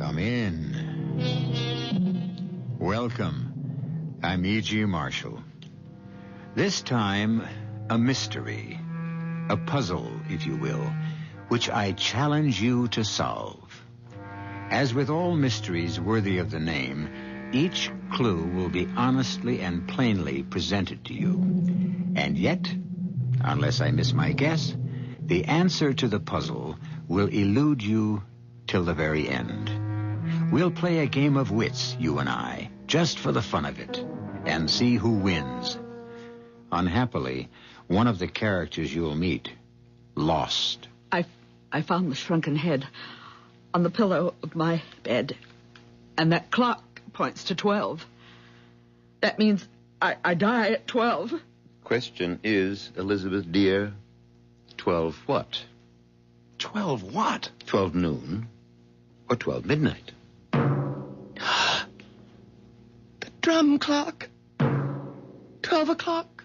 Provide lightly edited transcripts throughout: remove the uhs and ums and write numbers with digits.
Come in. Welcome. I'm E.G. Marshall. This time, a mystery. A puzzle, if you will, which I challenge you to solve. As with all mysteries worthy of the name, each clue will be honestly and plainly presented to you. And yet, unless I miss my guess, the answer to the puzzle will elude you till the very end. We'll play a game of wits, you and I, just for the fun of it, and see who wins. Unhappily, one of the characters you'll meet lost. I found the shrunken head on the pillow of my bed, and that clock points to 12. That means I die at 12. Question is, Elizabeth dear, 12 what? 12 what? 12 noon or 12 midnight? The drum clock. 12 o'clock.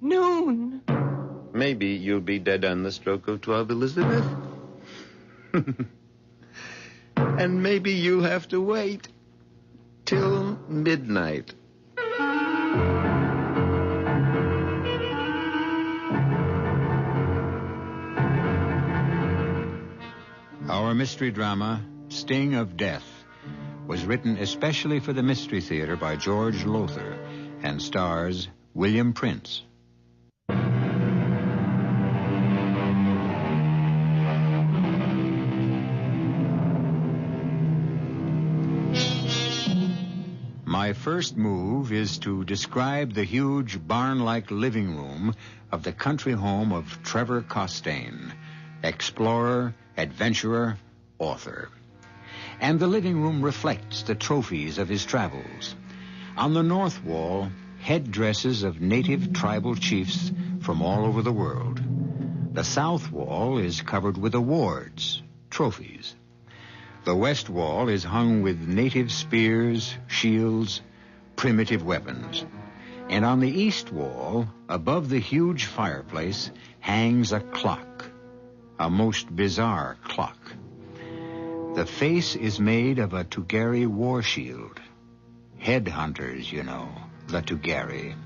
Noon. Maybe you'll be dead on the stroke of 12, Elizabeth. And maybe you'll have to wait till midnight. Our mystery drama, Sting of Death, was written especially for the Mystery Theater by George Lothar and stars William Prince. My first move is to describe the huge barn-like living room of the country home of Trevor Costain, explorer, adventurer, author. And the living room reflects the trophies of his travels. On the north wall, headdresses of native tribal chiefs from all over the world. The south wall is covered with awards, trophies. The west wall is hung with native spears, shields, primitive weapons. And on the east wall, above the huge fireplace, hangs a clock, a most bizarre clock. The face is made of a Tugari war shield. Headhunters, you know, the Tugari.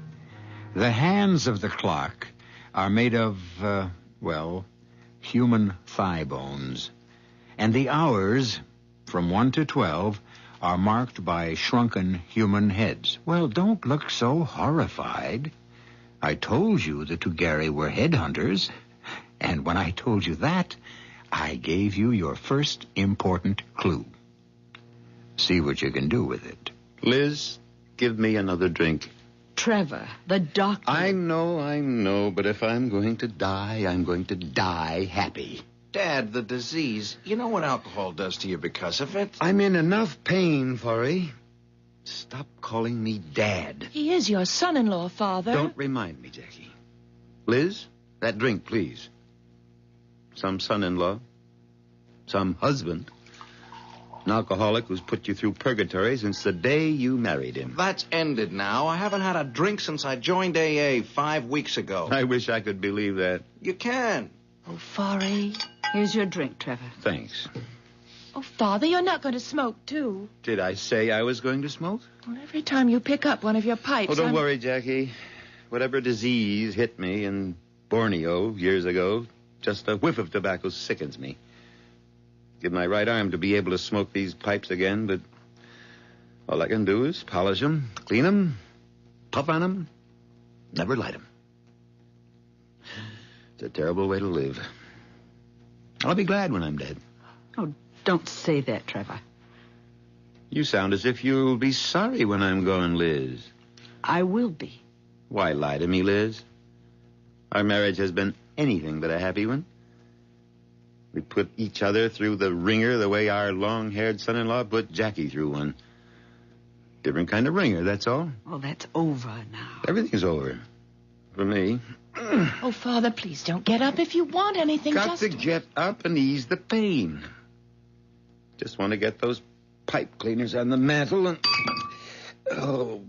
The hands of the clock are made of, human thigh bones. And the hours, from 1 to 12, are marked by shrunken human heads. Well, don't look so horrified. I told you the Tugari were headhunters, and when I told you that, I gave you your first important clue. See what you can do with it. Liz, give me another drink. Trevor, the doctor. I know, but if I'm going to die, I'm going to die happy. Dad, the disease. You know what alcohol does to you because of it? I'm in enough pain, Forey. Stop calling me Dad. He is your son-in-law, Father. Don't remind me, Jackie. Liz, that drink, please. Some son-in-law. Some husband. An alcoholic who's put you through purgatory since the day you married him. That's ended now. I haven't had a drink since I joined AA 5 weeks ago. I wish I could believe that. You can. Oh, Forey. Here's your drink, Trevor. Thanks. Oh, Father, you're not going to smoke, too. Did I say I was going to smoke? Well, every time you pick up one of your pipes, Oh, don't worry, Jackie. Whatever disease hit me in Borneo years ago, just a whiff of tobacco sickens me. Give my right arm to be able to smoke these pipes again, but all I can do is polish them, clean them, puff on them, never light them. It's a terrible way to live. I'll be glad when I'm dead. Oh, don't say that, Trevor. You sound as if you'll be sorry when I'm gone, Liz. I will be. Why lie to me, Liz? Our marriage has been anything but a happy one. We put each other through the ringer the way our long-haired son-in-law put Jackie through one. Different kind of ringer, that's all. Oh, that's over now. Everything's over. For me. Oh, Father, please don't get up. If you want anything, Got to get up and ease the pain. Just want to get those pipe cleaners on the mantel and... Oh,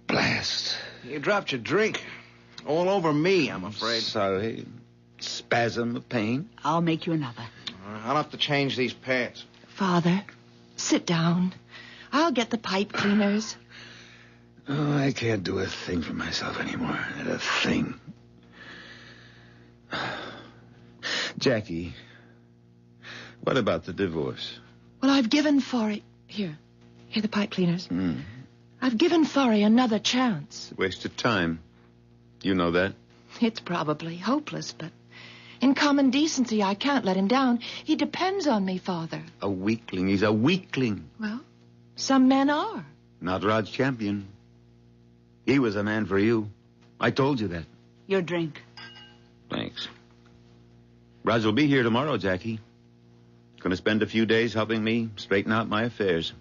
blast. You dropped your drink. All over me, I'm afraid. Sorry. Spasm of pain. I'll make you another. I'll have to change these pants. Father, Sit down. I'll get the pipe cleaners. Oh, I can't do a thing for myself anymore. Not a thing. Jackie, what about the divorce? Well, I've given Forry... Here the pipe cleaners. I've given Forry another chance. Waste of time. You know that? It's probably hopeless, but in common decency, I can't let him down. He depends on me, Father. A weakling. He's a weakling. Well, some men are. Not Rod's champion. He was a man for you. I told you that. Your drink. Thanks. Raj will be here tomorrow, Jackie. Going to spend a few days helping me straighten out my affairs.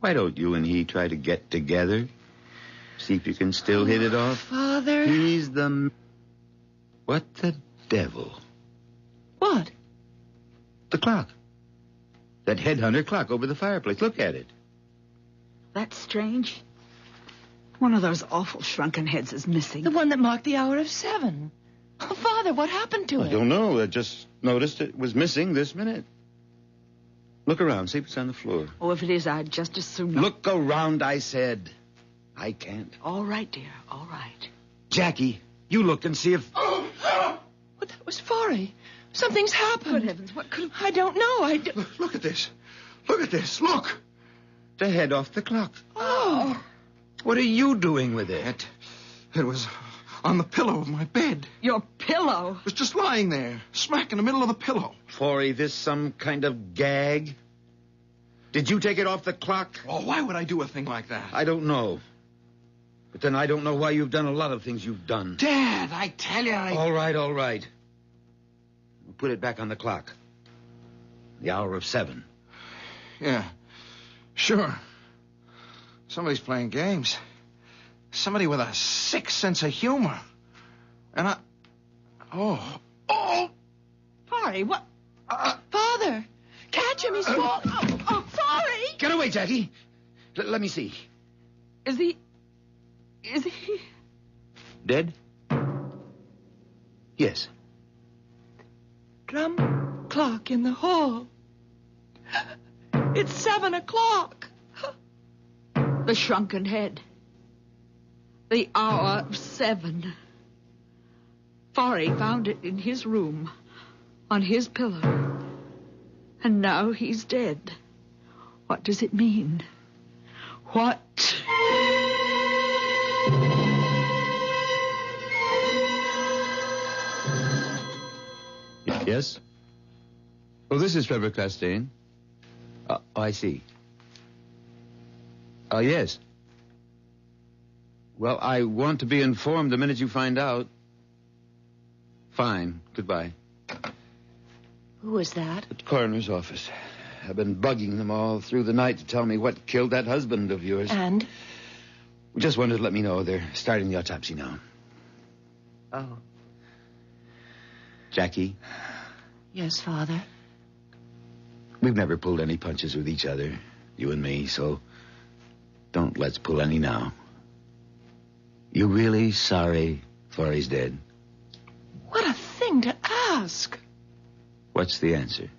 Why don't you and he try to get together? See if you can still hit it off? Father... He's the... What the devil? What? The clock. That headhunter clock over the fireplace. Look at it. That's strange. One of those awful shrunken heads is missing. The one that marked the hour of 7. Oh, Father, what happened to it? I don't know. I just noticed it was missing this minute. Look around. See if it's on the floor. Oh, if it is, I'd just as soon... Look around, I said. I can't. All right, dear. All right. Jackie, you look and see if... Oh, that was Forry. Something's happened. Good heavens, what could... I don't know. Look at this. Look at this. Look. The head off the clock. Oh. What are you doing with it? It was on the pillow of my bed. Your pillow? It was just lying there, smack in the middle of the pillow. Forry, this some kind of gag? Did you take it off the clock? Oh, why would I do a thing like that? I don't know. But then I don't know why you've done a lot of things you've done. Dad, I tell you, All right. We'll put it back on the clock. The hour of 7. Yeah, sure. Somebody's playing games. Somebody with a sick sense of humor. And I... Oh! Forry, what... Father, catch him. He's falling. Oh, Forry! Get away, Jackie. Let me see. Is he... Dead? Yes. Drum clock in the hall. It's 7 o'clock. The shrunken head. The hour of 7. Forry found it in his room, on his pillow. And now he's dead. What does it mean? What? Yes? Oh, this is Trevor Costain. I see. Yes. Well, I want to be informed the minute you find out. Fine. Goodbye. Who was that? At the coroner's office. I've been bugging them all through the night to tell me what killed that husband of yours. And? Just wanted to let me know they're starting the autopsy now. Oh. Jackie, Yes, Father. we've never pulled any punches with each other, you and me, so don't let's pull any now. You really sorry Forry's dead? What a thing to ask. What's the answer?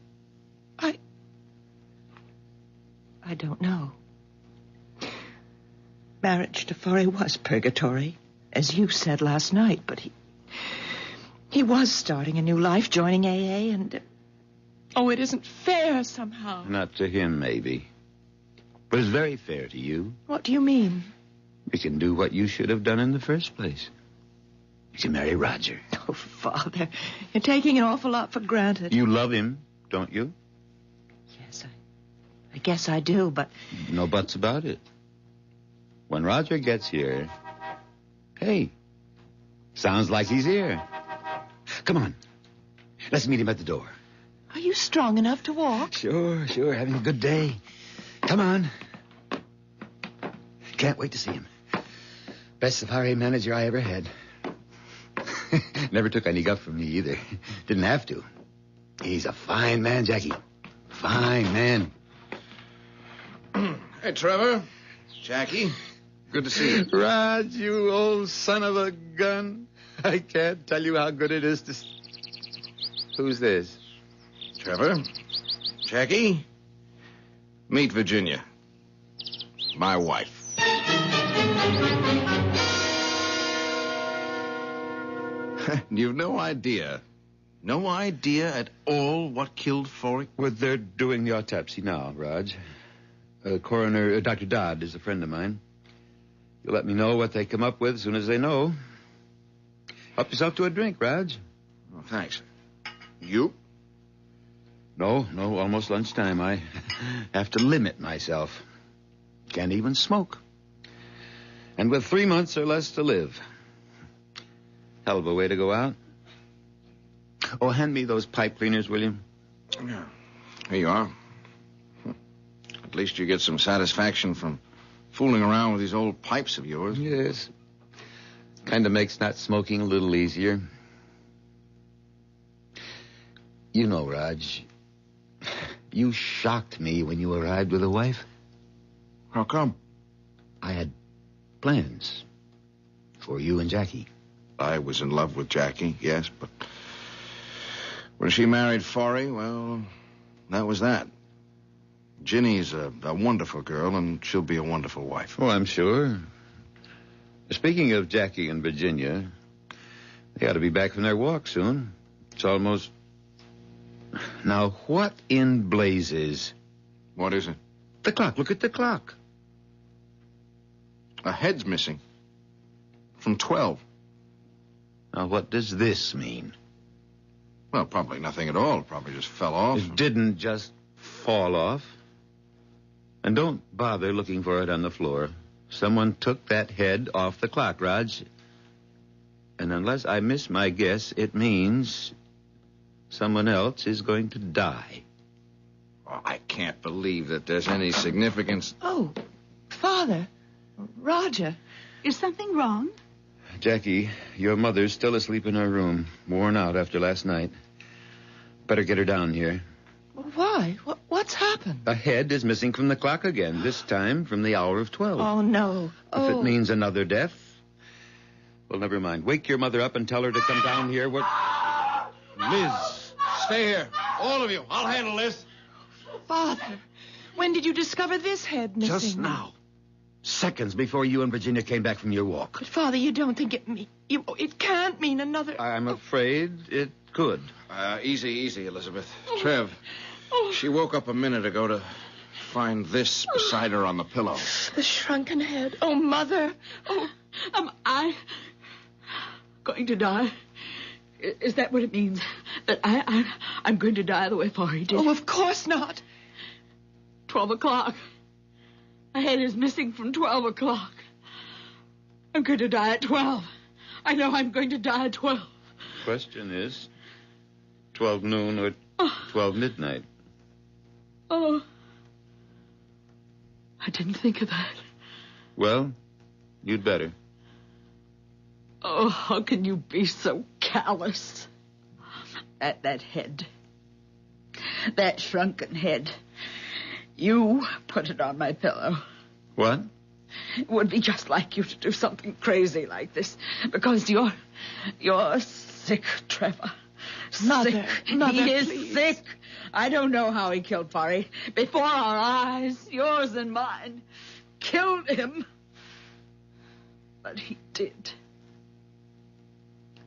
I don't know. Marriage to Forry was purgatory, as you said last night, but he was starting a new life, joining AA, and... Oh, it isn't fair somehow. Not to him, maybe. But it's very fair to you. What do you mean? You can do what you should have done in the first place. You can marry Roger. Oh, Father, you're taking an awful lot for granted. You love him, don't you? Yes, I guess I do, but... No buts about it. When Roger gets here... Hey, sounds like he's here. Come on. Let's meet him at the door. Are you strong enough to walk? Sure. Having a good day. Come on. Can't wait to see him. Best safari manager I ever had. Never took any guff from me either. Didn't have to. He's a fine man, Jackie. Fine man. Hey, Trevor. Jackie. Good to see you. Rod, you old son of a gun. I can't tell you how good it is to... Who's this? Trevor. Jackie. Meet Virginia. My wife. You've no idea at all what killed Forey? Well, they're doing the autopsy now, Raj. Coroner, Dr. Dodd is a friend of mine. You'll let me know what they come up with as soon as they know. Help yourself to a drink, Raj. Oh, thanks. You? No, almost lunchtime. I have to limit myself. Can't even smoke. And with 3 months or less to live. Hell of a way to go out. Oh, hand me those pipe cleaners, will you? Yeah. Here you are. At least you get some satisfaction from fooling around with these old pipes of yours. Yes. Kind of makes not smoking a little easier. You know, Raj, you shocked me when you arrived with a wife. How come? I had plans for you and Jackie. I was in love with Jackie, yes, but when she married Forey, well, that was that. Ginny's a wonderful girl, and she'll be a wonderful wife. Oh, I'm sure. Speaking of Jackie and Virginia, they ought to be back from their walk soon. It's almost... Now, what in blazes? What is it? The clock. Look at the clock. A head's missing. From 12. Now, what does this mean? Well, probably nothing at all. It probably just fell off. It didn't just fall off. And don't bother looking for it on the floor. Someone took that head off the clock, Raj. And unless I miss my guess, it means someone else is going to die. Oh, I can't believe that there's any significance. Oh, Father. Roger. Is something wrong? Jackie, your mother's still asleep in her room, worn out after last night. Better get her down here. Why? What's happened? A head is missing from the clock again, this time from the hour of 12. Oh, no. If it means another death, well, never mind. Wake your mother up and tell her to come down here. Liz, stay here. All of you. I'll handle this. Father, when did you discover this head missing? Just now. Seconds before you and Virginia came back from your walk. But, Father, you don't think it can't mean another... I'm afraid it could. Easy, Elizabeth. Trev, she woke up a minute ago to find this beside her on the pillow. The shrunken head. Oh, Mother. Oh, Am I going to die? Is that what it means? That I'm going to die the way Forey did? oh, of course not. 12 o'clock. My head is missing from 12 o'clock. I'm going to die at 12. I know I'm going to die at 12. Question is, 12 noon or 12 midnight? Oh. I didn't think of that. Well, you'd better. Oh, how can you be so callous? That head. That shrunken head. You put it on my pillow. What? It would be just like you to do something crazy like this. Because you're sick, Trevor. Mother, Sick. Mother, he is please. sick. I don't know how he killed Forey. Before our eyes, yours and mine. Killed him. But he did.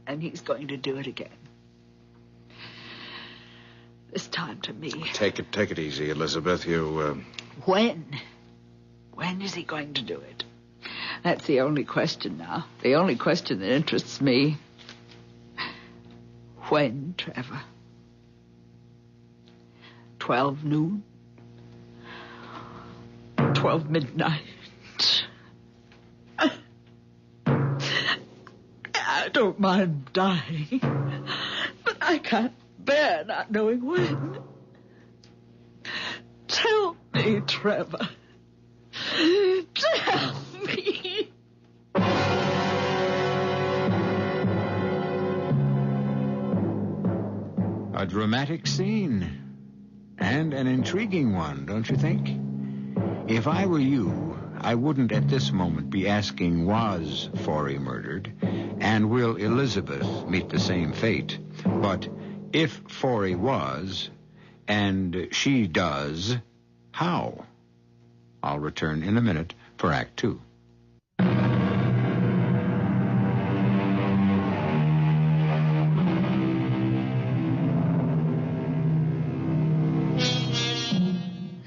And he's going to do it again. This time to me. Take it easy, Elizabeth. You, When? When is he going to do it? That's the only question now. The only question that interests me. When, Trevor? 12 noon? 12 midnight? I don't mind dying, but I can't bear not knowing when. Tell me, Trevor. Tell me. A dramatic scene. And an intriguing one, don't you think? If I were you, I wouldn't at this moment be asking, was Forey murdered? And will Elizabeth meet the same fate? But if Forey was, and she does, How? I'll return in a minute for Act Two.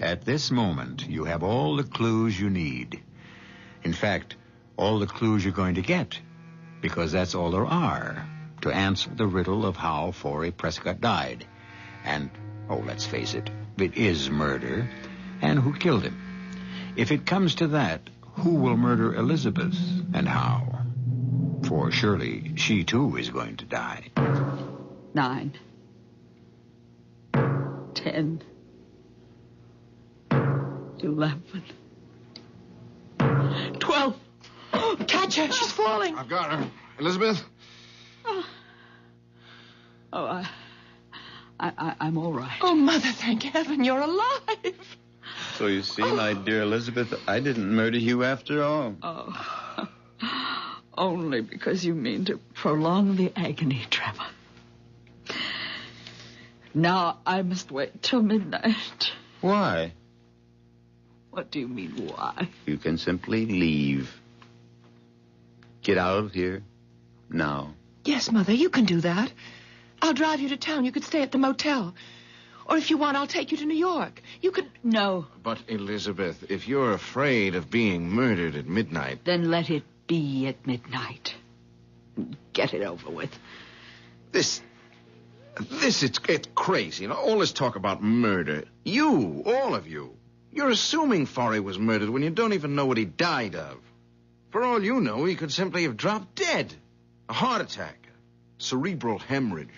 At this moment, you have all the clues you need. In fact, all the clues you're going to get, because that's all there are to answer the riddle of how Forey Prescott died. And, let's face it is murder, and who killed him. If it comes to that, who will murder Elizabeth, and how? For surely she, too, is going to die. 9, 10, 11, 12. Catch her. She's falling. I've got her. Elizabeth? I'm all right. Oh, Mother, thank heaven you're alive. So you see, my dear Elizabeth, I didn't murder you after all. Oh, only because you mean to prolong the agony, Trevor. Now I must wait till midnight. Why? What do you mean, why? You can simply leave. Get out of here now. Yes, Mother, you can do that. I'll drive you to town. You could stay at the motel. Or if you want, I'll take you to New York. You could... No. But, Elizabeth, if you're afraid of being murdered at midnight... Then let it be at midnight. Get it over with. It's crazy. All this talk about murder. You, all of you, you're assuming Forey was murdered when you don't even know what he died of. For all you know, he could simply have dropped dead. A heart attack. Cerebral hemorrhage.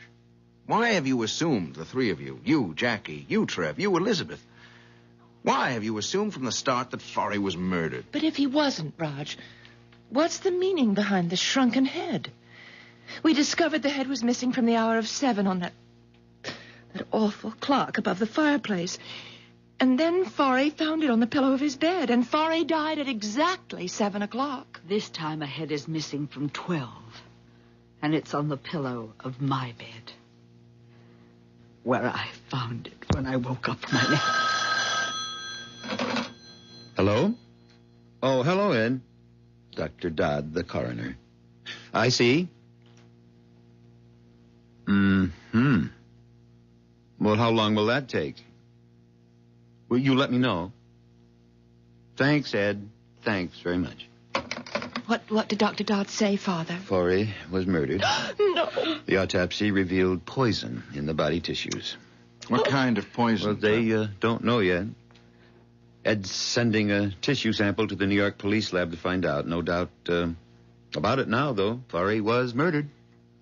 Why have you assumed, the three of you, you, Jackie, you, Trev, you, Elizabeth, why have you assumed from the start that Forey was murdered? But if he wasn't, Raj, what's the meaning behind the shrunken head? We discovered the head was missing from the hour of 7 on that awful clock above the fireplace. And then Forey found it on the pillow of his bed, and Forey died at exactly 7 o'clock. This time a head is missing from 12, and it's on the pillow of my bed, where I found it when I woke up from my nap. Hello? Oh, hello, Ed. Dr. Dodd, the coroner. I see. Mm-hmm. Well, how long will that take? Will you let me know? Thanks, Ed. Thanks very much. What did Dr. Dodd say, Father? Forey was murdered. No. The autopsy revealed poison in the body tissues. What kind of poison? Well, they don't know yet. Ed's sending a tissue sample to the New York police lab to find out. No doubt about it now, though. Forey was murdered.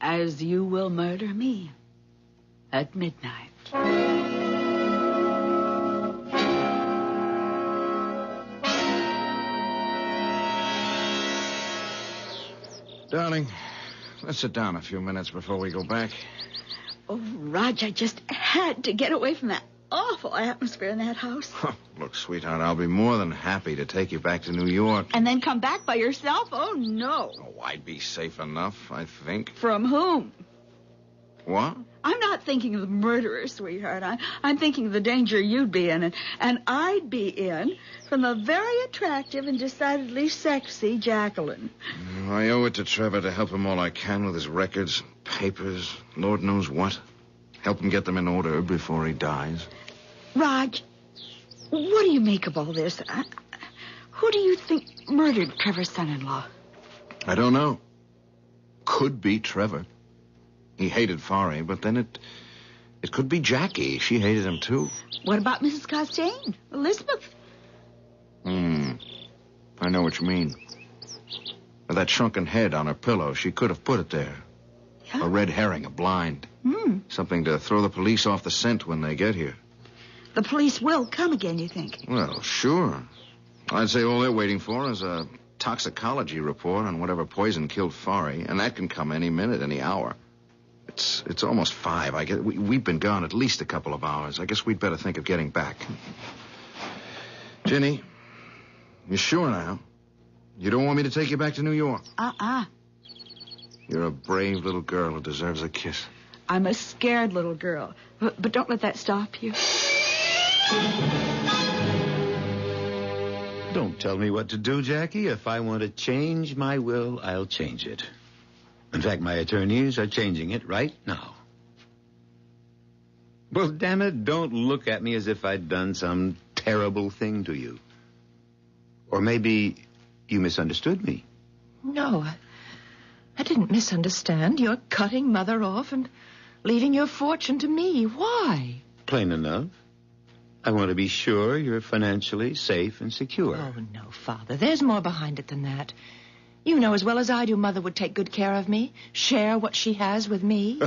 As you will murder me at midnight. Darling, let's sit down a few minutes before we go back. Oh, Raj, I just had to get away from that awful atmosphere in that house. Look, sweetheart, I'll be more than happy to take you back to New York. And then come back by yourself? Oh, no. Oh, I'd be safe enough, I think. From whom? What? I'm not thinking of the murderer, sweetheart. I'm thinking of the danger you'd be in, and I'd be in from the very attractive and decidedly sexy Jacqueline. I owe it to Trevor to help him all I can with his records, papers, Lord knows what. Help him get them in order before he dies. Raj, what do you make of all this? Who do you think murdered Trevor's son-in-law? I don't know. Could be Trevor. He hated Forey, but then it could be Jackie. She hated him, too. What about Mrs. Costain? Elizabeth? I know what you mean. With that shrunken head on her pillow, she could have put it there. Yeah. A red herring, a blind. Something to throw the police off the scent when they get here. The police will come again, you think? Well, sure. I'd say all they're waiting for is a toxicology report on whatever poison killed Forey, and that can come any minute, any hour. It's almost 5. I guess we've been gone at least a couple of hours. I guess we'd better think of getting back. Ginny, you sure now? You don't want me to take you back to New York? You're a brave little girl who deserves a kiss. I'm a scared little girl, but don't let that stop you. Don't tell me what to do, Jackie. If I want to change my will, I'll change it. In fact, my attorneys are changing it right now. Well, damn it, don't look at me as if I'd done some terrible thing to you. Or maybe you misunderstood me. No, I didn't misunderstand. You're cutting Mother off and leaving your fortune to me. Why? Plain enough. I want to be sure you're financially safe and secure. Oh, no, Father. There's more behind it than that. You know as well as I do Mother would take good care of me, share what she has with me.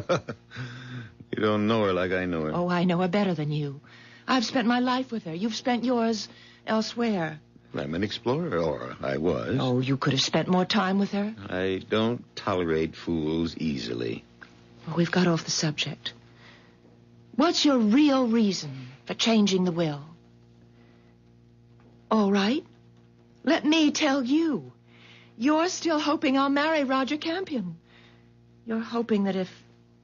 You don't know her like I know her. Oh, I know her better than you. I've spent my life with her. You've spent yours elsewhere. I'm an explorer, or I was. Oh, you could have spent more time with her. I don't tolerate fools easily. Well, we've got off the subject. What's your real reason for changing the will? All right. Let me tell you. You're still hoping I'll marry Roger Campion. You're hoping that if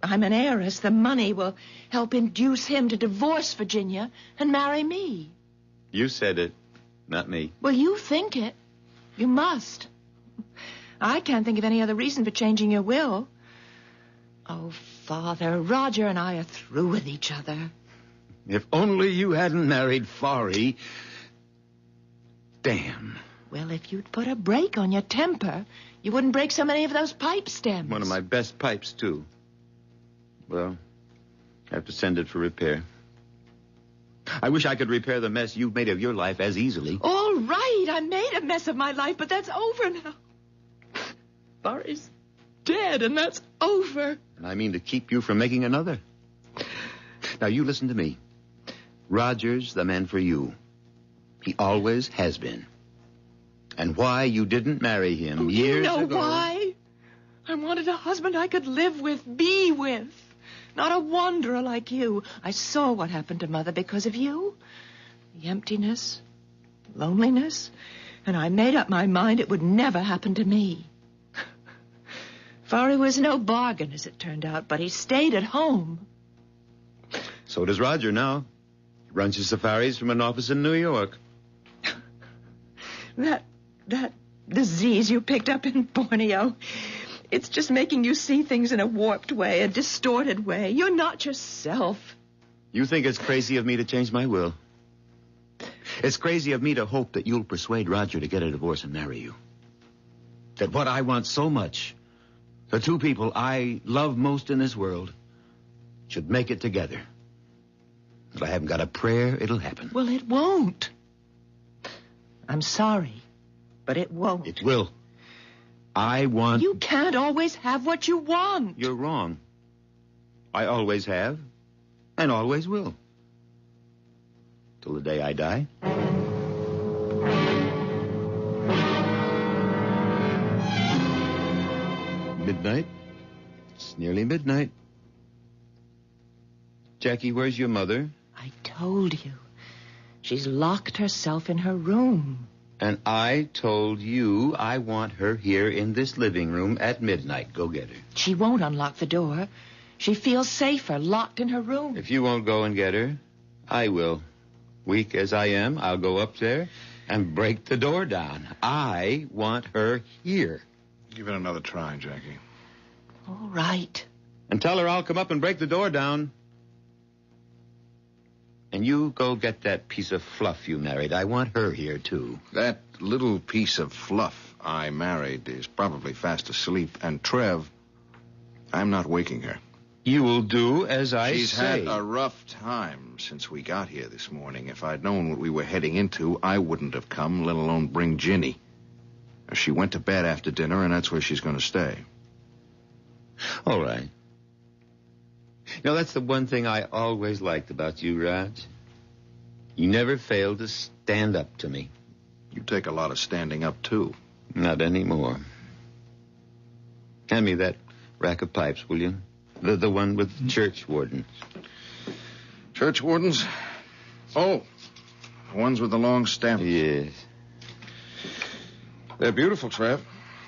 I'm an heiress, the money will help induce him to divorce Virginia and marry me. You said it, not me. Well, you think it. You must. I can't think of any other reason for changing your will. Oh, Father, Roger and I are through with each other. If only you hadn't married Forry. Damn. Well, if you'd put a brake on your temper, you wouldn't break so many of those pipe stems. One of my best pipes, too. Well, I have to send it for repair. I wish I could repair the mess you've made of your life as easily. All right, I made a mess of my life, but that's over now. Barry's dead, and that's over. And I mean to keep you from making another. Now, you listen to me. Roger's the man for you. He always has been. And why you didn't marry him years ago... You know why? I wanted a husband I could live with, be with. Not a wanderer like you. I saw what happened to Mother because of you. The emptiness, loneliness. And I made up my mind it would never happen to me. Forry was no bargain, as it turned out, but he stayed at home. So does Roger now. He runs his safaris from an office in New York. That disease you picked up in Borneo, it's just making you see things in a warped way, a distorted way. You're not yourself. You think it's crazy of me to change my will? It's crazy of me to hope that you'll persuade Roger to get a divorce and marry you. That what I want so much, the two people I love most in this world, should make it together. If I haven't got a prayer, it'll happen. Well, it won't. I'm sorry, but it won't. It will. I want... You can't always have what you want. You're wrong. I always have, and always will. Till the day I die. Midnight. It's nearly midnight. Jackie, where's your mother? I told you. She's locked herself in her room. And I told you I want her here in this living room at midnight. Go get her. She won't unlock the door. She feels safer locked in her room. If you won't go and get her, I will. Weak as I am, I'll go up there and break the door down. I want her here. Give it another try, Jackie. All right. And tell her I'll come up and break the door down. And you go get that piece of fluff you married. I want her here, too. That little piece of fluff I married is probably fast asleep. And Trev, I'm not waking her. You will do as I say. She's had a rough time since we got here this morning. If I'd known what we were heading into, I wouldn't have come, let alone bring Ginny. She went to bed after dinner, and that's where she's going to stay. All right. You know, that's the one thing I always liked about you, Raj. You never failed to stand up to me. You take a lot of standing up, too. Not anymore. Hand me that rack of pipes, will you? The one with church wardens. Church wardens? Oh, the ones with the long stems. Yes. They're beautiful, Trev.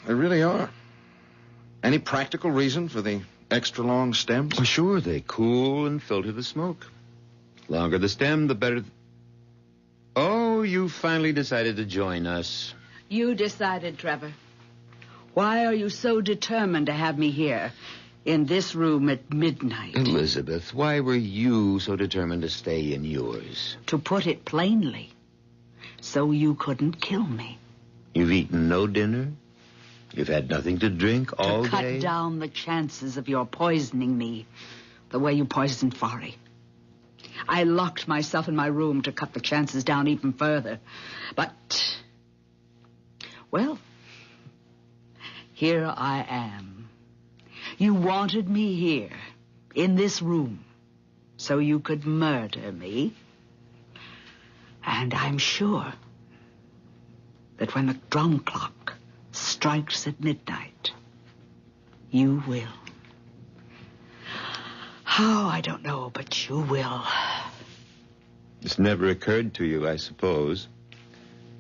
They really are. Any practical reason for the extra long stems? Oh, sure, they cool and filter the smoke. Longer the stem, the better... Oh, So you finally decided to join us. You decided, Trevor. Why are you so determined to have me here, in this room at midnight? Elizabeth, why were you so determined to stay in yours? To put it plainly, so you couldn't kill me. You've eaten no dinner? You've had nothing to drink all day? To day? cut down the chances of your poisoning me, the way you poisoned Fari. I locked myself in my room to cut the chances down even further. But, well, here I am. You wanted me here, in this room, so you could murder me. And I'm sure that when the drum clock strikes at midnight, you will. How, I don't know, but you will. It's never occurred to you, I suppose,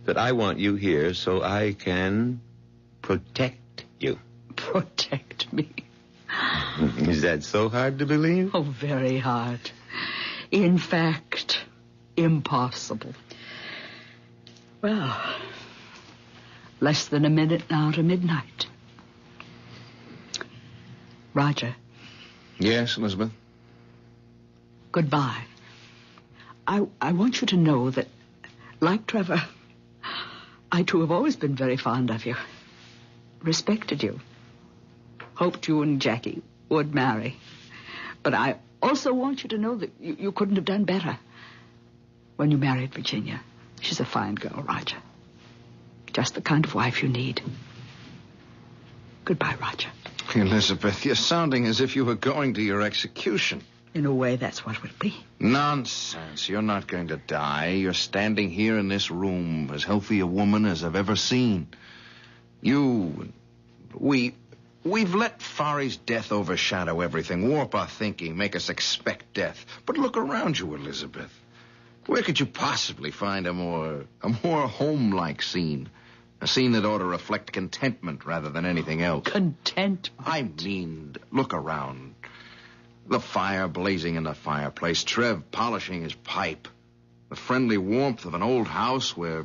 that I want you here so I can protect you. Protect me? Is that so hard to believe? Oh, very hard. In fact, impossible. Well, less than a minute now to midnight. Roger. Yes, Elizabeth? Goodbye. I want you to know that, like Trevor, I too have always been very fond of you. Respected you. Hoped you and Jackie would marry. But I also want you to know that you couldn't have done better when you married Virginia. She's a fine girl, Roger. Just the kind of wife you need. Goodbye, Roger. Elizabeth, you're sounding as if you were going to your execution. In a way, that's what it would be. Nonsense. You're not going to die. You're standing here in this room, as healthy a woman as I've ever seen. We've let Fari's death overshadow everything, warp our thinking, make us expect death. But look around you, Elizabeth. Where could you possibly find a more home-like scene? A scene that ought to reflect contentment rather than anything else. Contentment? I mean, look around. The fire blazing in the fireplace, Trev polishing his pipe. The friendly warmth of an old house where...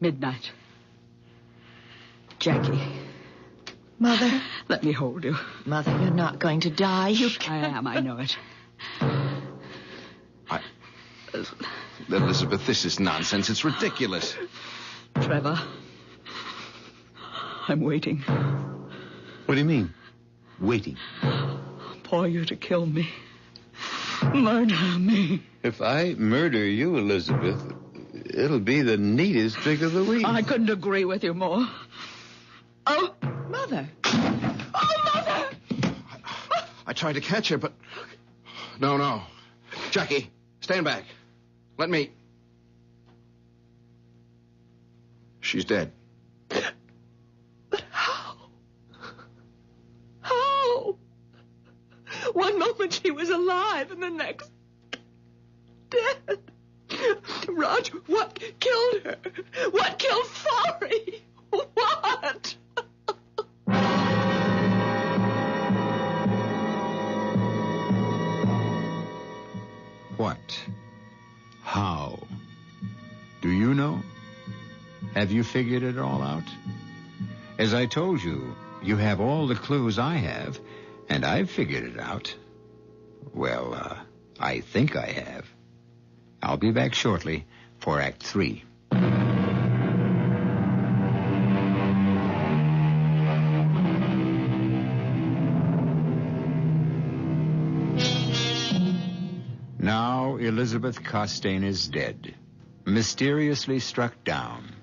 Midnight. Jackie. Mother. Let me hold you. Mother, you're not going to die. I am, I know it. Elizabeth, this is nonsense. It's ridiculous. Trevor, I'm waiting. What do you mean, waiting? For you to kill me. Murder me. If I murder you, Elizabeth, it'll be the neatest trick of the week. I couldn't agree with you more. Oh, Mother. Oh, Mother! I tried to catch her, but... No. Jackie, stand back. Let me... She's dead. But how? How? One moment she was alive and the next dead. Roger, what killed her? What killed Fari? What? What? How? Do you know? Have you figured it all out? As I told you, you have all the clues I have, and I've figured it out. Well, I think I have. I'll be back shortly for Act 3. Now Elizabeth Costain is dead, mysteriously struck down,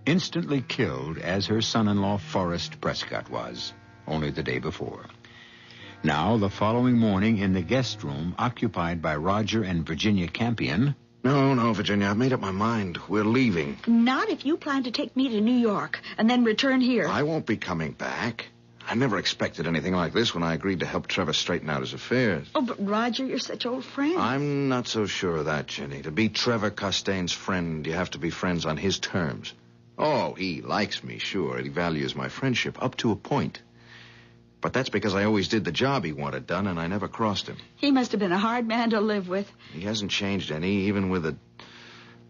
instantly killed as her son-in-law Forrest Prescott was, only the day before. Now, the following morning in the guest room occupied by Roger and Virginia Campion... No, Virginia, I've made up my mind. We're leaving. Not if you plan to take me to New York and then return here. I won't be coming back. I never expected anything like this when I agreed to help Trevor straighten out his affairs. Oh, but Roger, you're such old friends. I'm not so sure of that, Jenny. To be Trevor Costain's friend, you have to be friends on his terms. Oh, he likes me, sure. He values my friendship up to a point. But that's because I always did the job he wanted done, and I never crossed him. He must have been a hard man to live with. He hasn't changed any, even with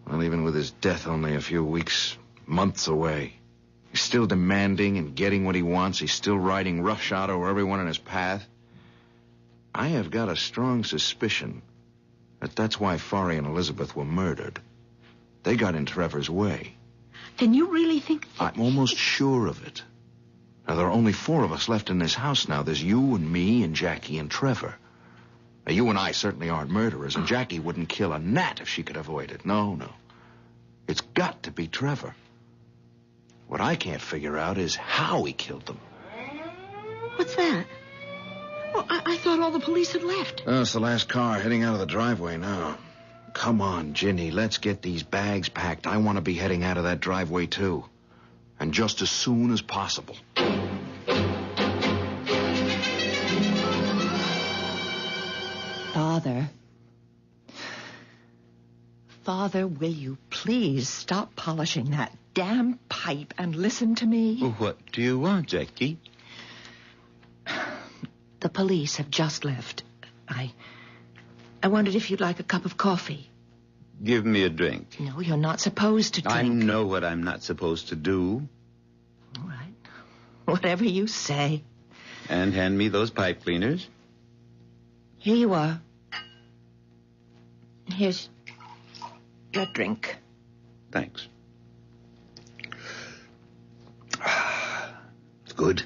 Well, even with his death only a few weeks, months away, he's still demanding and getting what he wants. He's still riding roughshod over everyone in his path. I have got a strong suspicion that that's why Forey and Elizabeth were murdered. They got in Trevor's way. Then you really think... I'm almost sure of it. Now, there are only 4 of us left in this house now. There's you and me and Jackie and Trevor. Now, you and I certainly aren't murderers, and Jackie wouldn't kill a gnat if she could avoid it. No. It's got to be Trevor. What I can't figure out is how he killed them. What's that? Well, I thought all the police had left. Oh, it's the last car heading out of the driveway now. Come on, Ginny, let's get these bags packed. I want to be heading out of that driveway, too. And just as soon as possible. Father, will you please stop polishing that damn pipe and listen to me? Well, what do you want, Jackie? The police have just left. I wondered if you'd like a cup of coffee. Give me a drink. No, you're not supposed to drink. I know what I'm not supposed to do. All right. Whatever you say. And hand me those pipe cleaners. Here you are. Here's your drink. Thanks. It's good.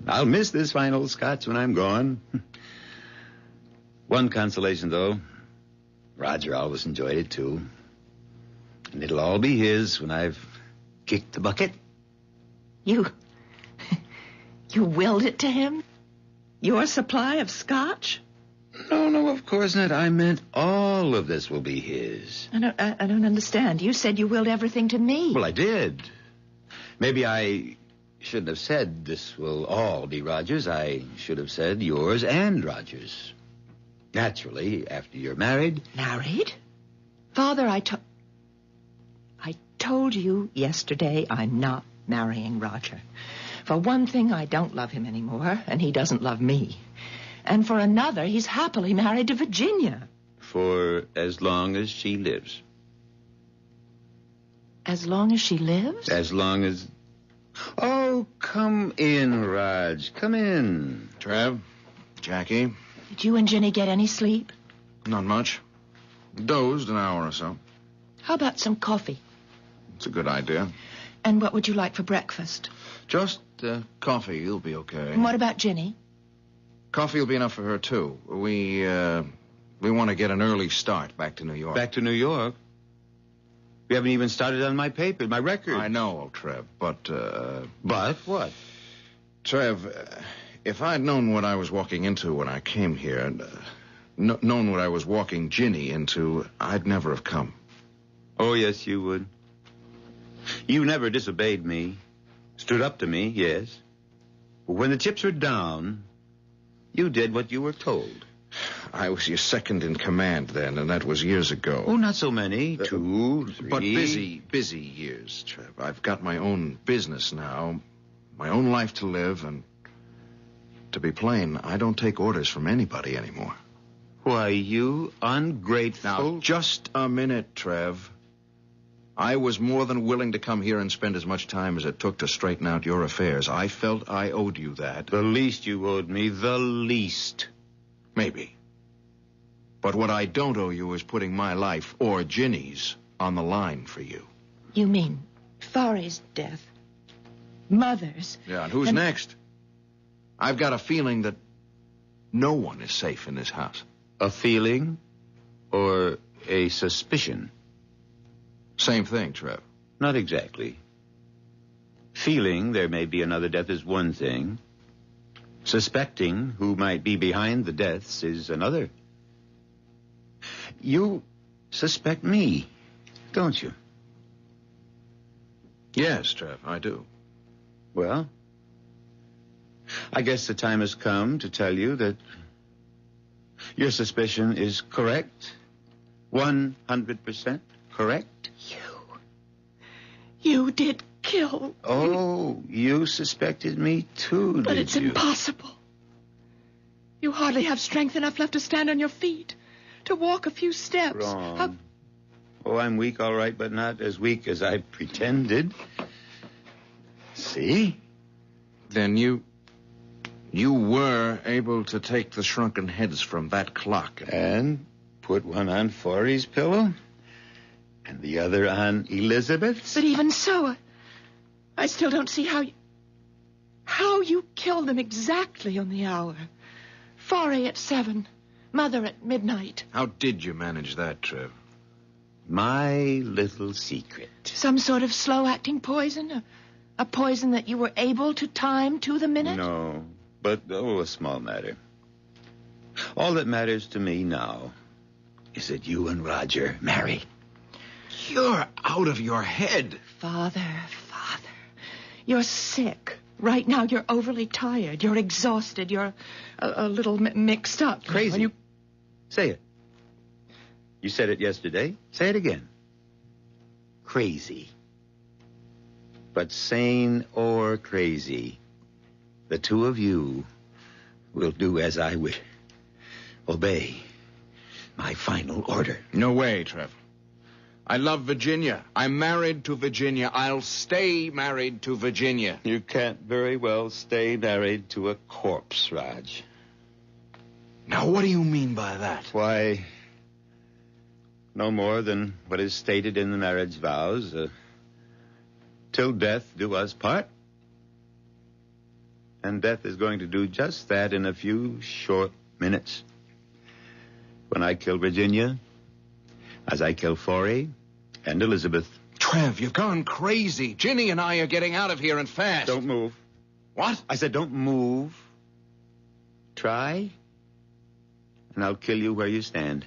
I'll miss this fine old scotch when I'm gone. One consolation, though. Roger always enjoyed it, too. And it'll all be his when I've kicked the bucket. You willed it to him? Your supply of scotch? No, of course not. I meant all of this will be his. I don't understand. You said you willed everything to me. Well, I did. Maybe I shouldn't have said this will all be Roger's. I should have said yours and Roger's. Naturally, after you're married. Married? Father, I told you yesterday I'm not marrying Roger. For one thing, I don't love him anymore, and he doesn't love me. And for another, he's happily married to Virginia. For as long as she lives. As long as she lives? As long as... Oh, come in, Raj. Come in. Trev, Jackie. Did you and Ginny get any sleep? Not much. Dozed an hour or so. How about some coffee? It's a good idea. And what would you like for breakfast? Just coffee. You'll be okay. And what about Ginny? Coffee will be enough for her, too. We want to get an early start back to New York. Back to New York? We haven't even started on my paper, my record. I know, Trev, but... But what? Trev, if I'd known what I was walking into when I came here, and known what I was walking Ginny into, I'd never have come. Oh, yes, you would. You never disobeyed me. Stood up to me, yes. But when the chips were down, you did what you were told. I was your second in command then, and that was years ago. Oh, not so many. 2, 3. But busy years, Trev. I've got my own business now, my own life to live, and to be plain, I don't take orders from anybody anymore. Why, you ungrateful... Now, just a minute, Trev. I was more than willing to come here and spend as much time as it took to straighten out your affairs. I felt I owed you that. The least you owed me, the least. Maybe. But what I don't owe you is putting my life, or Ginny's, on the line for you. You mean Forey's death? Mother's? Yeah, and who's next? I've got a feeling that no one is safe in this house. A feeling or a suspicion? Same thing, Trev. Not exactly. Feeling there may be another death is one thing. Suspecting who might be behind the deaths is another. You suspect me, don't you? Yes, Trev, I do. Well, I guess the time has come to tell you that your suspicion is correct. 100% correct. You did kill. Oh, you suspected me too, But did it's you? impossible. You hardly have strength enough left to stand on your feet, to walk a few steps. Wrong. I'm weak, all right, but not as weak as I pretended. See? Then you were able to take the shrunken heads from that clock. And put one on Forey's pillow and the other on Elizabeth's. But even so, I still don't see how you killed them exactly on the hour. Forey at 7, Mother at midnight. How did you manage that, Trev? My little secret. Some sort of slow-acting poison? A poison that you were able to time to the minute? No, but, a small matter. All that matters to me now is that you and Roger marry. You're out of your head. Father, you're sick. Right now, you're overly tired. You're exhausted. You're a little mixed up. Crazy. You... Say it. You said it yesterday. Say it again. Crazy. But sane or crazy, the two of you will do as I wish. Obey my final order. No way, Trev. I love Virginia. I'm married to Virginia. I'll stay married to Virginia. You can't very well stay married to a corpse, Raj. Now, what do you mean by that? Why, no more than what is stated in the marriage vows. Till death do us part. And death is going to do just that in a few short minutes. When I kill Virginia, as I kill Forey and Elizabeth. Trev, you've gone crazy. Ginny and I are getting out of here and fast. Don't move. What? I said don't move. Try, and I'll kill you where you stand.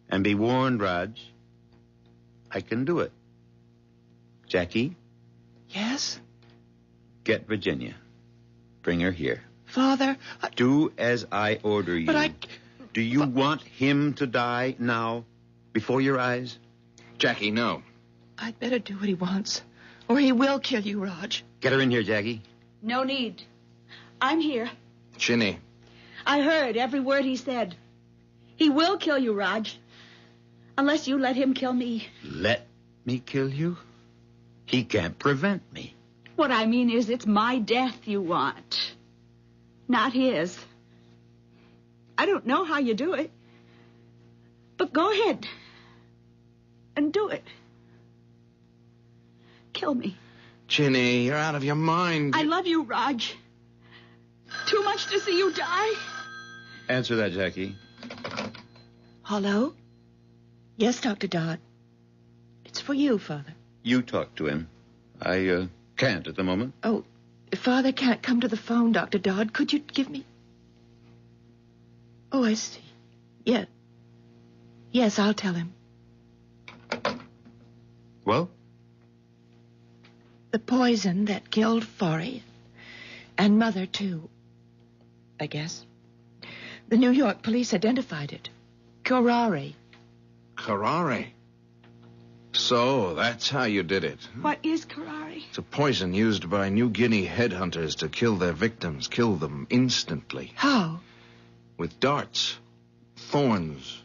And be warned, Raj, I can do it. Jackie? Yes? Get Virginia. Bring her here. Father, Do as I order you. But Do you want him to die now, before your eyes? Jackie, no. I'd better do what he wants, or he will kill you, Raj. Get her in here, Jackie. No need. I'm here. Ginny. I heard every word he said. He will kill you, Raj. Unless you let him kill me. Let me kill you? He can't prevent me. What I mean is it's my death you want. Not his. I don't know how you do it. But go ahead. And do it. Kill me. Ginny, you're out of your mind. I love you, Raj. Too much to see you die. Answer that, Jackie. Hello? Yes, Dr. Dodd. It's for you, Father. You talk to him. I can't at the moment. Oh, if Father can't come to the phone, Dr. Dodd, could you give me... Oh, I see. Yeah. Yes, I'll tell him. Well? The poison that killed Forey. And Mother, too. I guess. The New York police identified it. Curare. Curare. So, that's how you did it. What is curare? It's a poison used by New Guinea headhunters to kill their victims. Kill them instantly. How? With darts. Thorns.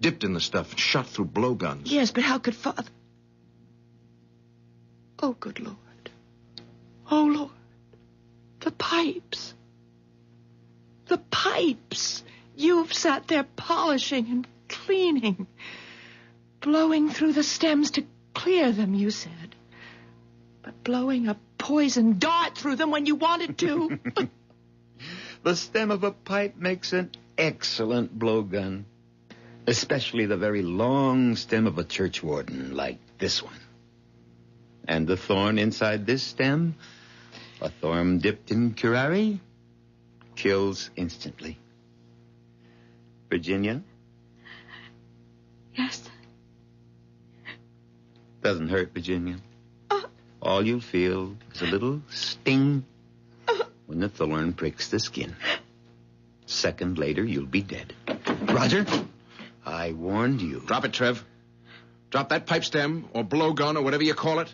Dipped in the stuff and shot through blowguns. Yes, but how could Father... Oh, good Lord. Oh, Lord. The pipes. The pipes. You've sat there polishing and cleaning. Blowing through the stems to clear them, you said. But blowing a poison dart through them when you wanted to. The stem of a pipe makes an excellent blowgun. Especially the very long stem of a churchwarden like this one. And the thorn inside this stem, a thorn dipped in curare, kills instantly. Virginia? Yes. Doesn't hurt, Virginia. All you feel is a little sting when the thorn pricks the skin. Second later, you'll be dead. Roger, I warned you. Drop it, Trev. Drop that pipe stem or blowgun or whatever you call it.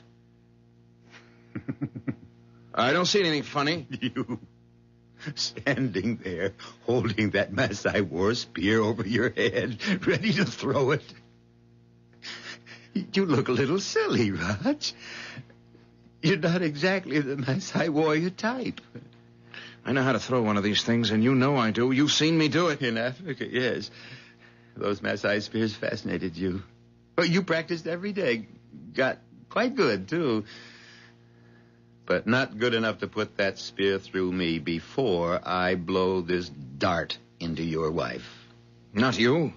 I don't see anything funny. You standing there holding that Masai war spear over your head, ready to throw it. You look a little silly, Raj. You're not exactly the Maasai warrior type. I know how to throw one of these things, and you know I do. You've seen me do it. In Africa, yes. Those Maasai spears fascinated you. Well, you practiced every day. Got quite good, too. But not good enough to put that spear through me before I blow this dart into your wife. Not you.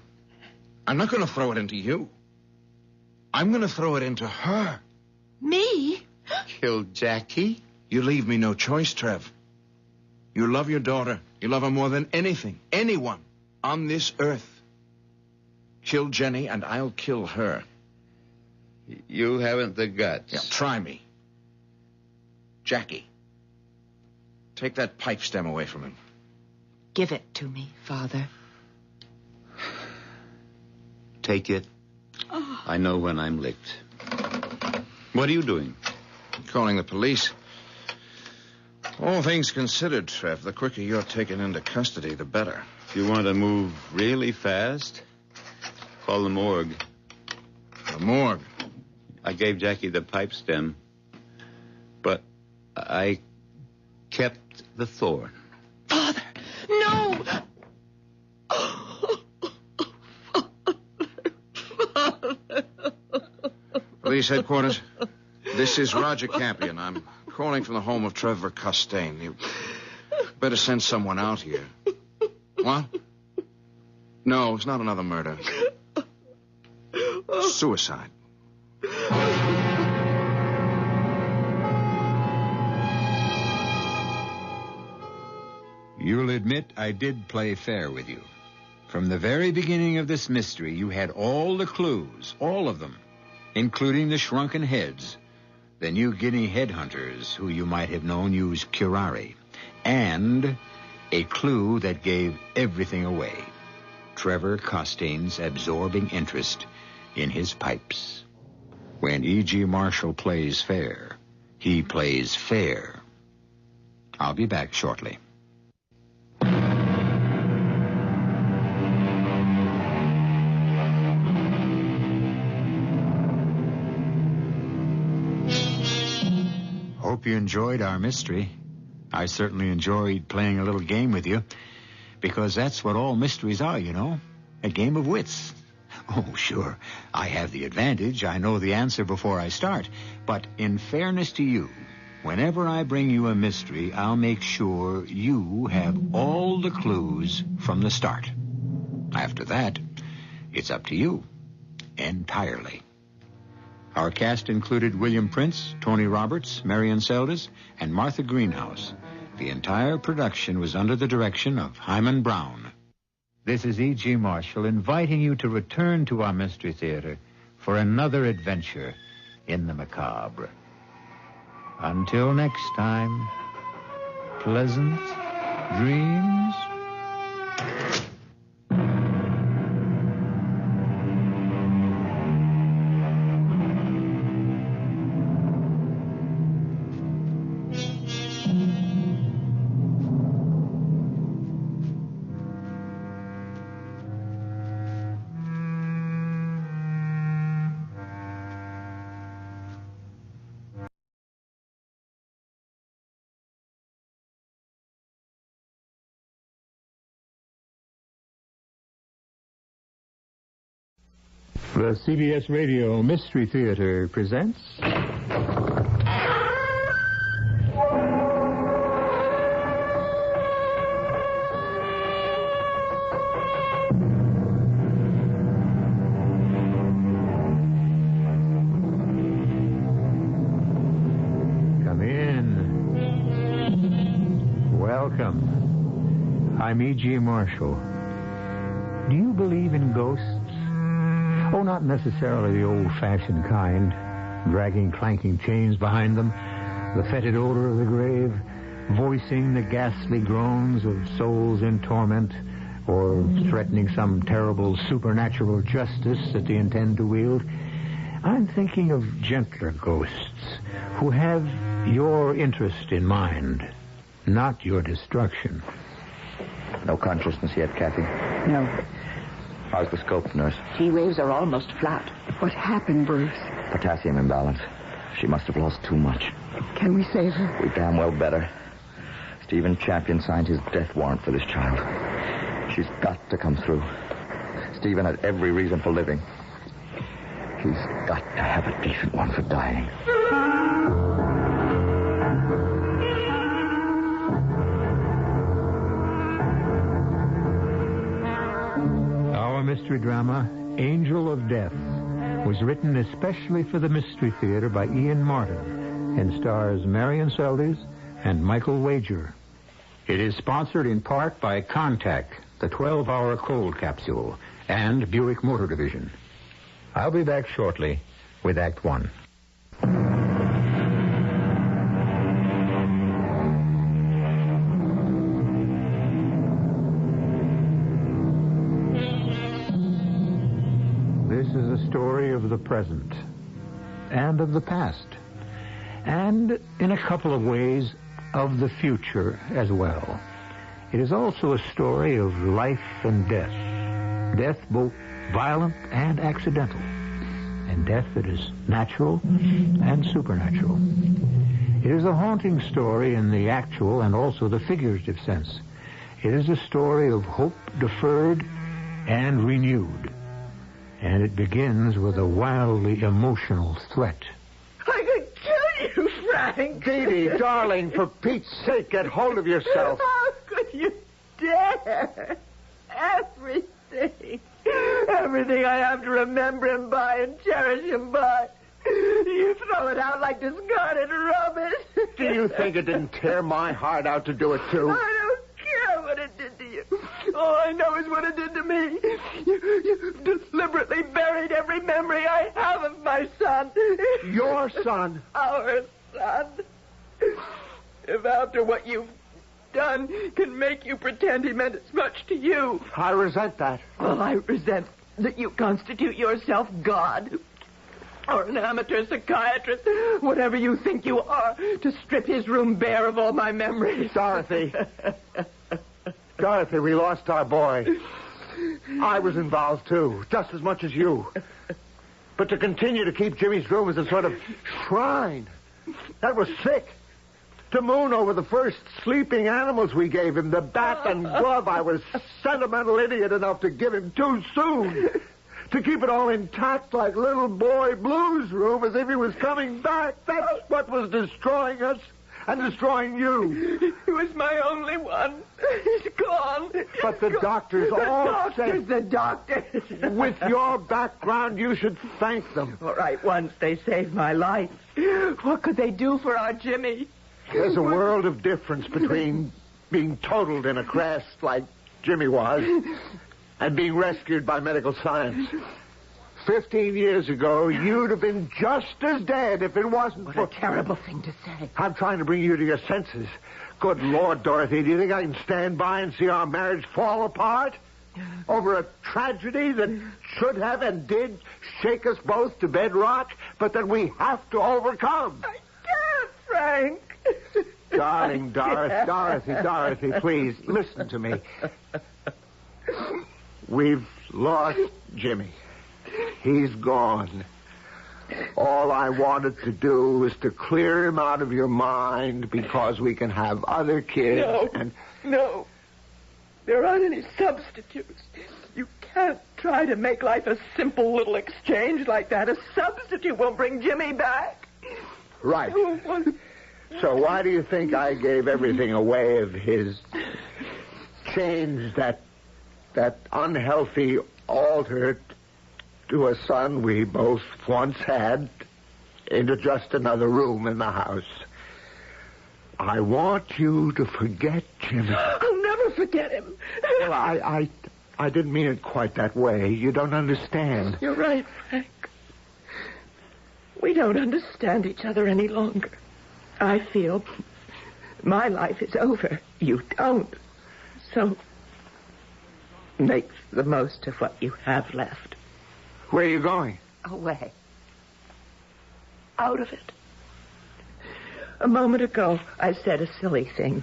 I'm not going to throw it into you. I'm going to throw it into her. Me? Kill Jackie? You leave me no choice, Trev. You love your daughter. You love her more than anything, anyone on this earth. Kill Jenny, and I'll kill her. You haven't the guts. Yeah, try me. Jackie, take that pipe stem away from him. Give it to me, Father. Take it. I know when I'm licked. What are you doing? Calling the police. All things considered, Trev, the quicker you're taken into custody, the better. If you want to move really fast, call the morgue. The morgue? I gave Jackie the pipe stem, but I kept the thorn. Father, no! Police headquarters. This is Roger Campion. I'm calling from the home of Trevor Costain. You better send someone out here. What? No, it's not another murder. Suicide. You'll admit I did play fair with you. From the very beginning of this mystery, you had all the clues, all of them, including the shrunken heads, the New Guinea headhunters who you might have known use curare, and a clue that gave everything away, Trevor Costain's absorbing interest in his pipes. When E.G. Marshall plays fair, he plays fair. I'll be back shortly. Hope you enjoyed our mystery. I certainly enjoyed playing a little game with you, because that's what all mysteries are, you know, a game of wits. Oh, sure, I have the advantage. I know the answer before I start. But in fairness to you, whenever I bring you a mystery, I'll make sure you have all the clues from the start. After that, it's up to you entirely. Our cast included William Prince, Tony Roberts, Marion Seldes, and Martha Greenhouse. The entire production was under the direction of Hyman Brown. This is E.G. Marshall inviting you to return to our Mystery Theater for another adventure in the macabre. Until next time, pleasant dreams. The CBS Radio Mystery Theater presents... Come in. Welcome. I'm E.G. Marshall. Do you believe in ghosts? Oh, not necessarily the old-fashioned kind, dragging clanking chains behind them, the fetid odor of the grave, voicing the ghastly groans of souls in torment, or threatening some terrible supernatural justice that they intend to wield. I'm thinking of gentler ghosts who have your interest in mind, not your destruction. No consciousness yet, Kathy? No. How's the scope, nurse? T waves are almost flat. What happened, Bruce? Potassium imbalance. She must have lost too much. Can we save her? We damn well better. Stephen Champion signed his death warrant for this child. She's got to come through. Stephen had every reason for living. He's got to have a decent one for dying. Our mystery drama, Angel of Death, was written especially for the Mystery Theater by Ian Martin and stars Marion Seldes and Michael Wager. It is sponsored in part by Contact, the 12-hour cold capsule, and Buick Motor Division. I'll be back shortly with Act One. This is a story of the present and of the past, and in a couple of ways of the future as well. It is also a story of life and death. Death both violent and accidental, and death that is natural and supernatural. It is a haunting story in the actual and also the figurative sense. It is a story of hope deferred and renewed, and it begins with a wildly emotional threat. I could kill you, Frank. Dee Dee, darling, for Pete's sake, get hold of yourself. How could you dare? Everything. Everything I have to remember him by and cherish him by. You throw it out like discarded rubbish. Do you think it didn't tear my heart out to do it, too? I don't care what it did to you. All I know is what it did to me. You deliberately buried every memory I have of my son. Your son? Our son. If after what you've done can make you pretend he meant as much to you. I resent that. Well, I resent that you constitute yourself God. Or an amateur psychiatrist, whatever you think you are, to strip his room bare of all my memories. Dorothy. Dorothy, we lost our boy. I was involved, too, just as much as you. But to continue to keep Jimmy's room as a sort of shrine, that was sick. To moon over the first sleeping animals we gave him, the bat and glove I was sentimental idiot enough to give him too soon. To keep it all intact like little boy Blue's room as if he was coming back. That's what was destroying us and destroying you. He was my only one. He's gone. But the doctors all say... The doctors. With your background, you should thank them. All right, once they saved my life. What could they do for our Jimmy? There's a world of difference between being totaled in a crash like Jimmy was and being rescued by medical science. 15 years ago, you'd have been just as dead if it wasn't What for... a terrible thing to say. I'm trying to bring you to your senses. Good Lord, Dorothy, do you think I can stand by and see our marriage fall apart? Over a tragedy that should have and did shake us both to bedrock, but that we have to overcome. I can't, Frank. Darling, Dorothy, please, listen to me. We've lost Jimmy. He's gone. All I wanted to do was to clear him out of your mind because we can have other kids. No. There aren't any substitutes. You can't try to make life a simple little exchange like that. A substitute won't bring Jimmy back. Right. So why do you think I gave everything away of his? Changed that unhealthy altar to a son we both once had into just another room in the house. I want you to forget Jimmy. I'll never forget him. Well, I didn't mean it quite that way. You don't understand. You're right, Frank. We don't understand each other any longer. I feel my life is over. You don't. So make the most of what you have left. Where are you going? Away. Out of it. A moment ago, I said a silly thing.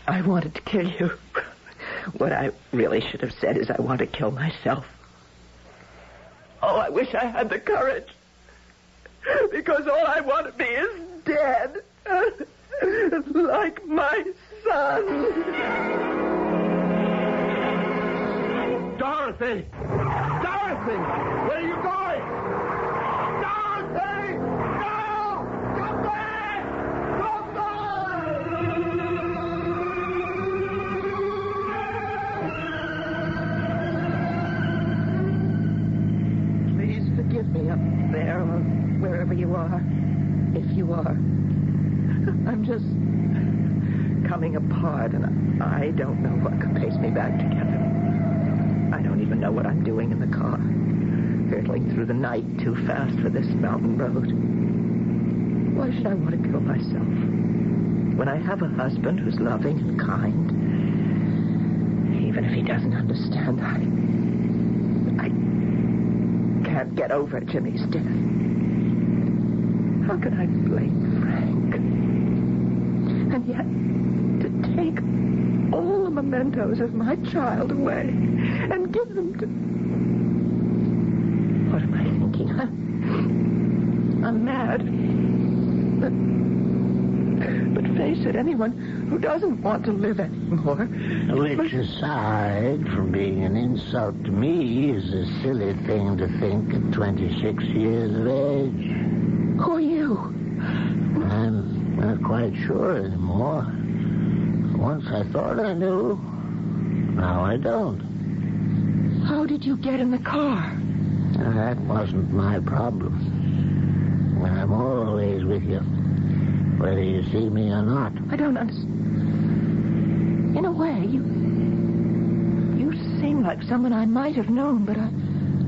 I wanted to kill you. What I really should have said is I want to kill myself. Oh, I wish I had the courage. Because all I want to be is dead. Like my son. Dorothy! Dorothy! Where are you going? Dorothy! No! Come back! Come back! Please forgive me up there or wherever you are. If you are. I'm just coming apart, and I don't know what could pace me back together. I don't even know what I'm doing in the car, hurtling through the night too fast for this mountain road. Why should I want to kill myself when I have a husband who's loving and kind? Even if he doesn't understand, I can't get over Jimmy's death. How can I blame Frank? And yet, to take all the mementos of my child away and give them to... What am I thinking? I'm mad. But face it, anyone who doesn't want to live anymore... Which, aside from being an insult to me, is a silly thing to think at 26 years of age. Who are you? I'm not quite sure anymore. Once I thought I knew. Now I don't. How did you get in the car? That wasn't my problem. I'm always with you, whether you see me or not. I don't understand. In a way, you seem like someone I might have known, but I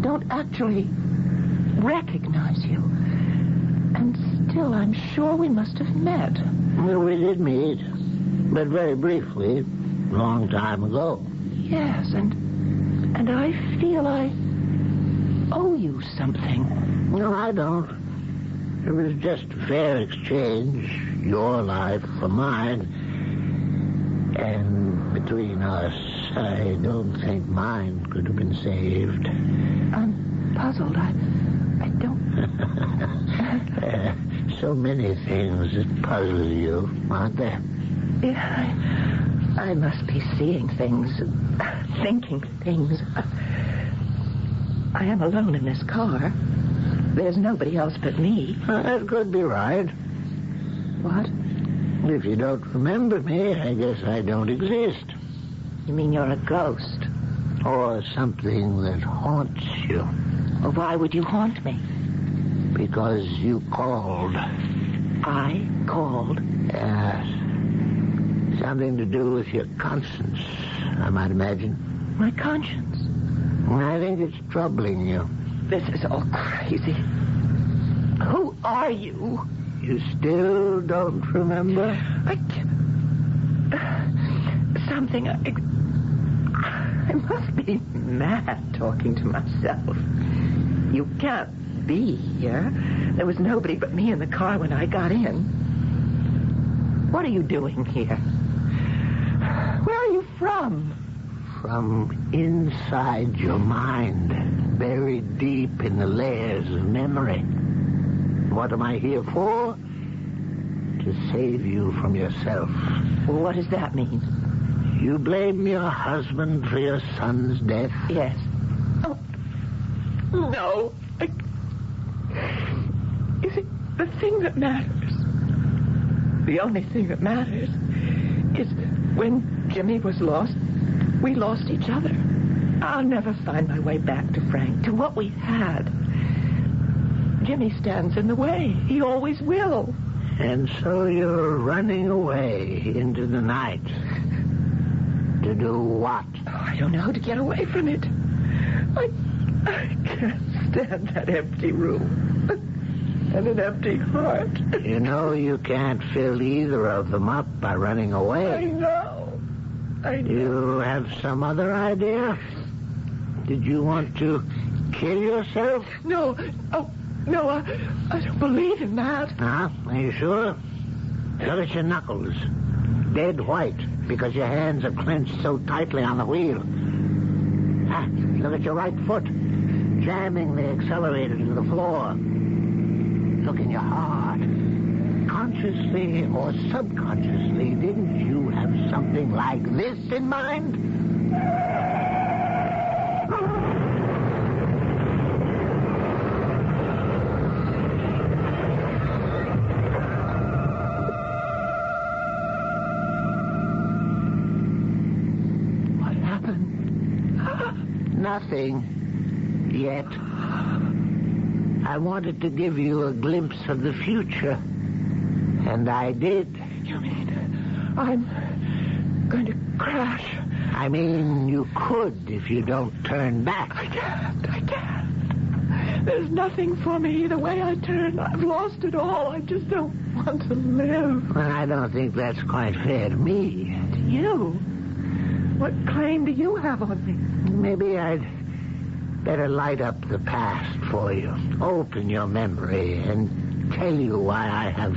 don't actually recognize you. And still, I'm sure we must have met. Well, we did meet, but very briefly, a long time ago. Yes, and I feel I owe you something. No, I don't. It was just a fair exchange, your life for mine. And between us, I don't think mine could have been saved. I'm puzzled. I don't... So many things that puzzle you, aren't there? Yeah, I must be seeing things, thinking things. I am alone in this car. There's nobody else but me. That could be right. What? If you don't remember me, I guess I don't exist. You mean you're a ghost? Or something that haunts you. Well, why would you haunt me? Because you called. I called? Yes. Something to do with your conscience, I might imagine. My conscience? I think it's troubling you. This is all crazy. Who are you? You still don't remember? I can't... Something... I must be mad talking to myself. You can't be here. There was nobody but me in the car when I got in. What are you doing here? Where are you from? From inside your mind, buried deep in the layers of memory. What am I here for? To save you from yourself. Well, what does that mean? You blame your husband for your son's death? Yes. Oh, no. Is it the thing that matters? The only thing that matters is when Jimmy was lost, we lost each other. I'll never find my way back to Frank, to what we had. Jimmy stands in the way. He always will. And so you're running away into the night. To do what? Oh, I don't know how to get away from it. I can't stand that empty room. And an empty heart. You know you can't fill either of them up by running away. I know. You have some other idea? Did you want to kill yourself? No. Oh, no, I don't believe in that. Huh? Are you sure? Look at your knuckles. Dead white. because your hands are clenched so tightly on the wheel. Ah, look at your right foot, jamming the accelerator to the floor. Look in your heart. Consciously or subconsciously, didn't you have something like this in mind? What happened? Nothing. Yet. I wanted to give you a glimpse of the future. And I did. You mean I'm going to crash? I mean, you could if you don't turn back. I can't. There's nothing for me either way I turn. I've lost it all. I just don't want to live. Well, I don't think that's quite fair to me. To you? What claim do you have on me? Maybe I'd better light up the past for you. Open your memory and tell you why I have...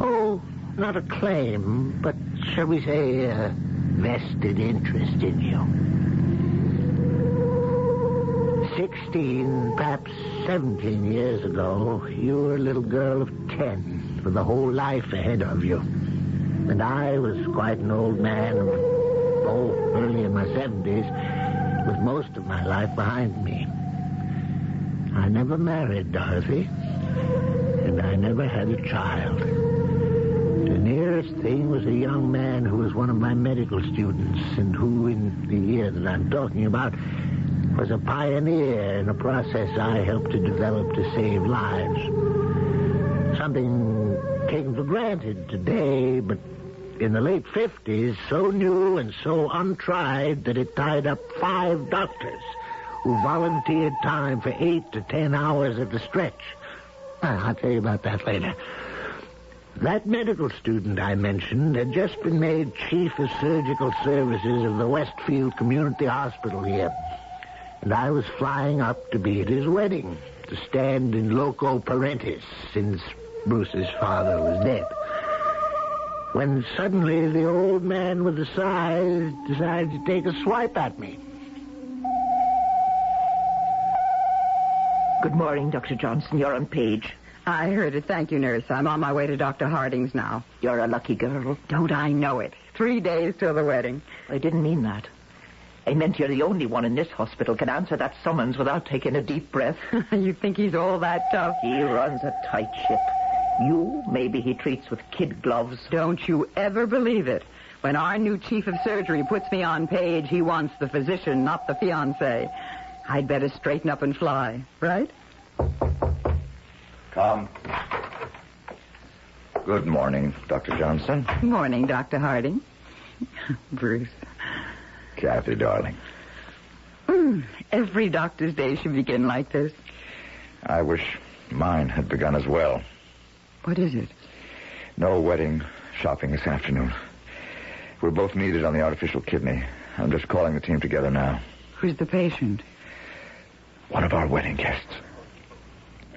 Oh, not a claim, but shall we say a vested interest in you. 16, perhaps 17 years ago, you were a little girl of 10 with a whole life ahead of you. And I was quite an old man, early in my 70s, with most of my life behind me. I never married Dorothy, and I never had a child. The nearest thing was a young man who was one of my medical students and who, in the year that I'm talking about, was a pioneer in a process I helped to develop to save lives. Something taken for granted today, but in the late 50s, so new and so untried that it tied up 5 doctors who volunteered time for 8 to 10 hours at a stretch. I'll tell you about that later. That medical student I mentioned had just been made chief of surgical services of the Westfield Community Hospital here. And I was flying up to be at his wedding, to stand in loco parentis, since Bruce's father was dead. When suddenly the old man with the size decided to take a swipe at me. Good morning, Dr. Johnson. You're on page. I heard it. Thank you, nurse. I'm on my way to Dr. Harding's now. You're a lucky girl. Don't I know it? 3 days till the wedding. I didn't mean that. I meant you're the only one in this hospital can answer that summons without taking a deep breath. You think he's all that tough? He runs a tight ship. You, maybe he treats with kid gloves. Don't you ever believe it. When our new chief of surgery puts me on page, he wants the physician, not the fiancé. I'd better straighten up and fly, right? Come. Good morning, Dr. Johnson. Morning, Dr. Harding. Bruce. Kathy, darling. Every doctor's day should begin like this. I wish mine had begun as well. What is it? No wedding shopping this afternoon. We're both needed on the artificial kidney. I'm just calling the team together now. Who's the patient? One of our wedding guests.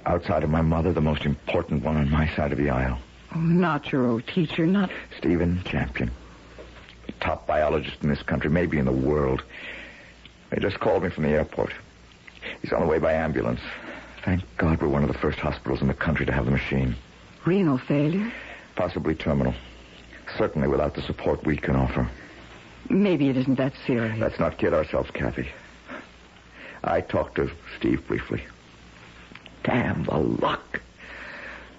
Outside of my mother, the most important one on my side of the aisle. Oh, not your old teacher, not... Stephen Champion. The top biologist in this country, maybe in the world. They just called me from the airport. He's on the way by ambulance. Thank God we're one of the first hospitals in the country to have the machine. Renal failure? Possibly terminal. Certainly without the support we can offer. Maybe it isn't that serious. Let's not kid ourselves, Kathy. I talked to Steve briefly. Damn the luck.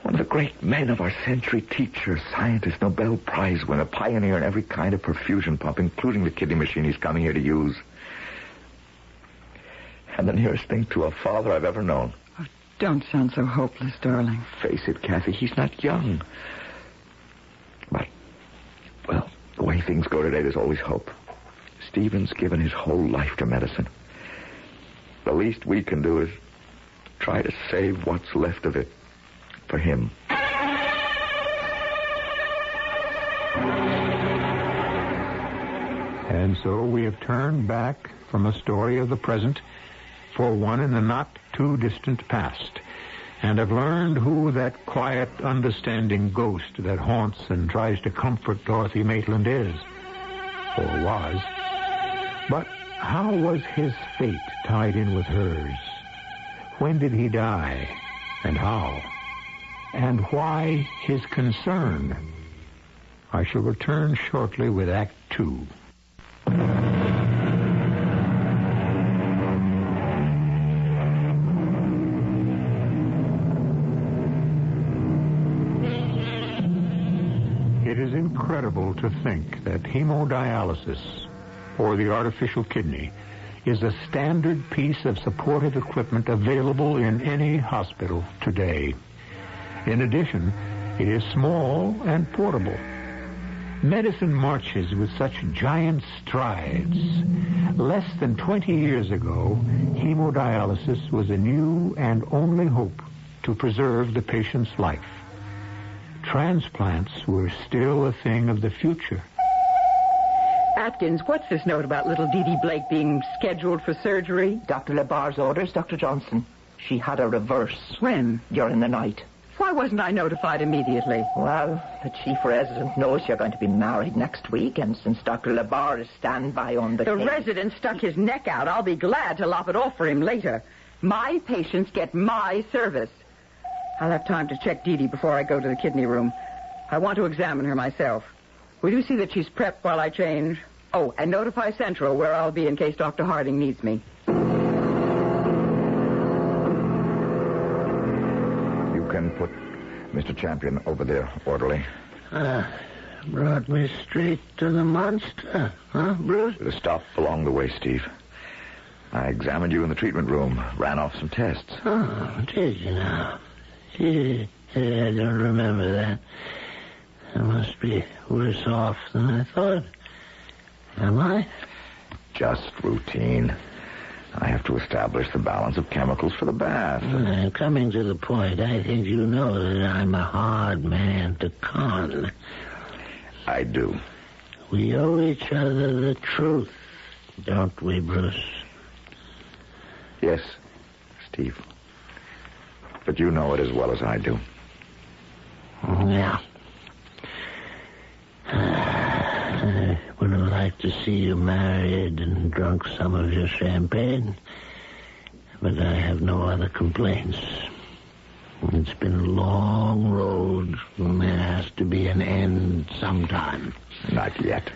One of the great men of our century, teacher, scientist, Nobel Prize winner, pioneer in every kind of perfusion pump, including the kidney machine he's coming here to use. And the nearest thing to a father I've ever known. Oh, don't sound so hopeless, darling. Face it, Kathy, he's not young. But, well, the way things go today, there's always hope. Stephen's given his whole life to medicine. The least we can do is try to save what's left of it for him. And so we have turned back from a story of the present for one in the not-too-distant past, and have learned who that quiet, understanding ghost that haunts and tries to comfort Dorothy Maitland is. or was. But how was his fate tied in with hers? When did he die, and how? And why his concern? I shall return shortly with Act 2. It is incredible to think that hemodialysis, or the artificial kidney, is a standard piece of supportive equipment available in any hospital today. In addition, it is small and portable. Medicine marches with such giant strides. Less than 20 years ago, hemodialysis was a new and only hope to preserve the patient's life. Transplants were still a thing of the future. Atkins, what's this note about little Dee Dee Blake being scheduled for surgery? Dr. LeBar's orders, Dr. Johnson. She had a reverse. When? During the night. Why wasn't I notified immediately? Well, the chief resident knows you're going to be married next week, and since Dr. LeBar is standby on the case... resident stuck his neck out. I'll be glad to lop it off for him later. My patients get my service. I'll have time to check Dee Dee before I go to the kidney room. I want to examine her myself. Will you see that she's prepped while I change? Oh, and notify Central where I'll be in case Dr. Harding needs me. You can put Mr. Champion over there, orderly. Brought me straight to the monster, huh, Bruce? Stop along the way, Steve. I examined you in the treatment room, ran off some tests. Oh, did you now? I don't remember that. I must be worse off than I thought. Am I? Just routine. I have to establish the balance of chemicals for the bath. Coming to the point, I think you know that I'm a hard man to con. I do. We owe each other the truth, don't we, Bruce? Yes, Steve. But you know it as well as I do. Yeah. I would have liked to see you married and drunk some of your champagne, but I have no other complaints. It's been a long road, and there has to be an end sometime. Not yet.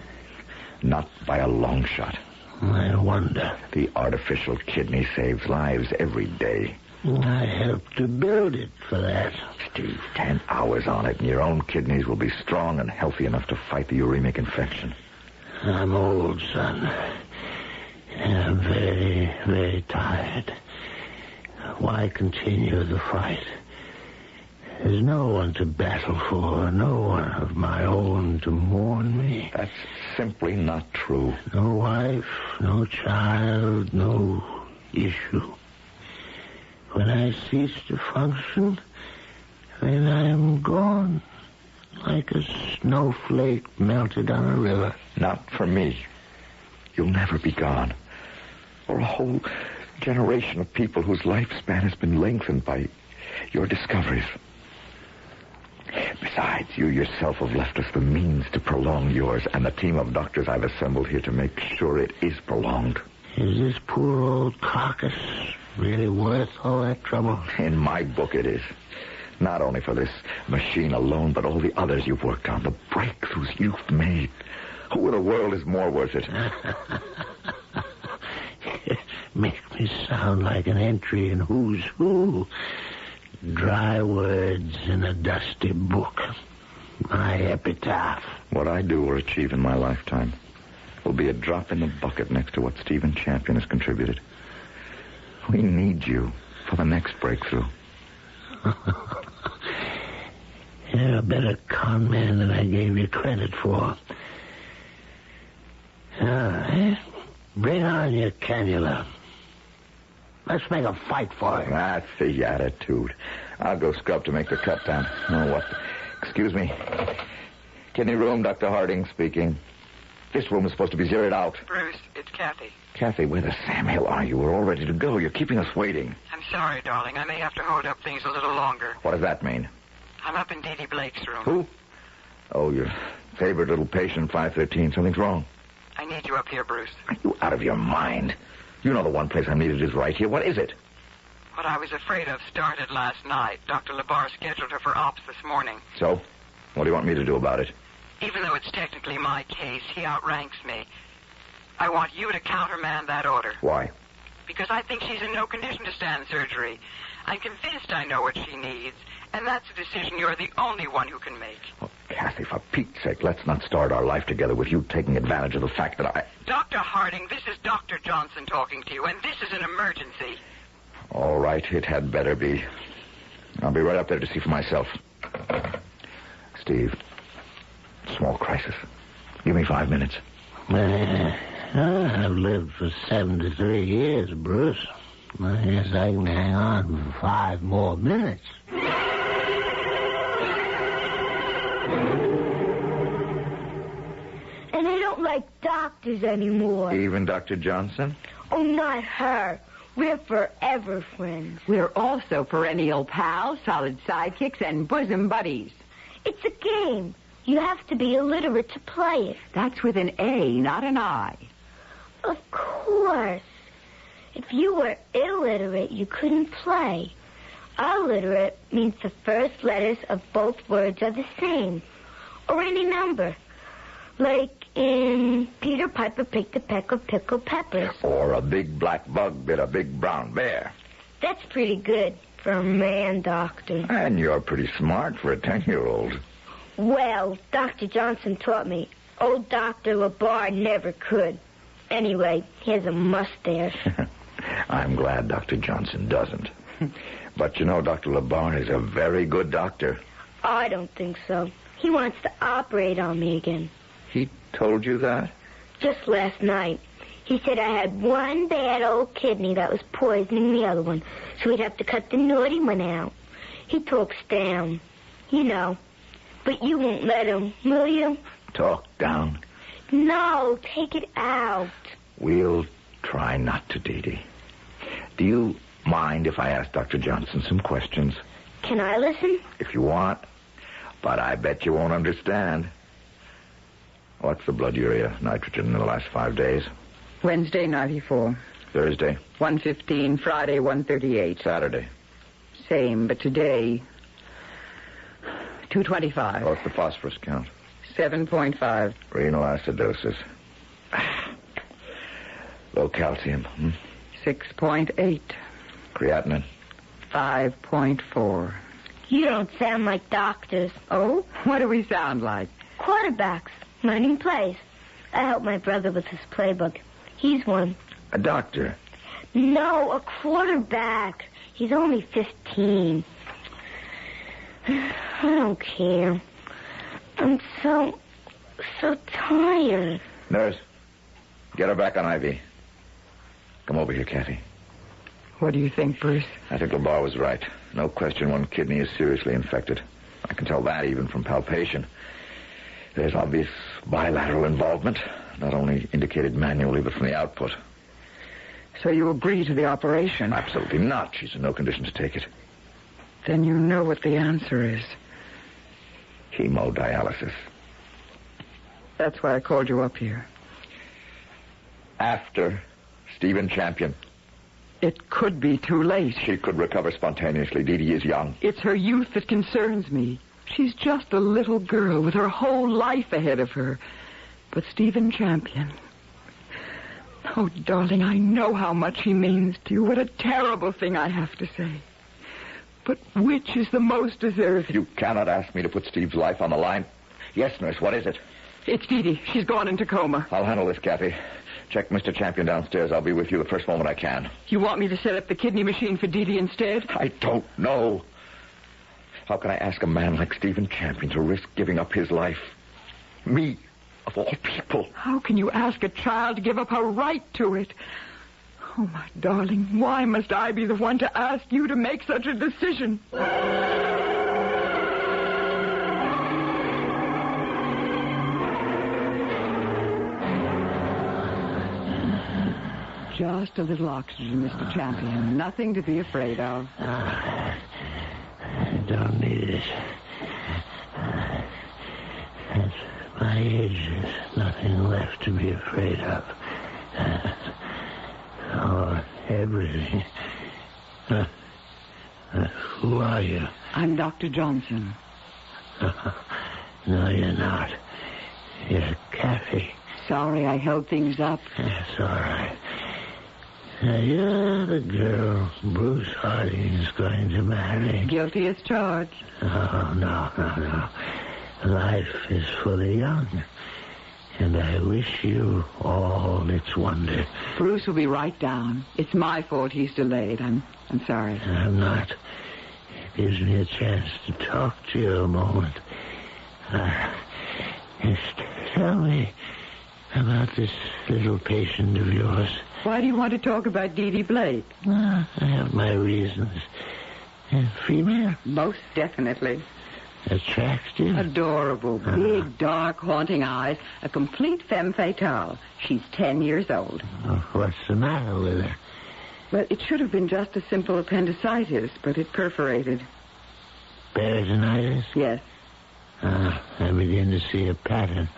Not by a long shot. I wonder. The artificial kidney saves lives every day. I helped to build it for that. Steve, 10 hours on it, and your own kidneys will be strong and healthy enough to fight the uremic infection. I'm old, son. I'm very, very tired. Why continue the fight? There's no one to battle for, no one of my own to mourn me. That's simply not true. No wife, no child, no issue. When I cease to function, then I am gone, like a snowflake melted on a river. Not for me. You'll never be gone. Or a whole generation of people whose lifespan has been lengthened by your discoveries. Besides, you yourself have left us the means to prolong yours, and the team of doctors I've assembled here to make sure it is prolonged. Is this poor old carcass really worth all that trouble? In my book it is. Not only for this machine alone, but all the others you've worked on, the breakthroughs you've made. Who in the world is more worth it? Make me sound like an entry in Who's Who. Dry words in a dusty book. My epitaph. What I do or achieve in my lifetime will be a drop in the bucket next to what Stephen Champion has contributed. We need you for the next breakthrough. You're a better con man than I gave you credit for. Bring on your cannula. Let's make a fight for it. That's the attitude. I'll go scrub to make the cut down. Oh, what? Excuse me. Kidney room, Dr. Harding speaking. This room is supposed to be zeroed out. Bruce, it's Kathy. Kathy, where the Sam Hill are you? We're all ready to go. You're keeping us waiting. I'm sorry, darling. I may have to hold up things a little longer. What does that mean? I'm up in Dee Dee Blake's room. Who? Oh, your favorite little patient, 513. Something's wrong. I need you up here, Bruce. Are you out of your mind? You know the one place I'm needed is right here. What is it? What I was afraid of started last night. Dr. LeBar scheduled her for ops this morning. So? What do you want me to do about it? Even though it's technically my case, he outranks me. I want you to countermand that order. Why? Because I think she's in no condition to stand surgery. I'm convinced I know what she needs, and that's a decision you're the only one who can make. Oh, Kathy, for Pete's sake, let's not start our life together with you taking advantage of the fact that I... Dr. Harding, this is Dr. Johnson talking to you, and this is an emergency. All right, it had better be. I'll be right up there to see for myself. Steve, small crisis. Give me 5 minutes. I've lived for 73 years, Bruce. I guess I can hang on for 5 more minutes. And I don't like doctors anymore. Even Dr. Johnson? Oh, not her. We're forever friends. We're also perennial pals, solid sidekicks, and bosom buddies. It's a game. You have to be illiterate to play it. That's with an A, not an I. Of course. If you were illiterate, you couldn't play. Alliterate means the first letters of both words are the same. Or any number. Like in Peter Piper picked a peck of pickled peppers. Or a big black bug bit a big brown bear. That's pretty good for a man, Doctor. And you're pretty smart for a 10-year-old. Well, Dr. Johnson taught me. Old Dr. LeBar never could. Anyway, he has a mustache. I'm glad Dr. Johnson doesn't. But you know, Dr. LeBar is a very good doctor. I don't think so. He wants to operate on me again. He told you that? Just last night. He said I had one bad old kidney that was poisoning the other one, so he'd have to cut the naughty one out. He talks down. You know. But you won't let him, will you? Talk down? No, take it out. We'll try not to, Dee Dee. Do you mind if I ask Dr. Johnson some questions? Can I listen? If you want. But I bet you won't understand. What's the blood urea nitrogen in the last 5 days? Wednesday, 94. Thursday? 115. Friday, 138. Saturday? Same, but today, 225. What's the phosphorus count? 7.5. Renal acidosis. Low calcium. 6.8. Creatinine. 5.4. You don't sound like doctors. Oh? What do we sound like? Quarterbacks. Learning plays. I help my brother with his playbook. He's one. A doctor? No, a quarterback. He's only 15. I don't care. I'm so tired. Nurse, get her back on IV. Come over here, Kathy. What do you think, Bruce? I think LeBar was right. No question one kidney is seriously infected. I can tell that even from palpation. There's obvious bilateral involvement, not only indicated manually, but from the output. So you agree to the operation? Absolutely not. She's in no condition to take it. Then you know what the answer is. Hemodialysis. That's why I called you up here. After Stephen Champion. It could be too late. She could recover spontaneously. Dee Dee is young. It's her youth that concerns me. She's just a little girl with her whole life ahead of her. But Stephen Champion... Oh, darling, I know how much he means to you. What a terrible thing I have to say. But which is the most deserving? You cannot ask me to put Steve's life on the line. Yes, nurse, what is it? It's Dee Dee. She's gone into coma. I'll handle this, Kathy. Check Mr. Champion downstairs. I'll be with you the first moment I can. You want me to set up the kidney machine for Dee Dee instead? I don't know. How can I ask a man like Stephen Champion to risk giving up his life? Me, of all people. How can you ask a child to give up her right to it? Oh, my darling, why must I be the one to ask you to make such a decision? Just a little oxygen, Mr. Champion. Nothing to be afraid of. I don't need it. That's my my age, there's nothing left to be afraid of. Or everything. Who are you? I'm Dr. Johnson. No, you're not. You're Kathy. Sorry I held things up. That's all right. Now, you're the girl Bruce Harding's going to marry. Guilty as charged. Oh, no. Life is for the young. And I wish you all its wonder. Bruce will be right down. It's my fault he's delayed. I'm sorry. I'm not. It gives me a chance to talk to you a moment. Just tell me about this little patient of yours. Why do you want to talk about Dee Dee Blake? I have my reasons. Female? Most definitely. Attractive? Adorable. Big, dark, haunting eyes. A complete femme fatale. She's 10 years old. Oh, what's the matter with her? Well, it should have been just a simple appendicitis, but it perforated. Peritonitis? Yes. I begin to see a pattern.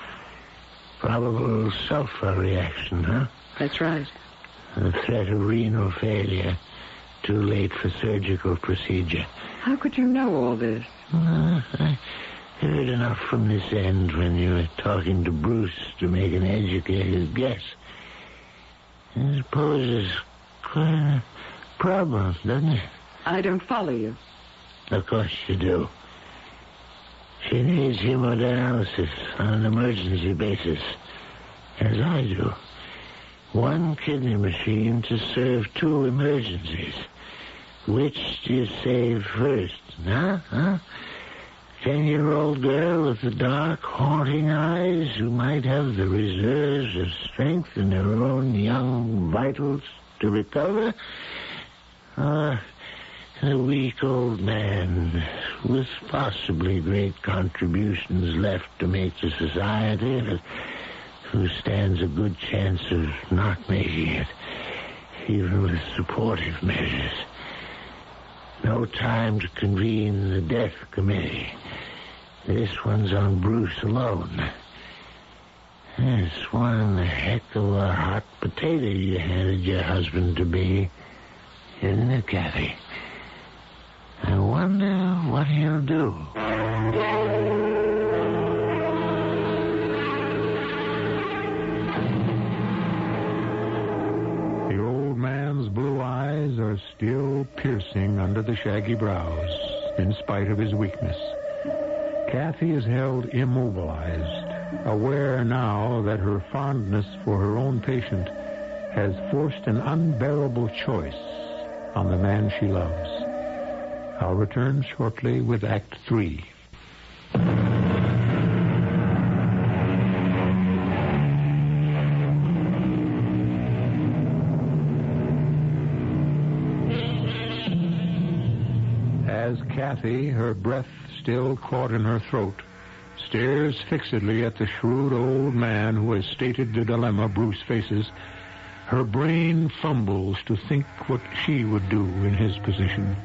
Probable sulfur reaction, huh? That's right. The threat of renal failure. Too late for surgical procedure. How could you know all this? I heard enough from this end when you were talking to Bruce to make an educated guess. I suppose it's quite a problem, doesn't it? I don't follow you. Of course you do. She needs hemodialysis on an emergency basis, as I do. One kidney machine to serve two emergencies. Which do you save first, huh? 10-year-old girl with the dark, haunting eyes who might have the reserves of strength in her own young vitals to recover? Or a weak old man with possibly great contributions left to make to society, but who stands a good chance of not making it, even with supportive measures. No time to convene the death committee. This one's on Bruce alone. It's one heck of a hot potato you handed your husband-to-be, isn't it, Kathy? I wonder what he'll do. The old man's blue eyes are still piercing under the shaggy brows, in spite of his weakness. Kathy is held immobilized, aware now that her fondness for her own patient has forced an unbearable choice on the man she loves. I'll return shortly with Act 3. As Kathy, her breath still caught in her throat, stares fixedly at the shrewd old man who has stated the dilemma Bruce faces, her brain fumbles to think what she would do in his position.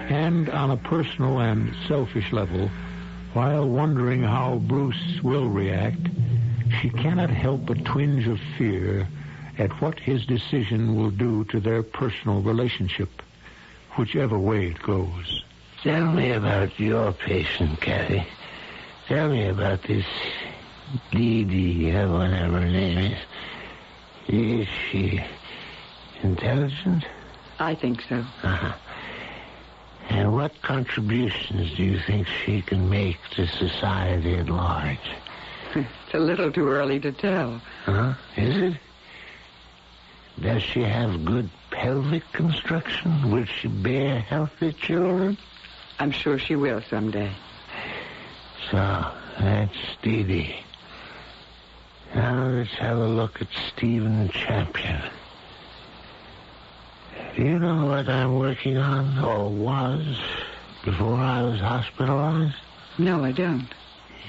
And on a personal and selfish level, while wondering how Bruce will react, she cannot help a twinge of fear at what his decision will do to their personal relationship, whichever way it goes. Tell me about your patient, Kathy. Tell me about this Dee Dee, whatever her name is. Is she intelligent? I think so. Uh-huh. And what contributions do you think she can make to society at large? It's a little too early to tell. Huh? Is it? Does she have good pelvic construction? Will she bear healthy children? I'm sure she will someday. So, that's Dee Dee. Now let's have a look at Stephen Champion. Do you know what I'm working on, or was, before I was hospitalized? No, I don't.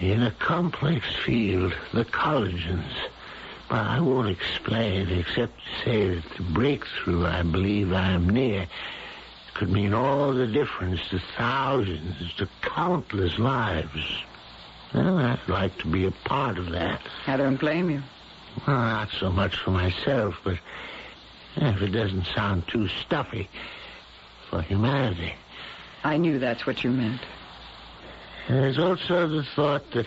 In a complex field, the collagens. But I won't explain except to say that the breakthrough I believe I am near could mean all the difference to thousands, to countless lives. Well, I'd like to be a part of that. I don't blame you. Well, not so much for myself, but if it doesn't sound too stuffy, for humanity. I knew that's what you meant. There's also the thought that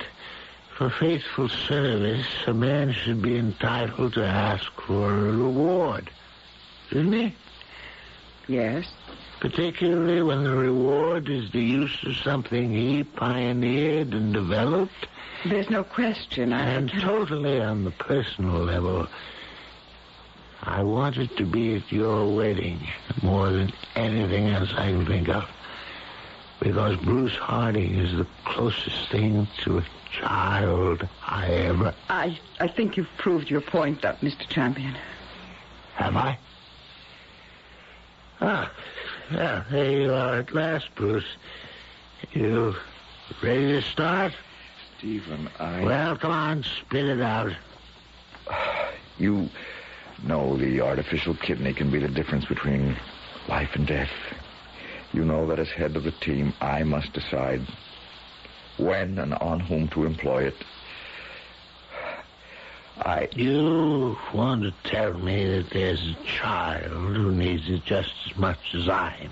for faithful service, a man should be entitled to ask for a reward. Shouldn't he? Yes. Particularly when the reward is the use of something he pioneered and developed. There's no question. And totally on the personal level, I want it to be at your wedding more than anything else I can think of. Because Bruce Harding is the closest thing to a child I ever... I think you've proved your point, Mr. Champion. Have I? Ah, yeah, there you are at last, Bruce. You ready to start? Stephen, Well, come on, spit it out. You know the artificial kidney can be the difference between life and death. You know that as head of the team, I must decide when and on whom to employ it. You want to tell me that there's a child who needs it just as much as I.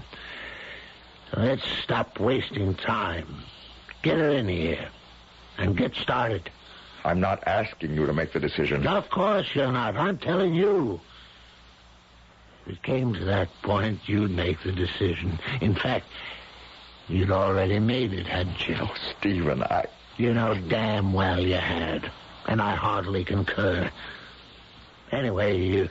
Let's stop wasting time. Get her in here and get started. I'm not asking you to make the decision. Of course you're not. I'm telling you. If it came to that point, you'd make the decision. In fact, you'd already made it, hadn't you? Oh, Stephen, You know damn well you had. And I heartily concur. Anyway, you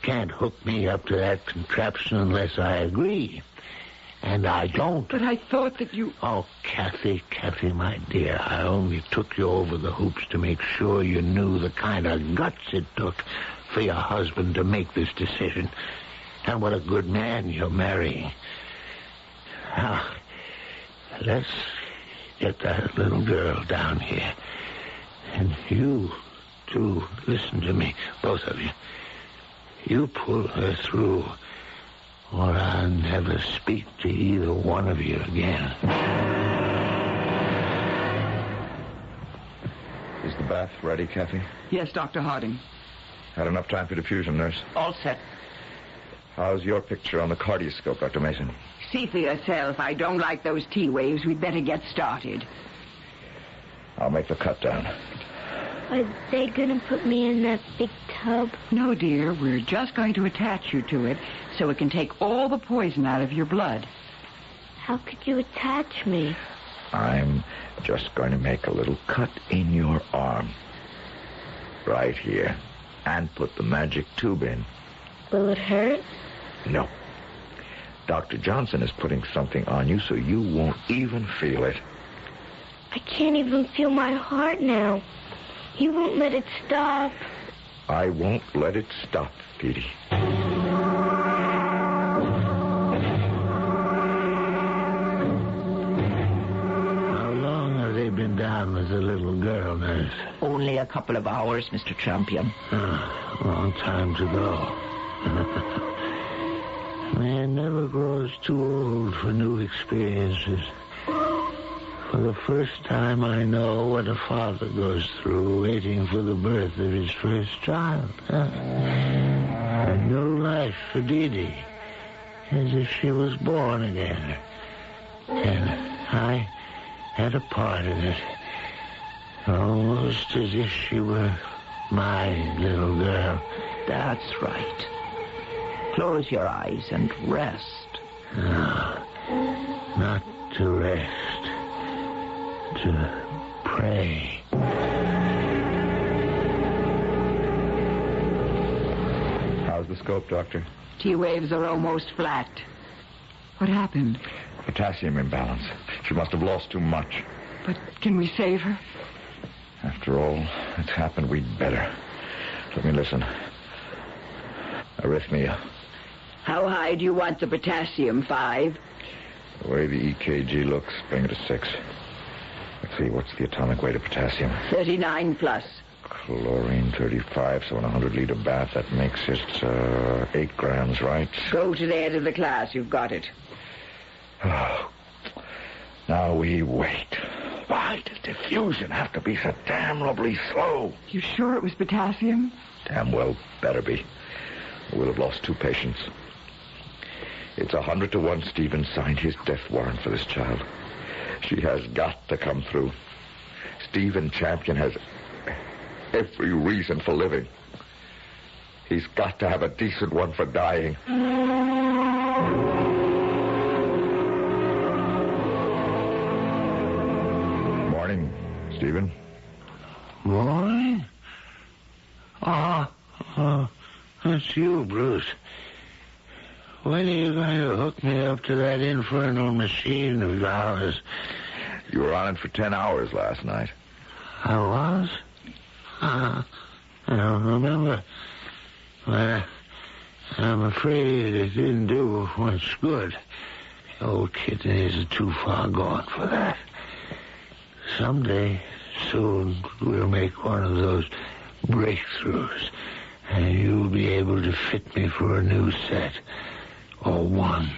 can't hook me up to that contraption unless I agree. And I don't. But I thought that you... Oh, Kathy, my dear, I only took you over the hoops to make sure you knew the kind of guts it took for your husband to make this decision. And what a good man you're marrying. Now, let's get that little girl down here. And you, too, listen to me, both of you. You pull her through, or I'll never speak to either one of you again. Is the bath ready, Kathy? Yes, Dr. Harding. Had enough time for diffusion, nurse? All set. How's your picture on the cardioscope, Dr. Mason? See for yourself. I don't like those T-waves. We'd better get started. I'll make the cut down. Are they going to put me in that big tub? No, dear. We're just going to attach you to it so it can take all the poison out of your blood. How could you attach me? I'm just going to make a little cut in your arm. Right here. And put the magic tube in. Will it hurt? No. Dr. Johnson is putting something on you so you won't even feel it. I can't even feel my heart now. You won't let it stop. I won't let it stop, Petey. How long have they been down with the little girl, nurse? Only a couple of hours, Mr. Champion. Long time to go. Man never grows too old for new experiences. For the first time, I know what a father goes through waiting for the birth of his first child. A new life for Dee Dee, as if she was born again. And I had a part in it, almost as if she were my little girl. That's right. Close your eyes and rest. No, not to rest. To pray. How's the scope, Doctor? T-waves are almost flat. What happened? Potassium imbalance. She must have lost too much. But can we save her? After all that's happened, we'd better. Let me listen. Arrhythmia. How high do you want the potassium? 5? The way the EKG looks, bring it to 6. Let's see, what's the atomic weight of potassium? 39 plus. Chlorine 35, so in a 100-liter bath, that makes it 8 grams, right? Go to the head of the class. You've got it. Oh. Now we wait. Why does diffusion have to be so damnably slow? You sure it was potassium? Damn well better be. We'll have lost 2 patients. It's 100 to 1 Stephen signed his death warrant for this child. She has got to come through. Stephen Champion has every reason for living. He's got to have a decent one for dying. Morning, Stephen. Morning? It's you, Bruce. When are you going to hook me up to that infernal machine of yours? You were on it for 10 hours last night. I was? I don't remember. But I'm afraid it didn't do much good. The old kidneys are too far gone for that. Someday, soon, we'll make one of those breakthroughs, and you'll be able to fit me for a new set. Or one.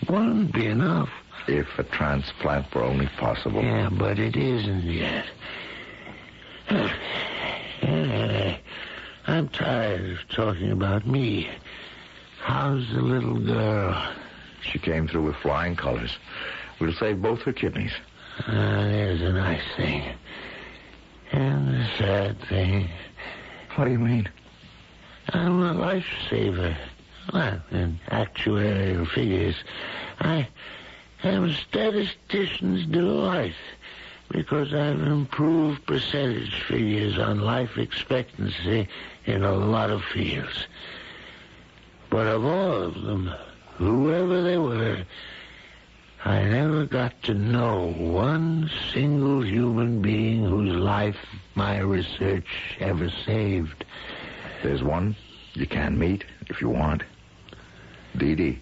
One would be enough. If a transplant were only possible. Yeah, but it isn't yet. I'm tired of talking about me. How's the little girl? She came through with flying colors. We'll save both her kidneys. There's a nice thing. And the sad thing. What do you mean? I'm a lifesaver. Well, in actuarial figures, I am a statistician's delight because I've improved percentage figures on life expectancy in a lot of fields. But of all of them, whoever they were, I never got to know one single human being whose life my research ever saved. There's one you can meet if you want. Dee Dee.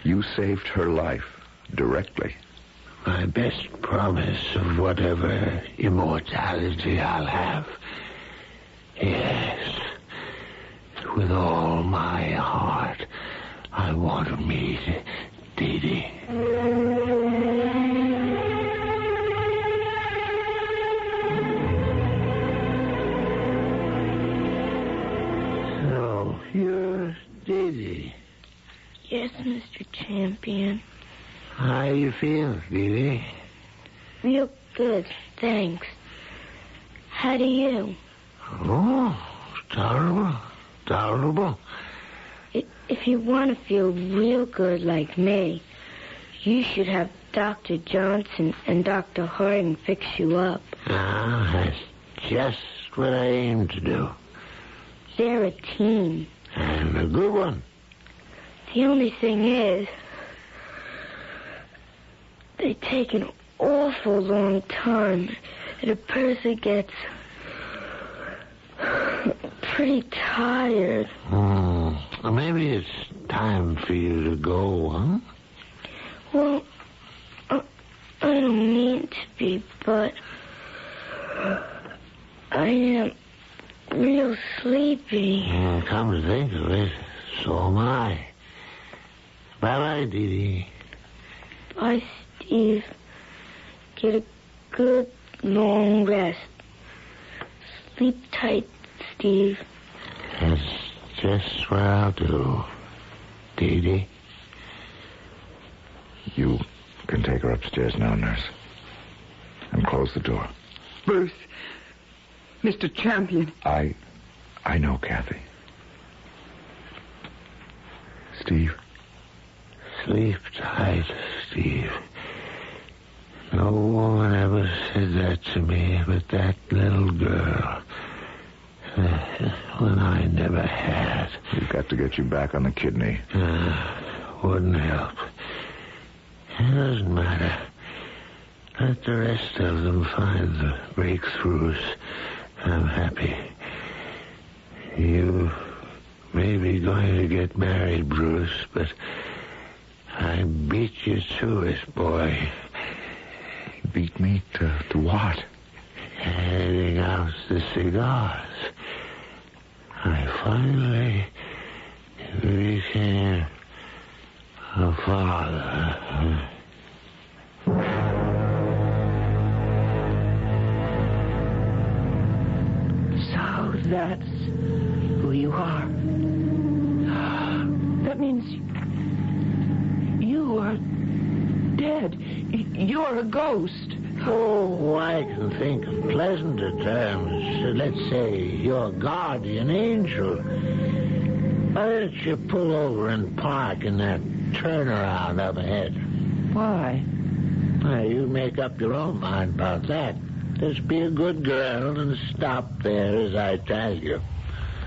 You saved her life directly. My best promise of whatever immortality I'll have. Yes. With all my heart, I want to meet Dee Dee. So, you're Dee Dee. Yes, Mr. Champion. How you feel, Dee Dee? Real good, thanks. How do you? Oh, tolerable. Tolerable. If you want to feel real good like me, you should have Dr. Johnson and Dr. Harding fix you up. That's just what I aim to do. They're a team. And a good one. The only thing is, they take an awful long time, and a person gets pretty tired. Maybe it's time for you to go, huh? Well, I don't mean to be, but I am real sleepy. Come to think of it, so am I. Bye-bye, Dee Dee. Bye, Steve. Get a good, long rest. Sleep tight, Steve. That's just what I'll do, Dee Dee. You can take her upstairs now, nurse. And close the door. Bruce. Mr. Champion. I know, Kathy. Steve. Sleep tight, Steve. No woman ever said that to me but that little girl. When I never had. We've got to get you back on the kidney. Wouldn't help. It doesn't matter. Let the rest of them find the breakthroughs. I'm happy. You may be going to get married, Bruce, but I beat you to it, boy. Beat me to what? Handing out the cigars. I finally became a father. That's who you are. That means you are dead. You're a ghost. Oh, I can think of pleasanter terms. Let's say your guardian angel. Why don't you pull over and park in that turnaround up ahead? Why? Well, you make up your own mind about that. Just be a good girl and stop there as I tell you.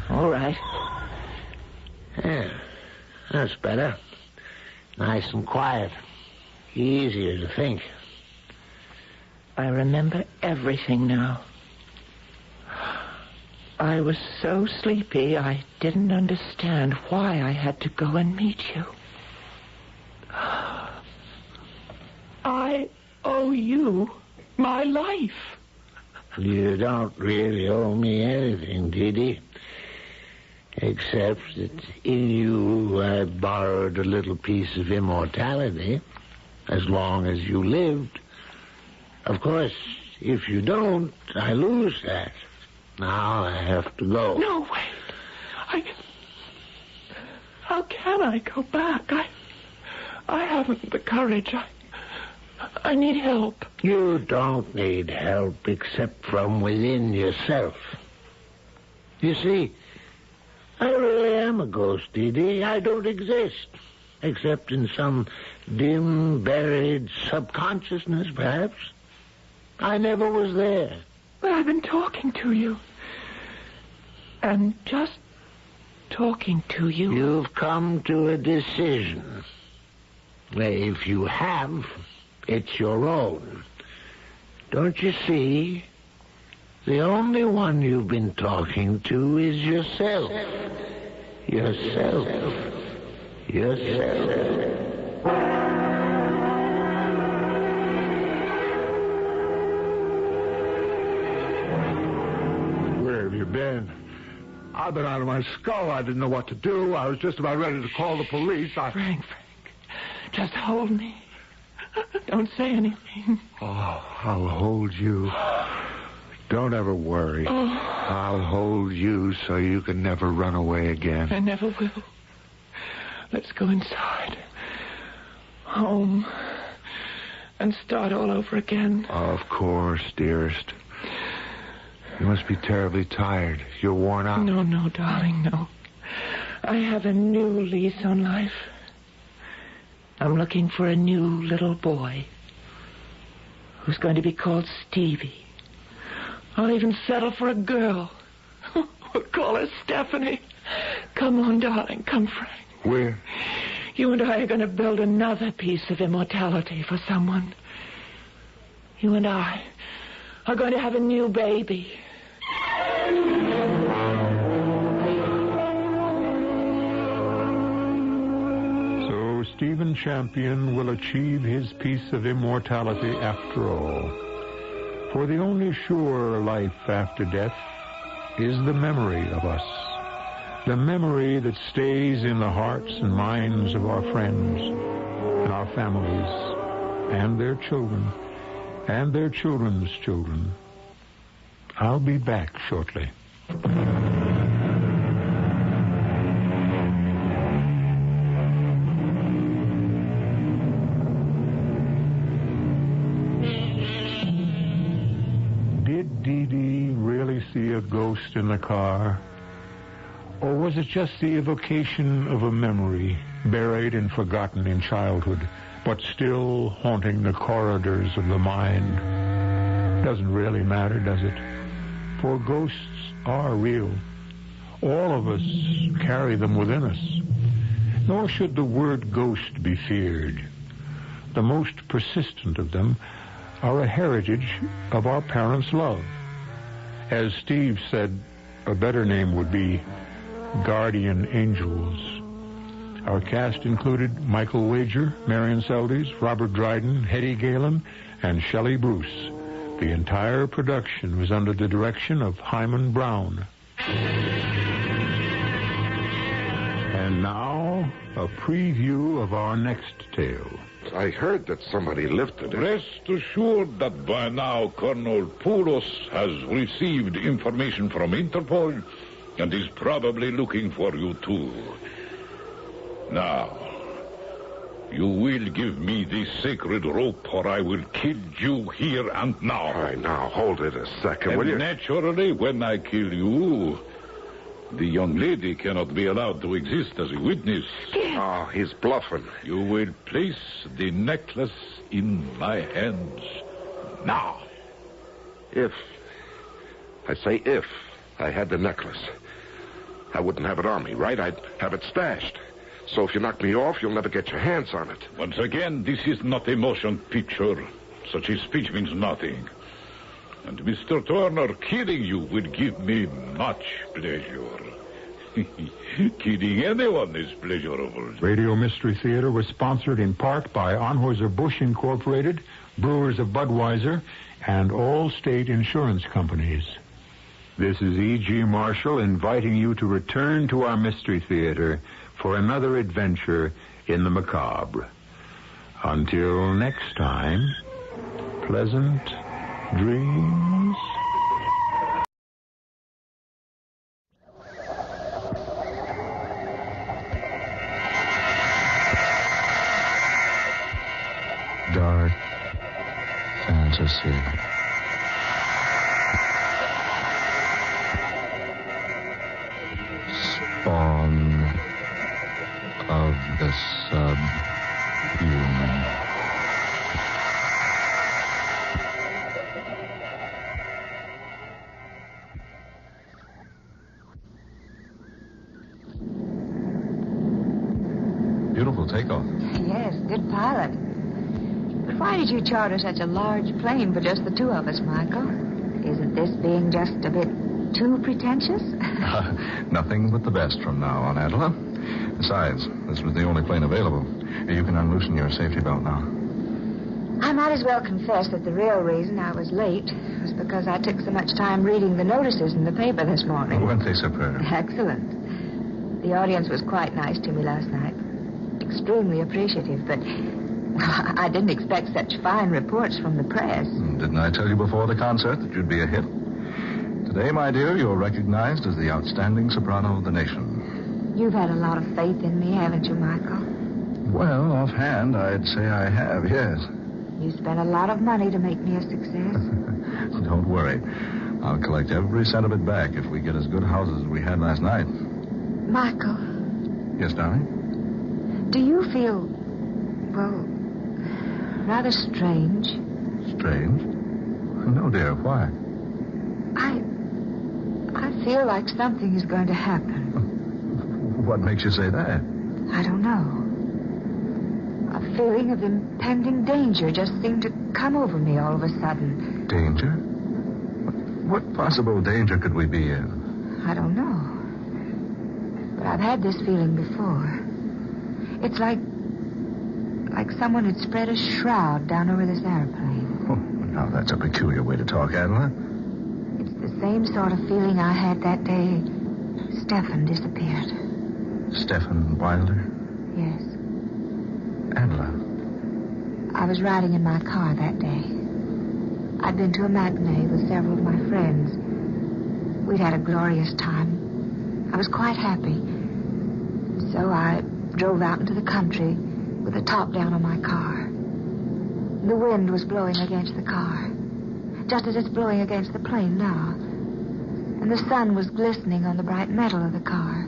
All right. Yeah, that's better. Nice and quiet. Easier to think. I remember everything now. I was so sleepy I didn't understand why I had to go and meet you. I owe you my life. You don't really owe me anything, Dee. Except that in you I borrowed a little piece of immortality as long as you lived. Of course, if you don't, I lose that. Now I have to go. No, wait. How can I go back? I haven't the courage. I need help. You don't need help except from within yourself. You see, I really am a ghost, Dee. I don't exist. Except in some dim, buried subconsciousness, perhaps. I never was there. But I've been talking to you. And just talking to you. You've come to a decision. If you have, it's your own. Don't you see? The only one you've been talking to is yourself. Yourself. Where have you been? I've been out of my skull. I didn't know what to do. I was just about ready to call the police. Frank, just hold me. Don't say anything. Oh, I'll hold you. Don't ever worry. Oh. I'll hold you so you can never run away again. I never will. Let's go inside. Home. And start all over again. Of course, dearest. You must be terribly tired. You're worn out. No, darling, no. I have a new lease on life. I'm looking for a new little boy who's going to be called Stevie. I'll even settle for a girl. We'll call her Stephanie. Come on, darling. Come, Frank. Where? You and I are going to build another piece of immortality for someone. You and I are going to have a new baby. So Stephen Champion will achieve his piece of immortality after all. For the only sure life after death is the memory of us. The memory that stays in the hearts and minds of our friends and our families and their children and their children's children. I'll be back shortly. Did Dee Dee really see a ghost in the car? Or was it just the evocation of a memory buried and forgotten in childhood, but still haunting the corridors of the mind? Doesn't really matter, does it? For ghosts are real. All of us carry them within us. Nor should the word ghost be feared. The most persistent of them are a heritage of our parents' love. As Steve said, a better name would be guardian angels. Our cast included Michael Wager, Marion Seldes, Robert Dryden, Hetty Galen, and Shelley Bruce. The entire production was under the direction of Hyman Brown. And now, a preview of our next tale. I heard that somebody lifted it. Rest assured that by now Colonel Poulos has received information from Interpol and is probably looking for you too. Now, you will give me this sacred rope or I will kill you here and now. All right, now, hold it a second, will you? Naturally, when I kill you, the young lady cannot be allowed to exist as a witness. Oh, he's bluffing. You will place the necklace in my hands now. If I had the necklace, I wouldn't have it on me, right? I'd have it stashed. So if you knock me off, you'll never get your hands on it. Once again, this is not a motion picture. Such a speech means nothing. And Mr. Turner, killing you would give me much pleasure. Killing anyone is pleasurable. Radio Mystery Theater was sponsored in part by Anheuser-Busch Incorporated, Brewers of Budweiser, and all state insurance companies. This is E.G. Marshall inviting you to return to our Mystery Theater for another adventure in the macabre. Until next time, pleasant dreams. Dark fantasy. Spawn of the subhuman. Beautiful takeoff. Yes, good pilot. But why did you charter such a large plane for just the two of us, Michael? Isn't this being just a bit too pretentious? Nothing but the best from now on, Adela. Besides, this was the only plane available. You can unloosen your safety belt now. I might as well confess that the real reason I was late was because I took so much time reading the notices in the paper this morning. Weren't they superb? Excellent. The audience was quite nice to me last night. Extremely appreciative, but I didn't expect such fine reports from the press. Didn't I tell you before the concert that you'd be a hit? Today, my dear, you're recognized as the outstanding soprano of the nation. You've had a lot of faith in me, haven't you, Michael? Well, offhand, I'd say I have, yes. You spent a lot of money to make me a success. Don't worry. I'll collect every cent of it back if we get as good houses as we had last night. Michael. Yes, darling? Do you feel, well, rather strange? Strange? No, dear. Why? I feel like something is going to happen. What makes you say that? I don't know. A feeling of impending danger just seemed to come over me all of a sudden. Danger? What possible danger could we be in? I don't know. But I've had this feeling before. It's like someone had spread a shroud down over this airplane. Oh, now that's a peculiar way to talk, Adela. It's the same sort of feeling I had that day Stephen disappeared. Stephen Wilder? Yes. Adela. I was riding in my car that day. I'd been to a matinee with several of my friends. We'd had a glorious time. I was quite happy. So I drove out into the country with the top down on my car. The wind was blowing against the car, just as it's blowing against the plane now. And the sun was glistening on the bright metal of the car,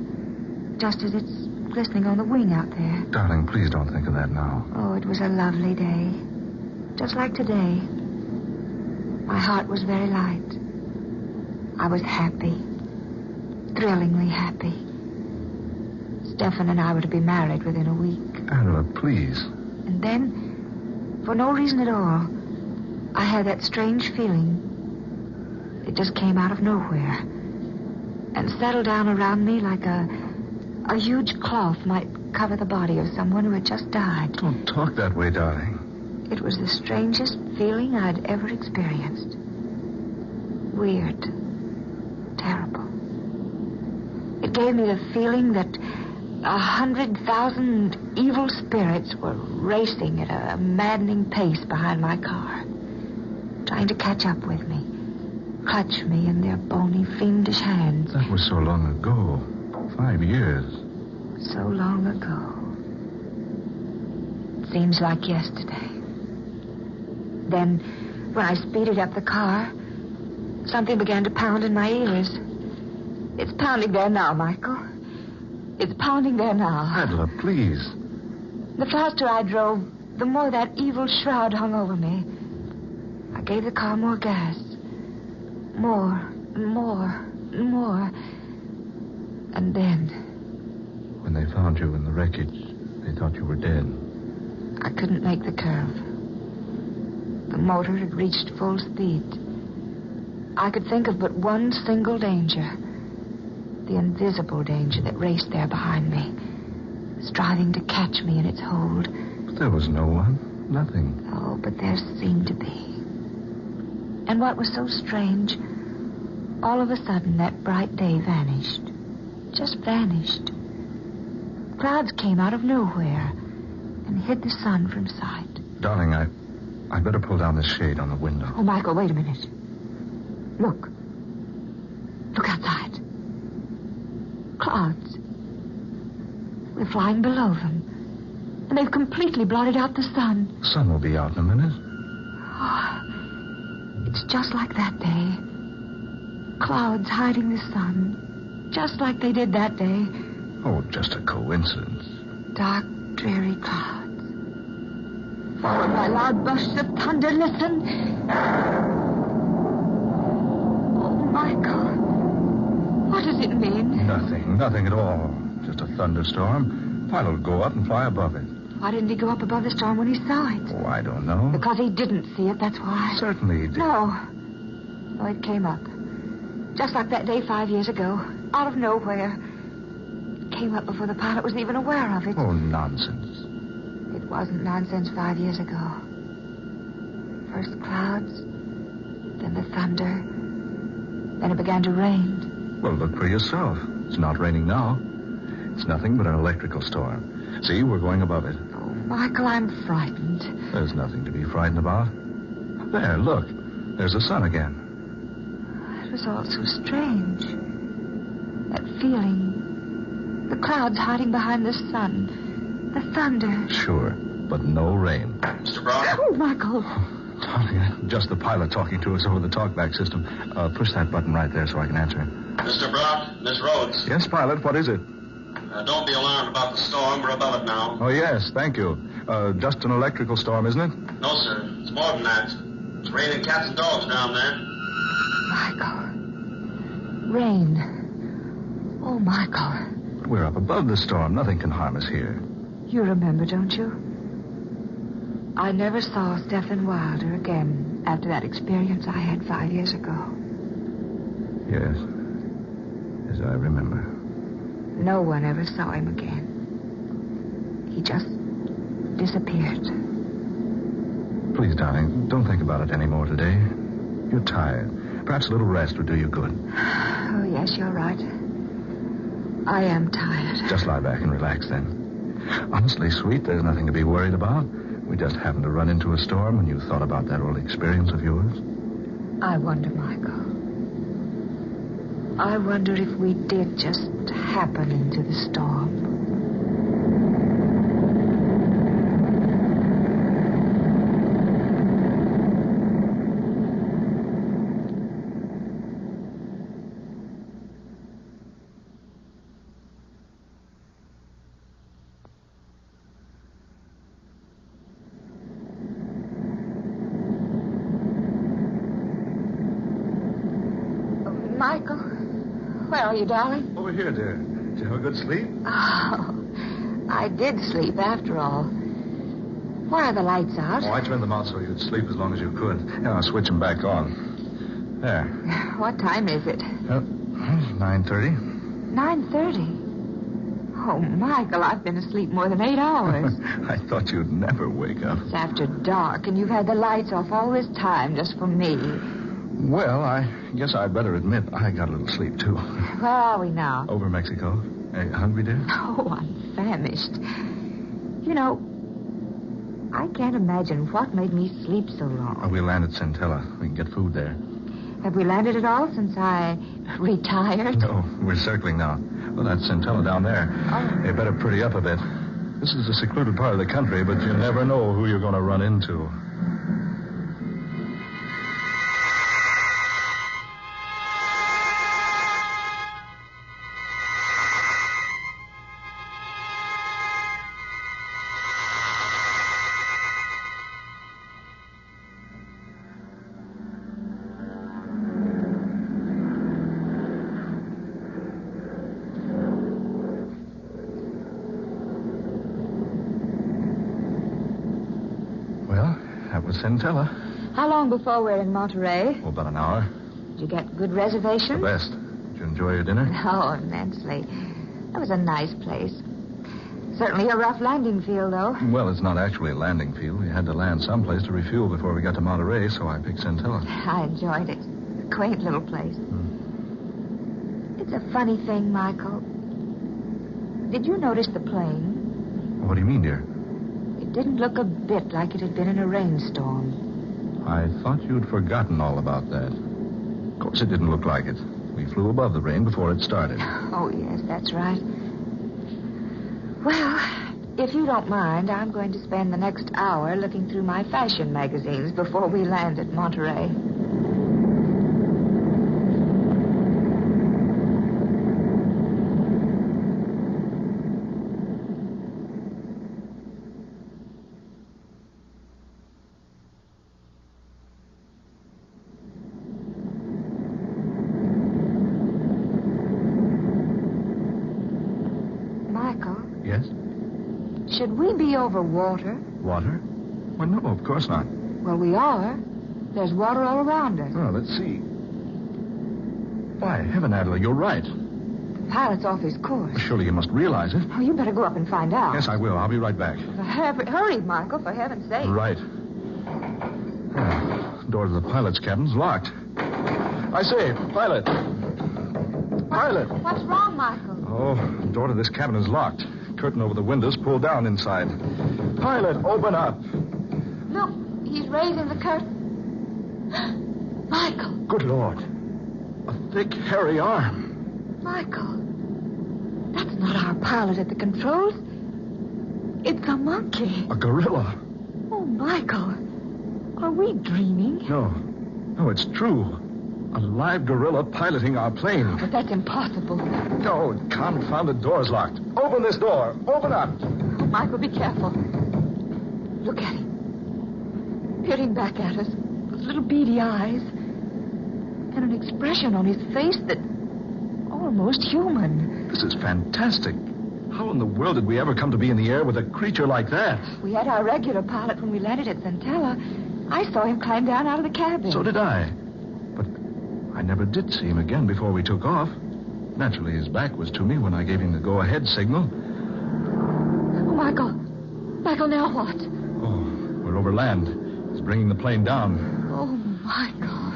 just as it's glistening on the wing out there. Darling, please don't think of that now. Oh, it was a lovely day. Just like today. My heart was very light. I was happy. Thrillingly happy. Stephen and I were to be married within a week. Adela, please. And then, for no reason at all, I had that strange feeling. It just came out of nowhere and settled down around me like a huge cloth might cover the body of someone who had just died. Don't talk that way, darling. It was the strangest feeling I'd ever experienced. Weird. Terrible. It gave me the feeling that 100,000 evil spirits were racing at a maddening pace behind my car, trying to catch up with me, clutch me in their bony, fiendish hands. That was so long ago. 5 years. So long ago. It seems like yesterday. Then, when I speeded up the car, something began to pound in my ears. It's pounding there now, Michael. It's pounding there now. Adela, please. The faster I drove, the more that evil shroud hung over me. I gave the car more gas. More and more and more. And then... When they found you in the wreckage, they thought you were dead. I couldn't make the curve. The motor had reached full speed. I could think of but one single danger. The invisible danger that raced there behind me, striving to catch me in its hold. But there was no one. Nothing. Oh, but there seemed to be. And what was so strange, all of a sudden that bright day vanished. Just vanished. Clouds came out of nowhere and hid the sun from sight. Darling, I better pull down this shade on the window. Oh, Michael, wait a minute. Look. Look outside. Clouds. We're flying below them. And they've completely blotted out the sun. The sun will be out in a minute. Oh, it's just like that day. Clouds hiding the sun. Just like they did that day. Oh, just a coincidence. Dark, dreary clouds. Followed by loud bursts of thunder. Listen. Oh, Michael. What does it mean? Nothing at all. Just a thunderstorm. Pilot will go up and fly above it. Why didn't he go up above the storm when he saw it? Oh, I don't know. Because he didn't see it, that's why. Certainly he did. No, it came up. Just like that day 5 years ago. Out of nowhere. It came up before the pilot was even aware of it. Oh, nonsense. It wasn't nonsense 5 years ago. First the clouds, then the thunder, then it began to rain. Well, look for yourself. It's not raining now. It's nothing but an electrical storm. See, we're going above it. Oh, Michael, I'm frightened. There's nothing to be frightened about. There, look. There's the sun again. It was all so strange. That feeling. The clouds hiding behind the sun. The thunder. Sure, but no rain. Mr. Brock? Oh, Michael. Darling, just the pilot talking to us over the talkback system. Push that button right there so I can answer him. Mr. Brock, Miss Rhodes. Yes, pilot, what is it? Don't be alarmed about the storm. We're above it now. Oh, yes, thank you. Just an electrical storm, isn't it? No, sir. It's more than that. It's raining cats and dogs down there. Michael. Rain. Oh, Michael. We're up above the storm. Nothing can harm us here. You remember, don't you? I never saw Stephen Wilder again after that experience I had 5 years ago. Yes. Yes, I remember. No one ever saw him again. He just disappeared. Please, darling, don't think about it anymore today. You're tired. Perhaps a little rest would do you good. Oh, yes, you're right. I am tired. Just lie back and relax then. Honestly, sweet, there's nothing to be worried about. We just happened to run into a storm and you thought about that old experience of yours. I wonder, Michael. I wonder if we did just happen into the storm. Michael, where are you, darling? Over here, dear. Did you have a good sleep? Oh, I did sleep after all. Why are the lights out? Oh, I turned them out so you'd sleep as long as you could. Yeah, I'll switch them back on. There. What time is it? 9:30. 9:30. Oh, Michael, I've been asleep more than 8 hours. I thought you'd never wake up. It's after dark, and you've had the lights off all this time just for me. Well, I guess I'd better admit I got a little sleep, too. Where are we now? Over Mexico. Hey, hungry, dear? Oh, I'm famished. You know, I can't imagine what made me sleep so long. Oh, we'll land at Centella. We can get food there. Have we landed at all since I retired? No, we're circling now. Well, that's Centella down there. Oh. They better pretty up a bit. This is a secluded part of the country, but you never know who you're going to run into. Centella. How long before we're in Monterey? Oh, about an hour. Did you get good reservations? The best. Did you enjoy your dinner? Oh, immensely. That was a nice place. Certainly a rough landing field, though. Well, it's not actually a landing field. We had to land someplace to refuel before we got to Monterey, so I picked Centella. I enjoyed it. Quaint little place. It's a funny thing, Michael. Did you notice the plane? What do you mean, dear? It didn't look a bit like it had been in a rainstorm. I thought you'd forgotten all about that. Of course, it didn't look like it. We flew above the rain before it started. Oh, yes, that's right. Well, if you don't mind, I'm going to spend the next hour looking through my fashion magazines before we land at Monterey. Should we be over water? Water? Well, no, of course not. Well, we are. There's water all around us. Oh, let's see. By heaven, Adela, you're right. The pilot's off his course. Well, surely you must realize it. Oh, you better go up and find out. Yes, I will. I'll be right back. Hurry, Michael, for heaven's sake. Right. The door to the pilot's cabin's locked. I say, pilot. Pilot. What's wrong, Michael? Oh, the door to this cabin is locked. Curtain over the windows pulled down inside. Pilot, open up. Look, he's raising the curtain. Michael. Good Lord. A thick, hairy arm. Michael. That's not our pilot at the controls. It's a monkey. A gorilla. Oh, Michael. Are we dreaming? No. No, it's true. A live gorilla piloting our plane. But that's impossible. No, confounded door's locked. Open this door. Open up. Oh, Michael, be careful. Look at him. Peering back at us. Those little beady eyes. And an expression on his face that... almost human. This is fantastic. How in the world did we ever come to be in the air with a creature like that? We had our regular pilot when we landed at Centella. I saw him climb down out of the cabin. So did I. I never did see him again before we took off. Naturally, his back was to me when I gave him the go-ahead signal. Oh, Michael. Michael, now what? Oh, we're over land. He's bringing the plane down. Oh, Michael.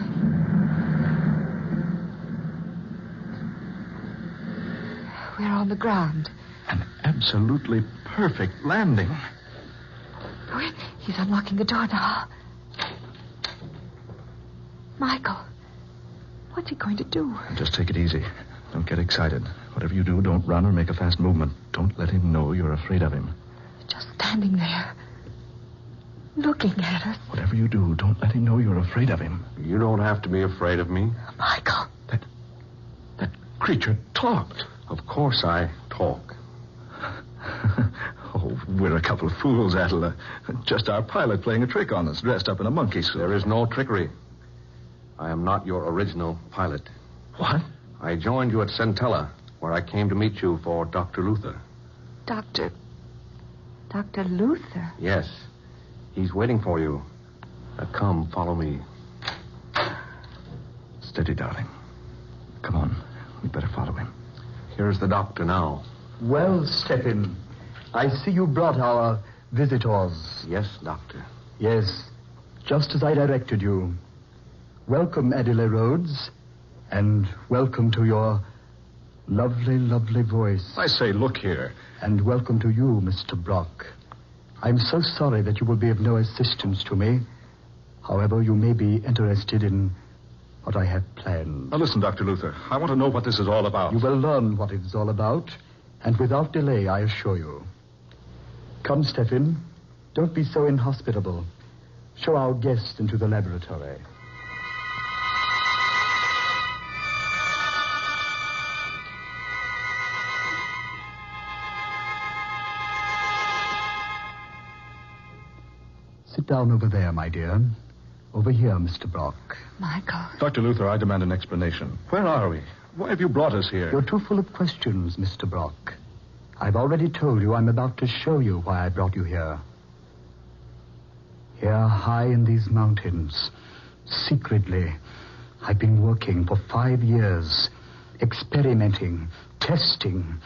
We're on the ground. An absolutely perfect landing. Oh, he's unlocking the door now. Michael. What's he going to do? Just take it easy. Don't get excited. Whatever you do, don't run or make a fast movement. Don't let him know you're afraid of him. Just standing there, looking at us. Whatever you do, don't let him know you're afraid of him. You don't have to be afraid of me. Michael. That creature talked. Of course I talk. Oh, we're a couple of fools, Adela. Just our pilot playing a trick on us, dressed up in a monkey suit. There is no trickery. I am not your original pilot. What? I joined you at Centella, where I came to meet you for Dr. Luther. Dr. Luther? Yes. He's waiting for you. Come, follow me. Steady, darling. Come on. We'd better follow him. Here's the doctor now. Well, Stephen, I see you brought our visitors. Yes, doctor. Yes, just as I directed you. Welcome, Adela Rhodes, and welcome to your Lovely, lovely voice. I say, look here. And welcome to you, Mr. Brock. I'm so sorry that you will be of no assistance to me. However, you may be interested in what I have planned. Now listen, Dr. Luther. I want to know what this is all about. You will learn what it is all about, and without delay, I assure you. Come, Stephen. Don't be so inhospitable. Show our guest into the laboratory. Sit down over there, my dear. Over here, Mr. Brock. Michael. Dr. Luther, I demand an explanation. Where are we? Why have you brought us here? You're too full of questions, Mr. Brock. I've already told you I'm about to show you why I brought you here. Here, high in these mountains, secretly, I've been working for 5 years, experimenting, testing,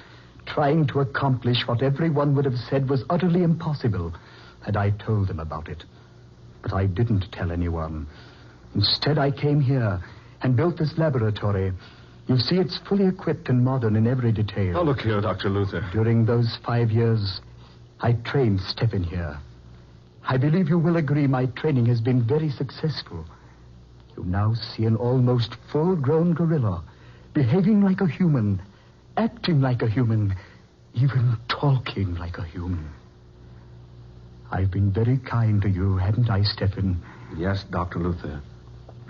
trying to accomplish what everyone would have said was utterly impossible had I told them about it. But I didn't tell anyone. Instead, I came here and built this laboratory. You see, it's fully equipped and modern in every detail. Now, look here, Dr. Luther. During those 5 years, I trained Stephen here. I believe you will agree my training has been very successful. You now see an almost full-grown gorilla, behaving like a human, acting like a human, even talking like a human. I've been very kind to you, haven't I, Stephen? Yes, Dr. Luther.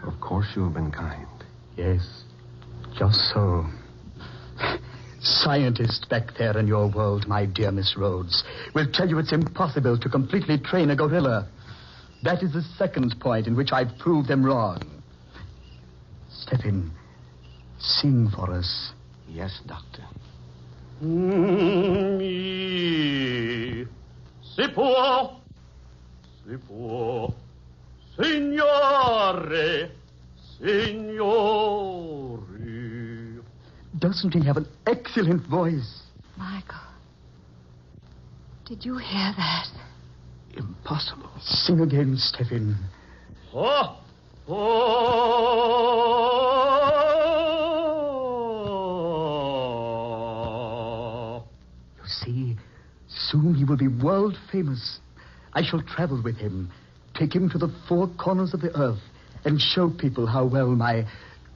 Of course you have been kind. Yes, just so. Scientists back there in your world, my dear Miss Rhodes, will tell you it's impossible to completely train a gorilla. That is the second point in which I've proved them wrong. Stephen, sing for us. Yes, Doctor. Si può, signore, signori. Doesn't he have an excellent voice? Michael, did you hear that? Impossible. Sing again, Stephen. Oh, You see, soon he will be world famous. I shall travel with him, take him to the 4 corners of the earth, and show people how well my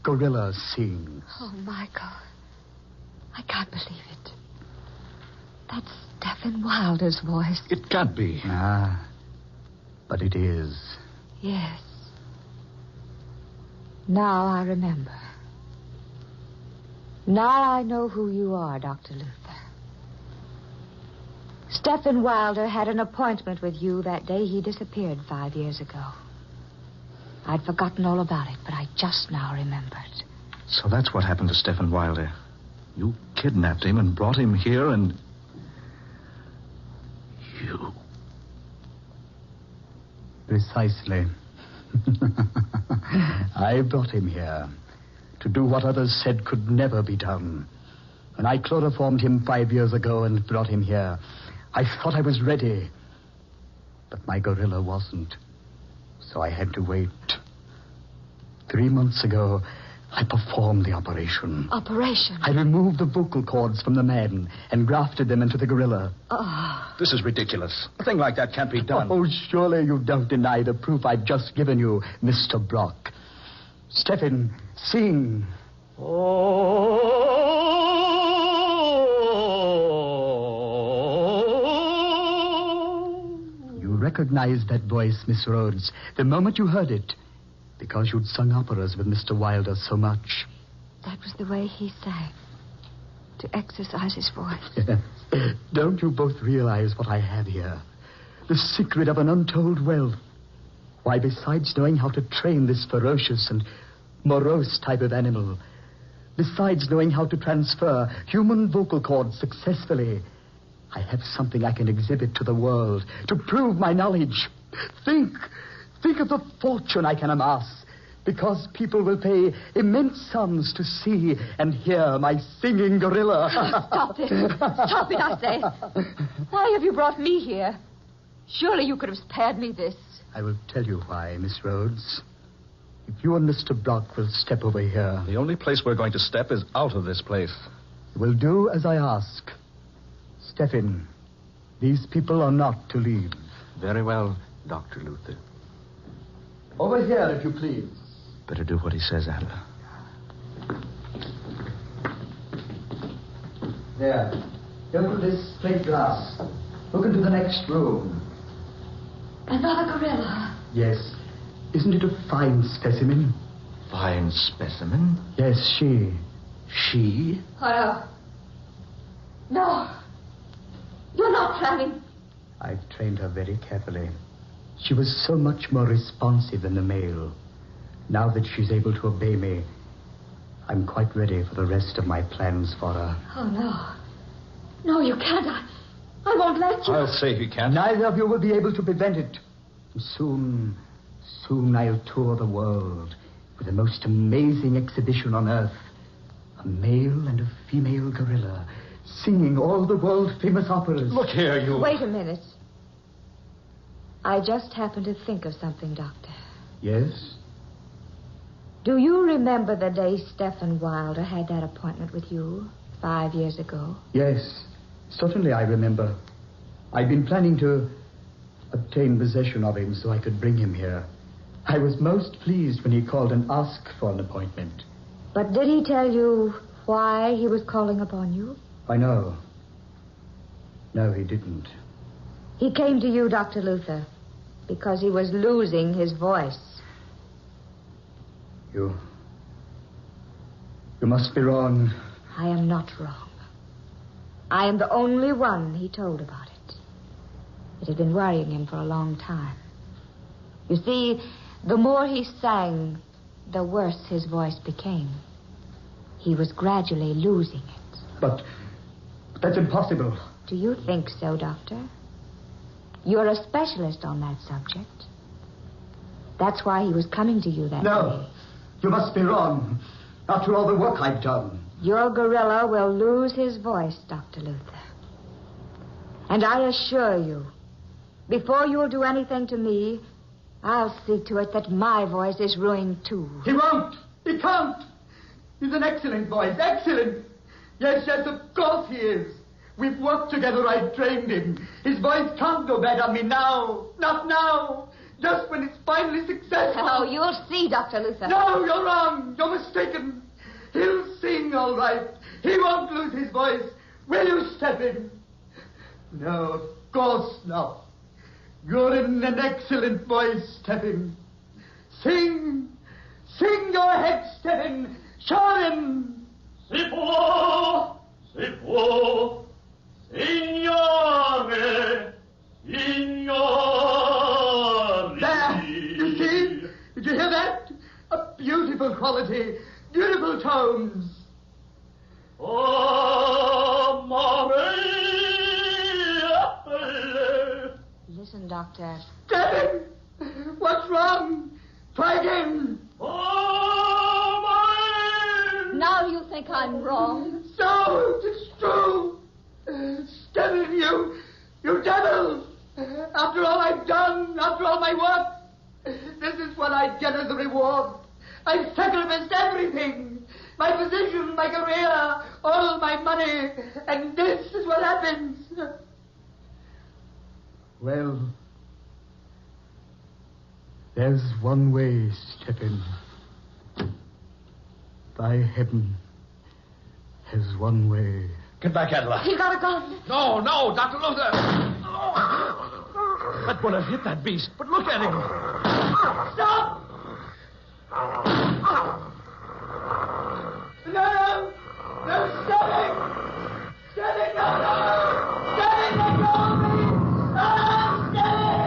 gorilla sings. Oh, Michael, I can't believe it. That's Stephen Wilder's voice. It can't be. Ah, but it is. Yes. Now I remember. Now I know who you are, Dr. Luther. Stephen Wilder had an appointment with you that day he disappeared 5 years ago. I'd forgotten all about it, but I just now remembered. So that's what happened to Stephen Wilder. You kidnapped him and brought him here and... You... Precisely. I brought him here to do what others said could never be done. When I chloroformed him 5 years ago and brought him here, I thought I was ready. But my gorilla wasn't. So I had to wait. 3 months ago, I performed the operation. Operation? I removed the vocal cords from the man and grafted them into the gorilla. Oh. This is ridiculous. A thing like that can't be done. Oh, surely you don't deny the proof I've just given you, Mr. Brock. Stephen, sing. You recognized that voice, Miss Rhodes, the moment you heard it, because you'd sung operas with Mr. Wilder so much. That was the way he sang, to exercise his voice. Don't you both realize what I have here? The secret of an untold wealth. Why, besides knowing how to train this ferocious and morose type of animal, besides knowing how to transfer human vocal cords successfully, I have something I can exhibit to the world to prove my knowledge. Think of the fortune I can amass, because people will pay immense sums to see and hear my singing gorilla. Stop it. Stop it, I say. Why have you brought me here? Surely you could have spared me this. I will tell you why, Miss Rhodes. If you and Mr. Brock will step over here... The only place we're going to step is out of this place. You will do as I ask. Stephen, these people are not to leave. Very well, Dr. Luther. Over here, if you please. Better do what he says, Adler. There. Go through this plate glass. Look into the next room. Another gorilla. Yes. Isn't it a fine specimen? Fine specimen? Yes, she. She? Oh, no. No. You're not planning. I've trained her very carefully. She was so much more responsive than the male. Now that she's able to obey me, I'm quite ready for the rest of my plans for her. Oh, no. No, you can't. I won't let you. I'll say he can't. Neither of you will be able to prevent it. Soon I'll tour the world with the most amazing exhibition on Earth. A male and a female gorilla singing all the world-famous operas. Look here, you... Wait a minute. I just happened to think of something, Doctor. Yes? Do you remember the day Stephen Wilder had that appointment with you 5 years ago? Yes, certainly I remember. I'd been planning to obtain possession of him so I could bring him here. I was most pleased when he called and asked for an appointment. But did he tell you why he was calling upon you? I know. No, he didn't. He came to you, Dr. Luther, because he was losing his voice. You must be wrong. I am not wrong. I am the only one he told about it. It had been worrying him for a long time. You see, the more he sang, the worse his voice became. He was gradually losing it. But that's impossible. Do you think so, Doctor? You're a specialist on that subject. That's why he was coming to you that day. No, you must be wrong. After all the work I've done. Your gorilla will lose his voice, Dr. Luther. And I assure you, before you'll do anything to me, I'll see to it that my voice is ruined, too. He won't. He can't. He's an excellent voice. Excellent. Yes, of course he is. We've worked together. I've trained him. His voice can't go bad on me now. Not now. Just when it's finally successful. Oh, you'll see, Dr. Luther. No, you're wrong. You're mistaken. He'll sing all right. He won't lose his voice. Will you, Stephen? No, of course not. You're in an excellent voice, Stephen. Sing. Sing your head, Stephen. Show him. Si può, signore, signore. There, you see? Did you hear that? A beautiful quality, beautiful tones. Oh, Maria. Listen, Doctor. Stephen, what's wrong? Try again. Oh, Maria. Now you think I'm wrong. So, it's true. Stephen, you devil. After all I've done, after all my work, this is what I get as a reward. I've sacrificed everything. My position, my career, all my money, and this is what happens. Well, there's one way, Stephen. By heaven, there's one way. Get back, Adler. He got a gun. No, Dr. Luther. That would have hit that beast, but look at him. Stop! No! No, Stephen! Stephen, no! Stephen, let go of me! No, Stephen!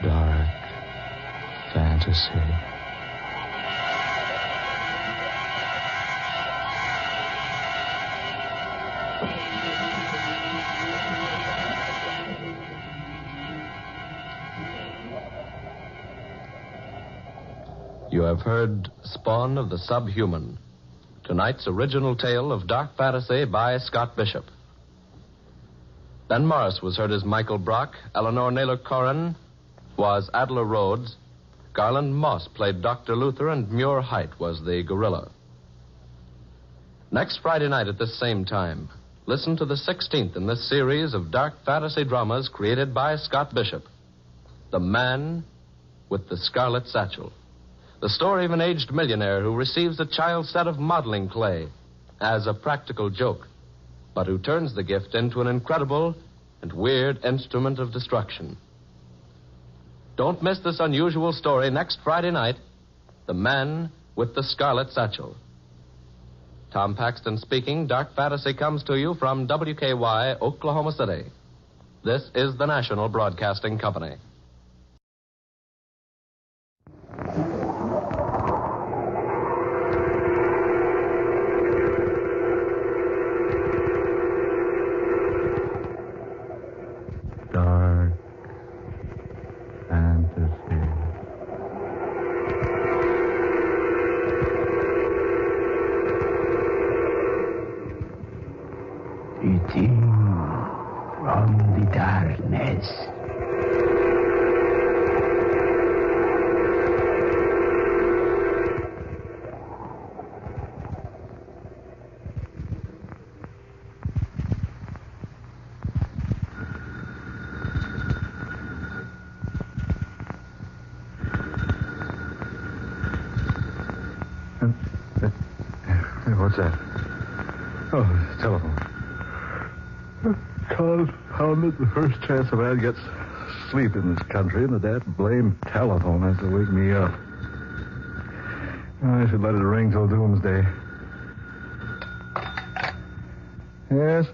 Dark fantasy. You have heard Spawn of the Subhuman, tonight's original tale of dark fantasy by Scott Bishop. Ben Morris was heard as Michael Brock. Eleanor Naylor Corrin was Adela Rhodes. Garland Moss played Dr. Luther, and Muir Height was the gorilla. Next Friday night at this same time, listen to the 16th in this series of dark fantasy dramas created by Scott Bishop, The Man with the Scarlet Satchel. The story of an aged millionaire who receives a child's set of modeling clay as a practical joke, but who turns the gift into an incredible and weird instrument of destruction. Don't miss this unusual story next Friday night, The Man with the Scarlet Satchel. Tom Paxton speaking. Dark Fantasy comes to you from WKY, Oklahoma City. This is the National Broadcasting Company. Dark fantasy. Eating from the darkness. What's that? Oh, telephone. Confound it. The first chance a man gets sleep in this country, and that blame telephone has to wake me up. I should let it ring till doomsday. Yes?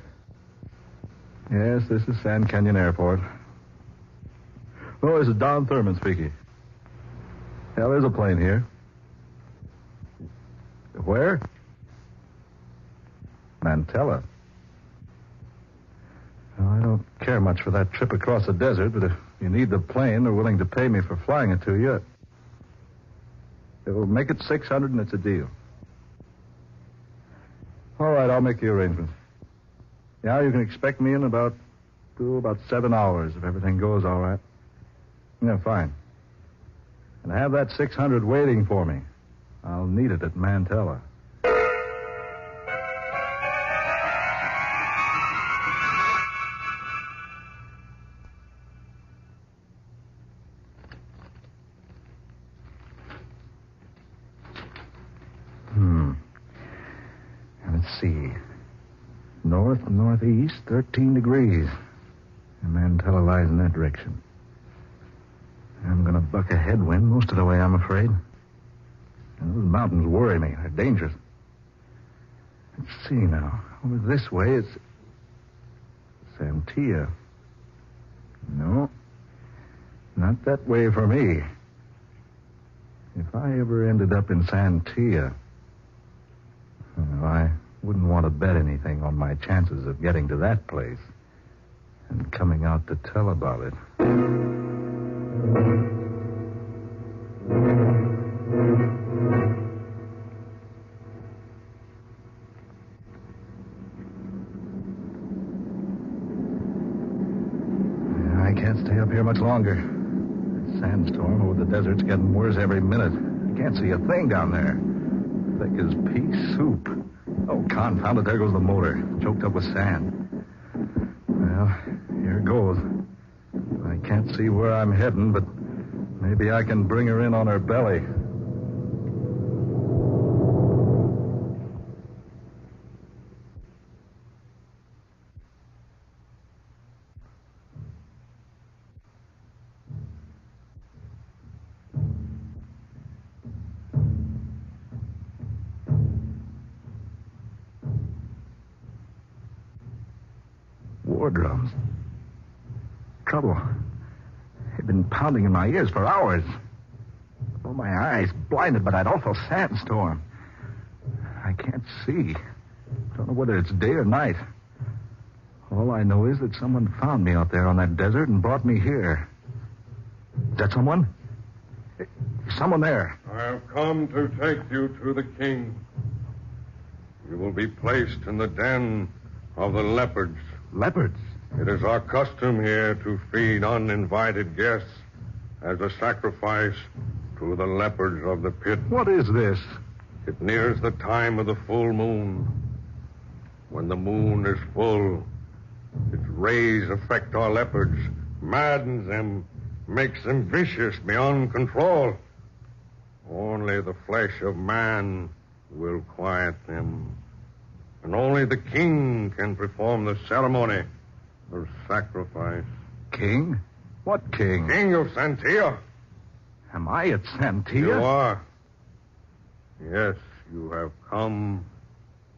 Yes, this is Sand Canyon Airport. Oh, this is Don Thurman speaking. Yeah, there's a plane here. Where? Mantella. Well, I don't care much for that trip across the desert, but if you need the plane, they're willing to pay me for flying it to you. It will make it $600 and it's a deal. All right, I'll make the arrangements. Yeah, you can expect me in about 7 hours if everything goes all right. Yeah, fine. And have that 600 waiting for me. I'll need it at Mantella. Let's see. Northeast, 13 degrees. And Mantella lies in that direction. I'm going to buck a headwind most of the way, I'm afraid. And those mountains worry me. They're dangerous. Let's see now. Over this way, it's Santia. No, not that way for me. If I ever ended up in Santia, well, I wouldn't want to bet anything on my chances of getting to that place and coming out to tell about it. I can't stay up here much longer. The sandstorm over the desert's getting worse every minute. I can't see a thing down there. Thick as pea soup. Oh, confound it, there goes the motor, choked up with sand. Well, here goes. I can't see where I'm heading, but maybe I can bring her in on her belly. War drums. Trouble. They've been pounding in my ears for hours. Oh, my eyes blinded by that awful sandstorm. I can't see. Don't know whether it's day or night. All I know is that someone found me out there on that desert and brought me here. Is that someone? Someone there. I have come to take you to the king. You will be placed in the den of the leopards. Leopards? It is our custom here to feed uninvited guests as a sacrifice to the leopards of the pit. What is this? It nears the time of the full moon. When the moon is full, its rays affect our leopards, maddens them, makes them vicious beyond control. Only the flesh of man will quiet them. And only the king can perform the ceremony of sacrifice. King? What king? King of Santia. Am I at Santia? You are. Yes, you have come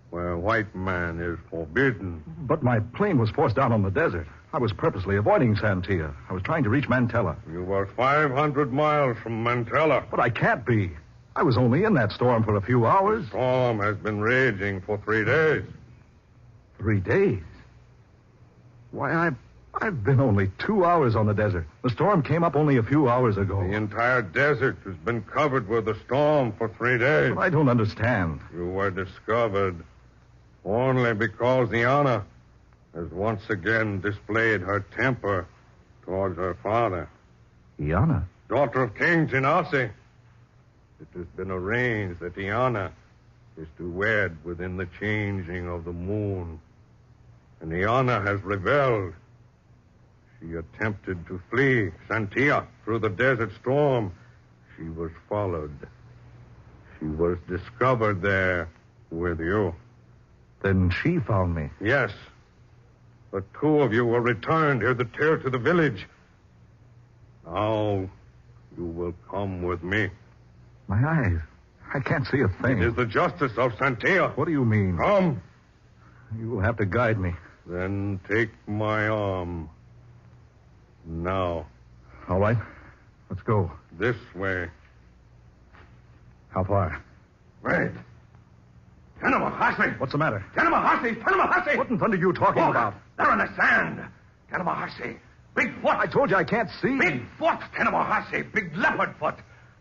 where white man is forbidden. But my plane was forced down on the desert. I was purposely avoiding Santia. I was trying to reach Mantella. You were 500 miles from Mantella. But I can't be. I was only in that storm for a few hours. The storm has been raging for 3 days. 3 days? Why, I've been only 2 hours on the desert. The storm came up only a few hours ago. The entire desert has been covered with a storm for 3 days. But I don't understand. You were discovered only because Iana has once again displayed her temper towards her father. Iana? Daughter of King Genasi. It has been arranged that Iana is to wed within the changing of the moon. And Iana has rebelled. She attempted to flee Santia through the desert storm. She was followed. She was discovered there with you. Then she found me. Yes. The two of you were returned here to the village. Now you will come with me. My eyes. I can't see a thing. It is the justice of Santia. What do you mean? Come. You will have to guide me. Then take my arm. Now. All right. Let's go. This way. How far? Wait. Tanamahasi! What's the matter? Tanamahasi! What in thunder are you talking about? They're in the sand. Tanamahasi. Big foot. I told you I can't see. Big foot, Tanamahasi. Big leopard foot.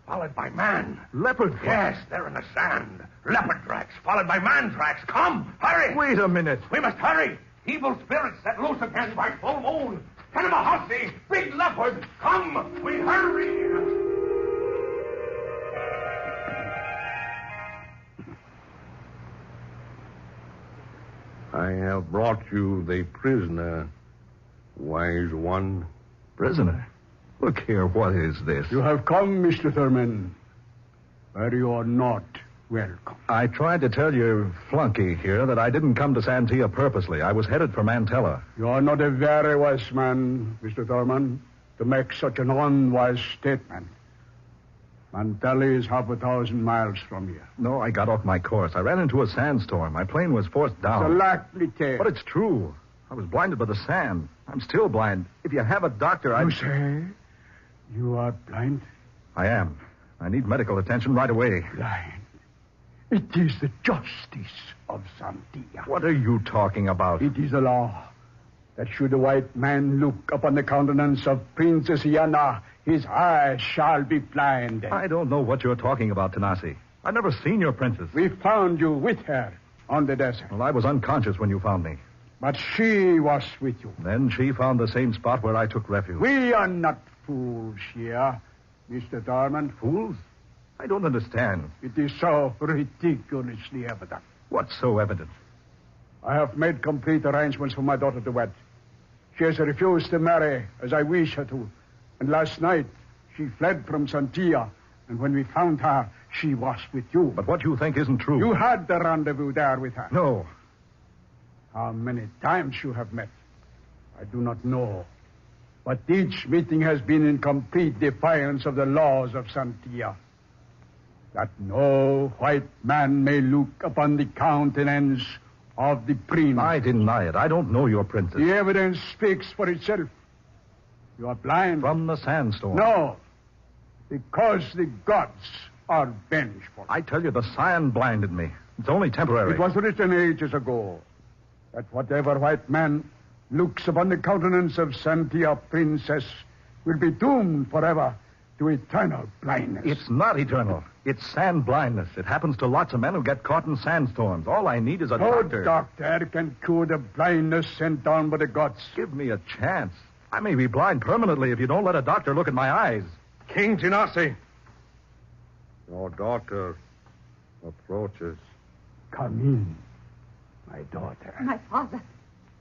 Followed by man. Leopard foot? Yes, they're in the sand. Leopard tracks, followed by man tracks. Come, hurry. Wait a minute. We must hurry. Evil spirits set loose again by full moon. Tanamahasi, big leopard. Come, we hurry. I have brought you the prisoner, wise one. Prisoner? Look here, what is this? You have come, Mr. Thurman, but you are not welcome. I tried to tell your flunky here that I didn't come to Santia purposely. I was headed for Mantella. You are not a very wise man, Mr. Thurman, to make such an unwise statement. Mantella is 1,000 miles from here. No, I got off my course. I ran into a sandstorm. My plane was forced down. It's a likely tale. But it's true. I was blinded by the sand. I'm still blind. If you have a doctor, You say you are blind? I am. I need medical attention right away. Blind. It is the justice of Santia. What are you talking about? It is a law that should a white man look upon the countenance of Princess Iana, his eyes shall be blinded. I don't know what you're talking about, Tanasi. I've never seen your princess. We found you with her on the desert. Well, I was unconscious when you found me. But she was with you. Then she found the same spot where I took refuge. We are not fools here, Mr. Thurman. Fools? I don't understand. It is so ridiculously evident. What's so evident? I have made complete arrangements for my daughter to wed. She has refused to marry as I wish her to. And last night, she fled from Santia. And when we found her, she was with you. But what you think isn't true. You had the rendezvous there with her. No. How many times you have met, I do not know. But each meeting has been in complete defiance of the laws of Santia. That no white man may look upon the countenance of the prince. I deny it. I don't know your princess. The evidence speaks for itself. You are blind. From the sandstorm. No. Because the gods are vengeful. I tell you, the sand blinded me. It's only temporary. It was written ages ago that whatever white man looks upon the countenance of Santia princess will be doomed forever to eternal blindness. It's not eternal. It's sand blindness. It happens to lots of men who get caught in sandstorms. All I need is a doctor. No doctor can cure the blindness sent down by the gods. Give me a chance. I may be blind permanently if you don't let a doctor look at my eyes. King Genasi, your daughter approaches. Come in, my daughter.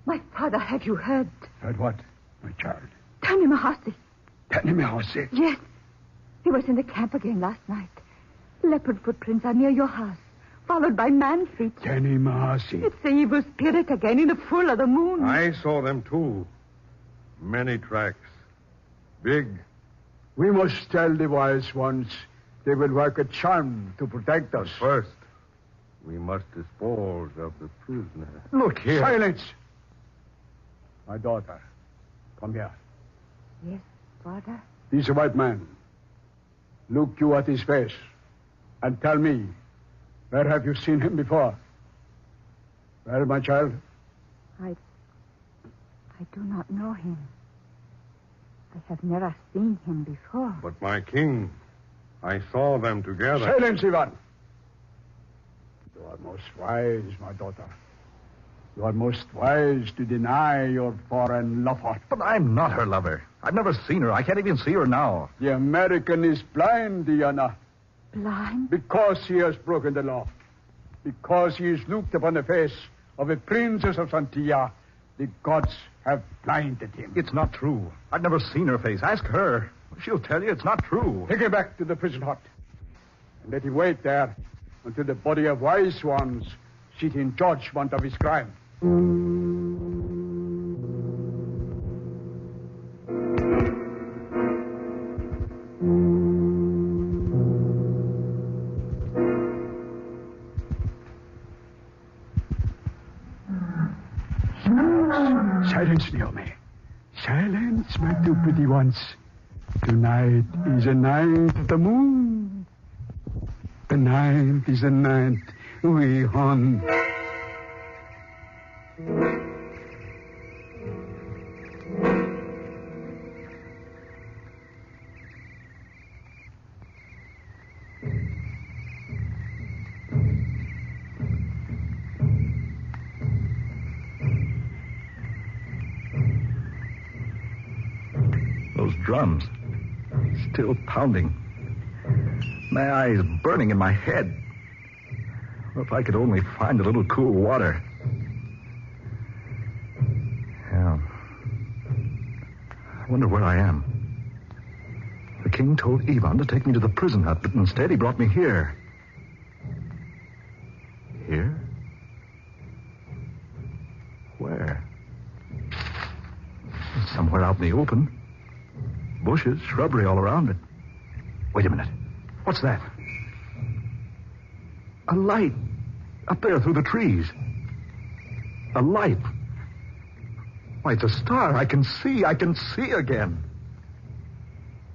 My father, have you heard? Heard what, my child? Tanimahasi. Tanimahasi? Yes. He was in the camp again last night. Leopard footprints are near your house, followed by man feet. Tanimahasi. It's the evil spirit again in the full of the moon. I saw them too. Many tracks. Big. We must tell the wise ones they will work a charm to protect us. But first, we must dispose of the prisoner. Look here. Silence. My daughter, come here. Yes, father? He's a white man. Look you at his face and tell me, where have you seen him before? Well, my child? I do not know him. I have never seen him before. But my king, I saw them together. Silence, Ivan. You are most wise, my daughter. You are most wise to deny your foreign lover. But I'm not her lover. I've never seen her. I can't even see her now. The American is blind, Diana. Blind? Because he has broken the law. Because he has looked upon the face of a princess of Santia. The gods have blinded him. It's not true. I've never seen her face. Ask her. She'll tell you it's not true. Take him back to the prison hut. And let him wait there until the body of wise ones sit in judgment of his crime. Silence, Naomi. Silence, my two pretty ones. Tonight is a night of the moon. The night is a night we hunt. Drums. Still pounding. My eyes burning in my head. If I could only find a little cool water. Yeah. I wonder where I am. The king told Ivan to take me to the prison hut, but instead he brought me here. Here? Where? Somewhere out in the open. Bushes, shrubbery all around it. Wait a minute. What's that? A light. Up there through the trees. A light. Why, it's a star. I can see again.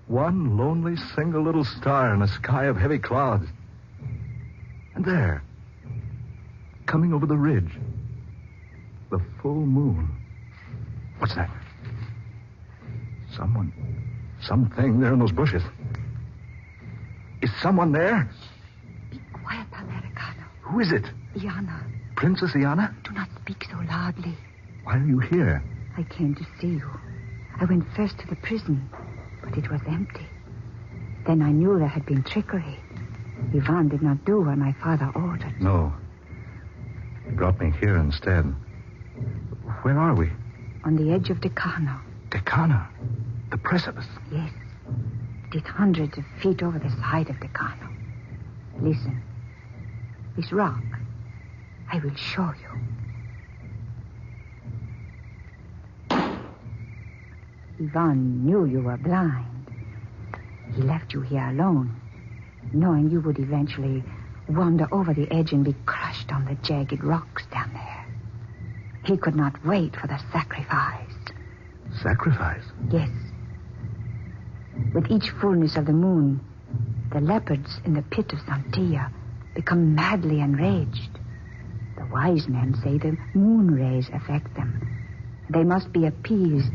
One lonely, single little star in a sky of heavy clouds. And there, coming over the ridge, the full moon. What's that? Something there in those bushes. Is someone there? Be quiet, Americano. Who is it? Iana. Princess Iana? Do not speak so loudly. Why are you here? I came to see you. I went first to the prison, but it was empty. Then I knew there had been trickery. Ivan did not do what my father ordered. No. He brought me here instead. Where are we? On the edge of Decano. Decano? The precipice? Yes. It is hundreds of feet over the side of Decano. Listen. This rock. I will show you. Ivan knew you were blind. He left you here alone, knowing you would eventually wander over the edge and be crushed on the jagged rocks down there. He could not wait for the sacrifice. Sacrifice? Yes. With each fullness of the moon, the leopards in the pit of Santia become madly enraged. The wise men say the moon rays affect them. They must be appeased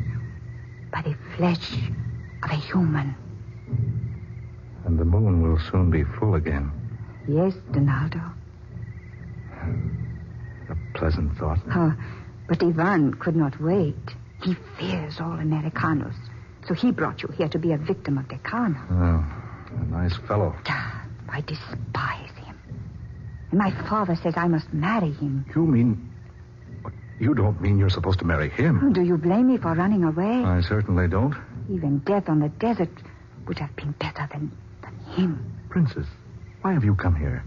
by the flesh of a human. And the moon will soon be full again. Yes, Donaldo. A pleasant thought. Oh, but Ivan could not wait. He fears all Americanos. So he brought you here to be a victim of Decano. Oh, a nice fellow. I despise him. And my father says I must marry him. You mean... You don't mean you're supposed to marry him? Do you blame me for running away? I certainly don't. Even death on the desert would have been better than him. Princess, why have you come here?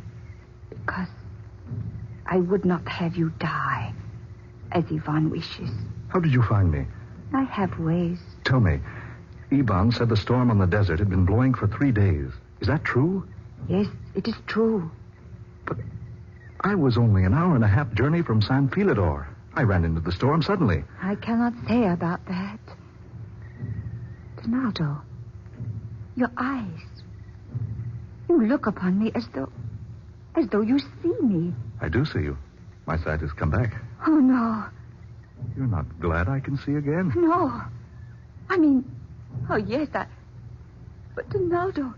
Because I would not have you die, as Ivan wishes. How did you find me? I have ways. Tell me, Ivan said the storm on the desert had been blowing for 3 days. Is that true? Yes, it is true. But I was only an hour and a half journey from San Filidor. I ran into the storm suddenly. I cannot say about that. Donaldo, your eyes. You look upon me as though you see me. I do see you. My sight has come back. Oh, no. You're not glad I can see again? No. I mean, oh, yes, but Donaldo,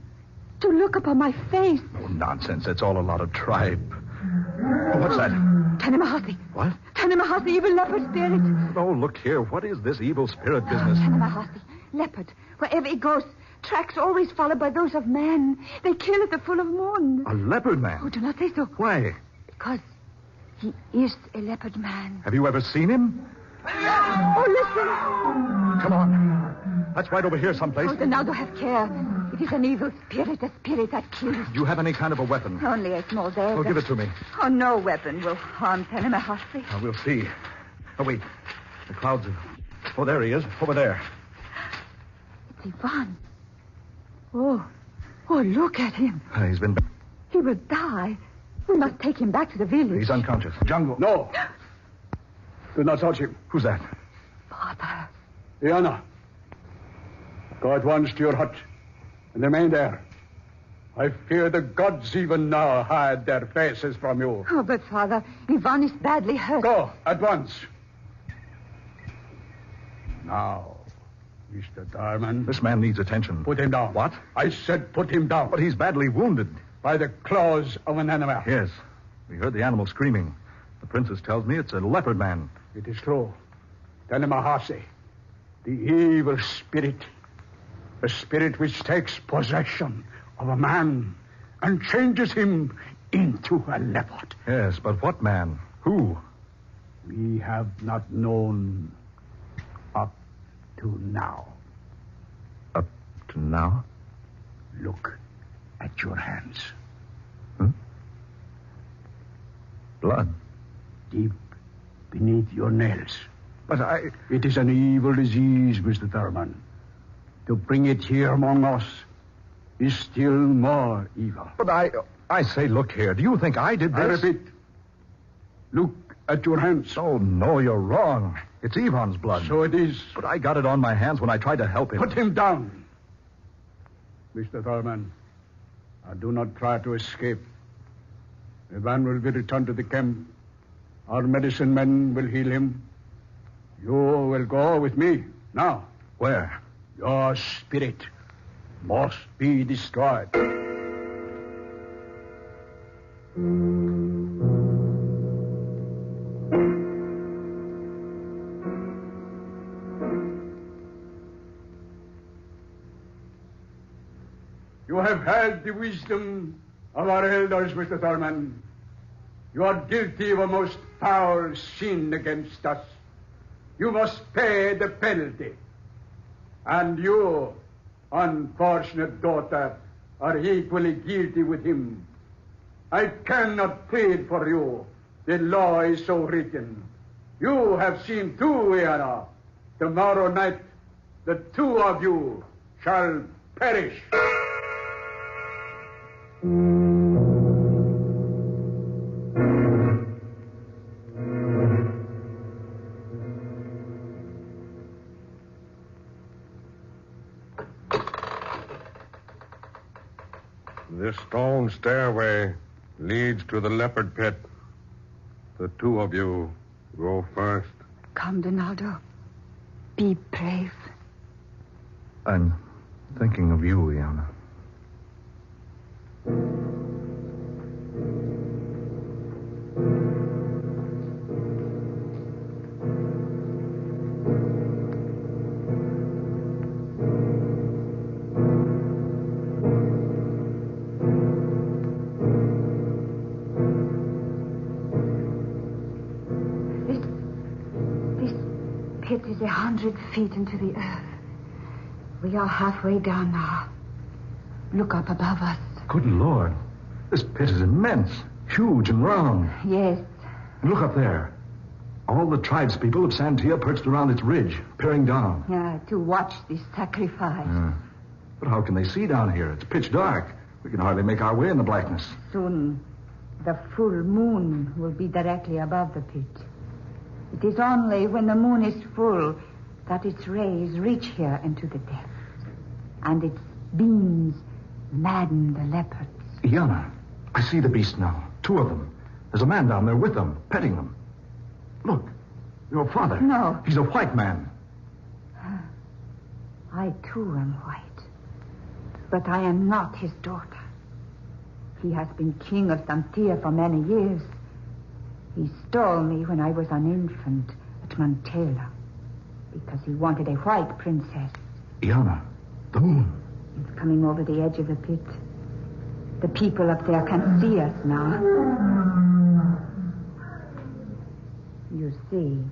to look upon my face. Oh, nonsense. That's all a lot of tripe. Oh, what's that? Tanimahasi. What? Tanimahasi, evil leopard spirit. Oh, look here. What is this evil spirit business? Tanimahasi, leopard. Wherever he goes, tracks always followed by those of man. They kill at the full of moon. A leopard man? Oh, do not say so. Why? Because he is a leopard man. Have you ever seen him? Oh, listen. Come on. That's right over here someplace. Oh, Donaldo, have care. It is an evil spirit, a spirit that kills. Do you have any kind of a weapon? Only a small dagger. Well, give it to me. Oh, no weapon will harm Tanimahasi. We'll see. Oh, wait. The clouds are... Oh, there he is. Over there. It's Ivan. Oh, look at him. He's been... He will die. We must take him back to the village. He's unconscious. Jungle. No. Do not touch him. Who's that? Father. Iana, go at once to your hut and remain there. I fear the gods even now hide their faces from you. Oh, but, Father, Ivan is badly hurt. Go at once. Now, Mr. Darman. This man needs attention. Put him down. What? I said put him down. But he's badly wounded. By the claws of an animal. Yes. We heard the animal screaming. The princess tells me it's a leopard man. It is true. Tanimahasi, the evil spirit. A spirit which takes possession of a man and changes him into a leopard. Yes, but what man? Who? We have not known up to now. Up to now? Look at your hands. Blood. Deep beneath your nails. But It is an evil disease, Mr. Thurman. To bring it here among us is still more evil. But I say, look here. Do you think I did this? I repeat. Look at your hands. Oh, no, you're wrong. It's Ivan's blood. So it is. But I got it on my hands when I tried to help him. Put him down. Mr. Thurman, do not try to escape. Ivan will be returned to the camp. Our medicine men will heal him. You will go with me. Now. Where? Your spirit must be destroyed. You have had the wisdom of our elders, Mr. Thurman. You are guilty of a most foul sin against us. You must pay the penalty. And you, unfortunate daughter, are equally guilty with him. I cannot plead for you. The law is so written. You have seen too, Iana. Tomorrow night, the two of you shall perish. This stone stairway leads to the leopard pit. The two of you go first. Come, Donaldo. Be brave. I'm thinking of you, Iana. This is 100 feet into the earth. We are halfway down now. Look up above us. Good Lord. This pit is immense, huge and round. Yes. And look up there. All the tribespeople of Santia perched around its ridge, peering down. Yeah, to watch this sacrifice. But how can they see down here? It's pitch dark. We can hardly make our way in the blackness. Soon, the full moon will be directly above the pit. It is only when the moon is full that its rays reach here into the depths. And its beams madden the leopards. Iana, I see the beast now. 2 of them. There's a man down there with them, petting them. Look, your father. No. He's a white man. I, too, am white. But I am not his daughter. He has been king of Santia for many years. He stole me when I was an infant at Mantela because he wanted a white princess. Iana, the moon. It's coming over the edge of the pit. The people up there can see us now. You see,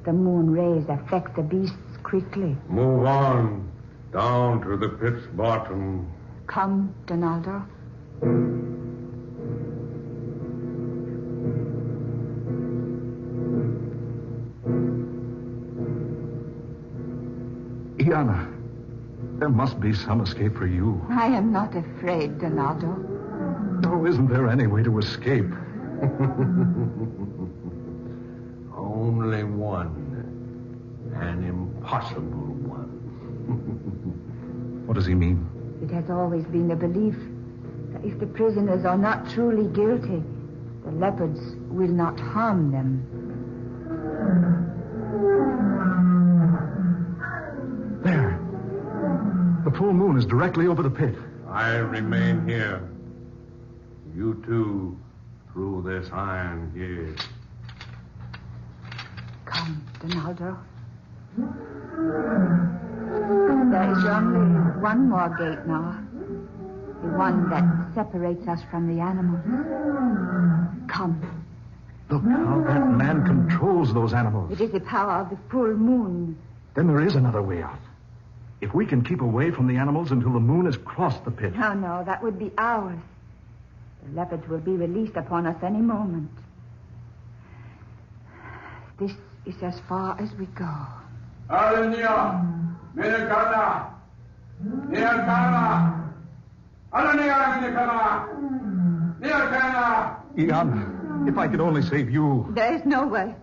the moon rays affect the beasts quickly. Move on, down to the pit's bottom. Come, Donaldo. Iana, there must be some escape for you. I am not afraid, Donaldo. No, isn't there any way to escape? Only one. An impossible one. What does he mean? It has always been the belief that if the prisoners are not truly guilty, the leopards will not harm them. There. The full moon is directly over the pit. I remain here. You two through this iron gate. Come, Donaldo. There is only one more gate now. The one that separates us from the animals. Come. Look how that man controls those animals. It is the power of the full moon. Then there is another way out. If we can keep away from the animals until the moon has crossed the pit. No, that would be ours. The leopards will be released upon us any moment. This is as far as we go. Alenia, Menekana, Neakana, Alenia, Neakana. Iana, if I could only save you. There is no way.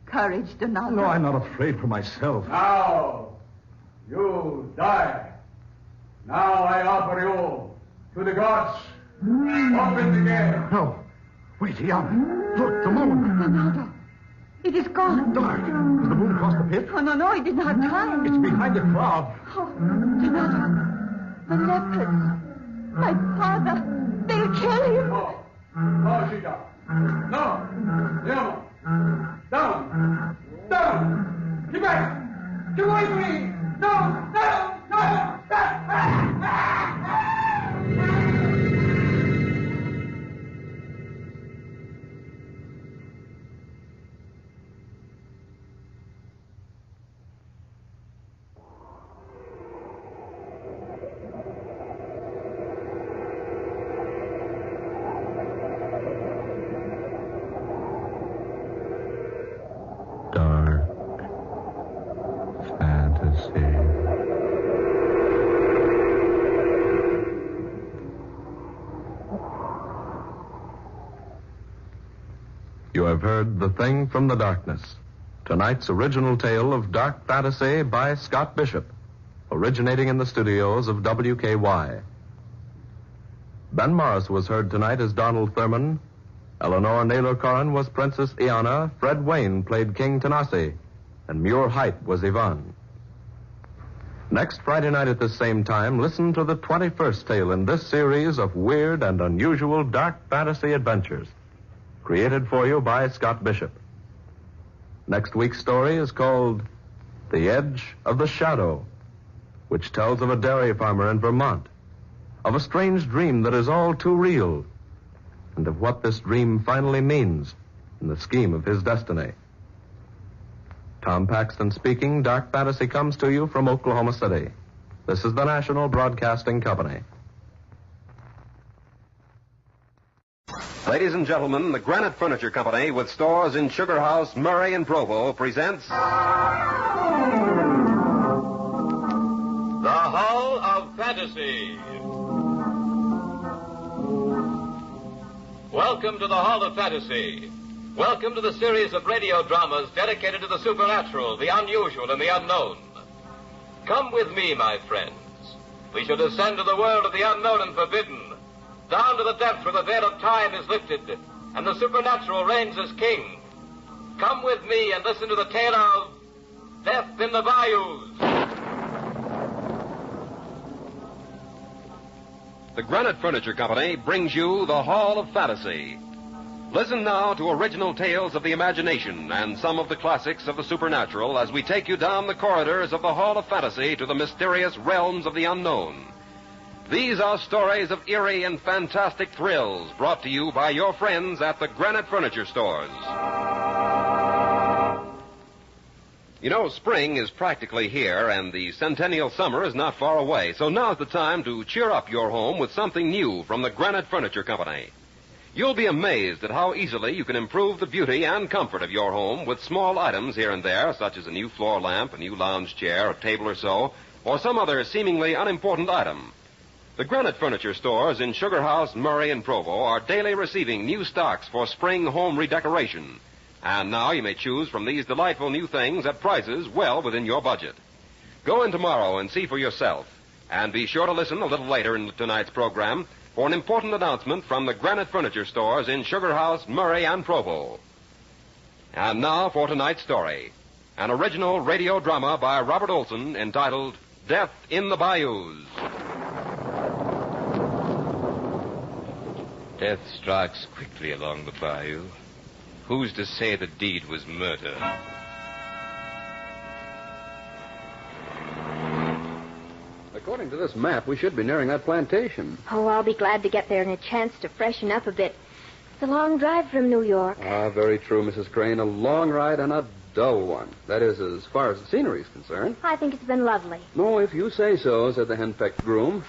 Courage, Donaldo. No, I'm not afraid for myself. Now, you die. Now I offer you to the gods. Open the gate. No. Wait, Iana. Look, the moon. Donaldo, it is gone. Dark. Has the moon crossed the pit? Oh, no, it did not time. It's behind the cloud. Oh, Donaldo, the leopards. My father, they'll kill him. No, Sheeta. No. No. Down. Down. Get back. Get away from me. No. No. No. You have heard The Thing from the Darkness, tonight's original tale of dark fantasy by Scott Bishop, originating in the studios of WKY. Ben Morris was heard tonight as Donald Thurman. Eleanor Naylor Corrin was Princess Iana. Fred Wayne played King Tanasi. And Muir Height was Yvonne. Next Friday night at this same time, listen to the 21st tale in this series of weird and unusual dark fantasy adventures, created for you by Scott Bishop. Next week's story is called The Edge of the Shadow, which tells of a dairy farmer in Vermont, of a strange dream that is all too real, and of what this dream finally means in the scheme of his destiny. Tom Paxton speaking. Dark Fantasy comes to you from Oklahoma City. This is the National Broadcasting Company. Ladies and gentlemen, the Granite Furniture Company, with stores in Sugar House, Murray, and Provo, presents The Hall of Fantasy. Welcome to the Hall of Fantasy. Welcome to the series of radio dramas dedicated to the supernatural, the unusual, and the unknown. Come with me, my friends. We shall descend to the world of the unknown and forbidden, down to the depths where the veil of time is lifted, and the supernatural reigns as king. Come with me and listen to the tale of Death in the Bayous. The Granite Furniture Company brings you the Hall of Fantasy. Listen now to original tales of the imagination and some of the classics of the supernatural as we take you down the corridors of the Hall of Fantasy to the mysterious realms of the unknown. These are stories of eerie and fantastic thrills brought to you by your friends at the Granite Furniture Stores. You know, spring is practically here, and the centennial summer is not far away, so now's the time to cheer up your home with something new from the Granite Furniture Company. You'll be amazed at how easily you can improve the beauty and comfort of your home with small items here and there, such as a new floor lamp, a new lounge chair, a table or so, or some other seemingly unimportant item. The Granite Furniture Stores in Sugar House, Murray, and Provo are daily receiving new stocks for spring home redecoration. And now you may choose from these delightful new things at prices well within your budget. Go in tomorrow and see for yourself. And be sure to listen a little later in tonight's program for an important announcement from the Granite Furniture Stores in Sugar House, Murray, and Provo. And now for tonight's story, an original radio drama by Robert Olson entitled Death in the Bayous. Death strikes quickly along the bayou. Who's to say the deed was murder? According to this map, we should be nearing that plantation. Oh, I'll be glad to get there and a chance to freshen up a bit. It's a long drive from New York. Ah, very true, Mrs. Crane. A long ride and a dull one. That is, as far as the scenery is concerned. I think it's been lovely. No, if you say so, said the henpecked groom.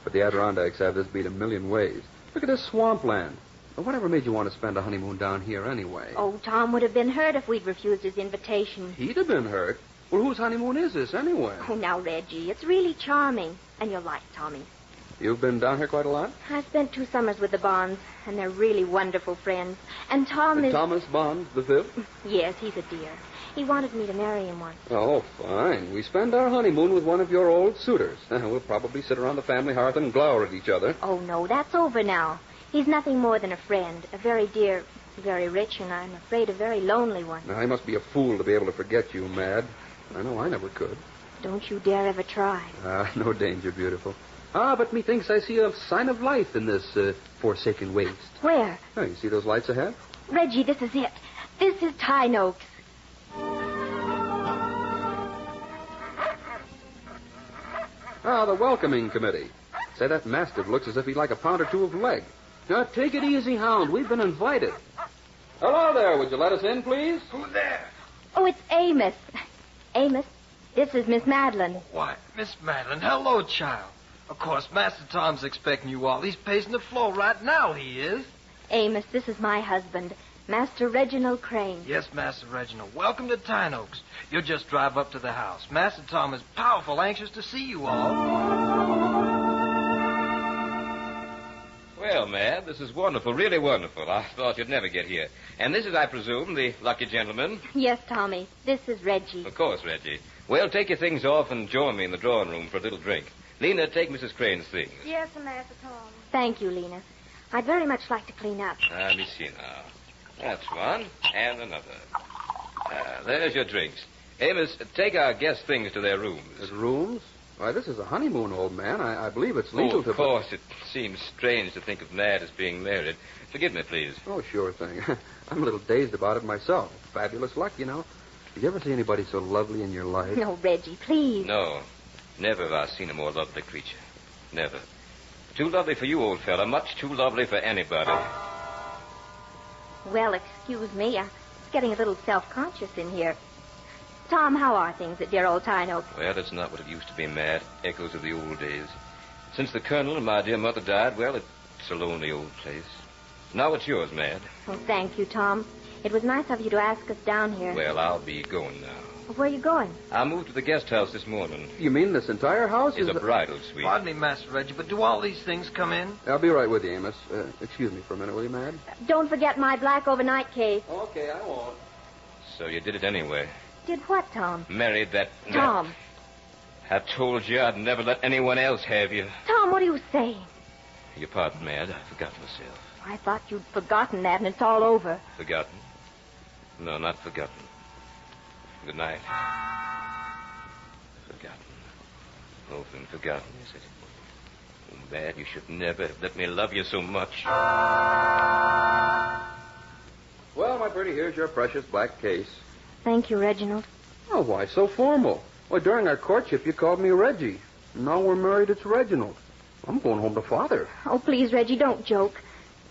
But the Adirondacks have this beat a million ways. Look at this swampland. Whatever made you want to spend a honeymoon down here anyway? Oh, Tom would have been hurt if we'd refused his invitation. He'd have been hurt. Well, whose honeymoon is this anyway? Oh, now, Reggie, it's really charming. And you'll like Tommy. You've been down here quite a lot? I spent 2 summers with the Bonds, and they're really wonderful friends. And Tom is... Thomas Bond, the fifth? Yes, he's a dear. He wanted me to marry him once. Oh, fine. We spend our honeymoon with one of your old suitors. We'll probably sit around the family hearth and glower at each other. Oh, no, that's over now. He's nothing more than a friend, a very dear, very rich, and I'm afraid a very lonely one. Now, I must be a fool to be able to forget you, Mad. I know I never could. Don't you dare ever try. No danger, beautiful. But methinks I see a sign of life in this forsaken waste. Where? Oh, you see those lights ahead? Reggie, this is it. This is Tyne Oaks. The welcoming committee. Say, that mastiff looks as if he'd like a pound or two of leg. Now, take it easy, Hound. We've been invited. Hello there. Would you let us in, please? Who's there? Oh, it's Amos. Amos, this is Miss Madeline. Why, Miss Madeline, hello, child. Of course, Master Tom's expecting you all. He's pacing the floor right now, he is. Amos, this is my husband, Master Reginald Crane. Yes, Master Reginald. Welcome to Tyne Oaks. You'll just drive up to the house. Master Tom is powerful anxious to see you all. Well, Mad, this is wonderful, really wonderful. I thought you'd never get here. And this is, I presume, the lucky gentleman? Yes, Tommy. This is Reggie. Of course, Reggie. Well, take your things off and join me in the drawing room for a little drink. Lena, take Mrs. Crane's things. Yes, Master Tom. Thank you, Lena. I'd very much like to clean up. Let me see now. That's one, and another. There's your drinks. Amos, take our guest things to their rooms. Rooms? Why, this is a honeymoon, old man. I believe it's legal to... Of course, it seems strange to think of Mad as being married. Forgive me, please. Oh, sure thing. I'm a little dazed about it myself. Fabulous luck, you know. Did you ever see anybody so lovely in your life? No, Reggie, please. No. Never have I seen a more lovely creature. Never. Too lovely for you, old fella. Much too lovely for anybody. Well, excuse me. I'm getting a little self-conscious in here. Tom, how are things at dear old Tyne Oaks? Well, it's not what it used to be, Mad. Echoes of the old days. Since the Colonel and my dear mother died, well, it's a lonely old place. Now it's yours, Mad. Oh, thank you, Tom. It was nice of you to ask us down here. Well, I'll be going now. Where are you going? I moved to the guest house this morning. You mean this entire house It's a bridal suite. Pardon me, Master Reggie, but do all these things come in? I'll be right with you, Amos. Excuse me for a minute, will you, Mad? Don't forget my black overnight case. Okay, I won't. So you did it anyway. Did what, Tom? Married that... Tom. I told you I'd never let anyone else have you. Tom, what are you saying? Your pardon, Mad. I forgot myself. I thought you'd forgotten that and it's all over. Forgotten? No, not forgotten. Good night. Forgotten. Oh, been forgotten, is it? Oh, Mad, you should never have let me love you so much. Well, my pretty, here's your precious black case. Thank you, Reginald. Oh, why so formal? Well, during our courtship, you called me Reggie. Now we're married, it's Reginald. I'm going home to Father. Oh, please, Reggie, don't joke.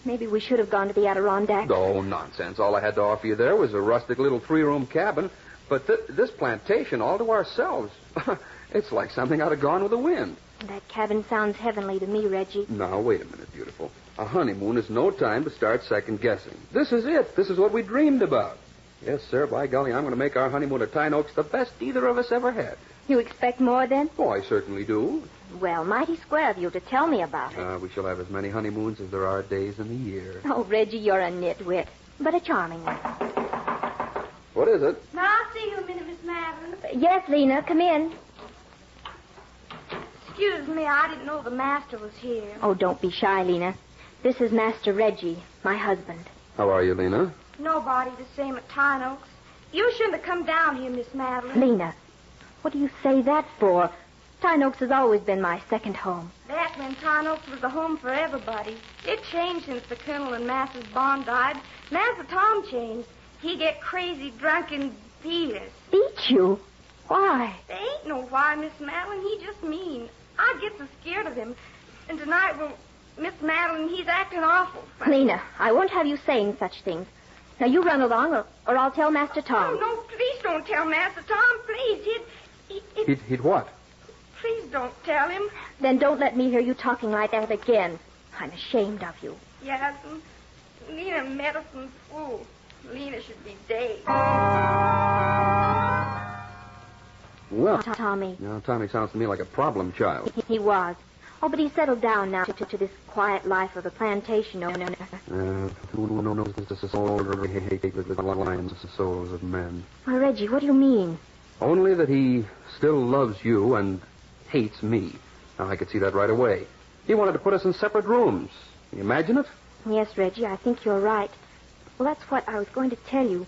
Maybe we should have gone to the Adirondacks. Oh, nonsense. All I had to offer you there was a rustic little 3-room cabin. But this plantation all to ourselves. It's like something out of Gone with the Wind. That cabin sounds heavenly to me, Reggie. Now, wait a minute, beautiful. A honeymoon is no time to start second-guessing. This is it. This is what we dreamed about. Yes, sir, by golly, I'm going to make our honeymoon at Tyne Oaks the best either of us ever had. You expect more, then? Oh, I certainly do. Well, mighty square of you to tell me about it. We shall have as many honeymoons as there are days in the year. Oh, Reggie, you're a nitwit, but a charming one. What is it? May I see you a minute, Miss Madeline? Yes, Lena, come in. Excuse me, I didn't know the master was here. Oh, don't be shy, Lena. This is Master Reggie, my husband. How are you, Lena? Nobody the same at Tyne Oaks. You shouldn't have come down here, Miss Madeline. Lena, what do you say that for? Tyne Oaks has always been my second home. Back when Tyne Oaks was a home for everybody. It changed since the Colonel and Master's Bond died. Master Tom changed. He get crazy, drunk, and beat us. Beat you? Why? There ain't no why, Miss Madeline. He just mean. I get so scared of him. And tonight, well, Miss Madeline, he's acting awful. Lena, I won't have you saying such things. Now, you run along, or I'll tell Master Tom. Oh, no, please don't tell Master Tom, please. He'd what? Please don't tell him. Then don't let me hear you talking like that again. I'm ashamed of you. Yes, Lena medicine's full. Lena should be dead. Well, Tommy. Now, Tommy sounds to me like a problem child. He was. Oh, but he's settled down now to this quiet life of the plantation owner. Who knows the souls of men? Why, Reggie, what do you mean? Only that he still loves you and hates me. Now, I could see that right away. He wanted to put us in separate rooms. Can you imagine it? Yes, Reggie, I think you're right. Well, that's what I was going to tell you.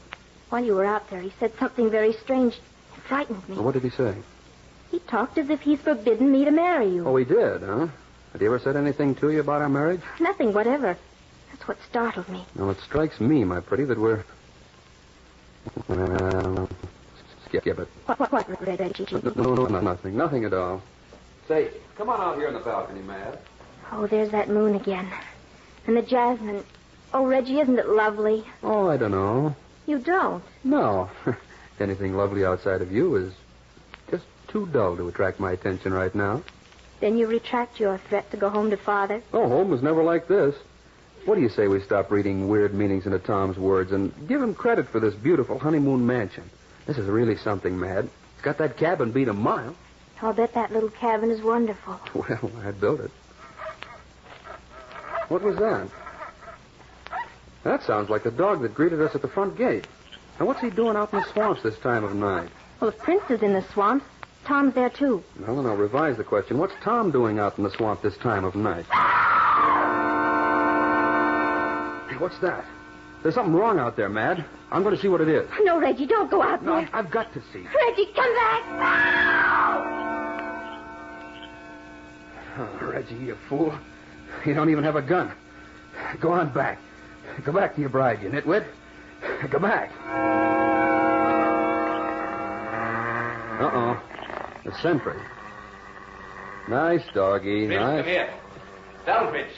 While you were out there, he said something very strange. It frightened me. Well, what did he say? He talked as if he's forbidden me to marry you. Oh, he did, huh? Had he ever said anything to you about our marriage? Nothing whatever. That's what startled me. Well, it strikes me, my pretty, that we're... Skip it. What, Reggie? No, nothing. Nothing at all. Say, come on out here on the balcony, Mad. Oh, there's that moon again. And the jasmine. Oh, Reggie, isn't it lovely? Oh, I don't know. You don't? No. Anything lovely outside of you is just too dull to attract my attention right now. Then you retract your threat to go home to Father? Oh, home was never like this. What do you say we stop reading weird meanings into Tom's words and give him credit for this beautiful honeymoon mansion? This is really something, Mad. It's got that cabin beat a mile. I'll bet that little cabin is wonderful. Well, I'd build it. What was that? That sounds like the dog that greeted us at the front gate. Now, what's he doing out in the swamps this time of night? Well, if Prince is in the swamps, Tom's there, too. No, revise the question. What's Tom doing out in the swamp this time of night? Hey, what's that? There's something wrong out there, Mad. I'm going to see what it is. No, Reggie, don't go out there. No, I've got to see. Reggie, come back. Reggie, you fool. You don't even have a gun. Go on back. Go back to your bride, you nitwit. Go back. Uh-oh. The sentry. Nice doggy. Fritz, nice. come here. Down, Fritz.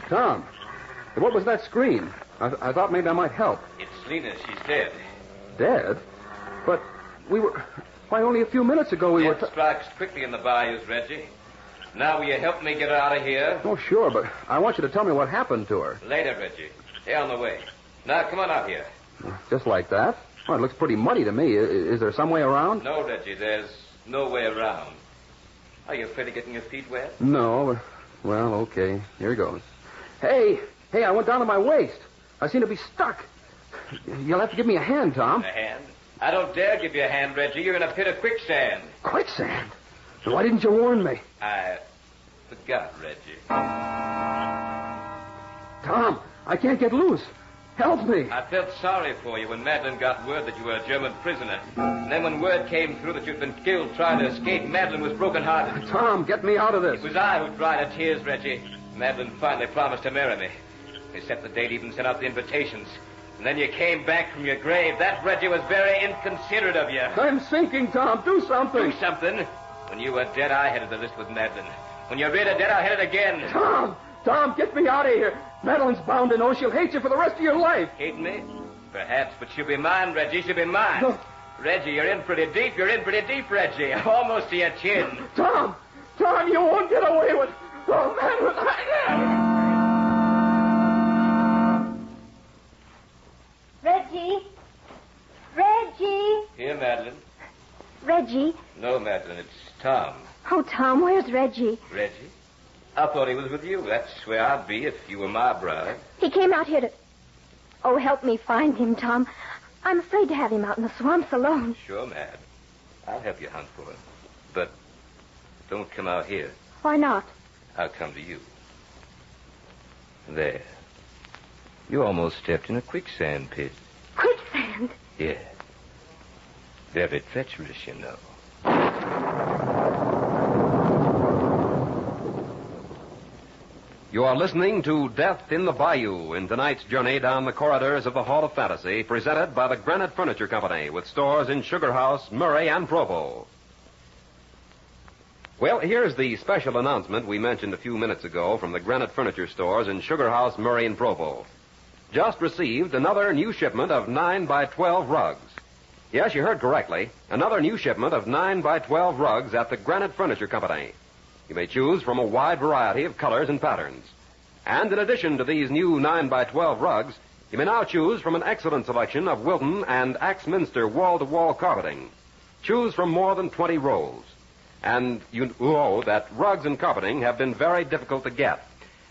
Tom, what was that scream? I thought maybe I might help. It's Lena. She's dead. Dead? But we were... Why, only a few minutes ago we were... Death strikes quickly in the bayous, Reggie. Now, will you help me get her out of here? Oh, sure, but I want you to tell me what happened to her. Later, Reggie. They're on the way. Now, come on out here. Just like that? Well, it looks pretty muddy to me. Is there some way around? No, Reggie, there's no way around. Are you afraid of getting your feet wet? No, but... Well, okay. Here goes. Hey, I went down to my waist. I seem to be stuck. You'll have to give me a hand, Tom. A hand? I don't dare give you a hand, Reggie. You're in a pit of quicksand. Quicksand? Why didn't you warn me? I forgot, Reggie. Tom, I can't get loose. Help me. I felt sorry for you when Madeline got word that you were a German prisoner. And then when word came through that you'd been killed trying to escape, Madeline was broken-hearted. Tom, get me out of this. It was I who dried her tears, Reggie. Madeline finally promised to marry me. They set the date, even sent out the invitations. And then you came back from your grave. That, Reggie, was very inconsiderate of you. I'm sinking, Tom. Do something. Do something? When you were dead, I headed the list with Madeline. When you're really dead, I'll head it again. Tom, get me out of here. Madeline's bound to know she'll hate you for the rest of your life. Hate me? Perhaps, but she'll be mine, Reggie. She'll be mine. No. Reggie, you're in pretty deep. You're in pretty deep, Reggie. Almost to your chin. Tom, you won't get away with... Oh, Madeline. Reggie? Here, Madeline. Reggie? No, Madeline, it's Tom. Oh, Tom, where's Reggie? Reggie? I thought he was with you. That's where I'd be if you were my bride. He came out here to... Oh, help me find him, Tom. I'm afraid to have him out in the swamps alone. Sure, Mad. I'll help you hunt for him. But don't come out here. Why not? I'll come to you. There. You almost stepped in a quicksand pit. Quicksand? Yeah. Very treacherous, you know. You are listening to Death in the Bayou in tonight's journey down the corridors of the Hall of Fantasy, presented by the Granite Furniture Company with stores in Sugar House, Murray, and Provo. Well, here's the special announcement we mentioned a few minutes ago from the Granite Furniture stores in Sugar House, Murray, and Provo. Just received another new shipment of 9x12 rugs. Yes, you heard correctly. Another new shipment of 9x12 rugs at the Granite Furniture Company. You may choose from a wide variety of colors and patterns. And in addition to these new 9x12 rugs, you may now choose from an excellent selection of Wilton and Axminster wall-to-wall carpeting. Choose from more than 20 rolls. And you know that rugs and carpeting have been very difficult to get.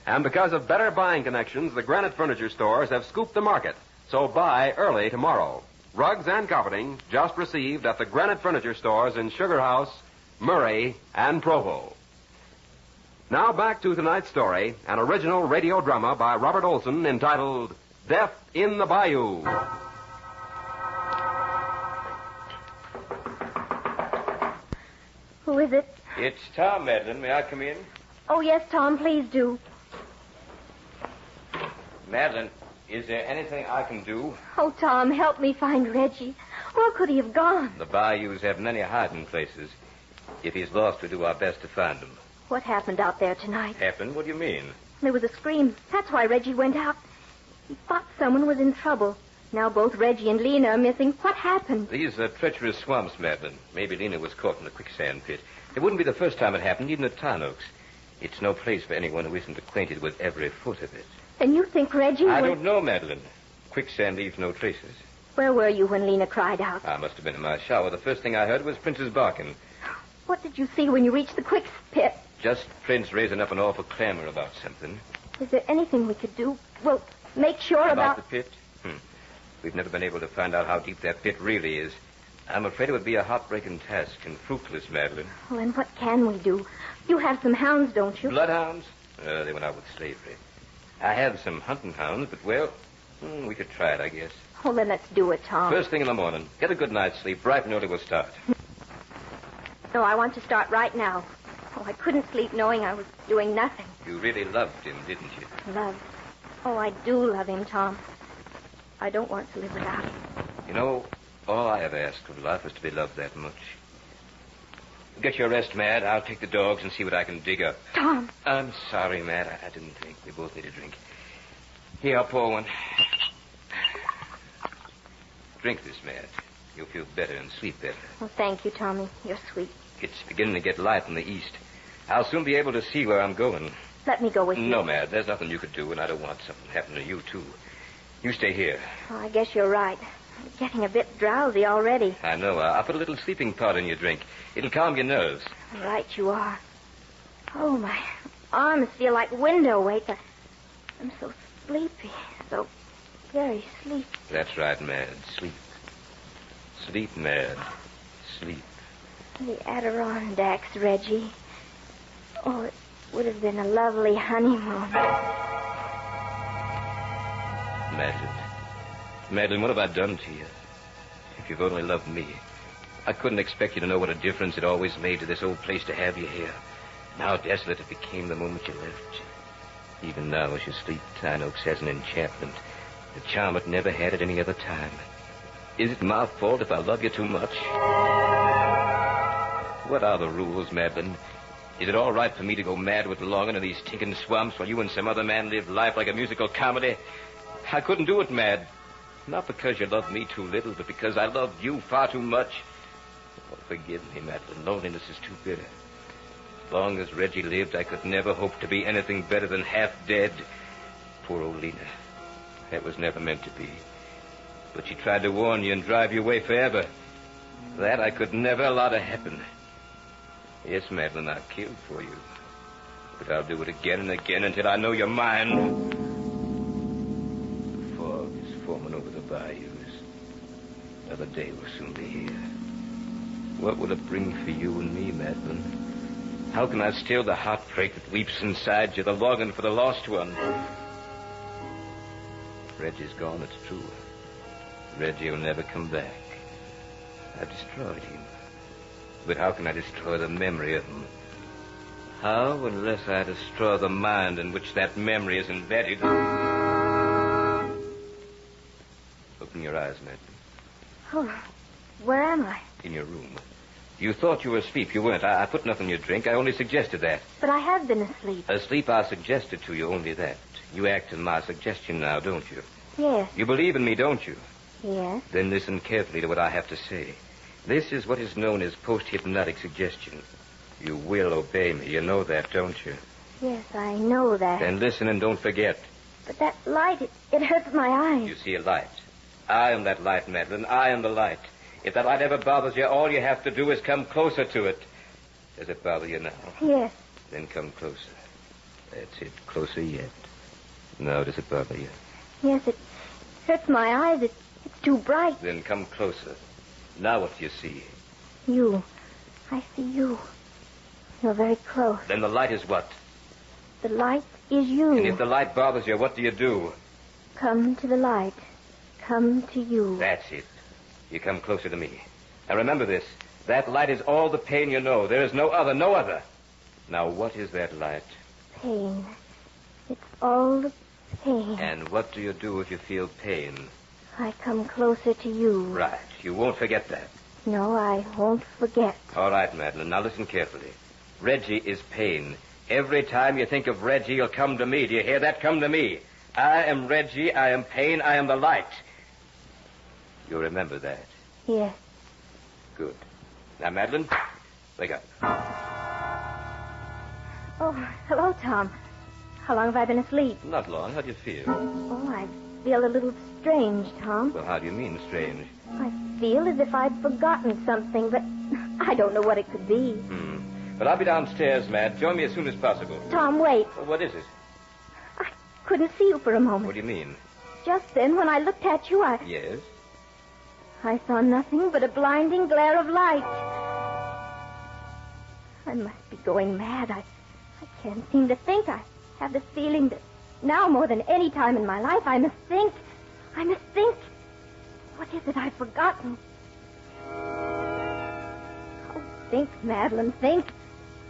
And because of better buying connections, the Granite Furniture stores have scooped the market. So buy early tomorrow. Rugs and carpeting just received at the Granite Furniture stores in Sugar House, Murray, and Provo. Now back to tonight's story, an original radio drama by Robert Olson entitled Death in the Bayou. Who is it? It's Tom, Madeline. May I come in? Oh, yes, Tom, please do. Madeline, is there anything I can do? Oh, Tom, help me find Reggie. Where could he have gone? The bayous have many hiding places. If he's lost, we do our best to find him. What happened out there tonight? Happened? What do you mean? There was a scream. That's why Reggie went out. He thought someone was in trouble. Now both Reggie and Lena are missing. What happened? These are treacherous swamps, Madeline. Maybe Lena was caught in the quicksand pit. It wouldn't be the first time it happened, even at Town Oaks. It's no place for anyone who isn't acquainted with every foot of it. And you think Reggie I don't know, Madeline. Quicksand leaves no traces. Where were you when Lena cried out? I must have been in my shower. The first thing I heard was Prince's barking. What did you see when you reached the quick pit? Just Prince raising up an awful clamor about something. Is there anything we could do? Well, make sure about the pit? We've never been able to find out how deep that pit really is. I'm afraid it would be a heartbreaking task and fruitless, Madeline. Well, then what can we do? You have some hounds, don't you? Bloodhounds? They went out with slavery. I have some hunting hounds, but, well, we could try it, I guess. Oh, then let's do it, Tom. First thing in the morning. Get a good night's sleep. Bright and early we'll start. No, I want to start right now. Oh, I couldn't sleep knowing I was doing nothing. You really loved him, didn't you? Love. Oh, I do love him, Tom. I don't want to live without him. You know, all I ever asked of life was to be loved that much. Get your rest, Mad. I'll take the dogs and see what I can dig up. Tom. I'm sorry, Mad. I didn't think. We both need a drink. Here, I'll pour one. Drink this, Mad. You'll feel better and sleep better. Well, thank you, Tommy. You're sweet. It's beginning to get light in the east. I'll soon be able to see where I'm going. Let me go with you. No, Mad. There's nothing you could do, and I don't want something to happen to you, too. You stay here. Oh, I guess you're right. I'm getting a bit drowsy already. I know. I'll put a little sleeping powder in your drink. It'll calm your nerves. Right you are. Oh, my arms feel like window weights. I'm so sleepy. So very sleepy. That's right, Mad. Sleep. Sleep, Mad. Sleep. The Adirondacks, Reggie. Oh, it would have been a lovely honeymoon. Madeline, what have I done to you? If you've only loved me. I couldn't expect you to know what a difference it always made to this old place to have you here. And how desolate it became the moment you left. Even now, as you sleep, Tyne Oaks has an enchantment. The charm it never had at any other time. Is it my fault if I love you too much? What are the rules, Madeline? Is it all right for me to go mad with longing in these stinking swamps while you and some other man live life like a musical comedy? I couldn't do it, Mad. Not because you loved me too little, but because I loved you far too much. Oh, forgive me, Madeline. Loneliness is too bitter. As long as Reggie lived, I could never hope to be anything better than half dead. Poor old Lena. That was never meant to be. But she tried to warn you and drive you away forever. That I could never allow to happen. Yes, Madeline, I've killed for you. But I'll do it again and again until I know you're mine. The fog is forming over the bayous. Another day will soon be here. What will it bring for you and me, Madeline? How can I still the heartbreak that weeps inside you, the longing for the lost one? Reggie's gone, it's true. Reggie will never come back. I've destroyed him. But how can I destroy the memory of him? How, unless I destroy the mind in which that memory is embedded? Open your eyes, Madeline. Oh, where am I? In your room. You thought you were asleep. You weren't. I put nothing in your drink. I only suggested that. But I have been asleep. Asleep, I suggested to you only that. You act on my suggestion now, don't you? Yes. You believe in me, don't you? Yes. Then listen carefully to what I have to say. This is what is known as post-hypnotic suggestion. You will obey me. You know that, don't you? Yes, I know that. Then listen and don't forget. But that light, it hurts my eyes. You see a light. I am that light, Madeline. I am the light. If that light ever bothers you, all you have to do is come closer to it. Does it bother you now? Yes. Then come closer. That's it. Closer yet. Now, does it bother you? Yes, it hurts my eyes. It's too bright. Then come closer. Now what do you see? You. I see you. You're very close. Then the light is what? The light is you. And if the light bothers you, what do you do? Come to the light. Come to you. That's it. You come closer to me. Now remember this. That light is all the pain you know. There is no other, no other. Now what is that light? Pain. It's all the pain. And what do you do if you feel pain? I come closer to you. Right. You won't forget that. No, I won't forget. All right, Madeline. Now listen carefully. Reggie is pain. Every time you think of Reggie, you'll come to me. Do you hear that? Come to me. I am Reggie. I am pain. I am the light. You remember that? Yes. Good. Now, Madeline, wake up. Oh, hello, Tom. How long have I been asleep? Not long. How do you feel? Oh, I feel a little strange, Tom. Well, how do you mean strange? I feel as if I'd forgotten something, but I don't know what it could be. But I'll be downstairs, Mad. Join me as soon as possible. Tom, wait. Well, what is it? I couldn't see you for a moment. What do you mean? Just then, when I looked at you, Yes? I saw nothing but a blinding glare of light. I must be going mad. I can't seem to think. I have the feeling that now more than any time in my life, I must think. I must think. What is it I've forgotten? Oh, think, Madeline, think.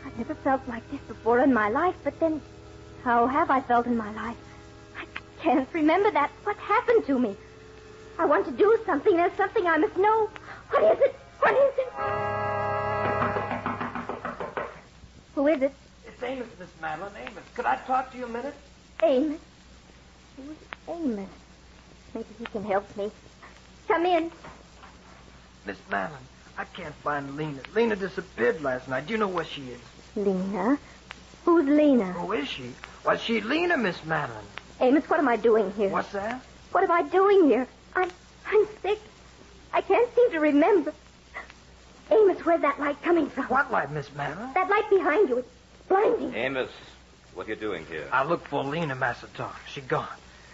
I've never felt like this before in my life, but then how have I felt in my life? I can't remember that. What happened to me? I want to do something. There's something I must know. What is it? What is it? Who is it? It's Amos, Miss Madeline. Amos. Could I talk to you a minute? Amos. Who's Amos? Maybe he can help me. Come in. Miss Madeline, I can't find Lena. Lena disappeared last night. Do you know where she is? Lena? Who's Lena? Who is she? Why, she's Lena, Miss Madeline. Amos, what am I doing here? What's that? What am I doing here? I'm sick. I can't seem to remember. Amos, where's that light coming from? What light, Miss Madeline? That light behind you. It's blinding. Amos, what are you doing here? I looked for Lena, Master Tom. She gone.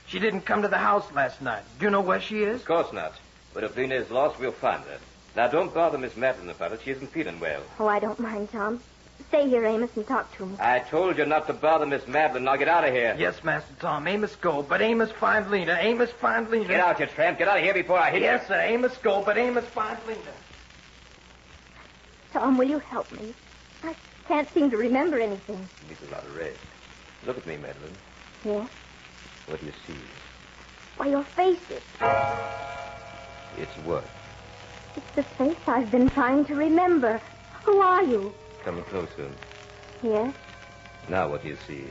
She didn't come to the house last night. Do you know where she is? Of course not. But if Lena is lost, we'll find her. Now, don't bother Miss Madeline about it. She isn't feeling well. Oh, I don't mind, Tom. Stay here, Amos, and talk to me. I told you not to bother Miss Madeline. Now get out of here. Yes, Master Tom. Amos go, but Amos find Lena. Amos find Lena. Get out, you tramp. Get out of here before I hit you. Yes, sir. Amos go, but Amos find Lena. Tom, will you help me? I can't seem to remember anything. You need a lot of rest. Look at me, Madeline. Yes? What do you see? Why, your face is... It's what? It's the face I've been trying to remember. Who are you? Come closer. Yes? Now what do you see?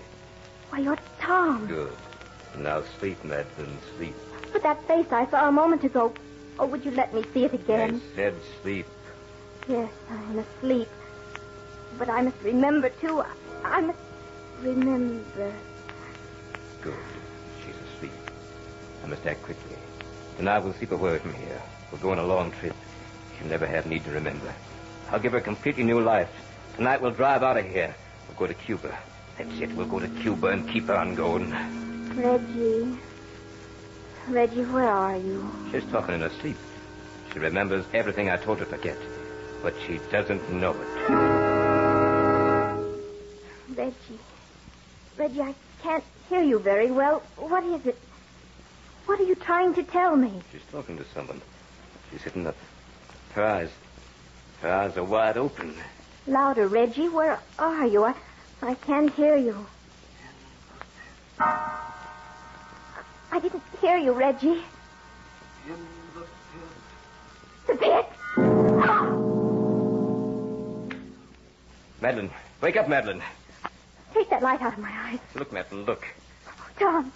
Why, you're Tom. Good. Now sleep, Madeline, sleep. But that face I saw a moment ago... Oh, would you let me see it again? I said sleep. Yes, I'm asleep. But I must remember, too. I must remember. Good. She's asleep. I must act quickly. Tonight we'll sleep away from here. We'll go on a long trip. She'll never have need to remember. I'll give her a completely new life. Tonight we'll drive out of here. We'll go to Cuba. That's it. We'll go to Cuba and keep on going. Reggie. Reggie, where are you? She's talking in her sleep. She remembers everything I told her to forget. But she doesn't know it. Reggie. Reggie, I can't hear you very well. What is it? What are you trying to tell me? She's talking to someone. She's sitting up. Her eyes are wide open. Louder, Reggie. Where are you? I can't hear you. I didn't hear you, Reggie. In The the pit. pit. Madeline, wake up, Madeline. Take that light out of my eyes. Look, Madeline, look. Oh, Tom.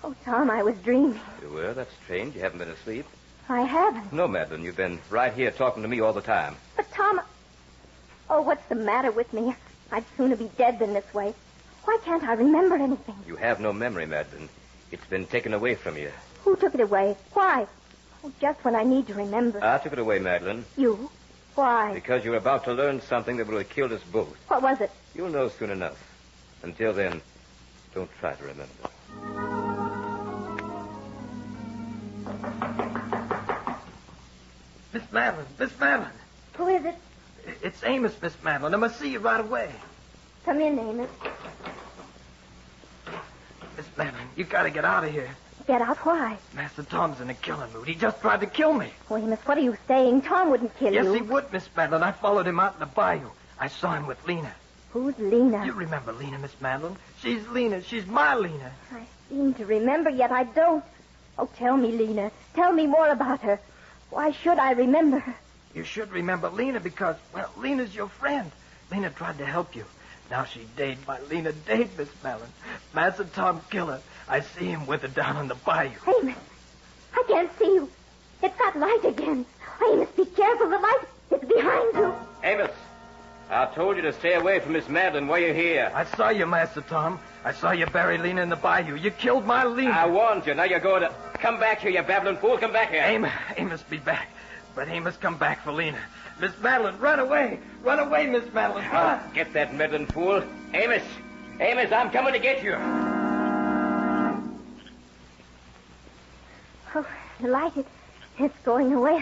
Oh, Tom, I was dreaming. You were? That's strange. You haven't been asleep. I haven't. No, Madeline, you've been right here talking to me all the time. But, Tom... Oh, what's the matter with me? I'd sooner be dead than this way. Why can't I remember anything? You have no memory, Madeline. It's been taken away from you. Who took it away? Why? Oh, just when I need to remember. I took it away, Madeline. You? Why? Because you were about to learn something that would have killed us both. What was it? You'll know soon enough. Until then, don't try to remember. Miss Madeline. Miss Madeline. Who is it? It's Amos, Miss Madeline. I must see you right away. Come in, Amos. Miss Madeline, you gotta get out of here. Get out? Why? Master Tom's in a killing mood. He just tried to kill me. Oh, Amos, what are you saying? Tom wouldn't kill you. Yes, he would, Miss Madeline. I followed him out in the bayou. I saw him with Lena. Who's Lena? You remember Lena, Miss Madeline? She's Lena. She's my Lena. I seem to remember, yet I don't. Oh, tell me, Lena. Tell me more about her. Why should I remember her? You should remember Lena because, well, Lena's your friend. Lena tried to help you. Now she dead. My Lena dead, Miss Madeline. Master Tom killed her. I see him with her down on the bayou. Amos, I can't see you. It's that light again. Amos, be careful. The light is behind you. Amos, I told you to stay away from Miss Madeline while you're here. I saw you, Master Tom. I saw you bury Lena in the bayou. You killed my Lena. I warned you. Now you're going to... Come back here, you babbling fool. Come back here. Amos, be back. But Amos, come back for Lena. Miss Madeline, run away. Run away, Miss Madeline. Run. Get that meddling fool. Amos, I'm coming to get you. Oh, the light, it's going away.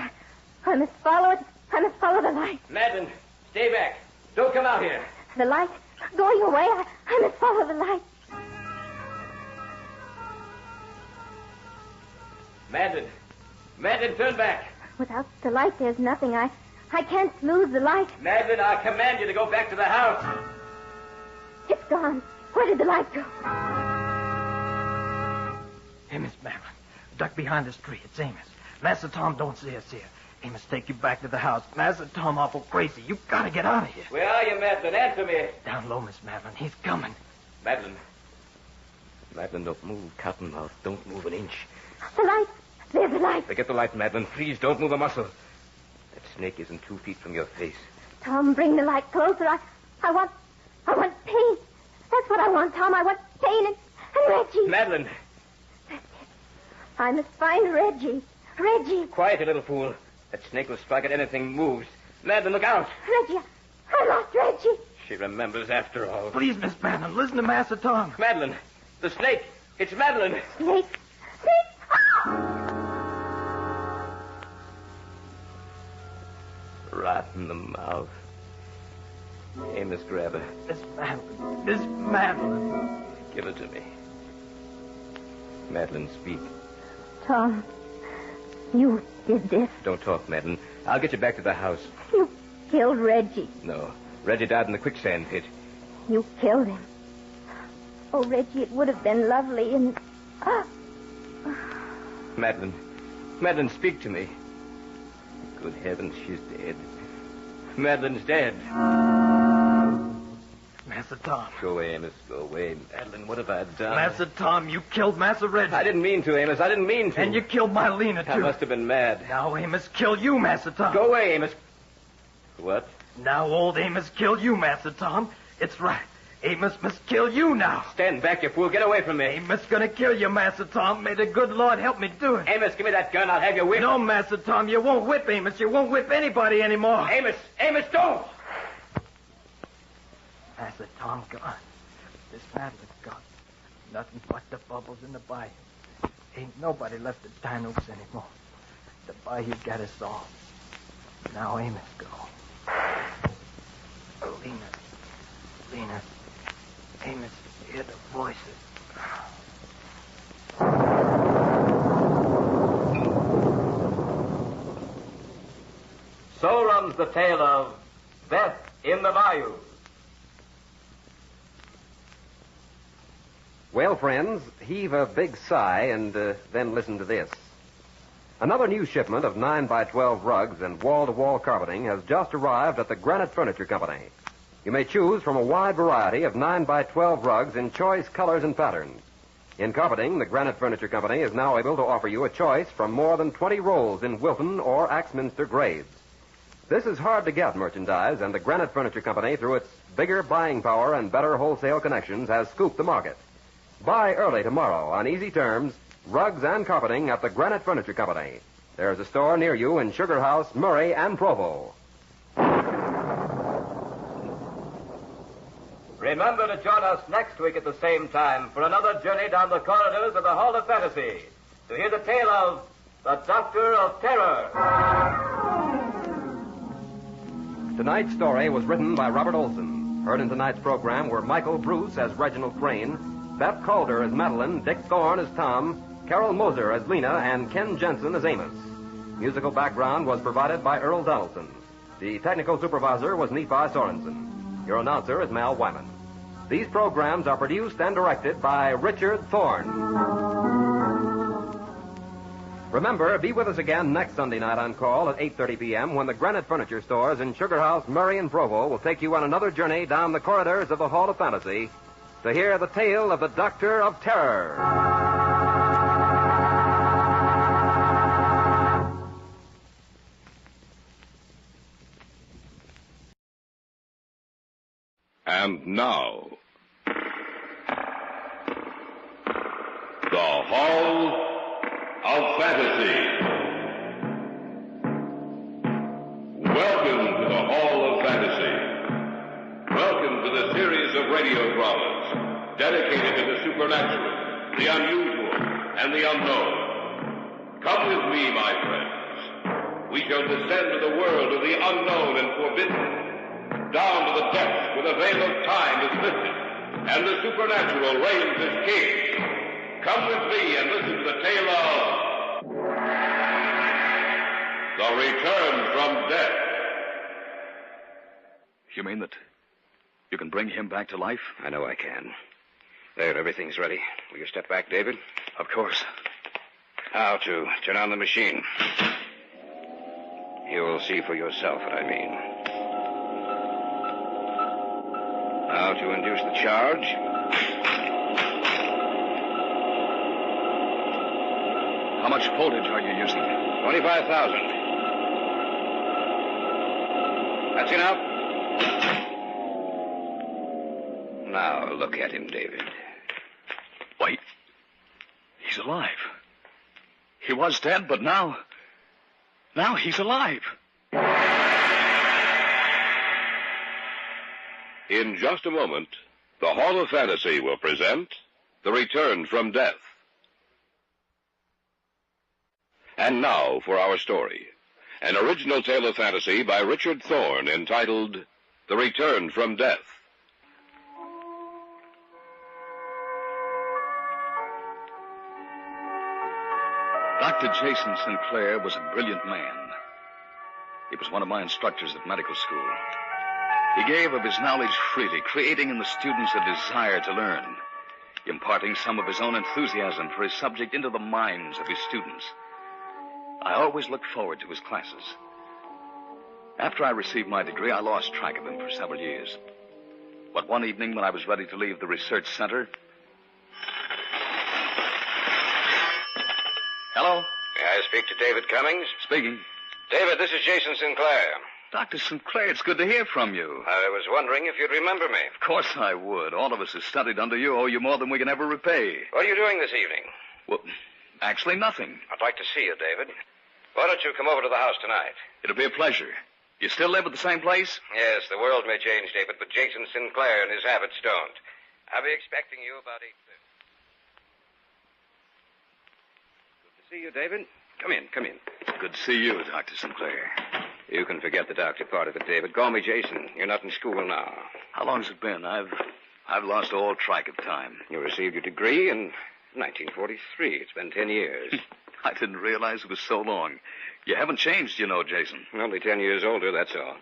I must follow it. I must follow the light. Madeline, stay back. Don't come out here. The light going away. I must follow the light. Madeline, turn back. Without the light, there's nothing. I can't lose the light. Madeline, I command you to go back to the house. It's gone. Where did the light go? Hey, Miss Madeline. Duck behind this tree. It's Amos. Master Tom don't see us here. Amos, take you back to the house. Master Tom awful crazy. You gotta get out of here. Where are you, Madeline? Answer me. Down low, Miss Madeline. He's coming. Madeline. Madeline, don't move. Cottonmouth, don't move an inch. The light. There's the light. Forget the light, Madeline. Please don't move a muscle. That snake isn't 2 feet from your face. Tom, bring the light closer. I want pain. That's what I want, Tom. I want pain and Reggie. Madeline. I must find Reggie. Reggie. Quiet, you little fool. That snake will strike at anything moves. Madeline, look out. Reggie. I lost Reggie. She remembers after all. Please, Miss Madeline, listen to Master Tom. Madeline. The snake. It's Madeline. Snake. Right in the mouth. Amos, grab her. Miss Madeline. Miss Madeline. Give her to me. Madeline, speak. Tom, you did this. Don't talk, Madeline. I'll get you back to the house. You killed Reggie. No. Reggie died in the quicksand pit. You killed him. Oh, Reggie, it would have been lovely and... Madeline. Madeline, speak to me. Good heavens, she's dead. Madeline's dead. Master Tom. Go away, Amos. Go away. Madeline, what have I done? Master Tom, you killed Master Reggie. I didn't mean to, Amos. I didn't mean to. And you killed my Lena, too. I must have been mad. Now Amos killed you, Master Tom. Go away, Amos. What? Now old Amos killed you, Master Tom. It's right. Amos must kill you now. Stand back, you fool. Get away from me. Amos gonna kill you, Master Tom. May the good Lord help me do it. Amos, give me that gun. I'll have you whipped. No, Master Tom. You won't whip Amos. You won't whip anybody anymore. Amos, don't. Master Tom gone. This Madeline's gone. Nothing but the bubbles in the bayou. Ain't nobody left the Dinooks anymore. The bayou got us all. Now Amos go. Lena. Amos, hear the voices. So runs the tale of Death in the Bayou. Well, friends, heave a big sigh and then listen to this. Another new shipment of 9x12 rugs and wall-to-wall carpeting has just arrived at the Granite Furniture Company. You may choose from a wide variety of 9x12 rugs in choice colors and patterns. In carpeting, the Granite Furniture Company is now able to offer you a choice from more than 20 rolls in Wilton or Axminster grades. This is hard-to-get merchandise, and the Granite Furniture Company, through its bigger buying power and better wholesale connections, has scooped the market. Buy early tomorrow on easy terms, rugs and carpeting at the Granite Furniture Company. There's a store near you in Sugar House, Murray, and Provo. Remember to join us next week at the same time for another journey down the corridors of the Hall of Fantasy to hear the tale of the Doctor of Terror. Tonight's story was written by Robert Olson. Heard in tonight's program were Michael Bruce as Reginald Crane, Beth Calder as Madeline, Dick Thorne as Tom, Carol Moser as Lena, and Ken Jensen as Amos. Musical background was provided by Earl Donaldson. The technical supervisor was Nephi Sorensen. Your announcer is Mal Wyman. These programs are produced and directed by Richard Thorne. Remember, be with us again next Sunday night on call at 8:30 p.m. when the Granite Furniture Stores in Sugar House, Murray, and Provo will take you on another journey down the corridors of the Hall of Fantasy to hear the tale of the Doctor of Terror. And now, the Hall of Fantasy. Welcome to the Hall of Fantasy. Welcome to the series of radio dramas dedicated to the supernatural, the unusual, and the unknown. Come with me, my friends. We shall descend to the world of the unknown and forbidden, down to the depths where the veil of time is lifted, and the supernatural reigns as king. Come with me and listen to the tale of The Return from Death. You mean that You can bring him back to life? I know I can. There, everything's ready. Will you step back, David? Of course. Now to turn on the machine. You'll see for yourself what I mean. Now to induce the charge. How much voltage are you using? 25,000. That's enough. Now look at him, David. Wait. He's alive. He was dead, but now he's alive. In just a moment, the Hall of Fantasy will present The Return from Death. And now for our story. An original tale of fantasy by Richard Thorne entitled The Return from Death. Dr. Jason Sinclair was a brilliant man. He was one of my instructors at medical school. He gave of his knowledge freely, creating in the students a desire to learn, imparting some of his own enthusiasm for his subject into the minds of his students. I always looked forward to his classes. After I received my degree, I lost track of him for several years. But one evening, when I was ready to leave the research center... Hello? May I speak to David Cummings? Speaking. David, this is Jason Sinclair. Dr. Sinclair, it's good to hear from you. I was wondering if you'd remember me. Of course I would. All of us who studied under you owe you more than we can ever repay. What are you doing this evening? Well, actually nothing. I'd like to see you, David. Why don't you come over to the house tonight? It'll be a pleasure. You still live at the same place? Yes, the world may change, David, but Jason Sinclair and his habits don't. I'll be expecting you about 8:30. Good to see you, David. Come in. Good to see you, Dr. Sinclair. You can forget the doctor part of it, David. Call me Jason. You're not in school now. How long's it been? I've lost all track of time. You received your degree in 1943. It's been 10 years. I didn't realize it was so long. You haven't changed, you know, Jason. Only 10 years older, that's all.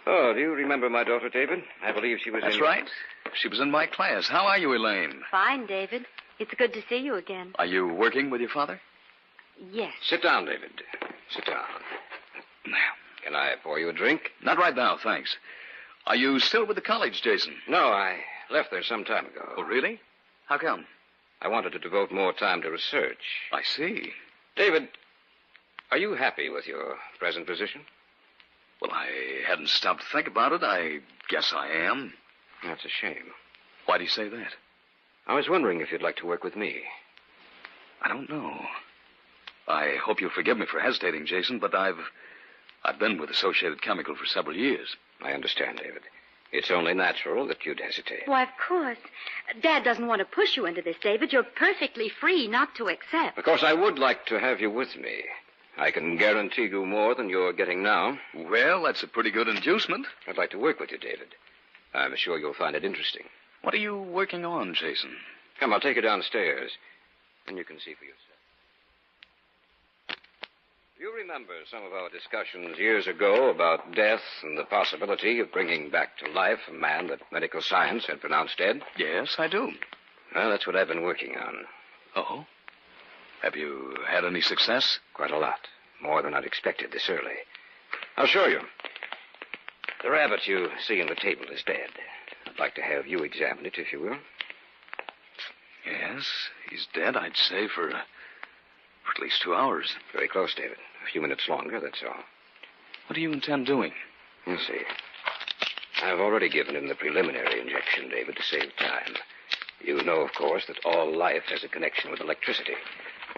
Oh, do you remember my daughter, David? I believe she was That's right. She was in my class. How are you, Elaine? Fine, David. It's good to see you again. Are you working with your father? Yes. Sit down, David. Sit down. Can I pour you a drink? Not right now, thanks. Are you still with the college, Jason? No, I left there some time ago. Oh, really? How come? I wanted to devote more time to research. I see. David, are you happy with your present position? Well, I hadn't stopped to think about it. I guess I am. That's a shame. Why do you say that? I was wondering if you'd like to work with me. I don't know. I hope you'll forgive me for hesitating, Jason, but I've been with Associated Chemical for several years. I understand, David. It's only natural that you'd hesitate. Why, of course. Dad doesn't want to push you into this, David. You're perfectly free not to accept. Of course, I would like to have you with me. I can guarantee you more than you're getting now. Well, that's a pretty good inducement. I'd like to work with you, David. I'm sure you'll find it interesting. What are you working on, Jason? Come, I'll take you downstairs, and you can see for yourself. You remember some of our discussions years ago about death and the possibility of bringing back to life a man that medical science had pronounced dead? Yes, I do. Well, that's what I've been working on. Oh? Have you had any success? Quite a lot. More than I'd expected this early. I'll show you. The rabbit you see on the table is dead. I'd like to have you examine it, if you will. Yes, he's dead, I'd say, for at least 2 hours. Very close, David. A few minutes longer, that's all. What do you intend doing? You'll see. I've already given him the preliminary injection, David, to save time. You know, of course, that all life has a connection with electricity.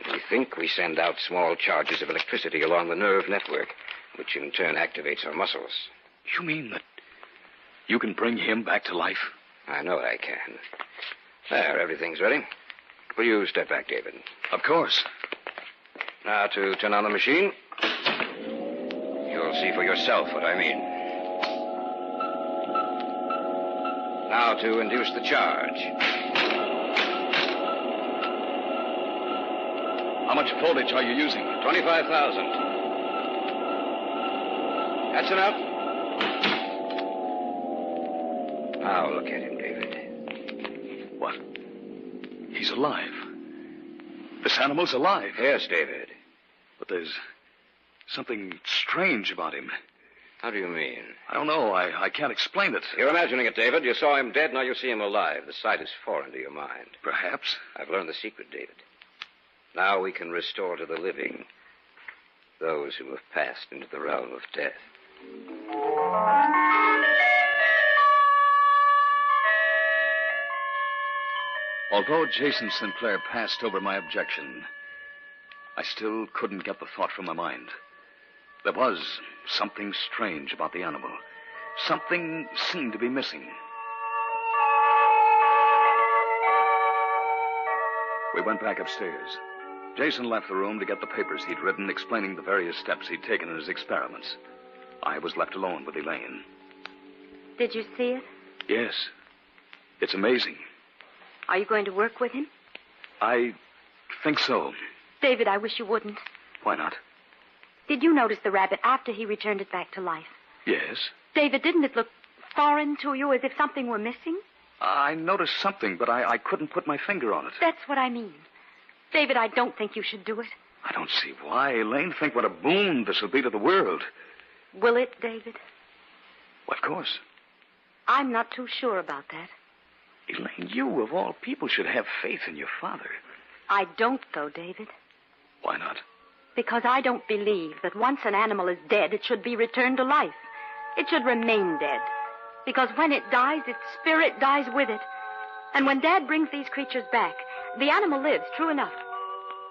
And we think we send out small charges of electricity along the nerve network, which in turn activates our muscles. You mean that you can bring him back to life? I know I can. There, everything's ready. Will you step back, David? Of course. Now to turn on the machine. You'll see for yourself what I mean. Now to induce the charge. How much voltage are you using? 25,000. That's enough. Now look at him, David. What? He's alive. This animal's alive. Yes, David. But there's something strange about him. How do you mean? I don't know. I can't explain it. You're imagining it, David. You saw him dead, now you see him alive. The sight is foreign to your mind. Perhaps. I've learned the secret, David. Now we can restore to the living those who have passed into the realm of death. Although Jason Sinclair passed over my objection, I still couldn't get the thought from my mind. There was something strange about the animal. Something seemed to be missing. We went back upstairs. Jason left the room to get the papers he'd written explaining the various steps he'd taken in his experiments. I was left alone with Elaine. Did you see it? Yes. It's amazing. Are you going to work with him? I think so. David, I wish you wouldn't. Why not? Did you notice the rabbit after he returned it back to life? Yes. David, didn't it look foreign to you, as if something were missing? I noticed something, but I couldn't put my finger on it. That's what I mean. David, I don't think you should do it. I don't see why. Elaine, think what a boon this will be to the world. Will it, David? Well, of course. I'm not too sure about that. Elaine, you, of all people, should have faith in your father. I don't, though, David. Why not? Because I don't believe that once an animal is dead, it should be returned to life. It should remain dead. Because when it dies, its spirit dies with it. And when Dad brings these creatures back, the animal lives, true enough.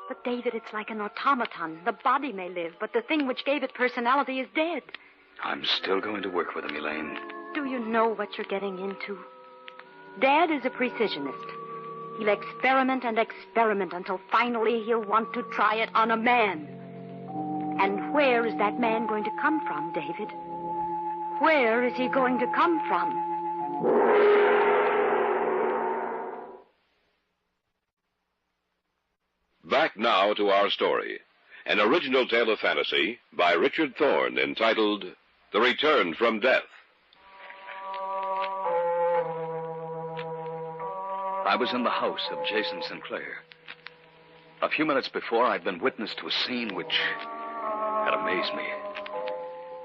But, David, it's like an automaton. The body may live, but the thing which gave it personality is dead. I'm still going to work with him, Elaine. Do you know what you're getting into? Dad is a precisionist. He'll experiment and experiment until finally he'll want to try it on a man. And where is that man going to come from, David? Where is he going to come from? Back now to our story. An original tale of fantasy by Richard Thorne entitled The Return from Death. I was in the house of Jason Sinclair. A few minutes before, I'd been witness to a scene which had amazed me.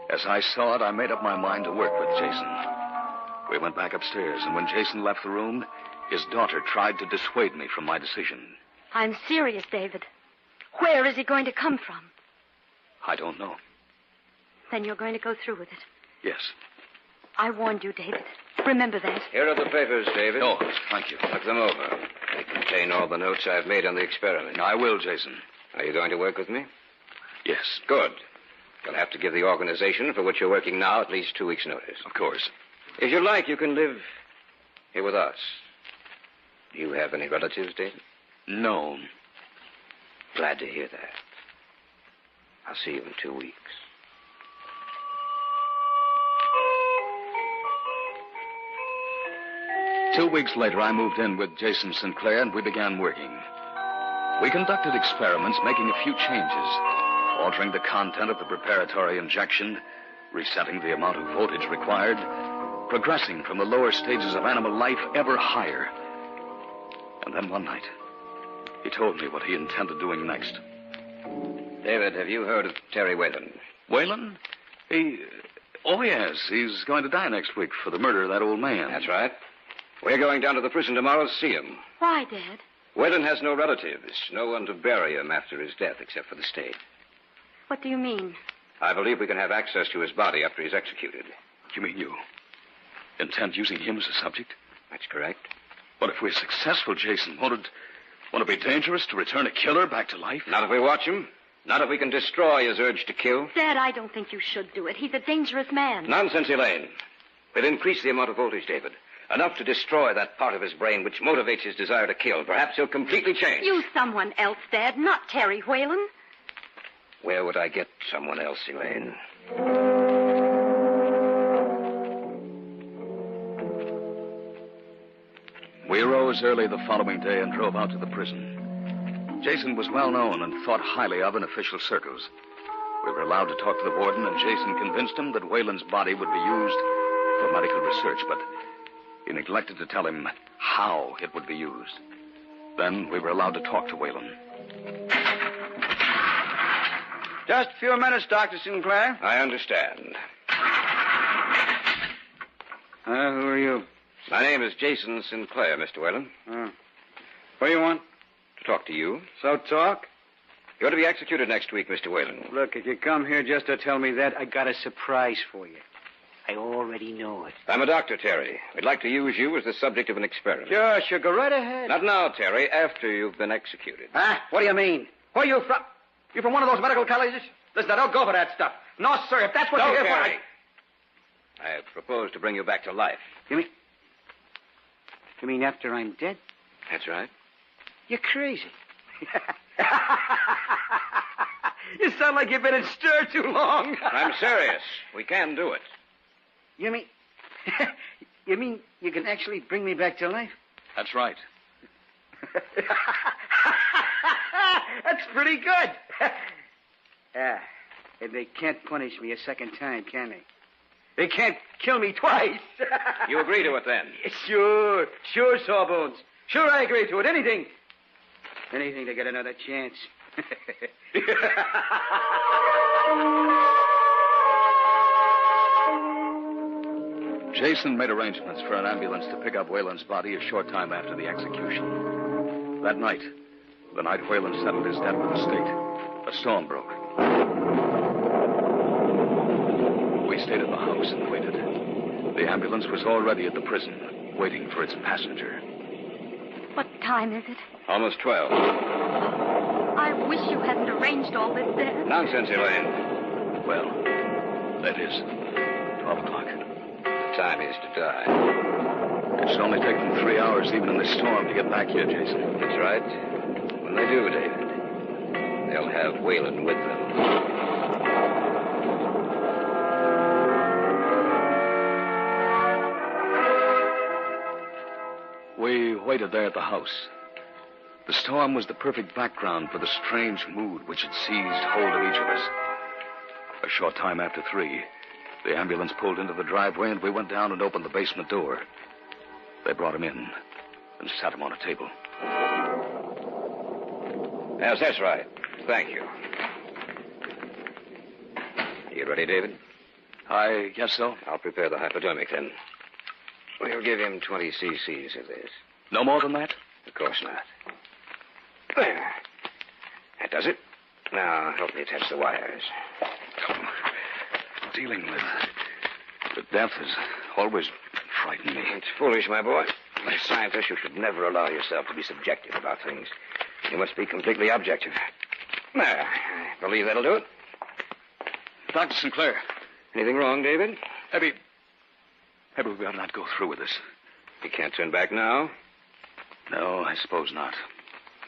As I saw it, I made up my mind to work with Jason. We went back upstairs, and when Jason left the room, his daughter tried to dissuade me from my decision. I'm serious, David. Where is he going to come from? I don't know. Then you're going to go through with it. Yes. I warned you, David. Remember that. Here are the papers, David. Oh, thank you. Look them over. They contain all the notes I've made on the experiment. I will, Jason. Are you going to work with me? Yes. Good. You'll have to give the organization for which you're working now at least 2 weeks' notice. Of course. If you like, you can live here with us. Do you have any relatives, David? No. Glad to hear that. I'll see you in 2 weeks. Two weeks later, I moved in with Jason Sinclair, and we began working. We conducted experiments, making a few changes, altering the content of the preparatory injection, resetting the amount of voltage required, progressing from the lower stages of animal life ever higher. And then one night, he told me what he intended doing next. David, have you heard of Terry Whalen? Whalen? Oh, yes. He's going to die next week for the murder of that old man. That's right. We're going down to the prison tomorrow to see him. Why, Dad? Whalen has no relatives, no one to bury him after his death except for the state. What do you mean? I believe we can have access to his body after he's executed. You mean you intend using him as a subject? That's correct. But if we're successful, Jason, won't it be dangerous to return a killer back to life? Not if we watch him. Not if we can destroy his urge to kill. Dad, I don't think you should do it. He's a dangerous man. Nonsense, Elaine. We'll increase the amount of voltage, David. Enough to destroy that part of his brain which motivates his desire to kill. Perhaps he'll completely change. Use someone else, Dad, not Terry Whalen. Where would I get someone else, Elaine? We arose early the following day and drove out to the prison. Jason was well known and thought highly of in official circles. We were allowed to talk to the warden, and Jason convinced him that Whalen's body would be used for medical research, but He neglected to tell him how it would be used. Then we were allowed to talk to Whalen. Just a few minutes, Dr. Sinclair. I understand. Who are you? My name is Jason Sinclair, Mr. Whalen. What do you want? To talk to you. So talk? You're to be executed next week, Mr. Whalen. Look, if you come here just to tell me that, I got a surprise for you. I already know it. I'm a doctor, Terry. We'd like to use you as the subject of an experiment. Sure, go right ahead. Not now, Terry, after you've been executed. What do you mean? Where are you from? You from one of those medical colleges? Listen, I don't go for that stuff. No, sir, if that's what you're here for... Terry. I propose to bring you back to life. You mean after I'm dead? That's right. You're crazy. You sound like you've been in stir too long. I'm serious. We can do it. You mean... you mean you can actually bring me back to life? That's right. That's pretty good. And they can't punish me a second time, can they? They can't kill me twice. You agree to it, then? Sure, Sawbones. Sure, I agree to it. Anything to get another chance. Jason made arrangements for an ambulance to pick up Whalen's body a short time after the execution. That night, the night Whalen settled his debt with the state, a storm broke. We stayed at the house and waited. The ambulance was already at the prison, waiting for its passenger. What time is it? Almost 12. I wish you hadn't arranged all this, Dad. Nonsense, Elaine. Well, that is 12 o'clock. The time is to die. It should only take them 3 hours, even in this storm, to get back here, Jason. That's right. When they do, David, they'll have Whalen with them. We waited there at the house. The storm was the perfect background for the strange mood which had seized hold of each of us. A short time after 3, the ambulance pulled into the driveway, and we went down and opened the basement door. They brought him in and sat him on a table. Yes, that's right. Thank you. You ready, David? I guess so. I'll prepare the hypodermic, then. We'll give him 20 cc's of this. No more than that? Of course not. There. That does it. Now, help me attach the wires. Dealing with death has always frightened me. It's foolish, my boy. As a scientist, you should never allow yourself to be subjective about things. You must be completely objective. There. I believe that'll do it. Dr. Sinclair. Anything wrong, David? Maybe we ought not go through with this. You can't turn back now? No, I suppose not.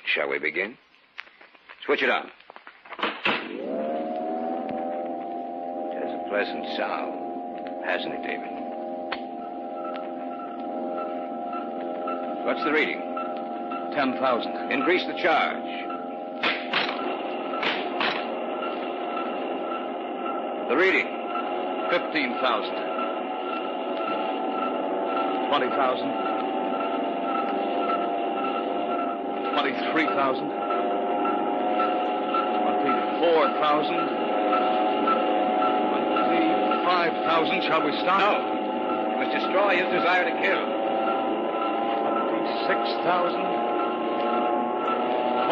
Shall we begin? Switch it on. It has a pleasant sound, hasn't it, David? What's the reading? 10,000. Increase the charge. The reading? 15,000. 20,000. 23,000. 24,000. 25,000. Shall we stop? No. You must destroy his desire to kill. 26,000.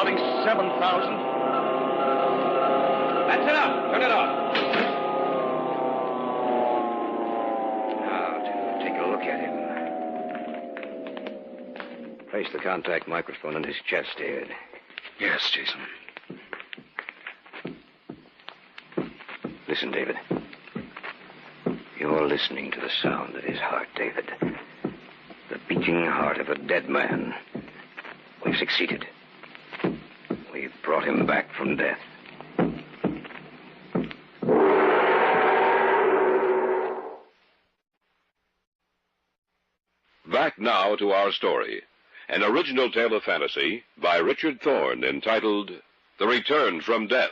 27,000. That's enough. Turn it off. Now, to take a look at him. Place the contact microphone in his chest, David. Yes, Jason. Listen, David. You're listening to the sound of his heart, David. The beating heart of a dead man. We've succeeded. We've brought him back from death. Back now to our story. An original tale of fantasy by Richard Thorne entitled The Return from Death.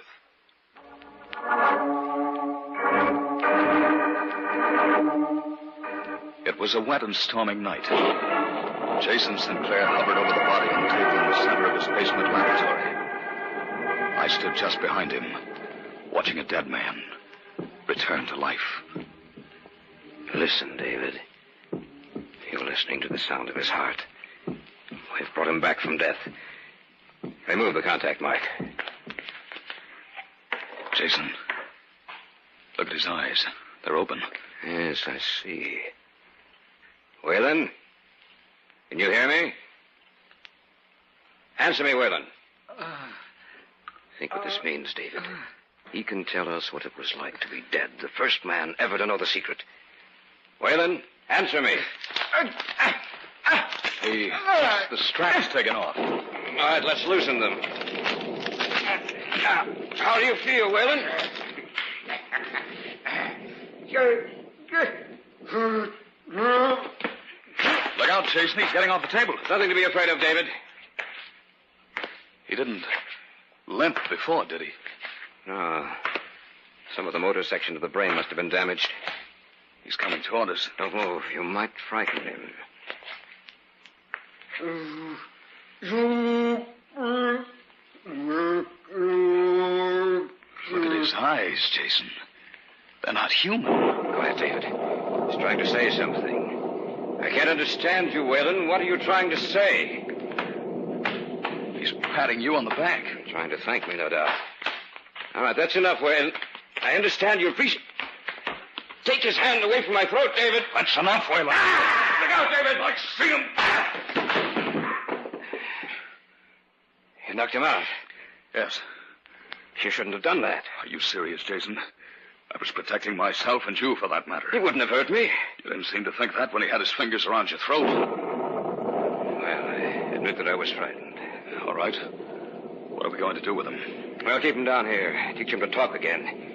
It It was a wet and storming night. Jason Sinclair hovered over the body on the table in the center of his basement laboratory. I stood just behind him, watching a dead man return to life. Listen, David. You're listening to the sound of his heart. We've brought him back from death. Remove the contact, Mike. Jason, look at his eyes. They're open. Yes, I see. Whalen? Can you hear me? Answer me, Whalen. Think what this means, David. He can tell us what it was like to be dead. The first man ever to know the secret. Whalen, answer me. The strap's taken off. All right, let's loosen them. How do you feel, Whalen? Look out, Jason. He's getting off the table. Nothing to be afraid of, David. He didn't limp before, did he? No. Some of the motor section of the brain must have been damaged. He's coming toward us. Don't move. You might frighten him. Look at his eyes, Jason. They're not human. Go ahead, David. He's trying to say something. I can't understand you, Whalen. What are you trying to say? He's patting you on the back. Trying to thank me, no doubt. All right, that's enough, Whalen. I understand you appreciate... Take his hand away from my throat, David. That's enough, Whalen. Look out, David. I see him. You knocked him out. Yes. You shouldn't have done that. Are you serious, Jason? I was protecting myself and you, for that matter. He wouldn't have hurt me. You didn't seem to think that when he had his fingers around your throat. Well, I admit that I was frightened. All right. What are we going to do with him? Well, keep him down here. Teach him to talk again.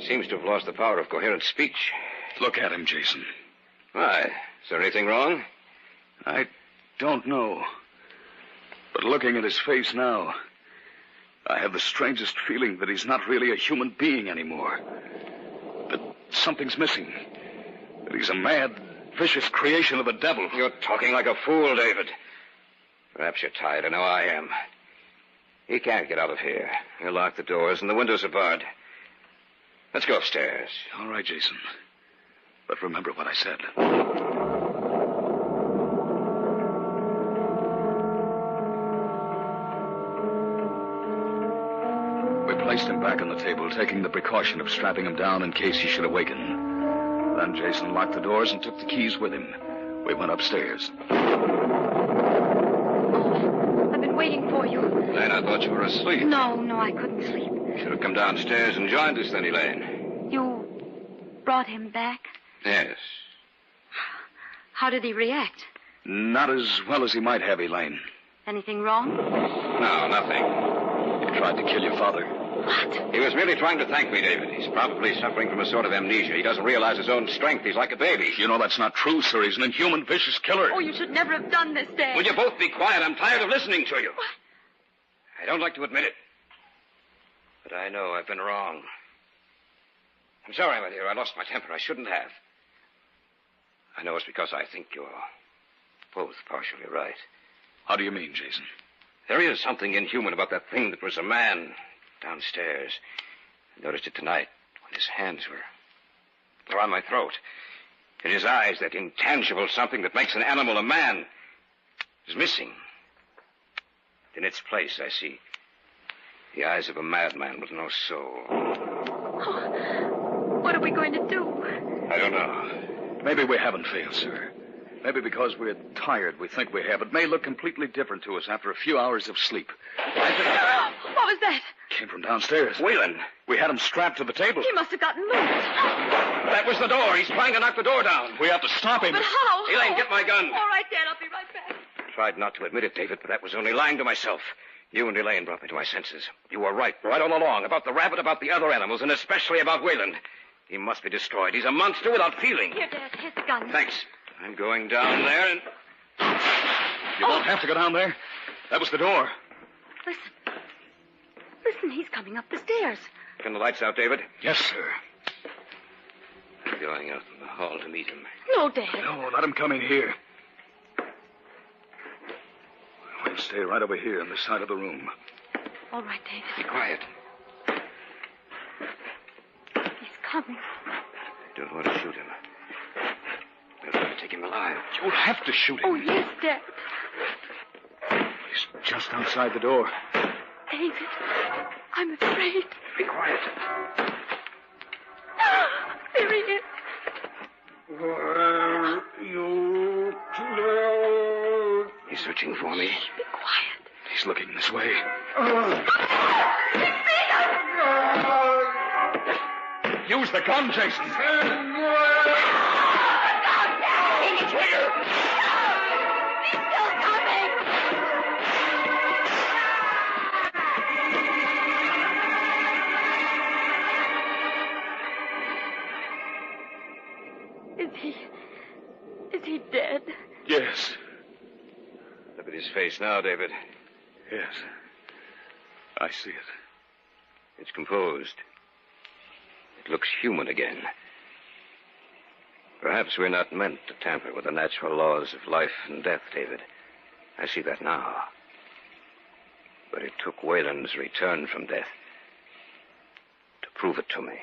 Seems to have lost the power of coherent speech. Look at him, Jason. Why? Is there anything wrong? I don't know. But looking at his face now, I have the strangest feeling that he's not really a human being anymore. That something's missing. That he's a mad, vicious creation of the devil. You're talking like a fool, David. Perhaps you're tired. I know I am. He can't get out of here. He'll lock the doors and the windows are barred. Let's go upstairs. All right, Jason. But remember what I said. We placed him back on the table, taking the precaution of strapping him down in case he should awaken. Then Jason locked the doors and took the keys with him. We went upstairs. I've been waiting for you. Elaine, I thought you were asleep. No, I couldn't sleep. Should have come downstairs and joined us then, Elaine. You brought him back? Yes. How did he react? Not as well as he might have, Elaine. Anything wrong? No, nothing. He tried to kill your father. What? He was merely trying to thank me, David. He's probably suffering from a sort of amnesia. He doesn't realize his own strength. He's like a baby. You know that's not true, sir. He's an inhuman, vicious killer. Oh, you should never have done this, Dad. Will you both be quiet? I'm tired of listening to you. What? I don't like to admit it. But I know I've been wrong. I'm sorry, my dear. I lost my temper. I shouldn't have. I know it's because I think you're both partially right. How do you mean, Jason? There is something inhuman about that thing that was a man downstairs. I noticed it tonight when his hands were around my throat. In his eyes, that intangible something that makes an animal a man is missing. In its place, I see the eyes of a madman with no soul. Oh, what are we going to do? I don't know. Maybe we haven't failed, sir. Maybe because we're tired, we think we have. It may look completely different to us after a few hours of sleep. What was that? Came from downstairs. Whalen. We had him strapped to the table. He must have gotten loose. That was the door. He's trying to knock the door down. We have to stop him. But how? Elaine, get my gun. All right, Dad. I'll be right back. I tried not to admit it, David, but that was only lying to myself. You and Elaine brought me to my senses. You were right all along, about the rabbit, about the other animals, and especially about Whalen. He must be destroyed. He's a monster without feeling. Here, Dad. Here's the gun. Thanks. I'm going down there and... You won't have to go down there. That was the door. Listen, he's coming up the stairs. Turn the lights out, David. Yes, sir. going out in the hall to meet him. No, Dad. No, let him come in here. We'll stay right over here on this side of the room. All right, David. Be quiet. He's coming. I don't want to shoot him. I'll try to take him alive. You'll have to shoot him. Oh, yes, Dad. He's just outside the door. David, I'm afraid. Be quiet. There he is. Where you to He's searching for me. Be quiet. He's looking this way. Use the gun, Jason. Pull the trigger. He's still coming. Is he dead? Yes. Look at his face now, David. Yes. I see it. It's composed. It looks human again. Perhaps we're not meant to tamper with the natural laws of life and death, David. I see that now. But it took Wayland's return from death to prove it to me.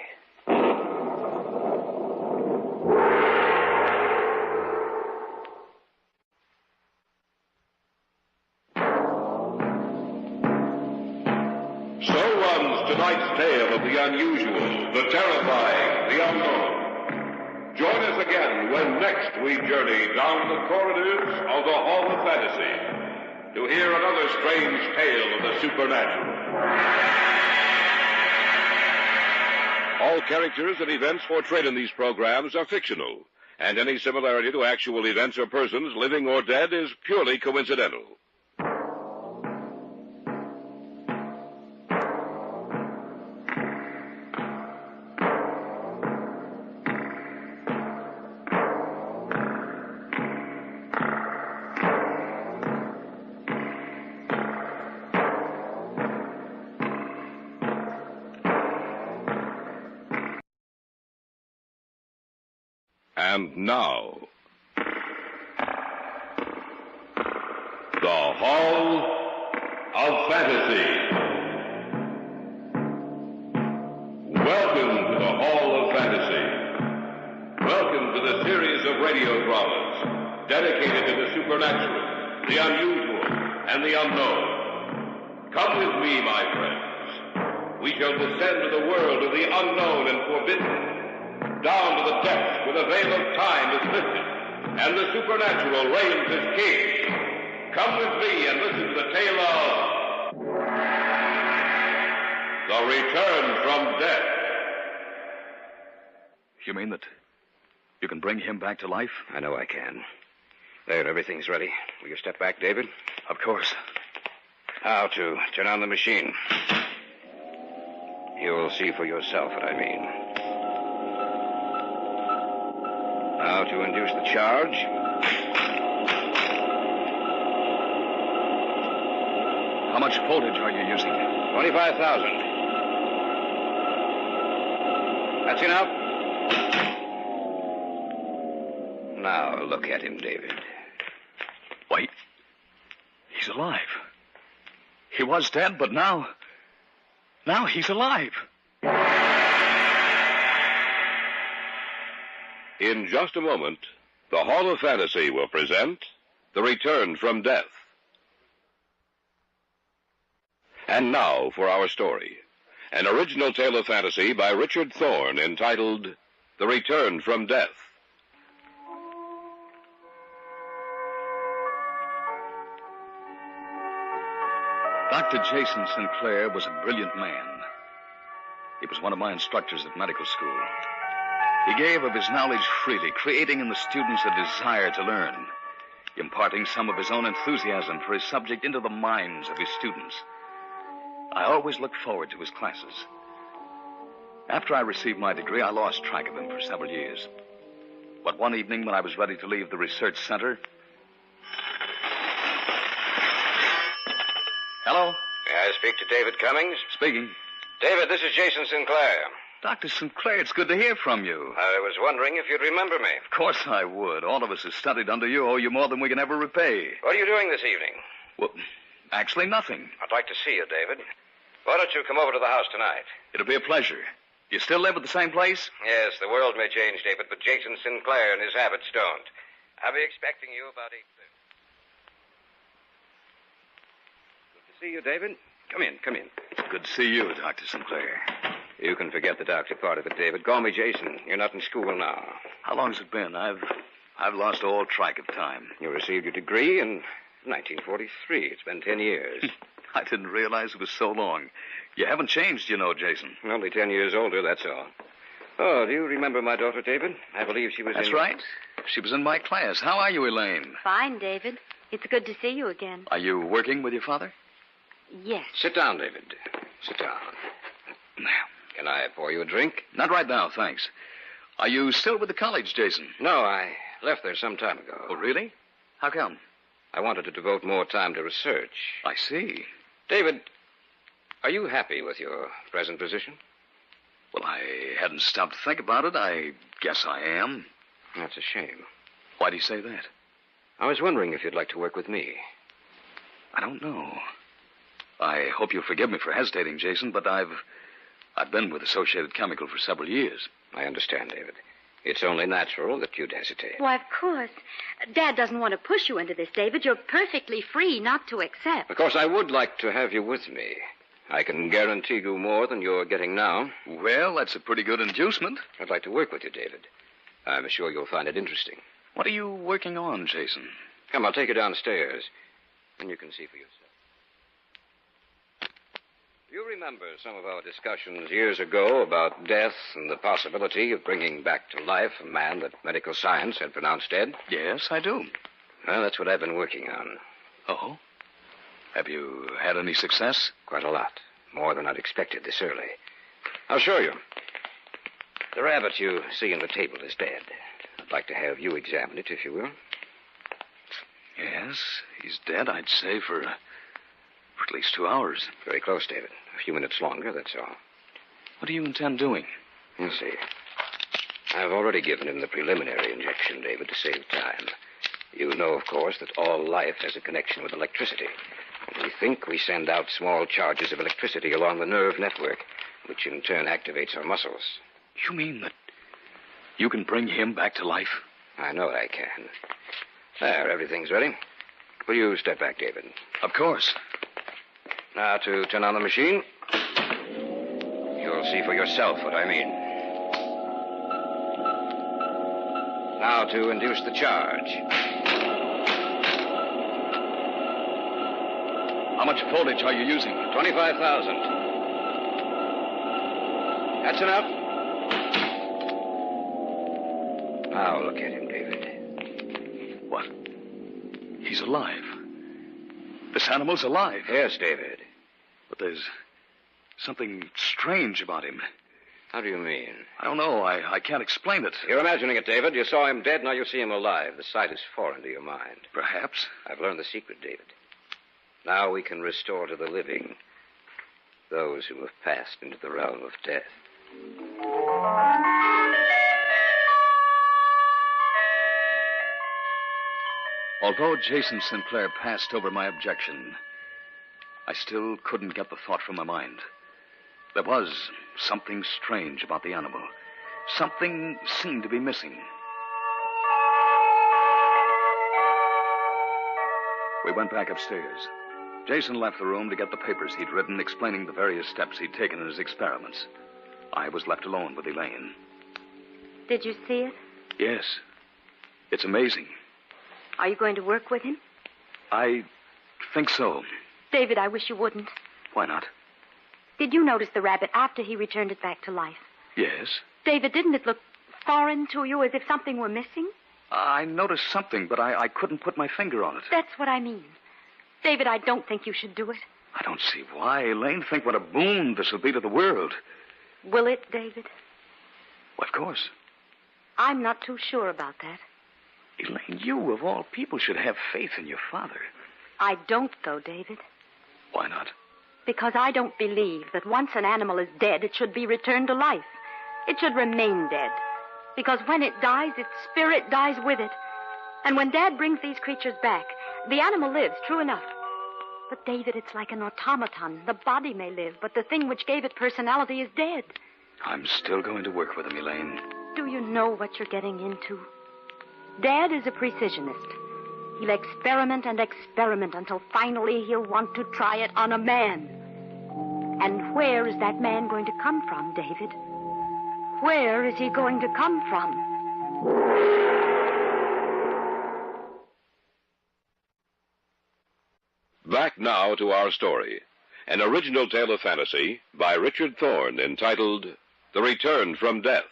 Tonight's tale of the unusual, the terrifying, the unknown. Join us again when next we journey down the corridors of the Hall of Fantasy to hear another strange tale of the supernatural. All characters and events portrayed in these programs are fictional, and any similarity to actual events or persons, living or dead, is purely coincidental. And now, the Hall of Fantasy. Welcome to the Hall of Fantasy. Welcome to the series of radio dramas dedicated to the supernatural, the unusual, and the unknown. Come with me, my friends. We shall descend to the world of the unknown and forbidden, down to the depths where the veil of time is lifted and the supernatural reigns as king. Come with me and listen to the tale of The Return from Death. You mean that you can bring him back to life? I know I can. There, everything's ready. Will you step back, David? Of course. Now to turn on the machine. You'll see for yourself what I mean. Now to induce the charge. How much voltage are you using? 25,000. That's enough. Now look at him, David. Wait. He's alive. He was dead, but now he's alive. In just a moment, the Hall of Fantasy will present The Return from Death. And now for our story. An original tale of fantasy by Richard Thorne entitled The Return from Death. Dr. Jason Sinclair was a brilliant man. He was one of my instructors at medical school. He gave of his knowledge freely, creating in the students a desire to learn, imparting some of his own enthusiasm for his subject into the minds of his students. I always looked forward to his classes. After I received my degree, I lost track of him for several years. But one evening, when I was ready to leave the research center... Hello? May I speak to David Cummings? Speaking. David, this is Jason Sinclair. Dr. Sinclair, it's good to hear from you. I was wondering if you'd remember me. Of course I would. All of us who studied under you owe you more than we can ever repay. What are you doing this evening? Well, actually nothing. I'd like to see you, David. Why don't you come over to the house tonight? It'll be a pleasure. You still live at the same place? Yes, the world may change, David, but Jason Sinclair and his habits don't. I'll be expecting you about 8:30. Good to see you, David. Come in, come in. Good to see you, Dr. Sinclair. You can forget the doctor part of it, David. Call me Jason. You're not in school now. How long's it been? I've lost all track of time. You received your degree in 1943. It's been 10 years. I didn't realize it was so long. You haven't changed, you know, Jason. Only 10 years older, that's all. Oh, do you remember my daughter, David? I believe she was That's right. She was in my class. How are you, Elaine? Fine, David. It's good to see you again. Are you working with your father? Yes. Sit down, David. Sit down. Can I pour you a drink? Not right now, thanks. Are you still with the college, Jason? No, I left there some time ago. Oh, really? How come? I wanted to devote more time to research. I see. David, are you happy with your present position? Well, I hadn't stopped to think about it. I guess I am. That's a shame. Why do you say that? I was wondering if you'd like to work with me. I don't know. I hope you'll forgive me for hesitating, Jason, but I've been with Associated Chemical for several years. I understand, David. It's only natural that you'd hesitate. Why, of course. Dad doesn't want to push you into this, David. You're perfectly free not to accept. Of course, I would like to have you with me. I can guarantee you more than you're getting now. Well, that's a pretty good inducement. I'd like to work with you, David. I'm sure you'll find it interesting. What are you working on, Jason? Come, I'll take you downstairs, and you can see for yourself. You remember some of our discussions years ago about death and the possibility of bringing back to life a man that medical science had pronounced dead? Yes, I do. Well, that's what I've been working on. Oh? Have you had any success? Quite a lot. More than I'd expected this early. I'll show you. The rabbit you see on the table is dead. I'd like to have you examine it, if you will. Yes, he's dead, I'd say, for at least 2 hours. Very close, David. A few minutes longer, that's all. What do you intend doing? You'll see. I've already given him the preliminary injection, David, to save time. You know, of course, that all life has a connection with electricity. And we think we send out small charges of electricity along the nerve network, which in turn activates our muscles. You mean that you can bring him back to life? I know I can. There, everything's ready. Will you step back, David? Of course. Now to turn on the machine. You'll see for yourself what I mean. Now to induce the charge. How much voltage are you using? 25,000. That's enough. Now look at him, David. What? He's alive. This animal's alive. Yes, David. But there's something strange about him. How do you mean? I don't know. I can't explain it. You're imagining it, David. You saw him dead, now you see him alive. The sight is foreign to your mind. Perhaps. I've learned the secret, David. Now we can restore to the living those who have passed into the realm of death. Although Jason Sinclair passed over my objection, I still couldn't get the thought from my mind. There was something strange about the animal. Something seemed to be missing. We went back upstairs. Jason left the room to get the papers he'd written explaining the various steps he'd taken in his experiments. I was left alone with Elaine. Did you see it? Yes. It's amazing. Are you going to work with him? I think so. David, I wish you wouldn't. Why not? Did you notice the rabbit after he returned it back to life? Yes. David, didn't it look foreign to you, as if something were missing? I noticed something, but I couldn't put my finger on it. That's what I mean. David, I don't think you should do it. I don't see why. Elaine, think what a boon this will be to the world. Will it, David? Well, of course. I'm not too sure about that. Elaine, you, of all people, should have faith in your father. I don't, though, David. Why not? Because I don't believe that once an animal is dead, it should be returned to life. It should remain dead. Because when it dies, its spirit dies with it. And when Dad brings these creatures back, the animal lives, true enough. But, David, it's like an automaton. The body may live, but the thing which gave it personality is dead. I'm still going to work with him, Elaine. Do you know what you're getting into? Dad is a precisionist. He'll experiment and experiment until finally he'll want to try it on a man. And where is that man going to come from, David? Where is he going to come from? Back now to our story. An original tale of fantasy by Richard Thorne entitled The Return from Death.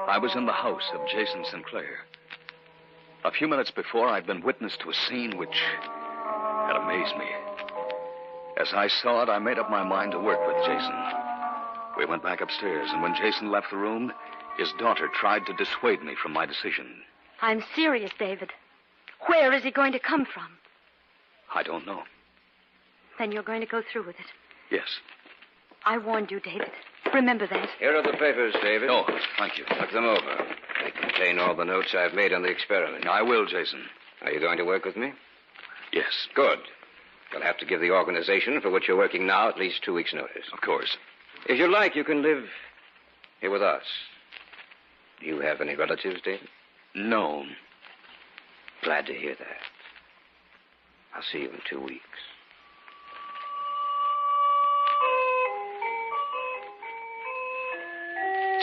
I was in the house of Jason Sinclair. A few minutes before, I'd been witness to a scene which had amazed me. As I saw it, I made up my mind to work with Jason. We went back upstairs, and when Jason left the room, his daughter tried to dissuade me from my decision. I'm serious, David. Where is he going to come from? I don't know. Then you're going to go through with it. Yes. I warned you, David. Remember that. Here are the papers, David. Oh, thank you. Look them over. They contain all the notes I've made on the experiment. I will, Jason. Are you going to work with me? Yes. Good. You'll have to give the organization for which you're working now at least 2 weeks' notice. Of course. If you like, you can live here with us. Do you have any relatives, David? No. Glad to hear that. I'll see you in 2 weeks.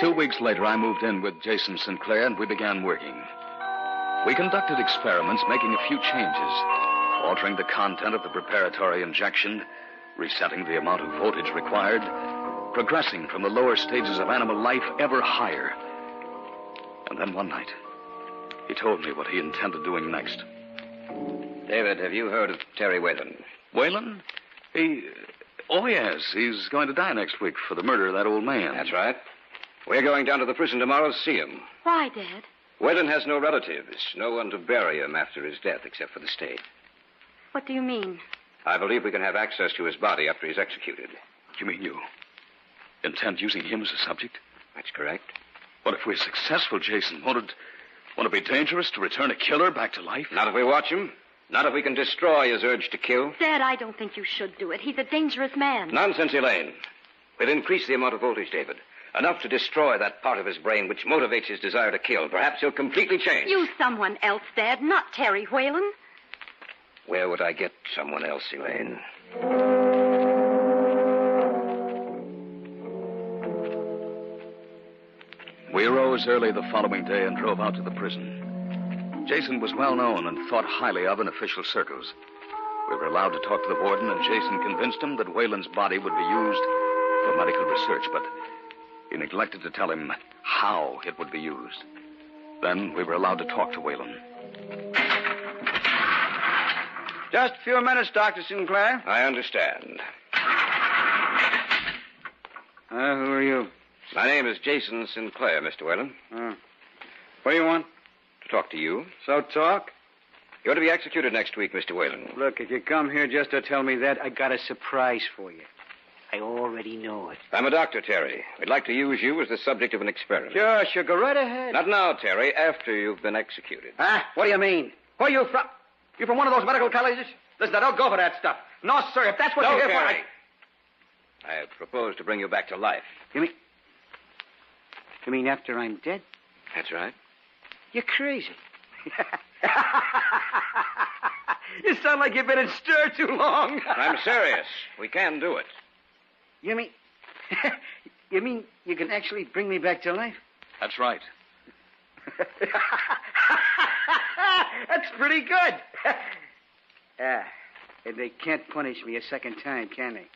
Two weeks later, I moved in with Jason Sinclair, and we began working. We conducted experiments, making a few changes, altering the content of the preparatory injection, resetting the amount of voltage required, progressing from the lower stages of animal life ever higher. And then one night, he told me what he intended doing next. David, have you heard of Terry Whalen? Whalen? Oh, yes. He's going to die next week for the murder of that old man. That's right. We're going down to the prison tomorrow to see him. Why, Dad? Whalen has no relatives, no one to bury him after his death except for the state. What do you mean? I believe we can have access to his body after he's executed. You mean you intend using him as a subject? That's correct. What if we're successful, Jason? Won't it be dangerous to return a killer back to life? Not if we watch him. Not if we can destroy his urge to kill. Dad, I don't think you should do it. He's a dangerous man. Nonsense, Elaine. We'll increase the amount of voltage, David. Enough to destroy that part of his brain which motivates his desire to kill. Perhaps he'll completely change. Use someone else, Dad, not Terry Whalen. Where would I get someone else, Elaine? We arose early the following day and drove out to the prison. Jason was well known and thought highly of in official circles. We were allowed to talk to the warden, and Jason convinced him that Whalen's body would be used for medical research, but he neglected to tell him how it would be used. Then we were allowed to talk to Whalen. Just a few minutes, Dr. Sinclair. I understand. Who are you? My name is Jason Sinclair, Mr. Whalen. What do you want? To talk to you. So talk? You're to be executed next week, Mr. Whalen. Look, if you come here just to tell me that, I got a surprise for you. I already know it. I'm a doctor, Terry. We'd like to use you as the subject of an experiment. Sure, go right ahead. Not now, Terry, after you've been executed. What do you mean? Where are you from? You from one of those medical colleges? Listen, I don't go for that stuff. No, sir, if that's what you're here Terry. for, I propose to bring you back to life. You mean after I'm dead? That's right. You're crazy. You sound like you've been in stir too long. I'm serious. We can do it. You mean you can actually bring me back to life? That's right. That's pretty good. And they can't punish me a second time, can they?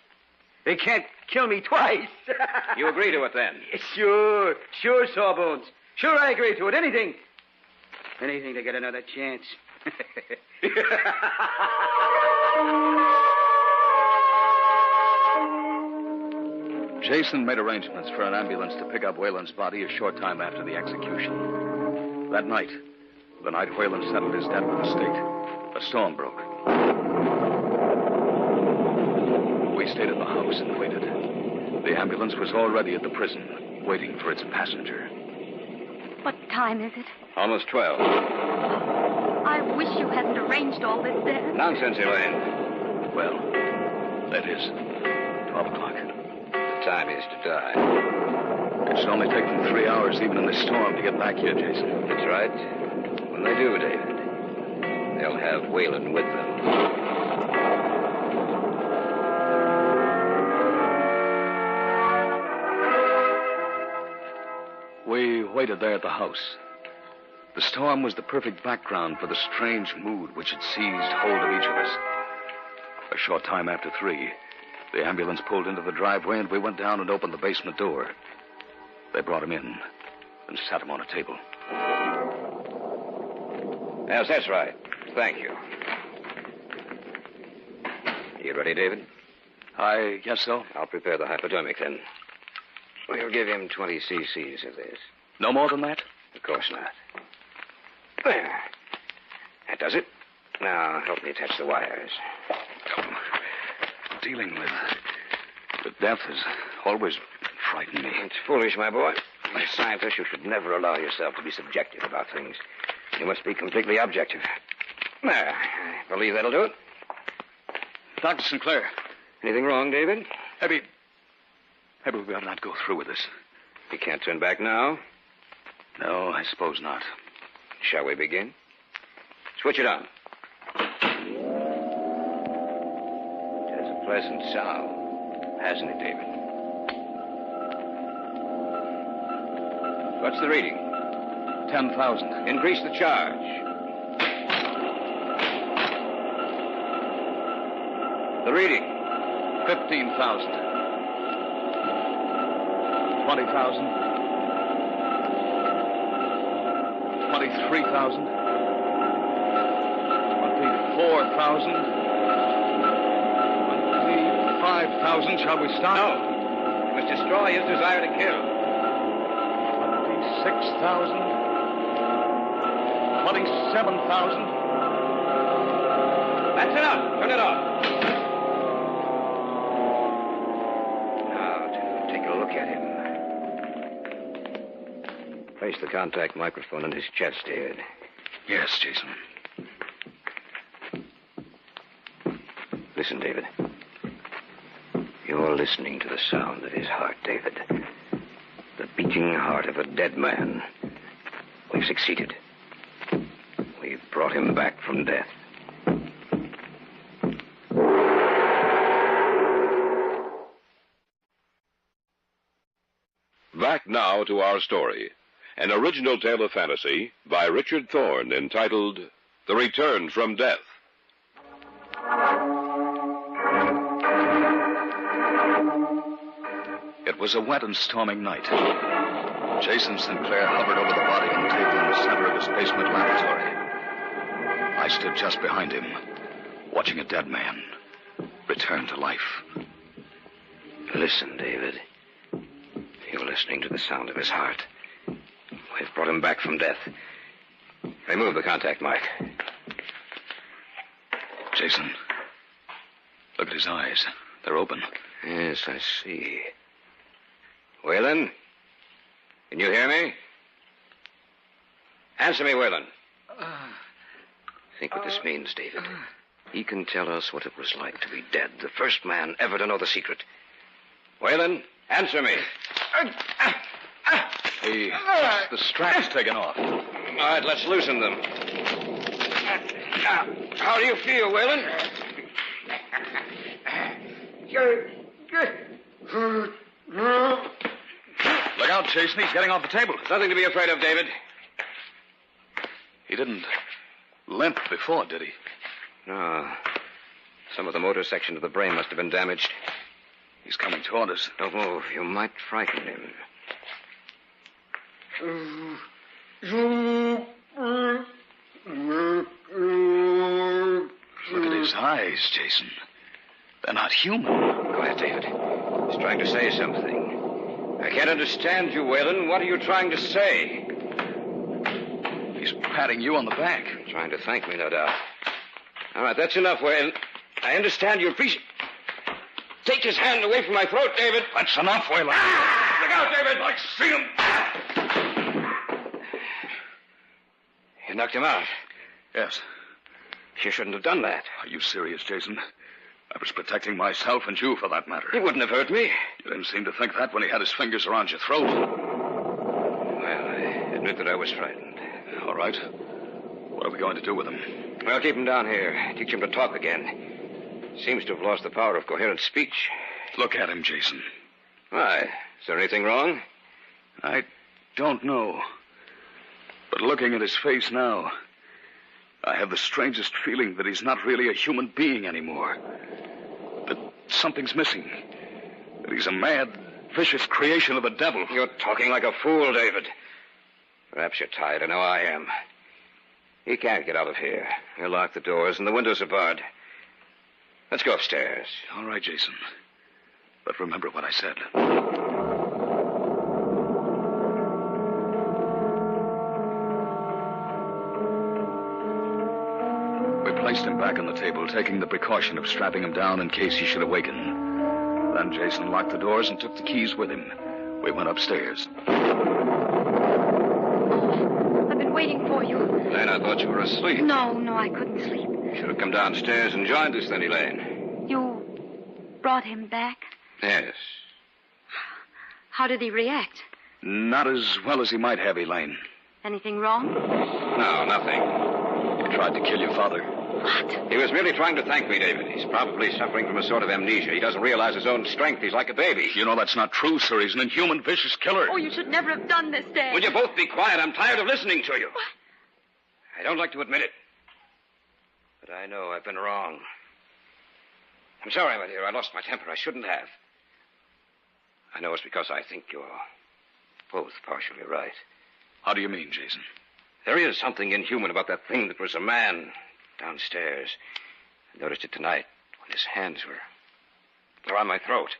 They can't kill me twice. You agree to it, then? Sure, Sawbones. Sure, I agree to it. Anything to get another chance. Jason made arrangements for an ambulance to pick up Whalen's body a short time after the execution. That night, the night Whalen settled his debt with the state, a storm broke. We stayed at the house and waited. The ambulance was already at the prison, waiting for its passenger. What time is it? Almost 12. I wish you hadn't arranged all this, Dad. Nonsense, Elaine. Well, that is 12 o'clock. The time is to die. It should only take them 3 hours, even in this storm, to get back here, Jason. That's right. When they do, David, they'll have Whalen with them. We waited there at the house. The storm was the perfect background for the strange mood which had seized hold of each of us. A short time after 3, the ambulance pulled into the driveway, and we went down and opened the basement door. They brought him in and sat him on a table. Yes, that's right. Thank you. You ready, David? I guess so. I'll prepare the hypodermic, then. We'll give him 20 cc's of this. No more than that? Of course not. There. That does it. Now, help me attach the wires. Dealing with death has always frightened me. It's foolish, my boy. As a scientist, you should never allow yourself to be subjective about things. You must be completely objective. There. I believe that'll do it. Dr. Sinclair. Anything wrong, David? Maybe we better not go through with this. You can't turn back now? No, I suppose not. Shall we begin? Switch it on. It has a pleasant sound, hasn't it, David? What's the reading? 10,000. Increase the charge. The reading? 15,000. 20,000. 23,000. 24,000. 25,000. Shall we stop? No. You must destroy his desire to kill. 26,000. 27,000. That's enough. Turn it off. Now to take a look at him. Place the contact microphone in his chest, David. Yes, Jason. Listen, David. You're listening to the sound of his heart, David. The beating heart of a dead man. We've succeeded. We've brought him back from death. Back now to our story. An original tale of fantasy by Richard Thorne entitled The Return from Death. It was a wet and stormy night. Jason Sinclair hovered over the body on the table in the center of his basement laboratory. I stood just behind him, watching a dead man return to life. Listen, David. You're listening to the sound of his heart. We've brought him back from death. Remove the contact mic. Jason, look at his eyes. They're open. Yes, I see. Whalen? Can you hear me? Answer me, Whalen. Think what this means, David. He can tell us what it was like to be dead. The first man ever to know the secret. Whalen, answer me. The strap's taken off. All right, let's loosen them. How do you feel, Whalen? Look out, Jason. He's getting off the table. Nothing to be afraid of, David. He didn't limp before, did he? No. Some of the motor section of the brain must have been damaged. He's coming toward us. Don't move. You might frighten him. Look at his eyes, Jason. They're not human. Go ahead, David. He's trying to say something. I can't understand you, Whalen. What are you trying to say? He's patting you on the back. Trying to thank me, no doubt. All right, that's enough, Whalen. I understand you appreciate... Take his hand away from my throat, David. That's enough, Whalen. Look out, David. I see him. You knocked him out. Yes. You shouldn't have done that. Are you serious, Jason? I was protecting myself and you, for that matter. He wouldn't have hurt me. You didn't seem to think that when he had his fingers around your throat. Well, I admit that I was frightened. All right. What are we going to do with him? Well, keep him down here. Teach him to talk again. Seems to have lost the power of coherent speech. Look at him, Jason. Why? Is there anything wrong? I don't know. But looking at his face now, I have the strangest feeling that he's not really a human being anymore. That something's missing. That he's a mad, vicious creation of the devil. You're talking like a fool, David. Perhaps you're tired. I know I am. He can't get out of here. He'll lock the doors and the windows are barred. Let's go upstairs. All right, Jason. But remember what I said. We placed him back on the table, taking the precaution of strapping him down in case he should awaken. Then Jason locked the doors and took the keys with him. We went upstairs. I've been waiting for you. Elaine, I thought you were asleep. No, I couldn't sleep. You should have come downstairs and joined us then, Elaine. You brought him back? Yes. How did he react? Not as well as he might have, Elaine. Anything wrong? No, nothing. He tried to kill your father. What? He was merely trying to thank me, David. He's probably suffering from a sort of amnesia. He doesn't realize his own strength. He's like a baby. You know that's not true, sir. He's an inhuman, vicious killer. Oh, you should never have done this, Dad. Will you both be quiet? I'm tired of listening to you. What? I don't like to admit it. But I know I've been wrong. I'm sorry, my dear. I lost my temper. I shouldn't have. I know it's because I think you're both partially right. How do you mean, Jason? There is something inhuman about that thing that was a man downstairs. I noticed it tonight when his hands were on my throat.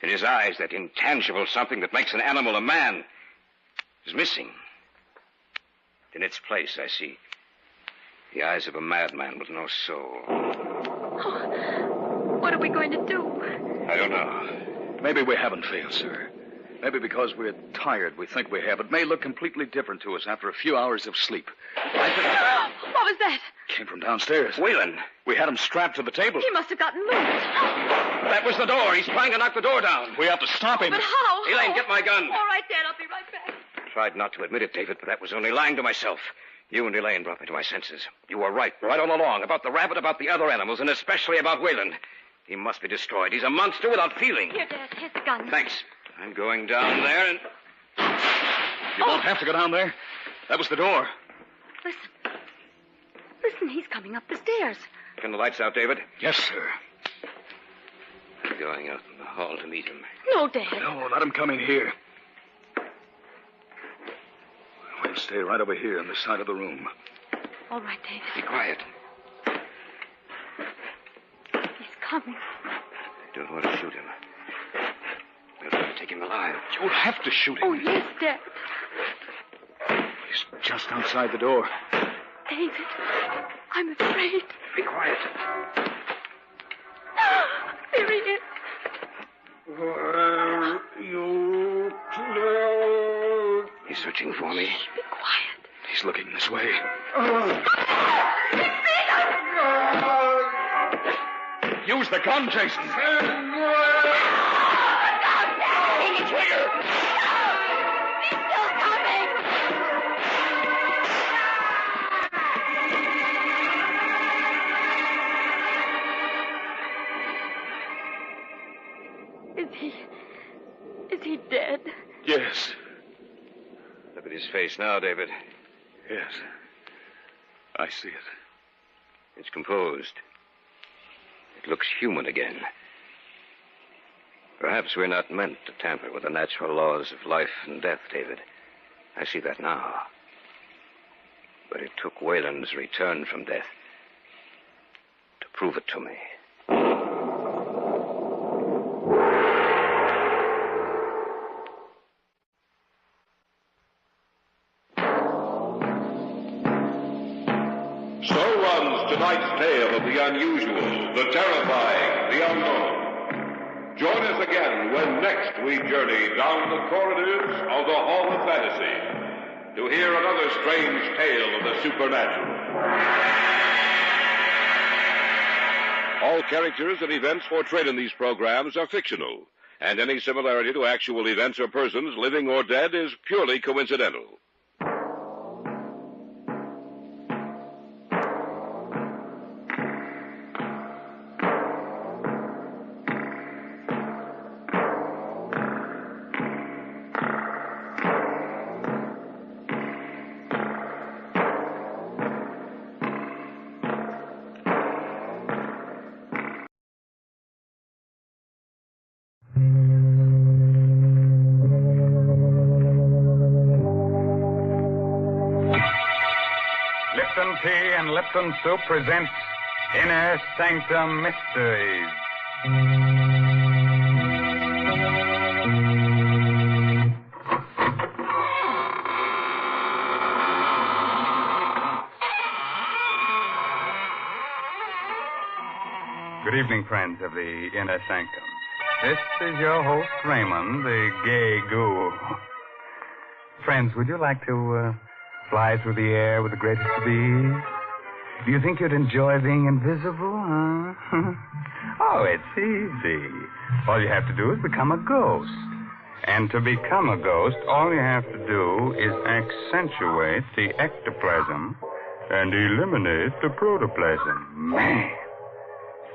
In his eyes, that intangible something that makes an animal a man is missing. In its place, I see the eyes of a madman with no soul. Oh, what are we going to do? I don't know. Maybe we haven't failed, sir. Maybe because we're tired, we think we have. It may look completely different to us after a few hours of sleep. What was that? Came from downstairs. Whalen. We had him strapped to the table. He must have gotten loose. That was the door. He's trying to knock the door down. We have to stop him. But how? Elaine, get my gun. All right, Dad. I'll be right back. I tried not to admit it, David, but that was only lying to myself. You and Elaine brought me to my senses. You were right all along, about the rabbit, about the other animals, and especially about Whalen. He must be destroyed. He's a monster without feeling. Here, Dad. Here's the gun. Thanks. I'm going down there and... You won't have to go down there. That was the door. Listen, he's coming up the stairs. Turn the lights out, David. Yes, sir. I'm going out in the hall to meet him. No, Dad. No, let him come in here. We'll stay right over here on this side of the room. All right, David. Be quiet. He's coming. I don't want to shoot him. I'd rather take him alive. You'll have to shoot him. Oh, yes, Dad. He's just outside the door. David, I'm afraid. Be quiet. There he is. Where you close. He's searching for me. Be quiet. He's looking this way. Use the gun, Jason. Pull the trigger. He's still coming. Is he dead? Yes. Look at his face now, David. Yes. I see it. It's composed. It looks human again. Perhaps we're not meant to tamper with the natural laws of life and death, David. I see that now. But it took Whalen's return from death to prove it to me. So runs tonight's tale of the unusual, the terrifying, the unknown. Join us again when next we journey down the corridors of the Hall of Fantasy to hear another strange tale of the supernatural. All characters and events portrayed in these programs are fictional, and any similarity to actual events or persons, living or dead, is purely coincidental. Lipton Tea and Lipton Soup presents Inner Sanctum Mysteries. Good evening, friends of the Inner Sanctum. This is your host, Raymond, the gay ghoul. Friends, would you like to fly through the air with the greatest of ease? Do you think you'd enjoy being invisible, huh? Oh, it's easy. All you have to do is become a ghost. And to become a ghost, all you have to do is accentuate the ectoplasm and eliminate the protoplasm. Man.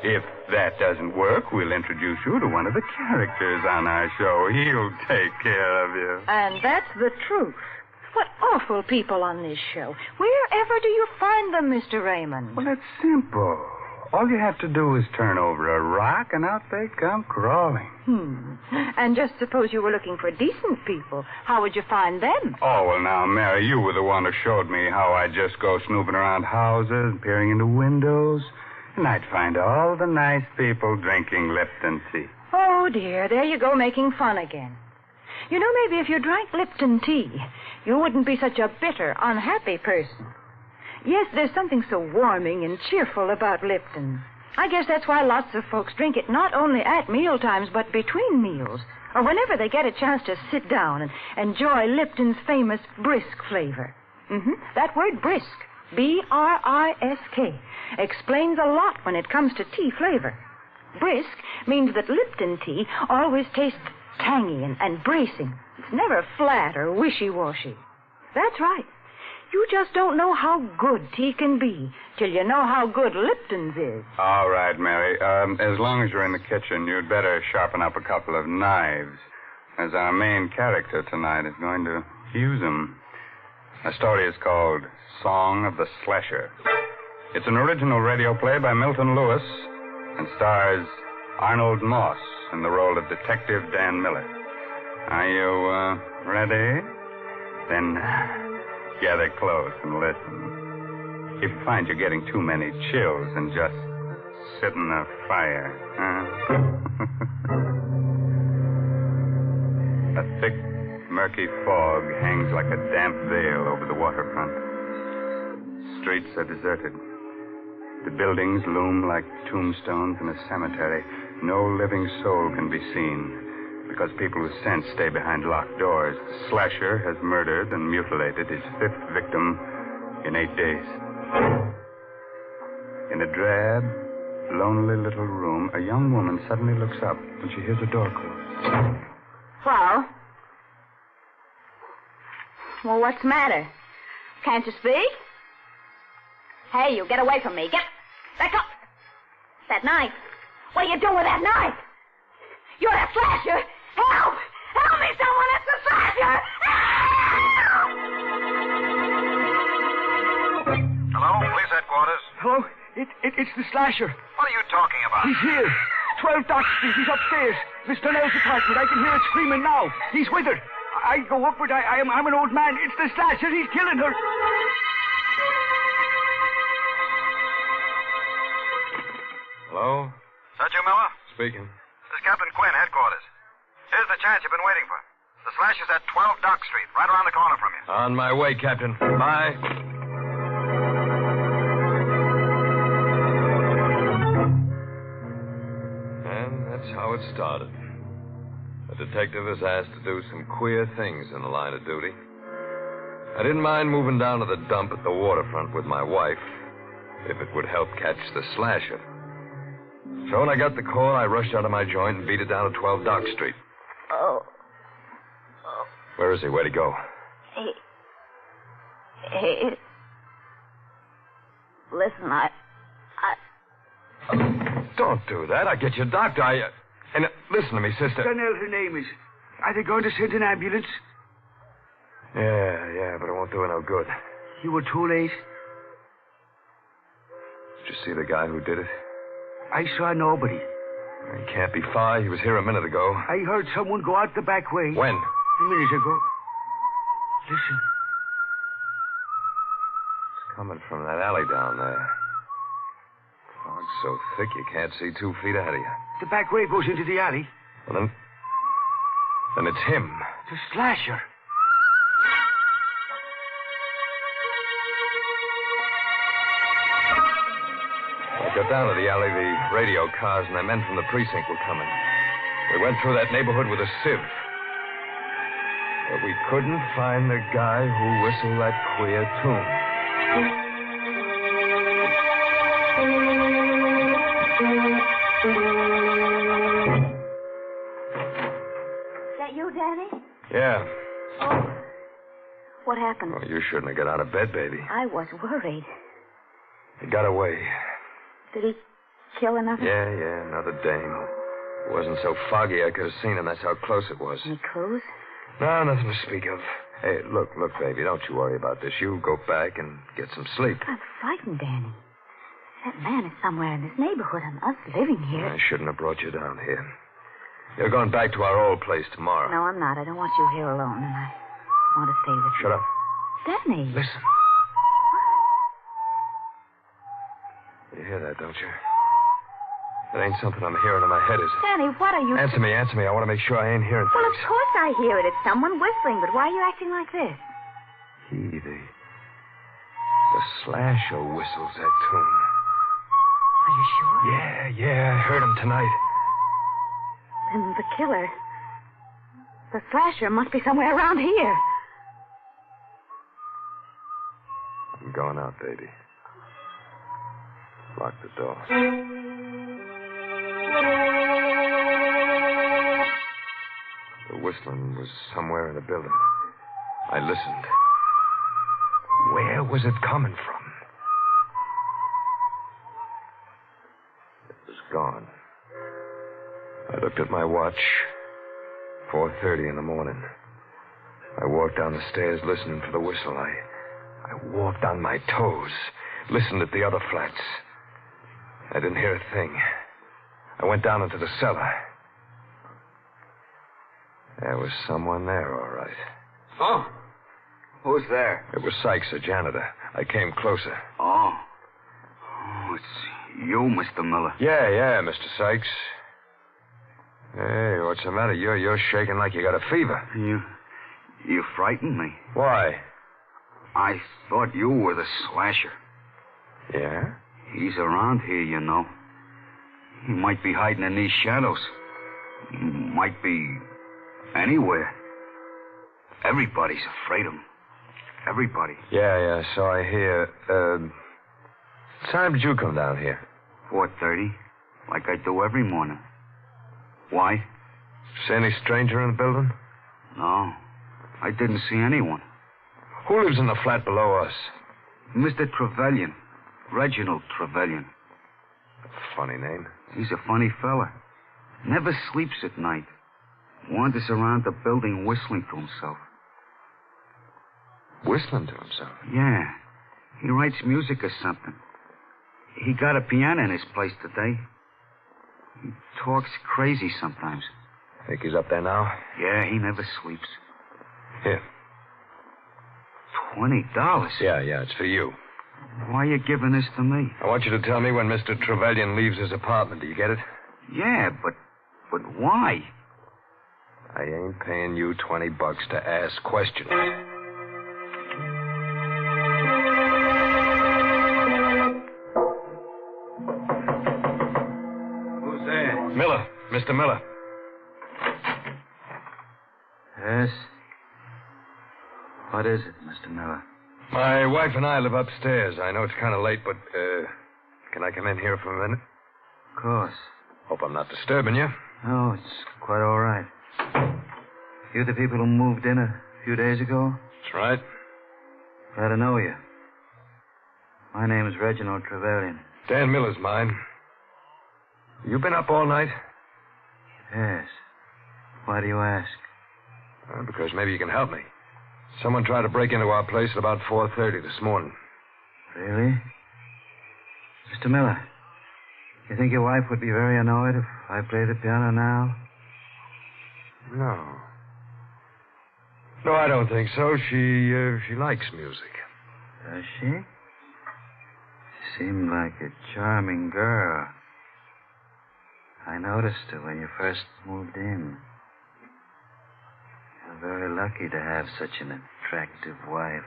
If that doesn't work, we'll introduce you to one of the characters on our show. He'll take care of you. And that's the truth. What awful people on this show. Wherever do you find them, Mr. Raymond? Well, it's simple. All you have to do is turn over a rock, and out they come crawling. And just suppose you were looking for decent people. How would you find them? Oh, well, now, Mary, you were the one who showed me how I just go snooping around houses, peering into windows, and I'd find all the nice people drinking Lipton tea. Oh, dear, there you go making fun again. You know, maybe if you drank Lipton tea, you wouldn't be such a bitter, unhappy person. Yes, there's something so warming and cheerful about Lipton. I guess that's why lots of folks drink it not only at meal times, but between meals, or whenever they get a chance to sit down and enjoy Lipton's famous brisk flavor. That word brisk, B-R-I-S-K, explains a lot when it comes to tea flavor. Brisk means that Lipton tea always tastes tangy and bracing. It's never flat or wishy-washy. That's right. You just don't know how good tea can be till you know how good Lipton's is. All right, Mary. As long as you're in the kitchen, you'd better sharpen up a couple of knives, as our main character tonight is going to use them. The story is called Song of the Slasher. It's an original radio play by Milton Lewis and stars Arnold Moss in the role of Detective Dan Miller. Are you ready? Then gather close and listen. If you find you're getting too many chills, then just sit in the fire. A thick, murky fog hangs like a damp veil over the waterfront. Streets are deserted. The buildings loom like tombstones in a cemetery. No living soul can be seen, because people with sense stay behind locked doors. The slasher has murdered and mutilated his fifth victim in 8 days. In a drab, lonely little room, a young woman suddenly looks up when she hears a door close. Well? Well, what's the matter? Can't you speak? Hey, you, get away from me. Back up. That knife. What are you doing with that knife? You're a slasher. Help! Help me, someone! It's the slasher! Help! Hello, police headquarters. Hello? It's the slasher. What are you talking about? He's here. 12 Dock Street. He's upstairs. Miss Donnell's apartment. I can hear it screaming now. He's with her. I go upward. I'm an old man. It's the slasher. He's killing her. Hello? Is that you, Miller? Speaking. This is Captain Quinn, headquarters. Here's the chance you've been waiting for. The slasher's at 12 Dock Street, right around the corner from you. On my way, Captain. Bye. And that's That's how it started. A detective is asked to do some queer things in the line of duty. I didn't mind moving down to the dump at the waterfront with my wife if it would help catch the slasher. So when I got the call, I rushed out of my joint and beat it down to 12 Dock Street. Oh. Where is he? Where'd he go? Hey. Listen, Don't do that. I'll get you a doctor. And listen to me, sister. Donnell, her name is. Are they going to send an ambulance? Yeah, but it won't do her no good. You were too late. Did you see the guy who did it? I saw nobody. He can't be far. He was here a minute ago. I heard someone go out the back way. When? A minute ago. Listen. It's coming from that alley down there. Fog's so thick you can't see 2 feet ahead of you. The back way goes into the alley. Well, then it's him. The slasher. I got down to the alley, the radio cars and the men from the precinct were coming. We went through that neighborhood with a sieve. But we couldn't find the guy who whistled that queer tune. Is that you, Danny? Yeah. Oh. What happened? Oh, you shouldn't have got out of bed, baby. I was worried. He got away. Did he kill another? Yeah, another dame. It wasn't so foggy I could have seen him. That's how close it was. Any clues? No, nothing to speak of. Hey, look, baby, don't you worry about this. You go back and get some sleep. I'm frightened, Danny. That man is somewhere in this neighborhood and us living here. I shouldn't have brought you down here. You're going back to our old place tomorrow. No, I'm not. I don't want you here alone, and I want to stay with you. Shut up. Danny. Listen. You hear that, don't you? That ain't something I'm hearing in my head, is it? Danny, what are you... Answer me. I want to make sure I ain't hearing Well, things. of course I hear it. It's someone whistling, but why are you acting like this? The slasher whistles that tune. Are you sure? Yeah, I heard him tonight. Then the killer... The slasher must be somewhere around here. I'm going out, baby. Lock the door. The whistling was somewhere in the building. I listened. Where was it coming from? It was gone. I looked at my watch. 4:30 in the morning. I walked down the stairs listening for the whistle. I walked on my toes, listened at the other flats. I didn't hear a thing. I went down into the cellar. There was someone there, all right. Oh? Who's there? It was Sykes, a janitor. I came closer. Oh, it's you, Mr. Miller. Yeah, Mr. Sykes. Hey, what's the matter? You're shaking like you got a fever. You frightened me. Why? I thought you were the slasher. Yeah? He's around here, you know. He might be hiding in these shadows. He might be anywhere. Everybody's afraid of him. Everybody. Yeah, so I hear. What time did you come down here? 4:30, like I do every morning. Why? See any stranger in the building? No, I didn't see anyone. Who lives in the flat below us? Mr. Trevelyan. Reginald Trevelyan. Funny name. He's a funny fella. Never sleeps at night. Wanders around the building whistling to himself. Whistling to himself? Yeah. He writes music or something. He got a piano in his place today. He talks crazy sometimes. Think he's up there now? Yeah, he never sleeps. Here. $20? Yeah, it's for you. Why are you giving this to me? I want you to tell me when Mr. Trevelyan leaves his apartment. Do you get it? Yeah, but why? I ain't paying you $20 to ask questions. Mr. Miller. Yes? What is it, Mr. Miller? My wife and I live upstairs. I know it's kind of late, but, can I come in here for a minute? Of course. Hope I'm not disturbing you. No, it's quite all right. You the people who moved in a few days ago? That's right. Glad to know you. My name is Reginald Trevelyan. Dan Miller's mine. You been up all night? Yes. Why do you ask? Because maybe you can help me. Someone tried to break into our place at about 4:30 this morning. Really? Mr. Miller, you think your wife would be very annoyed if I played the piano now? No. No, I don't think so. She likes music. Does she? Seemed like a charming girl. I noticed her when you first moved in. You're very lucky to have such an attractive wife.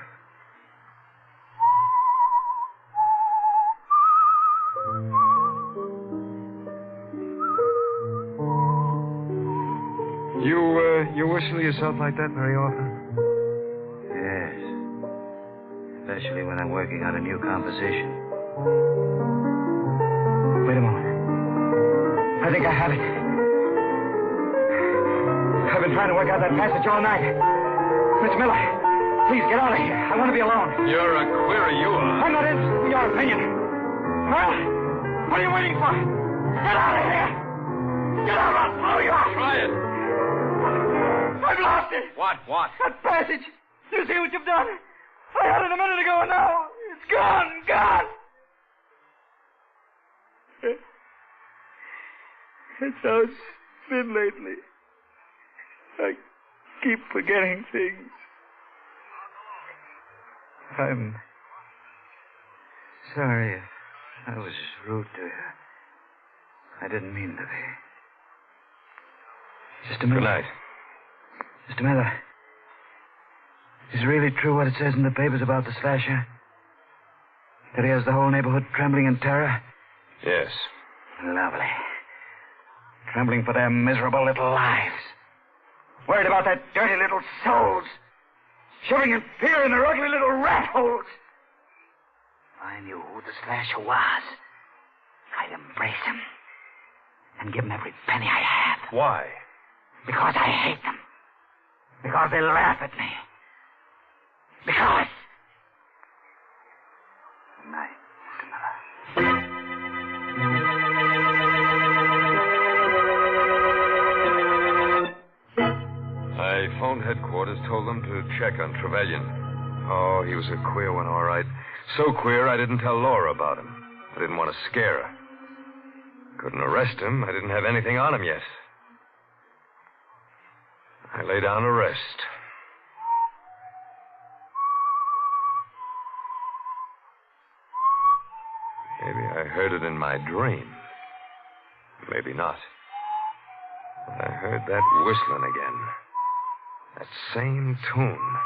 You whistle yourself like that very often? Yes. Especially when I'm working on a new composition. Wait a moment. I think I have it. I've been trying to work out that passage all night. Mr. Miller, please get out of here. I want to be alone. You're a query, you are. I'm not interested in your opinion. Well, what are you waiting for? Get out of here! Get out, I'll blow you out! Try it. I've lost it. What? That passage. You see what you've done? I had it a minute ago, and now it's gone. It's how it's been lately. I keep forgetting things. I'm sorry if I was rude to you. I didn't mean to be. Just a minute. Good night. Mr. Miller, is it really true what it says in the papers about the slasher? That he has the whole neighborhood trembling in terror? Yes. Lovely. Trembling for their miserable little lives. Worried about their dirty little souls. Shivering in fear in their ugly little rat holes. If I knew who the slasher was, I'd embrace him and give him every penny I have. Why? Because I hate them. Because they laugh at me. Because... Good night, Mr. Miller. I phoned headquarters, told them to check on Trevelyan. Oh, he was a queer one, all right. So queer, I didn't tell Laura about him. I didn't want to scare her. Couldn't arrest him. I didn't have anything on him yet. I lay down to rest. Maybe I heard it in my dream. Maybe not. But I heard that whistling again. That same tune.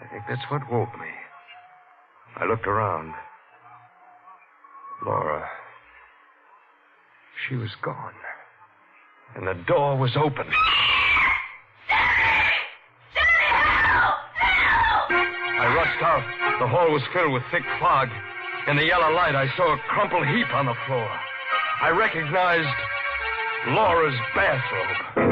I think that's what woke me. I looked around. Laura. She was gone. And the door was open. I rushed out. The hall was filled with thick fog. In the yellow light, I saw a crumpled heap on the floor. I recognized Laura's bathrobe.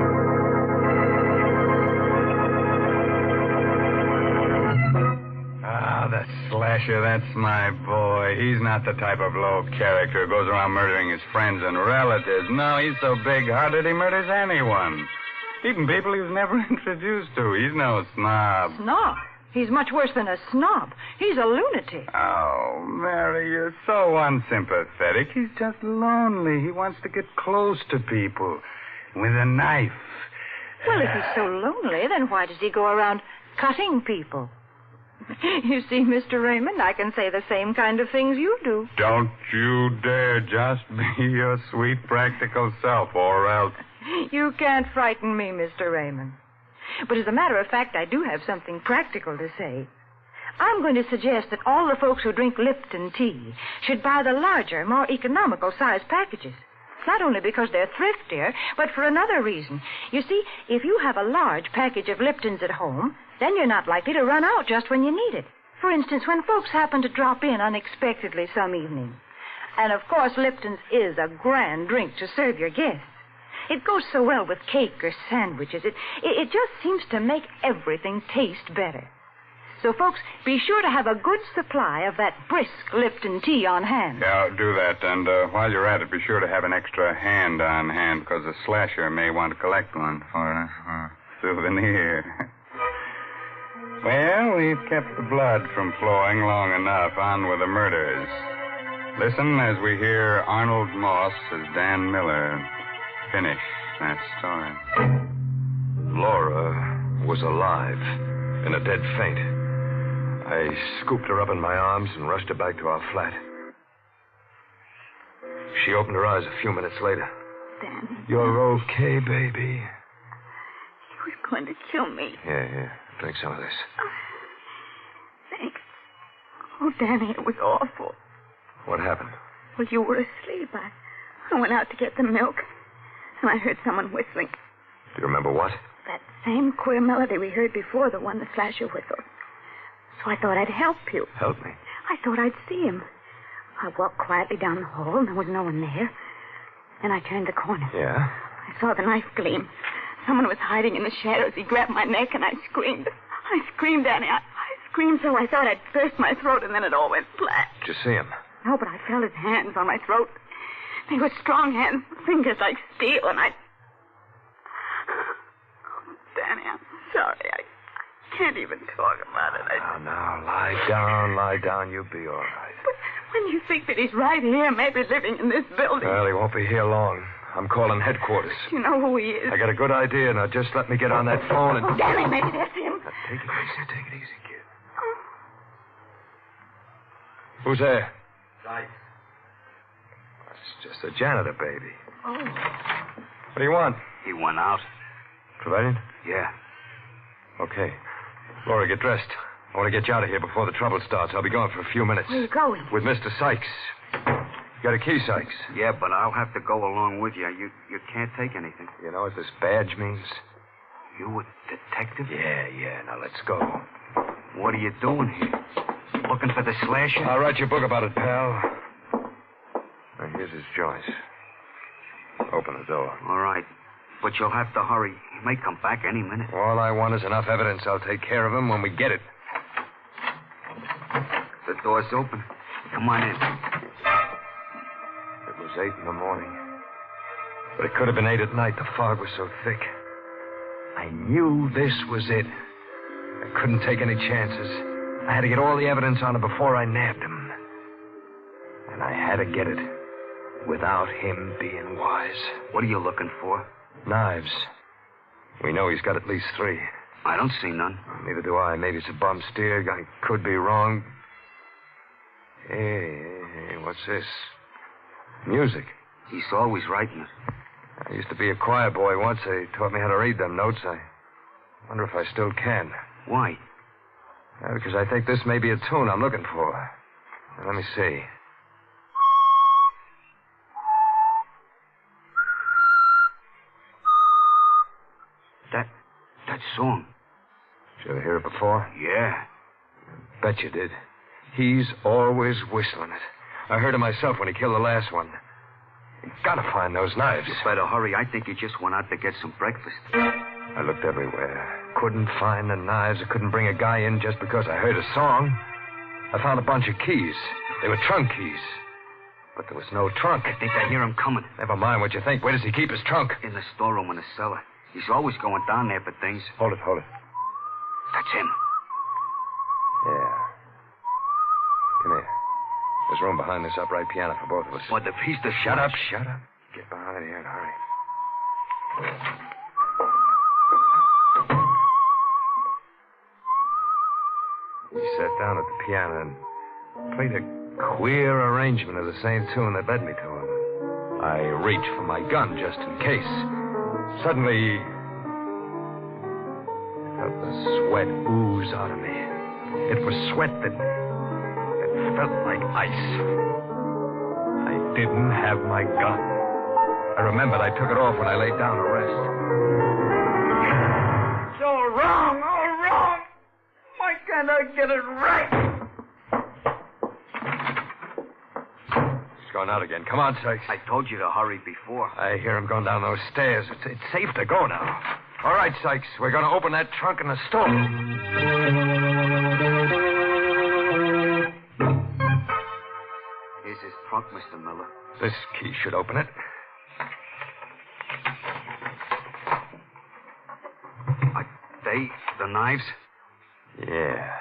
That slasher, that's my boy. He's not the type of low character who goes around murdering his friends and relatives. No, he's so big-hearted he murders anyone. Even people he was never introduced to. He's no snob. Snob? He's much worse than a snob. He's a lunatic. Oh, Mary, you're so unsympathetic. He's just lonely. He wants to get close to people with a knife. Well, if he's so lonely, then why does he go around cutting people? You see, Mr. Raymond, I can say the same kind of things you do. Don't you dare just be your sweet, practical self, or else... You can't frighten me, Mr. Raymond. But as a matter of fact, I do have something practical to say. I'm going to suggest that all the folks who drink Lipton tea should buy the larger, more economical size packages. not only because they're thriftier, but for another reason. You see, if you have a large package of Liptons at home, then you're not likely to run out just when you need it. For instance, when folks happen to drop in unexpectedly some evening. And, of course, Lipton's is a grand drink to serve your guests. It goes so well with cake or sandwiches. It just seems to make everything taste better. So, folks, be sure to have a good supply of that brisk Lipton tea on hand. Yeah, I'll do that. And while you're at it, be sure to have an extra hand on hand because the slasher may want to collect one for a souvenir. Well, we've kept the blood from flowing long enough. On with the murders. Listen as we hear Arnold Moss as Dan Miller finish that story. Laura was alive, in a dead faint. I scooped her up in my arms and rushed her back to our flat. She opened her eyes a few minutes later. Danny. You're okay, baby? He was going to kill me. Yeah. Drink some of this. Thanks. Oh, Danny, it was awful. What happened? Well, you were asleep. I went out to get the milk, and I heard someone whistling. Do you remember what? That same queer melody we heard before, the one the slasher whistled. So I thought I'd help you. Help me? I thought I'd see him. I walked quietly down the hall, and there was no one there. Then I turned the corner. Yeah? I saw the knife gleam. Someone was hiding in the shadows. He grabbed my neck, and I screamed. I screamed, Danny. I screamed so I thought I'd burst my throat, and then it all went flat. Did you see him? No, but I felt his hands on my throat. They were strong hands, fingers like steel, and I... Oh, Danny, I'm sorry. I can't even talk about it. Now, lie down. You'll be all right. But when you think that he's right here, maybe living in this building... Well, he won't be here long. I'm calling headquarters. You know who he is. I got a good idea. Now, just let me get on that phone and... Oh, Danny, maybe that's him. Now, take it easy, kid. Who's there? Right. It's just a janitor, baby. Oh. What do you want? He went out. Provided? Yeah. Okay. Laura, get dressed. I want to get you out of here before the trouble starts. I'll be gone for a few minutes. Where are you going? With Mr. Sykes. You got a key, Sykes? Yeah, but I'll have to go along with you. You can't take anything. You know what this badge means? You a detective? Yeah. Now, let's go. What are you doing here? Looking for the slasher? I'll write you a book about it, pal. Now, here's his joint. Open the door. All right. But you'll have to hurry. He may come back any minute. All I want is enough evidence. I'll take care of him when we get it. The door's open. Come on in. It was 8 in the morning. But it could have been 8 at night. The fog was so thick. I knew this was it. I couldn't take any chances. I had to get all the evidence on him before I nabbed him. And I had to get it without him being wise. What are you looking for? Knives. We know he's got at least 3. I don't see none. Neither do I. Maybe it's a bum steer. I could be wrong. Hey, what's this? Music. He's always writing it. I used to be a choir boy once. They taught me how to read them notes. I wonder if I still can. Why? Because I think this may be a tune I'm looking for. Now, let me see. That song. Did you ever hear it before? Yeah. Bet you did. He's always whistling it. I heard it myself when he killed the last one. You gotta find those knives. You better hurry. I think he just went out to get some breakfast. I looked everywhere. Couldn't find the knives. I couldn't bring a guy in just because I heard a song. I found a bunch of keys. They were trunk keys. But there was no trunk. I think I hear him coming. Never mind what you think. Where does he keep his trunk? In the storeroom in the cellar. He's always going down there for things. Hold it. That's him. Yeah. Come here. There's room behind this upright piano for both of us. What, the piece to Shut up. Get behind here and hurry. He sat down at the piano and played a queer arrangement of the same tune that led me to him. I reached for my gun just in case. Suddenly, I felt the sweat ooze out of me. It was sweat that felt like ice. I didn't have my gun. remembered I took it off when I laid down to rest. It's all wrong, all wrong. Why can't I get it right? He's going out again. Come on, Sykes. I told you to hurry before. I hear him going down those stairs. It's safe to go now. All right, Sykes. We're going to open that trunk in the store. Here's his trunk, Mr. Miller. This key should open it. They, the knives? Yeah.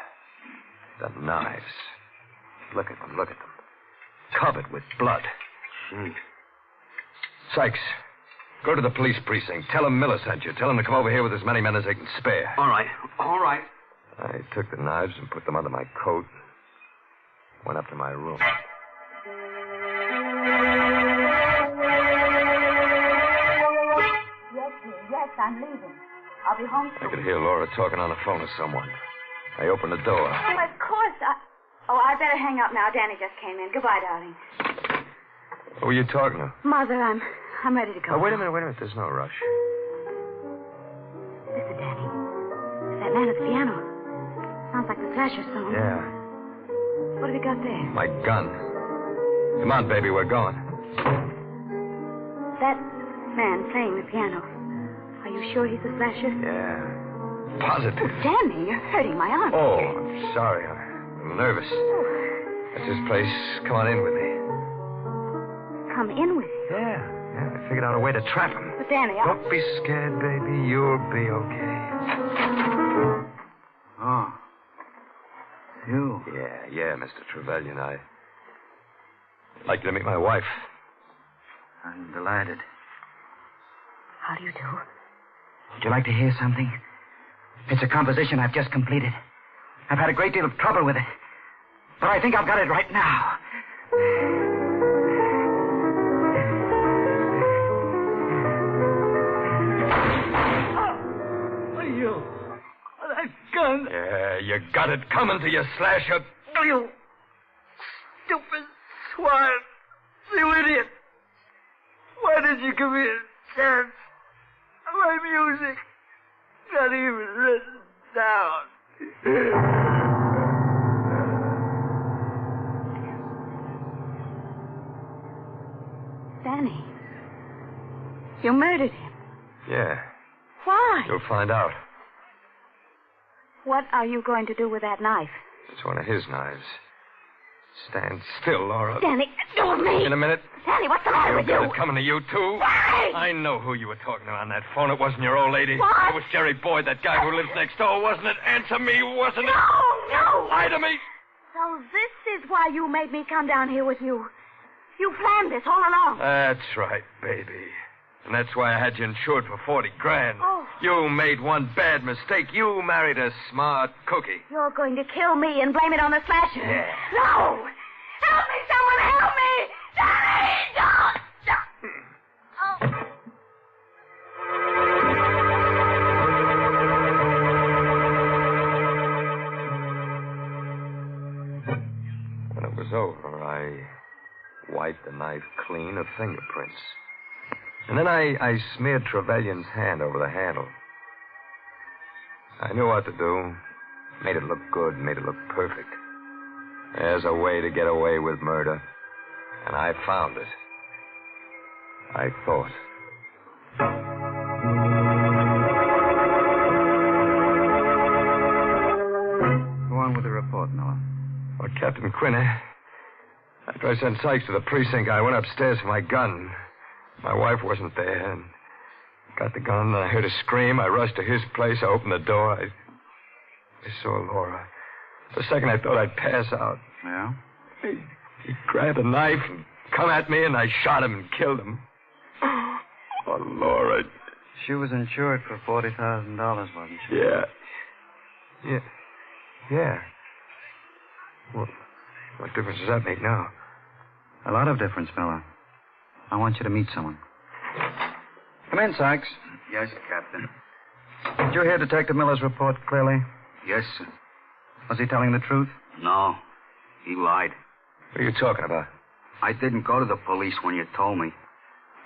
The knives. Look at them, look at them. Covered with blood. Sykes, go to the police precinct. Tell them Miller sent you. Tell them to come over here with as many men as they can spare. All right. I took the knives and put them under my coat. Went up to my room. Yes, I'm leaving. I'll be home soon. I could hear Laura talking on the phone to someone. I opened the door. Oh, of course. I better hang up now. Danny just came in. Goodbye, darling. Who are you talking to? Mother, I'm ready to go. Oh, wait a minute. There's no rush. Listen, Danny. That man at the piano. Sounds like the Thrasher song. Yeah. What have you got there? My gun. Come on, baby, we're going. That man playing the piano. Are you sure he's the Thrasher? Yeah. Positive. Oh, Danny, you're hurting my arm. Oh, I'm sorry. I'm a little nervous. That's his place. Come on in with me. Come in with you? Yeah. I figured out a way to trap him. But, Danny, Don't be scared, baby. You'll be okay. Oh. You? Yeah, Mr. Trevelyan. I'd like you to meet my wife. I'm delighted. How do you do? Would you like to hear something? It's a composition I've just completed. I've had a great deal of trouble with it. But I think I've got it right now. You. That gun. Yeah, you got it coming to you, Slasher. You stupid swine. You idiot. Why did you give me a chance? My music. Not even written down. Danny. You murdered him. Yeah. Why? You'll find out. What are you going to do with that knife? It's one of his knives. Stand still, Laura. Danny, do me. In a minute. Danny, what's the matter with you? It's coming to you, too. Why? I know who you were talking to on that phone. It wasn't your old lady. What? It was Jerry Boyd, that guy who lives next door, wasn't it? Answer me, wasn't it? No. Lie to me. So this is why you made me come down here with you. You planned this all along. That's right, baby. And that's why I had you insured for $40,000. Oh. You made one bad mistake. You married a smart cookie. You're going to kill me and blame it on the Slasher. Yeah. No! Help me, someone help me! Danny, don't! When it was over, I wiped the knife clean of fingerprints. And then I smeared Trevelyan's hand over the handle. I knew what to do. Made it look good, made it look perfect. There's a way to get away with murder. And I found it. I thought. Go on with the report, Miller. Well, Captain Quinn, after I sent Sykes to the precinct, I went upstairs for my gun. My wife wasn't there, and got the gun, and I heard a scream. I rushed to his place. I opened the door. I saw Laura. For a second, I thought I'd pass out. Yeah? He grabbed a knife and come at me, and I shot him and killed him. Oh, Laura. She was insured for $40,000, wasn't she? Yeah. Well, what difference does that make now? A lot of difference, Miller. I want you to meet someone. Come in, Sykes. Yes, Captain. Did you hear Detective Miller's report clearly? Yes, sir. Was he telling the truth? No. He lied. What are you talking about? I didn't go to the police when you told me.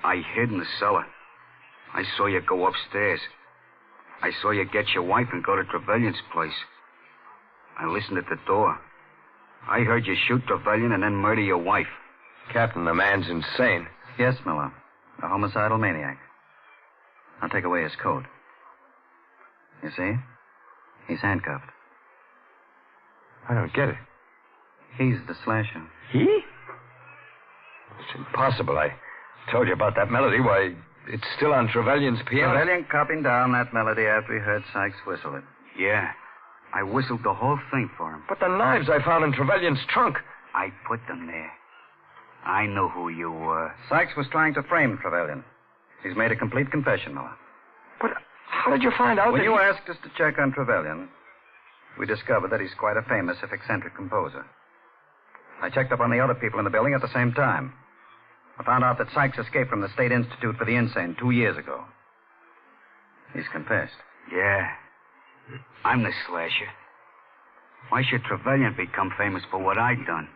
I hid in the cellar. I saw you go upstairs. I saw you get your wife and go to Trevelyan's place. I listened at the door. I heard you shoot Trevelyan and then murder your wife. Captain, the man's insane. Yes, Miller. A homicidal maniac. I'll take away his coat. You see? He's handcuffed. I don't get it. He's the slasher. He? It's impossible. I told you about that melody. Why, it's still on Trevelyan's piano. Trevelyan copied down that melody after he heard Sykes whistle it. Yeah. I whistled the whole thing for him. But the knives I found in Trevelyan's trunk. I put them there. I knew who you were. Sykes was trying to frame Trevelyan. He's made a complete confession, Miller. But how did you find out when that you asked us to check on Trevelyan, we discovered that he's quite a famous, if eccentric, composer. I checked up on the other people in the building at the same time. I found out that Sykes escaped from the State Institute for the Insane 2 years ago. He's confessed. Yeah. I'm the slasher. Why should Trevelyan become famous for what I'd done?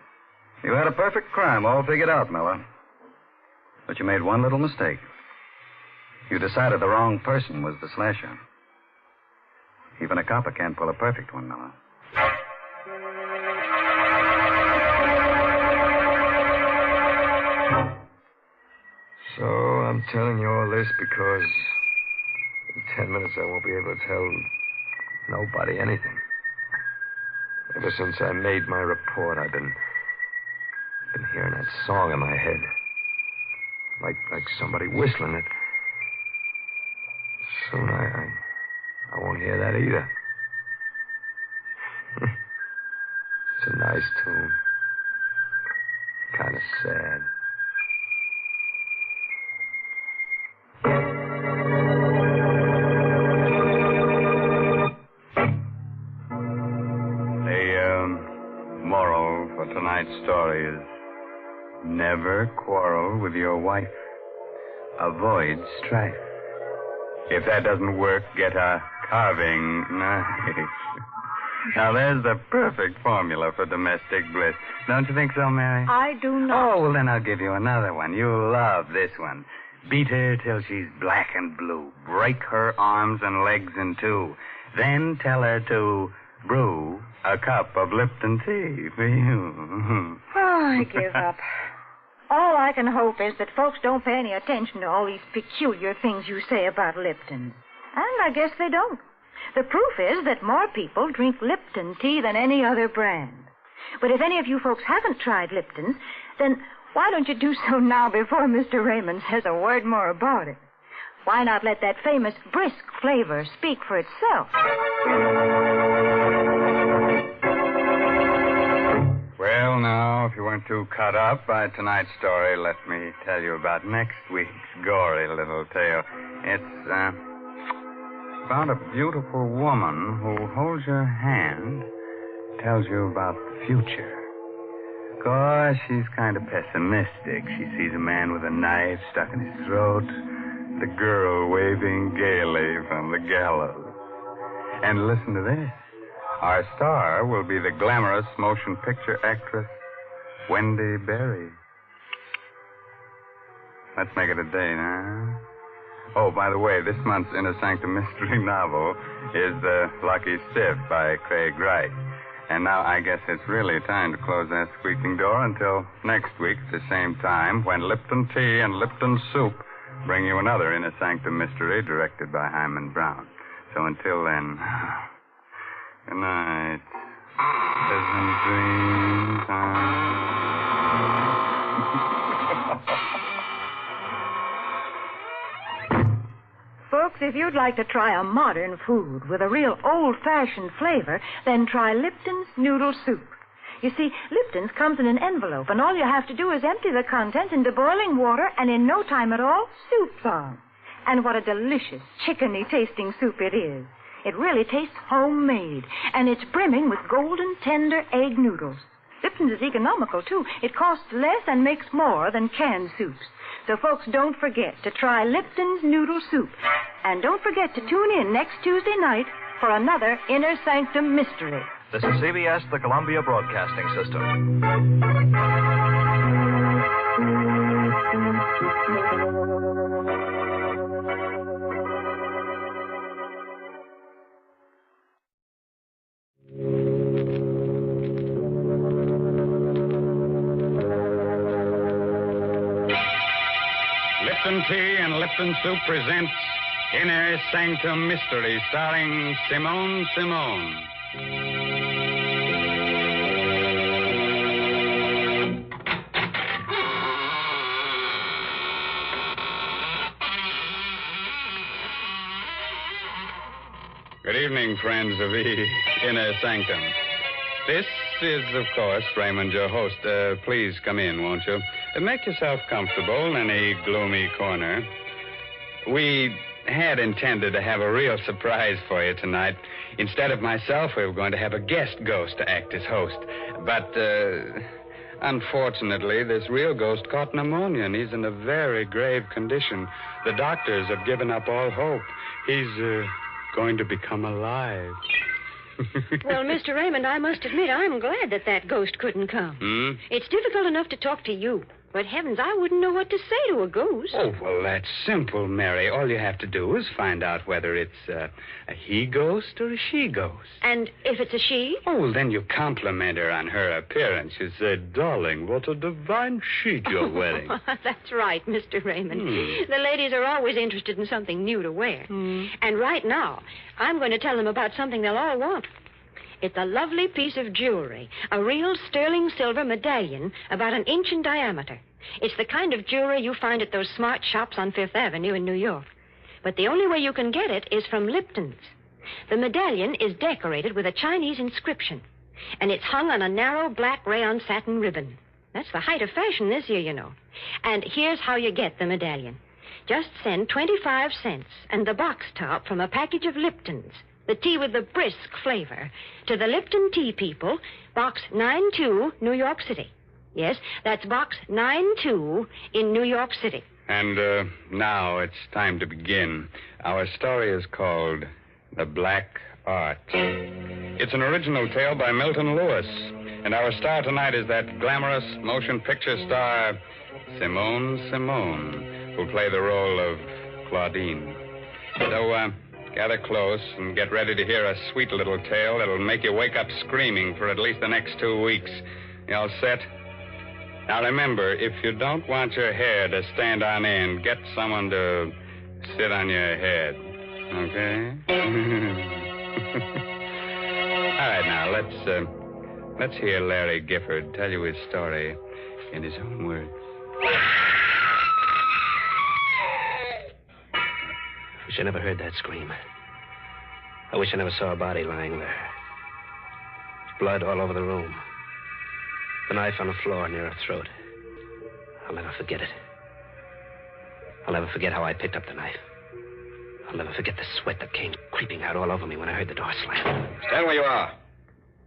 You had a perfect crime all figured out, Miller. But you made one little mistake. You decided the wrong person was the slasher. Even a copper can't pull a perfect one, Miller. So I'm telling you all this because in 10 minutes I won't be able to tell nobody anything. Ever since I made my report, I've been hearing that song in my head. Like somebody whistling it. Soon I won't hear that either. It's a nice tune. Kind of sad. Moral for tonight's story is never quarrel with your wife. Avoid strife. If that doesn't work, get a carving knife. Now, there's the perfect formula for domestic bliss. Don't you think so, Mary? I do not. Oh, well, then I'll give you another one. You'll love this one. Beat her till she's black and blue. Break her arms and legs in two. Then tell her to brew a cup of Lipton tea for you. Oh, I give up. All I can hope is that folks don't pay any attention to all these peculiar things you say about Lipton. And I guess they don't. The proof is that more people drink Lipton tea than any other brand. But if any of you folks haven't tried Lipton's, then why don't you do so now before Mr. Raymond says a word more about it? Why not let that famous brisk flavor speak for itself? Well, now, if you weren't too cut up by tonight's story, let me tell you about next week's gory little tale. It's about a beautiful woman who holds your hand, tells you about the future. Of course, she's kind of pessimistic. She sees a man with a knife stuck in his throat, the girl waving gaily from the gallows. And listen to this. Our star will be the glamorous motion picture actress, Wendy Berry. Let's make it a date, huh? Oh, by the way, this month's Inner Sanctum mystery novel is The Lucky Stiff by Craig Wright. And now I guess it's really time to close that squeaking door until next week at the same time when Lipton Tea and Lipton Soup bring you another Inner Sanctum mystery directed by Hyman Brown. So until then, good night. Pleasant dream time. Folks, if you'd like to try a modern food with a real old-fashioned flavor, then try Lipton's Noodle Soup. You see, Lipton's comes in an envelope, and all you have to do is empty the contents into boiling water, and in no time at all, soup's on. And what a delicious, chickeny-tasting soup it is. It really tastes homemade, and it's brimming with golden, tender egg noodles. Lipton's is economical, too. It costs less and makes more than canned soups. So, folks, don't forget to try Lipton's Noodle Soup. And don't forget to tune in next Tuesday night for another Inner Sanctum Mystery. This is CBS, the Columbia Broadcasting System. Lipton Tea and Lipton Soup presents Inner Sanctum Mystery, starring Simone Simone. Good evening, friends of the Inner Sanctum. This is, of course, Raymond, your host. Please come in, won't you? Make yourself comfortable in any gloomy corner. We had intended to have a real surprise for you tonight. Instead of myself, we were going to have a guest ghost to act as host. But, unfortunately, this real ghost caught pneumonia, and he's in a very grave condition. The doctors have given up all hope. He's, going to become alive. Well, Mr. Raymond, I must admit I'm glad that ghost couldn't come. It's difficult enough to talk to you, but heavens, I wouldn't know what to say to a ghost. Oh, well, that's simple, Mary. All you have to do is find out whether it's a he ghost or a she ghost. And if it's a she? Oh, well, then you compliment her on her appearance. You say, darling, what a divine sheet you're wearing. That's right, Mr. Raymond. The ladies are always interested in something new to wear. And right now, I'm going to tell them about something they'll all want. It's a lovely piece of jewelry, a real sterling silver medallion about an inch in diameter. It's the kind of jewelry you find at those smart shops on Fifth Avenue in New York. But the only way you can get it is from Lipton's. The medallion is decorated with a Chinese inscription, and it's hung on a narrow black rayon satin ribbon. That's the height of fashion this year, you know. And here's how you get the medallion. Just send 25 cents and the box top from a package of Lipton's, the tea with the brisk flavor, to the Lipton Tea People, Box 92, New York City. Yes, that's Box 92 in New York City. And now it's time to begin. Our story is called The Black Art. It's an original tale by Milton Lewis. And our star tonight is that glamorous motion picture star, Simone Simone, who'll play the role of Claudine. So, gather close and get ready to hear a sweet little tale that'll make you wake up screaming for at least the next 2 weeks. You all set? Now remember, if you don't want your hair to stand on end, get someone to sit on your head. Okay? All right, now, let's hear Larry Gifford tell you his story in his own words. Wish I never heard that scream. I wish I never saw a body lying there. Blood all over the room. The knife on the floor near her throat. I'll never forget it. I'll never forget how I picked up the knife. I'll never forget the sweat that came creeping out all over me when I heard the door slam. Stand where you are.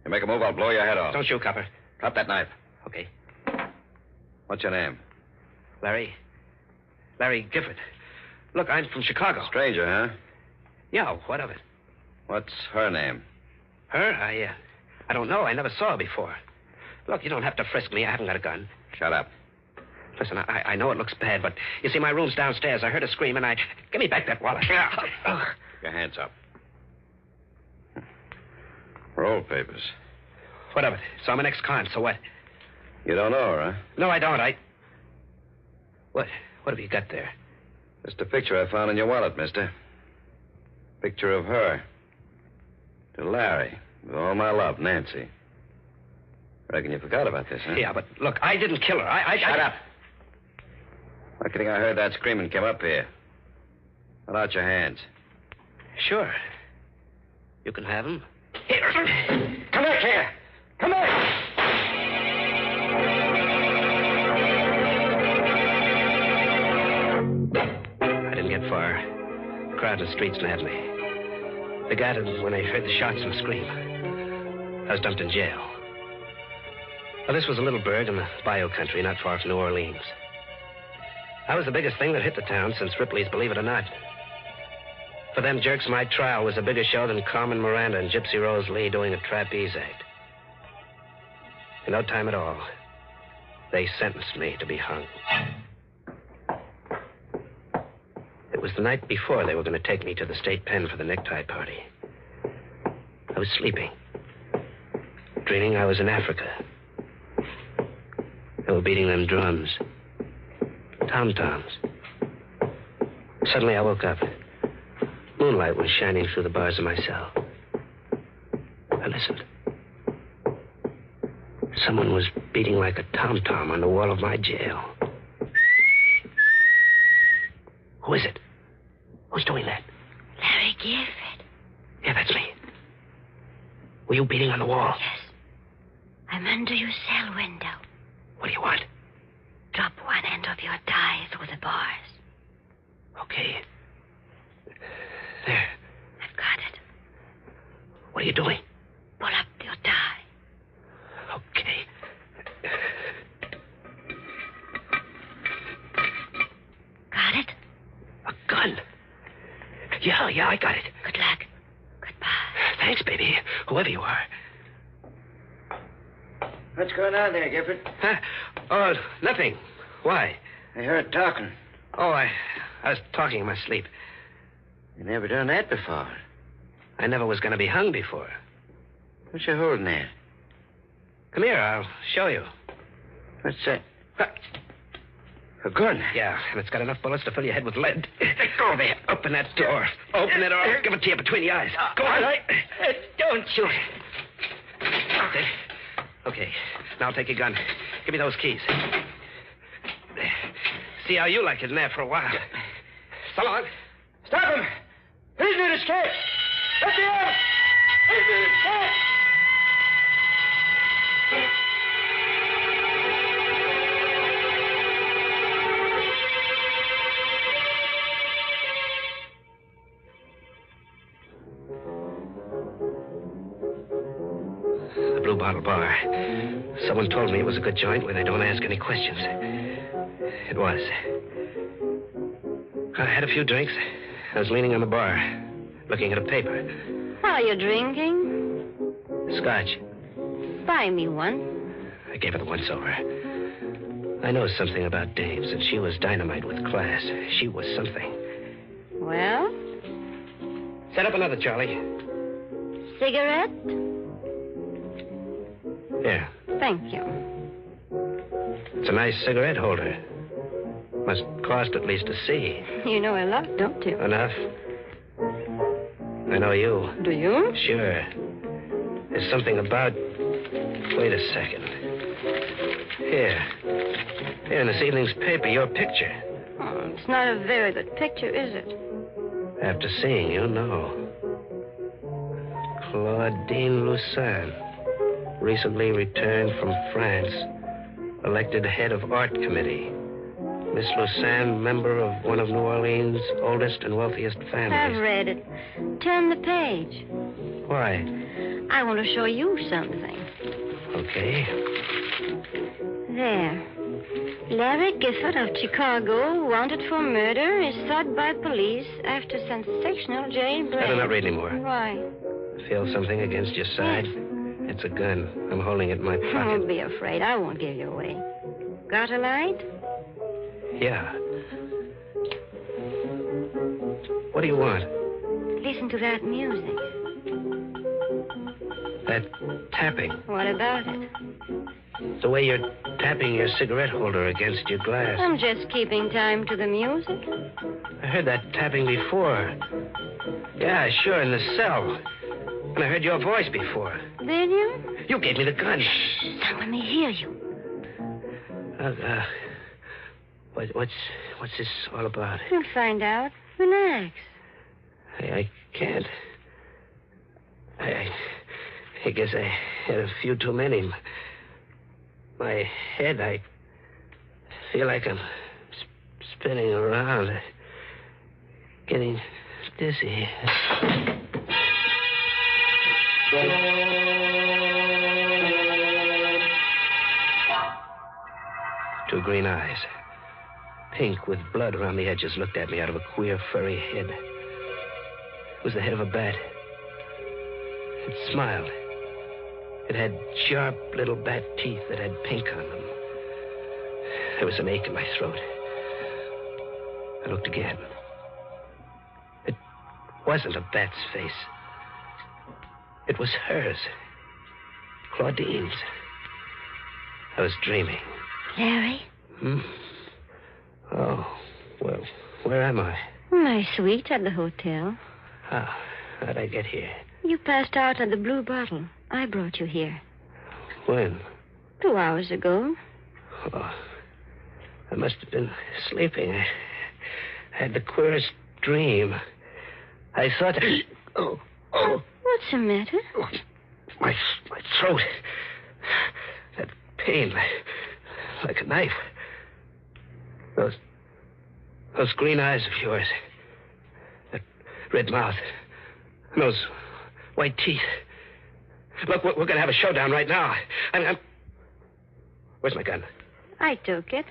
You make a move, I'll blow your head off. Don't shoot, copper. Drop that knife. Okay. What's your name? Larry Gifford. Look, I'm from Chicago. Stranger, huh? Yeah, what of it? What's her name? Her? I don't know. I never saw her before. Look, you don't have to frisk me. I haven't got a gun. Shut up. Listen, I know it looks bad, but you see, my room's downstairs. I heard a scream, and Give me back that wallet. Your hands up. Roll papers. What of it? So I'm an ex-con, so what? You don't know her, huh? No, I don't. What have you got there? Just a picture I found in your wallet, mister. Picture of her. To Larry. With all my love, Nancy. Reckon you forgot about this, huh? Yeah, but look, I didn't kill her. Shut up. I think I heard that scream and came up here. Put out your hands. Sure. You can have them. Here. Come back here. Come back. I didn't get far. The crowd in the streets nabbed me. They gathered when they heard the shots and the scream. I was dumped in jail. Well, this was a little burg in the Bayou country, not far from New Orleans. I was the biggest thing that hit the town since Ripley's Believe It or Not. For them jerks, my trial was a bigger show than Carmen Miranda and Gypsy Rose Lee doing a trapeze act. In no time at all, they sentenced me to be hung. was the night before they were going to take me to the state pen for the necktie party. I was sleeping, dreaming I was in Africa. They were beating them drums, tom-toms. Suddenly I woke up. Moonlight was shining through the bars of my cell. I listened. Someone was beating like a tom-tom on the wall of my jail. Who is it? Who's doing that? Larry Gifford. Yeah, that's me. Were you beating on the wall? Yes. I'm under your cell window. What do you want? Drop one end of your tie through the bars. Okay. There. I've got it. What are you doing? Pull up your tie. Okay. Got it? A gun. Yeah, I got it. Good luck. Goodbye. Thanks, baby. Whoever you are. What's going on there, Gifford? Huh? Oh, nothing. Why? I heard talking. Oh, I was talking in my sleep. You never done that before. I never was going to be hung before. What you holding there? Come here, I'll show you. What's that? A gun? Yeah, and it's got enough bullets to fill your head with lead. Go there. Open that door. Open it or I'll give it to you between the eyes. Go on. Don't shoot. Okay. Now take your gun. Give me those keys. See how you like it in there for a while. So long. Stop him! Prisoner escape! Let me out! Prisoner escape! The Blue Bottle Bar. Someone told me it was a good joint where they don't ask any questions. It was. I had a few drinks. I was leaning on the bar, looking at a paper. What are you drinking? Scotch. Buy me one. I gave her the once-over. I know something about dames, and she was dynamite with class. She was something. Well? Set up another, Charlie. Cigarette? Here. Thank you. It's a nice cigarette holder. Must cost at least a C. You know a lot, don't you? Enough. I know you. Do you? Sure. There's something about... Wait a second. Here in this evening's paper, your picture. Oh, it's not a very good picture, is it? After seeing you, no. Claudine Lucin, recently returned from France, elected head of art committee. Miss Lucin, member of one of New Orleans' oldest and wealthiest families. I've read it. Turn the page. Why? I want to show you something. Okay. There. Larry Gifford of Chicago, wanted for murder, is sought by police after sensational jailbreak. Better not read anymore. Why? Feel something against your side? Yes. It's a gun. I'm holding it in my pocket. Don't be afraid. I won't give you away. Got a light? Yeah. What do you want? Listen to that music. That tapping. What about it? The way you're tapping your cigarette holder against your glass. I'm just keeping time to the music. I heard that tapping before. Yeah, sure, in the cell. And I heard your voice before. Did you? You gave me the gun. Shh, don't let me hear you. What's this all about? You'll find out. Relax. I can't. I guess I had a few too many. My head, I feel like I'm spinning around. Getting dizzy. Two green eyes, pink with blood around the edges, looked at me out of a queer, furry head. It was the head of a bat. It smiled. It had sharp little bat teeth that had pink on them. There was an ache in my throat. I looked again. wasn't a bat's face. It was hers. Claudine's. I was dreaming. Larry? Oh, well, where am I? My suite at the hotel. How'd I get here? You passed out on the blue bottle. I brought you here. When? 2 hours ago. Oh, I must have been sleeping. I had the queerest dream. I thought... Oh. What's the matter? My throat. That pain, like a knife. Those green eyes of yours. That red mouth. And those white teeth. Look, we're going to have a showdown right now. I'm... Where's my gun? I took it.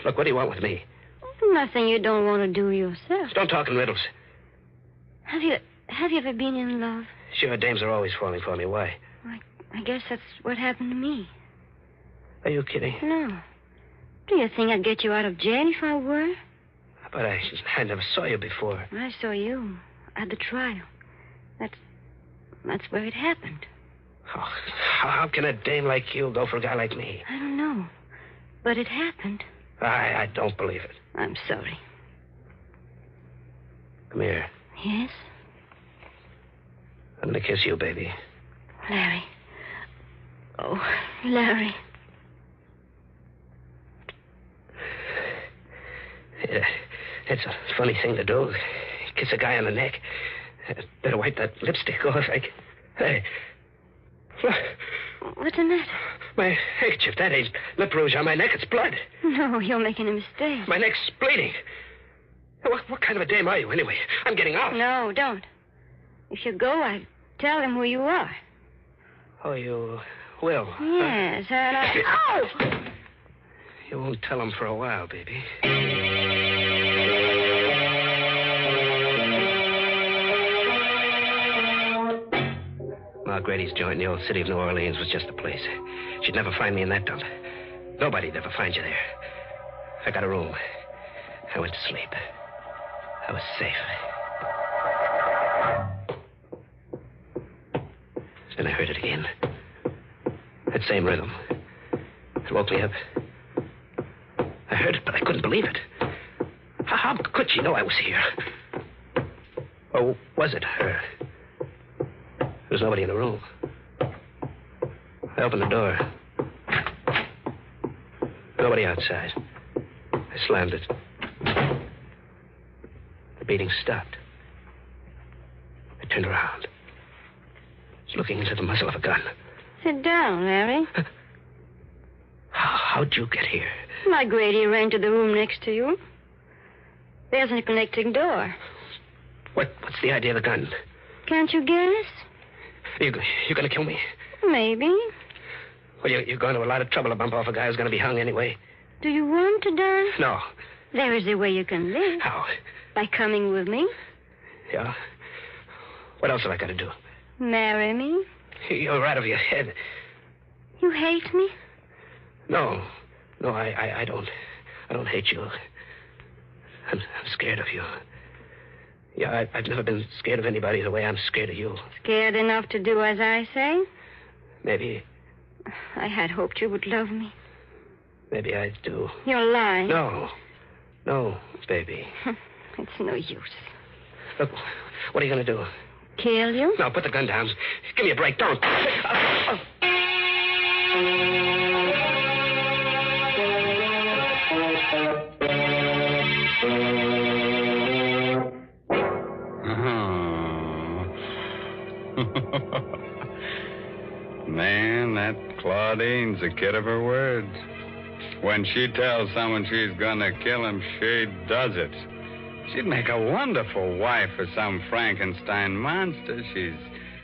Look, what do you want with me? Nothing you don't want to do yourself. Don't talk in riddles. Have you ever been in love? Sure, dames are always falling for me. Why? I guess that's what happened to me. Are you kidding? No. Do you think I'd get you out of jail if I were? But I never saw you before. I saw you at the trial. That's where it happened. Oh, how can a dame like you go for a guy like me? I don't know. But it happened. I don't believe it. I'm sorry. Come here. Yes? I'm going to kiss you, baby. Larry. Oh, Larry. Yeah, it's a funny thing to do. Kiss a guy on the neck. Better wipe that lipstick off. Hey. What's the matter? My handkerchief. That ain't lip rouge on my neck. It's blood. No, you're making a mistake. My neck's bleeding. What kind of a dame are you, anyway? I'm getting out. No, don't. If you go, I'll tell him who you are. Oh, you will? Yes, and I... Oh! You won't tell him for a while, baby. Ma Grady's joint in the old city of New Orleans was just the place. She'd never find me in that dump. Nobody'd ever find you there. I got a room. I went to sleep. I was safe. Then I heard it again. That same rhythm. It woke me up. I heard it, but I couldn't believe it. How could she know I was here? Or was it her? There was nobody in the room. I opened the door. Nobody outside. I slammed it. The beating stopped. I turned around. I was looking into the muzzle of a gun. Sit down, Larry. How'd you get here? My Grady ran to the room next to you. There's a connecting door. What's the idea of the gun? Can't you guess? You going to kill me? Maybe. Well, you're going to a lot of trouble to bump off a guy who's going to be hung anyway. Do you want to die? No. There is a way you can live. How? By coming with me. Yeah? What else have I got to do? Marry me. You're out of your head. You hate me? No, I don't. I don't hate you. I'm scared of you. Yeah, I've never been scared of anybody the way I'm scared of you. Scared enough to do as I say? Maybe. I had hoped you would love me. Maybe I do. You're lying. No, baby. It's no use. Look, what are you going to do? Kill you? No, put the gun down. Give me a break. Don't. Man, that Claudine's a kid of her words. When she tells someone she's gonna kill him, she does it. She'd make a wonderful wife for some Frankenstein monster. She's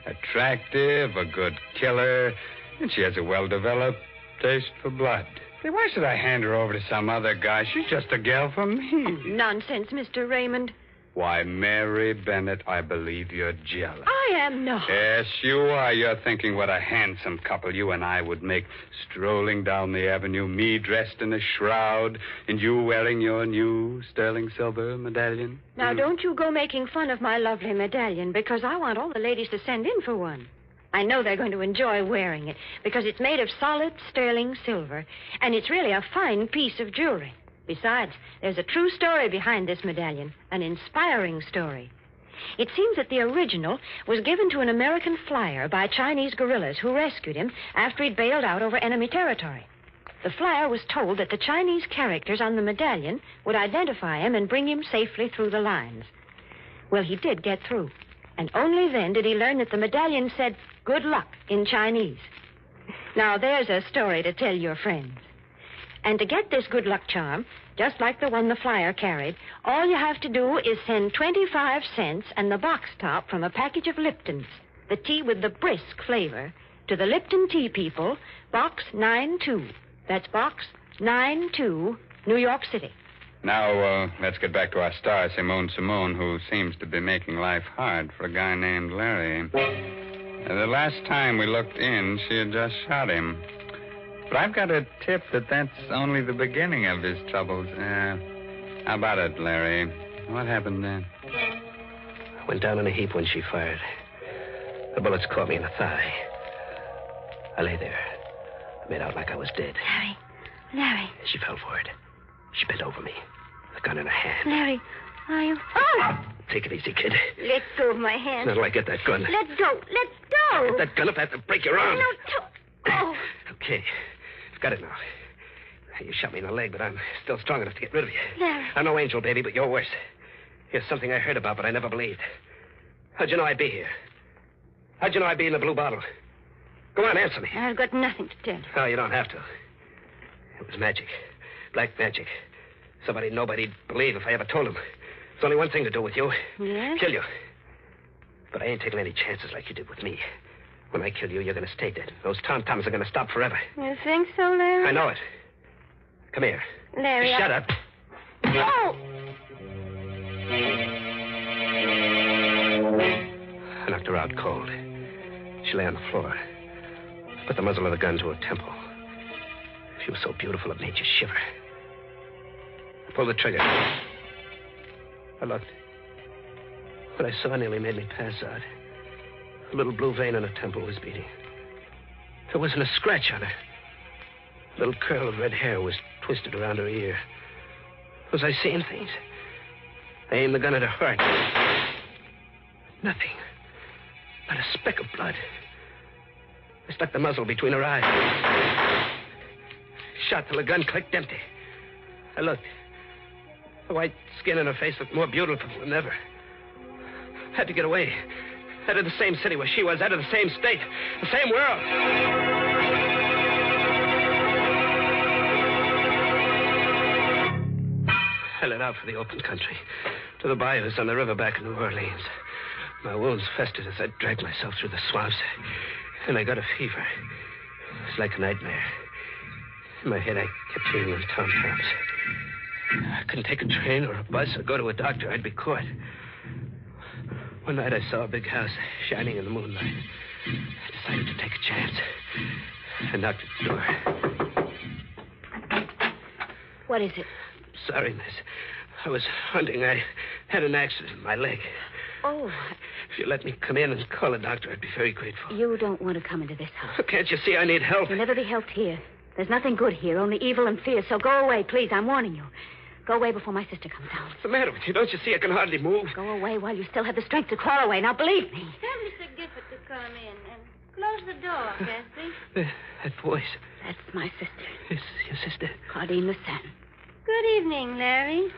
attractive, a good killer, and she has a well-developed taste for blood. Say, why should I hand her over to some other guy? She's just a gal for me. Nonsense, Mr. Raymond. Why, Mary Bennett, I believe you're jealous. I am not. Yes, you are. You're thinking what a handsome couple you and I would make, strolling down the avenue, me dressed in a shroud, and you wearing your new sterling silver medallion. Now, don't you go making fun of my lovely medallion, because I want all the ladies to send in for one. I know they're going to enjoy wearing it, because it's made of solid sterling silver, and it's really a fine piece of jewelry. Besides, there's a true story behind this medallion, an inspiring story. It seems that the original was given to an American flyer by Chinese guerrillas who rescued him after he'd bailed out over enemy territory. The flyer was told that the Chinese characters on the medallion would identify him and bring him safely through the lines. Well, he did get through, and only then did he learn that the medallion said, "Good luck," in Chinese. Now, there's a story to tell your friends. And to get this good luck charm, just like the one the flyer carried, all you have to do is send 25 cents and the box top from a package of Liptons, the tea with the brisk flavor, to the Lipton Tea People, Box 92. That's Box 92, New York City. Now, let's get back to our star, Simone, who seems to be making life hard for a guy named Larry. The last time we looked in, she had just shot him. But I've got a tip that that's only the beginning of his troubles. How about it, Larry? What happened then? I went down in a heap when she fired. The bullets caught me in the thigh. I lay there. I made out like I was dead. Larry. She fell for it. She bent over me, the gun in her hand. Larry, are you... Oh! Take it easy, kid. Let go of my hand. Now, do I get that gun? Let go. Let go. Get that gun up, I have to break your arm. No, oh. Okay. I've got it now. You shot me in the leg, but I'm still strong enough to get rid of you. Larry. I'm no angel, baby, but you're worse. Here's something I heard about, but I never believed. How'd you know I'd be here? How'd you know I'd be in the blue bottle? Go on, answer me. I've got nothing to tell. Oh, you don't have to. It was magic. Black magic. Somebody nobody'd believe if I ever told him. There's only one thing to do with you. Yes? Kill you. But I ain't taking any chances like you did with me. When I kill you, you're going to stay dead. Those tom-toms are going to stop forever. You think so, Larry? I know it. Come here. Larry, Shut up. Oh! I knocked her out cold. She lay on the floor. Put the muzzle of the gun to her temple. She was so beautiful it made you shiver. I pulled the trigger. I looked. What I saw nearly made me pass out. A little blue vein on her temple was beating. There wasn't a scratch on her. A little curl of red hair was twisted around her ear. Was I seeing things? I aimed the gun at her heart. Nothing. Not a speck of blood. I stuck the muzzle between her eyes. Shot till the gun clicked empty. I looked. The white skin on her face looked more beautiful than ever. Had to get away. Out of the same city where she was, out of the same state, the same world. I let out for the open country, to the bayous on the river back in New Orleans. My wounds festered as I dragged myself through the swamps, and I got a fever. It was like a nightmare. In my head, I kept hearing those tom-toms. I couldn't take a train or a bus or go to a doctor. I'd be caught. One night I saw a big house shining in the moonlight. I decided to take a chance. I knocked at the door. What is it? Sorry, miss. I was hunting. I had an accident in my leg. Oh. If you let me come in and call a doctor, I'd be very grateful. You don't want to come into this house. Can't you see I need help? You'll never be helped here. There's nothing good here, only evil and fear. So go away, please. I'm warning you. Go away before my sister comes down. What's the matter with you? Don't you see I can hardly move? Go away while you still have the strength to crawl away. Now, believe me. Tell Mr. Gifford to come in and close the door, Cassie. That voice. That's my sister. It's your sister. Claudine Lassan. Good evening, Larry.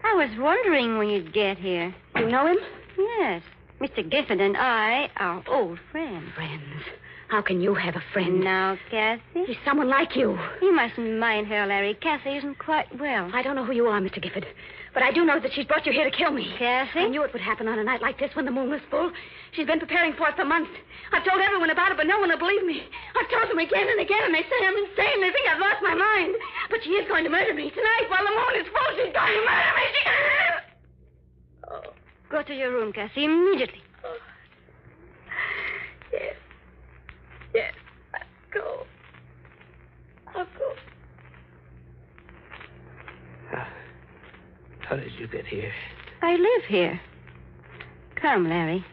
I was wondering when you'd get here. You know him? Yes. Mr. Gifford and I are old friends. Friends? How can you have a friend? Now, Cassie. He's someone like you. You mustn't mind her, Larry. Cassie isn't quite well. I don't know who you are, Mr. Gifford. But I do know that she's brought you here to kill me. Cassie? I knew it would happen on a night like this when the moon was full. She's been preparing for it for months. I've told everyone about it, but no one will believe me. I've told them again and again, and they say I'm insane. They think I've lost my mind. But she is going to murder me. Tonight, while the moon is full, she's going to murder me. Go to your room, Cassie, immediately. Yes. Yes. I'll go. I'll go. How did you get here? I live here. Come, Larry.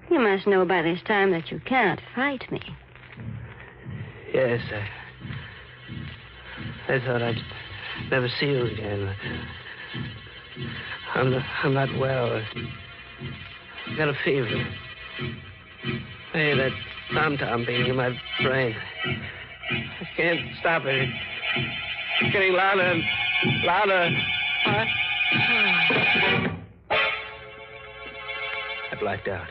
You must know by this time that you cannot fight me. Yes, I thought I'd never see you again. I'm not well. I've got a fever. Hey, that tom-tom beating in my brain. I can't stop it. It's getting louder and louder. I blacked out.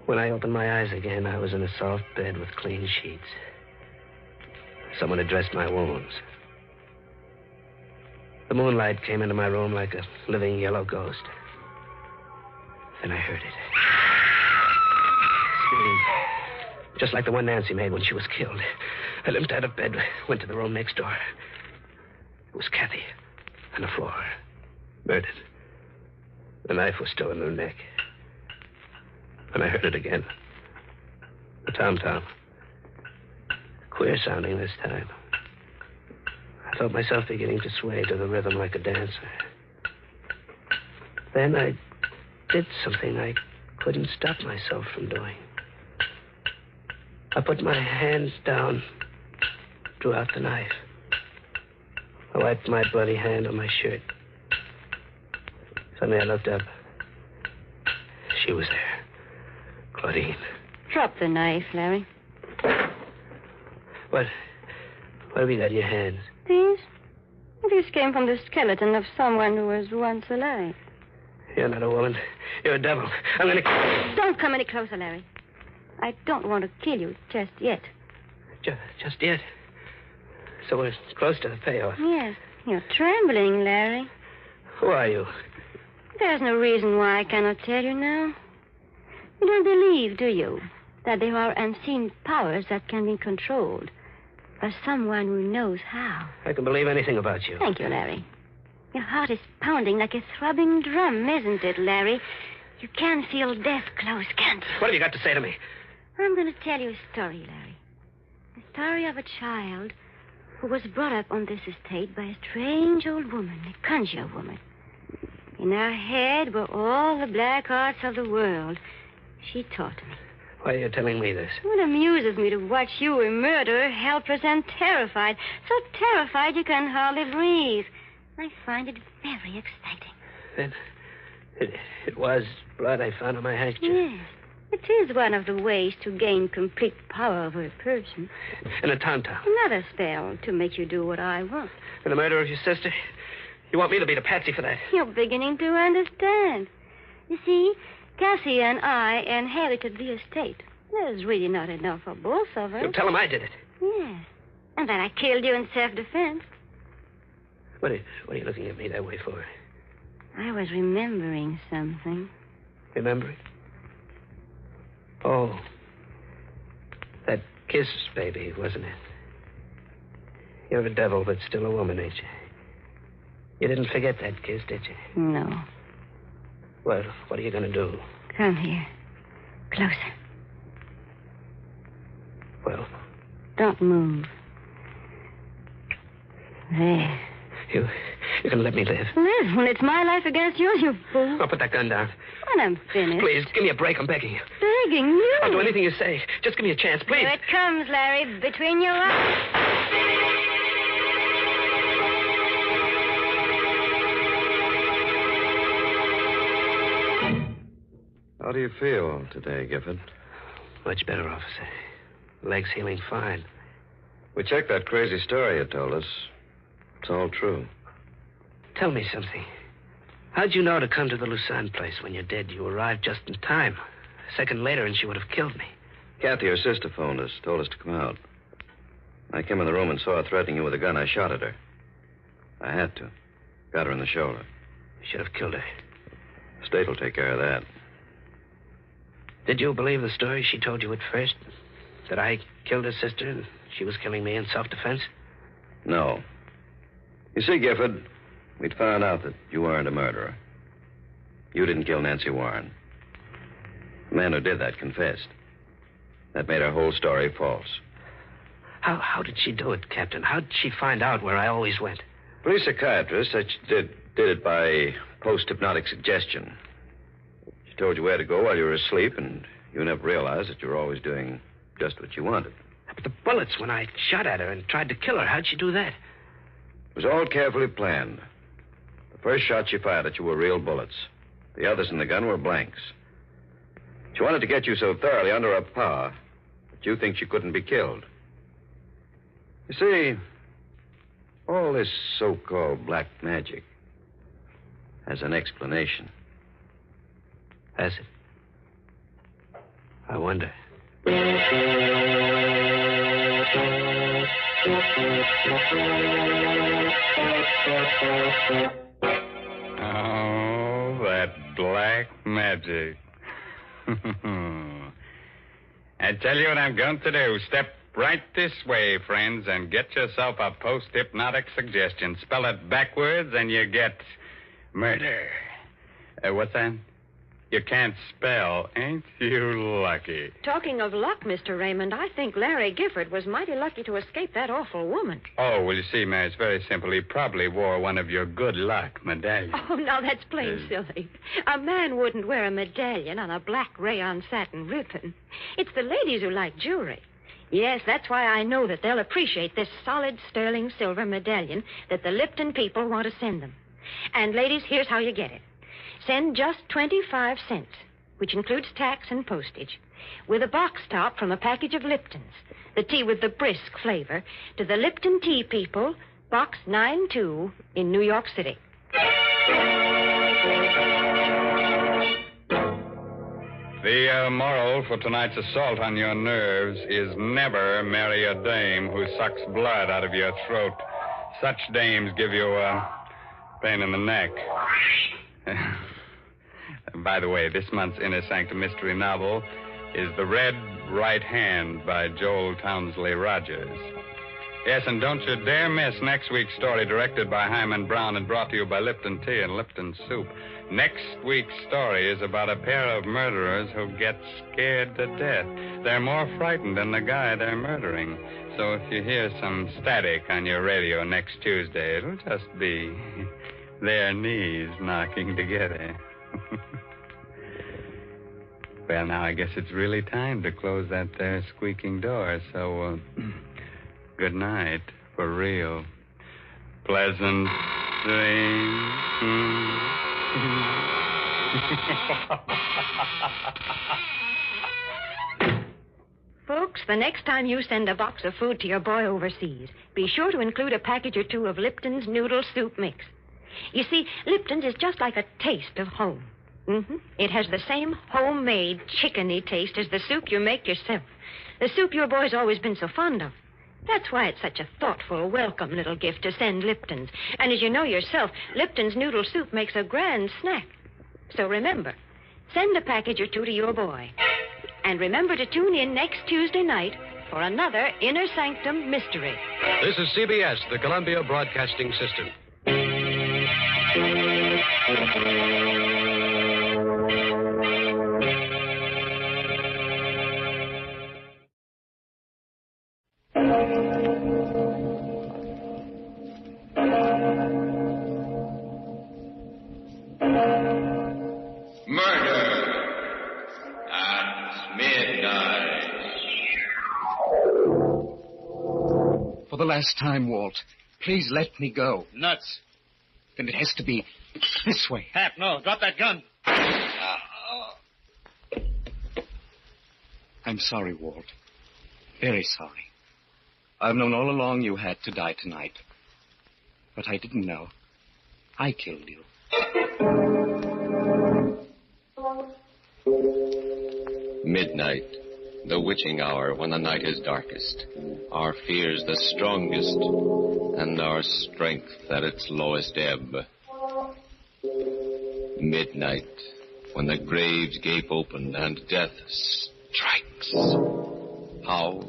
When I opened my eyes again, I was in a soft bed with clean sheets. Someone had dressed my wounds. The moonlight came into my room like a living yellow ghost. Then I heard it. Scream. Just like the one Nancy made when she was killed. I limped out of bed, went to the room next door. It was Kathy on the floor, murdered. The knife was still in her neck. And I heard it again. The tom-tom. Queer sounding this time. I felt myself beginning to sway to the rhythm like a dancer. Then I did something I couldn't stop myself from doing. I put my hands down, drew out the knife. I wiped my bloody hand on my shirt. Suddenly I looked up. She was there. Claudine. Drop the knife, Larry. What have you got in your hands? These? These came from the skeleton of someone who was once alive. You're not a woman. You're a devil. I'm going to... Don't come any closer, Larry. I don't want to kill you just yet. Just yet? So we're close to the payoff. Yes. You're trembling, Larry. Who are you? There's no reason why I cannot tell you now. You don't believe, do you, that there are unseen powers that can be controlled by someone who knows how? I can believe anything about you. Thank you, Larry. Your heart is pounding like a throbbing drum, isn't it, Larry? You can feel death close, can't you? What have you got to say to me? I'm going to tell you a story, Larry. The story of a child who was brought up on this estate by a strange old woman, a conjure woman. In her head were all the black arts of the world. She taught me. Why are you telling me this? It amuses me to watch you, a murderer, helpless and terrified. So terrified you can hardly breathe. I find it very exciting. Then it was blood I found on my handkerchief. Yes. It is one of the ways to gain complete power over a person. And a tom-tom. Another spell to make you do what I want. And the murder of your sister? You want me to be the patsy for that? You're beginning to understand. You see, Cassie and I inherited the estate. There's really not enough for both of us. You tell him I did it. Yes. And that I killed you in self-defense. What are you looking at me that way for? I was remembering something. Remembering? Oh. That kiss, baby, wasn't it? You're a devil, but still a woman, ain't you? You didn't forget that kiss, did you? No. Well, what are you going to do? Come here. Closer. Well? Don't move. There. You can let me live. Live when it's my life against yours, you fool. I'll put that gun down. When I'm finished. Please, give me a break. I'm begging you. Begging you? I'll do anything you say. Just give me a chance, please. Here it comes, Larry, between your eyes. How do you feel today, Gifford? Much better, officer. Leg's healing fine. We checked that crazy story you told us. It's all true. Tell me something. How'd you know to come to the Lucerne place when you're dead? You arrived just in time. A second later, and she would have killed me. Kathy, her sister, phoned us, told us to come out. I came in the room and saw her threatening you with a gun. I shot at her. I had to. Got her in the shoulder. Should have killed her. State will take care of that. Did you believe the story she told you at first? That I killed her sister and she was killing me in self-defense? No. You see, Gifford, we'd found out that you weren't a murderer. You didn't kill Nancy Warren. The man who did that confessed. That made her whole story false. How did she do it, Captain? How did she find out where I always went? Police psychiatrist said she did it by post-hypnotic suggestion. She told you where to go while you were asleep, and you never realized that you were always doing just what you wanted. But the bullets, when I shot at her and tried to kill her, how'd she do that? It was all carefully planned. The first shot she fired at you were real bullets. The others in the gun were blanks. She wanted to get you so thoroughly under her power that you think she couldn't be killed. You see, all this so-called black magic has an explanation. Has it? I wonder. Oh, that black magic. I tell you what I'm going to do. Step right this way, friends, and get yourself a post-hypnotic suggestion. Spell it backwards, and you get murder. What's that? You can't spell. Ain't you lucky? Talking of luck, Mr. Raymond, I think Larry Gifford was mighty lucky to escape that awful woman. Oh, well, you see, Mary, it's very simple. He probably wore one of your good luck medallions. Oh, now that's plain silly. A man wouldn't wear a medallion on a black rayon satin ribbon. It's the ladies who like jewelry. Yes, that's why I know that they'll appreciate this solid sterling silver medallion that the Lipton people want to send them. And, ladies, here's how you get it. Send just 25 cents, which includes tax and postage, with a box top from a package of Liptons, the tea with the brisk flavor, to the Lipton Tea People, Box 92 in New York City. The moral for tonight's assault on your nerves is never marry a dame who sucks blood out of your throat. Such dames give you a pain in the neck. By the way, this month's Inner Sanctum mystery novel is The Red Right Hand by Joel Townsley Rogers. Yes, and don't you dare miss next week's story, directed by Hyman Brown and brought to you by Lipton Tea and Lipton Soup. Next week's story is about a pair of murderers who get scared to death. They're more frightened than the guy they're murdering. So if you hear some static on your radio next Tuesday, it'll just be their knees knocking together. Well, now I guess it's really time to close that there squeaking door. So, good night, for real. Pleasant dreams. Folks, the next time you send a box of food to your boy overseas, be sure to include a package or two of Lipton's Noodle Soup Mix. You see, Lipton's is just like a taste of home. It has the same homemade chickeny taste as the soup you make yourself. The soup your boy's always been so fond of. That's why it's such a thoughtful, welcome little gift to send Lipton's. And as you know yourself, Lipton's noodle soup makes a grand snack. So remember, send a package or two to your boy. And remember to tune in next Tuesday night for another Inner Sanctum mystery. This is CBS, the Columbia Broadcasting System. For the last time, Walt, please let me go. Nuts. Then it has to be this way. Hap, no. Drop that gun. I'm sorry, Walt. Very sorry. I've known all along you had to die tonight. But I didn't know. I killed you. Midnight, the witching hour when the night is darkest, our fears the strongest, and our strength at its lowest ebb. Midnight, when the graves gape open and death strikes. How?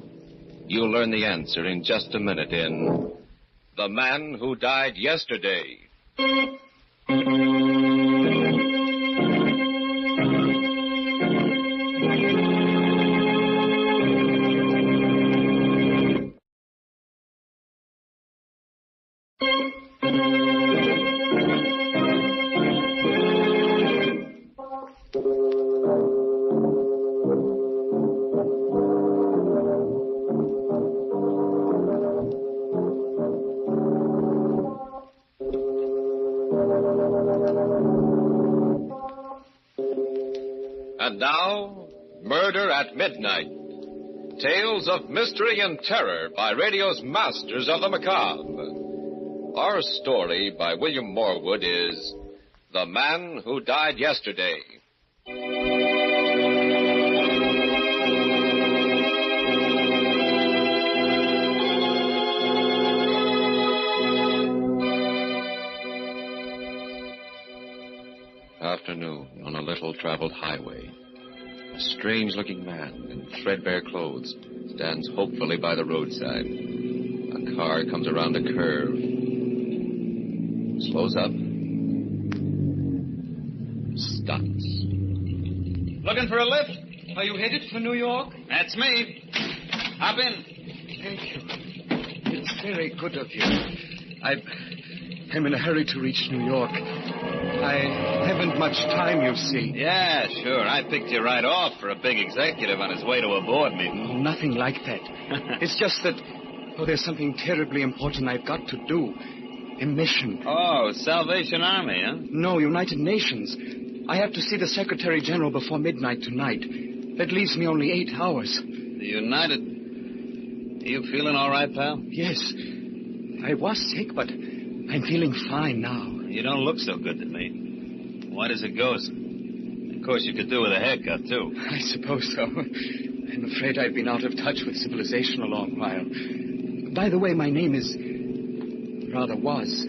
You'll learn the answer in just a minute in The Man Who Died Yesterday. And now, Murder at Midnight. Tales of mystery and terror by radio's masters of the macabre. Our story by William Morwood is The Man Who Died Yesterday. Afternoon on a little traveled highway. A strange-looking man in threadbare clothes stands hopefully by the roadside. A car comes around a curve. Slows up. Stops. Looking for a lift? Are you headed for New York? That's me. Hop in. Thank you. It's very good of you. I'm in a hurry to reach New York. I haven't much time, you see. Yeah, sure. I picked you right off for a big executive on his way to a board meeting. Nothing like that. It's just that, there's something terribly important I've got to do. A mission. Oh, Salvation Army, huh? No, United Nations. I have to see the Secretary General before midnight tonight. That leaves me only 8 hours. The United... Are you feeling all right, pal? Yes. I was sick, but I'm feeling fine now. You don't look so good to me. Why does it go? Of course, you could do with a haircut, too. I suppose so. I'm afraid I've been out of touch with civilization a long while. By the way, my name is... was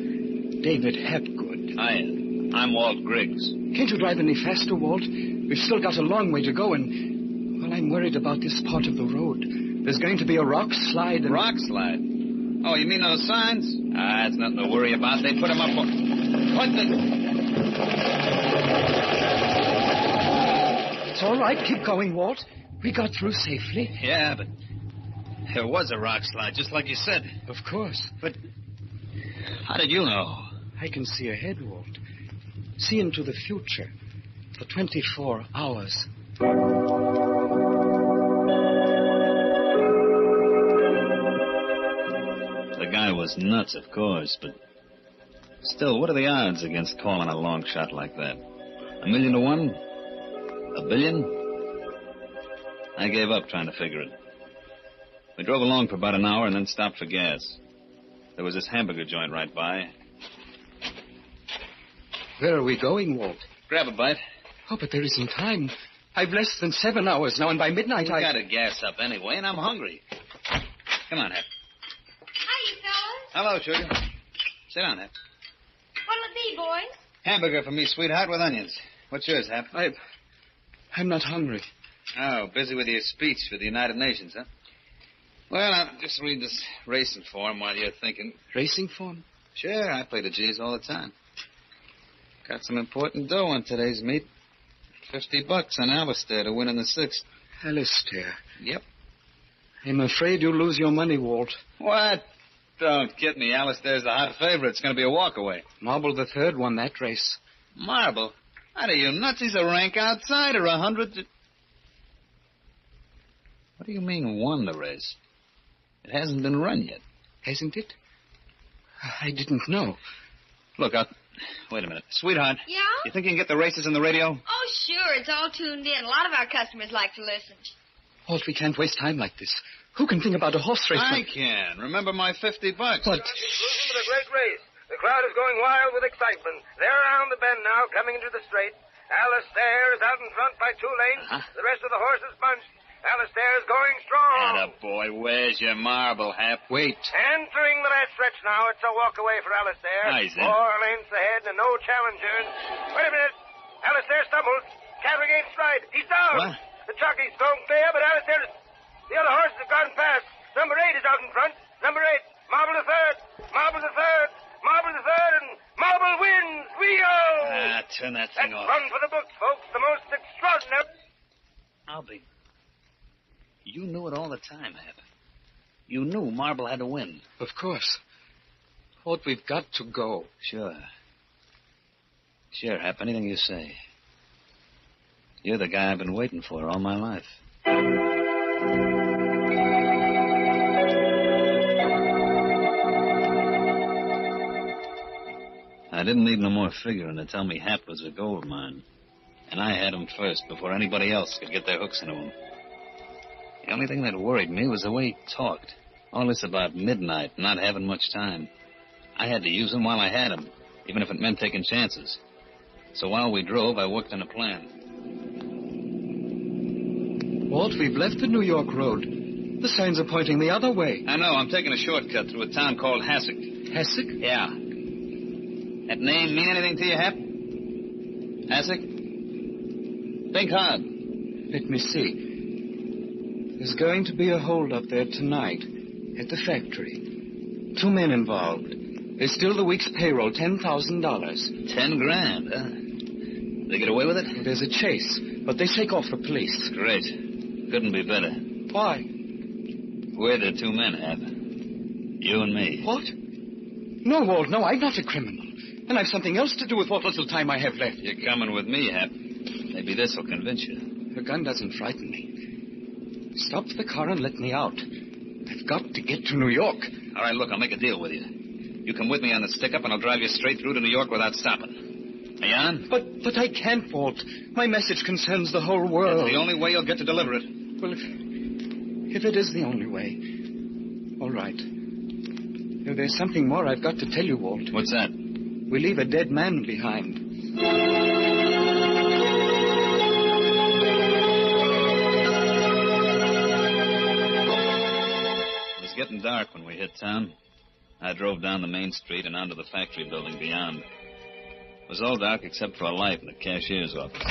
David Hapgood. I'm Walt Griggs. Can't you drive any faster, Walt? We've still got a long way to go, and... Well, I'm worried about this part of the road. There's going to be a rock slide and... Rock slide? Oh, you mean those signs? It's nothing to worry about. They put them up on... What the... It's all right. Keep going, Walt. We got through safely. Yeah, but there was a rock slide, just like you said. Of course. But how did you know? I can see ahead, Walt. See into the future for 24 hours. The guy was nuts, of course, but still, what are the odds against calling a long shot like that? 1,000,000 to 1? 1 billion? I gave up trying to figure it. We drove along for about an hour and then stopped for gas. There was this hamburger joint right by. Where are we going, Walt? Grab a bite. Oh, but there isn't time. I've less than 7 hours now, and by midnight We gotta gas up anyway, and I'm hungry. Come on, Hep. Hiya, fellas. Hello, sugar. Sit down, Hep. What'll it be, boys? Hamburger for me, sweetheart, with onions. What's yours, Hep? I'm not hungry. Oh, busy with your speech for the United Nations, huh? Well, I'll just read this racing form while you're thinking. Racing form? Sure, I play the G's all the time. Got some important dough on today's meet. $50 on Alistair to win in the 6th. Alistair? Yep. I'm afraid you'll lose your money, Walt. What? Don't kid me. Alistair's the hot favorite. It's going to be a walkaway. Marble III won that race. Marble? What are you nuts? He's a rank outsider. 100 to... What do you mean won the race? It hasn't been run yet. Hasn't it? I didn't know. Look, wait a minute. Sweetheart. Yeah? You think you can get the races on the radio? Oh, sure. It's all tuned in. A lot of our customers like to listen. Walt, we can't waste time like this. Who can think about a horse race? I can. Remember my $50. But... Conclusion of the great race. The crowd is going wild with excitement. They're around the bend now, coming into the straight. Alistair is out in front by 2 lanes. The rest of the horses bunched. Alistair is going strong. Attaboy, where's your marble, Hap? Wait. Entering the last stretch now. It's a walk away for Alistair. Easy. 4 lanes ahead and no challengers. Wait a minute. Alistair stumbles. Can't regain stride. He's down. What? The jockey's thrown clear, but Alistair... The other horses have gone past. Number 8 is out in front. Number 8. Marble the third. Marble the third. Marble the third. And Marble wins. Wheel! Turn that thing That's off. run for the books, folks. The most extraordinary... I'll be... You knew it all the time, Hap. You knew Marble had to win. Of course. Walt, we've got to go. Sure. Sure, Hap. Anything you say. You're the guy I've been waiting for all my life. I didn't need no more figuring to tell me Hap was a gold mine. And I had him first before anybody else could get their hooks into him. The only thing that worried me was the way he talked. All this about midnight, not having much time. I had to use him while I had him, even if it meant taking chances. So while we drove, I worked on a plan. Walt, we've left the New York Road. The signs are pointing the other way. I know. I'm taking a shortcut through a town called Hasek. Hasek? Yeah. That name mean anything to you, Hap? Hasek? Think hard. Let me see. There's going to be a hold-up there tonight at the factory. 2 men involved. There's still the week's payroll, $10,000. $10,000, huh? They get away with it? Well, there's a chase, but they shake off the police. Great. Couldn't be better. Why? We're the 2 men, Hap. You and me. What? No, Walt, no, I'm not a criminal. And I've something else to do with what little time I have left. You're coming with me, Hap. Maybe this will convince you. The gun doesn't frighten me. Stop the car and let me out. I've got to get to New York. All right, look, I'll make a deal with you. You come with me on the stick-up, and I'll drive you straight through to New York without stopping. Are you on? But I can't, Walt. My message concerns the whole world. It's the only way you'll get to deliver it. Well, if it is the only way, all right. There's something more I've got to tell you, Walt. What's that? We leave a dead man behind. It was getting dark when we hit town. I drove down the main street and onto the factory building beyond. It was all dark except for a light in the cashier's office.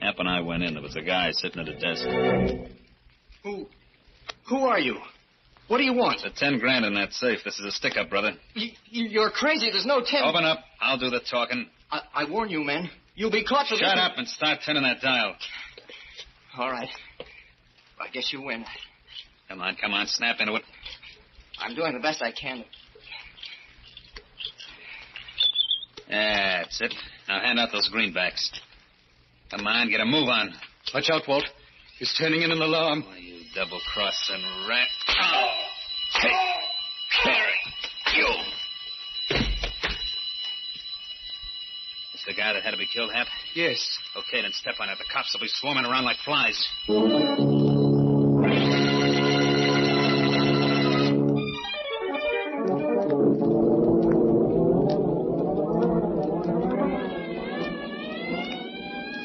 Hap and I went in. There was a guy sitting at a desk. Who are you? What do you want? There's $10,000 in that safe. This is a stick-up, brother. You're crazy. There's no 10. Open up. I'll do the talking. I warn you, man. You'll be caught for Shut up and start turning that dial. All right. I guess you win. Come on. Snap into it. I'm doing the best I can. That's it. Now hand out those greenbacks. Come on, get a move on. Watch out, Walt. He's turning in an alarm. Oh, you double-crossing rat. Oh. Hey, Carrie, you. It's the guy that had to be killed, Hap? Yes. Okay, then step on it. The cops will be swarming around like flies.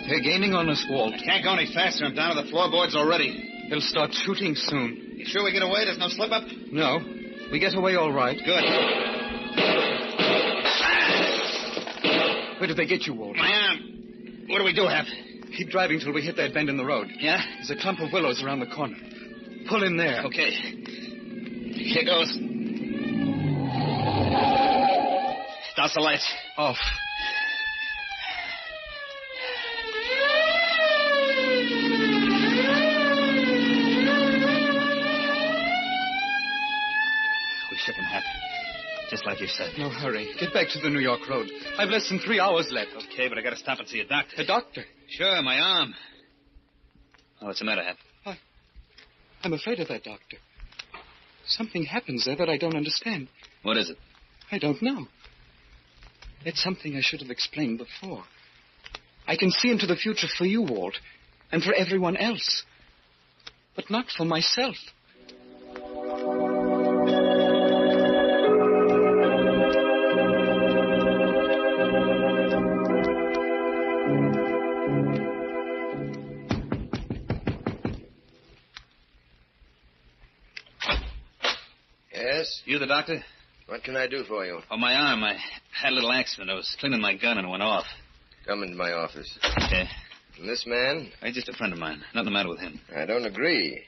They're gaining on us, Walt. I can't go any faster. I'm down to the floorboards already. They'll start shooting soon. You sure we get away? There's no slip-up? No. We get away all right. Good. Where did they get you, Walt? My arm. What do we do, Hap? Keep driving till we hit that bend in the road. Yeah? There's a clump of willows around the corner. Pull in there. Okay. Here goes. Douse the lights. Off. Shook him, Hap. Just like you said. No hurry. Get back to the New York Road. I've less than 3 hours left. Okay, but I gotta stop and see a doctor. A doctor? Sure, my arm. Oh, what's the matter, Hap? I'm afraid of that doctor. Something happens there that I don't understand. What is it? I don't know. It's something I should have explained before. I can see into the future for you, Walt, and for everyone else. But not for myself. Yes? You the doctor? What can I do for you? Oh, my arm. I had a little accident. I was cleaning my gun and it went off. Come into my office. Okay. And this man? He's just a friend of mine. Nothing the matter with him. I don't agree.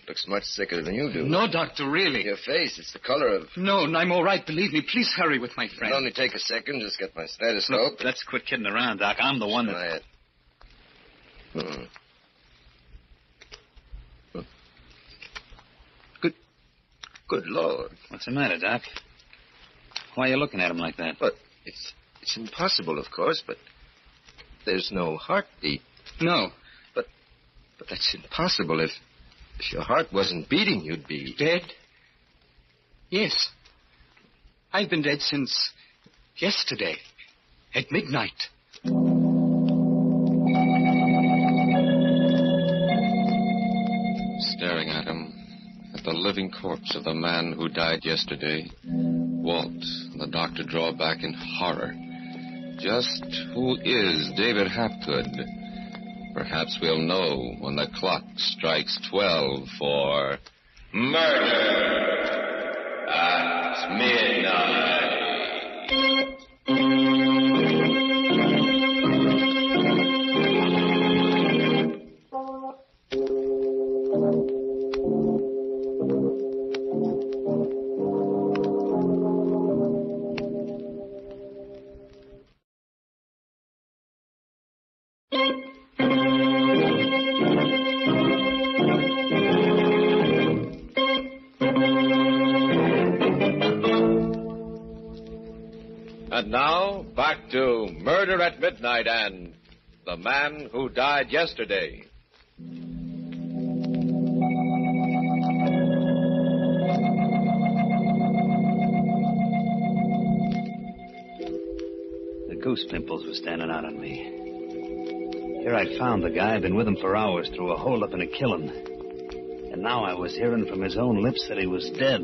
Looks much sicker than you do. No, doctor, really. Your face, it's the color of... No, I'm all right. Believe me. Please hurry with my friend. It'll only take a second. Just get my stethoscope. Look, let's quit kidding around, Doc. I'm the one that... Quiet. Good Lord. What's the matter, Doc? Why are you looking at him like that? But it's impossible, of course, but there's no heartbeat. No. But that's impossible. If your heart wasn't beating, you'd be... Dead? Yes. I've been dead since yesterday, at midnight. the living corpse of the man who died yesterday, Walt and the doctor draw back in horror. Just who is David Hapgood? Perhaps we'll know when the clock strikes 12 for Murder at Midnight. And now, back to Murder at Midnight and The Man Who Died Yesterday. The goose pimples were standing out on me. Here I'd found the guy, been with him for hours through a hold-up in a kiln. And now I was hearing from his own lips that he was dead.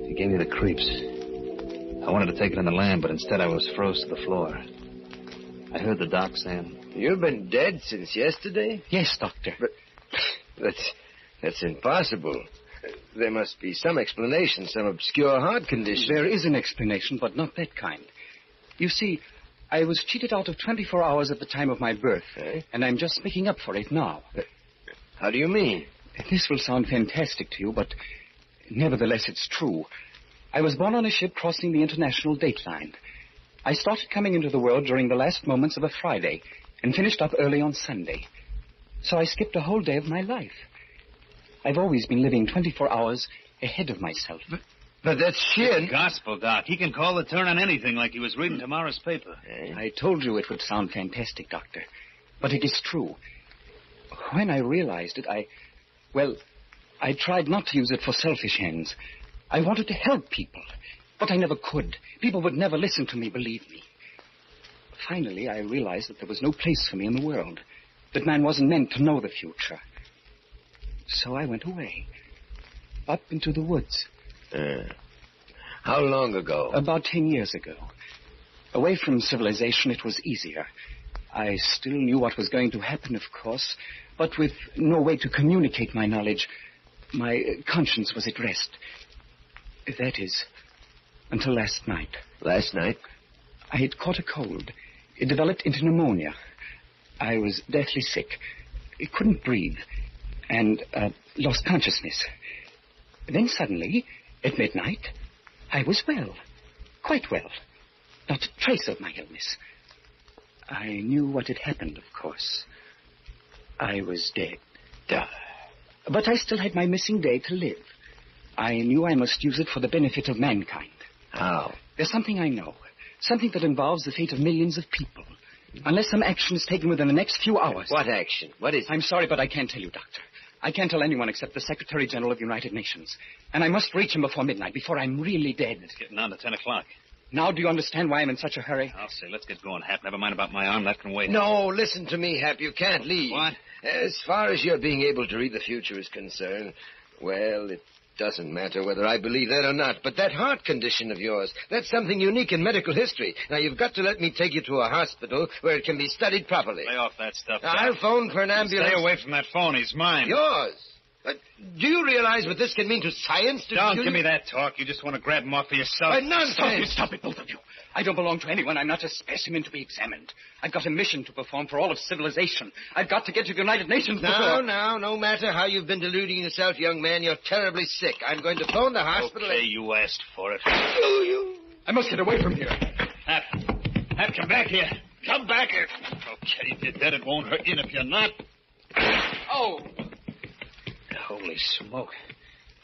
He gave me the creeps. I wanted to take it in the land, but instead I was froze to the floor. I heard the doc saying... You've been dead since yesterday? Yes, Doctor. But that's impossible. There must be some explanation, some obscure heart condition. There is an explanation, but not that kind. You see, I was cheated out of 24 hours at the time of my birth, and I'm just making up for it now. How do you mean? This will sound fantastic to you, but nevertheless it's true. I was born on a ship crossing the international date line. I started coming into the world during the last moments of a Friday and finished up early on Sunday. So I skipped a whole day of my life. I've always been living 24 hours ahead of myself. But that's sheer... Gospel, Doc. He can call the turn on anything like he was reading tomorrow's paper. I told you it would sound fantastic, Doctor. But it is true. When I realized it, I tried not to use it for selfish ends. I wanted to help people, but I never could. People would never listen to me, believe me. Finally, I realized that there was no place for me in the world, that man wasn't meant to know the future. So I went away, up into the woods. How long ago? About 10 years ago. Away from civilization, it was easier. I still knew what was going to happen, of course, but with no way to communicate my knowledge, my conscience was at rest. That is, until last night. Last night? I had caught a cold. It developed into pneumonia. I was deathly sick. I couldn't breathe and lost consciousness. Then suddenly, at midnight, I was well. Quite well. Not a trace of my illness. I knew what had happened, of course. I was dead. But I still had my missing day to live. I knew I must use it for the benefit of mankind. How? There's something I know. Something that involves the fate of millions of people. Unless some action is taken within the next few hours. What action? What is it? I'm sorry, but I can't tell you, Doctor. I can't tell anyone except the Secretary General of the United Nations. And I must reach him before midnight, before I'm really dead. It's getting on to 10 o'clock. Now do you understand why I'm in such a hurry? I'll say, let's get going, Hap. Never mind about my arm. That can wait. No, listen to me, Hap. You can't leave. What? As far as your being able to read the future is concerned, well, it doesn't matter whether I believe that or not, but that heart condition of yours, that's something unique in medical history. Now, you've got to let me take you to a hospital where it can be studied properly. Lay off that stuff, Now, I'll phone for an ambulance. Stay away from that phone. He's mine. Yours? But do you realize what this can mean to science? Don't give me that talk. You just want to grab him off for yourself. Nonsense! Stop it, both of you. I don't belong to anyone. I'm not a specimen to be examined. I've got a mission to perform for all of civilization. I've got to get to the United Nations before... Now, no matter how you've been deluding yourself, young man, you're terribly sick. I'm going to phone the hospital. Okay, you asked for it. I must get away from here. Hap, come back here. Come back here. Okay, if you're dead, it won't hurt you, and if you're not... Oh! Holy smoke.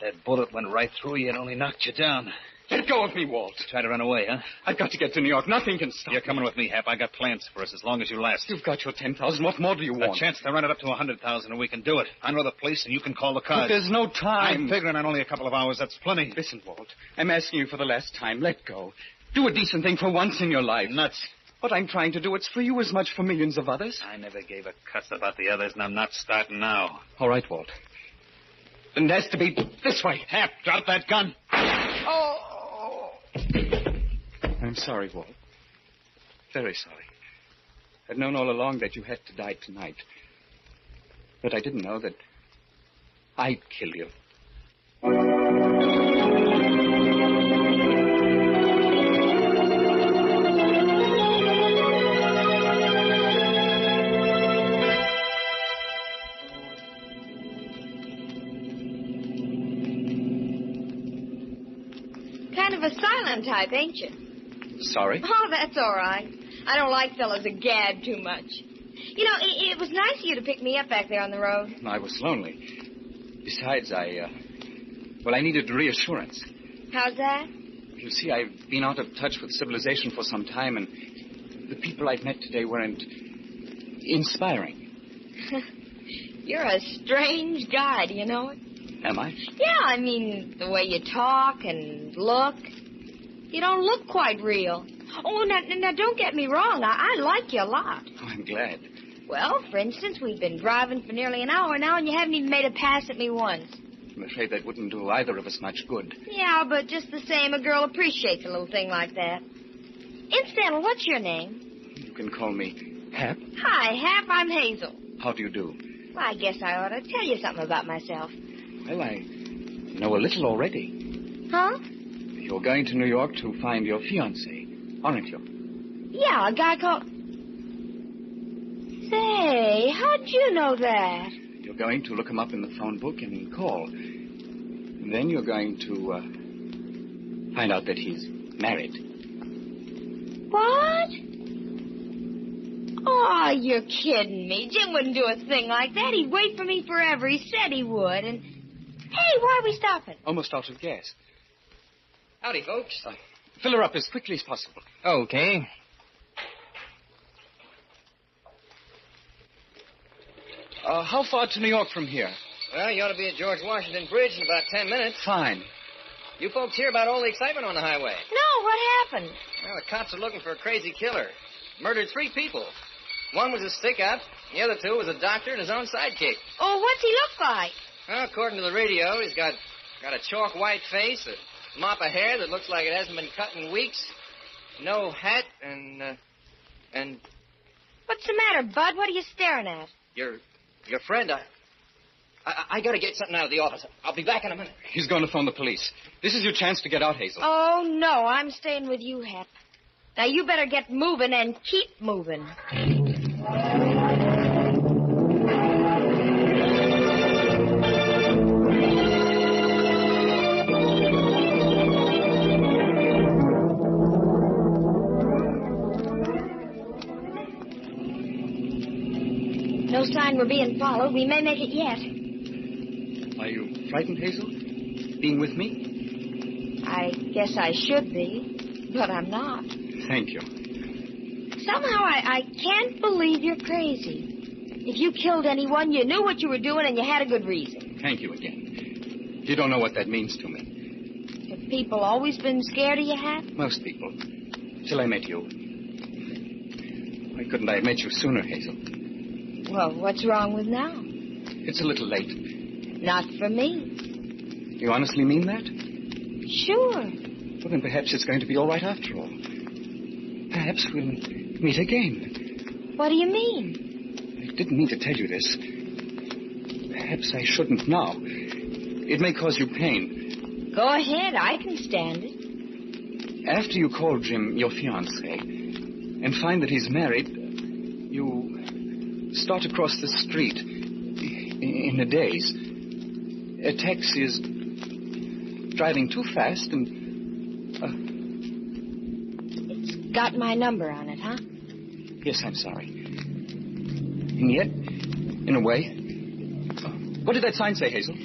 That bullet went right through you and only knocked you down. Let go of me, Walt. Try to run away, huh? I've got to get to New York. Nothing can stop You're coming with me, Hap. I got plans for us as long as you last. You've got your 10,000. What more do you want? A chance to run it up to 100,000, and we can do it. I know the place, and you can call the But cars. there's no time. I'm figuring on only a couple of hours. That's plenty. Listen, Walt. I'm asking you for the last time. Let go. Do a decent thing for once in your life. Nuts. What I'm trying to do, it's for you as much for millions of others. I never gave a cuss about the others, and I'm not starting now. All right, Walt. Then it has to be this way. Hap, drop that gun. Oh! I'm sorry, Walt. Very sorry. I'd known all along that you had to die tonight. But I didn't know that I'd kill you. Kind of a silent type, ain't you? Sorry? Oh, that's all right. I don't like fellas that gab too much. You know, it was nice of you to pick me up back there on the road. I was lonely. Besides, I needed reassurance. How's that? You see, I've been out of touch with civilization for some time, and the people I've met today weren't inspiring. You're a strange guy, do you know it? Am I? Yeah, I mean, the way you talk and look. You don't look quite real. Oh, now don't get me wrong. I like you a lot. Oh, I'm glad. Well, for instance, we've been driving for nearly an hour now, and you haven't even made a pass at me once. I'm afraid that wouldn't do either of us much good. Yeah, but just the same, a girl appreciates a little thing like that. Incidental, what's your name? You can call me Hap. Hi, Hap. I'm Hazel. How do you do? Well, I guess I ought to tell you something about myself. Well, I know a little already. Huh? You're going to New York to find your fiancé, aren't you? Yeah, a guy called... Say, how'd you know that? You're going to look him up in the phone book and call. And then you're going to find out that he's married. What? Oh, you're kidding me. Jim wouldn't do a thing like that. He'd wait for me forever. He said he would. And, hey, why are we stopping? Almost out of gas. Howdy, folks. Fill her up as quickly as possible. Okay. How far to New York from here? Well, you ought to be at George Washington Bridge in about 10 minutes. Fine. You folks hear about all the excitement on the highway? No, what happened? Well, the cops are looking for a crazy killer. Murdered 3 people. One was a stick-up. The other 2 was a doctor and his own sidekick. Oh, what's he look like? Well, according to the radio, he's got a chalk white face, a mop of hair that looks like it hasn't been cut in weeks, no hat, and... What's the matter, Bud? What are you staring at? Your friend, I gotta get something out of the office. I'll be back in a minute. He's going to phone the police. This is your chance to get out, Hazel. Oh, no, I'm staying with you, Hap. Now, you better get moving and keep moving. No sign we're being followed. We may make it yet. Are you frightened, Hazel? Being with me? I guess I should be, but I'm not. Thank you. Somehow I can't believe you're crazy. If you killed anyone, you knew what you were doing and you had a good reason. Thank you again. You don't know what that means to me. Have people always been scared of you, Hap? Most people. Till I met you. Why couldn't I have met you sooner, Hazel? Well, what's wrong with now? It's a little late. Not for me. You honestly mean that? Sure. Well, then perhaps it's going to be all right after all. Perhaps we'll meet again. What do you mean? I didn't mean to tell you this. Perhaps I shouldn't now. It may cause you pain. Go ahead. I can stand it. After you call Jim your fiancé and find that he's married, you start across the street in a daze. A taxi is driving too fast and... It's got my number on it, huh? Yes, I'm sorry. And yet, in a way... What did that sign say, Hazel?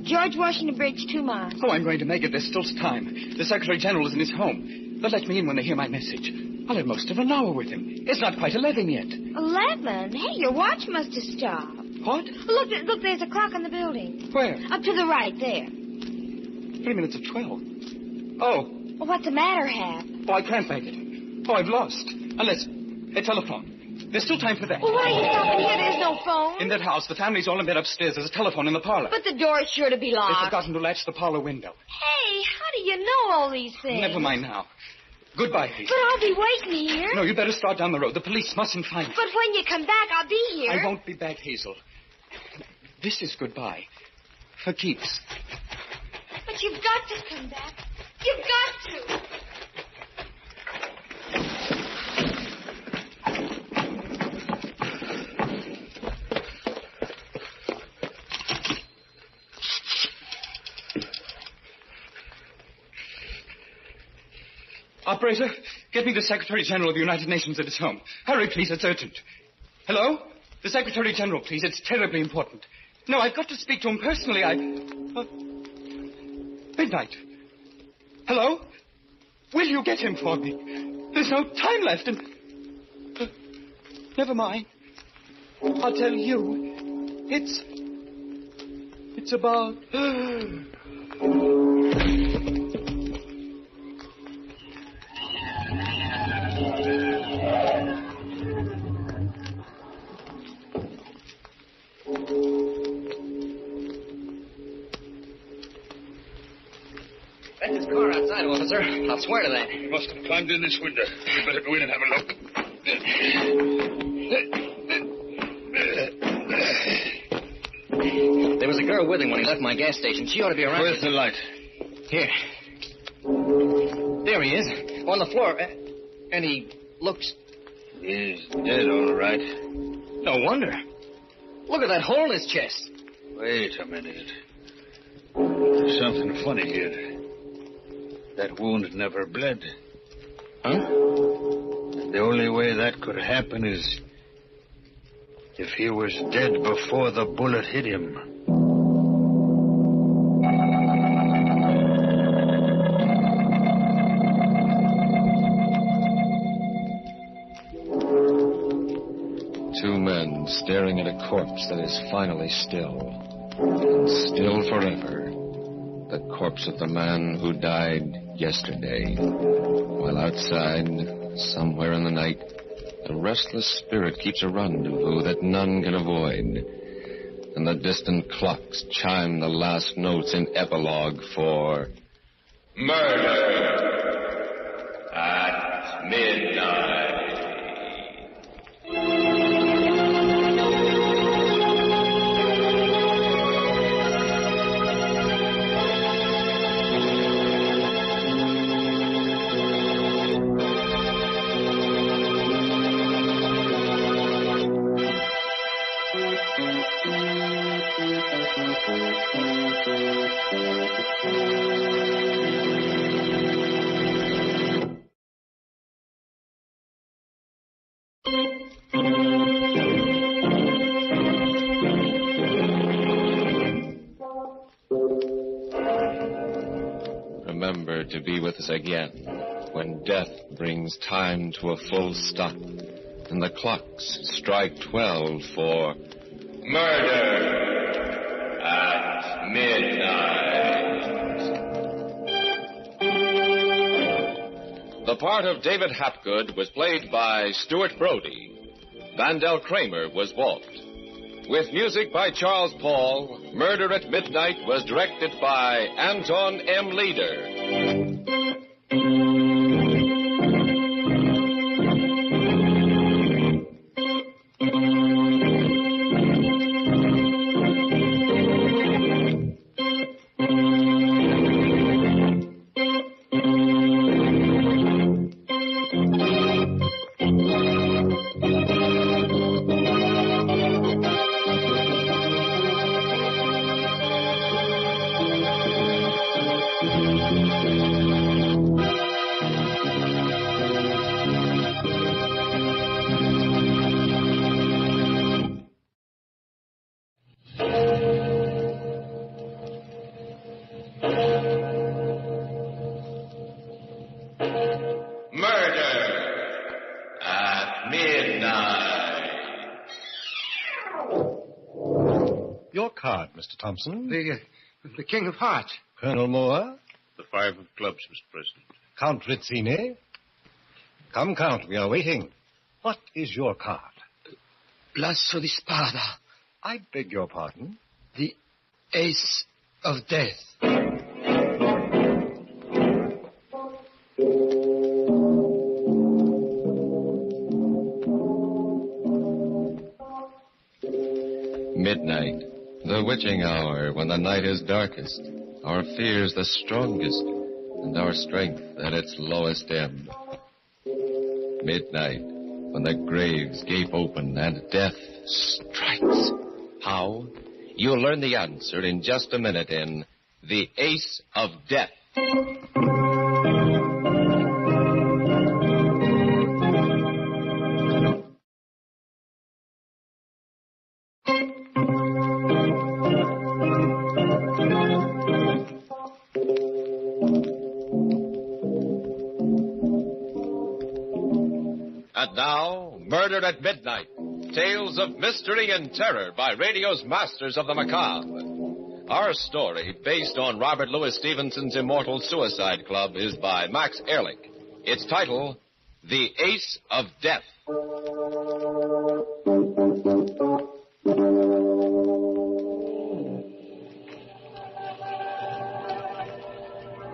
George Washington Bridge, 2 miles. Oh, I'm going to make it. There's still time. The Secretary General is in his home. They'll let me in when they hear my message. I'll have most of an hour with him. It's not quite 11 yet. 11? Hey, your watch must have stopped. What? Look, there's a clock on the building. Where? Up to the right, there. 3 minutes of 12. Oh. Well, what's the matter, Hap? Oh, I can't make it. Oh, I've lost. Unless... A telephone. There's still time for that. Well, why are you stopping here? There's no phone. In that house, the family's all in bed upstairs. There's a telephone in the parlor. But the door's sure to be They've locked. forgotten to latch the parlor window. Hey, how do you know all these things? Never mind now. Goodbye, Hazel. But I'll be waiting here. No, you better start down the road. The police mustn't find you. But when you come back, I'll be here. I won't be back, Hazel. This is goodbye. For keeps. But you've got to come back. You've got to. Operator, get me the Secretary General of the United Nations at his home. Hurry, please. It's urgent. Hello? The Secretary General, please. It's terribly important. No, I've got to speak to him personally. Midnight. Hello? Will you get him for me? There's no time left and... never mind. I'll tell you. It's about... That's his car outside, officer. I'll swear to that. He must have climbed in this window. We'd better go in and have a look. There was a girl with him when he left my gas station. She ought to be around. Where's the light? Here. There he is, on the floor. And he looks... He's dead, all right. No wonder. Look at that hole in his chest. Wait a minute. There's something funny here. That wound never bled. Huh? And the only way that could happen is if he was dead before the bullet hit him. Two men staring at a corpse that is finally still. And still forever. The corpse of the man who died yesterday. While outside, somewhere in the night, a restless spirit keeps a rendezvous that none can avoid. And the distant clocks chime the last notes in epilogue for... Murder at Midnight. Remember to be with us again when death brings time to a full stop and the clocks strike 12 for Murder at Midnight. The part of David Hapgood was played by Stuart Brody. Vandell Kramer was Walt. With music by Charles Paul, Murder at Midnight was directed by Anton M. Leader. Your card, Mr. Thompson. The King of Hearts. Colonel Moore. The five of clubs, Mr. President. Count Rizzini. Come, Count, we are waiting. What is your card? Lasso di spada. I beg your pardon? The ace of death. Midnight, the witching hour when the night is darkest, our fears the strongest, and our strength at its lowest ebb. Midnight, when the graves gape open and death strikes. How? You'll learn the answer in just a minute in The Ace of Death. And now, Murder at Midnight. Tales of mystery and terror by radio's masters of the macabre. Our story, based on Robert Louis Stevenson's immortal Suicide Club, is by Max Ehrlich. Its title, The Ace of Death.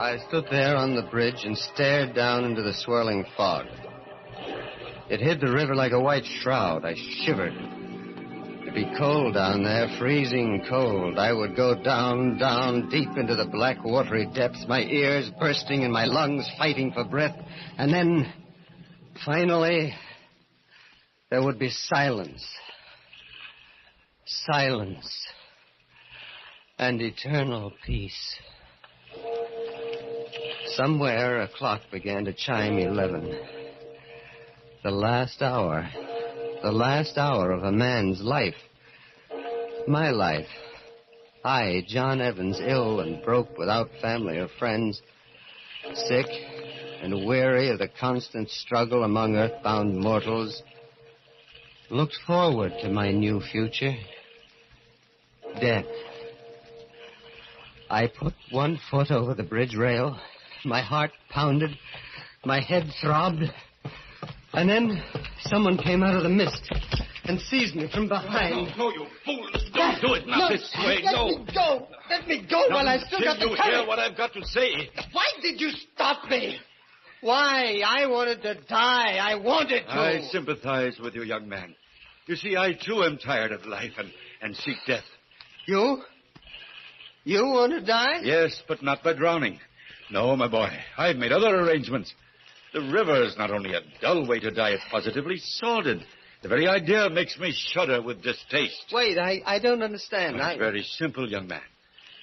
I stood there on the bridge and stared down into the swirling fog. It hid the river like a white shroud. I shivered. It'd be cold down there, freezing cold. I would go down, down, deep into the black, watery depths, my ears bursting and my lungs fighting for breath. And then, finally, there would be silence. Silence. And eternal peace. Somewhere a clock began to chime 11. The last hour of a man's life. My life. I, John Evans, ill and broke without family or friends, sick and weary of the constant struggle among earthbound mortals, looked forward to my new future. Death. I put one foot over the bridge rail. My heart pounded. My head throbbed. And then someone came out of the mist and seized me from behind. No, you fool. Don't do it now this way. No. Let me go. Let me go while I still got the you courage. hear what I've got to say. Why did you stop me? Why? I wanted to die. I wanted to. I sympathize with you, young man. You see, I, too, am tired of life and seek death. You? You want to die? Yes, but not by drowning. No, my boy. I've made other arrangements. The river is not only a dull way to die, it's positively sordid. The very idea makes me shudder with distaste. Wait, I don't understand. It's very simple, young man.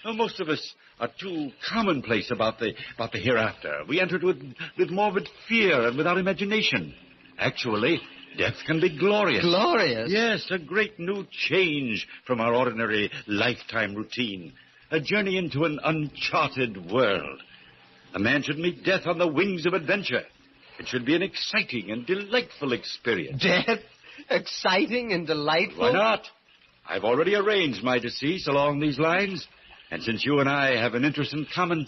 Well, most of us are too commonplace about the hereafter. We enter with morbid fear and without imagination. Actually, death can be glorious. Glorious? Yes, a great new change from our ordinary lifetime routine. A journey into an uncharted world. A man should meet death on the wings of adventure. It should be an exciting and delightful experience. Death? Exciting and delightful? Why not? I've already arranged my decease along these lines. And since you and I have an interest in common,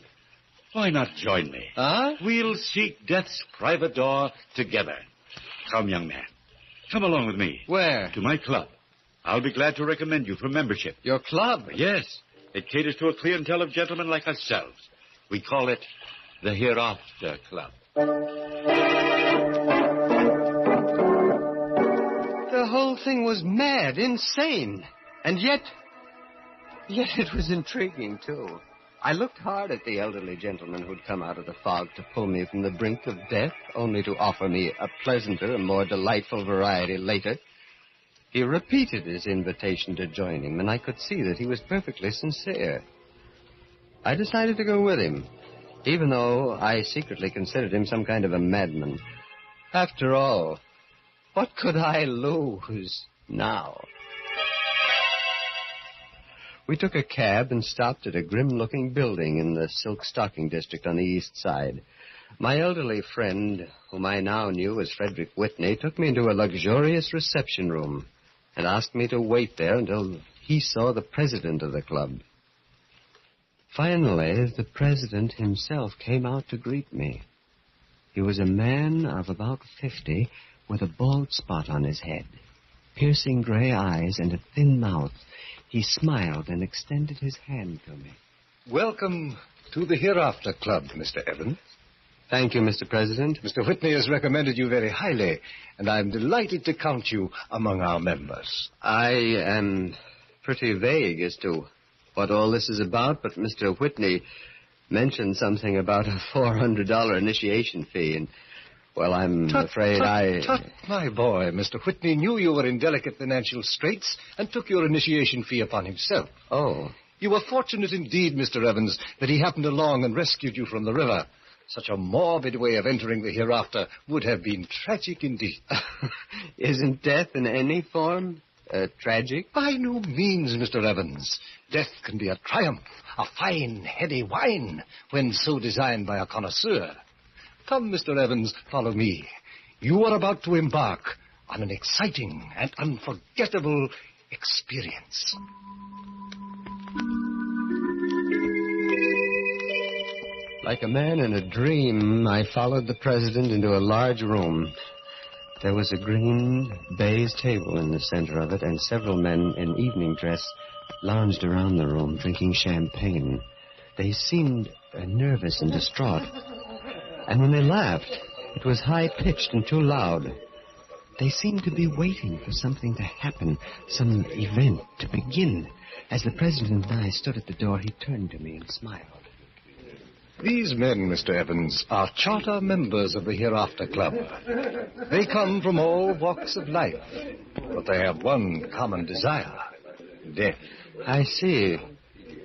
why not join me? Huh? We'll seek death's private door together. Come, young man. Come along with me. Where? To my club. I'll be glad to recommend you for membership. Your club? Yes. It caters to a clientele of gentlemen like ourselves. We call it the Hereafter Club. The whole thing was mad, insane. And yet it was intriguing, too. I looked hard at the elderly gentleman who'd come out of the fog to pull me from the brink of death, only to offer me a pleasanter and more delightful variety later. He repeated his invitation to join him, and I could see that he was perfectly sincere. I decided to go with him, even though I secretly considered him some kind of a madman. After all, what could I lose now? We took a cab and stopped at a grim-looking building in the silk stocking district on the east side. My elderly friend, whom I now knew as Frederick Whitney, took me into a luxurious reception room and asked me to wait there until he saw the president of the club. Finally, the president himself came out to greet me. He was a man of about 50 with a bald spot on his head. piercing gray eyes, and a thin mouth. He smiled and extended his hand to me. Welcome to the Hereafter Club, Mr. Evans. Thank you, Mr. President. Mr. Whitney has recommended you very highly, and I'm delighted to count you among our members. I am pretty vague as to what all this is about, but Mr. Whitney mentioned something about a $400 initiation fee, and, well, I'm afraid Tut, my boy. Mr. Whitney knew you were in delicate financial straits and took your initiation fee upon himself. Oh. You were fortunate indeed, Mr. Evans, that he happened along and rescued you from the river. Such a morbid way of entering the hereafter would have been tragic indeed. Isn't death in any form tragic? By no means, Mr. Evans. Death can be a triumph, a fine, heady wine, when so designed by a connoisseur. Come, Mr. Evans, follow me. You are about to embark on an exciting and unforgettable experience. Like a man in a dream, I followed the president into a large room. There was a green baize table in the center of it, and several men in evening dress lounged around the room, drinking champagne. They seemed nervous and distraught. And when they laughed, it was high-pitched and too loud. They seemed to be waiting for something to happen, some event to begin. As the president and I stood at the door, he turned to me and smiled. These men, Mr. Evans, are charter members of the Hereafter Club. They come from all walks of life, but they have one common desire, death. I see.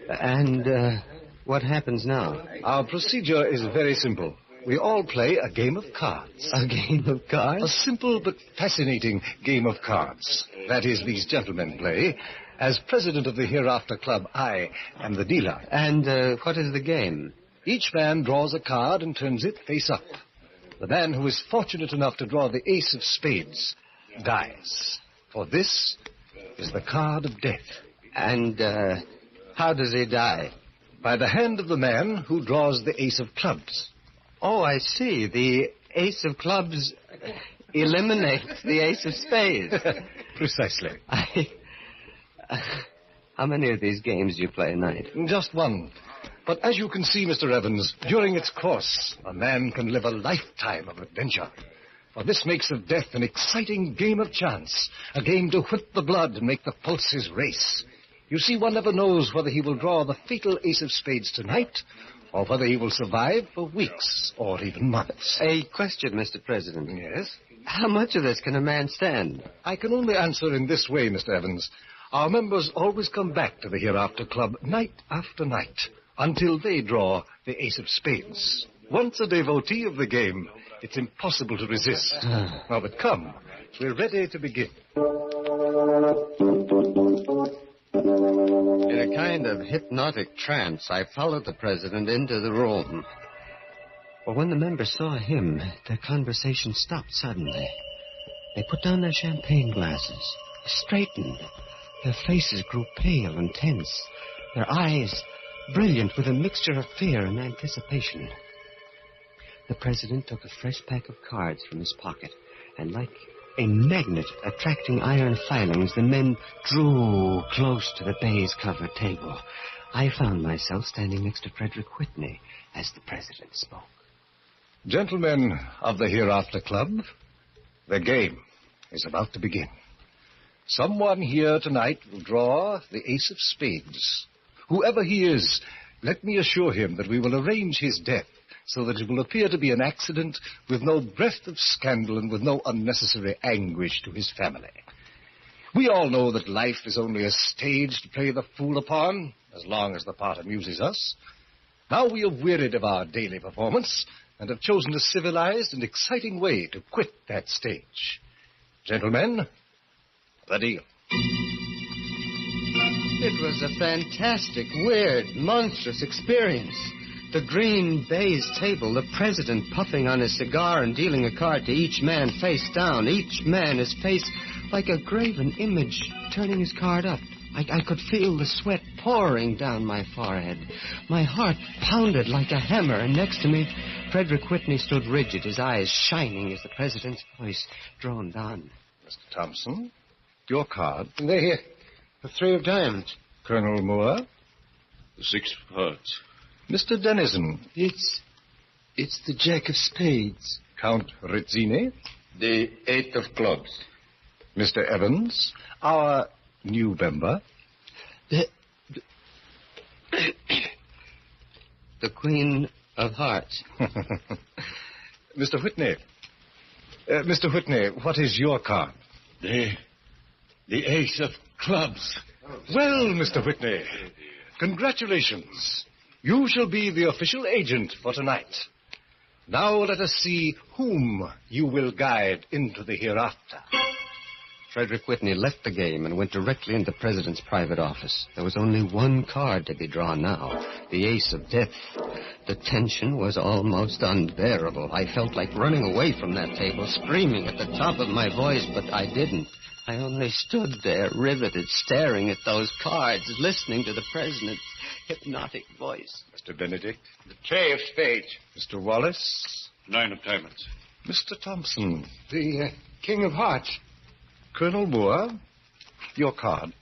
And what happens now? Our procedure is very simple. We all play a game of cards. A game of cards? A simple but fascinating game of cards. That is, these gentlemen play. As president of the Hereafter Club, I am the dealer. And what is the game? Each man draws a card and turns it face up. The man who is fortunate enough to draw the ace of spades dies. For this is the card of death. And how does he die? By the hand of the man who draws the ace of clubs. Oh, I see. The ace of clubs eliminates the ace of spades. Precisely. How many of these games do you play a night? Just one. But as you can see, Mr. Evans, during its course, a man can live a lifetime of adventure. For this makes of death an exciting game of chance, a game to whip the blood and make the pulses race. You see, one never knows whether he will draw the fatal ace of spades tonight, or whether he will survive for weeks or even months. A question, Mr. President. Yes? How much of this can a man stand? I can only answer in this way, Mr. Evans. Our members always come back to the Hereafter Club night after night, until they draw the ace of spades. Once a devotee of the game, it's impossible to resist. Now, but come, we're ready to begin. In a kind of hypnotic trance, I followed the president into the room. But when the members saw him, their conversation stopped suddenly. They put down their champagne glasses, straightened. Their faces grew pale and tense, their eyes brilliant with a mixture of fear and anticipation. The president took a fresh pack of cards from his pocket, and like a magnet attracting iron filings, the men drew close to the baize-covered table. I found myself standing next to Frederick Whitney as the president spoke. Gentlemen of the Hereafter Club, the game is about to begin. Someone here tonight will draw the ace of spades. Whoever he is, let me assure him that we will arrange his death so that it will appear to be an accident with no breath of scandal and with no unnecessary anguish to his family. We all know that life is only a stage to play the fool upon, as long as the part amuses us. Now we are wearied of our daily performance and have chosen a civilized and exciting way to quit that stage. Gentlemen, the deal. It was a fantastic, weird, monstrous experience. The green baize table, the president puffing on his cigar and dealing a card to each man face down, each man his face like a graven image, turning his card up. I could feel the sweat pouring down my forehead. My heart pounded like a hammer, and next to me, Frederick Whitney stood rigid, his eyes shining as the president's voice droned on. Mr. Thompson, Your card. The 3 of diamonds. Colonel Moore. The 6 of hearts. Mr. Dennison. It's the Jack of spades. Count Rizzini. The 8 of clubs. Mr. Evans. Our new member. The Queen of Hearts. Mr. Whitney. Mr. Whitney, what is your card? The ace of clubs. Well, Mr. Whitney, congratulations. You shall be the official agent for tonight. Now let us see whom you will guide into the hereafter. Frederick Whitney left the game and went directly into the president's private office. There was only one card to be drawn now, the ace of death. The tension was almost unbearable. I felt like running away from that table, screaming at the top of my voice, but I didn't. I only stood there, riveted, staring at those cards, listening to the president's hypnotic voice. Mr. Benedict. The 3 of spades. Mr. Wallace. 9 of diamonds. Mr. Thompson. The King of Hearts. Colonel Moore. Your card.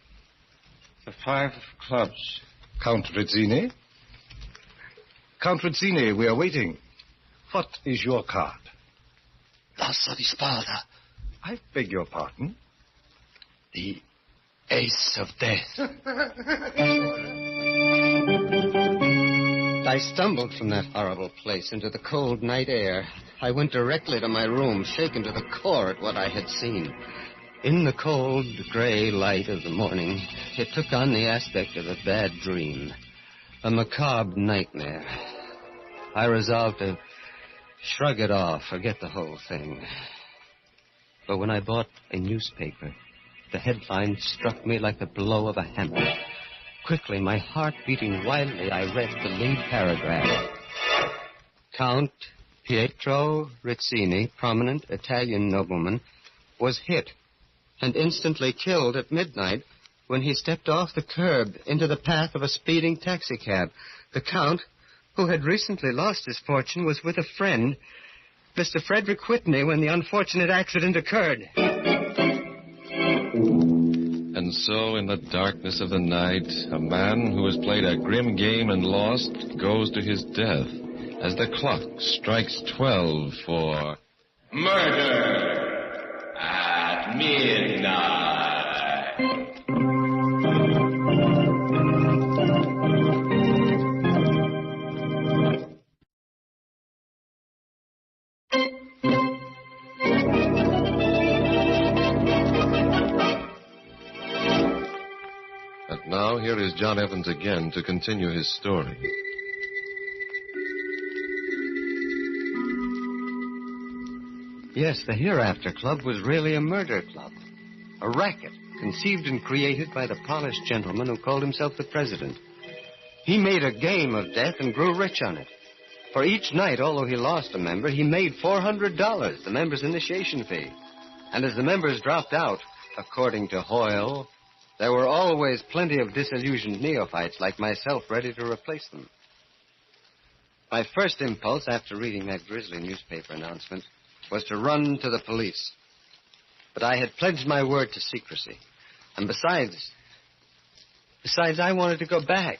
The 5 of clubs. Count Rizzini. Count Rizzini, we are waiting. What is your card? L'Asso di Spada. I beg your pardon? The ace of death. I stumbled from that horrible place into the cold night air. I went directly to my room, shaken to the core at what I had seen. In the cold, gray light of the morning, it took on the aspect of a bad dream, a macabre nightmare. I resolved to shrug it off, forget the whole thing. But when I bought a newspaper, the headline struck me like the blow of a hammer. Quickly, my heart beating wildly, I read the lead paragraph. Count Pietro Rizzini, prominent Italian nobleman, was hit and instantly killed at midnight when he stepped off the curb into the path of a speeding taxicab. The Count, who had recently lost his fortune, was with a friend, Mr. Frederick Whitney, when the unfortunate accident occurred. And so, in the darkness of the night, a man who has played a grim game and lost goes to his death as the clock strikes 12 for murder at midnight. And now here is John Evans again to continue his story. Yes, the Hereafter Club was really a murder club. A racket conceived and created by the polished gentleman who called himself the president. He made a game of death and grew rich on it. For each night, although he lost a member, he made $400, the member's initiation fee. And as the members dropped out, according to Hoyle, there were always plenty of disillusioned neophytes like myself ready to replace them. My first impulse after reading that grisly newspaper announcement was to run to the police. But I had pledged my word to secrecy. And besides, I wanted to go back.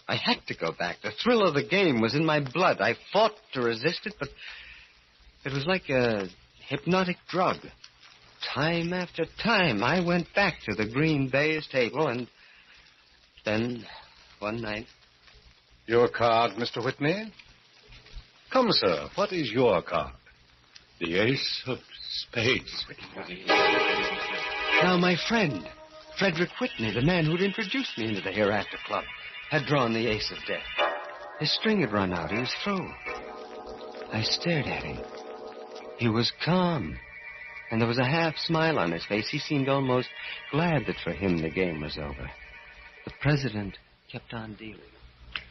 I had to go back. The thrill of the game was in my blood. I fought to resist it, but it was like a hypnotic drug. Time after time, I went back to the green baize table, and then, one night... Your card, Mr. Whitney? Come, sir, what is your card? The ace of spades. Now, my friend, Frederick Whitney, the man who'd introduced me into the Hereafter Club, had drawn the ace of death. His string had run out. He was through. I stared at him. He was calm, and there was a half smile on his face. He seemed almost glad that for him the game was over. The president kept on dealing.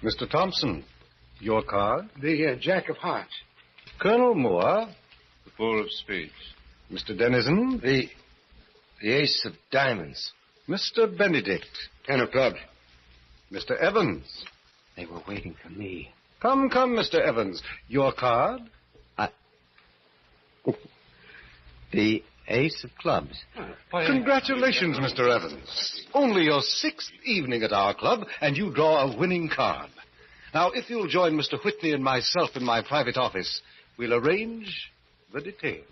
Mr. Thompson, your card? The Jack of Hearts. Colonel Moore? The 4 of spades. Mr. Dennison? The ace of diamonds. Mr. Benedict? 10 of clubs. Mr. Evans? They were waiting for me. Come, Mr. Evans. Your card? The Ace of clubs. Congratulations, Mr. Evans. Only your 6th evening at our club, and you draw a winning card. Now, if you'll join Mr. Whitney and myself in my private office, we'll arrange the details.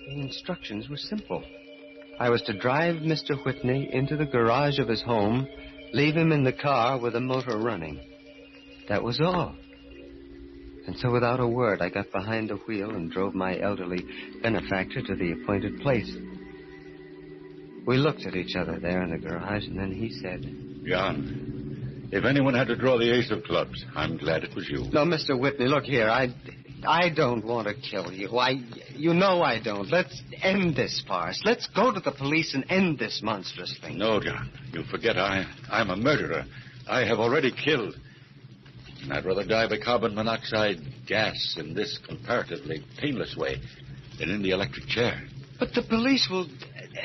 The instructions were simple. I was to drive Mr. Whitney into the garage of his home, leave him in the car with the motor running. That was all. And so without a word, I got behind the wheel and drove my elderly benefactor to the appointed place. We looked at each other there in the garage, and then he said, John, if anyone had to draw the ace of clubs, I'm glad it was you. No, Mr. Whitney, look here. I don't want to kill you. You know I don't. Let's end this farce. Let's go to the police and end this monstrous thing. No, John. You forget I'm a murderer. I have already killed. And I'd rather die by carbon monoxide gas in this comparatively painless way than in the electric chair. But the police will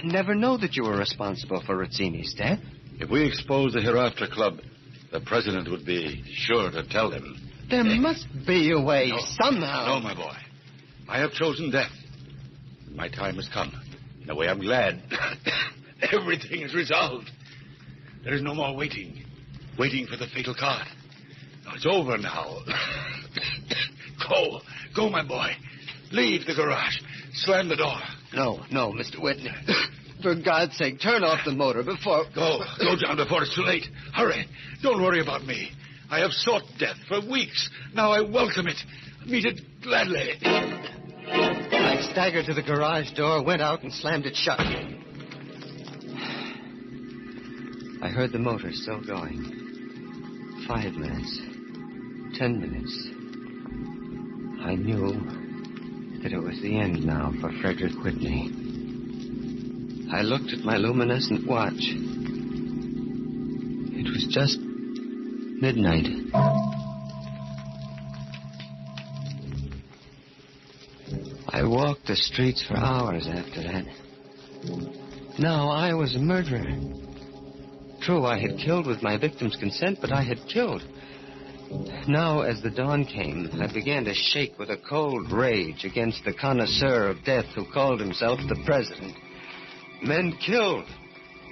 never know that you were responsible for Rizzini's death. If we expose the Hereafter Club, the president would be sure to tell them. There must be a way somehow. No, my boy. I have chosen death. My time has come. In a way, I'm glad. Everything is resolved. There is no more waiting for the fatal card. No, it's over now. Go, my boy. Leave the garage. Slam the door. No, Mr. Whitney. For God's sake, turn off the motor before... Go, John, before it's too late. Hurry. Don't worry about me. I have sought death for weeks. Now I welcome it. Meet it gladly. I staggered to the garage door, went out, and slammed it shut. I heard the motor still going. 5 minutes. 10 minutes. I knew that it was the end now for Frederick Whitney. I looked at my luminescent watch. It was just midnight. I walked the streets for hours after that. Now I was a murderer. True, I had killed with my victim's consent, but I had killed. Now, as the dawn came, I began to shake with a cold rage against the connoisseur of death who called himself the president. Men killed.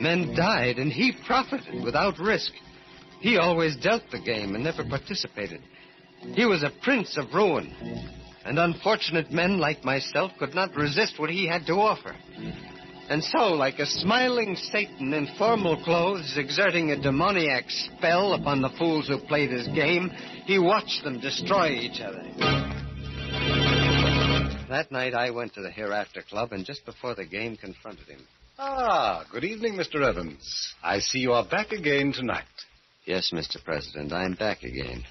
Men died, and he profited without risk. He always dealt the game and never participated. He was a prince of ruin. And unfortunate men like myself could not resist what he had to offer. And so, like a smiling Satan in formal clothes, exerting a demoniac spell upon the fools who played his game, he watched them destroy each other. That night, I went to the Hereafter Club, and just before the game, confronted him. Ah, good evening, Mr. Evans. I see you are back again tonight. Yes, Mr. President, I'm back again.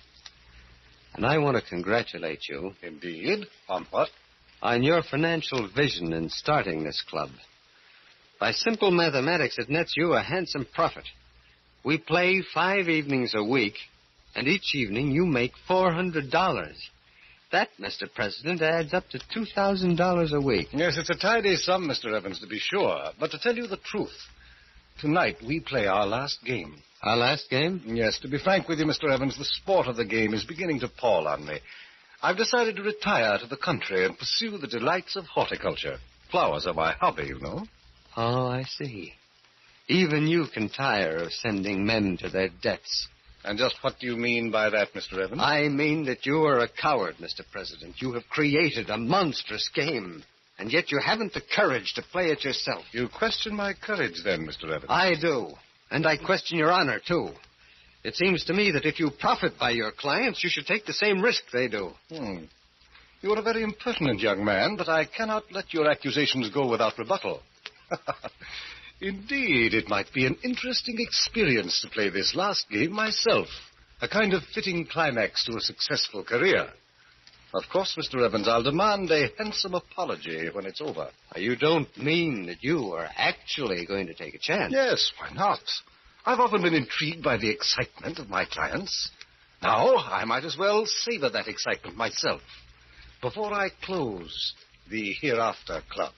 And I want to congratulate you. Indeed? On what? On your financial vision in starting this club. By simple mathematics, it nets you a handsome profit. We play 5 evenings a week, and each evening you make $400. That, Mr. President, adds up to $2,000 a week. Yes, it's a tidy sum, Mr. Evans, to be sure. But to tell you the truth, tonight we play our last game. Our last game? Yes, to be frank with you, Mr. Evans, the sport of the game is beginning to pall on me. I've decided to retire to the country and pursue the delights of horticulture. Flowers are my hobby, you know. Oh, I see. Even you can tire of sending men to their deaths. And just what do you mean by that, Mr. Evans? I mean that you are a coward, Mr. President. You have created a monstrous game, and yet you haven't the courage to play it yourself. You question my courage, then, Mr. Evans? I do. And I question your honor, too. It seems to me that if you profit by your clients, you should take the same risk they do. You are a very impertinent young man, but I cannot let your accusations go without rebuttal. Indeed, it might be an interesting experience to play this last game myself. A kind of fitting climax to a successful career. Of course, Mr. Evans, I'll demand a handsome apology when it's over. You don't mean that you are actually going to take a chance? Yes, why not? I've often been intrigued by the excitement of my clients. Now, I might as well savor that excitement myself before I close the Hereafter Club.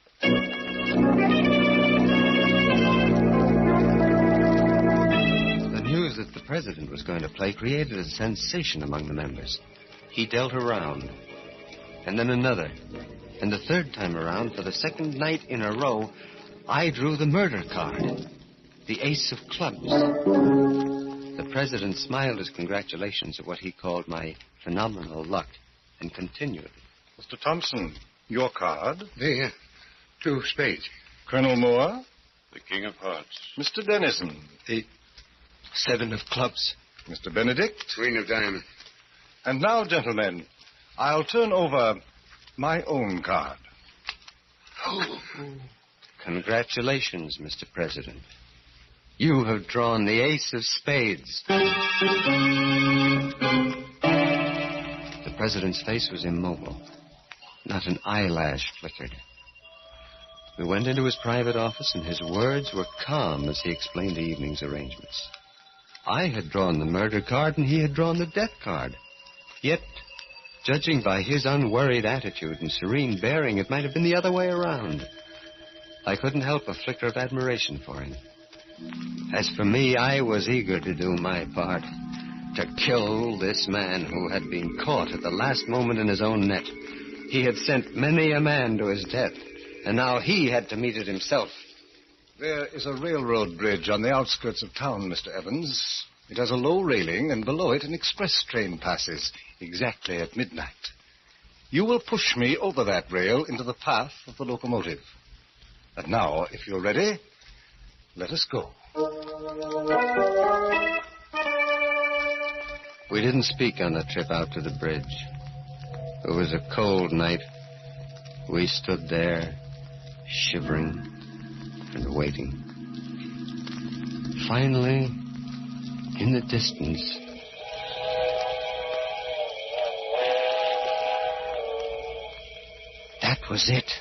that the president was going to play created a sensation among the members. He dealt a round, and then another. And the third time around, for the second night in a row, I drew the murder card, the ace of clubs. The president smiled his congratulations at what he called my phenomenal luck and continued. Mr. Thompson, your card. There. 2 spades. Colonel Moore. The King of Hearts. Mr. Dennison. The 7 of clubs. Mr. Benedict. Queen of Diamonds. And now, gentlemen, I'll turn over my own card. Congratulations, Mr. President. You have drawn the ace of spades. The president's face was immobile. Not an eyelash flickered. We went into his private office, and his words were calm as he explained the evening's arrangements. I had drawn the murder card, and he had drawn the death card. Yet, judging by his unworried attitude and serene bearing, it might have been the other way around. I couldn't help a flicker of admiration for him. As for me, I was eager to do my part, to kill this man who had been caught at the last moment in his own net. He had sent many a man to his death, and now he had to meet it himself. There is a railroad bridge on the outskirts of town, Mr. Evans. It has a low railing, and below it an express train passes, exactly at midnight. You will push me over that rail into the path of the locomotive. And now, if you're ready, let us go. We didn't speak on the trip out to the bridge. It was a cold night. We stood there, shivering and waiting. Finally, in the distance, that was it.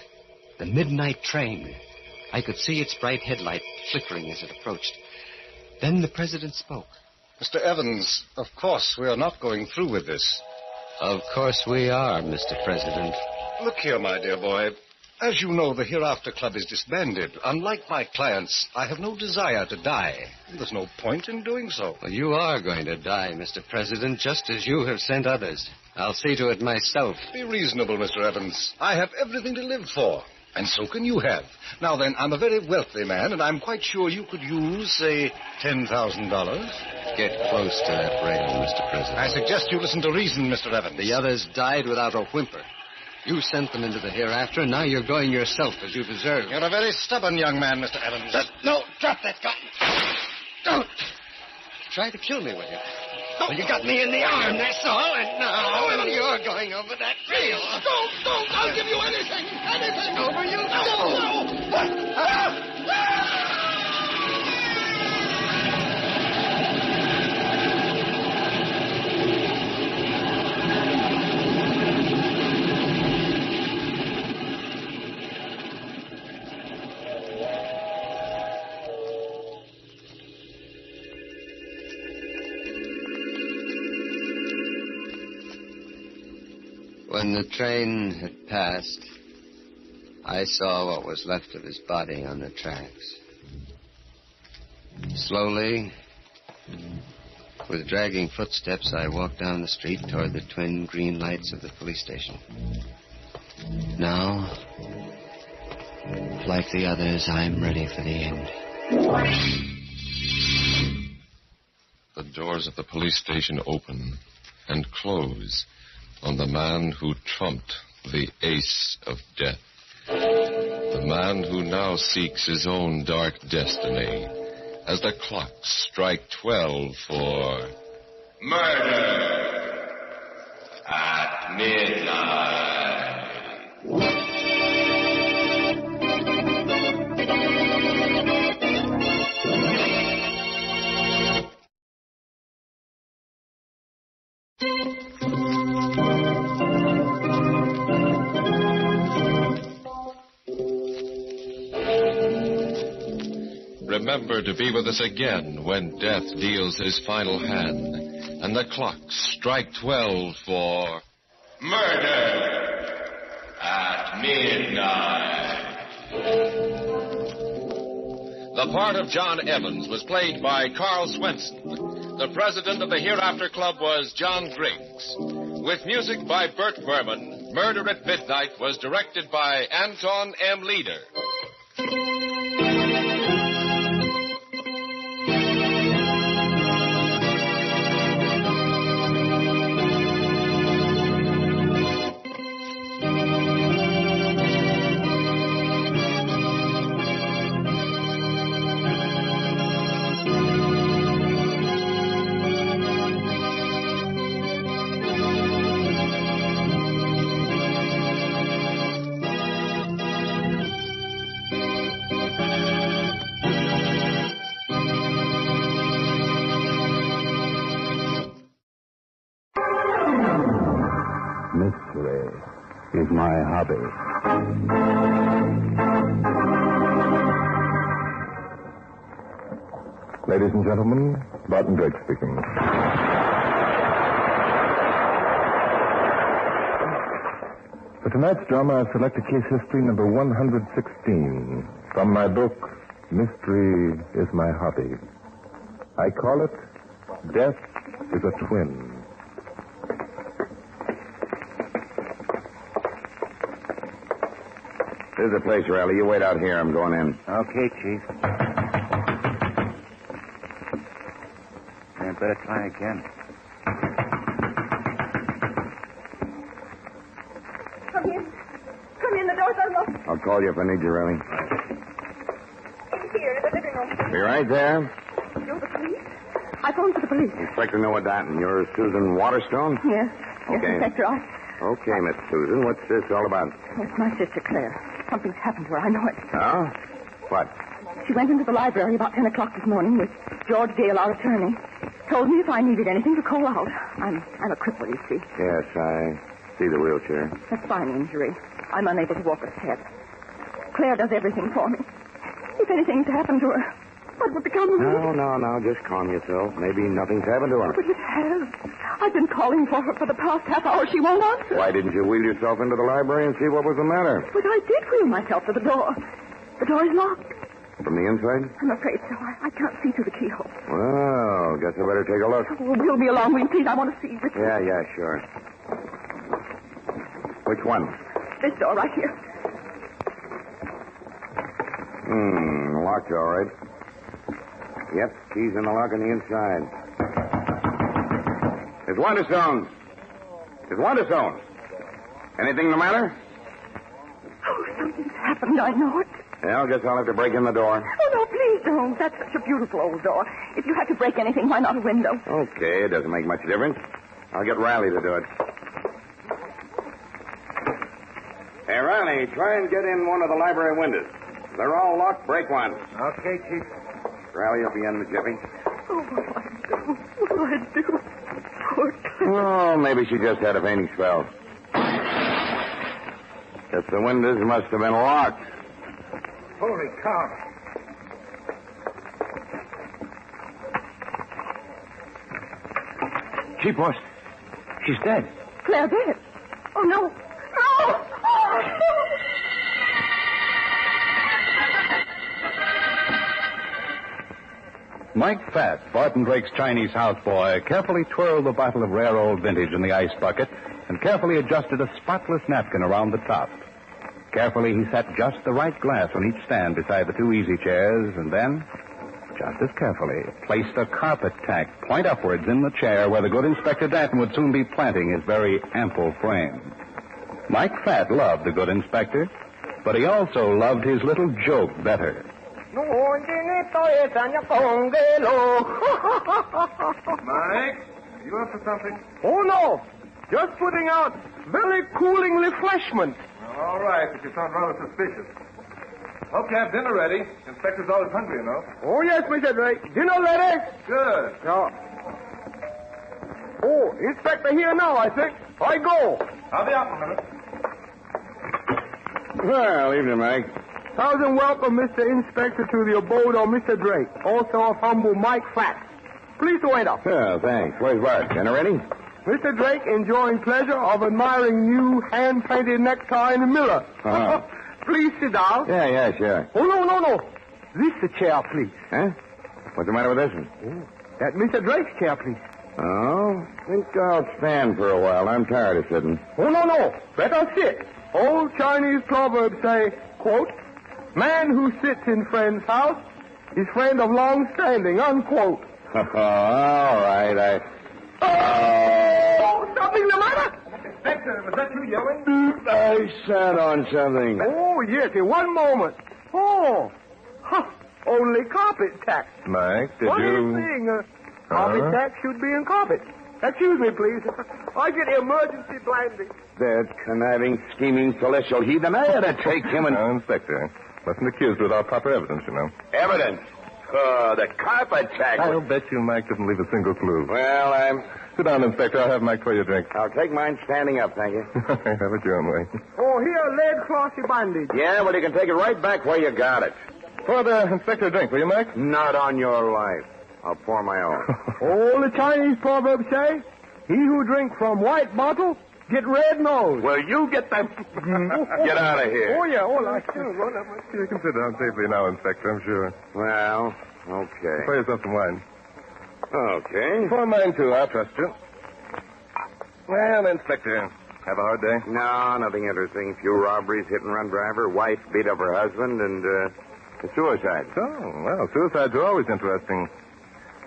The midnight train. I could see its bright headlight flickering as it approached. Then the president spoke. Mr. Evans, of course we are not going through with this. Of course we are, Mr. President. Look here, my dear boy. As you know, the Hereafter Club is disbanded. Unlike my clients, I have no desire to die. There's no point in doing so. Well, you are going to die, Mr. President, just as you have sent others. I'll see to it myself. Be reasonable, Mr. Evans. I have everything to live for. And so can you have. Now then, I'm a very wealthy man, and I'm quite sure you could use, say, $10,000. Get close to that rail, Mr. President. I suggest you listen to reason, Mr. Evans. The others died without a whimper. You sent them into the hereafter, and now you're going yourself, as you deserve. You're a very stubborn young man, Mr. Evans. No, drop that gun. Don't. Try to kill me with it. Well, you got me in the arm, that's all, and now you're going over that rail. Don't! I'll give you anything! Anything! Over you When the train had passed, I saw what was left of his body on the tracks. Slowly, with dragging footsteps, I walked down the street toward the twin green lights of the police station. Now, like the others, I'm ready for the end. The doors of the police station open and close on the man who trumped the ace of death. The man who now seeks his own dark destiny as the clocks strike 12 for murder at midnight. Remember to be with us again when death deals his final hand and the clocks strike 12 for murder at midnight. The part of John Evans was played by Carl Swenson. The president of the Hereafter Club was John Griggs. With music by Bert Berman, Murder at Midnight was directed by Anton M. Leader. Mystery is my hobby. Ladies and gentlemen, Barton Drake speaking. For tonight's drama, I've selected case history number 116 from my book, Mystery is My Hobby. I call it Death is a Twin. This is the place, Riley. You wait out here. I'm going in. Okay, Chief. I better try again. Come in. Come in. The door's unlocked. I'll call you if I need you, Riley. In here, in the living room. Be right there. You're the police? I phoned for the police. Inspector Noah Danton. You're Susan Waterstone? Yes. Yes, Okay. Inspector. Okay, Miss Susan. What's this all about? It's my sister, Claire. Something's happened to her. I know it. Huh? What? She went into the library about 10 o'clock this morning with George Gale, our attorney. Told me if I needed anything to call out. I'm a cripple, you see. Yes, I see the wheelchair. A spine injury. I'm unable to walk a step. Claire does everything for me. If anything's happened to her, what would become of me? No. Just calm yourself. Maybe nothing's happened to her. But it has. I've been calling for her for the past half hour. She won't answer. Why didn't you wheel yourself into the library and see what was the matter? But I did wheel myself to the door. The door is locked. From the inside? I'm afraid so. I can't see through the keyhole. Well, guess I better take a look. Oh, wheel me along, will you please? I want to see. Yeah, sure. Which one? This door right here. Locked all right. Yep, keys in the lock on the inside. It's Wonderstone. Anything the matter? Oh, something's happened. I know it. Well, guess I'll have to break in the door. Oh, no, please don't. That's such a beautiful old door. If you had to break anything, why not a window? Okay, it doesn't make much difference. I'll get Riley to do it. Hey, Riley, try and get in one of the library windows. They're all locked. Break one. Okay, Chief. Riley will be in the jiffy. Oh, what do I do? Poor Claire. Oh, maybe she just had a fainting spell. Guess the windows must have been locked. Holy cow. Chief, boss. She's dead. Claire dead. Oh, no. No! Oh, no! Mike Fatt, Barton Drake's Chinese houseboy, carefully twirled the bottle of rare old vintage in the ice bucket and carefully adjusted a spotless napkin around the top. Carefully, he set just the right glass on each stand beside the two easy chairs, and then, just as carefully, placed a carpet tack point upwards in the chair where the good Inspector Danton would soon be planting his very ample frame. Mike Fatt loved the good inspector, but he also loved his little joke better. Mike, you up for something? Oh, no. Just putting out very cooling refreshment. Well, all right, but you sound rather suspicious. Hope you have dinner ready. Inspector's always hungry, you know. Oh, yes, Mr. Drake. Dinner ready? Good. Yeah. Oh, Inspector here now, I think. I go. I'll be out in a minute. Well, evening, Mike. Thousand welcome, Mr. Inspector, to the abode of Mr. Drake, also of humble Mike Fatt. Please wait up. Yeah, thanks. Where's Bart? Dinner ready? Mr. Drake enjoying pleasure of admiring new hand-painted necktie in the mirror. Uh-huh. Please sit down. Yeah, sure. Oh, no. This the chair, please. Huh? What's the matter with this one? Oh, that Mr. Drake's chair, please. Oh, I think I'll stand for a while. I'm tired of sitting. Oh, no. Better sit. Old Chinese proverbs say, quote, man who sits in friend's house is friend of long standing, unquote. All right, Oh, something the matter? Inspector, was that you yelling? I sat on something. Oh, yes, in one moment. Oh, only carpet tax. Mike, did Funny you... thing, carpet tax should be in carpet. Excuse me, please. I get emergency blinding. That conniving, scheming, celestial heathen. I had to take him and... No, Inspector. Wasn't accused without proper evidence, you know. Evidence? The carpet tax. I'll bet you Mike didn't leave a single clue. Well, Sit down, Inspector. I'll have Mike pour you a drink. I'll take mine standing up, thank you. Have it your own way. Oh, here, lead glossy bandage. Yeah, well, you can take it right back where you got it. Pour the Inspector a drink, will you, Mike? Not on your life. I'll pour my own. All the Chinese proverbs say, he who drinks from white bottle, get red nose. Well, you get that... Get out of here. Oh, yeah, all right. You can sit down safely now, Inspector, I'm sure. Well, okay. Pour yourself some wine. Okay. Pour mine, too. I'll trust you. Well, Inspector, have a hard day? No, nothing interesting. Few robberies, hit-and-run driver, wife beat up her husband, and a suicide. Oh, well, suicides are always interesting.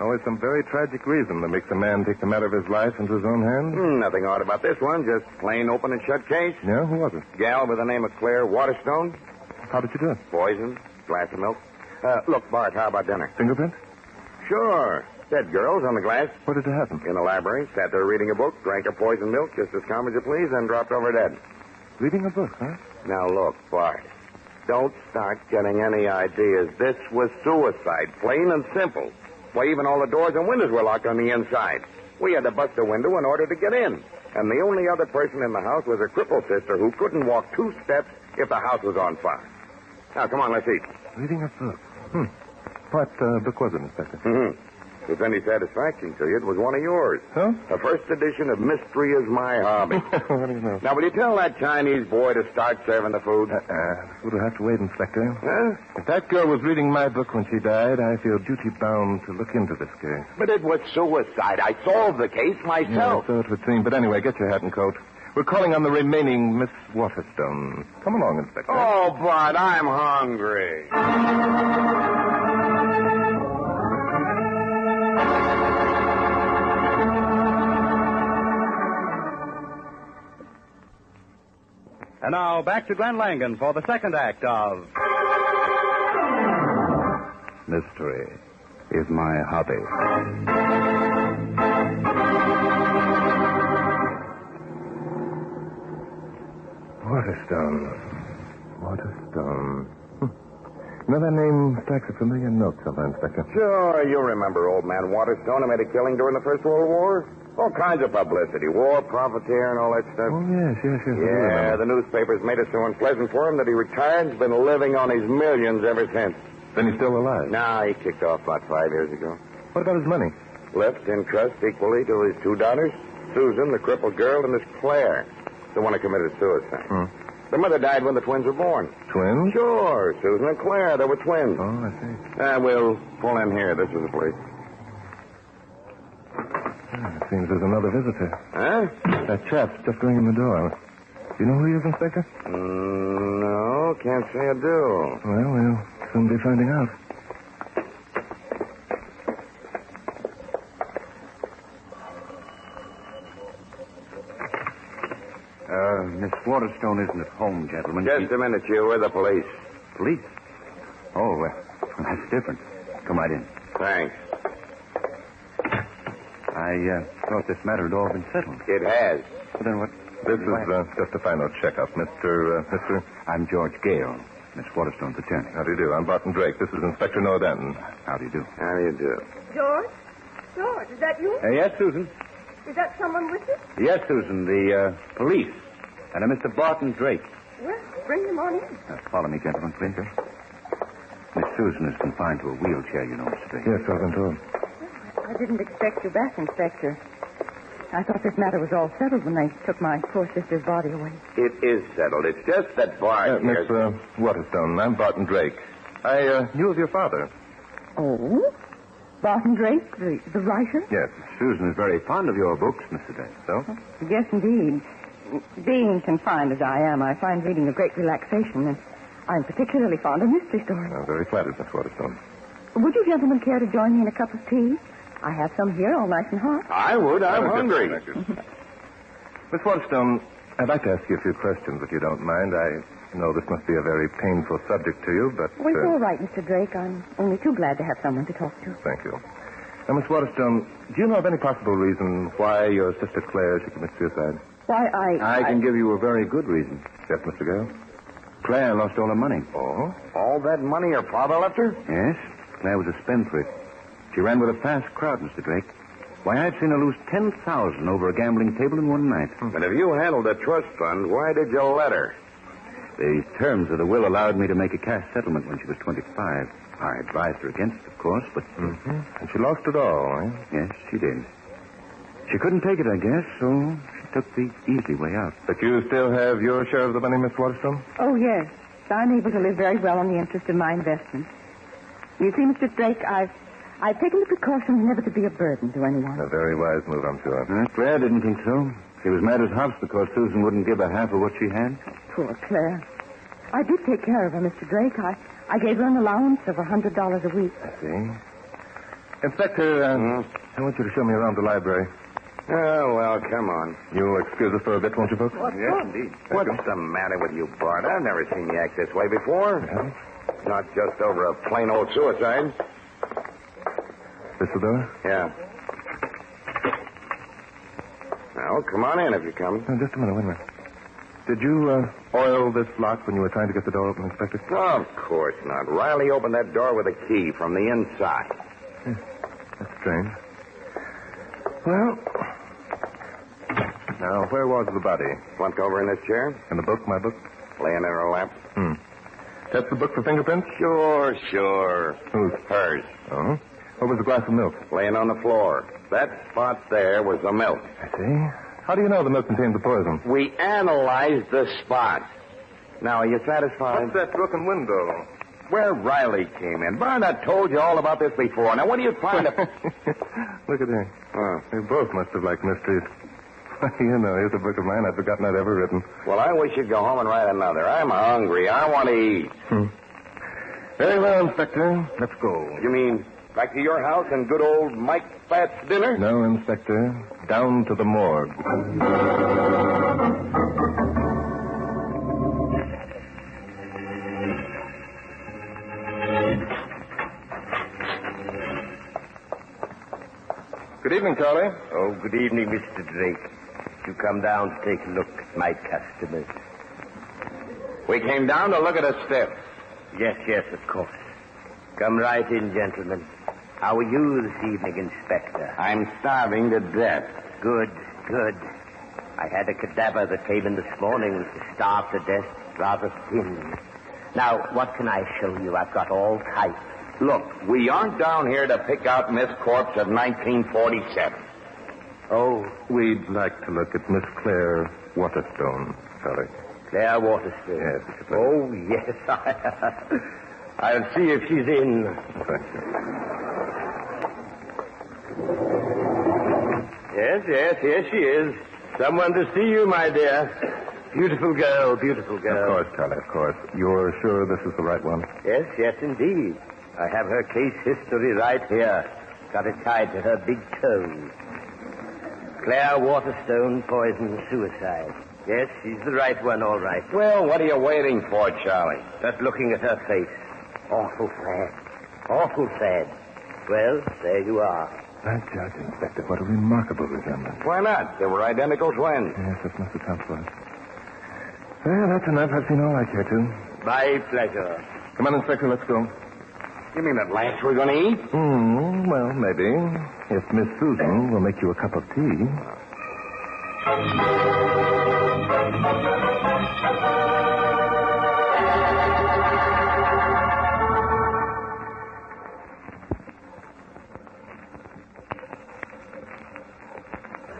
Always some very tragic reason that makes a man take the matter of his life into his own hands. Nothing odd about this one. Just plain open and shut case. Yeah? Who was it? Gal with the name of Claire Waterstone. How did you do it? Poison. Glass of milk. Look, Bart, how about dinner? Fingerprint? Sure. Dead girls on the glass. Where did it happen? In the library. Sat there reading a book, drank her poison milk just as calm as you please, then dropped over dead. Reading a book, huh? Now, look, Bart. Don't start getting any ideas. This was suicide. Plain and simple. Why, even all the doors and windows were locked on the inside. We had to bust a window in order to get in. And the only other person in the house was her crippled sister who couldn't walk 2 steps if the house was on fire. Now, come on, let's eat. Reading a book. What book was it, Inspector? If any satisfaction to you, it was one of yours. Huh? The first edition of Mystery is My Hobby. What do you know? Now, will you tell that Chinese boy to start serving the food? Food will have to wait, Inspector. Huh? If that girl was reading my book when she died, I feel duty-bound to look into this case. But it was suicide. I solved the case myself. Yeah, so it would seem. But anyway, get your hat and coat. We're calling on the remaining Miss Waterstone. Come along, Inspector. Oh, but I'm hungry. And now, back to Glenn Langan for the second act of... Mystery is My Hobby. Waterstone. You know, that name strikes a familiar note somewhere, Inspector. Sure, you remember old man Waterstone who made a killing during the First World War? All kinds of publicity, war, profiteer, and all that stuff. Oh, yes. Yeah, the newspapers made it so unpleasant for him that he retired and has been living on his millions ever since. Then he's still alive? Nah, he kicked off about 5 years ago. What about his money? Left in trust equally to his 2 daughters, Susan, the crippled girl, and Miss Claire, the one who committed suicide. The mother died when the twins were born. Twins? Sure, Susan and Claire. They were twins. Oh, I see. We'll pull in here. This is the place. It seems there's another visitor. Huh? That chap's just ringing the door. Do you know who he is, Inspector? No, can't say I do. Well, we'll soon be finding out. Miss Waterstone isn't at home, gentlemen. Just a minute, you. We're the police. Police? Oh, well, that's different. Come right in. Thanks. I thought this matter had all been settled. It has. But then what? This is just a final checkup, Mr. I'm George Gale, Miss Waterstone's attorney. How do you do? I'm Barton Drake. This is Inspector Noah Danton. How do you do? How do you do? George, is that you? Yes, Susan. Is that someone with you? Yes, Susan, the police. And a Mr. Barton Drake. Well, bring them on in. Follow me, gentlemen, please. Miss Susan is confined to a wheelchair, you know, Mr. Drake. Yes, I've been told. I didn't expect you back, Inspector. I thought this matter was all settled when they took my poor sister's body away. It is settled. It's just that Bart Miss Waterstone, I'm Barton Drake. I knew of your father. Oh? Barton Drake, the writer? Yes, Susan is very fond of your books, Mr. Drake. So? Yes, indeed. Being confined as I am, I find reading a great relaxation, and I'm particularly fond of mystery stories. I'm very flattered, Miss Waterstone. Would you gentlemen care to join me in a cup of tea? I have some here, all nice and hot. I would. I'm hungry. Thank you. Miss Waterstone, I'd like to ask you a few questions, if you don't mind. I know this must be a very painful subject to you, but... Well, it's all right, Mr. Drake. I'm only too glad to have someone to talk to. Thank you. Now, Miss Waterstone, do you know of any possible reason why your sister Claire should commit suicide? Why, I can give you a very good reason. Yes, Mr. Gale? Claire lost all her money. Oh? All that money her father left her? Yes. Claire was a spendthrift. She ran with a fast crowd, Mr. Drake. Why, I've seen her lose 10,000 over a gambling table in one night. And if you handled a trust fund, why did you let her? The terms of the will allowed me to make a cash settlement when she was 25. I advised her against it, of course, but... Mm-hmm. And she lost it all, eh? Yes, she did. She couldn't take it, I guess, so she took the easy way out. But you still have your share of the money, Miss Waterstone? Oh, yes. I'm able to live very well on the interest of my investment. You see, Mr. Drake, I've taken the precaution never to be a burden to anyone. A very wise move, I'm sure. Claire didn't think so. She was mad as hops because Susan wouldn't give her half of what she had. Poor Claire. I did take care of her, Mr. Drake. I gave her an allowance of $100 a week. I see. Inspector, I want you to show me around the library. Oh, well, come on. You'll excuse us for a bit, won't you, folks? Yes, indeed. What's the matter with you, Bart? I've never seen you act this way before. Yeah. Not just over a plain old suicide. This the door? Yeah. Well, come on in if you come. Just a minute, wait a minute. Did you oil this lock when you were trying to get the door open, Inspector? Oh, of course not. Riley opened that door with a key from the inside. That's strange. Well, now, where was the body? Slumped over in this chair. And the book, my book? Laying in her lap. Test the book for fingerprints? Sure. Whose? Hers. Oh? What was the glass of milk? Laying on the floor. That spot there was the milk. I see. How do you know the milk contained the poison? We analyzed the spot. Now, are you satisfied? What's that broken window? Where Riley came in. Barn, I told you all about this before. Now, what are you trying to... Look at him. Oh. We both must have liked mysteries. You know, here's a book of mine I'd forgotten I'd ever written. Well, I wish you'd go home and write another. I'm hungry. I want to eat. Very well, Inspector. Let's go. You mean back to your house and good old Mike Platt's dinner? No, Inspector. Down to the morgue. Good evening, Charlie. Oh, good evening, Mr. Drake. You come down to take a look at my customers. We came down to look at a stiff. Yes, of course. Come right in, gentlemen. How are you this evening, Inspector? I'm starving to death. Good. I had a cadaver that came in this morning starved to death, rather thin. Now, what can I show you? I've got all types. Look, we aren't down here to pick out Miss Corpse of 1947. Oh. We'd like to look at Miss Claire Waterstone, Charlie. Claire Waterstone? Yes. Oh, yes. I'll see if she's in. Thank you. Yes, here she is. Someone to see you, my dear. Beautiful girl. Of course, Charlie, of course. You're sure this is the right one? Yes, indeed. I have her case history right here. Got it tied to her big toe. Claire Waterstone, poison, suicide. Yes, she's the right one, all right. Well, what are you waiting for, Charlie? Just looking at her face. Awful sad. Well, there you are. By Judge, Inspector, what a remarkable resemblance. Why not? They were identical twins. Yes, this must account for it. Well, that's enough. I've seen all I care to. My pleasure. Come on, Inspector, let's go. You mean at last we're going to eat? Well, maybe. If Miss Susan will make you a cup of tea.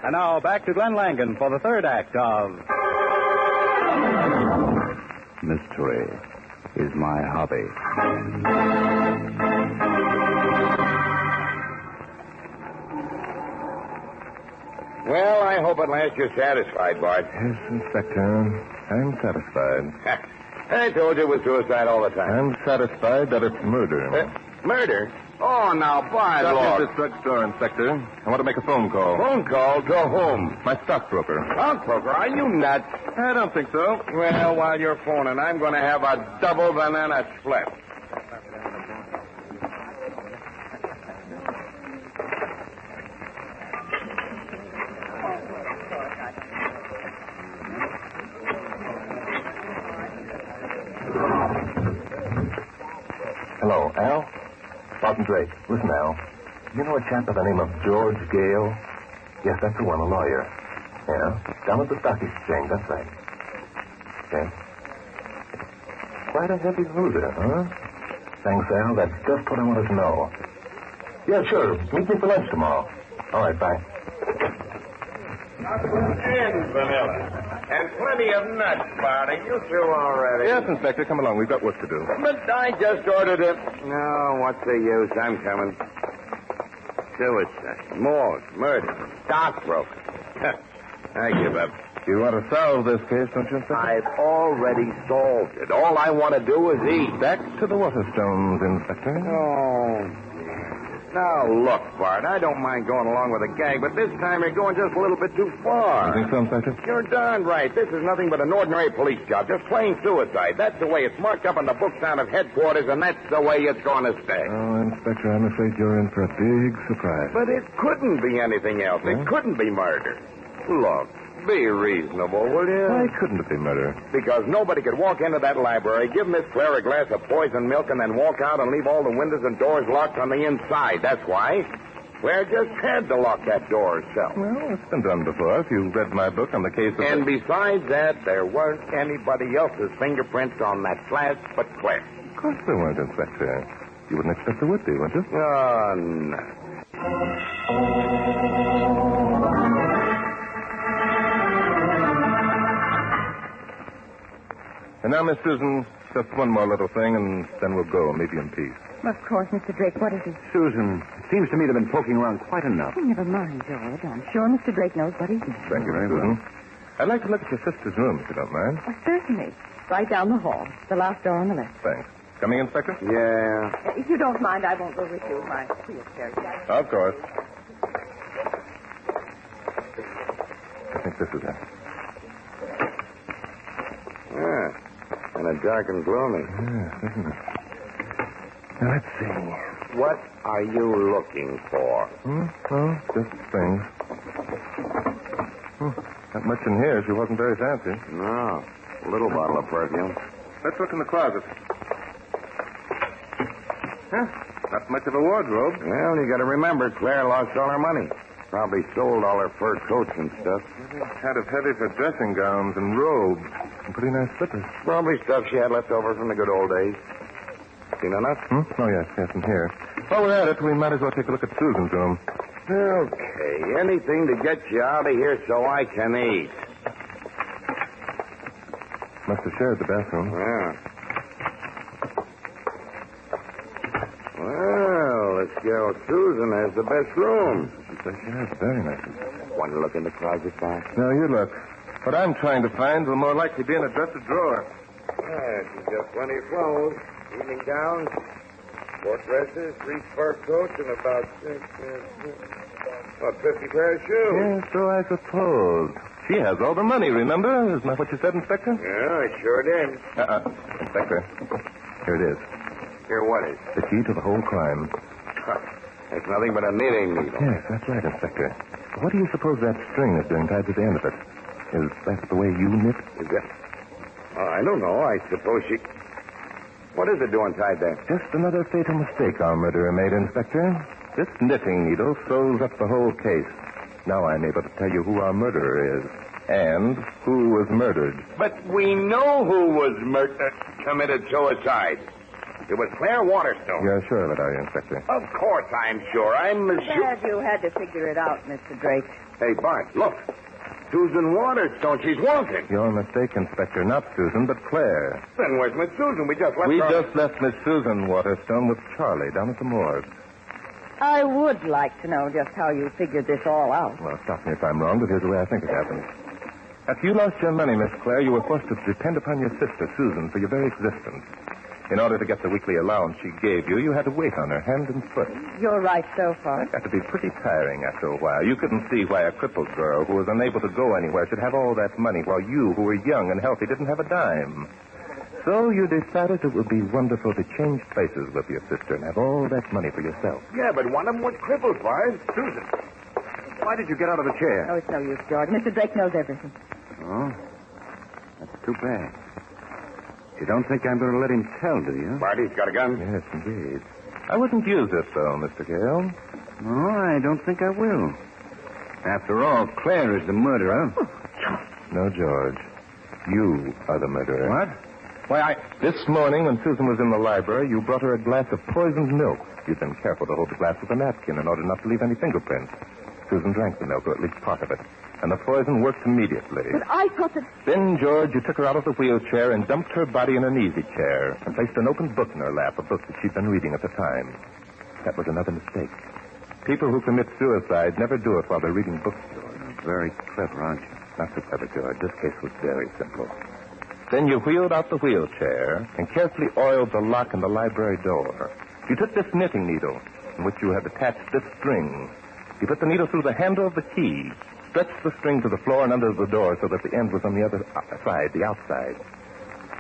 And now back to Glenn Langan for the third act of Mystery. is my hobby. Well, I hope at last you're satisfied, Bart. Yes, Inspector. I'm satisfied. I told you it was suicide all the time. I'm satisfied that it's murder. Murder? Oh, now, Bart, Stop look. at this drugstore, Inspector. I want to make a phone call. Phone call to whom? My stockbroker. Stockbroker? Are you nuts? I don't think so. Well, while you're phoning, I'm going to have a double banana split. Hello, Al? Barton Drake. Listen, Al. You know a chap by the name of George Gale? Yes, that's the one, a lawyer. Yeah, down at the stock exchange, that's right. Okay. Quite a heavy loser, huh? Thanks, Al. That's just what I wanted to know. Yeah, sure. Meet me for lunch tomorrow. All right, bye. And vanilla. And plenty of nuts, Bart. Are you through already? Yes, Inspector, come along. We've got work to do. But I just ordered it. No, what's the use? I'm coming. Suicide, morgue, murder, stockbroker. I give up. You want to solve this case, don't you, Inspector? I've already solved it. All I want to do is eat. Back to the Waterstones, Inspector. Oh, now, look, Bart, I don't mind going along with a gag, but this time you're going just a little bit too far. You think so, Inspector? You're darn right. This is nothing but an ordinary police job, just plain suicide. That's the way it's marked up on the books down at headquarters, and that's the way it's going to stay. Oh, Inspector, I'm afraid you're in for a big surprise. But it couldn't be anything else. It couldn't be murder. Look, be reasonable, will you? Why couldn't it be murder? Because nobody could walk into that library, give Miss Claire a glass of poisoned milk, and then walk out and leave all the windows and doors locked on the inside. That's why. Claire just had to lock that door herself. Well, it's been done before. If you read my book on the case of... And besides that, there weren't anybody else's fingerprints on that glass but Claire. Of course there weren't, Inspector. You wouldn't expect there would be, would you? Oh, no. And now, Miss Susan, just one more little thing, and then we'll go, maybe in peace. Of course, Mr. Drake. What is it? Susan, it seems to me they've been poking around quite enough. Oh, never mind, George. I'm sure Mr. Drake knows what he's doing. Thank you, Susan. I'd like to look at your sister's room, if you don't mind. Oh, certainly. Right down the hall. The last door on the left. Thanks. Coming, Inspector? Yeah. If you don't mind, I won't go with you. My wheelchair. Of course. I think this is it. Yeah. Kind of dark and gloomy. Yes, isn't it? Now, let's see. What are you looking for? Oh, just things. Not much in here. She wasn't very fancy. No. A little bottle of perfume. Let's look in the closet. Huh? Not much of a wardrobe. Well, you got to remember, Claire lost all her money. Probably sold all her fur coats and stuff. Kind of heavy for dressing gowns and robes. And pretty nice slippers. Probably stuff she had left over from the good old days. Seen enough? Oh, yes, in here. While we're at it, we might as well take a look at Susan's room. Okay, anything to get you out of here so I can eat. Must have shared the bathroom. Yeah. Well, this girl Susan has the best room. She says she has. Very nice. Want to look in the closet, Bob? No, you look. What I'm trying to find will more likely be in a dresser drawer. Yeah, she's got plenty of clothes. Evening gowns, 4 dresses, 3 fur coats, and about 50 pair of shoes. Yes, so I suppose. She has all the money, remember? Isn't that what you said, Inspector? Yeah, I sure did. Inspector, here it is. Here, what is? The key to the whole crime. It's nothing but a knitting needle. Yes, that's right, Inspector. What do you suppose that string is doing tied to the end of it? Is that the way you knit? Is that... I don't know. I suppose she... What is it doing tied there? Just another fatal mistake our murderer made, Inspector. This knitting needle throws up the whole case. Now I'm able to tell you who our murderer is and who was murdered. But we know who was committed suicide. It was Claire Waterstone. You're sure of it, are you, Inspector? Of course I'm sure. I'm as sure. Glad you had to figure it out, Mr. Drake. Hey, Bart, look. Susan Waterstone. She's wanted. Your mistake, Inspector. Not Susan, but Claire. Then where's Miss Susan? We just left We her. just left Miss Susan Waterstone with Charlie down at the morgue. I would like to know just how you figured this all out. Well, stop me if I'm wrong, but here's the way I think it happened. After you lost your money, Miss Claire, you were forced to depend upon your sister, Susan, for your very existence. In order to get the weekly allowance she gave you, you had to wait on her hand and foot. You're right so far. That got to be pretty tiring after a while. You couldn't see why a crippled girl who was unable to go anywhere should have all that money, while you, who were young and healthy, didn't have a dime. So you decided it would be wonderful to change places with your sister and have all that money for yourself. Yeah, but one of them was crippled, Bart. Susan, why did you get out of the chair? Oh, it's no use, George. Mr. Drake knows everything. Oh, that's too bad. You don't think I'm going to let him tell, do you? Barty's got a gun? Yes, indeed. I wouldn't use it, though, Mr. Gale. No, I don't think I will. After all, Claire is the murderer. No, George. You are the murderer. What? Why, This morning, when Susan was in the library, you brought her a glass of poisoned milk. You'd been careful to hold the glass with a napkin in order not to leave any fingerprints. Susan drank the milk, or at least part of it, and the poison worked immediately. But I thought that... Then, George, you took her out of the wheelchair and dumped her body in an easy chair and placed an open book in her lap, a book that she'd been reading at the time. That was another mistake. People who commit suicide never do it while they're reading books, George. Very clever, aren't you? Not so clever, George. This case was very simple. Then you wheeled out the wheelchair and carefully oiled the lock in the library door. You took this knitting needle, in which you had attached this string. You put the needle through the handle of the key, stretched the string to the floor and under the door so that the end was on the other side, the outside.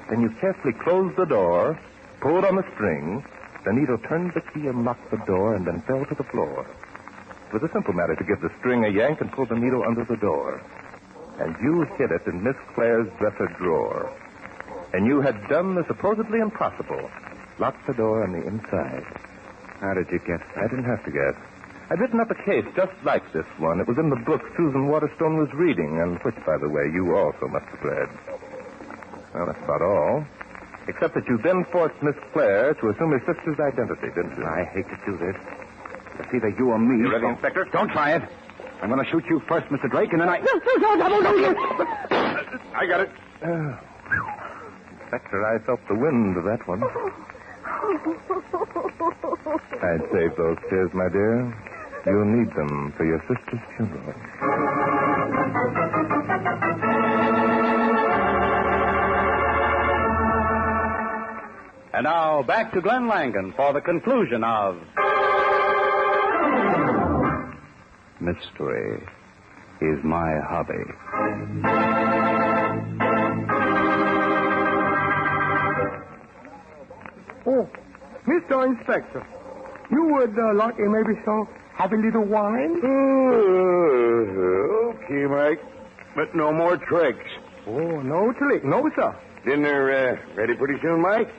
Then you carefully closed the door, pulled on the string, the needle turned the key and locked the door and then fell to the floor. It was a simple matter to give the string a yank and pull the needle under the door. And you hid it in Miss Claire's dresser drawer. And you had done the supposedly impossible. Locked the door on the inside. How did you guess that? I didn't have to guess. I'd written up a case just like this one. It was in the book Susan Waterstone was reading, and which, by the way, you also must have read. Well, that's about all. Except that you then forced Miss Claire to assume her sister's identity, didn't you? I hate to do this. It's either you or me. You ready, Inspector? Don't try it. I'm going to shoot you first, Mr. Drake, and then I... I got it. Inspector, I felt the wind of that one. I'd save those tears, my dear. You'll need them for your sister's funeral. And now, back to Glenn Langan for the conclusion of... Mystery is my hobby. Oh, Mr. Inspector, you would like a maybe some have a little wine? Okay, Mike. But no more tricks. Oh, no trick. No, sir. Dinner ready pretty soon, Mike?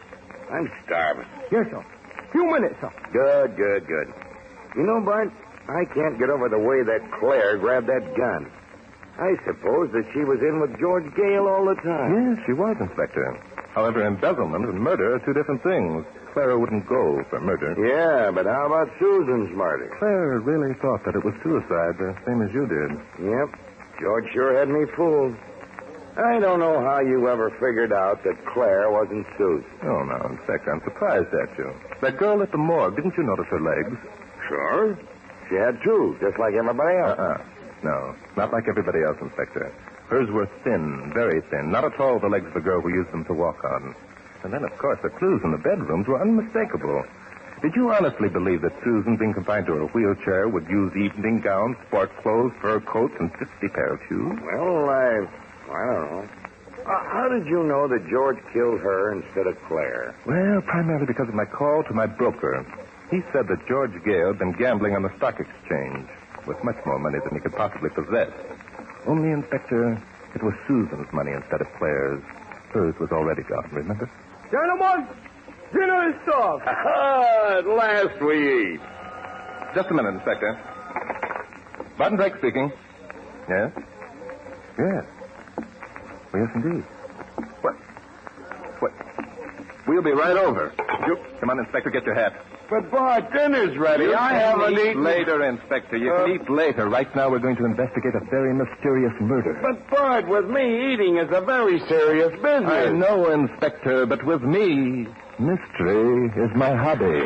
I'm starving. Yes, sir. Few minutes, sir. Good, good, good. You know, Bart, I can't get over the way that Claire grabbed that gun. I suppose that she was in with George Gale all the time. Yes, she was, Inspector. However, embezzlement and murder are two different things. Clara wouldn't go for murder. Yeah, but how about Susan's murder? Clara really thought that it was suicide, the same as you did. Yep. George sure had me fooled. I don't know how you ever figured out that Claire wasn't Susan. Oh, no, Inspector, I'm surprised at you. That girl at the morgue, didn't you notice her legs? Sure. She had two, just like everybody else. No, not like everybody else, Inspector. Hers were thin, very thin. Not at all the legs of the girl who used them to walk on. And then, of course, the clues in the bedrooms were unmistakable. Did you honestly believe that Susan, being confined to her wheelchair, would use evening gowns, sport clothes, fur coats, and 50 pair of shoes? Well, I don't know. How did you know that George killed her instead of Claire? Well, primarily because of my call to my broker. He said that George Gale had been gambling on the stock exchange with much more money than he could possibly possess. Only, Inspector, it was Susan's money instead of Claire's. Hers was already gone, remember? Gentlemen, dinner is served. At last we eat. Just a minute, Inspector. Barton Drake speaking. Yes? Yes. Well, yes, indeed. What? We'll be right over. Come on, Inspector, get your hat. But, Bart, dinner's ready. You I can haven't eat eaten. later, Inspector. You can eat later. Right now, we're going to investigate a very mysterious murder. But, Bart, with me, eating is a very serious business. I know, Inspector, but with me, mystery is my hobby.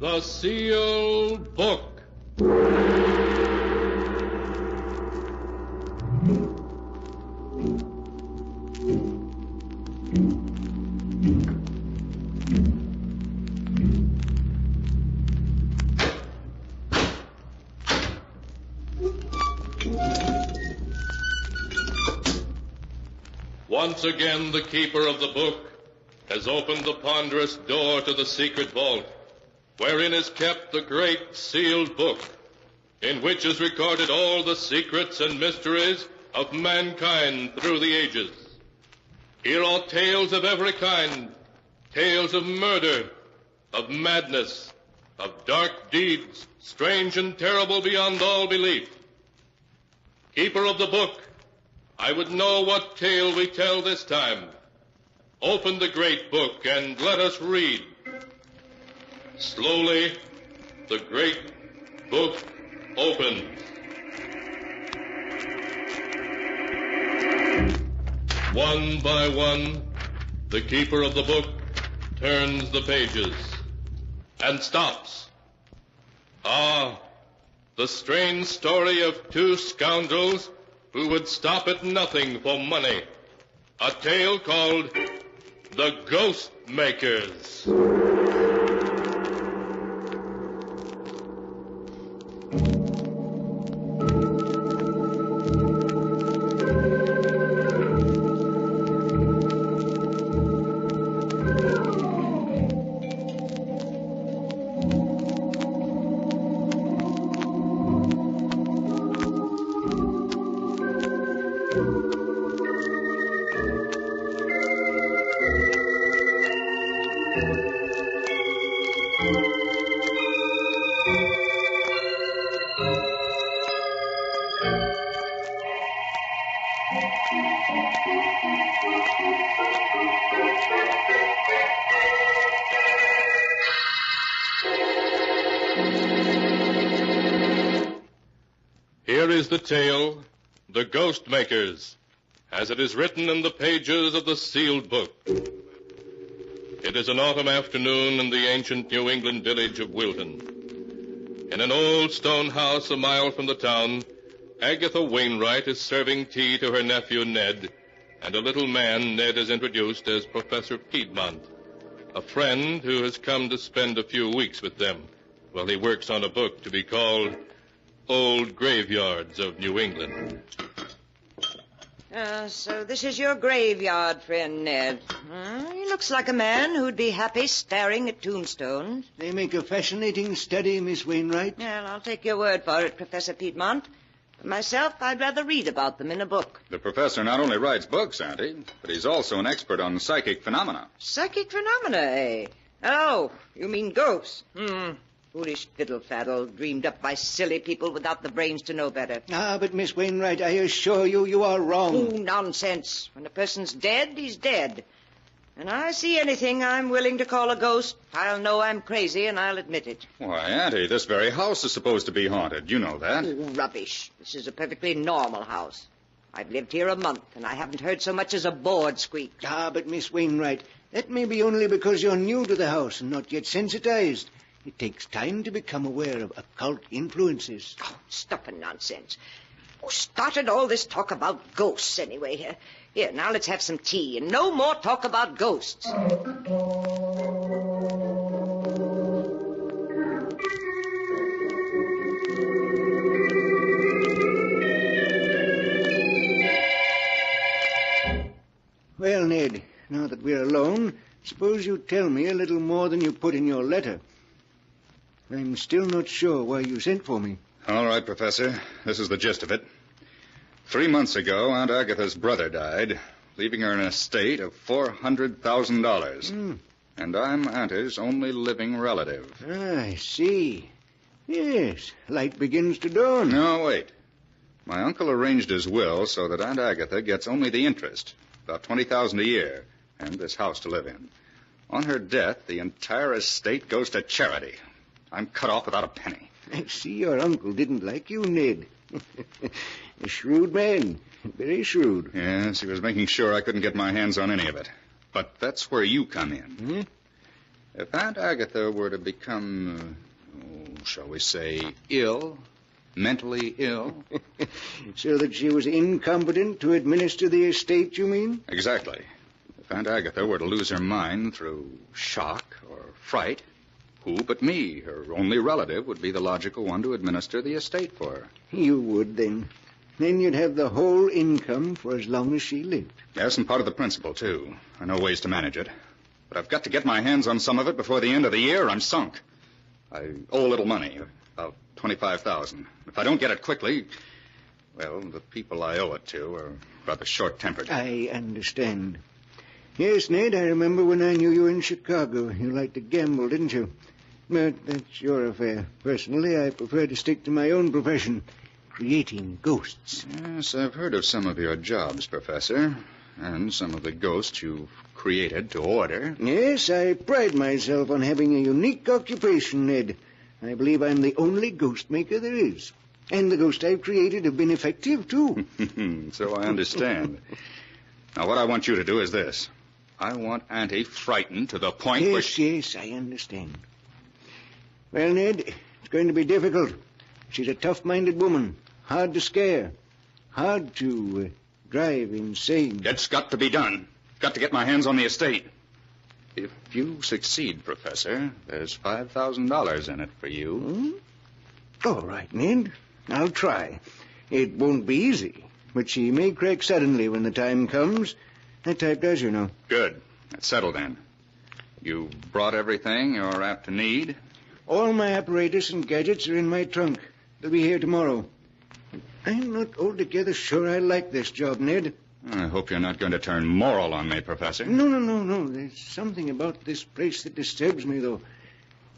The Sealed Book. Once again, the keeper of the book has opened the ponderous door to the secret vault, wherein is kept the great sealed book, in which is recorded all the secrets and mysteries of mankind through the ages. Here are tales of every kind, tales of murder, of madness, of dark deeds, strange and terrible beyond all belief. Keeper of the book, I would know what tale we tell this time. Open the great book and let us read. Slowly, the great book opens. One by one, the keeper of the book turns the pages and stops. Ah, the strange story of two scoundrels who would stop at nothing for money. A tale called The Ghost Makers. Here is the tale, The Ghost Makers, as it is written in the pages of the sealed book. It is an autumn afternoon in the ancient New England village of Wilton. In an old stone house a mile from the town, Agatha Wainwright is serving tea to her nephew Ned, and a little man Ned has introduced as Professor Piedmont, a friend who has come to spend a few weeks with them while he works on a book to be called Old Graveyards of New England. So this is your graveyard, friend Ned. He looks like a man who'd be happy staring at tombstones. They make a fascinating study, Miss Wainwright. Well, I'll take your word for it, Professor Piedmont. For myself, I'd rather read about them in a book. The professor not only writes books, Auntie, but he's also an expert on psychic phenomena. Psychic phenomena, eh? Oh, you mean ghosts. Foolish fiddle-faddle, dreamed up by silly people without the brains to know better. Ah, but Miss Wainwright, I assure you, you are wrong. Oh, nonsense. When a person's dead, he's dead. And I see anything I'm willing to call a ghost, I'll know I'm crazy, and I'll admit it. Why, Auntie, this very house is supposed to be haunted. You know that. Oh, rubbish. This is a perfectly normal house. I've lived here a month, and I haven't heard so much as a board squeak. Ah, but Miss Wainwright, that may be only because you're new to the house and not yet sensitized. It takes time to become aware of occult influences. Oh, stuff and nonsense. Who started all this talk about ghosts, anyway? Here, now let's have some tea, and no more talk about ghosts. Well, Ned, now that we're alone, suppose you tell me a little more than you put in your letter. I'm still not sure why you sent for me. All right, Professor. This is the gist of it. 3 months ago, Aunt Agatha's brother died, leaving her an estate of $400,000. And I'm Auntie's only living relative. I see. Yes, light begins to dawn. No, wait. My uncle arranged his will so that Aunt Agatha gets only the interest, about $20,000 a year, and this house to live in. On her death, the entire estate goes to charity. I'm cut off without a penny. I see your uncle didn't like you, Ned. A shrewd man. Very shrewd. Yes, he was making sure I couldn't get my hands on any of it. But that's where you come in. If Aunt Agatha were to become, shall we say, ill, mentally ill... So that she was incompetent to administer the estate, you mean? Exactly. If Aunt Agatha were to lose her mind through shock or fright, who but me, her only relative, would be the logical one to administer the estate for her? You would, then. Then you'd have the whole income for as long as she lived. Yes, and part of the principal, too. I know ways to manage it. But I've got to get my hands on some of it before the end of the year, or I'm sunk. I owe a little money, about $25,000. If I don't get it quickly, well, the people I owe it to are rather short-tempered. I understand. Yes, Ned, I remember when I knew you in Chicago. You liked to gamble, didn't you? But that's your affair. Personally, I prefer to stick to my own profession, creating ghosts. Yes, I've heard of some of your jobs, Professor, and some of the ghosts you've created to order. Yes, I pride myself on having a unique occupation, Ned. I believe I'm the only ghost maker there is. And the ghosts I've created have been effective, too. So I understand. Now, what I want you to do is this. I want Auntie frightened to the point where Yes, I understand. Well, Ned, it's going to be difficult. She's a tough-minded woman, hard to scare, hard to drive insane. It's got to be done. Got to get my hands on the estate. If you succeed, Professor, there's $5,000 in it for you. All right, Ned. I'll try. It won't be easy, but she may crack suddenly when the time comes. That type does, you know. Good. That's settled then. You brought everything you're apt to need? All my apparatus and gadgets are in my trunk. They'll be here tomorrow. I'm not altogether sure I like this job, Ned. I hope you're not going to turn moral on me, Professor. No. There's something about this place that disturbs me, though.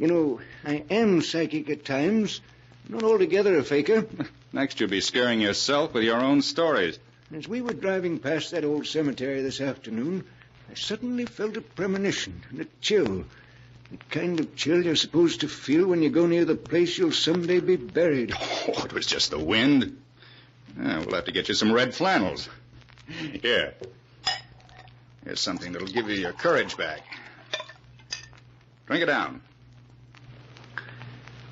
You know, I am psychic at times. Not altogether a faker. Next, you'll be scaring yourself with your own stories. As we were driving past that old cemetery this afternoon, I suddenly felt a premonition and a chill. The kind of chill you're supposed to feel when you go near the place you'll someday be buried. Oh, it was just the wind. We'll have to get you some red flannels. Here. Here's something that'll give you your courage back. Drink it down.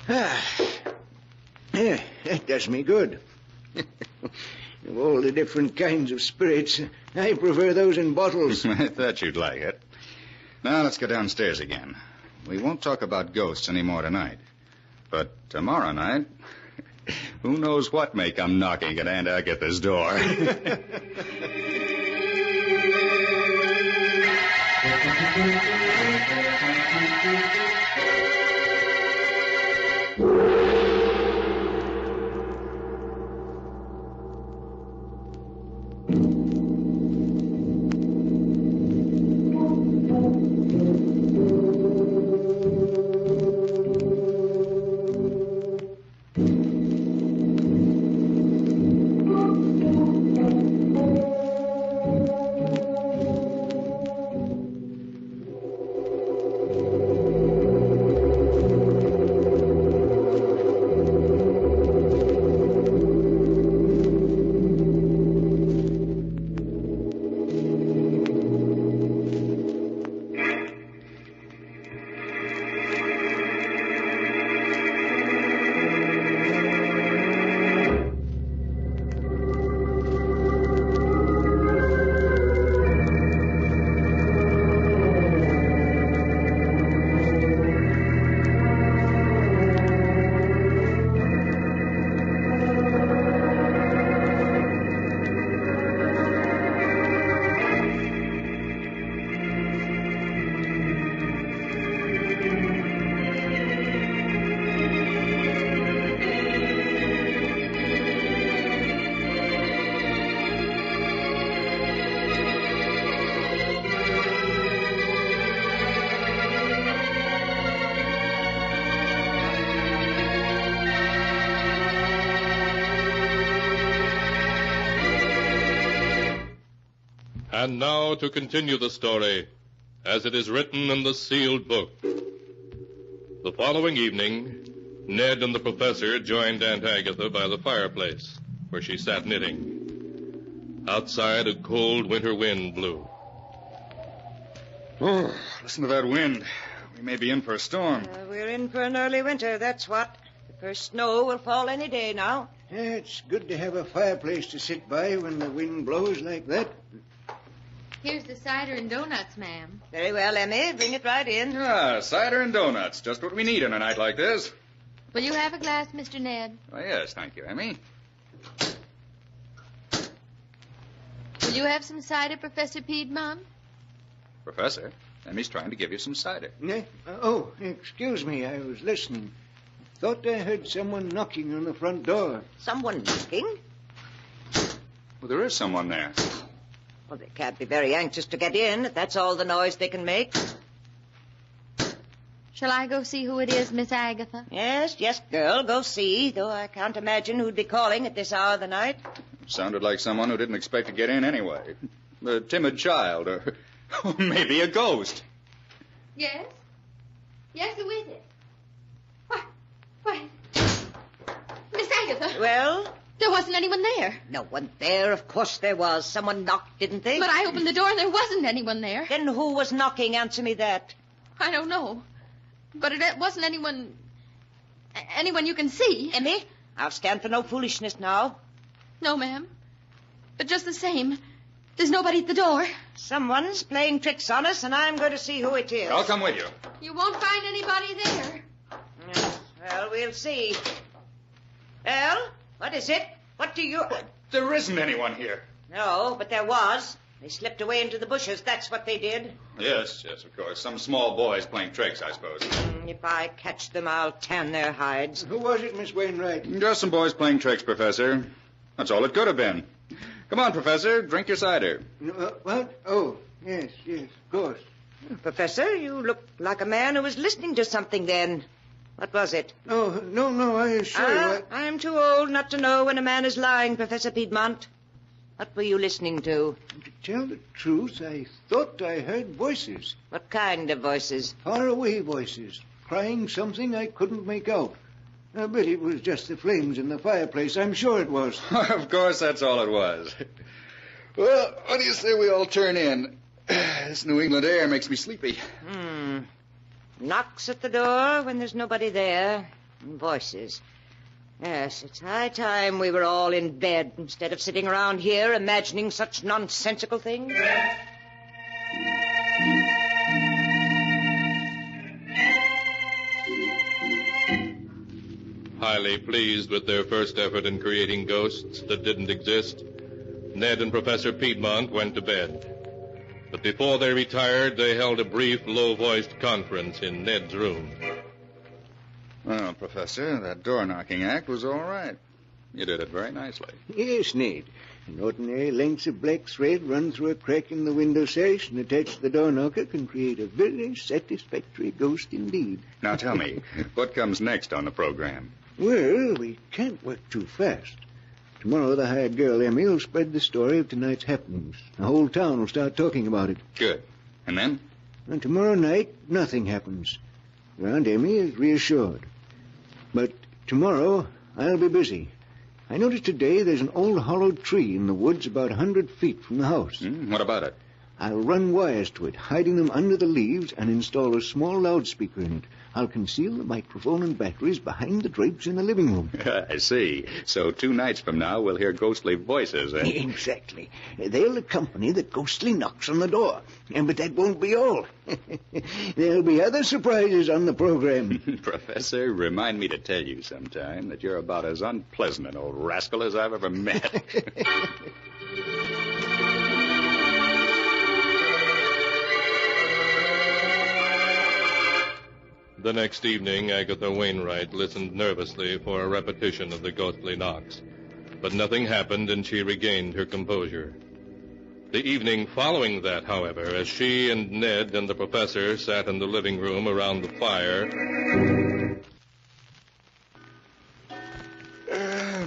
Yeah, that does me good. Of all the different kinds of spirits, I prefer those in bottles. I thought you'd like it. Now, let's go downstairs again. We won't talk about ghosts anymore tonight. But tomorrow night, who knows what may come knocking at Aunt Agatha's door. And now to continue the story, as it is written in the sealed book. The following evening, Ned and the professor joined Aunt Agatha by the fireplace, where she sat knitting. Outside, a cold winter wind blew. Oh, listen to that wind. We may be in for a storm. We're in for an early winter, that's what. The first snow will fall any day now. It's good to have a fireplace to sit by when the wind blows like that. Here's the cider and donuts, ma'am. Very well, Emmy. Bring it right in. Ah, cider and donuts. Just what we need on a night like this. Will you have a glass, Mr. Ned? Oh, yes, thank you, Emmy. Will you have some cider, Professor Piedmont? Professor, Emmy's trying to give you some cider. Oh, excuse me. I was listening. Thought I heard someone knocking on the front door. Someone knocking? Well, there is someone there. Well, they can't be very anxious to get in, if that's all the noise they can make. Shall I go see who it is, Miss Agatha? Yes, girl, go see, though I can't imagine who'd be calling at this hour of the night. Sounded like someone who didn't expect to get in anyway. A timid child, or maybe a ghost. Yes? Yes, who is it? Why, Miss Agatha. Well? There wasn't anyone there. No one there. Of course there was. Someone knocked, didn't they? But I opened the door and there wasn't anyone there. Then who was knocking? Answer me that. I don't know. But it wasn't anyone you can see. Emmy, I'll stand for no foolishness now. No, ma'am. But just the same, there's nobody at the door. Someone's playing tricks on us, and I'm going to see who it is. I'll come with you. You won't find anybody there. Well, we'll see. Well, what is it? What do you... There isn't anyone here. No, but there was. They slipped away into the bushes. That's what they did. Yes, of course. Some small boys playing tricks, I suppose. If I catch them, I'll tan their hides. Who was it, Miss Wainwright? Just some boys playing tricks, Professor. That's all it could have been. Come on, Professor. Drink your cider. What? Oh, yes, of course. Professor, you look like a man who was listening to something then. What was it? Oh, no, I assure you. I'm too old not to know when a man is lying, Professor Piedmont. What were you listening to? To tell the truth, I thought I heard voices. What kind of voices? Faraway voices, crying something I couldn't make out. I bet it was just the flames in the fireplace. I'm sure it was. Of course, that's all it was. Well, what do you say we all turn in? This New England air makes me sleepy. Knocks at the door when there's nobody there. And voices. Yes, it's high time we were all in bed instead of sitting around here imagining such nonsensical things. Highly pleased with their first effort in creating ghosts that didn't exist, Ned and Professor Piedmont went to bed. But before they retired, they held a brief, low-voiced conference in Ned's room. Well, Professor, that door-knocking act was all right. You did it very nicely. Yes, Ned. An ordinary lengths of black thread run through a crack in the window sash and attached to the door knocker can create a very satisfactory ghost indeed. Now tell me, what comes next on the program? Well, we can't work too fast. Tomorrow, the hired girl, Emmy, will spread the story of tonight's happenings. The whole town will start talking about it. Good. And then? And tomorrow night, nothing happens. Your Aunt Emmy is reassured. But tomorrow, I'll be busy. I noticed today there's an old hollowed tree in the woods about 100 feet from the house. What about it? I'll run wires to it, hiding them under the leaves, and install a small loudspeaker in it. I'll conceal the microphone and batteries behind the drapes in the living room. I see. So 2 nights from now, we'll hear ghostly voices, eh? Exactly. They'll accompany the ghostly knocks on the door. But that won't be all. There'll be other surprises on the program. Professor, remind me to tell you sometime that you're about as unpleasant an old rascal as I've ever met. The next evening, Agatha Wainwright listened nervously for a repetition of the ghostly knocks. But nothing happened, and she regained her composure. The evening following that, however, as she and Ned and the professor sat in the living room around the fire...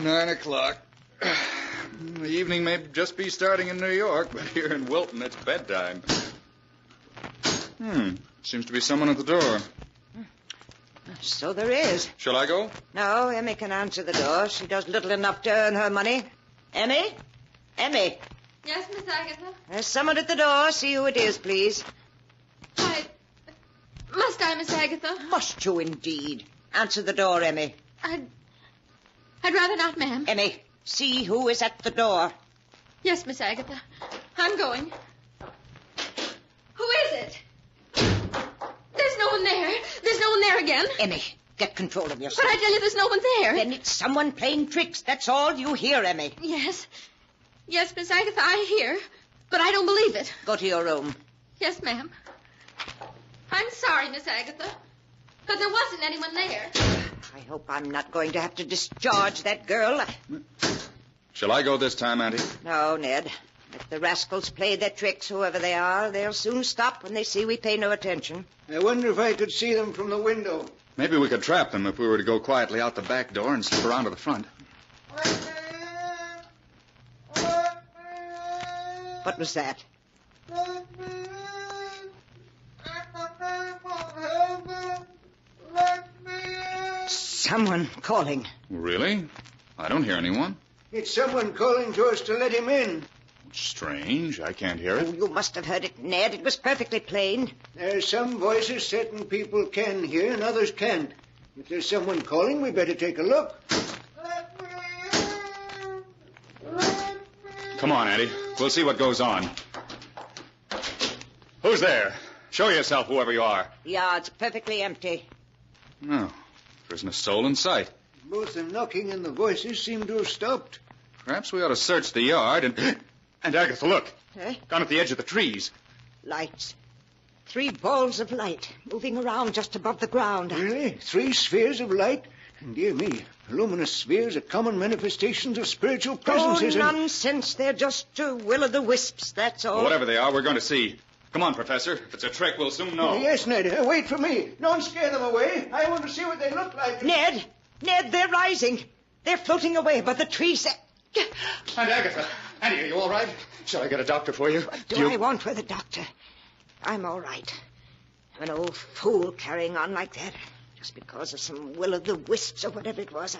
9 o'clock. The evening may just be starting in New York, but here in Wilton, it's bedtime. Seems to be someone at the door. So there is. Shall I go? No, Emmy can answer the door. She does little enough to earn her money. Emmy? Emmy? Yes, Miss Agatha? There's someone at the door. See who it is, please. Must I, Miss Agatha? Must you indeed? Answer the door, Emmy. I'd rather not, ma'am. Emmy, see who is at the door. Yes, Miss Agatha. I'm going. Who is it? There's no one there. There's no one there again. Emmy, get control of yourself. But I tell you, there's no one there. Then it's someone playing tricks. That's all you hear, Emmy. Yes. Yes, Miss Agatha, I hear. But I don't believe it. Go to your room. Yes, ma'am. I'm sorry, Miss Agatha. But there wasn't anyone there. I hope I'm not going to have to discharge that girl. Shall I go this time, Auntie? No, Ned. If the rascals play their tricks, whoever they are, they'll soon stop when they see we pay no attention. I wonder if I could see them from the window. Maybe we could trap them if we were to go quietly out the back door and slip around to the front. What was that? Someone calling. Really? I don't hear anyone. It's someone calling to us to let him in. Strange. I can't hear it. Oh, you must have heard it, Ned. It was perfectly plain. There's some voices certain people can hear and others can't. If there's someone calling, we better take a look. Come on, Auntie. We'll see what goes on. Who's there? Show yourself, whoever you are. The yard's perfectly empty. No. There isn't a soul in sight. Both the knocking and the voices seem to have stopped. Perhaps we ought to search the yard and... And Agatha, look. Eh? Down at the edge of the trees. Lights. 3 balls of light moving around just above the ground. Really? 3 spheres of light? Dear me, luminous spheres are common manifestations of spiritual presences. Oh, nonsense. They're just will-o'-the-wisps, that's all. Well, whatever they are, we're going to see. Come on, Professor. If it's a trick, we'll soon know. Yes, Ned. Wait for me. Don't scare them away. I want to see what they look like. Ned, they're rising. They're floating away above the trees. And Agatha. Annie, are you all right? Shall I get a doctor for you? What do I want with a doctor? I'm all right. I'm an old fool carrying on like that. Just because of some will-o'-the-wisps or whatever it was.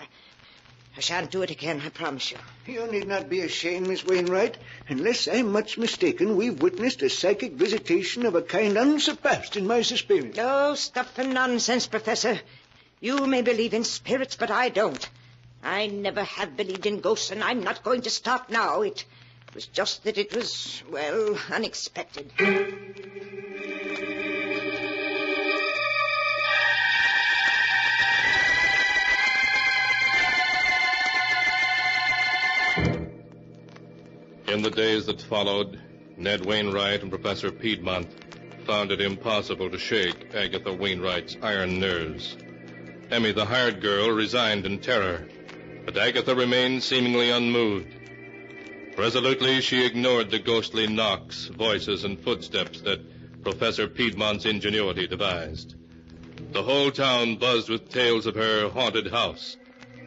I shan't do it again, I promise you. You need not be ashamed, Miss Wainwright. Unless I'm much mistaken, we've witnessed a psychic visitation of a kind unsurpassed in my experience. Oh, stuff and nonsense, Professor. You may believe in spirits, but I don't. I never have believed in ghosts, and I'm not going to stop now. It was just that it was, well, unexpected. In the days that followed, Ned Wainwright and Professor Piedmont found it impossible to shake Agatha Wainwright's iron nerves. Emmy, the hired girl, resigned in terror, but Agatha remained seemingly unmoved. Resolutely, she ignored the ghostly knocks, voices, and footsteps that Professor Piedmont's ingenuity devised. The whole town buzzed with tales of her haunted house,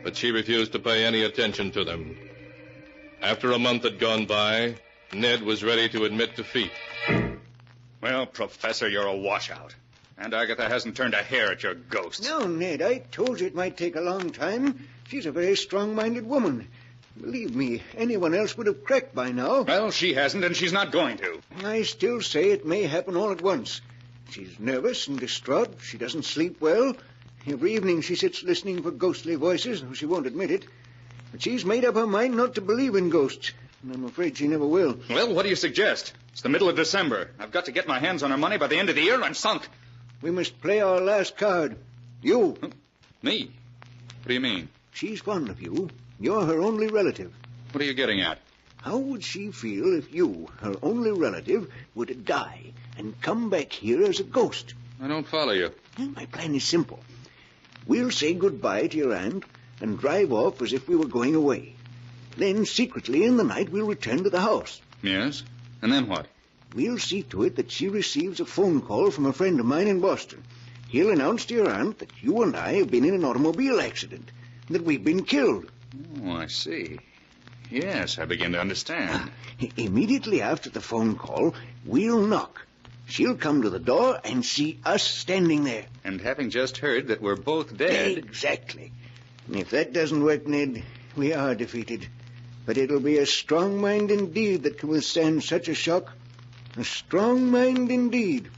but she refused to pay any attention to them. After a month had gone by, Ned was ready to admit defeat. Well, Professor, you're a washout. And Agatha hasn't turned a hair at your ghost. No, Ned, I told you it might take a long time. She's a very strong-minded woman. Believe me, anyone else would have cracked by now. Well, she hasn't, and she's not going to. I still say it may happen all at once. She's nervous and distraught. She doesn't sleep well. Every evening she sits listening for ghostly voices, though she won't admit it. But she's made up her mind not to believe in ghosts, and I'm afraid she never will. Well, what do you suggest? It's the middle of December. I've got to get my hands on her money by the end of the year. I'm sunk. We must play our last card. You. Me? What do you mean? She's fond of you. You're her only relative. What are you getting at? How would she feel if you, her only relative, were to die and come back here as a ghost? I don't follow you. My plan is simple. We'll say goodbye to your aunt and drive off as if we were going away. Then, secretly, in the night, we'll return to the house. Yes? And then what? We'll see to it that she receives a phone call from a friend of mine in Boston. He'll announce to your aunt that you and I have been in an automobile accident, that we've been killed. Oh, I see. Yes, I begin to understand. Immediately after the phone call, we'll knock. She'll come to the door and see us standing there. And having just heard that we're both dead... Exactly. And if that doesn't work, Ned, we are defeated. But it'll be a strong mind indeed that can withstand such a shock. A strong mind indeed.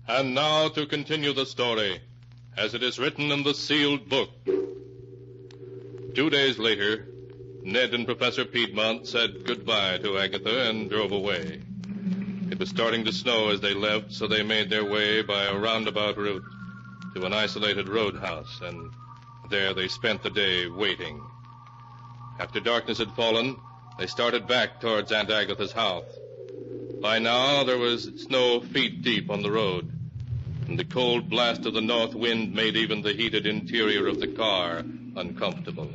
And now to continue the story, as it is written in the sealed book. 2 days later, Ned and Professor Piedmont said goodbye to Agatha and drove away. It was starting to snow as they left, so they made their way by a roundabout route to an isolated roadhouse, and there they spent the day waiting. After darkness had fallen, they started back towards Aunt Agatha's house. By now, there was snow feet deep on the road, and the cold blast of the north wind made even the heated interior of the car uncomfortable.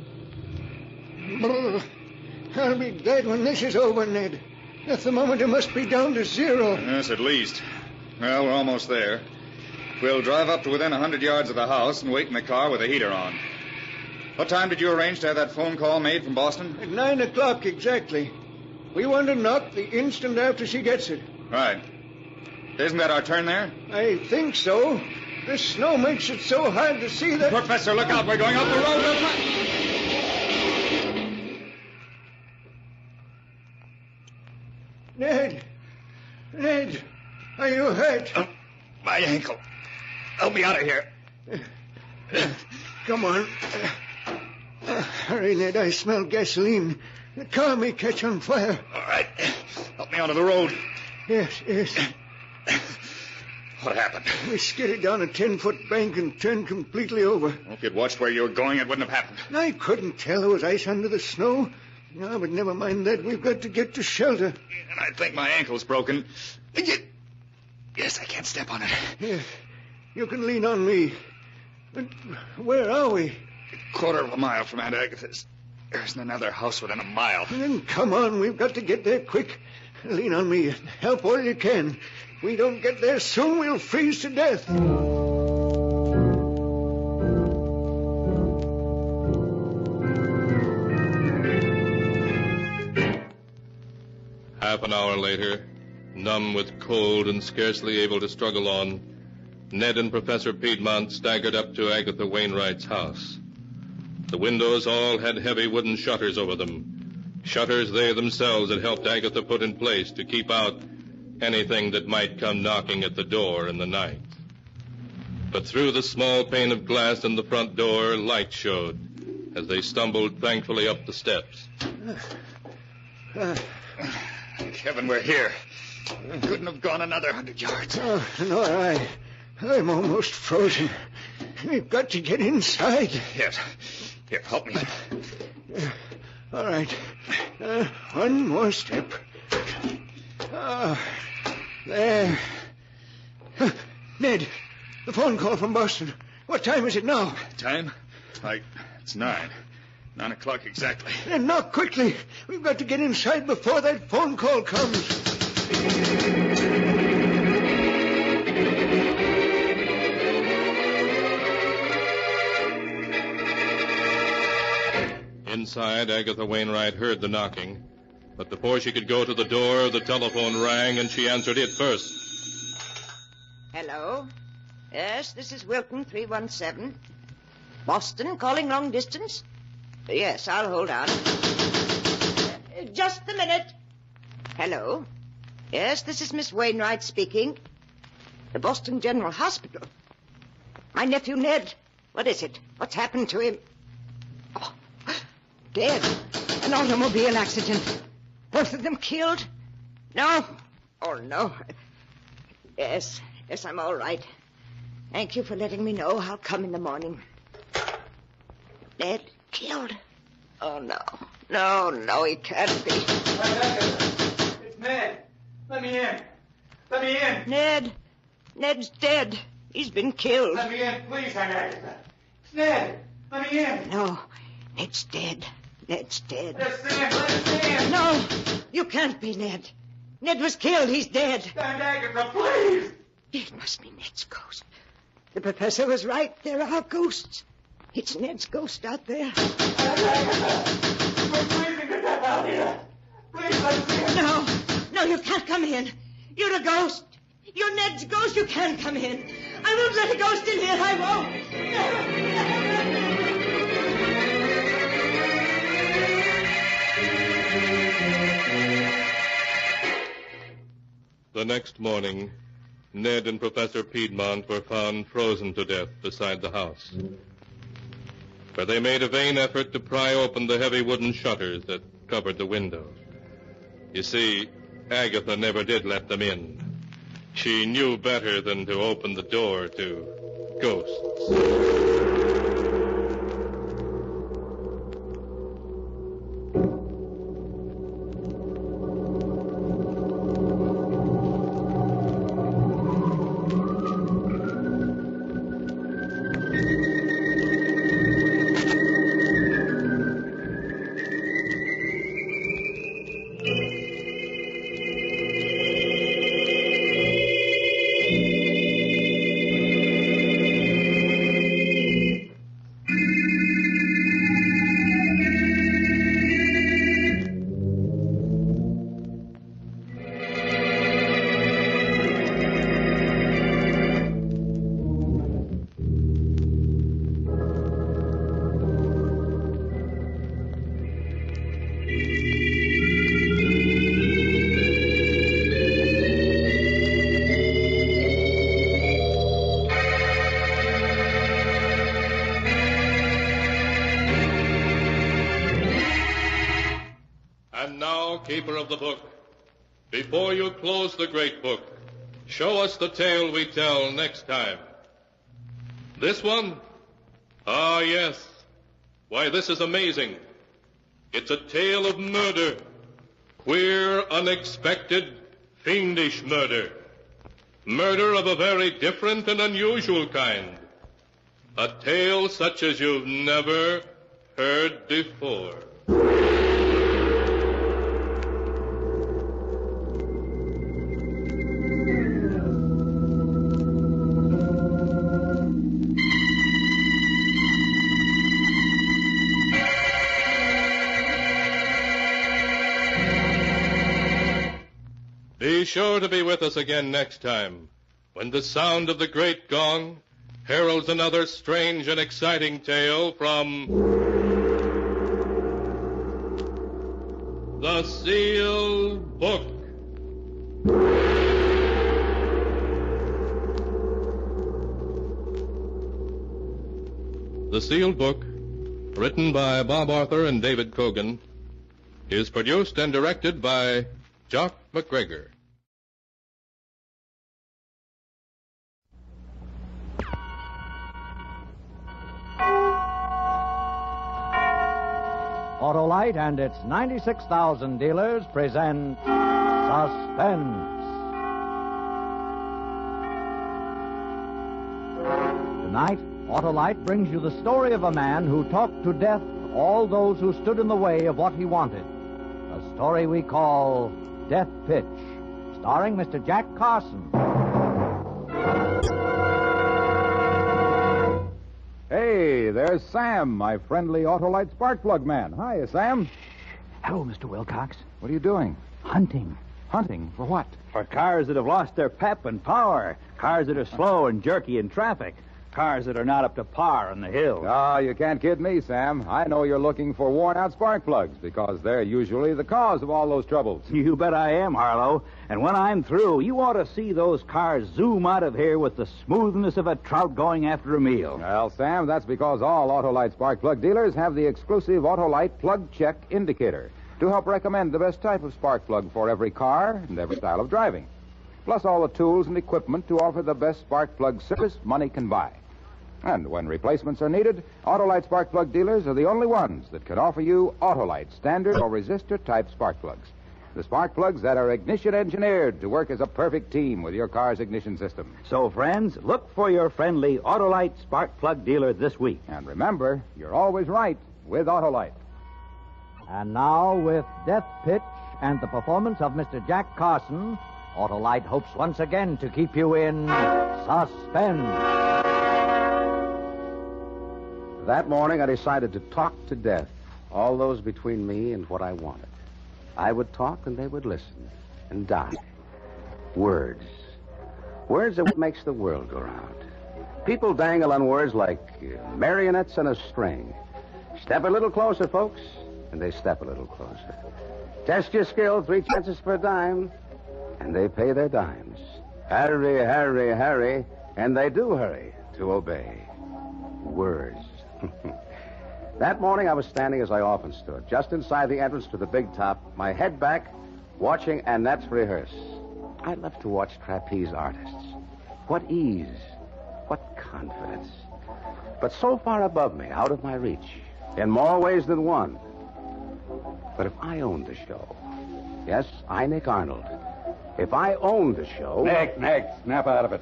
I'll be dead when this is over, Ned. The thermometer must be down to 0. Yes, at least. Well, we're almost there. We'll drive up to within 100 yards of the house and wait in the car with the heater on. What time did you arrange to have that phone call made from Boston? At 9 o'clock exactly. We want to knock the instant after she gets it. Right. Isn't that our turn there? I think so. The snow makes it so hard to see that... Professor, look out. We're going up the road. Ned, are you hurt? My ankle. Help me out of here. Come on. Hurry, Ned. I smell gasoline. The car may catch on fire. All right. Help me onto the road. Yes. What happened? We skidded down a 10-foot bank and turned completely over. If you'd watched where you were going, it wouldn't have happened. I couldn't tell there was ice under the snow. No, but never mind that. We've got to get to shelter. And I think my ankle's broken. Yes, I can't step on it. Yes, you can lean on me. But where are we? A quarter of a mile from Aunt Agatha's. There isn't another house within a mile. Then come on. We've got to get there quick. Lean on me. Help all you can. If we don't get there soon, we'll freeze to death. Half an hour later, numb with cold and scarcely able to struggle on, Ned and Professor Piedmont staggered up to Agatha Wainwright's house. The windows all had heavy wooden shutters over them, shutters they themselves had helped Agatha put in place to keep out anything that might come knocking at the door in the night. But through the small pane of glass in the front door, light showed as they stumbled thankfully up the steps. Thank heaven we're here. Couldn't have gone another 100 yards. Oh, nor I. I'm almost frozen. We've got to get inside. Yes. Here, help me. All right. One more step. There. Ned, the phone call from Boston. What time is it now? Time? It's 9. 9 o'clock exactly. And knock quickly. We've got to get inside before that phone call comes. Inside, Agatha Wainwright heard the knocking. But before she could go to the door, the telephone rang, and she answered it first. Hello? Yes, this is Wilton 317. Boston, calling long distance? Yes, I'll hold on. Just a minute. Hello? Yes, this is Miss Wainwright speaking. The Boston General Hospital. My nephew Ned. What is it? What's happened to him? Oh, dead. An automobile accident. Both of them killed? No. Oh, no. Yes, I'm all right. Thank you for letting me know. I'll come in the morning. Ned killed? Oh, no. No, he can't be. It's Ned. Let me in. Ned's dead. He's been killed. Let me in, please, Agatha. It's Ned. Let me in. No, Ned's dead. Let us in. No, you can't be Ned. Ned was killed. He's dead. Stand, Agatha, please. It must be Ned's ghost. The professor was right. There are ghosts. It's Ned's ghost out there. Agatha, we're freezing to death out here. Please, let us in. No, you can't come in. You're a ghost. You're Ned's ghost. You can't come in. I won't let a ghost in here. I won't. The next morning, Ned and Professor Piedmont were found frozen to death beside the house, where they made a vain effort to pry open the heavy wooden shutters that covered the windows. You see, Agatha never did let them in. She knew better than to open the door to ghosts. Keeper of the book, before you close the great book, show us the tale we tell next time. This one? Ah, yes. Why, this is amazing. It's a tale of murder. Queer, unexpected, fiendish murder. Murder of a very different and unusual kind. A tale such as you've never heard before. Be sure to be with us again next time, when the sound of the great gong heralds another strange and exciting tale from The Sealed Book. The Sealed Book, written by Bob Arthur and David Cogan, is produced and directed by Jock McGregor. Autolite and its 96,000 dealers present Suspense. Tonight, Autolite brings you the story of a man who talked to death all those who stood in the way of what he wanted. A story we call Death Pitch, starring Mr. Jack Carson. Hey, there's Sam, my friendly Autolite spark plug man. Hiya, Sam. Hello, Mr. Wilcox. What are you doing? Hunting. Hunting? For what? For cars that have lost their pep and power. Cars that are slow and jerky in traffic. Cars that are not up to par on the hill. Ah, you can't kid me, Sam. I know you're looking for worn-out spark plugs because they're usually the cause of all those troubles. You bet I am, Harlow. And when I'm through, you ought to see those cars zoom out of here with the smoothness of a trout going after a meal. Well, Sam, that's because all Autolite spark plug dealers have the exclusive Autolite Plug Check Indicator to help recommend the best type of spark plug for every car and every style of driving. Plus all the tools and equipment to offer the best spark plug service money can buy. And when replacements are needed, Autolite spark plug dealers are the only ones that can offer you Autolite standard or resistor-type spark plugs. The spark plugs that are ignition engineered to work as a perfect team with your car's ignition system. So, friends, look for your friendly Autolite spark plug dealer this week. And remember, you're always right with Autolite. And now, with Death Pitch and the performance of Mr. Jack Carson, Autolite hopes once again to keep you in suspense. That morning, I decided to talk to death, all those between me and what I wanted. I would talk and they would listen and die. Words. Words are what makes the world go round. People dangle on words like marionettes on a string. Step a little closer, folks, and they step a little closer. Test your skill, 3 chances for a dime, and they pay their dimes. Hurry, hurry, hurry, and they do hurry to obey. Words. That morning, I was standing as I often stood, just inside the entrance to the big top, my head back, watching Annette rehearse. I love to watch trapeze artists. What ease, what confidence. But so far above me, out of my reach, in more ways than one. But if I owned the show, yes, I, Nick Arnold, if I owned the show... Nick, snap out of it.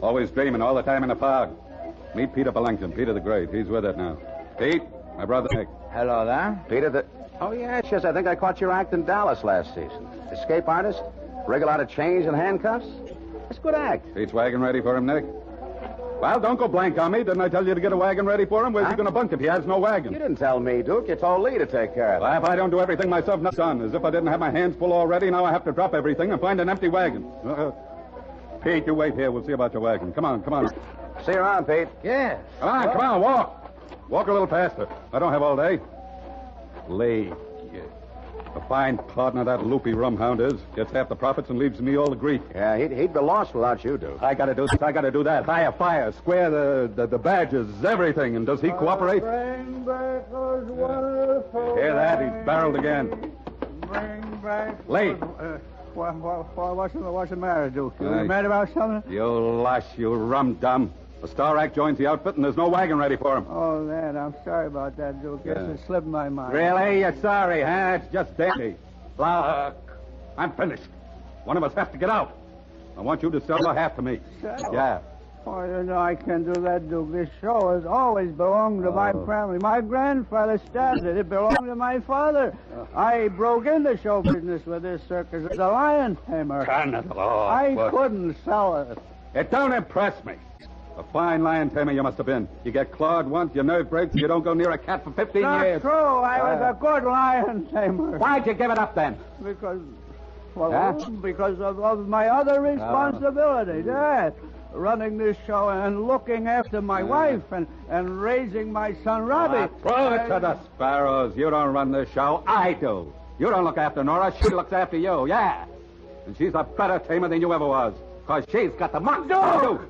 Always dreaming all the time in the fog. Meet Peter Bellington, Peter the Great. He's with it now. Pete, my brother Nick. Hello there. Peter the... Oh, yes, I think I caught your act in Dallas last season. Escape artist, wriggle out of chains and handcuffs. It's a good act. Pete's wagon ready for him, Nick? Well, don't go blank on me. Didn't I tell you to get a wagon ready for him? Where's he going to bunk if he has no wagon? You didn't tell me, Duke. You told Lee to take care of it. Well, if I don't do everything myself, no, son. As if I didn't have my hands full already, now I have to drop everything and find an empty wagon. Pete, you wait here. We'll see about your wagon. Come on. See you around, Pete. Yes. Come on, walk. Walk a little faster. I don't have all day. Lee. A fine partner that loopy rumhound is. Gets half the profits and leaves me all the grief. Yeah, he'd be lost without you, Duke. I gotta do this, I gotta do that. Hire fire, square the badges, everything. And does he cooperate? Bring back those wonderful... Hear that? He's barreled again. Bring back... Lee. What's the matter, Duke? You mad about something? You lush, you rum-dum. The Star Act joins the outfit, and there's no wagon ready for him. Oh, that. I'm sorry about that, Duke. Yes, it slipped my mind. Really? You're sorry, huh? It's just dandy. Look, I'm finished. One of us has to get out. I want you to sell the half to me. Sell? Yeah. Oh, you know, I can't do that, Duke. This show has always belonged to my family. My grandfather started it. It belonged to my father. I broke into show business with this circus as a lion tamer. I couldn't sell it. It don't impress me. A fine lion tamer you must have been. You get clawed once, your nerve breaks, and you don't go near a cat for 15 years. Not true. I was a good lion tamer. Why'd you give it up then? Because of my other responsibilities. Yes. Running this show and looking after my wife and raising my son, Robbie. Throw it to the sparrows. You don't run this show. I do. You don't look after Nora. She looks after you, yeah. And she's a better tamer than you ever was. Because she's got the muck. No!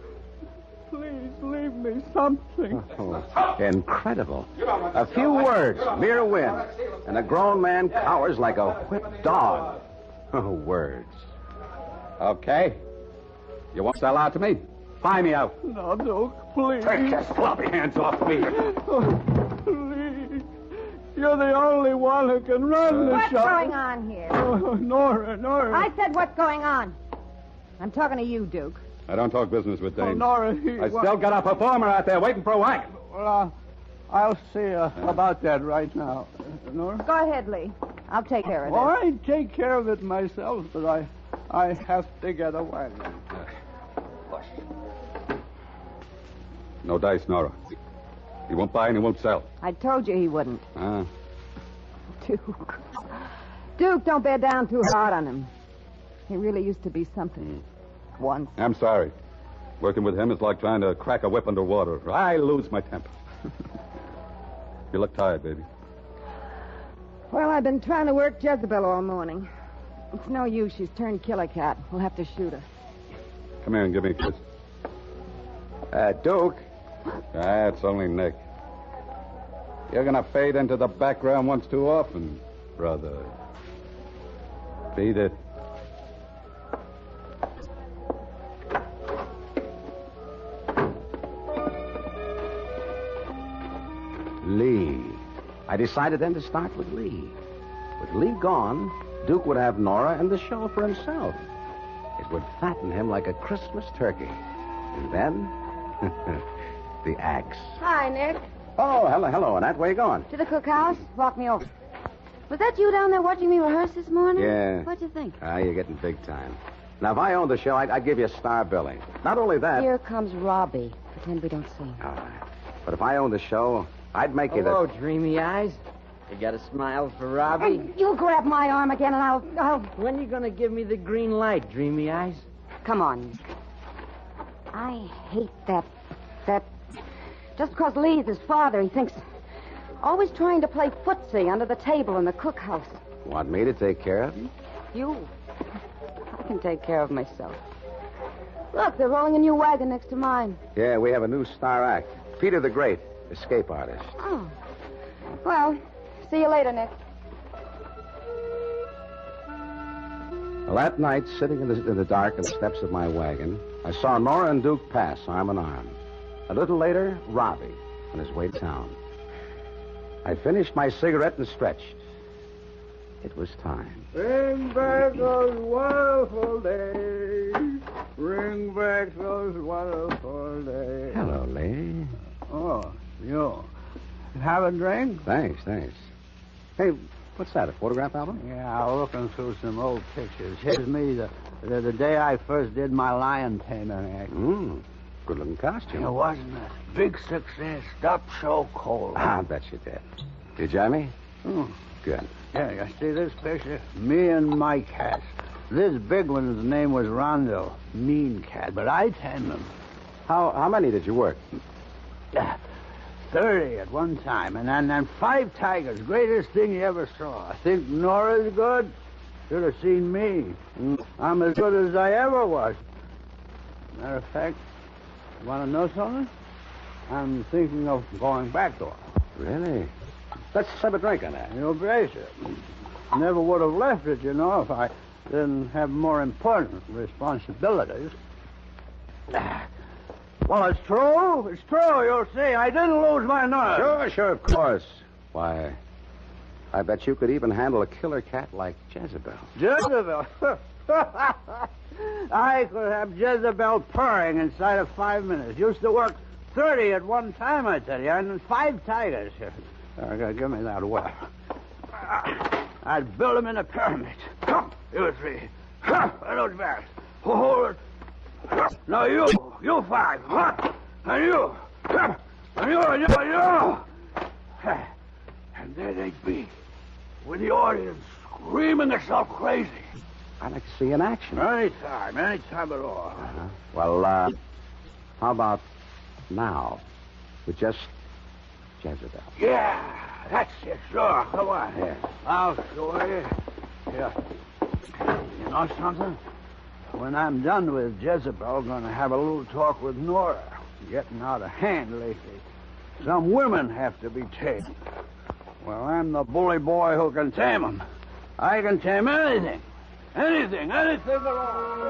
Please leave me something. Oh, incredible. A few words, mere wind, and a grown man cowers like a whipped dog. Oh, words. Okay. You won't sell out to me? Buy me out. No, Duke, please. Take your sloppy hands off me. Oh, please. You're the only one who can run the What's shop. going on here? Oh, Nora. I said what's going on. I'm talking to you, Duke. I don't talk business with dames. Nora, I still got a performer out there waiting for a wagon. Well, I'll see about that right now. Nora? Go ahead, Lee. I'll take care of Well, this. I take care of it myself, but I have to get a wagon. No dice, Nora. He won't buy and he won't sell. I told you he wouldn't. Ah. Duke. Duke, don't bear down too hard on him. He really used to be something. Once. I'm sorry. Working with him is like trying to crack a whip under water. I lose my temper. You look tired, baby. Well, I've been trying to work Jezebel all morning. It's no use. She's turned killer cat. We'll have to shoot her. Come here and give me a kiss. Duke. It's only Nick. You're gonna fade into the background once too often, brother. Beat it. Lee. I decided then to start with Lee. With Lee gone, Duke would have Nora and the show for himself. It would fatten him like a Christmas turkey. And then, the axe. Hi, Nick. Oh, hello, Annette. Where you going? To the cookhouse. Walk me over. Was that you down there watching me rehearse this morning? Yeah. What'd you think? You're getting big time. Now, if I owned the show, I'd give you a star billing. Not only that... Here comes Robbie. Pretend we don't see him. All right. But if I owned the show, I'd make Hello, you the... dreamy eyes. You got a smile for Robbie? You grab my arm again and I'll... When you gonna give me the green light, dreamy eyes? Come on, Nick. I hate that... Just because Lee's his father, he thinks... Always trying to play footsie under the table in the cookhouse. Want me to take care of you? You. I can take care of myself. Look, they're rolling a new wagon next to mine. Yeah, we have a new star act. Peter the Great, escape artist. Oh. Well, see you later, Nick. Well, that night, sitting in the dark on the steps of my wagon, I saw Nora and Duke pass arm in arm. A little later, Robbie on his way to town. I finished my cigarette and stretched. It was time. Bring back those wonderful days. Bring back those wonderful days. Hello, Lee. Oh, you. Have a drink? Thanks. Hey, what's that, a photograph album? Yeah, I'm looking through some old pictures. Here's me the day I first did my lion taming act. Good-looking costume. It wasn't a big success. Stopped so cold. I bet you did. Did you, Jamie? Good. Yeah, you see this picture? Me and my cats. This big one's name was Rondo. Mean cat, but I tamed him. How many did you work? 30 at one time, and then 5 tigers. Greatest thing you ever saw. I think Nora's good. Should have seen me. I'm as good as I ever was. Matter of fact, you want to know something? I'm thinking of going back to her. Really? Let's have a drink on that. You'll brace it. Never would have left it, if I didn't have more important responsibilities. Well, it's true. It's true, you'll see. I didn't lose my nerve. Sure, of course. Why, I bet you could even handle a killer cat like Jezebel. Jezebel? I could have Jezebel purring inside of 5 minutes. Used to work 30 at one time, I tell you, and 5 tigers. Give me that well. I'd build them in a pyramid. You three. And those bags. Hold it. Now you 5. And you. And you. And there they'd be, with the audience screaming themselves crazy. I'd like to see in action. Anytime at all. Well, how about now? With just Jezebel. Yeah, that's it, sure. Come on. Yeah. I'll show you. Here. You know something? When I'm done with Jezebel, I'm going to have a little talk with Nora. Getting out of hand lately. Some women have to be tamed. Well, I'm the bully boy who can tame them. I can tame anything. Anything at all.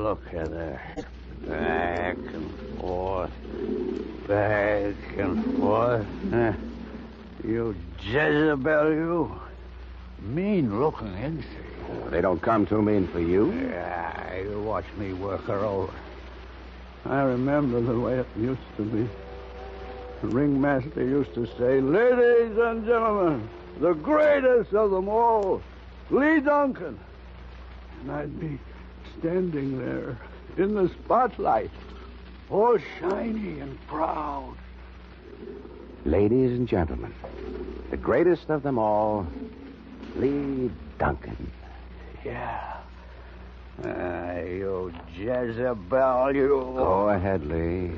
look at her. Back and forth. Back and forth. You Jezebel, you. Mean looking, isn't she? They don't come too mean for you. Yeah, you watch me work her over. I remember the way it used to be. The ringmaster used to say, "Ladies and gentlemen, the greatest of them all, Lee Duncan." And I'd be standing there in the spotlight, all shiny and proud. Ladies and gentlemen, the greatest of them all, Lee Duncan. Yeah. You Jezebel, you. Go ahead, Lee.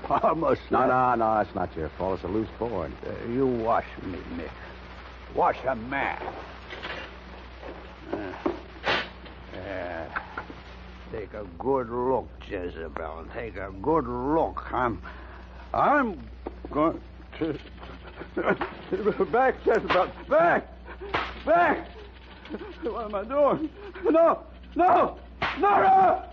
Almost. No, it's not your fault. It's a loose board. You wash me, Nick. Wash a man. Take a good look, Jezebel. Take a good look. I'm going to... Back, Jezebel. Back! What am I doing? No! Nora!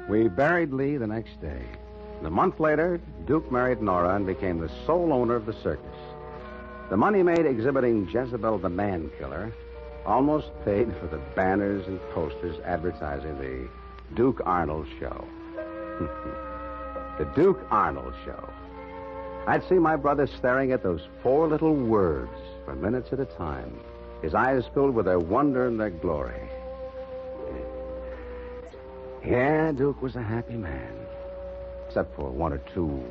We buried Lee the next day. A month later, Duke married Nora and became the sole owner of the circus. The money made exhibiting Jezebel the Man Killer almost paid for the banners and posters advertising the Duke Arnold Show. The Duke Arnold Show. I'd see my brother staring at those four little words for minutes at a time, his eyes filled with their wonder and their glory. Yeah, Duke was a happy man, except for one or two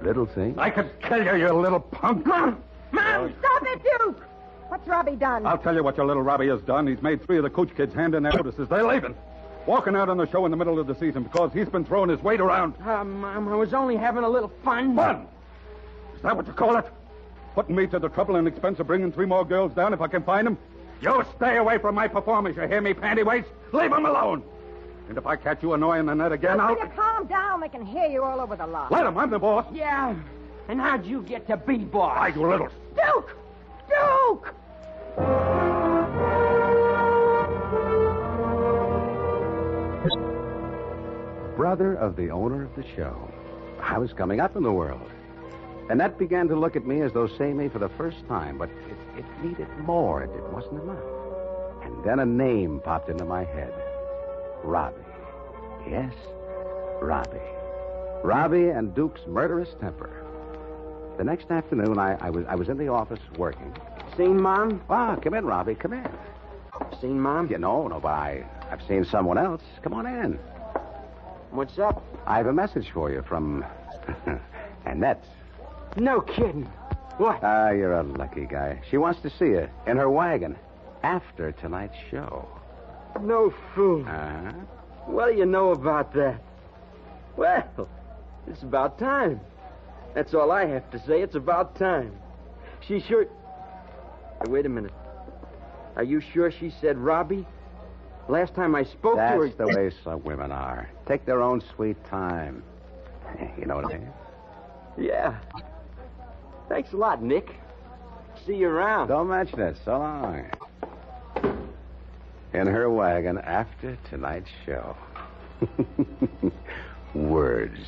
little things. I could kill you, you little punk. Mom, stop it, Duke! What's Robbie done? I'll tell you what your little Robbie has done. He's made 3 of the Cooch kids hand in their notices. They're leaving. Walking out on the show in the middle of the season because he's been throwing his weight around. Mom, I was only having a little fun. Fun? Is that what you call it? Putting me to the trouble and expense of bringing 3 more girls down if I can find them? You stay away from my performers, you hear me, pantywaist? Leave them alone. And if I catch you annoying Annette again, I'll... Will you calm down? They can hear you all over the lot. Let him. I'm the boss. Yeah. And how'd you get to be boss? I, you little... Duke! Brother of the owner of the show. I was coming up in the world. Annette began to look at me as though seeing me for the first time, but it needed more. It wasn't enough. And then a name popped into my head. Robbie. Yes, Robbie. Robbie and Duke's murderous temper. The next afternoon, I was in the office working. Seen Mom? Ah, come in, Robbie. Come in. Seen Mom? Yeah, no, but I've seen someone else. Come on in. What's up? I have a message for you from Annette. No kidding. What? Ah, you're a lucky guy. She wants to see you in her wagon after tonight's show. No fool. Uh-huh. What do you know about that? Well, it's about time. That's all I have to say. It's about time. She sure... Hey, wait a minute. Are you sure she said Robbie? Last time I spoke to her... That's the way some women are. Take their own sweet time. You know what I mean? Yeah. Thanks a lot, Nick. See you around. Don't mention it. So long. In her wagon after tonight's show. Words.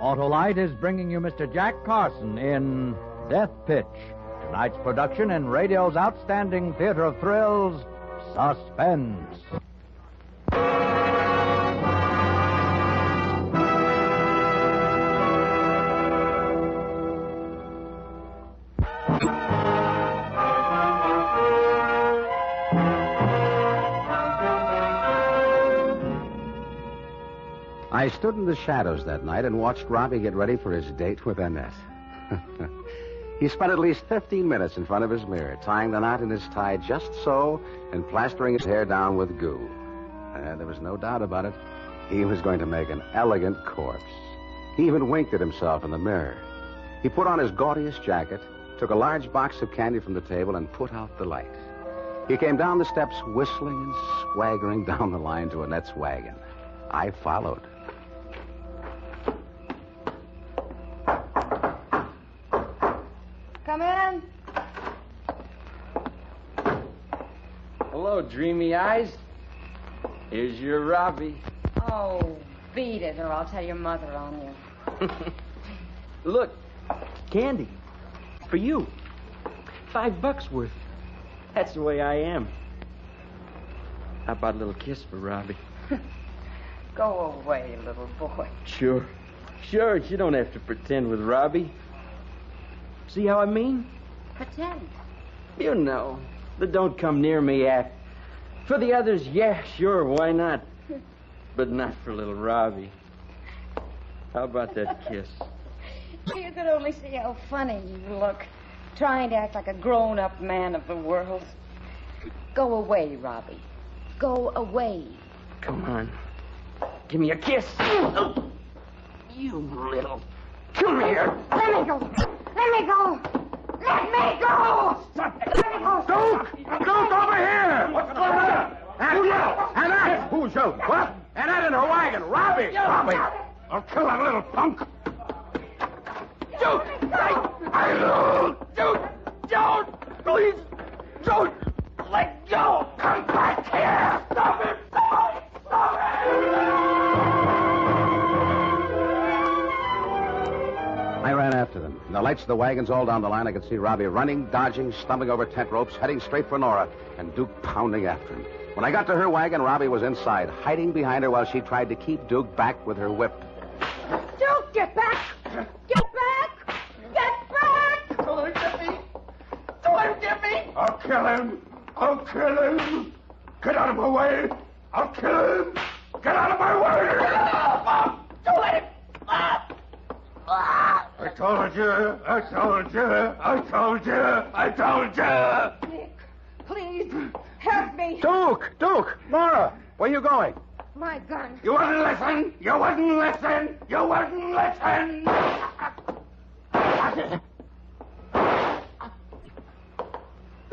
Autolite is bringing you Mr. Jack Carson in Death Pitch, tonight's production in radio's outstanding theater of thrills, Suspense. I stood in the shadows that night and watched Robbie get ready for his date with Annette. He spent at least 15 minutes in front of his mirror, tying the knot in his tie just so and plastering his hair down with goo. There was no doubt about it. He was going to make an elegant corpse. He even winked at himself in the mirror. He put on his gaudiest jacket, took a large box of candy from the table, and put out the light. He came down the steps whistling and swaggering down the line to Annette's wagon. I followed. Come in. Hello, dreamy eyes. Here's your Robbie. Oh, beat it, or I'll tell your mother on you. Look, candy. For you. $5 worth. That's the way I am. How about a little kiss for Robbie? Go away, little boy. Sure. Sure, you don't have to pretend with Robbie. See how I mean? Pretend. You know, the don't come near me act. For the others, yeah, sure, why not? But not for little Robbie. How about that kiss? You could only see how funny you look, trying to act like a grown-up man of the world. Go away, Robbie. Go away. Come on. Give me a kiss. You little... Come here. Let me go. Let me go. Let me go. Stop it. Let me go. Duke, over here. What's going on? Annette. Who's shooting? What? Annette in her wagon. Robbie. I'll kill that little punk. Duke. Duke. Please. Duke. Let go. Come back here. Stop it. Stop it. I ran after them. In the lights of the wagons all down the line, I could see Robbie running, dodging, stumbling over tent ropes, heading straight for Nora, and Duke pounding after him. When I got to her wagon, Robbie was inside, hiding behind her while she tried to keep Duke back with her whip. Duke, get back. Get back. Get back. Don't let him get me. Don't let him get me. I'll kill him. I'll kill him. Get out of my way. I'll kill him. Get out of my way. Don't let him. I told you. I told you. I told you. I told you. Nick, please, help me. Duke! Nora, where are you going? My gun. You wouldn't listen. You wouldn't listen. You wouldn't listen.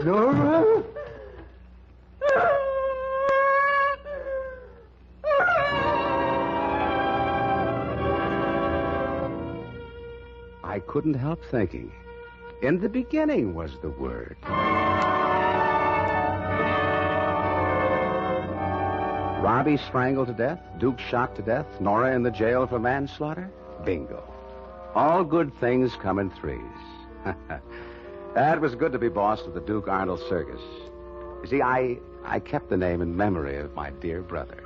Nora? I couldn't help thinking. In the beginning was the word. Robbie strangled to death, Duke shot to death, Nora in the jail for manslaughter. Bingo. All good things come in threes. That was good to be boss of the Duke Arnold Circus. You see, I kept the name in memory of my dear brother.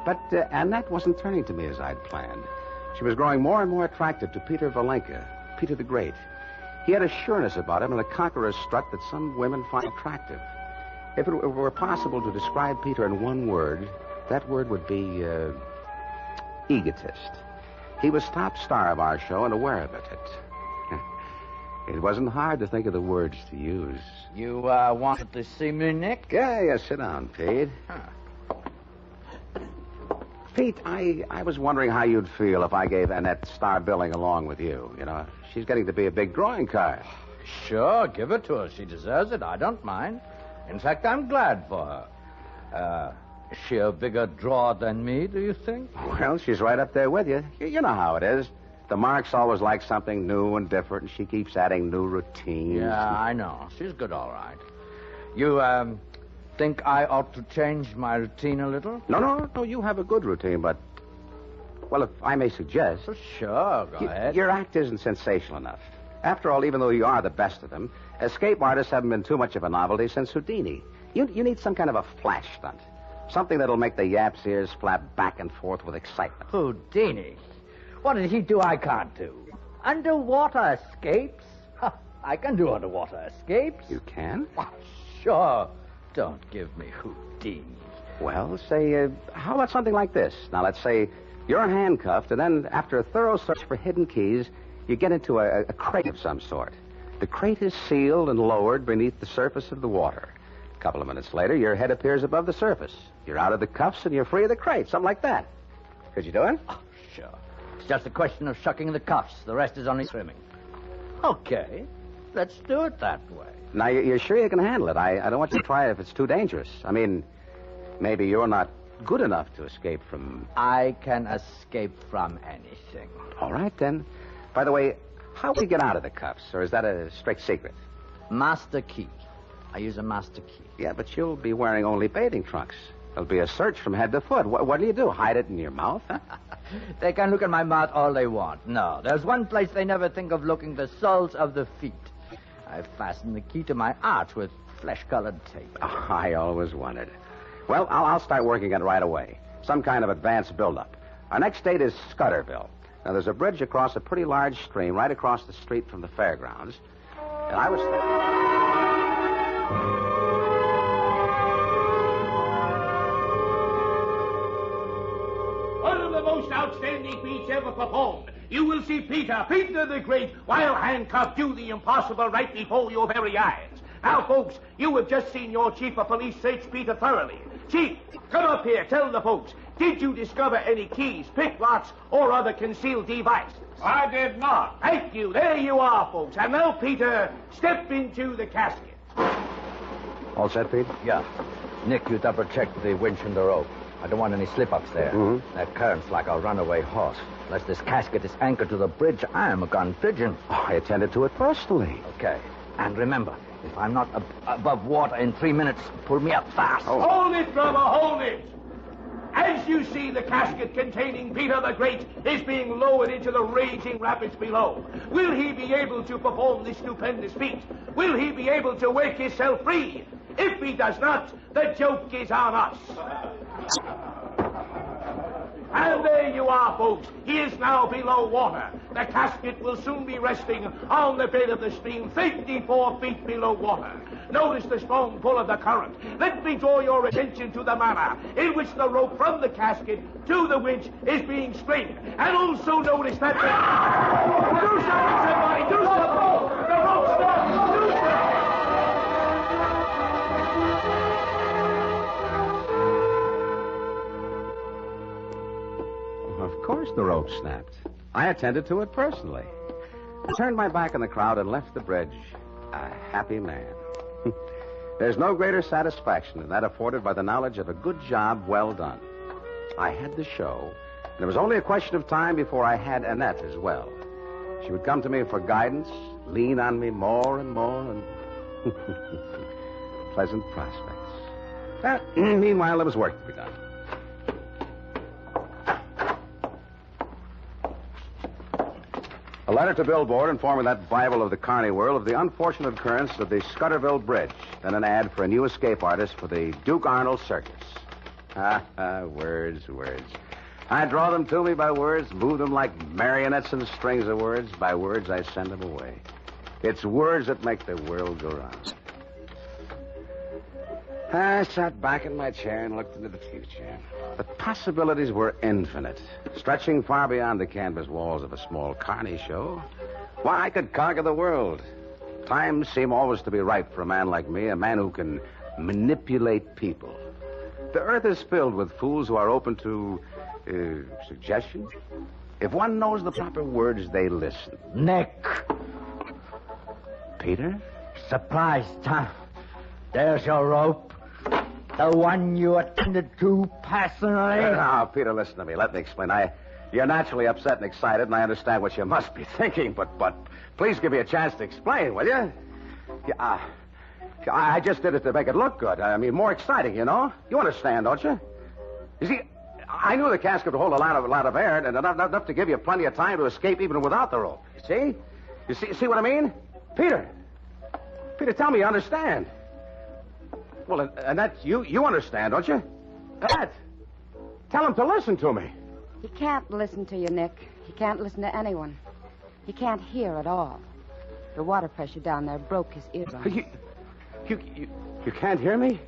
But Annette wasn't turning to me as I'd planned. She was growing more and more attracted to Peter Valenka, Peter the Great. He had a sureness about him and a conqueror's strut that some women find attractive. If it were possible to describe Peter in one word, that word would be egotist. He was top star of our show and aware of it. It wasn't hard to think of the words to use. You wanted to see me, Nick? Yeah, sit down, Pete. Pete, I was wondering how you'd feel if I gave Annette star billing along with you. You know, she's getting to be a big drawing card. Sure, give it to her. She deserves it. I don't mind. In fact, I'm glad for her. Is she a bigger draw than me, do you think? Well, she's right up there with you. You know how it is. The Marks always like something new and different, and she keeps adding new routines. Yeah, I know. She's good, all right. You, think I ought to change my routine a little? No, you have a good routine, but... Well, if I may suggest... Sure, go ahead. Your act isn't sensational enough. After all, even though you are the best of them, escape artists haven't been too much of a novelty since Houdini. You need some kind of a flash stunt. Something that'll make the yap's ears flap back and forth with excitement. Houdini? What did he do I can't do? Underwater escapes? I can do underwater escapes. You can? Sure. Don't give me Houdini. Well, say, how about something like this? Now, let's say you're handcuffed, and then after a thorough search for hidden keys, you get into a crate of some sort. The crate is sealed and lowered beneath the surface of the water. A couple of minutes later, your head appears above the surface. You're out of the cuffs, and you're free of the crate, something like that. Could you do it? Oh, sure. It's just a question of shucking the cuffs. The rest is only trimming. Okay. Let's do it that way. Now, you're sure you can handle it? I don't want you to try it if it's too dangerous. I mean, maybe you're not good enough to escape from... I can escape from anything. All right, then. By the way, how do we get out of the cuffs? Or is that a strict secret? Master key. I use a master key. Yeah, but you'll be wearing only bathing trunks. There'll be a search from head to foot. What do you do? Hide it in your mouth? They can look at my mouth all they want. No, there's one place they never think of looking, the soles of the feet. I fasten the key to my arch with flesh-colored tape. Oh, I always wondered. Well, I'll start working it right away. Some kind of advanced build-up. Our next date is Scudderville. Now, there's a bridge across a pretty large stream right across the street from the fairgrounds. And I was thinking... One of the most outstanding feats ever performed. You will see Peter the Great, while handcuffed, do the impossible right before your very eyes. Now, folks, you have just seen your chief of police search Peter thoroughly. Chief, come up here, tell the folks, did you discover any keys, picklocks, or other concealed devices? I did not. Thank you. There you are, folks. And now, Peter, step into the casket. All set, Pete? Yeah. Nick, you double-check the winch and the rope. I don't want any slip-ups there. Mm-hmm. That current's like a runaway horse. Unless this casket is anchored to the bridge, I am a gun pigeon. Oh, I attended to it personally. Okay. And remember, if I'm not above water in 3 minutes, pull me up fast. Oh. Hold it, brother, hold it. As you see, the casket containing Peter the Great is being lowered into the raging rapids below. Will he be able to perform this stupendous feat? Will he be able to wake himself free? If he does not, the joke is on us. And there you are, folks. He is now below water. The casket will soon be resting on the bed of the stream 54 feet below water. Notice the strong pull of the current. Let me draw your attention to the manner in which the rope from the casket to the winch is being strained. And also notice that... Do something, somebody! Do something! The rope's stopped! Do something! Of course the rope snapped. I attended to it personally. I turned my back on the crowd and left the bridge a happy man. There's no greater satisfaction than that afforded by the knowledge of a good job well done. I had the show, and it was only a question of time before I had Annette as well. She would come to me for guidance, lean on me more and more, and pleasant prospects. Meanwhile, there was work to be done. A letter to Billboard informing that Bible of the Carney world of the unfortunate occurrence of the Scudderville Bridge, then an ad for a new escape artist for the Duke Arnold Circus. Words. I draw them to me by words, move them like marionettes and strings of words. By words, I send them away. It's words that make the world go round. I sat back in my chair and looked into the future. The possibilities were infinite, stretching far beyond the canvas walls of a small Carney show. Why, I could conquer the world. Times seem always to be ripe for a man like me, a man who can manipulate people. The earth is filled with fools who are open to suggestion. If one knows the proper words, they listen. Nick. Peter? Surprise time. There's your rope. The one you attended to personally. Now, Peter, listen to me. Let me explain. You're naturally upset and excited, and I understand what you must be thinking, but please give me a chance to explain, will you? Yeah, I just did it to make it look good. I mean, more exciting, you know? You understand, don't you? You see, I knew the casket would hold a lot of air, and enough to give you plenty of time to escape even without the rope. You see what I mean? Peter, tell me you understand. Well, Annette, you understand, don't you? Annette, tell him to listen to me. He can't listen to you, Nick. He can't listen to anyone. He can't hear at all. The water pressure down there broke his eardrums. You can't hear me?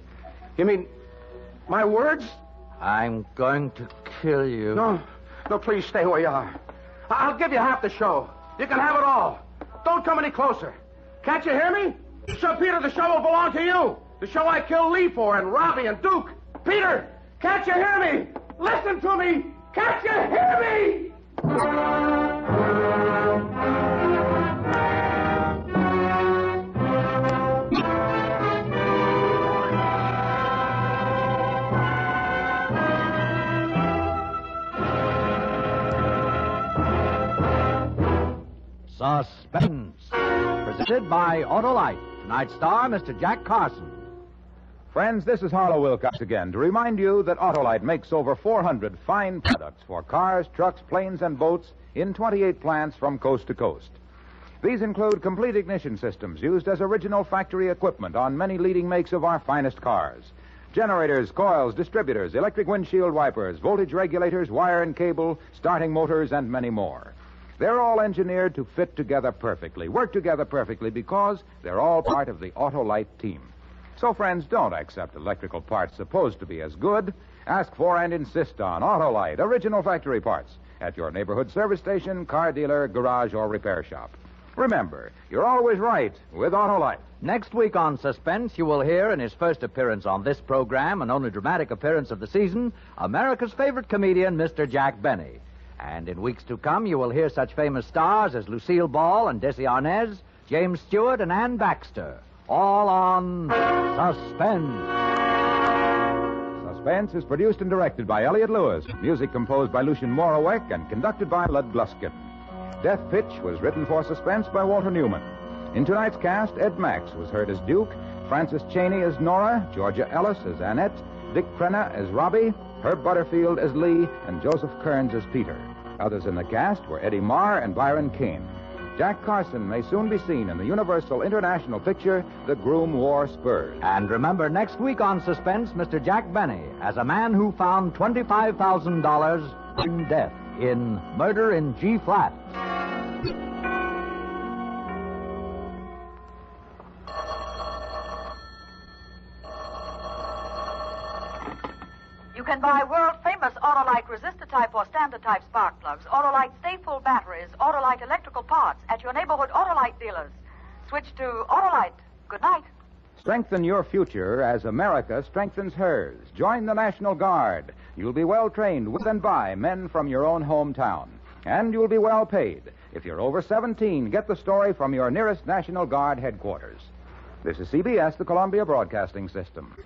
You mean my words? I'm going to kill you. No, please stay where you are. I'll give you half the show. You can have it all. Don't come any closer. Can't you hear me? Sir Peter, the show will belong to you. The show I killed Lee for, and Robbie and Duke. Peter, can't you hear me? Listen to me. Can't you hear me? Suspense, presented by Autolite. Tonight's star, Mr. Jack Carson. Friends, this is Harlow Wilcox again to remind you that Autolite makes over 400 fine products for cars, trucks, planes, and boats in 28 plants from coast to coast. These include complete ignition systems used as original factory equipment on many leading makes of our finest cars. Generators, coils, distributors, electric windshield wipers, voltage regulators, wire and cable, starting motors, and many more. They're all engineered to fit together perfectly, work together perfectly, because they're all part of the Autolite team. So, friends, don't accept electrical parts supposed to be as good. Ask for and insist on Autolite, original factory parts, at your neighborhood service station, car dealer, garage, or repair shop. Remember, you're always right with Autolite. Next week on Suspense, you will hear, in his first appearance on this program, and only dramatic appearance of the season, America's favorite comedian, Mr. Jack Benny. And in weeks to come, you will hear such famous stars as Lucille Ball and Desi Arnaz, James Stewart and Ann Baxter, all on Suspense. Suspense is produced and directed by Elliott Lewis, music composed by Lucien Moraweck and conducted by Lud Gluskin. Death Pitch was written for Suspense by Walter Newman. In tonight's cast, Ed Max was heard as Duke, Frances Cheney as Nora, Georgia Ellis as Annette, Dick Crenna as Robbie, Herb Butterfield as Lee, and Joseph Kearns as Peter. Others in the cast were Eddie Marr and Byron Kane. Jack Carson may soon be seen in the Universal International picture, The Groom Wore Spurs. And remember, next week on Suspense, Mr. Jack Benny as a man who found $25,000 in death in Murder in G-Flat. You can buy world-famous Autolite resistor-type or standard-type spark plugs, Autolite stay-full batteries, Autolite electrical parts at your neighborhood Autolite dealers. Switch to Autolite. Good night. Strengthen your future as America strengthens hers. Join the National Guard. You'll be well trained with and by men from your own hometown. And you'll be well paid. If you're over 17, get the story from your nearest National Guard headquarters. This is CBS, the Columbia Broadcasting System.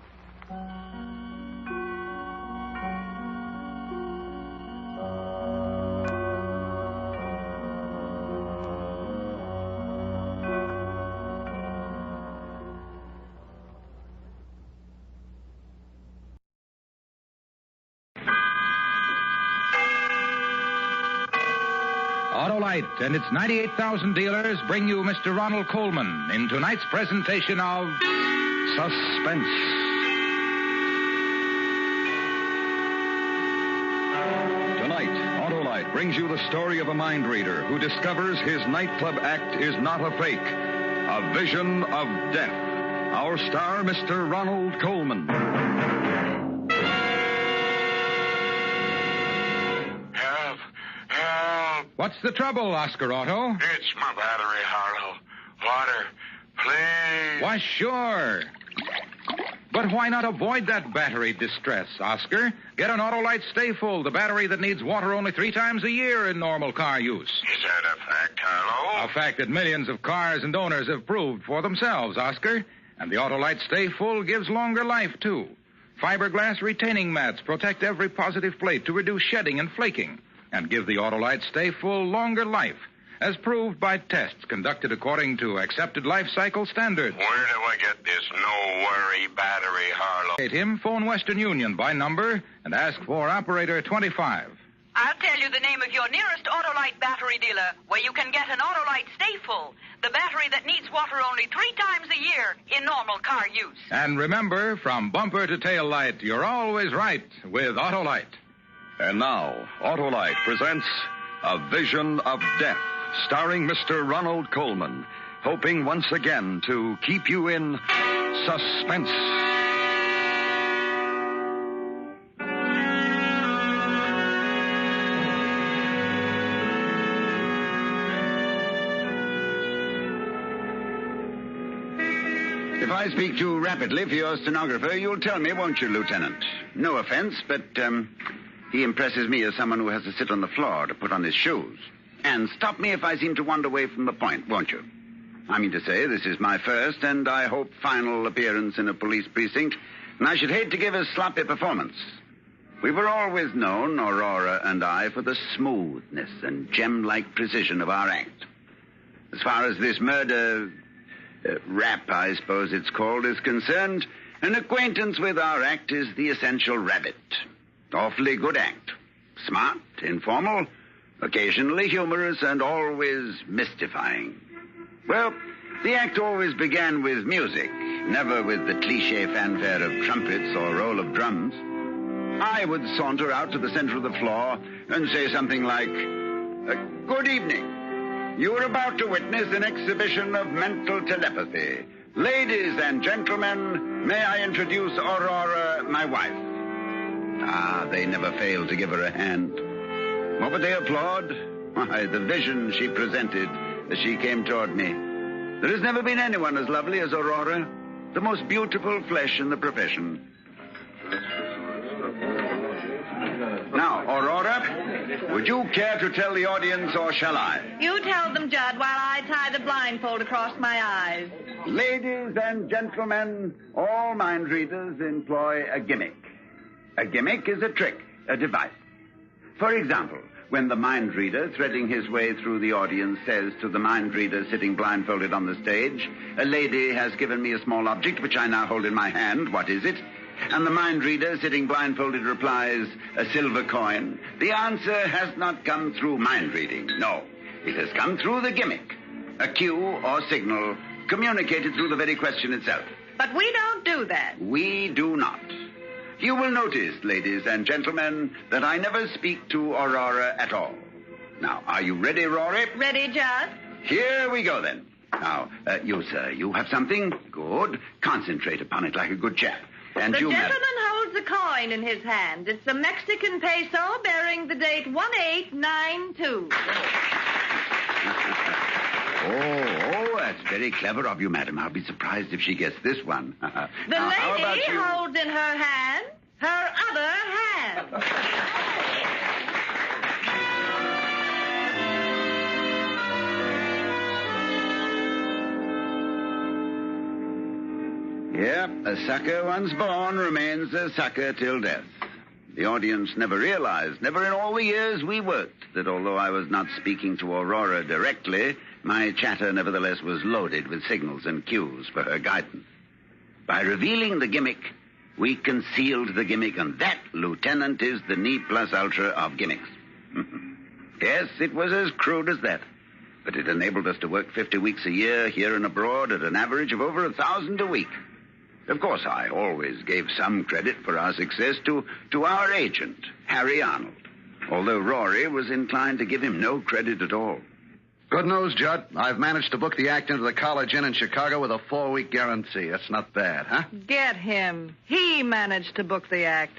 Autolite and its 98,000 dealers bring you Mr. Ronald Coleman in tonight's presentation of Suspense. Tonight, Autolite brings you the story of a mind reader who discovers his nightclub act is not a fake, a vision of death. Our star, Mr. Ronald Coleman. What's the trouble, Oscar Otto? It's my battery, Harlow. Water, please. Why, sure. But why not avoid that battery distress, Oscar? Get an Autolite Stay Full, the battery that needs water only 3 times a year in normal car use. Is that a fact, Harlow? A fact that millions of cars and owners have proved for themselves, Oscar. And the Autolite Stay Full gives longer life, too. Fiberglass retaining mats protect every positive plate to reduce shedding and flaking, and give the Autolite Stay Full longer life, as proved by tests conducted according to accepted life cycle standards. Where do I get this no-worry battery, Harlow? Him, phone Western Union by number and ask for operator 25. I'll tell you the name of your nearest Autolite battery dealer, where you can get an Autolite Stay Full, the battery that needs water only 3 times a year in normal car use. And remember, from bumper to tail light, you're always right with Autolite. And now, Autolite presents A Vision of Death, starring Mr. Ronald Coleman, hoping once again to keep you in suspense. If I speak too rapidly for your stenographer, you'll tell me, won't you, Lieutenant? No offense, but, He impresses me as someone who has to sit on the floor to put on his shoes. And stop me if I seem to wander away from the point, won't you? I mean to say, this is my first and, I hope, final appearance in a police precinct, and I should hate to give a sloppy performance. We were always known, Aurora and I, for the smoothness and gem-like precision of our act. As far as this murder rap, I suppose it's called, is concerned, an acquaintance with our act is the essential rabbit. Awfully good act. Smart, informal, occasionally humorous, and always mystifying. Well, the act always began with music, never with the cliché fanfare of trumpets or roll of drums. I would saunter out to the center of the floor and say something like, "Good evening. You are about to witness an exhibition of mental telepathy. Ladies and gentlemen, may I introduce Aurora, my wife?" They never failed to give her a hand. What would they applaud? Why, the vision she presented as she came toward me. There has never been anyone as lovely as Aurora, the most beautiful flesh in the profession. Now, Aurora, would you care to tell the audience, or shall I? You tell them, Judd, while I tie the blindfold across my eyes. Ladies and gentlemen, all mind readers employ a gimmick. A gimmick is a trick, a device. For example, when the mind reader, threading his way through the audience, says to the mind reader sitting blindfolded on the stage, "A lady has given me a small object which I now hold in my hand. What is it?" And the mind reader sitting blindfolded replies, "A silver coin." The answer has not come through mind reading. No, it has come through the gimmick. A cue or signal communicated through the very question itself. But we don't do that. We do not. You will notice, ladies and gentlemen, that I never speak to Aurora at all. Now, are you ready, Rory? Ready, Judd? Here we go, then. Now, you, sir, you have something? Good. Concentrate upon it like a good chap. And the you, gentleman holds a coin in his hand. It's a Mexican peso bearing the date 1892. Oh, that's very clever of you, madam. I'll be surprised if she gets this one. The Now, how about lady you? holds in her hand her other hand. Yep, a sucker once born remains a sucker till death. The audience never realized, never in all the years we worked, that although I was not speaking to Aurora directly, my chatter nevertheless was loaded with signals and cues for her guidance. By revealing the gimmick, we concealed the gimmick, and that, Lieutenant, is the ne plus ultra of gimmicks. Yes, it was as crude as that. But it enabled us to work 50 weeks a year here and abroad at an average of over 1,000 a week. Of course, I always gave some credit for our success to our agent, Harry Arnold, although Rory was inclined to give him no credit at all. Good news, Judd. I've managed to book the act into the College Inn in Chicago with a 4-week guarantee. That's not bad, huh? Get him. He managed to book the act.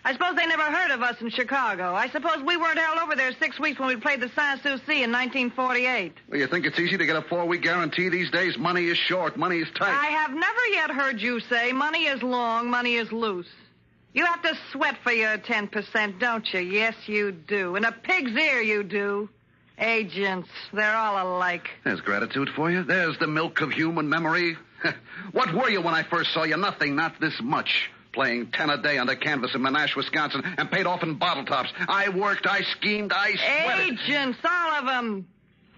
I suppose they never heard of us in Chicago. I suppose we weren't held over there 6 weeks when we played the Sans-Souci in 1948. Well, you think it's easy to get a 4-week guarantee these days? Money is short. Money is tight. I have never yet heard you say money is long, money is loose. You have to sweat for your 10%, don't you? Yes, you do. In a pig's ear, you do. Agents, they're all alike. There's gratitude for you. There's the milk of human memory. What were you when I first saw you? Nothing, not this much. Playing 10 a day under canvas in Monash, Wisconsin, and paid off in bottle tops. I worked, I schemed, I sweated. Agents, all of them.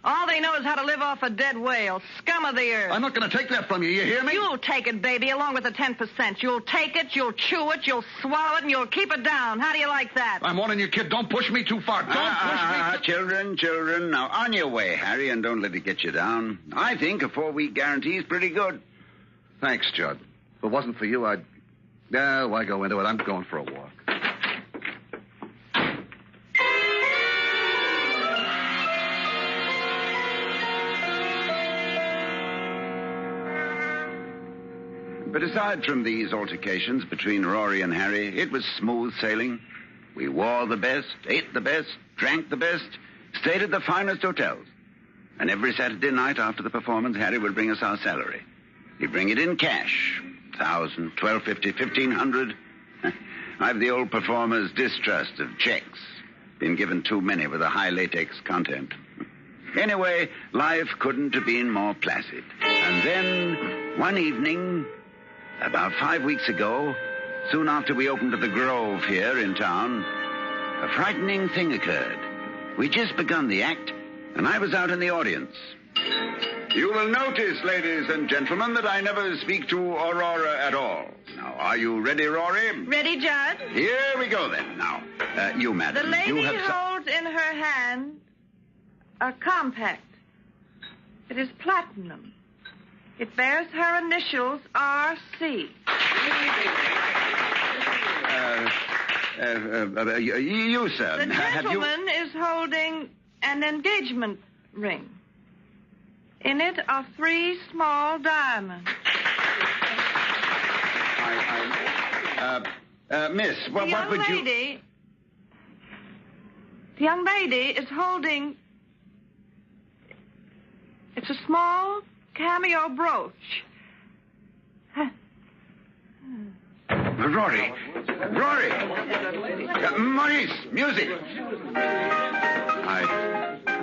All they know is how to live off a dead whale. Scum of the earth. I'm not going to take that from you, you hear me? You'll take it, baby, along with the 10%. You'll take it, you'll chew it, you'll swallow it, and you'll keep it down. How do you like that? I'm warning you, kid. Don't push me too far. Don't push me. Children. Now, on your way, Harry, and don't let it get you down. I think a 4-week guarantee is pretty good. Thanks, Judd. If it wasn't for you, I'd... why go into it? I'm going for a walk. But aside from these altercations between Rory and Harry, it was smooth sailing. We wore the best, ate the best, drank the best, stayed at the finest hotels. And every Saturday night after the performance, Harry would bring us our salary. He'd bring it in cash. $1,000, $1,250, $1,500. I've the old performer's distrust of checks. Been given too many with a high latex content. Anyway, life couldn't have been more placid. And then, one evening, about 5 weeks ago, soon after we opened at the Grove here in town, a frightening thing occurred. We'd just begun the act, and I was out in the audience. You will notice, ladies and gentlemen, that I never speak to Aurora at all. Now, are you ready, Rory? Ready, Judd? Here we go, then. Now, you, madam, The lady you have holds in her hand a compact. It is platinum. It bears her initials, R.C. You, sir. The gentleman is holding an engagement ring. In it are 3 small diamonds. Miss, what would you... The young lady is holding... It's a small cameo brooch. Rory! Maurice, music!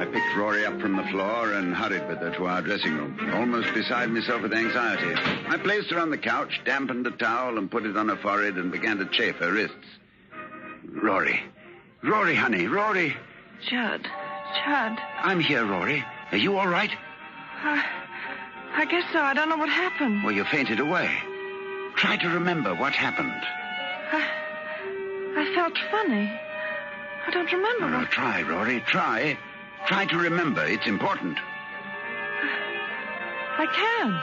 I picked Rory up from the floor and hurried with her to our dressing room, almost beside myself with anxiety. I placed her on the couch, dampened a towel, and put it on her forehead and began to chafe her wrists. Rory, honey, Rory. Judd. I'm here, Rory. Are you all right? I guess so. I don't know what happened. Well, you fainted away. Try to remember what happened. I felt funny. I don't remember. No, try, Rory, try. Try to remember. It's important. I can't.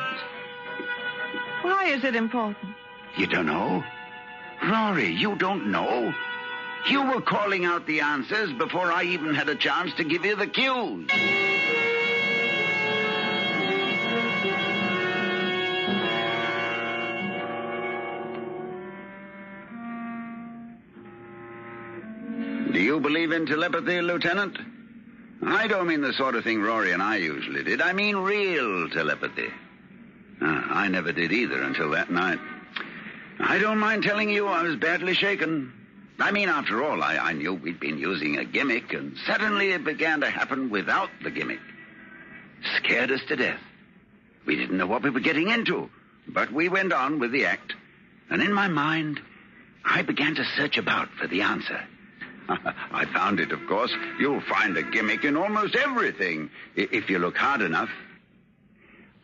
Why is it important? You don't know? Rory, you don't know? You were calling out the answers before I even had a chance to give you the cues. Do you believe in telepathy, Lieutenant? I don't mean the sort of thing Rory and I usually did. I mean real telepathy. I never did either until that night. I don't mind telling you I was badly shaken. I mean, after all, I knew we'd been using a gimmick, and suddenly it began to happen without the gimmick. Scared us to death. We didn't know what we were getting into, but we went on with the act. And in my mind, I began to search about for the answer. I found it, of course. You'll find a gimmick in almost everything, if you look hard enough.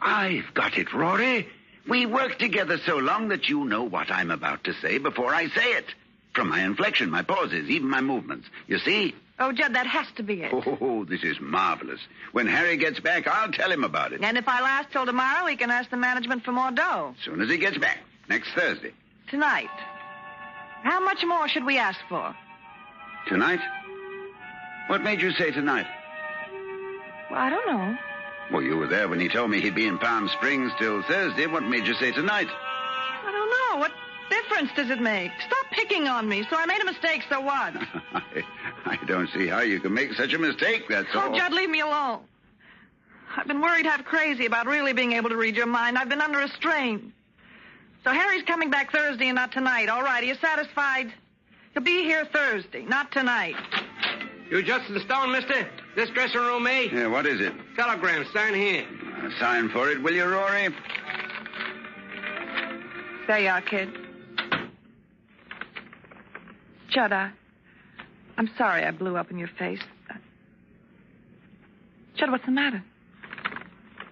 I've got it, Rory. We worked together so long that you know what I'm about to say before I say it. From my inflection, my pauses, even my movements. You see? Oh, Judd, that has to be it. Oh, this is marvelous. When Harry gets back, I'll tell him about it. And if I last till tomorrow, he can ask the management for more dough. As soon as he gets back, next Thursday. Tonight. How much more should we ask for? Tonight? What made you say tonight? Well, I don't know. Well, you were there when he told me he'd be in Palm Springs till Thursday. What made you say tonight? I don't know. What difference does it make? Stop picking on me. So I made a mistake, so what? I don't see how you can make such a mistake, that's all. Oh, Judd, leave me alone. I've been worried half crazy about really being able to read your mind. I've been under a strain. So Harry's coming back Thursday and not tonight. All right, are you satisfied? He'll be here Thursday, not tonight. You Justin Stone, mister? This dressing room, eh? Yeah, what is it? Telegram, sign here. Sign for it, will you, Rory? There you are, kid. Judd, I'm sorry I blew up in your face. Judd, what's the matter?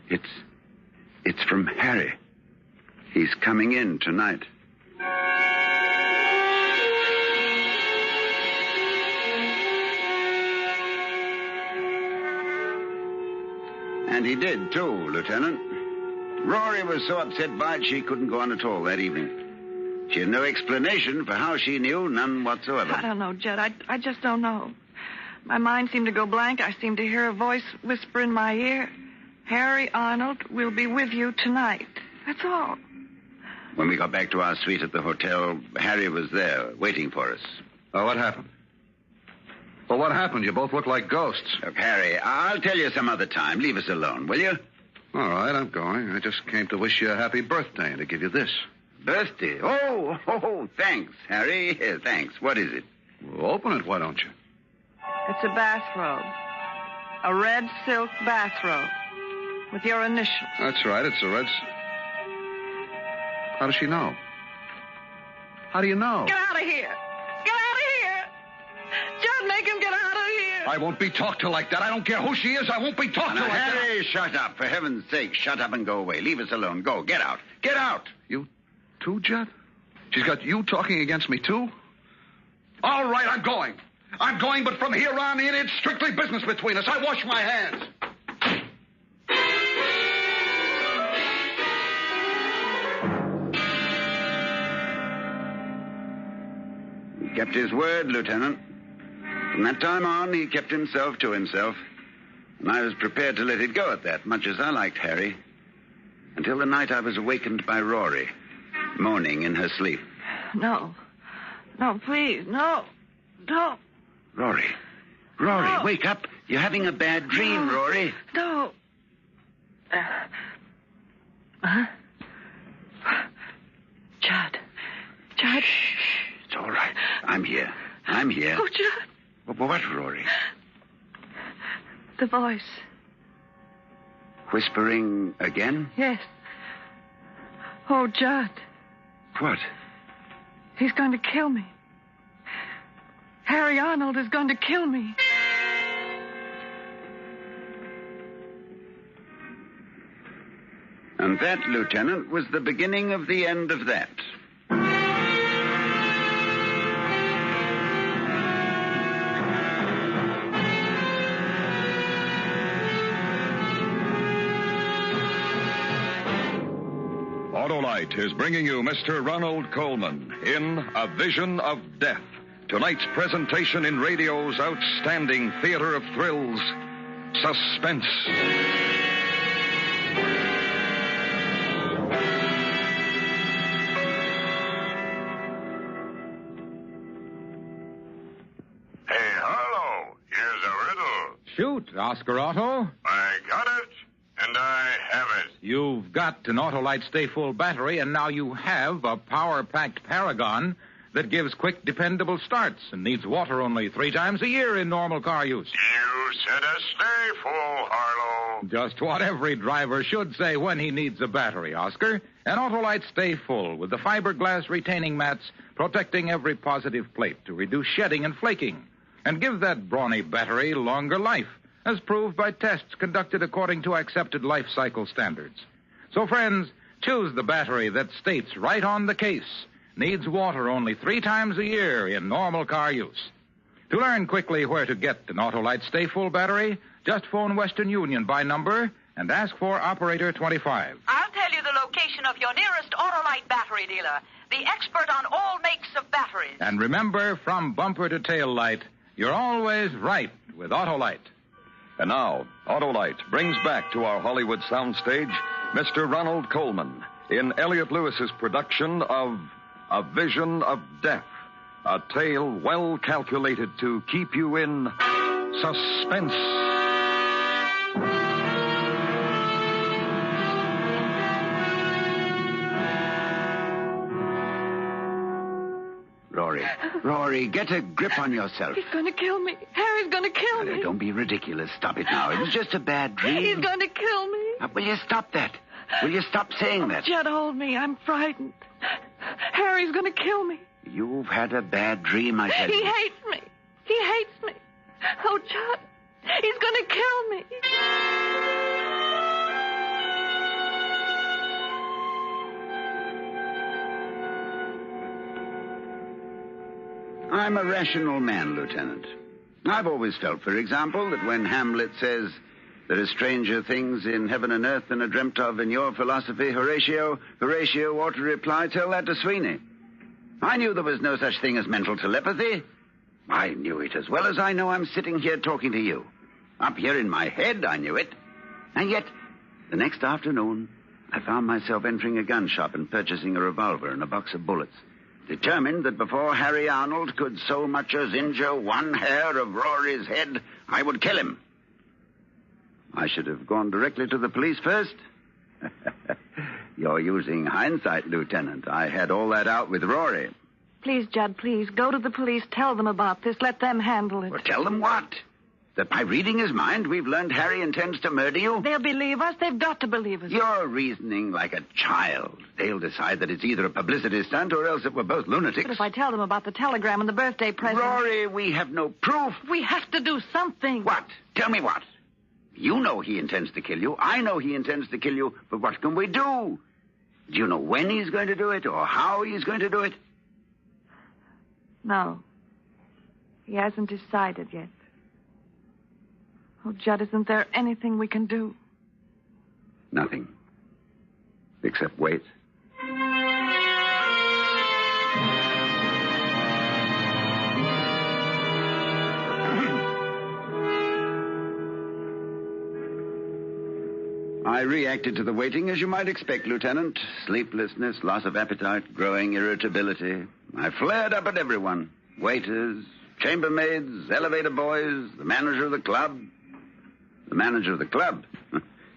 It's from Harry. He's coming in tonight. And he did, too, Lieutenant. Rory was so upset by it she couldn't go on at all that evening. She had no explanation for how she knew, none whatsoever. I don't know, Judd. I just don't know. My mind seemed to go blank. I seemed to hear a voice whisper in my ear, Harry Arnold will be with you tonight. That's all. When we got back to our suite at the hotel, Harry was there, waiting for us. Oh, what happened? Well, what happened? You both look like ghosts. Look, Harry, I'll tell you some other time. Leave us alone, will you? All right, I'm going. I just came to wish you a happy birthday and to give you this. Birthday. Oh, thanks, Harry. Thanks. What is it? Well, open it, why don't you? It's a bathrobe. A red silk bathrobe. With your initials. That's right, it's a red... How does she know? How do you know? Get out of here! Get out of here! Judd, make him get out of here! I won't be talked to like that. I don't care who she is. I won't be talked to like that. Harry, shut up. For heaven's sake, shut up and go away. Leave us alone. Go. Get out. Get out. You too, Judd? She's got you talking against me, too? All right, I'm going. I'm going, but from here on in, it's strictly business between us. I wash my hands. He kept his word, Lieutenant. From that time on, he kept himself to himself. And I was prepared to let it go at that, much as I liked Harry. Until the night I was awakened by Rory, moaning in her sleep. No. No, please, no. No. Rory, no. Wake up. You're having a bad dream, no. Rory. No. Judd. Shh. It's all right. I'm here. Oh, Judd. What, Rory? The voice. Whispering again? Yes. Oh, Judd. What? He's going to kill me. Harry Arnold is going to kill me. And that, Lieutenant, was the beginning of the end of that. Autolite is bringing you Mr. Ronald Coleman in A Vision of Death. Tonight's presentation in radio's outstanding theater of thrills, Suspense. Hey, Harlow, here's a riddle. Shoot, Oscar Otto. I got it, and I have it. You've got an Autolite Stay Full battery, and now you have a power-packed Paragon that gives quick, dependable starts and needs water only 3 times a year in normal car use. You said a stay full, Harlow. Just what every driver should say when he needs a battery, Oscar. An Autolite Stay Full with the fiberglass retaining mats protecting every positive plate to reduce shedding and flaking and give that brawny battery longer life, as proved by tests conducted according to accepted life cycle standards. So, friends, choose the battery that states right on the case, needs water only 3 times a year in normal car use. To learn quickly where to get an Autolite Stay Full battery, just phone Western Union by number and ask for Operator 25. I'll tell you the location of your nearest Autolite battery dealer, the expert on all makes of batteries. And remember, from bumper to tail light, you're always right with Autolite. And now, Autolite brings back to our Hollywood soundstage Mr. Ronald Coleman in Elliot Lewis's production of A Vision of Death, a tale well calculated to keep you in suspense. Rory, get a grip on yourself. He's going to kill me. Harry's going to kill me. Don't be ridiculous. Stop it now. It was just a bad dream. He's going to kill me. Will you stop that? Will you stop saying that? Judd, hold me. I'm frightened. Harry's going to kill me. You've had a bad dream, I tell you. He hates me. He hates me. Oh, Judd, he's going to kill me. I'm a rational man, Lieutenant. I've always felt, for example, that when Hamlet says there are stranger things in heaven and earth than are dreamt of in your philosophy, Horatio ought to reply, tell that to Sweeney. I knew there was no such thing as mental telepathy. I knew it as well as I know I'm sitting here talking to you. Up here in my head, I knew it. And yet, the next afternoon, I found myself entering a gun shop and purchasing a revolver and a box of bullets, determined that before Harry Arnold could so much as injure one hair of Rory's head, I would kill him. I should have gone directly to the police first. You're using hindsight, Lieutenant. I had all that out with Rory. Please, Judd, please. Go to the police. Tell them about this. Let them handle it. Well, tell them what? That by reading his mind, we've learned Harry intends to murder you? They'll believe us. They've got to believe us. You're reasoning like a child. They'll decide that it's either a publicity stunt or else that we're both lunatics. But if I tell them about the telegram and the birthday present... Rory, we have no proof. We have to do something. What? Tell me what? You know he intends to kill you. I know he intends to kill you. But what can we do? Do you know when he's going to do it or how he's going to do it? No. He hasn't decided yet. Oh, Judd, isn't there anything we can do? Nothing. Except wait. I reacted to the waiting as you might expect, Lieutenant. Sleeplessness, loss of appetite, growing irritability. I flared up at everyone. Waiters, chambermaids, elevator boys, the manager of the club. The manager of the club.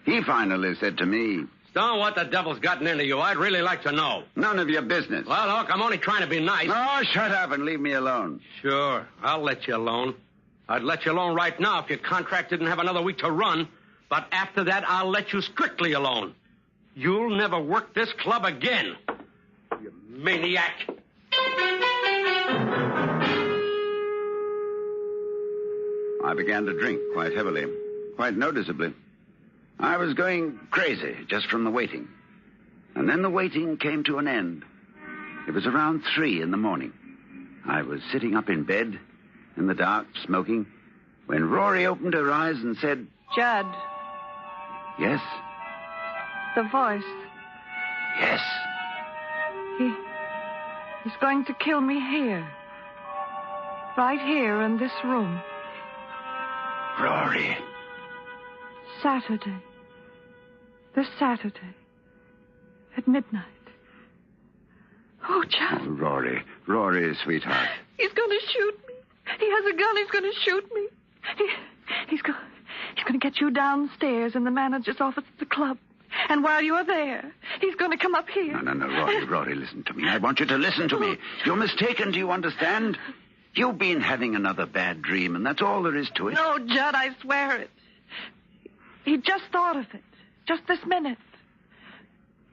He finally said to me... Stone, what the devil's gotten into you? I'd really like to know. None of your business. Well, look, I'm only trying to be nice. Oh, shut up and leave me alone. Sure, I'll let you alone. I'd let you alone right now if your contract didn't have another week to run. But after that, I'll let you strictly alone. You'll never work this club again. You maniac. I began to drink quite heavily, quite noticeably. I was going crazy just from the waiting. And then the waiting came to an end. It was around 3 a.m. I was sitting up in bed, in the dark, smoking, when Rory opened her eyes and said... Judd. Yes? The voice. Yes. He's going to kill me here. Right here in this room. Rory. Saturday. This Saturday. At midnight. Oh, Judd. Oh, Rory. Rory, sweetheart. He's going to shoot me. He has a gun. He's going to shoot me. He's going to get you downstairs in the manager's office at the club. And while you're there, he's going to come up here. No, Rory, listen to me. I want you to listen to me. You're mistaken, do you understand? You've been having another bad dream, and that's all there is to it. No, Judd, I swear it. He just thought of it. Just this minute.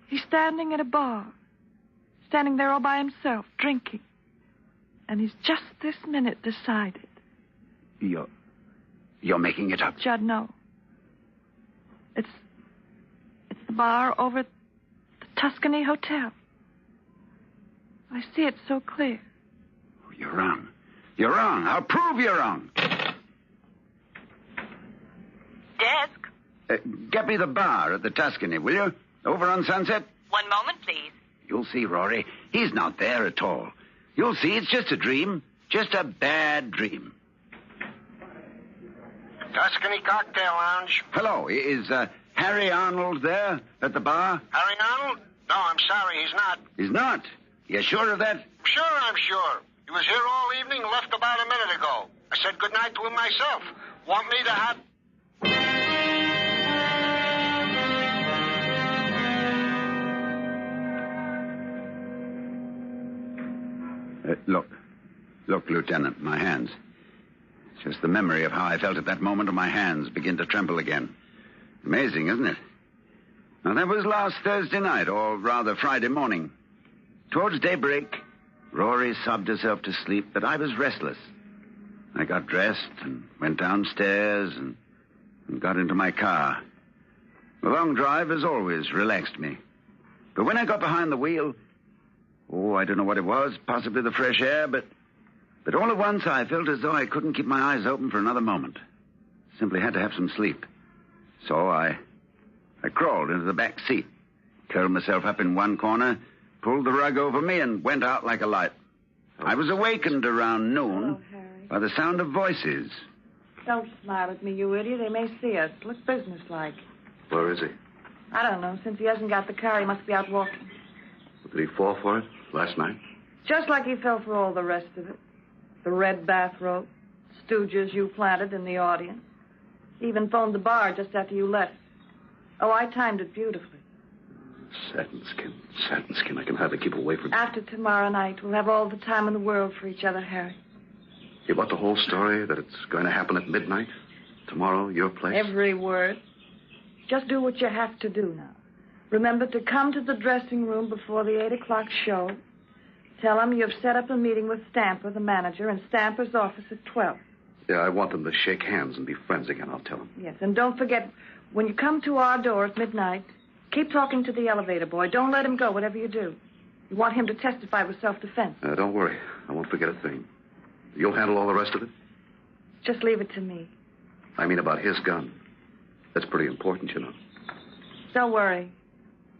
He's standing at a bar. Standing there all by himself, drinking. And he's just this minute decided. You're making it up. Judd, no. It's the bar over at the Tuscany Hotel. I see it so clear. You're wrong. You're wrong. I'll prove you're wrong. Desk? Get me the bar at the Tuscany, will you? Over on Sunset? One moment, please. You'll see, Rory. He's not there at all. You'll see it's just a dream. Just a bad dream. Tuscany Cocktail Lounge. Hello. Is Harry Arnold there at the bar? Harry Arnold? No, I'm sorry, he's not. He's not? You sure of that? Sure, I'm sure. He was here all evening and left about a minute ago. I said goodnight to him myself. Want me to have... Look, Lieutenant, my hands. It's just the memory of how I felt at that moment of my hands begin to tremble again. Amazing, isn't it? Now, that was last Thursday night, or rather Friday morning. Towards daybreak, Rory sobbed herself to sleep, but I was restless. I got dressed and went downstairs and got into my car. The long drive, as always, relaxed me. But when I got behind the wheel... Oh, I don't know what it was, possibly the fresh air, but all at once I felt as though I couldn't keep my eyes open for another moment. Simply had to have some sleep. So I crawled into the back seat, curled myself up in one corner, pulled the rug over me, and went out like a light. I was awakened around noon by the sound of voices. Don't smile at me, you idiot. They may see us. Look businesslike. Where is he? I don't know. Since he hasn't got the car, he must be out walking. Did he fall for it last night? Just like he fell for all the rest of it. The red bathrobe, stooges you planted in the audience. He even phoned the bar just after you left. Oh, I timed it beautifully. Satin skin. I can hardly keep away from you. After tomorrow night, we'll have all the time in the world for each other, Harry. You want the whole story, that it's going to happen at midnight? Tomorrow, your place? Every word. Just do what you have to do now. Remember to come to the dressing room before the 8 o'clock show. Tell them you've set up a meeting with Stamper, the manager, in Stamper's office at 12. Yeah, I want them to shake hands and be friends again, I'll tell them. Yes, and don't forget, when you come to our door at midnight, keep talking to the elevator boy. Don't let him go, whatever you do. You want him to testify with self-defense. Don't worry. I won't forget a thing. You'll handle all the rest of it? Just leave it to me. I mean about his gun. That's pretty important, you know. Don't worry.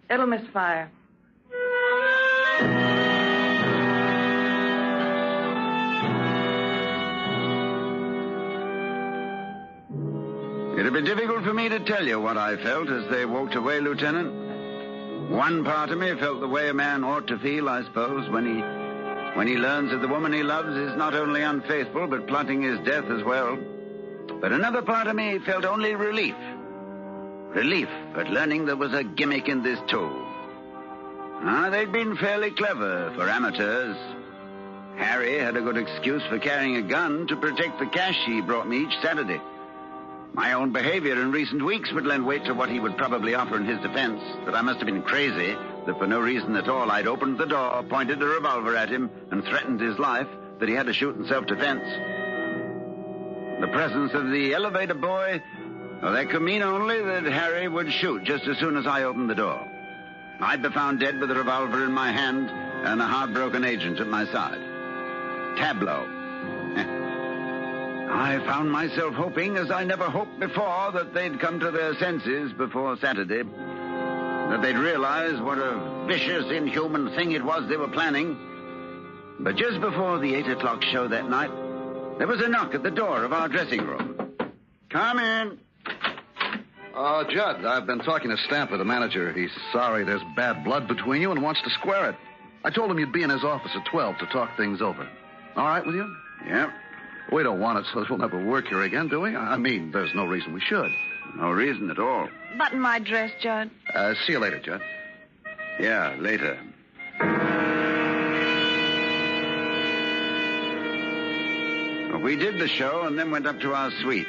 It'll misfire. It'd be difficult for me to tell you what I felt as they walked away, Lieutenant. One part of me felt the way a man ought to feel, I suppose, when he learns that the woman he loves is not only unfaithful, but plotting his death as well. But another part of me felt only relief. Relief at learning there was a gimmick in this too. They'd been fairly clever for amateurs. Harry had a good excuse for carrying a gun to protect the cash he brought me each Saturday. My own behavior in recent weeks would lend weight to what he would probably offer in his defense, that I must have been crazy, that for no reason at all I'd opened the door, pointed a revolver at him, and threatened his life, that he had to shoot in self-defense. The presence of the elevator boy, well, that could mean only that Harry would shoot just as soon as I opened the door. I'd be found dead with a revolver in my hand and a heartbroken agent at my side. Tableau. I found myself hoping, as I never hoped before, that they'd come to their senses before Saturday. That they'd realize what a vicious, inhuman thing it was they were planning. But just before the 8 o'clock show that night, there was a knock at the door of our dressing room. Come in. Judd, I've been talking to Stamper, the manager. He's sorry there's bad blood between you and wants to square it. I told him you'd be in his office at 12 to talk things over. All right with you? Yeah. We don't want it so that we'll never work here again, do we? I mean, there's no reason we should. No reason at all. Button my dress, Judd. See you later, Judd. Yeah, later. We did the show and then went up to our suite.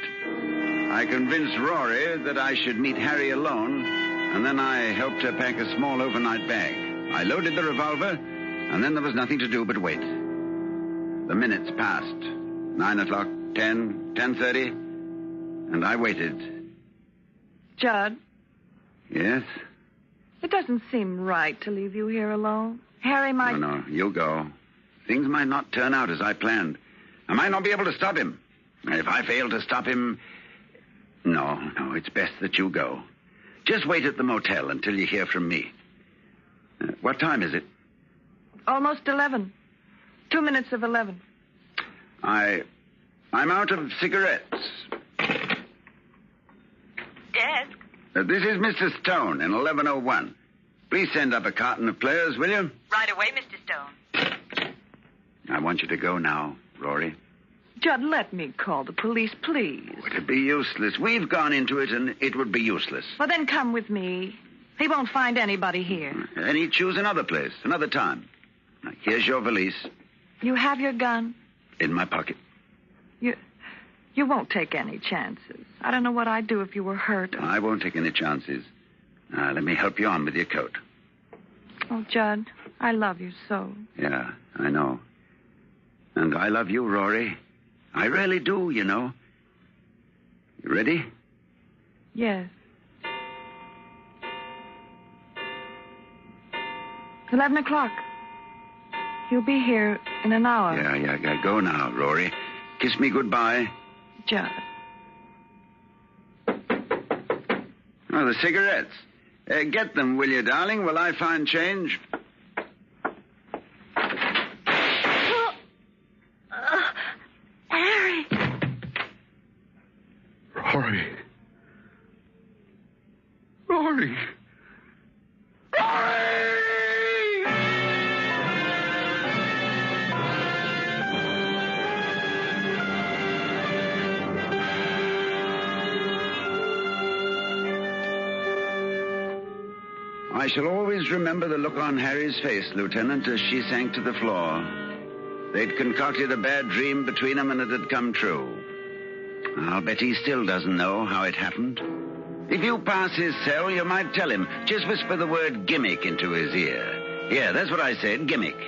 I convinced Rory that I should meet Harry alone, and then I helped her pack a small overnight bag. I loaded the revolver, and then there was nothing to do but wait. The minutes passed. 9 o'clock, 10, 10:30, and I waited. Judd? Yes? It doesn't seem right to leave you here alone. Harry might... No, you go. Things might not turn out as I planned. I might not be able to stop him. If I fail to stop him... No, it's best that you go. Just wait at the motel until you hear from me. What time is it? Almost 11. 2 minutes of 11. I'm out of cigarettes. Desk. This is Mr. Stone in 1101. Please send up a carton of players, will you? Right away, Mr. Stone. I want you to go now, Rory. Judd, let me call the police, please. It'd be useless. We've gone into it, and it would be useless. Well, then come with me. He won't find anybody here. And he'd choose another place, another time. Now, here's your valise. You have your gun? In my pocket. You won't take any chances. I don't know what I'd do if you were hurt. I won't take any chances. Let me help you on with your coat. Oh, Judd, I love you so. Yeah, I know. And I love you, Rory. I really do, you know. You ready? Yes. 11 o'clock. He'll be here in an hour. Yeah. Go now, Rory. Kiss me goodbye. Judd. Oh, the cigarettes. Get them, will you, darling, while I find change? Harry. Rory. I shall always remember the look on Harry's face, Lieutenant, as she sank to the floor. They'd concocted a bad dream between them, and it had come true. I'll bet he still doesn't know how it happened. If you pass his cell, you might tell him. Just whisper the word gimmick into his ear. Yeah, that's what I said, gimmick.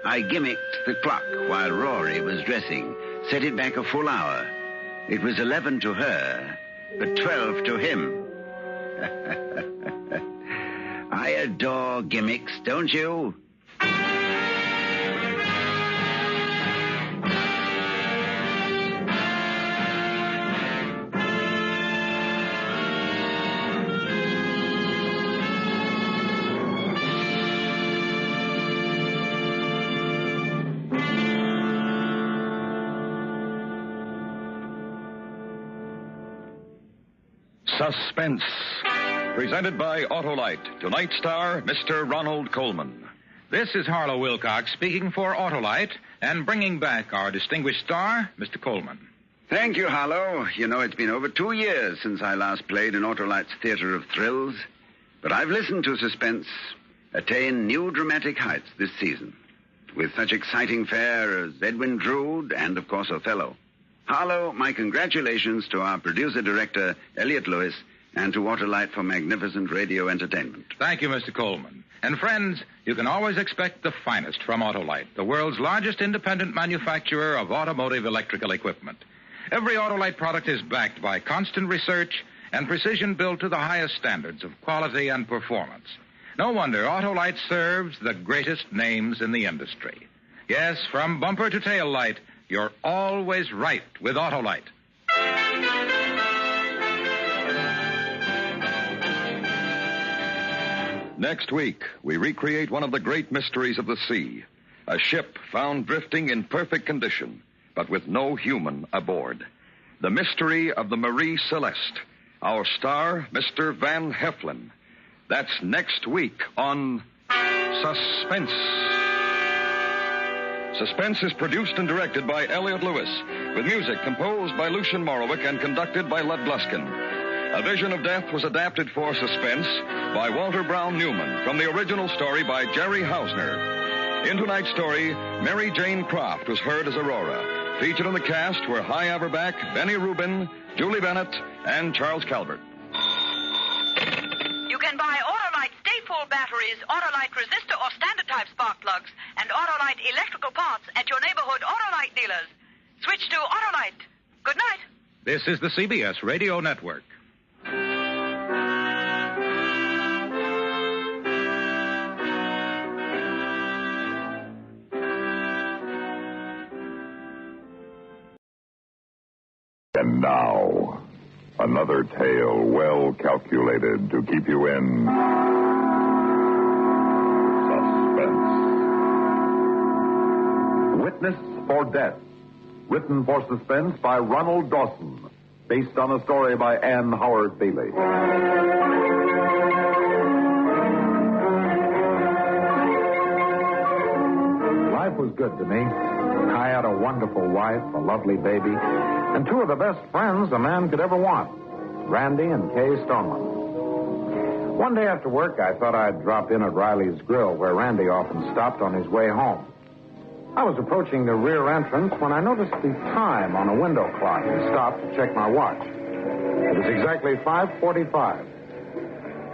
I gimmicked the clock while Rory was dressing, set it back a full hour. It was 11 to her, but 12 to him. I adore gimmicks, don't you? Suspense. Presented by Autolite. Tonight's star, Mr. Ronald Coleman. This is Harlow Wilcox speaking for Autolite and bringing back our distinguished star, Mr. Coleman. Thank you, Harlow. You know, it's been over 2 years since I last played in Autolite's Theater of Thrills. But I've listened to Suspense attain new dramatic heights this season, with such exciting fare as Edwin Drood and, of course, Othello. Harlow, my congratulations to our producer-director, Elliot Lewis, and to Autolite for magnificent radio entertainment. Thank you, Mr. Coleman. And friends, you can always expect the finest from Autolite, the world's largest independent manufacturer of automotive electrical equipment. Every Autolite product is backed by constant research and precision built to the highest standards of quality and performance. No wonder Autolite serves the greatest names in the industry. Yes, from bumper to tail light, you're always right with Autolite. Next week, we recreate one of the great mysteries of the sea. A ship found drifting in perfect condition, but with no human aboard. The mystery of the Marie Celeste. Our star, Mr. Van Heflin. That's next week on Suspense. Suspense is produced and directed by Elliot Lewis, with music composed by Lucian Morowick and conducted by Lud Gluskin. A Vision of Death was adapted for Suspense by Walter Brown Newman from the original story by Jerry Hausner. In tonight's story, Mary Jane Croft was heard as Aurora. Featured in the cast were Hy Averback, Benny Rubin, Julie Bennett, and Charles Calvert. You can buy Autolite Stay-Full batteries, Autolite resistor or standard type spark plugs, and Autolite electrical parts at your neighborhood Autolite dealers. Switch to Autolite. Good night. This is the CBS Radio Network. And now, another tale well calculated to keep you in suspense. Witness for Death. Written for Suspense by Ronald Dawson. Based on a story by Anne Howard Bailey. Life was good to me. I had a wonderful wife, a lovely baby, and two of the best friends a man could ever want, Randy and Kay Stoneman. One day after work, I thought I'd drop in at Riley's Grill, where Randy often stopped on his way home. I was approaching the rear entrance when I noticed the time on a window clock and stopped to check my watch. It was exactly 5:45.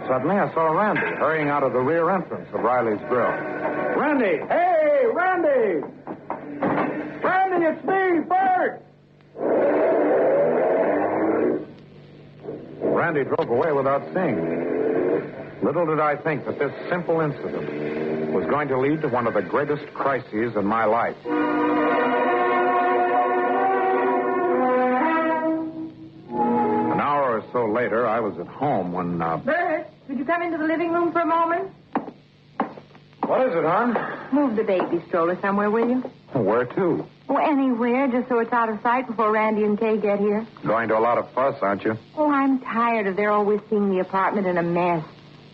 Suddenly, I saw Randy hurrying out of the rear entrance of Riley's Grill. Randy! Hey, Randy! Randy, it's me, Bert! Randy drove away without seeing me. Little did I think that this simple incident was going to lead to one of the greatest crises in my life. An hour or so later, I was at home when... Bert, could you come into the living room for a moment? What is it, hon? Move the baby stroller somewhere, will you? Where to? Oh, anywhere, just so it's out of sight before Randy and Kay get here. Going to a lot of fuss, aren't you? Oh, I'm tired of their always seeing the apartment in a mess.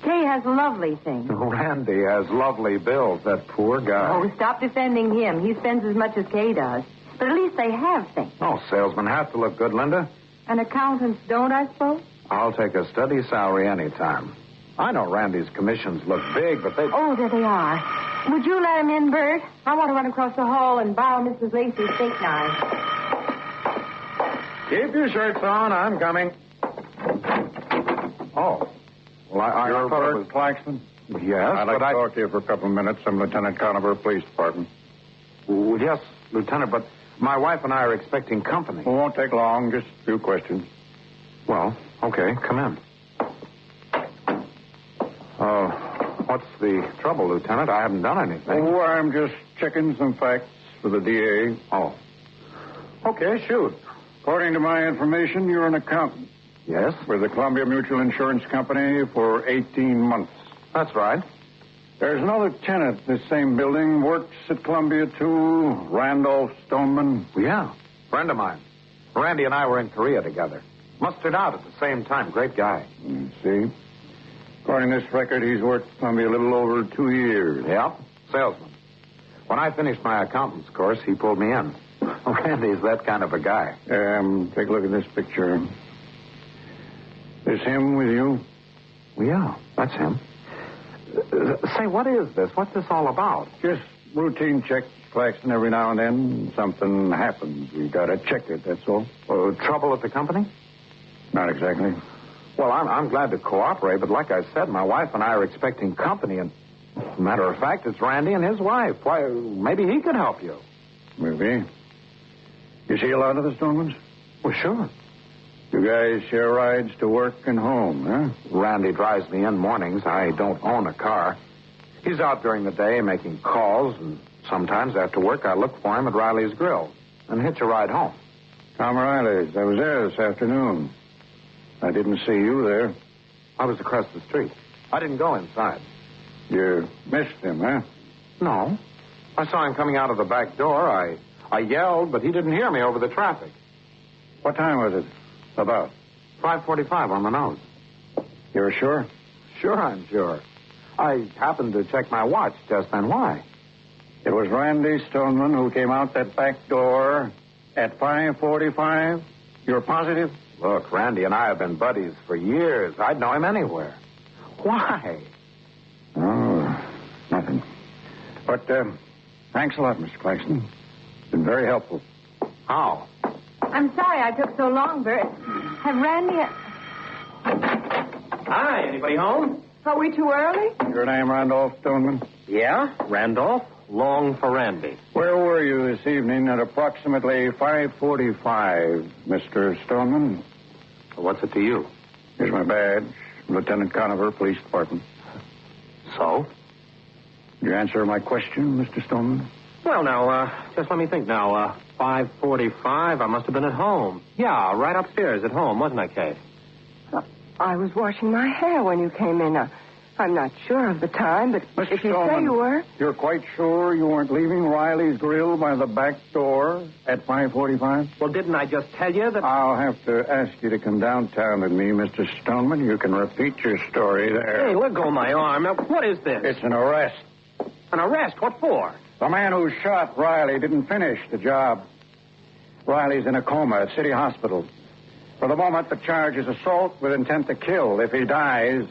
Kay has lovely things. Randy has lovely bills, that poor guy. Oh, stop defending him. He spends as much as Kay does. But at least they have things. Oh, salesmen have to look good, Linda. And accountants don't, I suppose? I'll take a steady salary any time. I know Randy's commissions look big, but they... Oh, there they are. Would you let him in, Bert? I want to run across the hall and borrow Mrs. Lacey's steak knife. Keep your shirts on. I'm coming. Oh. Well, I You're thought it Bert was... Claxton? Yes, I'd like to talk to you for a couple of minutes. I'm Lieutenant Conover, Police Department. Well, yes, Lieutenant, but my wife and I are expecting company. It won't take long. Just a few questions. Well, okay, come in. What's the trouble, Lieutenant? I haven't done anything. Oh, I'm just checking some facts for the DA. Oh. Okay, shoot. According to my information, you're an accountant. Yes? With the Columbia Mutual Insurance Company for 18 months. That's right. There's another tenant in this same building, works at Columbia, too, Randolph Stoneman. Yeah, friend of mine. Randy and I were in Korea together. Mustered out at the same time. Great guy. See? According to this record, he's worked at Columbia a little over 2 years. Yeah, salesman. When I finished my accountant's course, he pulled me in. Randy's that kind of a guy. Take a look at this picture. Is him with you? Well, yeah, that's him. Say, what is this? What's this all about? Just routine checks, Claxton, every now and then. Something happens. We gotta check it, that's all. Trouble at the company? Not exactly. Well, I'm glad to cooperate, but like I said, my wife and I are expecting company, and matter of fact, it's Randy and his wife. Why, maybe he could help you. Maybe. You see a lot of the Stonemans? Well, sure. You guys share rides to work and home, huh? Randy drives me in mornings. I don't own a car. He's out during the day making calls, and sometimes after work I look for him at Riley's Grill and hitch a ride home. Tom Riley's. I was there this afternoon. I didn't see you there. I was across the street. I didn't go inside. You missed him, huh? No. I saw him coming out of the back door. I yelled, but he didn't hear me over the traffic. What time was it? About? 5:45 on the nose. You're sure? Sure, I'm sure. I happened to check my watch just then. Why? It was Randy Stoneman who came out that back door at 5:45? You're positive? Look, Randy and I have been buddies for years. I'd know him anywhere. Why? Oh, nothing. But, thanks a lot, Mr. Claxton. Been very helpful. How? I'm sorry I took so long, Bert. Have Randy... Hi, anybody home? Are we too early? Your name, Randolph Stoneman? Yeah, Randolph. Long for Randy. Where were you this evening at approximately 5:45, Mr. Stoneman? What's it to you? Here's my badge. Lieutenant Conover, Police Department. So? Did you answer my question, Mr. Stoneman? Well, now, just let me think now. 5:45, I must have been at home. Yeah, right upstairs at home, wasn't I, Kate? I was washing my hair when you came in. I'm not sure of the time, but Mr. if you Stoneman, say you were... You're quite sure you weren't leaving Riley's Grill by the back door at 5:45? Well, didn't I just tell you that... I'll have to ask you to come downtown with me, Mr. Stoneman. You can repeat your story there. Hey, let go of my arm. Now, what is this? It's an arrest. An arrest? What for? The man who shot Riley didn't finish the job. Riley's in a coma at City Hospital. For the moment, the charge is assault with intent to kill. If he dies,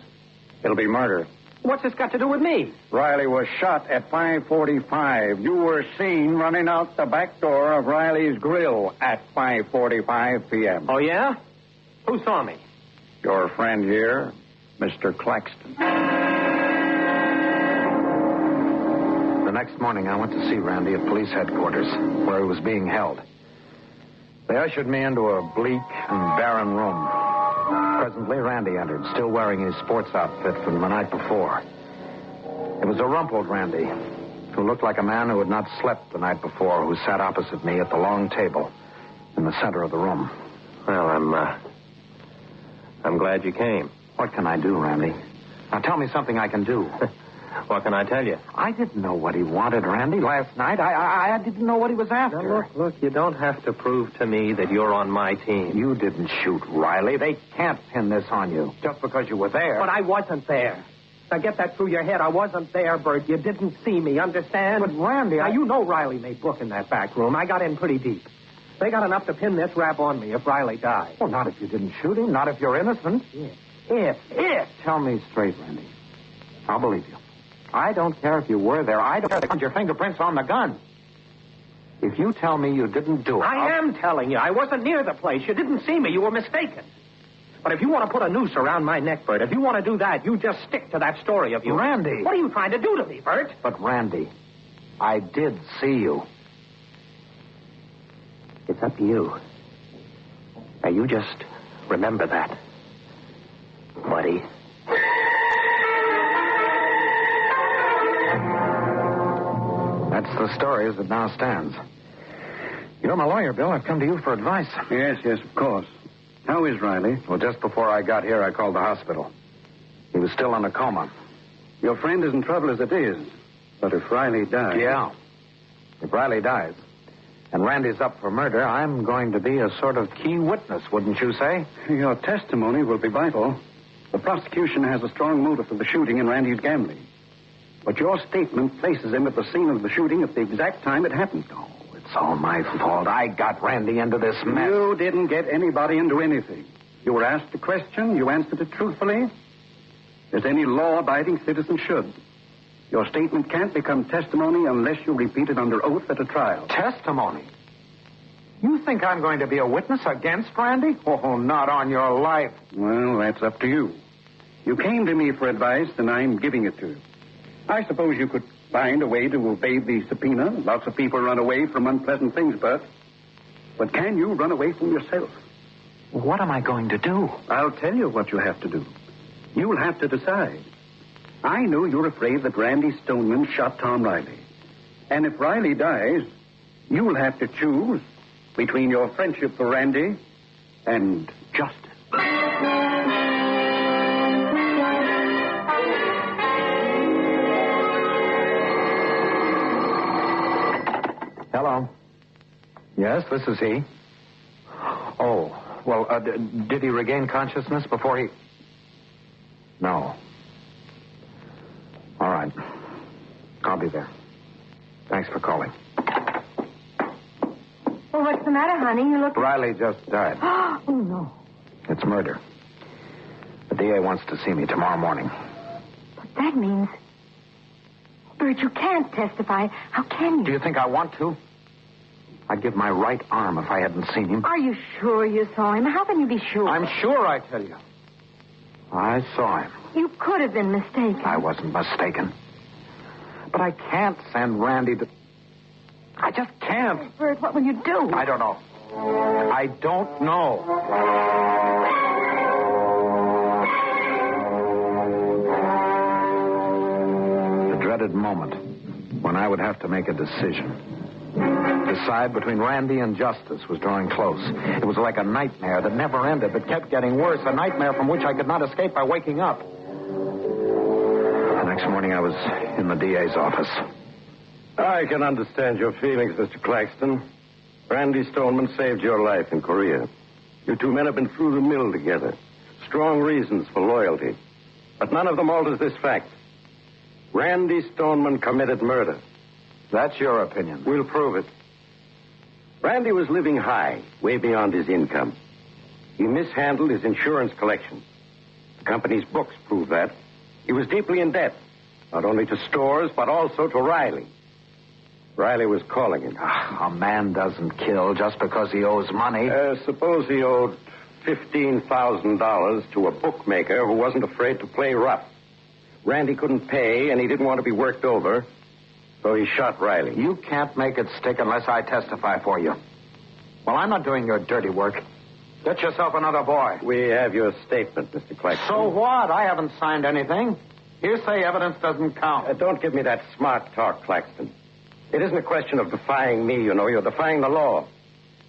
it'll be murder. What's this got to do with me? Riley was shot at 5:45. You were seen running out the back door of Riley's Grill at 5:45 p.m. Oh, yeah? Who saw me? Your friend here, Mr. Claxton. The next morning, I went to see Randy at police headquarters, where he was being held. They ushered me into a bleak and barren room. Presently, Randy entered, still wearing his sports outfit from the night before. It was a rumpled Randy, who looked like a man who had not slept the night before, who sat opposite me at the long table in the center of the room. Well, I'm glad you came. What can I do, Randy? Now, tell me something I can do. What can I tell you? I didn't know what he wanted, Randy, last night. I didn't know what he was after. Now, look, you don't have to prove to me that you're on my team. You didn't shoot Riley. They can't pin this on you just because you were there. But I wasn't there. Now, get that through your head. I wasn't there, Bert. You didn't see me, understand? But, Randy, Now, you know Riley made book in that back room. I got in pretty deep. They got enough to pin this rap on me if Riley died. Well, not if you didn't shoot him, not if you're innocent. Yeah. If. Tell me straight, Randy. I'll believe you. I don't care if you were there. I don't care if they found your fingerprints on the gun. If you tell me you didn't do it... I am telling you. I wasn't near the place. You didn't see me. You were mistaken. But if you want to put a noose around my neck, Bert, if you want to do that, you just stick to that story of yours. Randy. What are you trying to do to me, Bert? But, Randy, I did see you. It's up to you. Now, you just remember that, buddy. That's the story as it now stands. You're my lawyer, Bill. I've come to you for advice. Yes, of course. How is Riley? Well, just before I got here, I called the hospital. He was still in a coma. Your friend is in trouble as it is. But if Riley dies... Yeah. If Riley dies, and Randy's up for murder, I'm going to be a sort of key witness, wouldn't you say? Your testimony will be vital. The prosecution has a strong motive for the shooting and Randy's gambling. But your statement places him at the scene of the shooting at the exact time it happened. Oh, it's all my fault. I got Randy into this mess. You didn't get anybody into anything. You were asked a question. You answered it truthfully, as any law-abiding citizen should. Your statement can't become testimony unless you repeat it under oath at a trial. Testimony? You think I'm going to be a witness against Randy? Oh, not on your life. Well, that's up to you. You came to me for advice, and I'm giving it to you. I suppose you could find a way to evade the subpoena. Lots of people run away from unpleasant things, Bert. But can you run away from yourself? What am I going to do? I'll tell you what you have to do. You'll have to decide. I know you're afraid that Randy Stoneman shot Tom Riley. And if Riley dies, you'll have to choose between your friendship for Randy and justice. Hello. Yes, this is he. Oh, well, did he regain consciousness before he... No. All right. I'll be there. Thanks for calling. Well, what's the matter, honey? You look... Riley just died. Oh, no. It's murder. The DA wants to see me tomorrow morning. But that means... Bert, you can't testify. How can you? Do you think I want to? I'd give my right arm if I hadn't seen him. Are you sure you saw him? How can you be sure? I'm sure, I tell you. I saw him. You could have been mistaken. I wasn't mistaken. But I can't send Randy to... I just can't. Bert, what will you do? I don't know. I don't know. The dreaded moment when I would have to make a decision. Decide between Randy and justice was drawing close. It was like a nightmare that never ended, but kept getting worse. A nightmare from which I could not escape by waking up. The next morning I was in the DA's office. I can understand your feelings, Mr. Claxton. Randy Stoneman saved your life in Korea. You two men have been through the mill together. Strong reasons for loyalty. But none of them alters this fact. Randy Stoneman committed murder. That's your opinion. We'll prove it. Randy was living high, way beyond his income. He mishandled his insurance collection. The company's books prove that. He was deeply in debt, not only to stores, but also to Riley. Riley was calling him. A man doesn't kill just because he owes money. Suppose he owed $15,000 to a bookmaker who wasn't afraid to play rough. Randy couldn't pay, and he didn't want to be worked over, so he shot Riley. You can't make it stick unless I testify for you. Well, I'm not doing your dirty work. Get yourself another boy. We have your statement, Mr. Claxton. So what? I haven't signed anything. Hearsay evidence doesn't count. Don't give me that smart talk, Claxton. It isn't a question of defying me, you know. You're defying the law.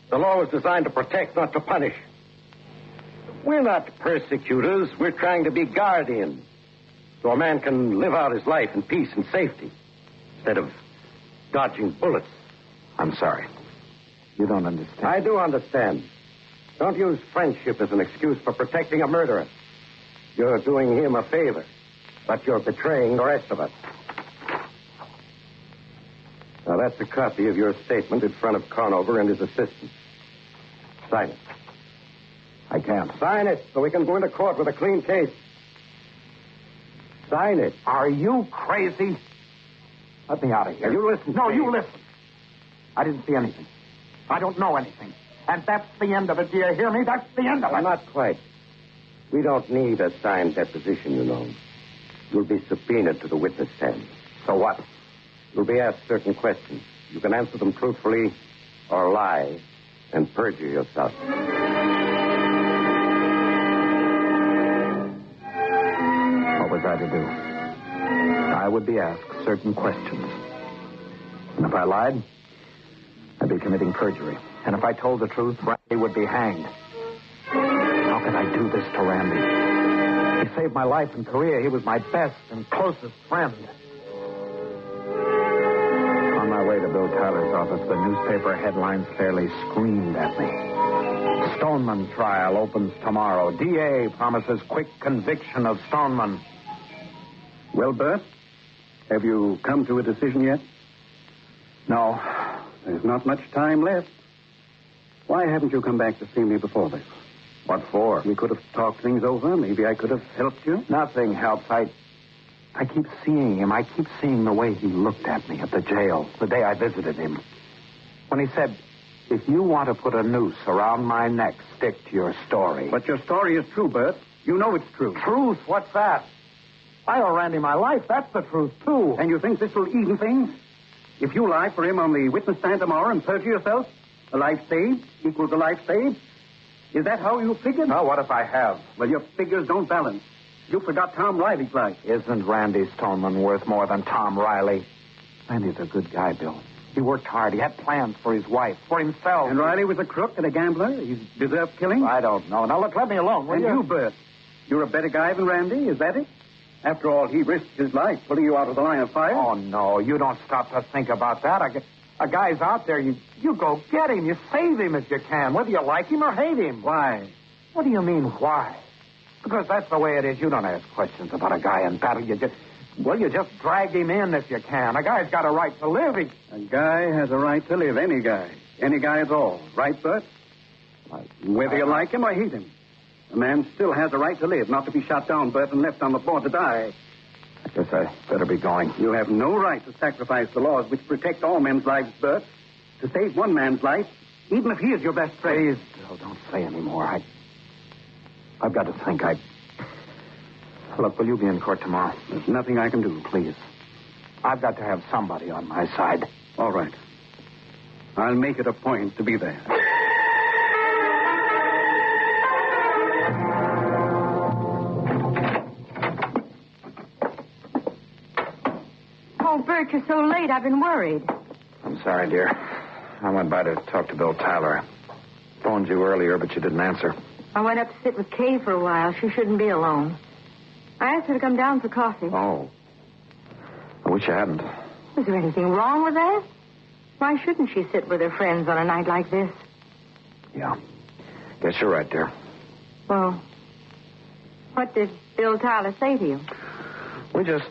The law was designed to protect, not to punish. We're not persecutors. We're trying to be guardians. So a man can live out his life in peace and safety instead of dodging bullets. I'm sorry. You don't understand. I do understand. Don't use friendship as an excuse for protecting a murderer. You're doing him a favor, but you're betraying the rest of us. Now, that's a copy of your statement in front of Conover and his assistant. Sign it. I can't. Sign it so we can go into court with a clean case. Sign it. Are you crazy? Let me out of here. You listen. No, you listen. I didn't see anything. I don't know anything. And that's the end of it. Do you hear me? That's the end of it. Not quite. We don't need a signed deposition, you know. You'll be subpoenaed to the witness stand. So what? You'll be asked certain questions. You can answer them truthfully or lie and perjure yourself. What was I to do? I would be asked certain questions. And if I lied, I'd be committing perjury. And if I told the truth, Randy would be hanged. How could I do this to Randy? He saved my life and career. He was my best and closest friend. On my way to Bill Tyler's office, the newspaper headlines fairly screamed at me. Stoneman trial opens tomorrow. DA promises quick conviction of Stoneman. Well, Bert, have you come to a decision yet? No. There's not much time left. Why haven't you come back to see me before this? What for? We could have talked things over. Maybe I could have helped you. Nothing helps. I keep seeing him. I keep seeing the way he looked at me at the jail the day I visited him. When he said, if you want to put a noose around my neck, stick to your story. But your story is true, Bert. You know it's true. Truth? What's that? I owe Randy my life. That's the truth, too. And you think this will even things? If you lie for him on the witness stand tomorrow and perjure yourself, a life saved equals a life saved? Is that how you figured? Now, what if I have? Well, your figures don't balance. You forgot Tom Riley's life. Isn't Randy Stoneman worth more than Tom Riley? Randy's a good guy, Bill. He worked hard. He had plans for his wife, for himself. And Riley was a crook and a gambler? He deserved killing? I don't know. Now, let me alone, will and you, Bert? You're a better guy than Randy, is that it? After all, he risked his life pulling you out of the line of fire. Oh, no. You don't stop to think about that. A guy's out there. You go get him. You save him if you can, whether you like him or hate him. Why? What do you mean, why? Because that's the way it is. You don't ask questions about a guy in battle. You just drag him in if you can. A guy's got a right to live. A guy has a right to live. Any guy. Any guy at all. Right, Bert? Whether you like him or hate him. A man still has a right to live, not to be shot down, Bert, and left on the floor to die. I guess I better be going. You have no right to sacrifice the laws which protect all men's lives, Bert. To save one man's life, even if he is your best friend. Please, Bill, don't say any more. I've got to think. Look, will you be in court tomorrow? There's nothing I can do. Please. I've got to have somebody on my side. All right. I'll make it a point to be there. Oh, Bert, you're so late. I've been worried. I'm sorry, dear. I went by to talk to Bill Tyler. I phoned you earlier, but you didn't answer. I went up to sit with Kay for a while. She shouldn't be alone. I asked her to come down for coffee. Oh. I wish you hadn't. Was there anything wrong with that? Why shouldn't she sit with her friends on a night like this? Yeah. Guess you're right, dear. Well, what did Bill Tyler say to you? We just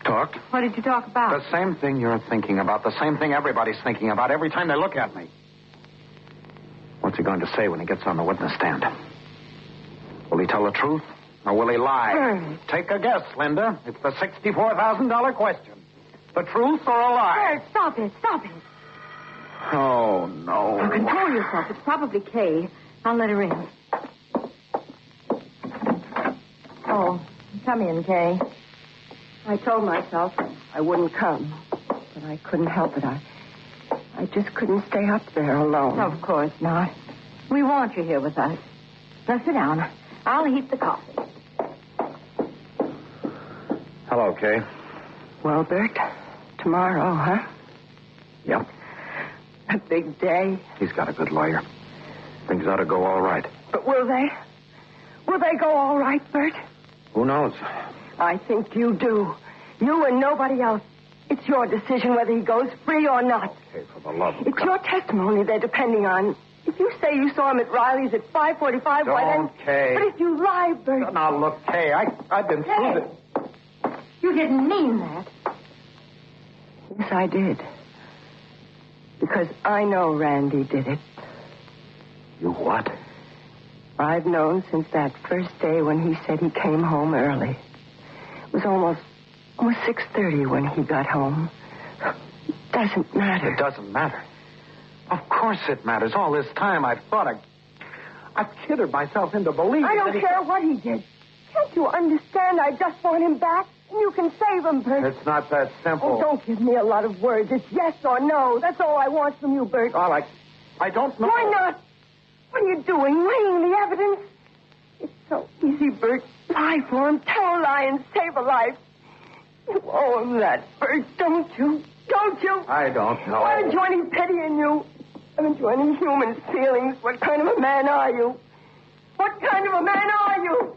talked. What did you talk about? The same thing you're thinking about. The same thing everybody's thinking about every time they look at me. What's he going to say when he gets on the witness stand? Will he tell the truth or will he lie? Bert. Take a guess, Linda. It's the $64,000 question. The truth or a lie? Bert, stop it. Stop it. Oh, no. Now, control yourself. It's probably Kay. I'll let her in. Oh, come in, Kay. I told myself I wouldn't come, but I couldn't help it. I just couldn't stay up there alone. Of course not. We want you here with us. Now, sit down. I'll heat the coffee. Hello, Kay. Well, Bert, tomorrow, huh? Yep. A big day. He's got a good lawyer. Things ought to go all right. But will they? Will they go all right, Bert? Who knows? I think you do. You and nobody else. It's your decision whether he goes free or not. Okay, for the love of It's God. your testimony they're depending on. If you say you saw him at Riley's at 5:45, why then... Don't, Kay. But if you lie, Bert... Now, look, Kay, I've been through this. You didn't mean that. Yes, I did. Because I know Randy did it. You what? I've known since that first day when he said he came home early. It was almost 6:30 when he got home. Doesn't matter. It doesn't matter. Of course it matters. All this time I've thought I've kidded myself into believing. I don't care what he did. Can't you understand? I just want him back. And you can save him, Bert. It's not that simple. Oh, don't give me a lot of words. It's yes or no. That's all I want from you, Bert. All right. I don't know. Why not? What are you doing? Weighing the evidence? It's so easy, Bert. Lie for him. Tell a lie and save a life. You owe him that, Bert, don't you? Don't you? I don't know. I haven't you any pity in you. I haven't you any human feelings. What kind of a man are you? What kind of a man are you?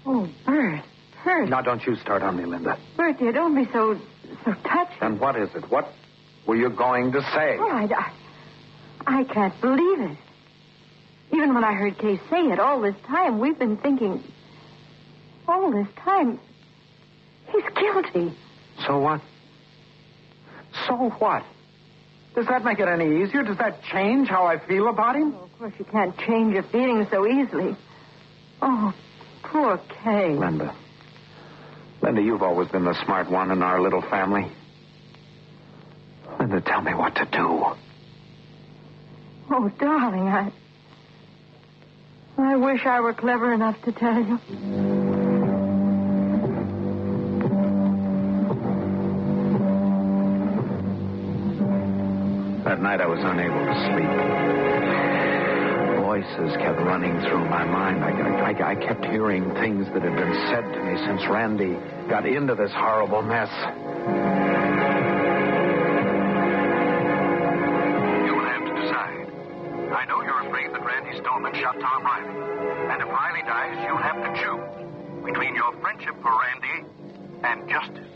Oh, Bert. Bert. Now, don't you start on me, Linda. Bert, dear, don't be so touchy. Then what is it? What were you going to say? Oh, I can't believe it. Even when I heard Kay say it, all this time, we've been thinking... All this time, he's guilty. So what? So what? Does that make it any easier? Does that change how I feel about him? Well, of course, you can't change your feelings so easily. Oh, poor Kay. Linda, you've always been the smart one in our little family. Linda, tell me what to do. Oh, darling, I wish I were clever enough to tell you. That night I was unable to sleep. Voices kept running through my mind. I kept hearing things that had been said to me since Randy got into this horrible mess. You'll have to decide. I know you're afraid that Randy Stoneman shot Tom Riley. And if Riley dies, you'll have to choose between your friendship for Randy and justice.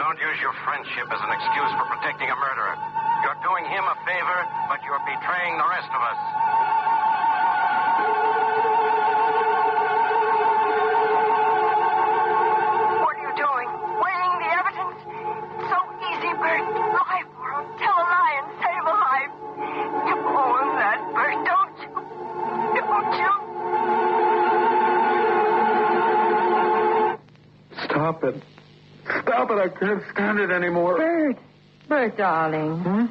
Don't use your friendship as an excuse for protecting a murderer. You're doing him a favor, but you're betraying the rest of us. What are you doing? Weighing the evidence? So easy, Bert. Lie for him. Tell a lie and save a life. You owe him that, Bert, don't you? Don't you? Stop it. Stop it. I can't stand it anymore. Bert, darling. Hmm?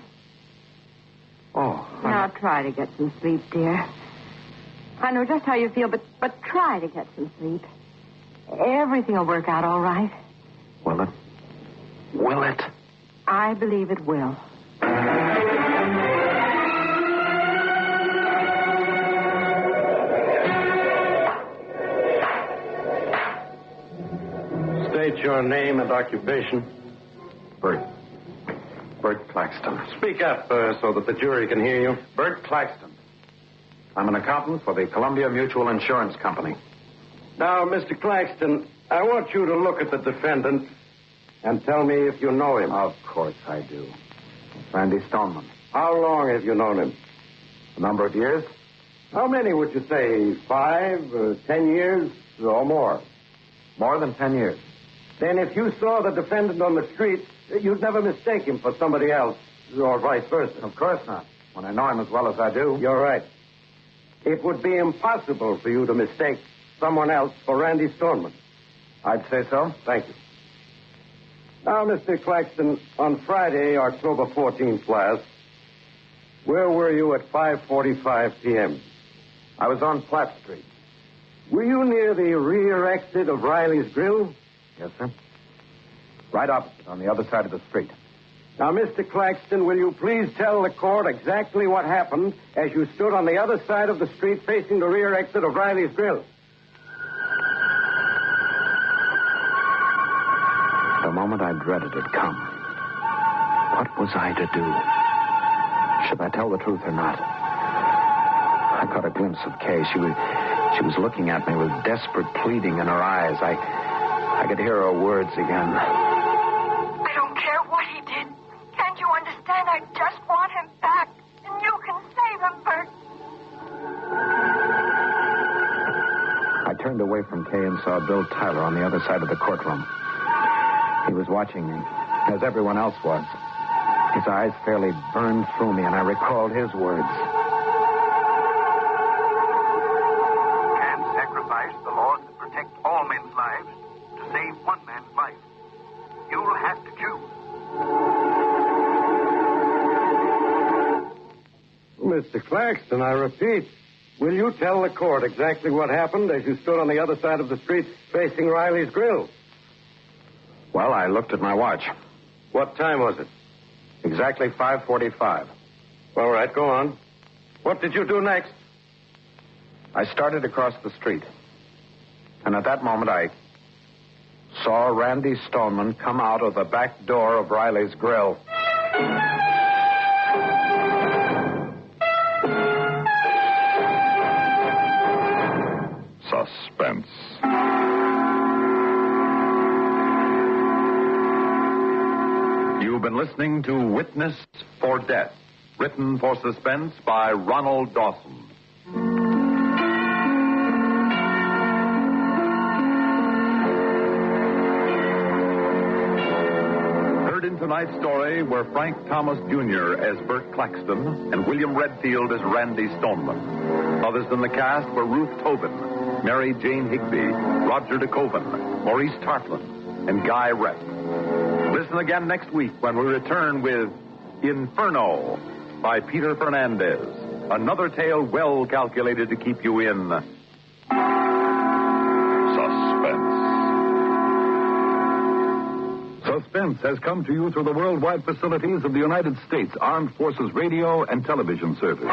Oh. Now try to get some sleep, dear. I know just how you feel, but try to get some sleep. Everything will work out all right. Will it? Will it? I believe it will. State your name and occupation. Bert Claxton. Speak up so that the jury can hear you. Bert Claxton. I'm an accountant for the Columbia Mutual Insurance Company. Now, Mr. Claxton, I want you to look at the defendant and tell me if you know him. Of course I do. Randy Stoneman. How long have you known him? A number of years. How many would you say? 5, 10 years, or more? More than 10 years. Then if you saw the defendant on the street, you'd never mistake him for somebody else, or vice versa. Of course not. When I know him as well as I do. You're right. It would be impossible for you to mistake someone else for Randy Stoneman. I'd say so. Thank you. Now, Mr. Claxton, on Friday, October 14th last, where were you at 5:45 p.m.? I was on Platt Street. Were you near the rear exit of Riley's Grill? Yes, sir. Right opposite, on the other side of the street. Now, Mr. Claxton, will you please tell the court exactly what happened as you stood on the other side of the street facing the rear exit of Riley's Grill? The moment I dreaded had come. What was I to do? Should I tell the truth or not? I caught a glimpse of Kay. She was looking at me with desperate pleading in her eyes. I could hear her words again. I don't care what he did. Can't you understand? I just want him back. And you can save him, Bert. I turned away from Kay and saw Bill Tyler on the other side of the courtroom. He was watching me, as everyone else was. His eyes fairly burned through me, and I recalled his words. Can't sacrifice the laws that protect all men's lives to save one man's life. You'll have to choose. Mr. Claxton, I repeat, will you tell the court exactly what happened as you stood on the other side of the street facing Riley's grill? Well, I looked at my watch. What time was it? Exactly 5:45. All right, go on. What did you do next? I started across the street. And at that moment, I saw Randy Stoneman come out of the back door of Riley's grill. Suspense. You've been listening to Witness for Death, written for Suspense by Ronald Dawson. Heard in tonight's story were Frank Thomas Jr. as Bert Claxton and William Redfield as Randy Stoneman. Others in the cast were Ruth Tobin, Mary Jane Higby, Roger DeKoven, Maurice Tarplin, and Guy Rep. Listen again next week when we return with Inferno by Peter Fernandez. Another tale well calculated to keep you in suspense. Suspense has come to you through the worldwide facilities of the United States Armed Forces Radio and Television Service.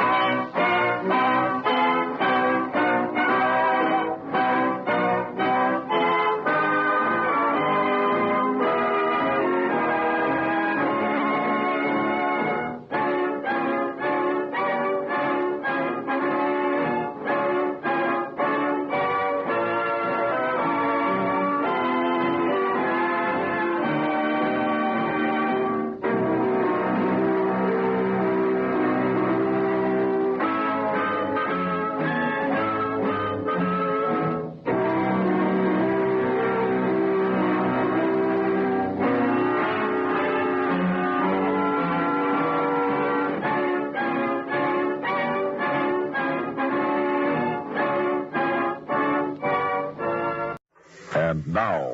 And now,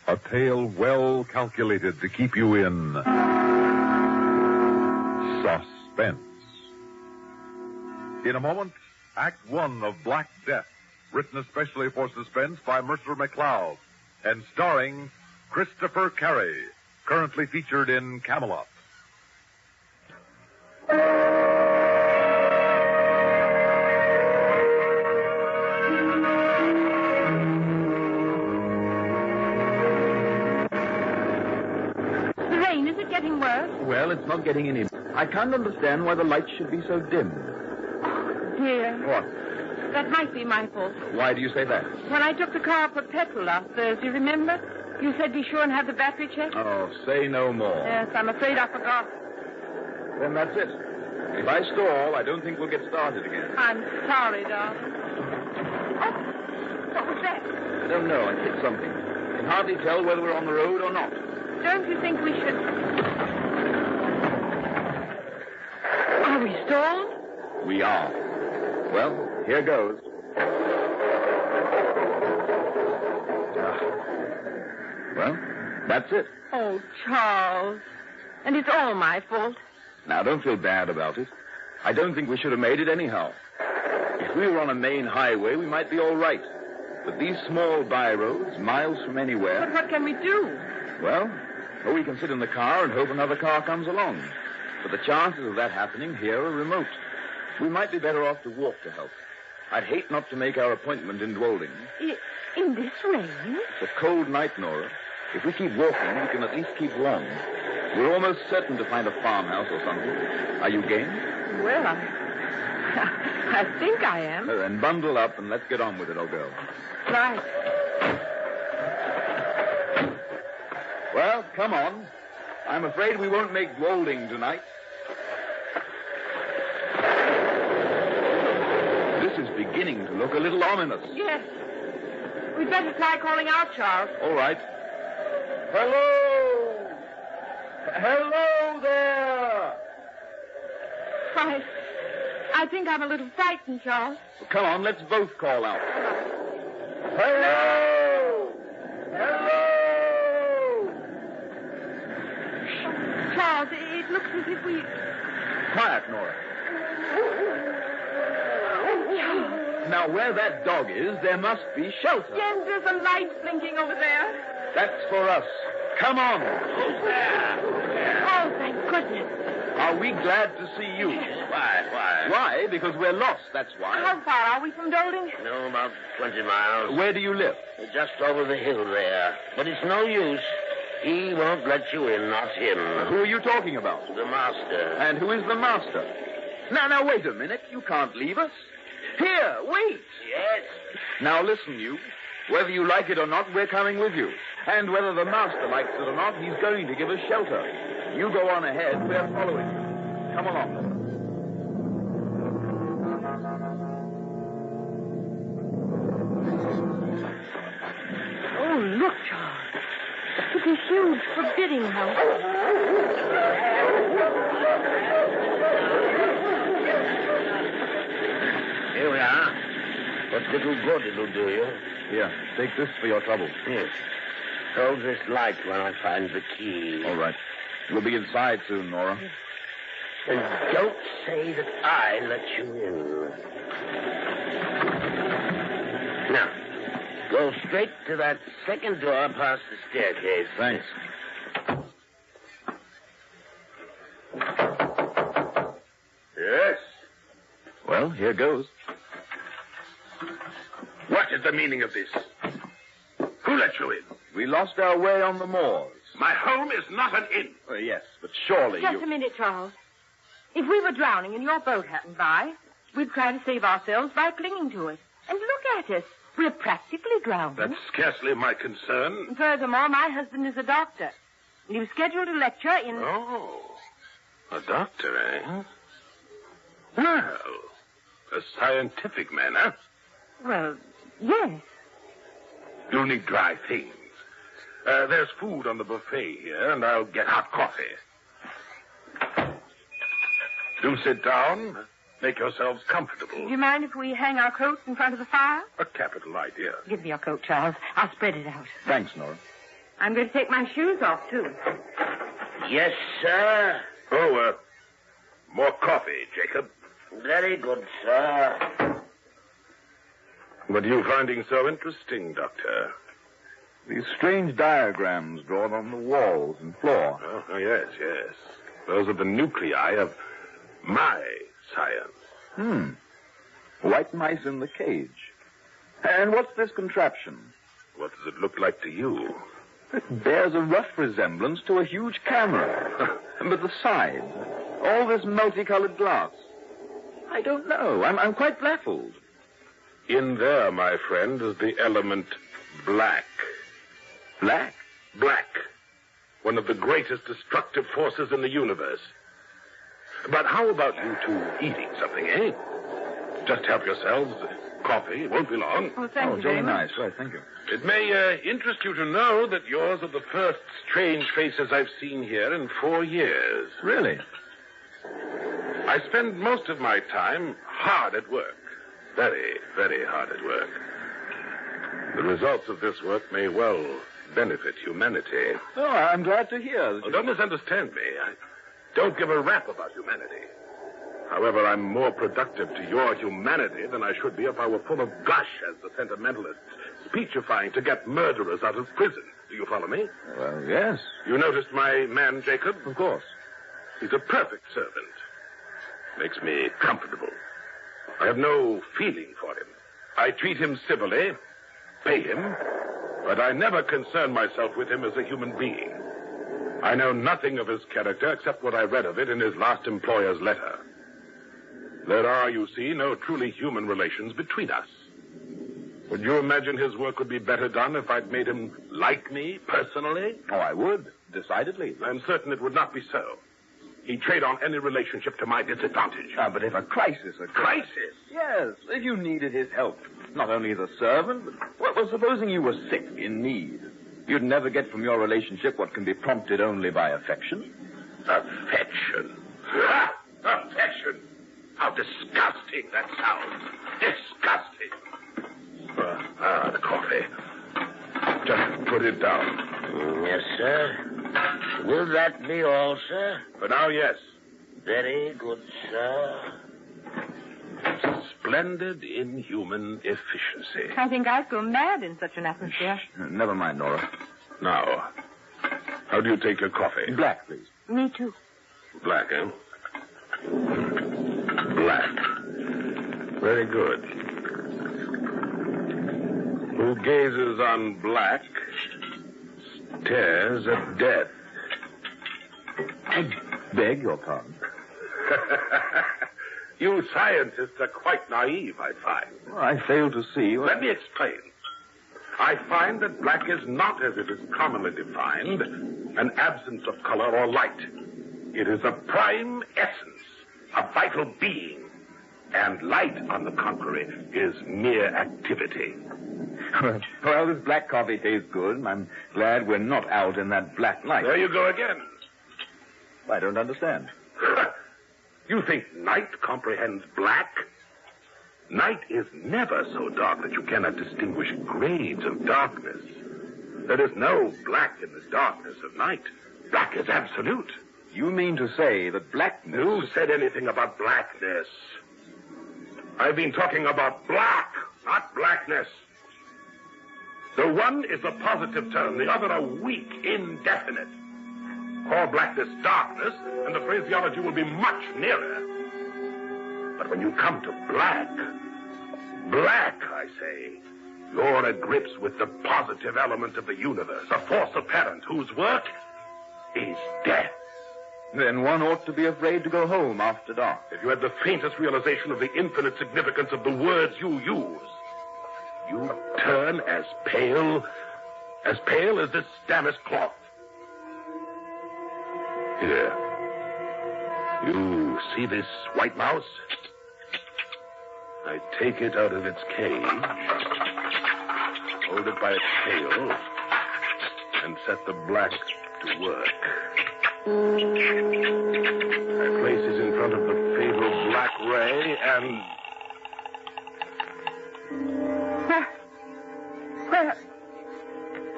a tale well calculated to keep you in suspense. In a moment, Act One of Black Death, written especially for Suspense by Mercer McLeod, and starring Christopher Carey, currently featured in Camelot. Getting worse? Well, it's not getting any. I can't understand why the lights should be so dim. Oh, dear. What? That might be my fault. Why do you say that? When I took the car for petrol last Thursday, remember? You said be sure and have the battery checked? Oh, say no more. Yes, I'm afraid I forgot. Then that's it. If I stall, I don't think we'll get started again. I'm sorry, darling. Oh, what was that? I don't know. I hit something. Can hardly tell whether we're on the road or not. Don't you think we should... Are we stalled? We are. Well, here goes. Well, that's it. Oh, Charles. And it's all my fault. Now, don't feel bad about it. I don't think we should have made it anyhow. If we were on a main highway, we might be all right. But these small byroads, miles from anywhere... But what can we do? Well, we can sit in the car and hope another car comes along. But the chances of that happening here are remote. We might be better off to walk to help. I'd hate not to make our appointment in Dwolding. In this rain? It's a cold night, Nora. If we keep walking, we can at least keep warm. We're almost certain to find a farmhouse or something. Are you game? Well, I think I am. Then bundle up and let's get on with it, old girl. Right. Well, come on. I'm afraid we won't make Dwolding tonight. This is beginning to look a little ominous. Yes. We'd better try calling out, Charles. All right. Hello! Hello there! I think I'm a little frightened, Charles. Well, come on, let's both call out. Hello! Hello! Charles, it looks as if we... Quiet, Nora. Now, where that dog is, there must be shelter. Yes, there's a light blinking over there. That's for us. Come on. Who's there? Oh, thank goodness. Are we glad to see you? Why? Why? Because we're lost, that's why. How far are we from Dolding? No, about 20 miles. Where do you live? Just over the hill there. But it's no use. He won't let you in, not him. Who are you talking about? The master. And who is the master? Now, wait a minute. You can't leave us. Here, wait. Yes? Now, listen, you. Whether you like it or not, we're coming with you. And whether the master likes it or not, he's going to give us shelter. You go on ahead. We're following you. Come along. Oh, look, Charles. It's a huge, forbidding house. Here we are. What little good it'll do you. Here, take this for your trouble. Yes. Hold this light when I find the key. All right. We'll be inside soon, Nora. And don't say that I let you in. Now, go straight to that second door past the staircase. Thanks. Yes? Well, here goes. What is the meaning of this? Who let you in? We lost our way on the moors. My home is not an inn. Yes, but surely Just a minute, Charles. If we were drowning and your boat happened by, we'd try to save ourselves by clinging to it. And look at us. We're practically drowned. That's scarcely my concern. And furthermore, my husband is a doctor. And he was scheduled to lecture in... Oh, a doctor, eh? Well, a scientific man, huh? Well, yes. You'll need dry things. There's food on the buffet here, and I'll get hot coffee. Do sit down. Make yourselves comfortable. Do you mind if we hang our coats in front of the fire? A capital idea. Give me your coat, Charles. I'll spread it out. Thanks, Nora. I'm going to take my shoes off, too. Yes, sir. Oh, more coffee, Jacob. Very good, sir. What are you finding so interesting, Doctor? These strange diagrams drawn on the walls and floor. Oh, yes. Those are the nuclei of my science. White mice in the cage. And what's this contraption? What does it look like to you? It bears a rough resemblance to a huge camera. But the sides, all this multicolored glass. I don't know. I'm quite baffled. In there, my friend, is the element black. Black? Black. One of the greatest destructive forces in the universe. But how about you two eating something, eh? Just help yourselves. Coffee won't be long. Oh, thank you very nice. Right, thank you. It may interest you to know that yours are the first strange faces I've seen here in 4 years. Really? I spend most of my time hard at work. Very, very hard at work. The results of this work may well benefit humanity. Oh, I'm glad to hear. Oh, don't misunderstand me. I don't give a rap about humanity. However, I'm more productive to your humanity than I should be if I were full of gush as the sentimentalists, speechifying to get murderers out of prison. Do you follow me? Well, yes. You noticed my man, Jacob? Of course. He's a perfect servant. Makes me comfortable. I have no feeling for him. I treat him civilly, pay him, but I never concern myself with him as a human being. I know nothing of his character except what I read of it in his last employer's letter. There are, you see, no truly human relations between us. Would you imagine his work would be better done if I'd made him like me personally? Oh, I would, decidedly. I'm certain it would not be so. He'd trade on any relationship to my disadvantage. But if a crisis occurred... Crisis? Yes, if you needed his help. Not only as a servant, but... Well, supposing you were sick, in need. You'd never get from your relationship what can be prompted only by affection. Affection? Affection? How disgusting that sounds. Disgusting. The coffee. Just put it down. Yes, sir. Will that be all, sir? For now, yes. Very good, sir. Splendid inhuman efficiency. I think I'd go mad in such an atmosphere. Never mind, Nora. Now, how do you take your coffee? Black, please. Me too. Black, eh? Black. Very good. Who gazes on black stares at death. I beg your pardon. You scientists are quite naive, I find. Well, I fail to see. Let me explain. I find that black is not, as it is commonly defined, an absence of color or light. It is a prime essence, a vital being. And light, on the contrary, is mere activity. Well, this black coffee tastes good, and I'm glad we're not out in that black light. There you go again. I don't understand. You think night comprehends black? Night is never so dark that you cannot distinguish grades of darkness. There is no black in this darkness of night. Black is absolute. You mean to say that blackness... Who said anything about blackness? I've been talking about black, not blackness. The one is a positive term, the other a weak, indefinite. Call blackness darkness, and the phraseology will be much nearer. But when you come to black, I say, you're at grips with the positive element of the universe, a force apparent whose work is death. Then one ought to be afraid to go home after dark. If you had the faintest realization of the infinite significance of the words you use, you'd turn as pale as this damask cloth. Here. You see this white mouse? I take it out of its cage, hold it by its tail, and set the black to work. I place it in front of the fatal black ray and...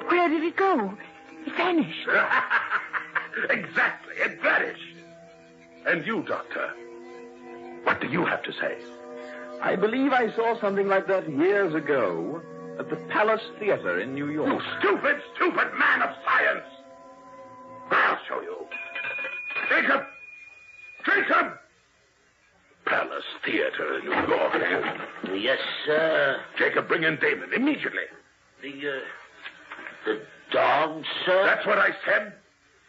Where did it go? It vanished. Exactly, it vanished. And you, Doctor, what do you have to say? I believe I saw something like that years ago at the Palace Theater in New York. You stupid man of science! I'll show you. Jacob! Palace Theater in New York, eh? Yes, sir. Jacob, bring in Damon immediately. The dog, sir? That's what I said.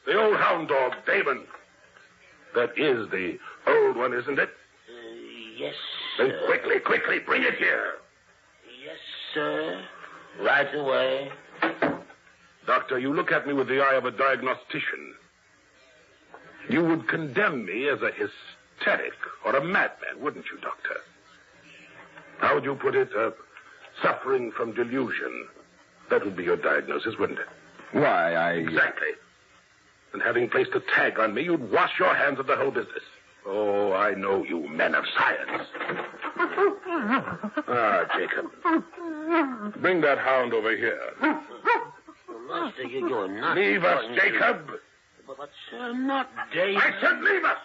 The old hound dog, Damon. That is the old one, isn't it? Yes, sir. Then quickly, bring it here. Yes, sir. Right away. Doctor, you look at me with the eye of a diagnostician. You would condemn me as a hysteric or a madman, wouldn't you, Doctor? How would you put it? Suffering from delusion. That would be your diagnosis, wouldn't it? Why, Exactly. And having placed a tag on me, you'd wash your hands of the whole business. Oh, I know you men of science. Jacob. Bring that hound over here. Master, you're going nuts. Leave us, Jacob. But, sir, not David. I said leave us.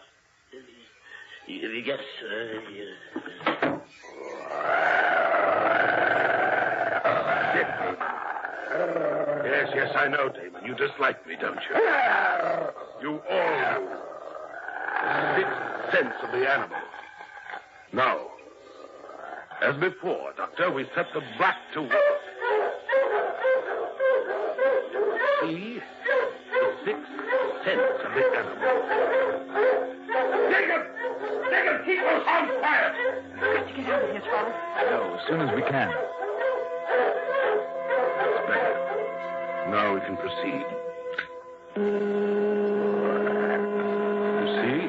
Yes, sir. Yes, I know, Damon. You dislike me, don't you? You all do. The sixth sense of the animal. Now, as before, Doctor, we set the black to work. See? The sixth sense of the animal. Jacob, keep those hounds quiet! We've got to get out of here, Charles. No, as soon as we can. That's better. Now we can proceed. You see?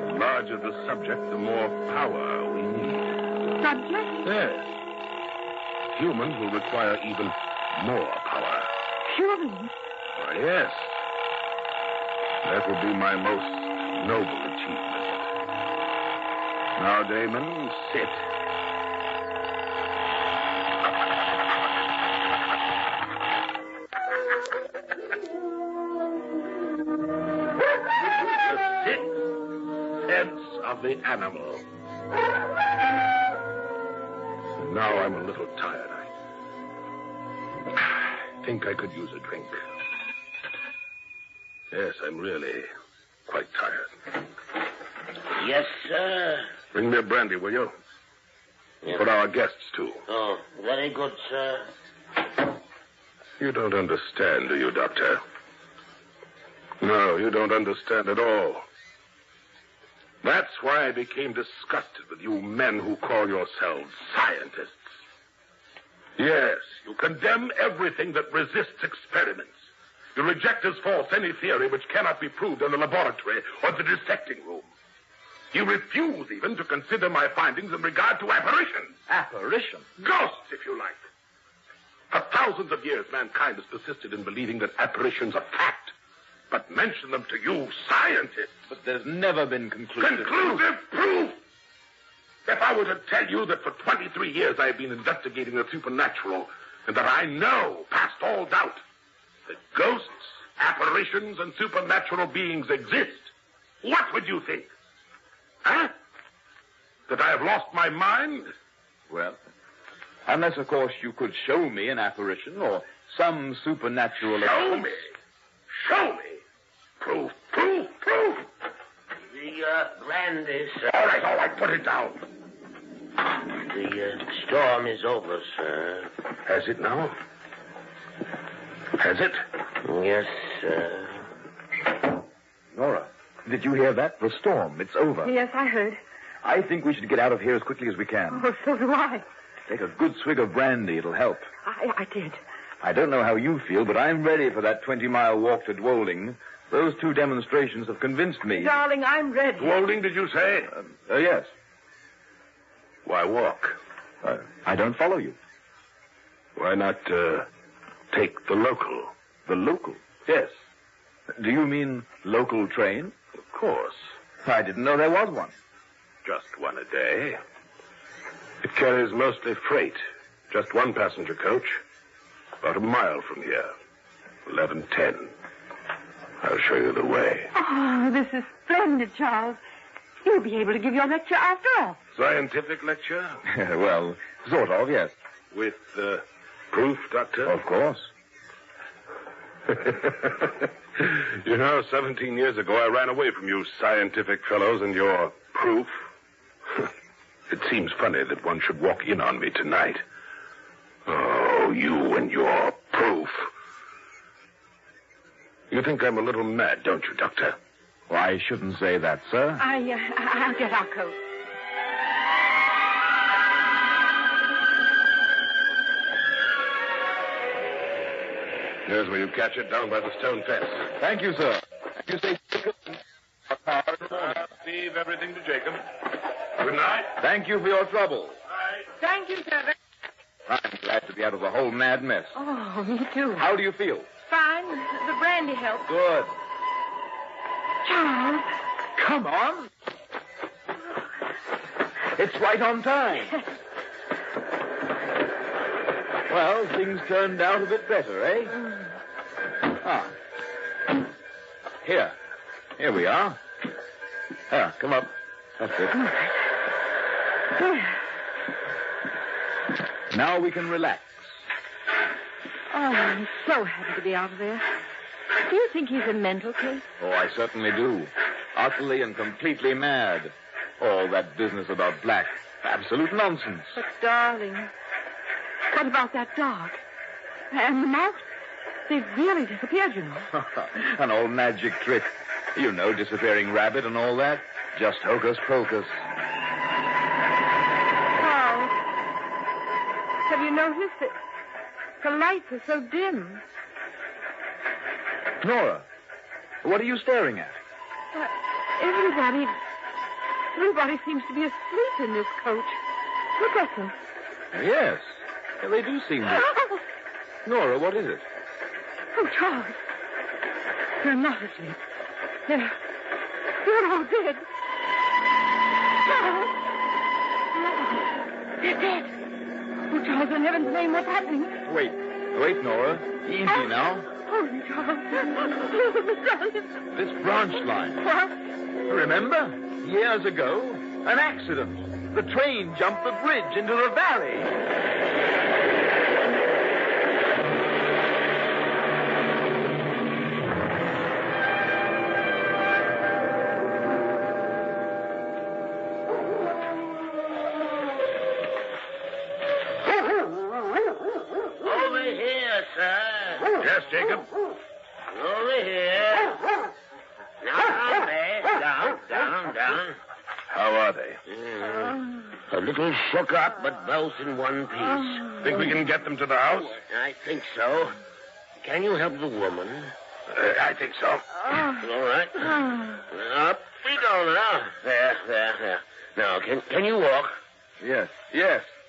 The larger the subject, the more power we need. Subject? Yes. Humans will require even more power. killing. Why, yes. That would be my most noble achievement. Now, Damon, sit. The sixth sense of the animal. Now I'm a little tired. I think I could use a drink. Yes, I'm really quite tired. Yes, sir. Bring me a brandy, will you? Yes. For our guests, too. Oh, very good, sir. You don't understand, do you, Doctor? No, you don't understand at all. That's why I became disgusted with you men who call yourselves scientists. Yes, you condemn everything that resists experiments. You reject as false any theory which cannot be proved in the laboratory or the dissecting room. You refuse even to consider my findings in regard to apparitions. Apparition? Ghosts, if you like. For thousands of years, mankind has persisted in believing that apparitions are fact. But mention them to you, scientists. But there's never been conclusive proof. If I were to tell you that for 23 years I have been investigating the supernatural, and that I know, past all doubt, that ghosts, apparitions, and supernatural beings exist, what would you think? Huh? That I have lost my mind? Well, unless, of course, you could show me an apparition or some supernatural... Show me? Show me? Proof. The brandy, sir. All right, put it down. The storm is over, sir. Has it now? Has it? Yes, sir. Nora, did you hear that? The storm. It's over. Yes, I heard. I think we should get out of here as quickly as we can. Oh, so do I. Take a good swig of brandy. It'll help. I did. I don't know how you feel, but I'm ready for that 20-mile walk to Dwolding. Those 2 demonstrations have convinced me. Darling, I'm ready. Dwolding, did you say? Yes. Why walk? I don't follow you. Why not take the local? The local? Yes. Do you mean local train? Of course. I didn't know there was one. Just one a day. It carries mostly freight. Just one passenger coach. About a mile from here. 11:10. I'll show you the way. Oh, this is splendid, Charles. You'll be able to give your lecture after all. Scientific lecture? Well, sort of, yes. With proof, Doctor? Of course. You know, 17 years ago, I ran away from you scientific fellows and your proof. It seems funny that one should walk in on me tonight. Oh, you and your proof. You think I'm a little mad, don't you, Doctor? Well, I shouldn't say that, sir. I'll get our coat. Here's where you catch it, down by the stone fence. Thank you, sir. You say leave everything to Jacob. Good night. Thank you for your trouble. Thank you, sir. I'm glad to be out of the whole mad mess. Oh, me too. How do you feel? Fine. The brandy helped. Good. Charles. Come on. It's right on time. Well, things turned out a bit better, eh? Here we are. Come up. That's it. Now we can relax. Oh, I'm so happy to be out of there. Do you think he's a mental case? Oh, I certainly do. Utterly and completely mad. All that business about black. Absolute nonsense. But, darling, what about that dog? And the mouse? They've really disappeared, you know. An old magic trick. You know, disappearing rabbit and all that. Just hocus pocus. Charles, have you noticed that the lights are so dim? Nora, what are you staring at? Everybody seems to be asleep in this coach. Look at them. Yes. They do seem to. Nora, what is it? Oh, Charles. You're not asleep. You're all dead. Charles. They're dead. Oh, Charles, in heaven's name, what's happening? Wait, Nora. Easy now. Oh, Charles. This branch line. What? Remember? Years ago, an accident. The train jumped the bridge into the valley. Over here, sir. Yes, Jacob? Over here. Now, there. Down. How are they? A little shook up, but both in one piece. Think we can get them to the house? I think so. Can you help the woman? I think so. All right. Up we go now. There. Now, can you walk? Yes.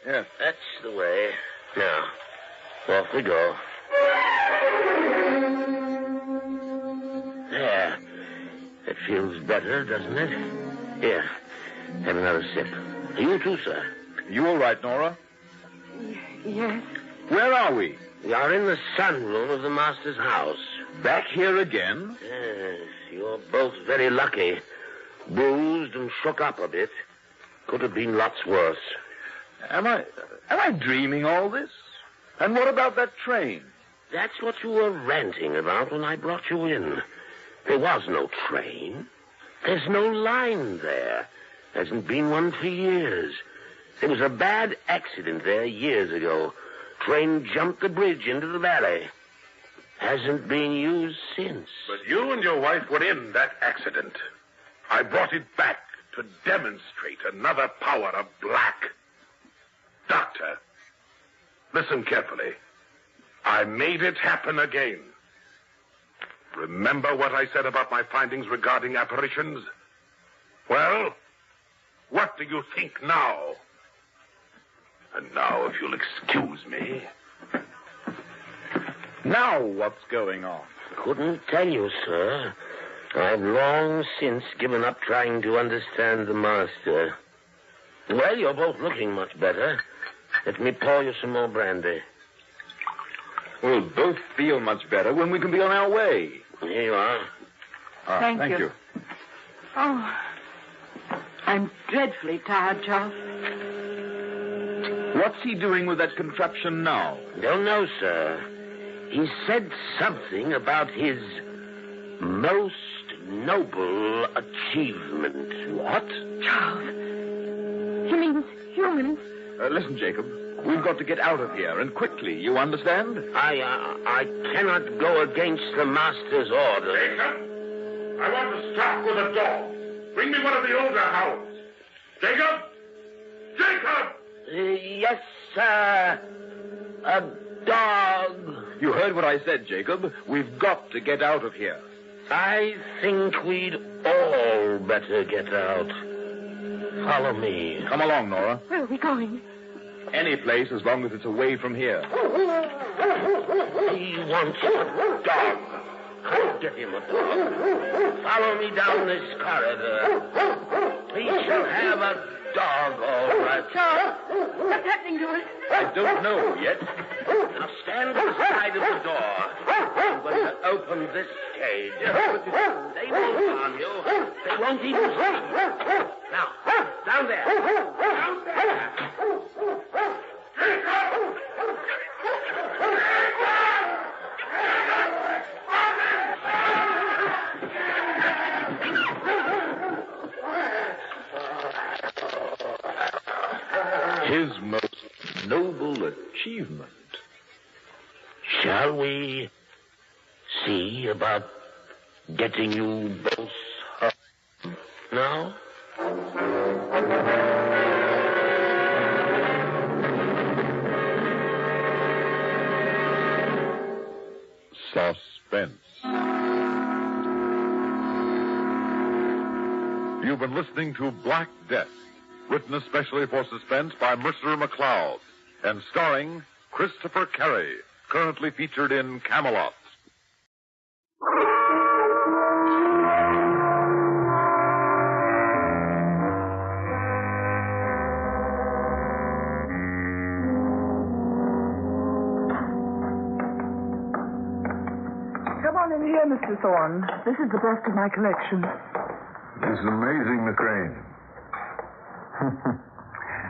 That's the way. Now, off we go. There. It feels better, doesn't it? Here, have another sip. You too, sir. You all right, Nora? Yes. Where are we? We are in the sunroom of the master's house. Back here again? Yes, you're both very lucky. Bruised and shook up a bit. Could have been lots worse. Am I dreaming all this? And what about that train? That's what you were ranting about when I brought you in. There was no train. There's no line there. Hasn't been one for years. There was a bad accident there years ago. Train jumped the bridge into the valley. Hasn't been used since. But you and your wife were in that accident. I brought it back to demonstrate another power of black. Doctor, listen carefully. I made it happen again. Remember what I said about my findings regarding apparitions? Well, what do you think now? And now, if you'll excuse me. Now what's going on? Couldn't tell you, sir. I've long since given up trying to understand the master. Well, you're both looking much better. Let me pour you some more brandy. We'll both feel much better when we can be on our way. Here you are. Thank you. Oh, I'm dreadfully tired, Charles. What's he doing with that contraption now? Don't know, sir. He said something about his most noble achievement. What? Charles. He means humans. Listen, Jacob. We've got to get out of here, and quickly, you understand? I cannot go against the master's orders. Jacob, I want to start with a dog. Bring me one of the older hounds. Jacob! Yes, sir. A dog. You heard what I said, Jacob. We've got to get out of here. I think we'd all better get out. Follow me. Come along, Nora. Where are we going? Any place as long as it's away from here. He wants a dog. I'll get him a dog. Follow me down this corridor. He shall have a dog, all right. Charles, what's happening to us? I don't know yet. Now stand at the side of the door. I'm going to open this cage. They won't harm you. They won't even see you. Now, down there. Down there. His most noble achievement. Shall we see about getting you both home now? Suspense. You've been listening to Black Death, written especially for Suspense by Mercer McLeod, and starring Christopher Carey, currently featured in Camelot. Come on in here, Mr. Thorne. This is the best of my collection. This is amazing, Miss Crane.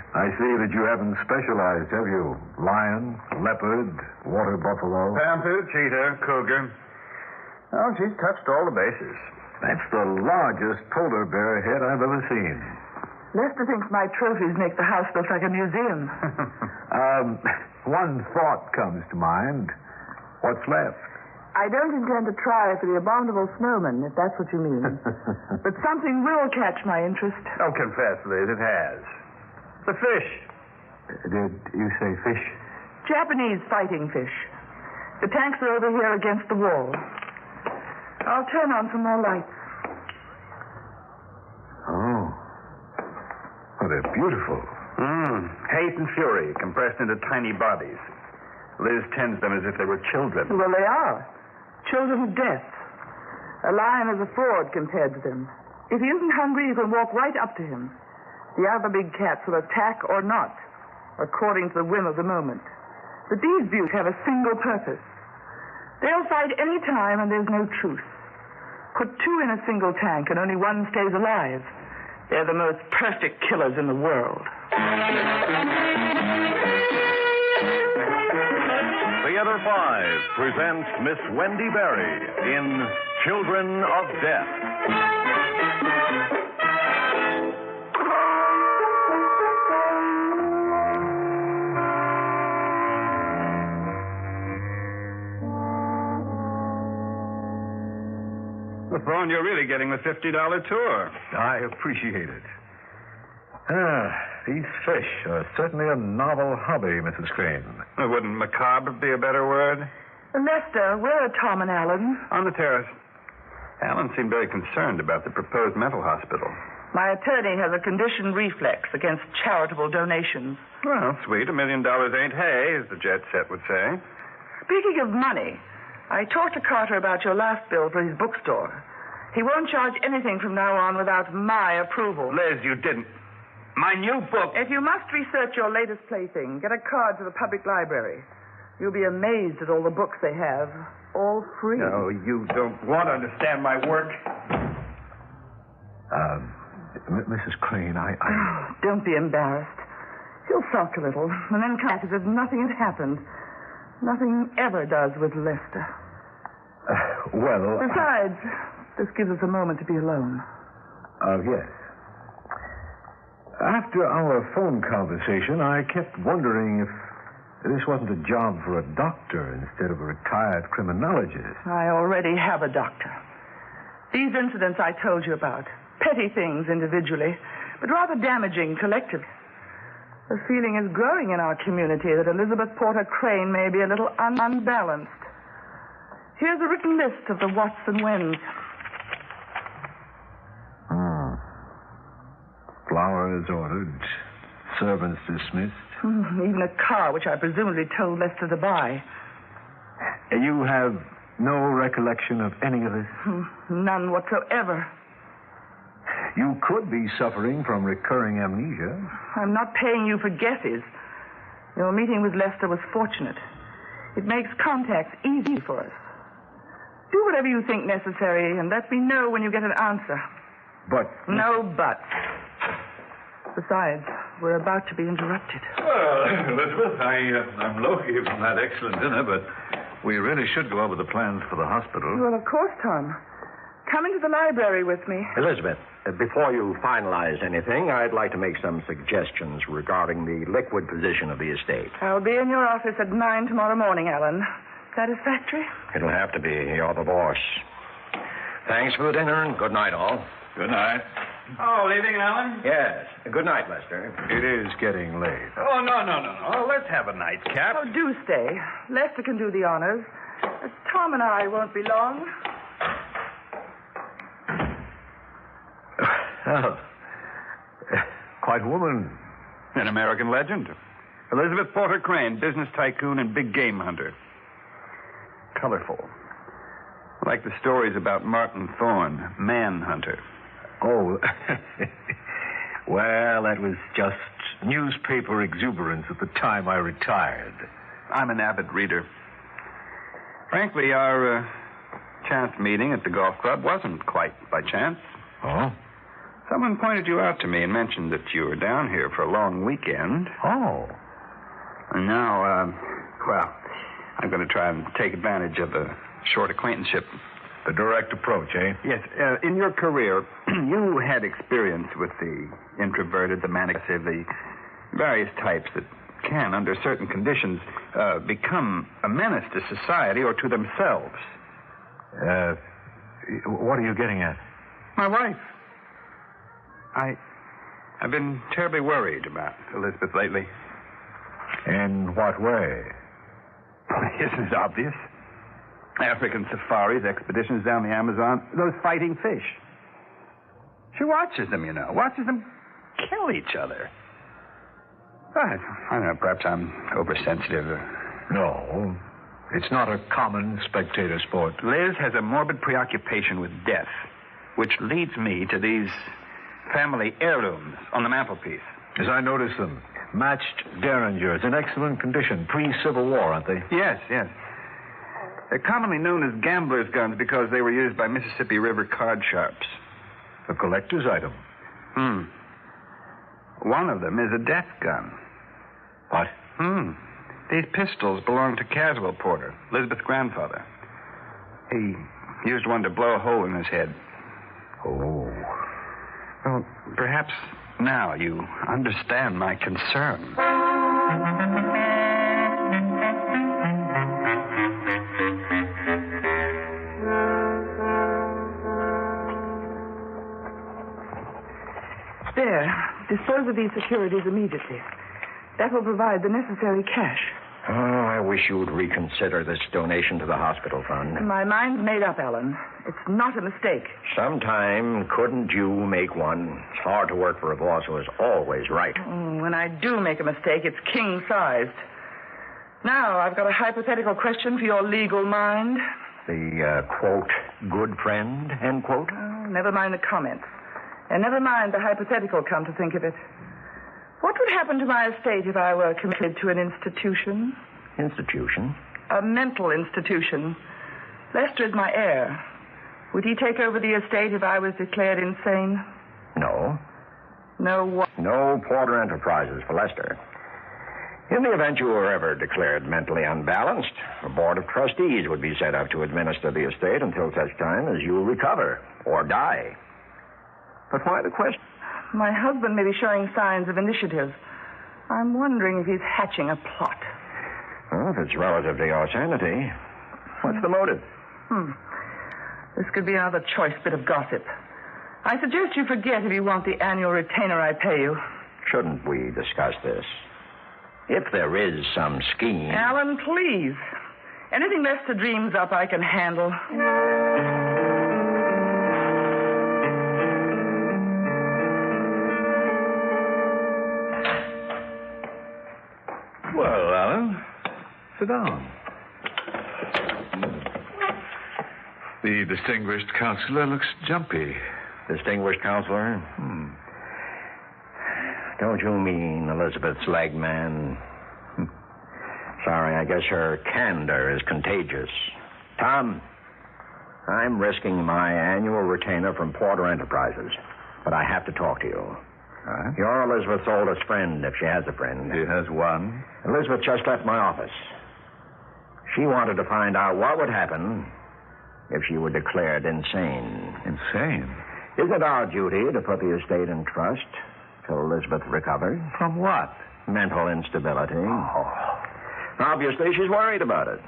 I see that you haven't specialized, have you? Lion, leopard, water buffalo. Panther, cheetah, cougar. Oh, she's touched all the bases. That's the largest polar bear head I've ever seen. Lester thinks my trophies make the house look like a museum. One thought comes to mind. What's left? I don't intend to try for the abominable snowman, if that's what you mean. But something will catch my interest. Oh, confess, Liz, it has. The fish. Did you say fish? Japanese fighting fish. The tanks are over here against the wall. I'll turn on some more lights. Oh. Oh, they're beautiful. Hate and fury compressed into tiny bodies. Liz tends them as if they were children. Well, they are. Children of death. A lion is a fraud compared to them. If he isn't hungry, you can walk right up to him. The other big cats will attack or not, according to the whim of the moment. But these beauties have a single purpose. They'll fight any time, and there's no truce. Put two in a single tank, and only one stays alive. They're the most perfect killers in the world. Theater 5 presents Miss Wendy Berry in Children of Death. Well, Thorne, you're really getting the $50 tour. I appreciate it. These fish are certainly a novel hobby, Mrs. Crane. Wouldn't macabre be a better word? Lester, where are Tom and Alan? On the terrace. Alan seemed very concerned about the proposed mental hospital. My attorney has a conditioned reflex against charitable donations. Well, sweet. $1 million ain't hay, as the jet set would say. Speaking of money, I talked to Carter about your last bill for his bookstore. He won't charge anything from now on without my approval. Liz, you didn't. My new book. If you must research your latest plaything, get a card to the public library. You'll be amazed at all the books they have, all free. No, you don't want to understand my work. Mrs. Crane, Oh, don't be embarrassed. He'll sulk a little, and then come as if nothing had happened. Nothing ever does with Lester. Besides, this gives us a moment to be alone. Yes. After our phone conversation, I kept wondering if this wasn't a job for a doctor instead of a retired criminologist. I already have a doctor. These incidents I told you about, petty things individually, but rather damaging collectively. The feeling is growing in our community that Elizabeth Porter Crane may be a little unbalanced. Here's a written list of the whats and whens. Flowers ordered, servants dismissed. Even a car, which I presumably told Lester to buy. You have no recollection of any of this? None whatsoever. You could be suffering from recurring amnesia. I'm not paying you for guesses. Your meeting with Lester was fortunate. It makes contact easy for us. Do whatever you think necessary and let me know when you get an answer. But... No buts. Besides, we're about to be interrupted. Well, Elizabeth, I'm low-key from that excellent dinner, but we really should go over the plans for the hospital. Well, of course, Tom. Come into the library with me. Elizabeth, before you finalize anything, I'd like to make some suggestions regarding the liquid position of the estate. I'll be in your office at 9 tomorrow morning, Alan. Satisfactory? It'll have to be. You're the boss. Thanks for the dinner, and good night, all. Good night. Oh, leaving, Alan? Yes. Good night, Lester. It is getting late. Oh, no. Let's have a nightcap. Oh, do stay. Lester can do the honors. Tom and I won't be long. Oh. Quite a woman. An American legend. Elizabeth Porter Crane, business tycoon and big game hunter. Colorful. Like the stories about Martin Thorne, manhunter. Oh, well, that was just newspaper exuberance at the time I retired. I'm an avid reader. Frankly, our chance meeting at the golf club wasn't quite by chance. Oh? Someone pointed you out to me and mentioned that you were down here for a long weekend. Oh. And now, well, I'm going to try and take advantage of a short acquaintanceship. The direct approach, eh? Yes. In your career, you had experience with the introverted, the manic, the various types that can, under certain conditions, become a menace to society or to themselves. What are you getting at? My wife. I've been terribly worried about Elizabeth lately. In what way? Isn't it obvious? African safaris, expeditions down the Amazon, those fighting fish. She watches them, watches them kill each other. I don't know, perhaps I'm oversensitive. No, it's not a common spectator sport. Liz has a morbid preoccupation with death, which leads me to these family heirlooms on the mantelpiece. As I notice them, matched derringers in excellent condition, pre-Civil War, aren't they? Yes. They're commonly known as gamblers' guns because they were used by Mississippi River card sharps. A collector's item. One of them is a death gun. What? These pistols belong to Caswell Porter, Elizabeth's grandfather. He used one to blow a hole in his head. Oh. Well, perhaps now you understand my concern. There. Dispose of these securities immediately. That will provide the necessary cash. Oh, I wish you would reconsider this donation to the hospital fund. My mind's made up, Ellen. It's not a mistake. Sometime, couldn't you make one? It's hard to work for a boss who is always right. When I do make a mistake, it's king-sized. Now, I've got a hypothetical question for your legal mind. The, quote, good friend, end quote? Oh, never mind the comments. And never mind the hypothetical, come to think of it. What would happen to my estate if I were committed to an institution? Institution? A mental institution. Lester is my heir. Would he take over the estate if I was declared insane? No. No what? No Porter Enterprises for Lester. In the event you were ever declared mentally unbalanced, a board of trustees would be set up to administer the estate until such time as you recover or die. But why the question? My husband may be showing signs of initiative. I'm wondering if he's hatching a plot. Well, if it's relative to your sanity, what's the motive? This could be another choice bit of gossip. I suggest you forget if you want the annual retainer I pay you. Shouldn't we discuss this? If there is some scheme... Alan, please. Anything Lester dreams up, I can handle. Well, Alan, sit down. The distinguished counselor looks jumpy. Distinguished counselor? Don't you mean Elizabeth's leg man? Sorry, I guess her candor is contagious. Tom, I'm risking my annual retainer from Porter Enterprises, but I have to talk to you. You're Elizabeth's oldest friend, if she has a friend. She has one. Elizabeth just left my office. She wanted to find out what would happen if she were declared insane. Insane? Isn't it our duty to put the estate in trust till Elizabeth recovers? From what? Mental instability. Oh. Obviously, she's worried about it.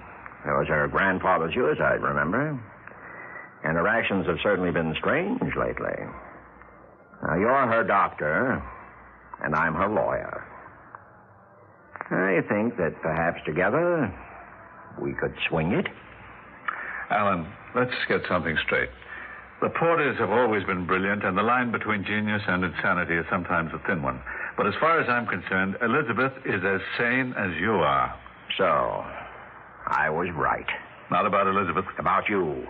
It was her grandfather's suicide, remember? And her actions have certainly been strange lately. Now, you're her doctor, and I'm her lawyer. I think that perhaps together we could swing it. Alan, let's get something straight. The Porters have always been brilliant, and the line between genius and insanity is sometimes a thin one. But as far as I'm concerned, Elizabeth is as sane as you are. So, I was right. Not about Elizabeth. About you.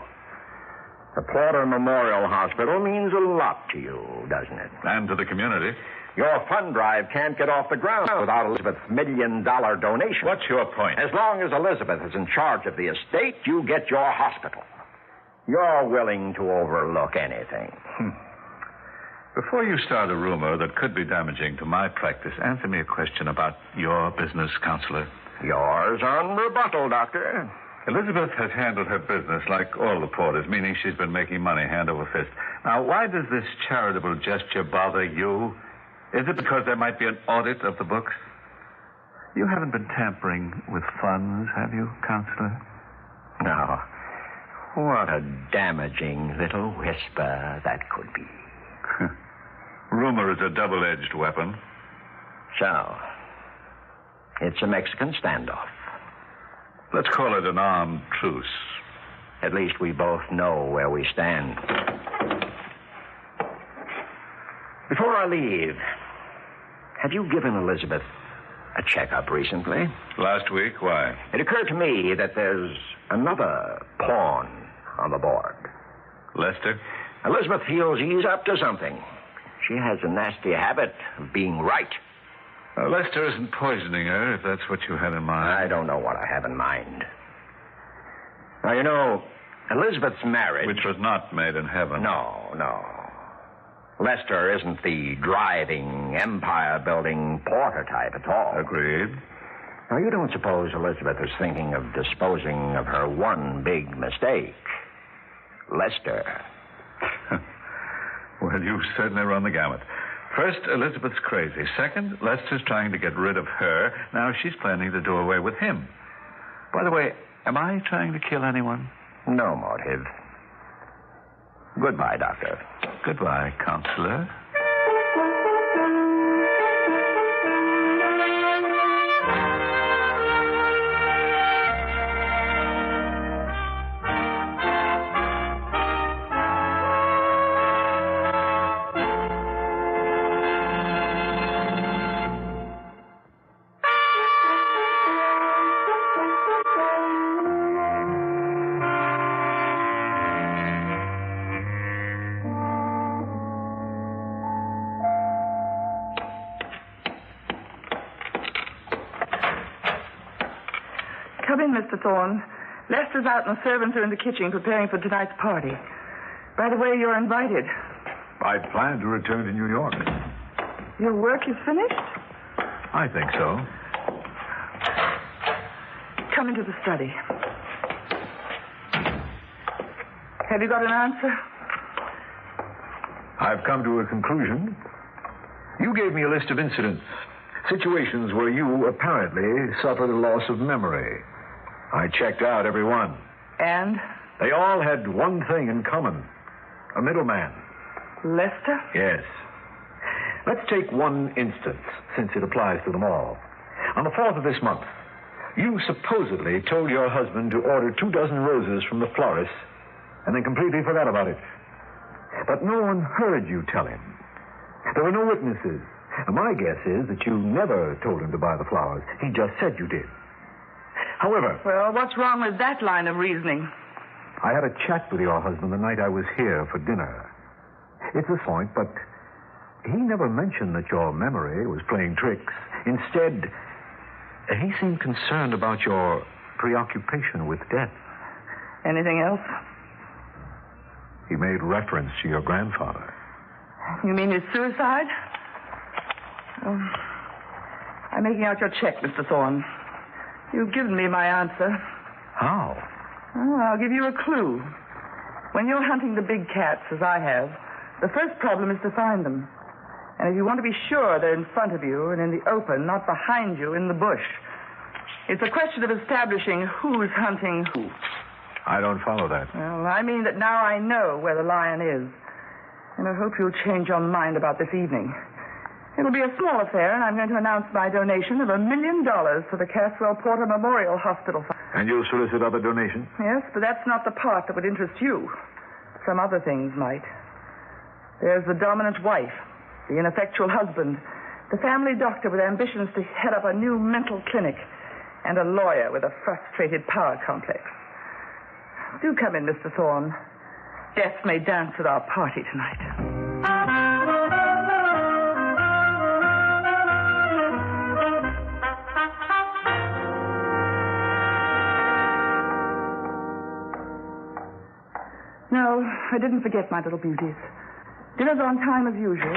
The Porter Memorial Hospital means a lot to you, doesn't it? And to the community. Your fund drive can't get off the ground without Elizabeth's $1 million donation. What's your point? As long as Elizabeth is in charge of the estate, you get your hospital. You're willing to overlook anything. Before you start a rumor that could be damaging to my practice, answer me a question about your business, counselor. Yours on rebuttal, Doctor. Elizabeth has handled her business like all the porters, meaning she's been making money hand over fist. Now, why does this charitable gesture bother you? Is it because there might be an audit of the books? You haven't been tampering with funds, have you, counselor? No. What a damaging little whisper that could be. Rumor is a double-edged weapon. So, it's a Mexican standoff. Let's call it an armed truce. At least we both know where we stand. Before I leave, have you given Elizabeth a checkup recently? Last week? Why? It occurred to me that there's another pawn on the board. Lester? Elizabeth feels he's up to something. She has a nasty habit of being right. Lester isn't poisoning her, if that's what you had in mind. I don't know what I have in mind. Now, you know, Elizabeth's marriage... Which was not made in heaven. No. Lester isn't the driving, empire-building porter type at all. Agreed. Now, you don't suppose Elizabeth is thinking of disposing of her one big mistake, Lester? Well, you certainly run the gamut. First, Elizabeth's crazy. Second, Lester's trying to get rid of her. Now she's planning to do away with him. By the way, am I trying to kill anyone? No motive. Goodbye, Doctor. Goodbye, counselor. Come in, Mr. Thorne. Lester's out and the servants are in the kitchen preparing for tonight's party. By the way, you're invited. I plan to return to New York. Your work is finished? I think so. Come into the study. Have you got an answer? I've come to a conclusion. You gave me a list of incidents, situations where you apparently suffered a loss of memory. I checked out every one. And? They all had one thing in common. A middleman. Lester? Yes. Let's take one instance, since it applies to them all. On the 4th of this month, you supposedly told your husband to order 24 roses from the florist and then completely forgot about it. But no one heard you tell him. There were no witnesses. And my guess is that you never told him to buy the flowers. He just said you did. However... Well, what's wrong with that line of reasoning? I had a chat with your husband the night I was here for dinner. It's a point, but he never mentioned that your memory was playing tricks. Instead, he seemed concerned about your preoccupation with death. Anything else? He made reference to your grandfather. You mean his suicide? Oh, I'm making out your check, Mr. Thorne. You've given me my answer. How? Oh, I'll give you a clue. When you're hunting the big cats, as I have, the first problem is to find them. And if you want to be sure they're in front of you and in the open, not behind you in the bush, it's a question of establishing who's hunting who. I don't follow that. Well, I mean that now I know where the lion is. And I hope you'll change your mind about this evening. It'll be a small affair, and I'm going to announce my donation of $1 million for the Caswell Porter Memorial Hospital Fund. And you'll solicit other donations? Yes, but that's not the part that would interest you. Some other things might. There's the dominant wife, the ineffectual husband, the family doctor with ambitions to head up a new mental clinic, and a lawyer with a frustrated power complex. Do come in, Mr. Thorne. Death may dance at our party tonight. No, I didn't forget my little beauties. Dinner's on time as usual.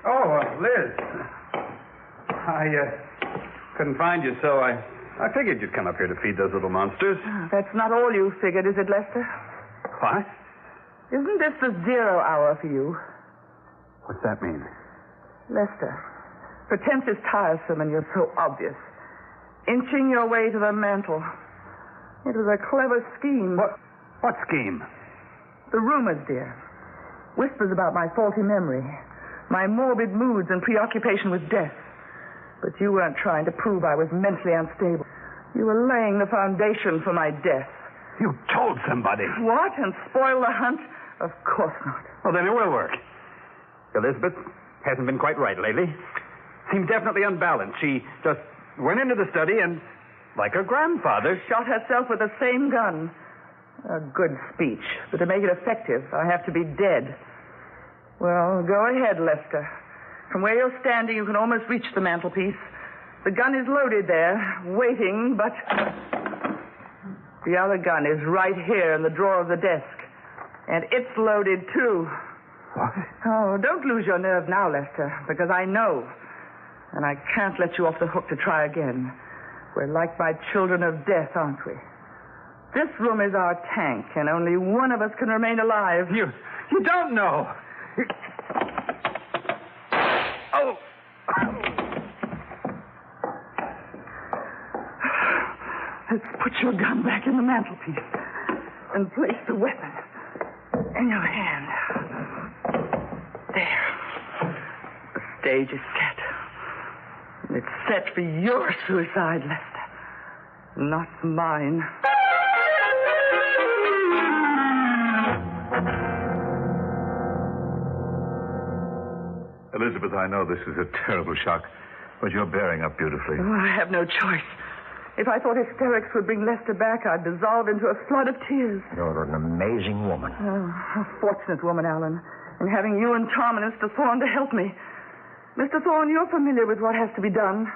Oh, Liz. I couldn't find you, so I figured you'd come up here to feed those little monsters. That's not all you figured, is it, Lester? What? Isn't this the 0 hour for you? What's that mean? Lester, pretense is tiresome and you're so obvious. Inching your way to the mantel. It was a clever scheme. What scheme? The rumors, dear. Whispers about my faulty memory, my morbid moods and preoccupation with death. But you weren't trying to prove I was mentally unstable. You were laying the foundation for my death. You told somebody. What? And spoil the hunt? Of course not. Well, then it will work. Elizabeth hasn't been quite right lately. Seems definitely unbalanced. She just went into the study and, like her grandfather, shot herself with the same gun. A good speech. But to make it effective, I have to be dead. Well, go ahead, Lester. From where you're standing, you can almost reach the mantelpiece. The gun is loaded there, waiting, but the other gun is right here in the drawer of the desk. And it's loaded, too. What? Oh, don't lose your nerve now, Lester, because I know. And I can't let you off the hook to try again. We're like my children of death, aren't we? This room is our tank, and only one of us can remain alive. You don't know. Oh. Let's put your gun back in the mantelpiece and place the weapon in your hand. There. The stage is set. And it's set for your suicide, Lester. Not mine. Elizabeth, I know this is a terrible shock, but you're bearing up beautifully. Oh, I have no choice. If I thought hysterics would bring Lester back, I'd dissolve into a flood of tears. You're an amazing woman. Oh, a fortunate woman, Alan, in having you and Tom and Mr. Thorne to help me. Mr. Thorne, you're familiar with what has to be done.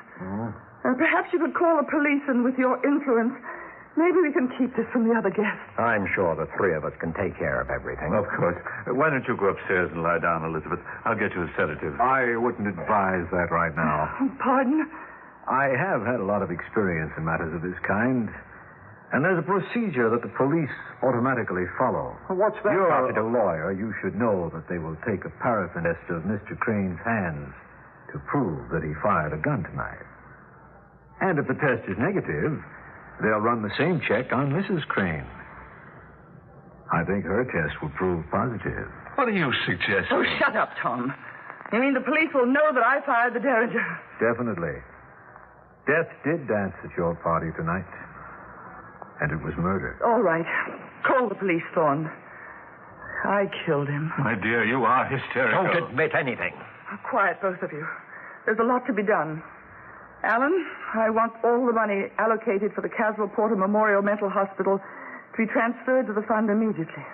And perhaps you could call the police, and with your influence, maybe we can keep this from the other guests. I'm sure the three of us can take care of everything. Of course. Why don't you go upstairs and lie down, Elizabeth? I'll get you a sedative. I wouldn't advise that right now. Pardon? I have had a lot of experience in matters of this kind. And there's a procedure that the police automatically follow. What's that? You're a lawyer. You should know that they will take a paraffin test of Mr. Crane's hands to prove that he fired a gun tonight. And if the test is negative, they'll run the same check on Mrs. Crane. I think her test will prove positive. What are you suggesting? Oh, shut up, Tom. You mean the police will know that I fired the Derringer? Definitely. Death did dance at your party tonight. And it was murder. All right. Call the police, Thorne. I killed him. My dear, you are hysterical. Don't admit anything. Quiet, both of you. There's a lot to be done. Alan, I want all the money allocated for the Caswell Porter Memorial Mental Hospital to be transferred to the fund immediately.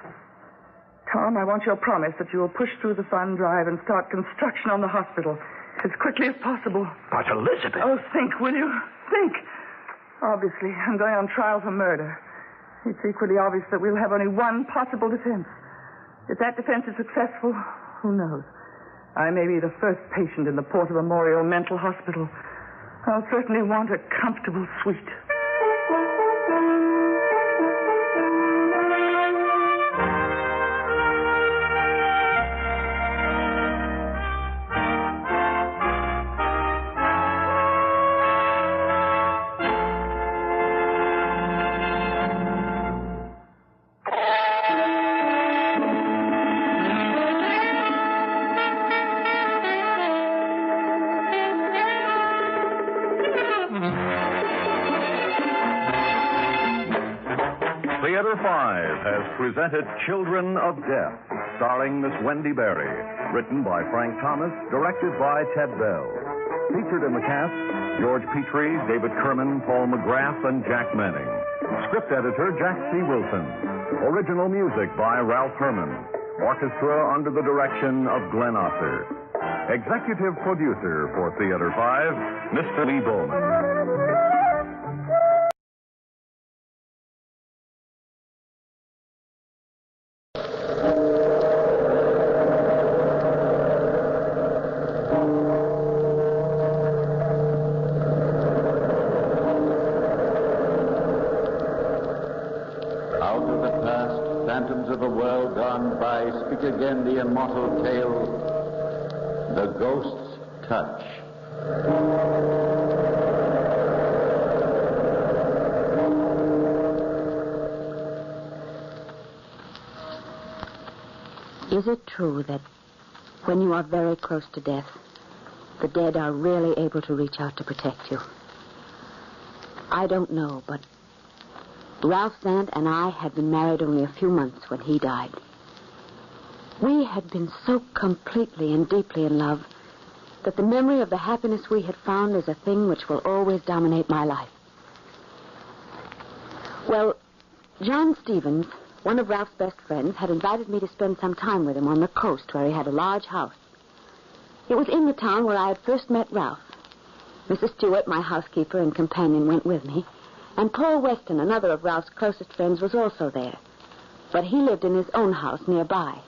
Tom, I want your promise that you will push through the fund drive and start construction on the hospital as quickly as possible. But Elizabeth... Oh, think, will you? Think. Obviously, I'm going on trial for murder. It's equally obvious that we'll have only one possible defense. If that defense is successful, who knows? I may be the first patient in the Porter Memorial Mental Hospital. I'll certainly want a comfortable suite. Theater 5 has presented Children of Death, starring Miss Wendy Berry, written by Frank Thomas, directed by Ted Bell. Featured in the cast, George Petrie, David Kerman, Paul McGrath, and Jack Manning. Script editor, Jack C. Wilson. Original music by Ralph Herman. Orchestra under the direction of Glenn Osser. Executive producer for Theater 5, Mr. Lee Bowman. phantoms of a world gone by speak again the immortal tale, the ghost's touch. Is it true that when you are very close to death, the dead are really able to reach out to protect you? I don't know, but Ralph Zant and I had been married only a few months when he died. We had been so completely and deeply in love that the memory of the happiness we had found is a thing which will always dominate my life. Well, John Stevens, one of Ralph's best friends, had invited me to spend some time with him on the coast where he had a large house. It was in the town where I had first met Ralph. Mrs. Stewart, my housekeeper and companion, went with me, and Paul Weston, another of Ralph's closest friends, was also there. But he lived in his own house nearby.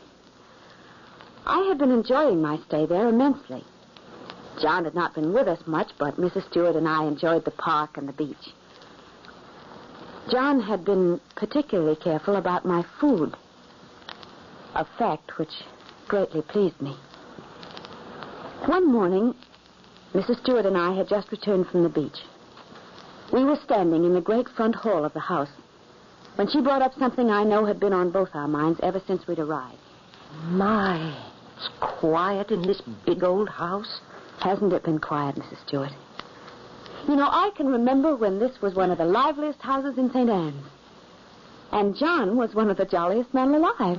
I had been enjoying my stay there immensely. John had not been with us much, but Mrs. Stewart and I enjoyed the park and the beach. John had been particularly careful about my food, a fact which greatly pleased me. One morning, Mrs. Stewart and I had just returned from the beach. We were standing in the great front hall of the house when she brought up something I know had been on both our minds ever since we'd arrived. My, it's quiet in this big old house. Hasn't it been quiet, Mrs. Stewart? You know, I can remember when this was one of the liveliest houses in St. Anne's. And John was one of the jolliest men alive.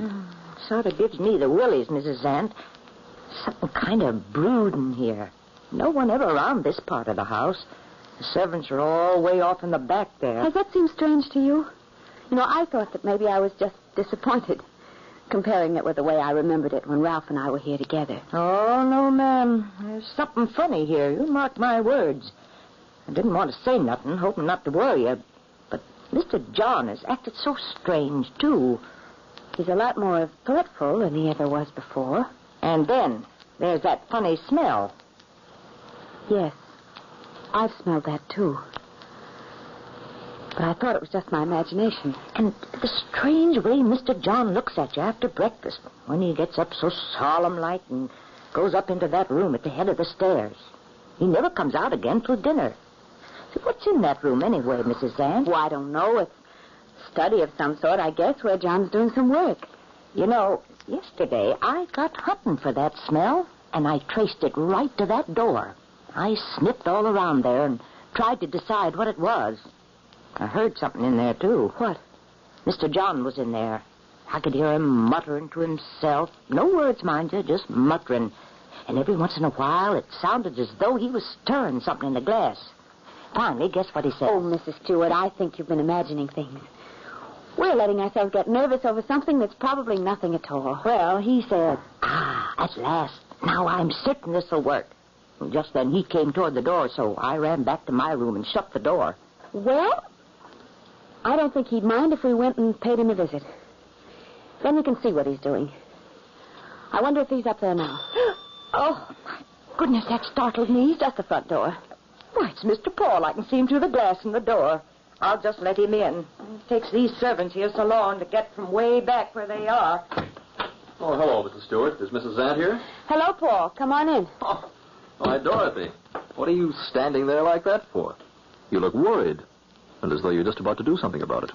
Sort of gives me the willies, Mrs. Zant. Something kind of brooding here. No one ever around this part of the house. The servants are all way off in the back there. Does that seem strange to you? You know, I thought that maybe I was just disappointed, comparing it with the way I remembered it when Ralph and I were here together. Oh, no, ma'am. There's something funny here. You mark my words. I didn't want to say nothing, hoping not to worry you. But Mr. John has acted so strange, too. He's a lot more thoughtful than he ever was before. And then there's that funny smell. Yes, I've smelled that, too. But I thought it was just my imagination. And the strange way Mr. John looks at you after breakfast, when he gets up so solemn-like and goes up into that room at the head of the stairs. He never comes out again till dinner. So what's in that room anyway, Mrs. Zant? Well, I don't know. It's a study of some sort, I guess, where John's doing some work. You know, yesterday I got hunting for that smell, and I traced it right to that door. I sniffed all around there and tried to decide what it was. I heard something in there, too. What? Mr. John was in there. I could hear him muttering to himself. No words, mind you, just muttering. And every once in a while, it sounded as though he was stirring something in the glass. Finally, guess what he said? Oh, Mrs. Stewart, I think you've been imagining things. We're letting ourselves get nervous over something that's probably nothing at all. Well, he said, at last. Now I'm certain this'll work. And just then he came toward the door, so I ran back to my room and shut the door. Well, I don't think he'd mind if we went and paid him a visit. Then we can see what he's doing. I wonder if he's up there now. Oh, my goodness, that startled me. It's just the front door. Why, it's Mr. Paul. I can see him through the glass in the door. I'll just let him in. It takes these servants here so long to get from way back where they are. Oh, hello, Mrs. Stewart. Is Mrs. Zant here? Hello, Paul. Come on in. Oh, why, Dorothy. What are you standing there like that for? You look worried, and as though you're just about to do something about it.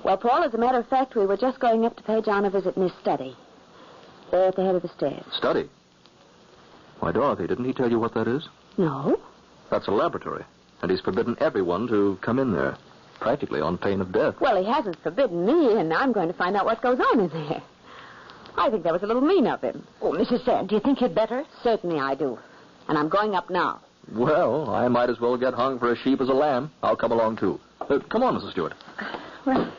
Well, Paul, as a matter of fact, we were just going up to pay John a visit in his study. There at the head of the stairs. Study? Why, Dorothy, didn't he tell you what that is? No. That's a laboratory, and he's forbidden everyone to come in there, practically on pain of death. Well, he hasn't forbidden me, and I'm going to find out what goes on in there. I think that was a little mean of him. Oh, Mrs. Zant, do you think you'd better? Certainly I do. And I'm going up now. Well, I might as well get hung for a sheep as a lamb. I'll come along, too. Come on, Mrs. Stewart. Well,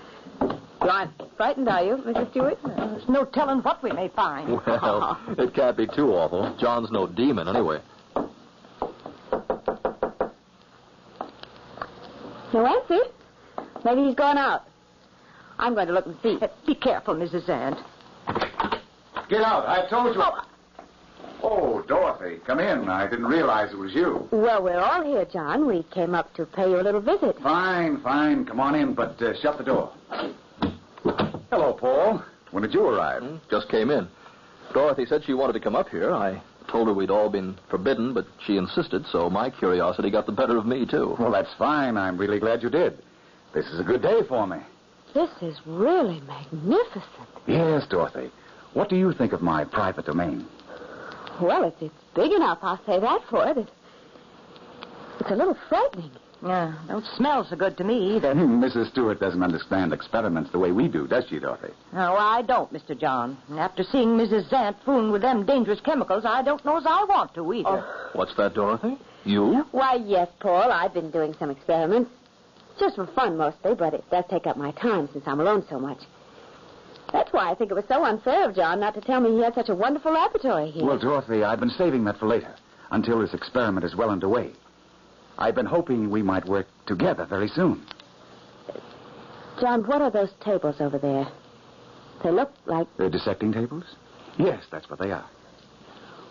you aren't frightened, are you, Mrs. Stewart? There's no telling what we may find. Well, it can't be too awful. John's no demon, anyway. No answer. Maybe he's gone out. I'm going to look and see. Be careful, Mrs. Zant. Get out. I told you. Oh, Dorothy, come in. I didn't realize it was you. Well, we're all here, John. We came up to pay you a little visit. Fine. Come on in, but shut the door. Hello, Paul. When did you arrive? Just came in. Dorothy said she wanted to come up here. I told her we'd all been forbidden, but she insisted, so my curiosity got the better of me, too. Well, that's fine. I'm really glad you did. This is a good day for me. This is really magnificent. Yes, Dorothy. What do you think of my private domain? Well, it's big enough, I'll say that for it. It's a little frightening. Yeah, don't smell so good to me either. Mrs. Stewart doesn't understand experiments the way we do, does she, Dorothy? No, I don't, Mr. John. And after seeing Mrs. Zant fooling with them dangerous chemicals, I don't know as I want to either. What's that, Dorothy? You? Why, yes, Paul. I've been doing some experiments. Just for fun, mostly, but it does take up my time since I'm alone so much. That's why I think it was so unfair of John not to tell me he had such a wonderful laboratory here. Well, Dorothy, I've been saving that for later, until this experiment is well underway. I've been hoping we might work together very soon. John, what are those tables over there? They look like... They're dissecting tables? Yes, that's what they are.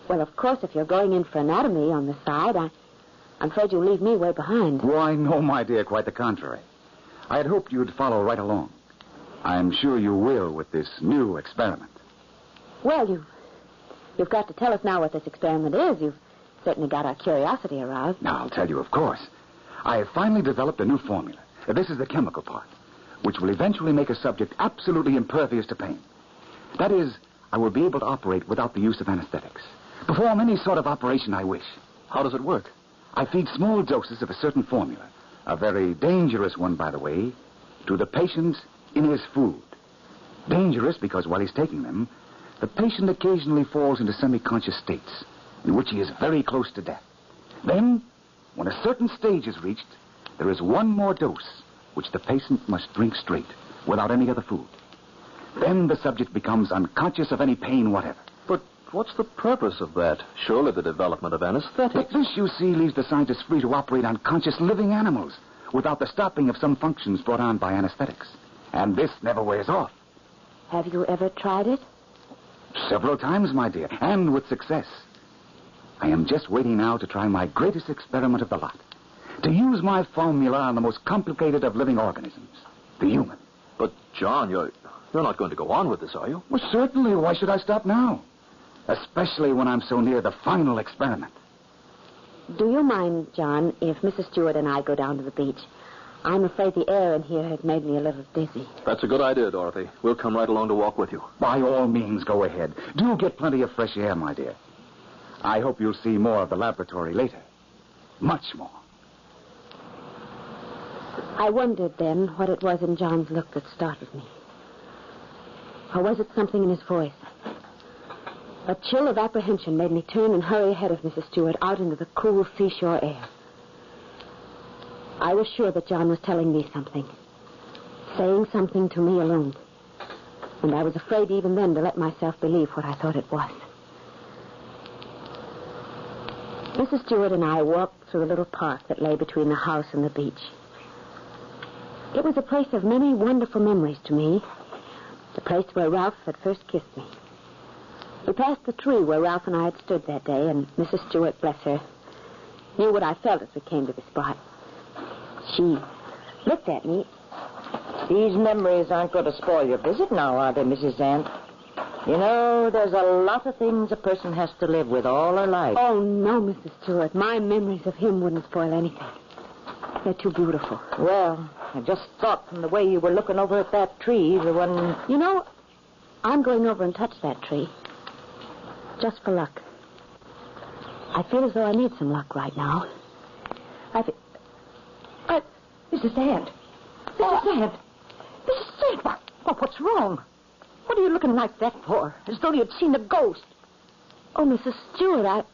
Well, of course, if you're going in for anatomy on the side, I'm afraid you'll leave me way behind. Why, no, my dear, quite the contrary. I had hoped you'd follow right along. I'm sure you will with this new experiment. Well, you've got to tell us now what this experiment is. You've certainly got our curiosity aroused. Now, I'll tell you, of course. I have finally developed a new formula. This is the chemical part, which will eventually make a subject absolutely impervious to pain. That is, I will be able to operate without the use of anesthetics. Perform any sort of operation I wish. How does it work? I feed small doses of a certain formula, a very dangerous one, by the way, to the patient in his food. Dangerous because while he's taking them, the patient occasionally falls into semi-conscious states in which he is very close to death. Then, when a certain stage is reached, there is one more dose which the patient must drink straight, without any other food. Then the subject becomes unconscious of any pain whatever. But what's the purpose of that? Surely the development of anesthetics. But this, you see, leaves the scientist free to operate on conscious living animals without the stopping of some functions brought on by anesthetics. And this never wears off. Have you ever tried it? Several times, my dear, and with success. I am just waiting now to try my greatest experiment of the lot. To use my formula on the most complicated of living organisms, the human. But, John, you're not going to go on with this, are you? Well, certainly. Why should I stop now? Especially when I'm so near the final experiment. Do you mind, John, if Mrs. Stewart and I go down to the beach? I'm afraid the air in here has made me a little dizzy. That's a good idea, Dorothy. We'll come right along to walk with you. By all means, go ahead. Do get plenty of fresh air, my dear. I hope you'll see more of the laboratory later. Much more. I wondered then what it was in John's look that startled me. Or was it something in his voice? A chill of apprehension made me turn and hurry ahead of Mrs. Stewart out into the cool seashore air. I was sure that John was telling me something, saying something to me alone. And I was afraid even then to let myself believe what I thought it was. Mrs. Stewart and I walked through a little park that lay between the house and the beach. It was a place of many wonderful memories to me, the place where Ralph had first kissed me. We passed the tree where Ralph and I had stood that day, and Mrs. Stewart, bless her, knew what I felt as we came to the spot. She looked at me. These memories aren't going to spoil your visit now, are they, Mrs. Zant? You know, there's a lot of things a person has to live with all her life. Oh, no, Mrs. Stewart. My memories of him wouldn't spoil anything. They're too beautiful. Well, I just thought from the way you were looking over at that tree, the one... You know, I'm going over and touch that tree. Just for luck. I feel as though I need some luck right now. Mrs. Zant. Mrs. Zant. Mrs. Zant, what's wrong? What are you looking like that for? As though you'd seen a ghost. Oh, Mrs. Stewart,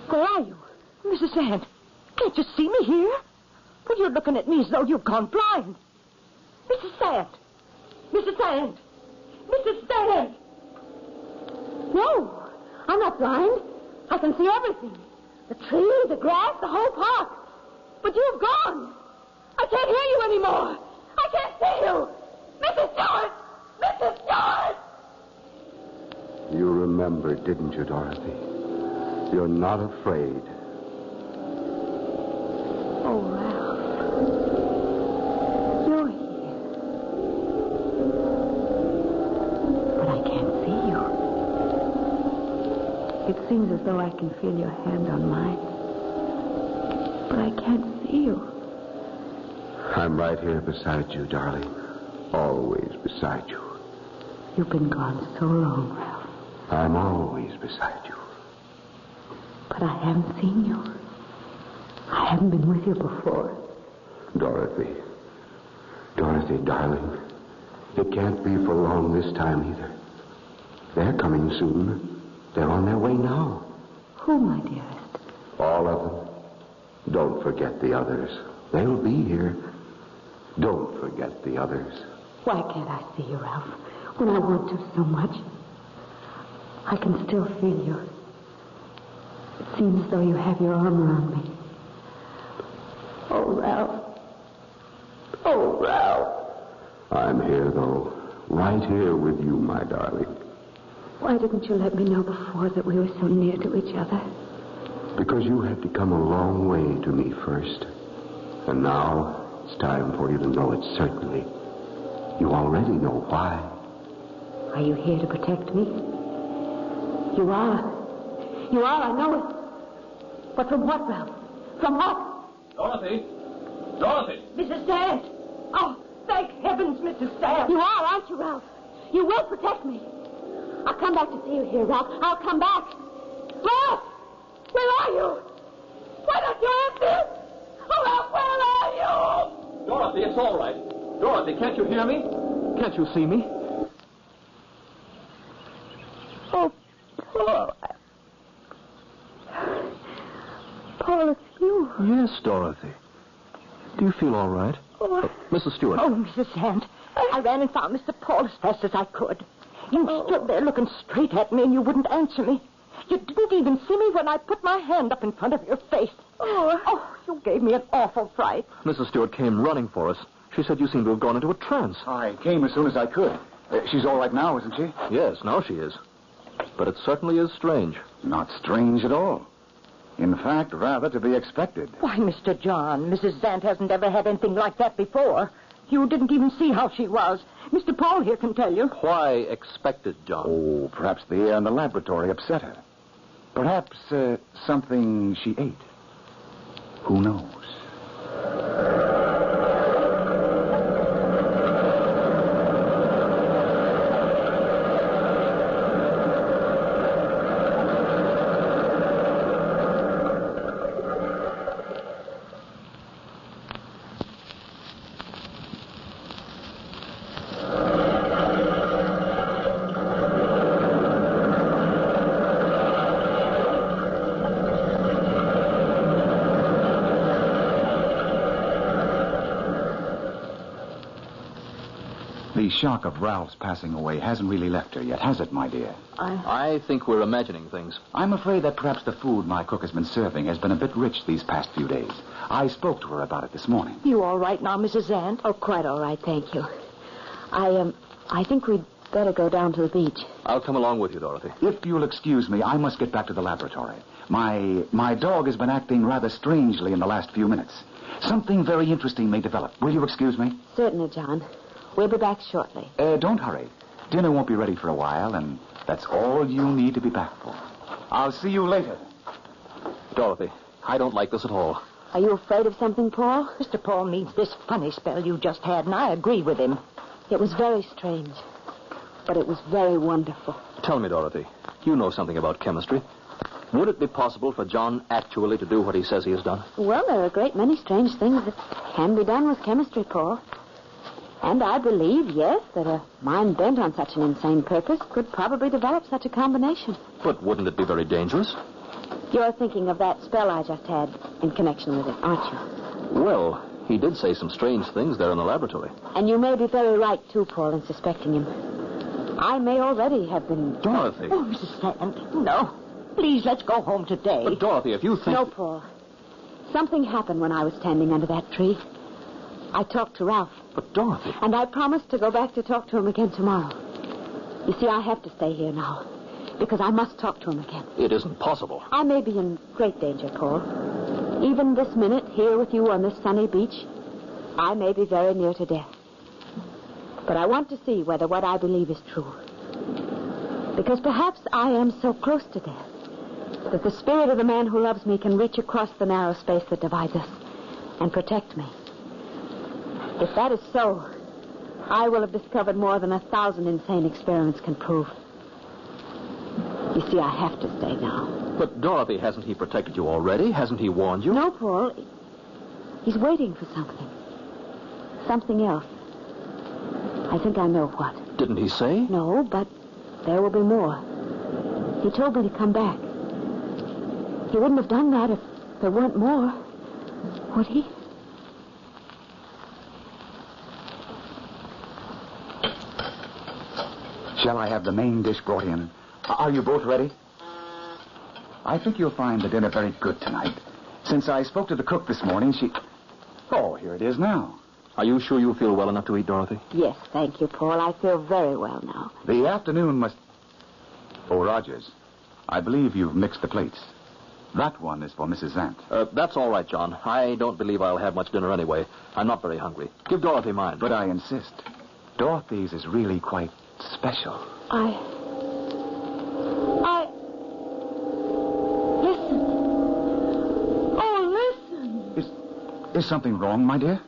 Where are you? Mrs. Zant, can't you see me here? Well, you're looking at me as though you've gone blind. Mrs. Zant. Mrs. Zant. Mrs. Zant. No, I'm not blind. I can see everything. The tree, the grass, the whole park. But you've gone. I can't hear you anymore. I can't see you. Mrs. Stewart! Mrs. Stewart! You remembered, didn't you, Dorothy? You're not afraid. Oh, Ralph. You're here. seems as though I can feel your hand on mine. But I can't see you. I'm right here beside you, darling. Always beside you. You've been gone so long, Ralph. I'm always beside you. But I haven't seen you. I haven't been with you before. Dorothy. Dorothy, darling. It can't be for long this time either. They're coming soon. They're on their way now. Who, my dearest? All of them. Don't forget the others. They'll be here. Don't forget the others. Why can't I see you, Ralph, when I want to so much? I can still feel you. It seems as though you have your arm around me. Oh, Ralph. Oh, Ralph. I'm here, though. Right here with you, my darling. Why didn't you let me know before that we were so near to each other? Because you had to come a long way to me first. And now it's time for you to know it certainly. You already know why. Are you here to protect me? You are. You are, I know it. But from what, Ralph? From what? Dorothy! Dorothy! Mrs. Sand! Oh, thank heavens, Mrs. Sand! You are, aren't you, Ralph? You will protect me. I'll come back to see you here, Ralph. I'll come back. Ralph! Where are you? Why don't you answer? Oh, Ralph, where are you? Dorothy, it's all right. Dorothy, can't you hear me? Can't you see me? Oh, Paul. Paul, it's you. Yes, Dorothy. Do you feel all right? Oh, Mrs. Stewart. Oh, Mrs. Sand. I ran and found Mr. Paul as fast as I could. You stood there looking straight at me and you wouldn't answer me. You didn't even see me when I put my hand up in front of your face. Oh, you gave me an awful fright. Mrs. Stewart came running for us. She said you seemed to have gone into a trance. I came as soon as I could. She's all right now, isn't she? Yes, now she is. But it certainly is strange. Not strange at all. In fact, rather to be expected. Why, Mr. John, Mrs. Zant hasn't ever had anything like that before. You didn't even see how she was. Mr. Paul here can tell you. Why expected, John? Oh, perhaps the air in the laboratory upset her. Perhaps something she ate. Who knows? The shock of Ralph's passing away hasn't really left her yet, has it, my dear? I think we're imagining things. I'm afraid that perhaps the food my cook has been serving has been a bit rich these past few days. I spoke to her about it this morning. You all right now, Mrs. Zant? Oh, quite all right, thank you. I think we'd better go down to the beach. I'll come along with you, Dorothy. If you'll excuse me, I must get back to the laboratory. My dog has been acting rather strangely in the last few minutes. Something very interesting may develop. Will you excuse me? Certainly, John. We'll be back shortly. Don't hurry. Dinner won't be ready for a while, and that's all you need to be back for. I'll see you later. Dorothy, I don't like this at all. Are you afraid of something, Paul? Mr. Paul needs this funny spell you just had, and I agree with him. It was very strange, but it was very wonderful. Tell me, Dorothy, you know something about chemistry. Would it be possible for John actually to do what he says he has done? Well, there are a great many strange things that can be done with chemistry, Paul. And I believe, yes, that a mind bent on such an insane purpose could probably develop such a combination. But wouldn't it be very dangerous? You're thinking of that spell I just had in connection with it, aren't you? Well, he did say some strange things there in the laboratory. And you may be very right, too, Paul, in suspecting him. I may already have been... Dorothy. Oh, Mrs. Sand, no. Please, let's go home today. But, Dorothy, if you think... No, Paul. Something happened when I was standing under that tree. I talked to Ralph. But, Dorothy... And I promised to go back to talk to him again tomorrow. You see, I have to stay here now, because I must talk to him again. It isn't possible. I may be in great danger, Paul. Even this minute, here with you on this sunny beach, I may be very near to death. But I want to see whether what I believe is true. Because perhaps I am so close to death that the spirit of the man who loves me can reach across the narrow space that divides us and protect me. If that is so, I will have discovered more than 1,000 insane experiments can prove. You see, I have to stay now. But, Dorothy, hasn't he protected you already? Hasn't he warned you? No, Paul. He's waiting for something. Something else. I think I know what. Didn't he say? No, but there will be more. He told me to come back. He wouldn't have done that if there weren't more, would he? Shall I have the main dish brought in? Are you both ready? I think you'll find the dinner very good tonight. Since I spoke to the cook this morning, she... Oh, here it is now. Are you sure you feel well enough to eat, Dorothy? Yes, thank you, Paul. I feel very well now. The afternoon must... Oh, Rogers, I believe you've mixed the plates. That one is for Mrs. Zant. That's all right, John. I don't believe I'll have much dinner anyway. I'm not very hungry. Give Dorothy mine. But I insist. Dorothy's is really quite special. Listen. Oh, listen. Is something wrong, my dear?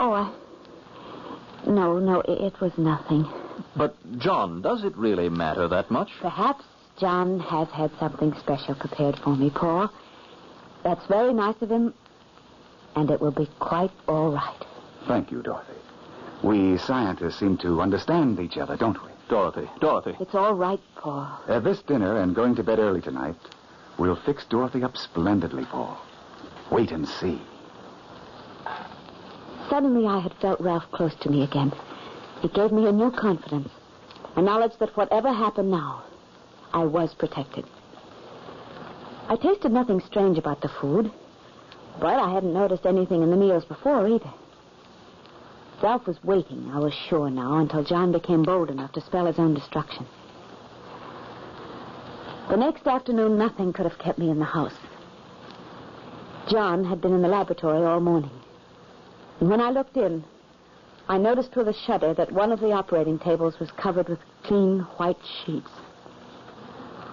Oh, No, it was nothing. But, John, does it really matter that much? Perhaps John has had something special prepared for me, Paul. That's very nice of him, and it will be quite all right. Thank you, Dorothy. We scientists seem to understand each other, don't we? Dorothy. It's all right, Paul. This dinner and going to bed early tonight will fix Dorothy up splendidly, Paul. Wait and see. Suddenly I had felt Ralph close to me again. It gave me a new confidence, a knowledge that whatever happened now, I was protected. I tasted nothing strange about the food, but I hadn't noticed anything in the meals before either. Ralph was waiting, I was sure now, until John became bold enough to spell his own destruction. The next afternoon, nothing could have kept me in the house. John had been in the laboratory all morning. And when I looked in, I noticed with a shudder that one of the operating tables was covered with clean white sheets.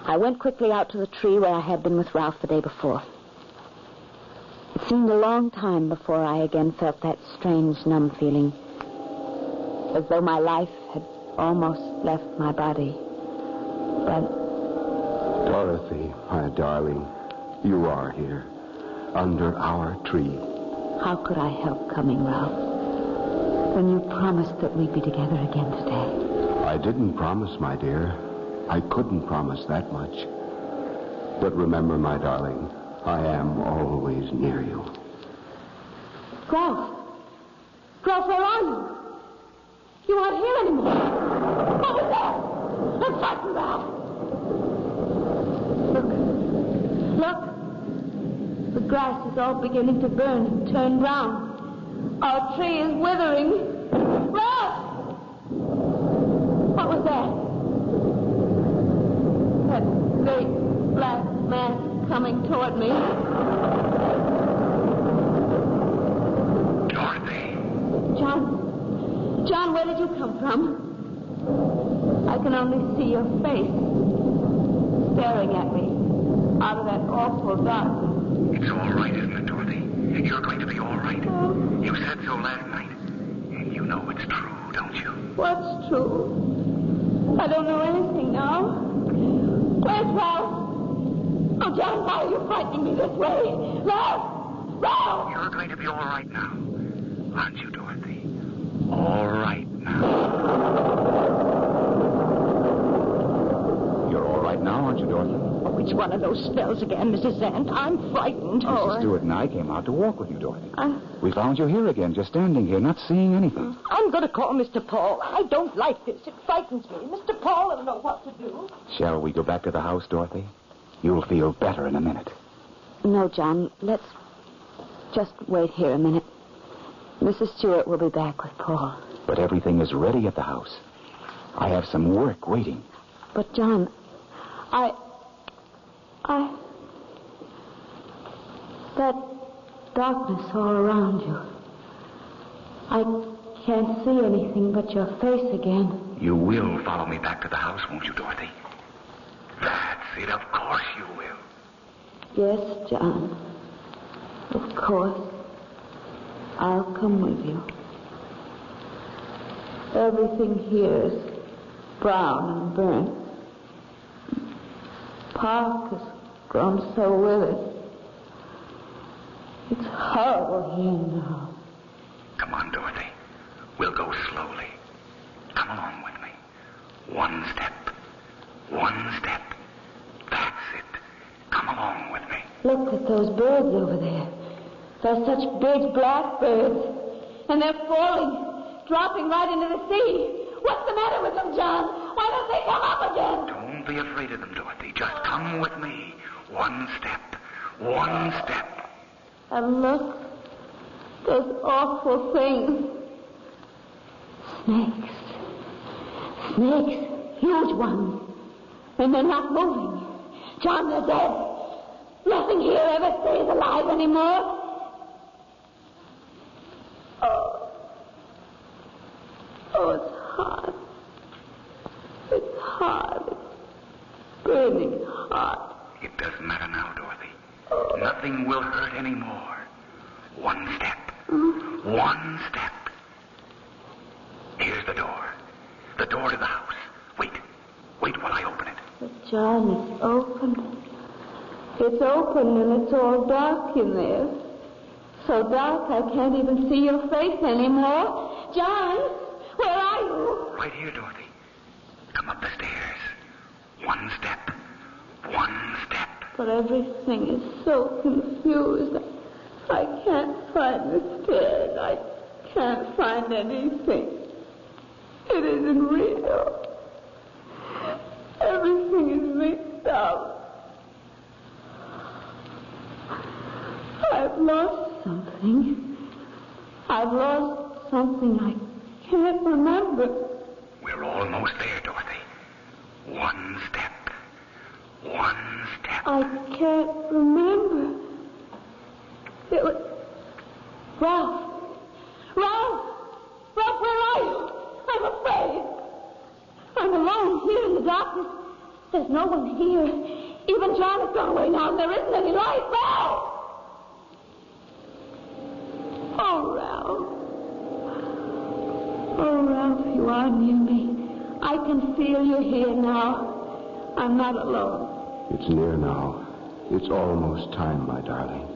I went quickly out to the tree where I had been with Ralph the day before. It seemed a long time before I again felt that strange, numb feeling, as though my life had almost left my body. But... Dorothy, my darling, you are here, under our tree. How could I help coming, Ralph, when you promised that we'd be together again today? I didn't promise, my dear. I couldn't promise that much. But remember, my darling, I am always near you. Ralph! Ralph, where are you? You aren't here anymore. What was that? I'm frightened, Ralph. Look. The grass is all beginning to burn and turn brown. Our tree is withering. Ralph! What was that? That great black mass coming toward me. Dorothy. John, where did you come from? I can only see your face staring at me out of that awful darkness. It's all right, isn't it, Dorothy? You're going to be all right. You said so last night. And you know it's true, don't you? What's true? I don't know anything now. Where's Ralph? Oh, John, why are you frightening me this way? Ralph! Ralph! You're going to be all right now. Aren't you, Dorothy? All right now. You're all right now, aren't you, Dorothy? Which one of those spells again, Mrs. Zant? I'm frightened. Mrs. Stewart and I came out to walk with you, Dorothy. We found you here again, just standing here, not seeing anything. I'm going to call Mr. Paul. I don't like this. It frightens me. Mr. Paul will know what to do. Shall we go back to the house, Dorothy? You'll feel better in a minute. No, John. Let's just wait here a minute. Mrs. Stewart will be back with Paul. But everything is ready at the house. I have some work waiting. But, John, that darkness all around you. I can't see anything but your face again. You will follow me back to the house, won't you, Dorothy? it. Of course you will. Yes, John. Of course. I'll come with you. Everything here is brown and burnt. Park has grown so withered. It's horrible here now. Come on, Dorothy. We'll go slowly. Come along with me. One step. One step. That's it. Come along with me. Look at those birds over there. They're such big black birds. And they're falling, dropping right into the sea. What's the matter with them, John? Why don't they come up again? Don't be afraid of them, Dorothy. Just come with me. One step. One step. And look, those awful things. Snakes. Snakes. Huge ones. And they're not moving. John, they're dead. Nothing here ever stays alive anymore. Oh, it's hard. It's hard. It's burning hot. It doesn't matter now, Dorothy. Nothing will hurt anymore. One step. One step. Here's the door. The door to the house. Wait. Wait while I open it. But John, it's open. It's open and it's all dark in there. So dark I can't even see your face anymore. John, where are you? Right here, Dorothy. Come up the stairs. One step. One step. But everything is so confused. I can't find the stairs. I can't find anything. It isn't real. Everything is mixed up. I've lost something. I've lost something I can't remember. We're almost there, Dorothy. One step. One step. I can't remember. It was... Ralph! Ralph! Ralph, where are you? I'm afraid. I'm alone here in the darkness. There's no one here. Even John has gone away now, and there isn't any light. Ralph! Oh, Ralph. Oh, Ralph, you are near me. I can feel you here now. I'm not alone. It's near now. It's almost time, my darling.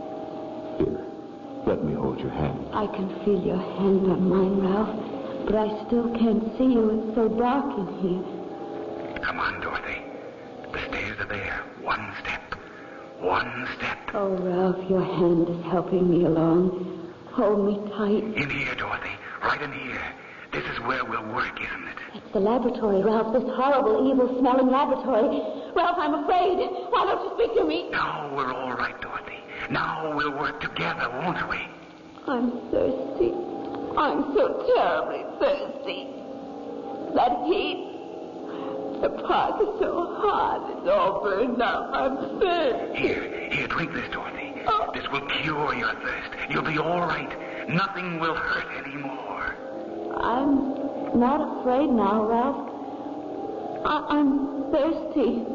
Here, let me hold your hand. I can feel your hand on mine, Ralph, but I still can't see you. It's so dark in here. Come on, Dorothy. The stairs are there. One step. One step. Oh, Ralph, your hand is helping me along. Hold me tight. In here, Dorothy. Right in here. This is where we'll work, isn't it? It's the laboratory, Ralph. This horrible, evil-smelling laboratory. Ralph, I'm afraid. Why don't you speak to me? Now we're all right, Dorothy. Now we'll work together, won't we? I'm thirsty. I'm so terribly thirsty. That heat. The park is so hot. It's all burned up. I'm thirsty. Here, drink this, Dorothy. This will cure your thirst. You'll be all right. Nothing will hurt anymore. I'm not afraid now, Ralph. I'm thirsty.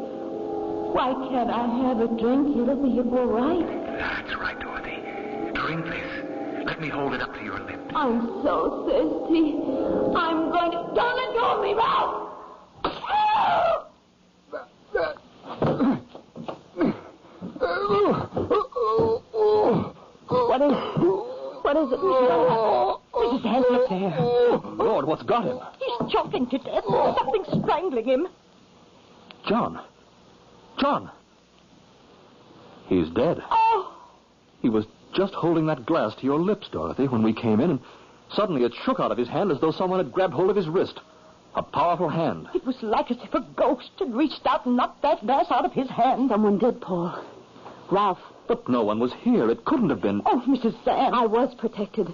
Why can't I have a drink? It'll be all right. That's right, Dorothy. Drink this. Let me hold it up to your lips. I'm so thirsty. I'm going to... Don't let go of me, Ralph! What is it, Mr. His hand up there. Lord, what's got him? He's choking to death. Something's strangling him. John. John. He's dead. Oh! He was just holding that glass to your lips, Dorothy, when we came in, and suddenly it shook out of his hand as though someone had grabbed hold of his wrist. A powerful hand. It was like as if a ghost had reached out and knocked that glass out of his hand. Someone did, Paul. Ralph. But no one was here. It couldn't have been. Oh, Mrs. Sam. I was protected.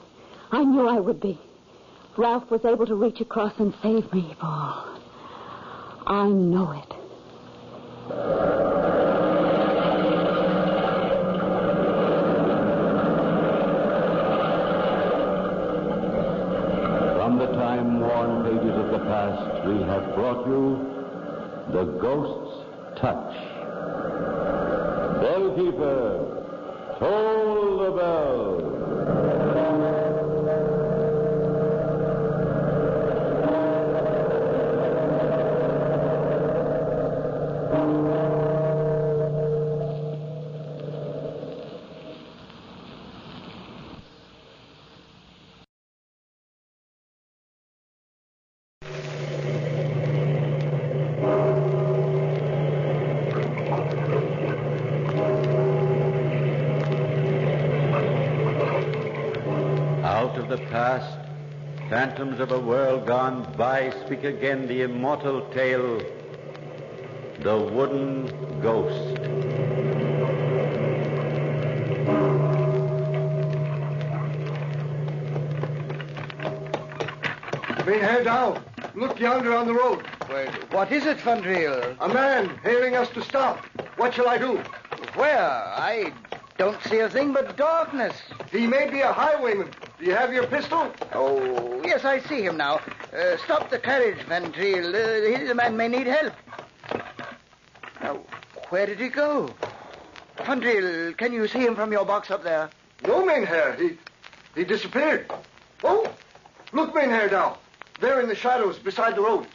I knew I would be. Ralph was able to reach across and save me, Paul. I know it. From the time-worn pages of the past, we have brought you The Ghost's Touch. Bellkeeper, toll the bell. Out of the past, phantoms of a world gone by, speak again the immortal tale, the wooden ghost. Head down. Look yonder on the road. Well, what is it, Fandril? A man hailing us to stop. What shall I do? Where? I don't see a thing but darkness. He may be a highwayman. Do you have your pistol? Oh, yes, I see him now. Stop the carriage, Fandril. The man may need help. Now, where did he go? Fandril, can you see him from your box up there? No, Mainherr. He disappeared. Oh, look, Mainherr, now. There in the shadows beside the road.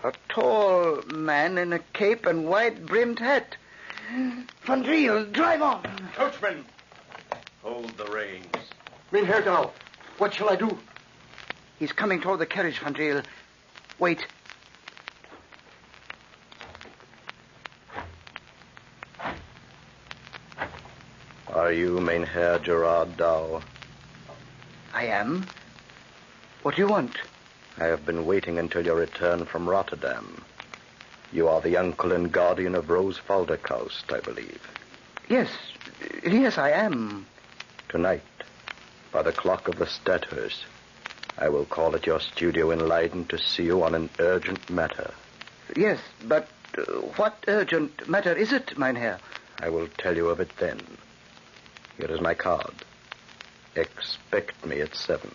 A tall man in a cape and wide-brimmed hat. Fandril, drive on. Coachman. Hold the reins. Mainherr, now. What shall I do? He's coming toward the carriage, Fandril. Wait. Are you Mainherr Gerard Dow? I am. What do you want? I have been waiting until your return from Rotterdam. You are the uncle and guardian of Rose Falderkaust, I believe. Yes, I am. Tonight, by the clock of the Stadthuis, I will call at your studio in Leiden to see you on an urgent matter. Yes, but what urgent matter is it, Mynheer? I will tell you of it then. Here is my card. Expect me at 7.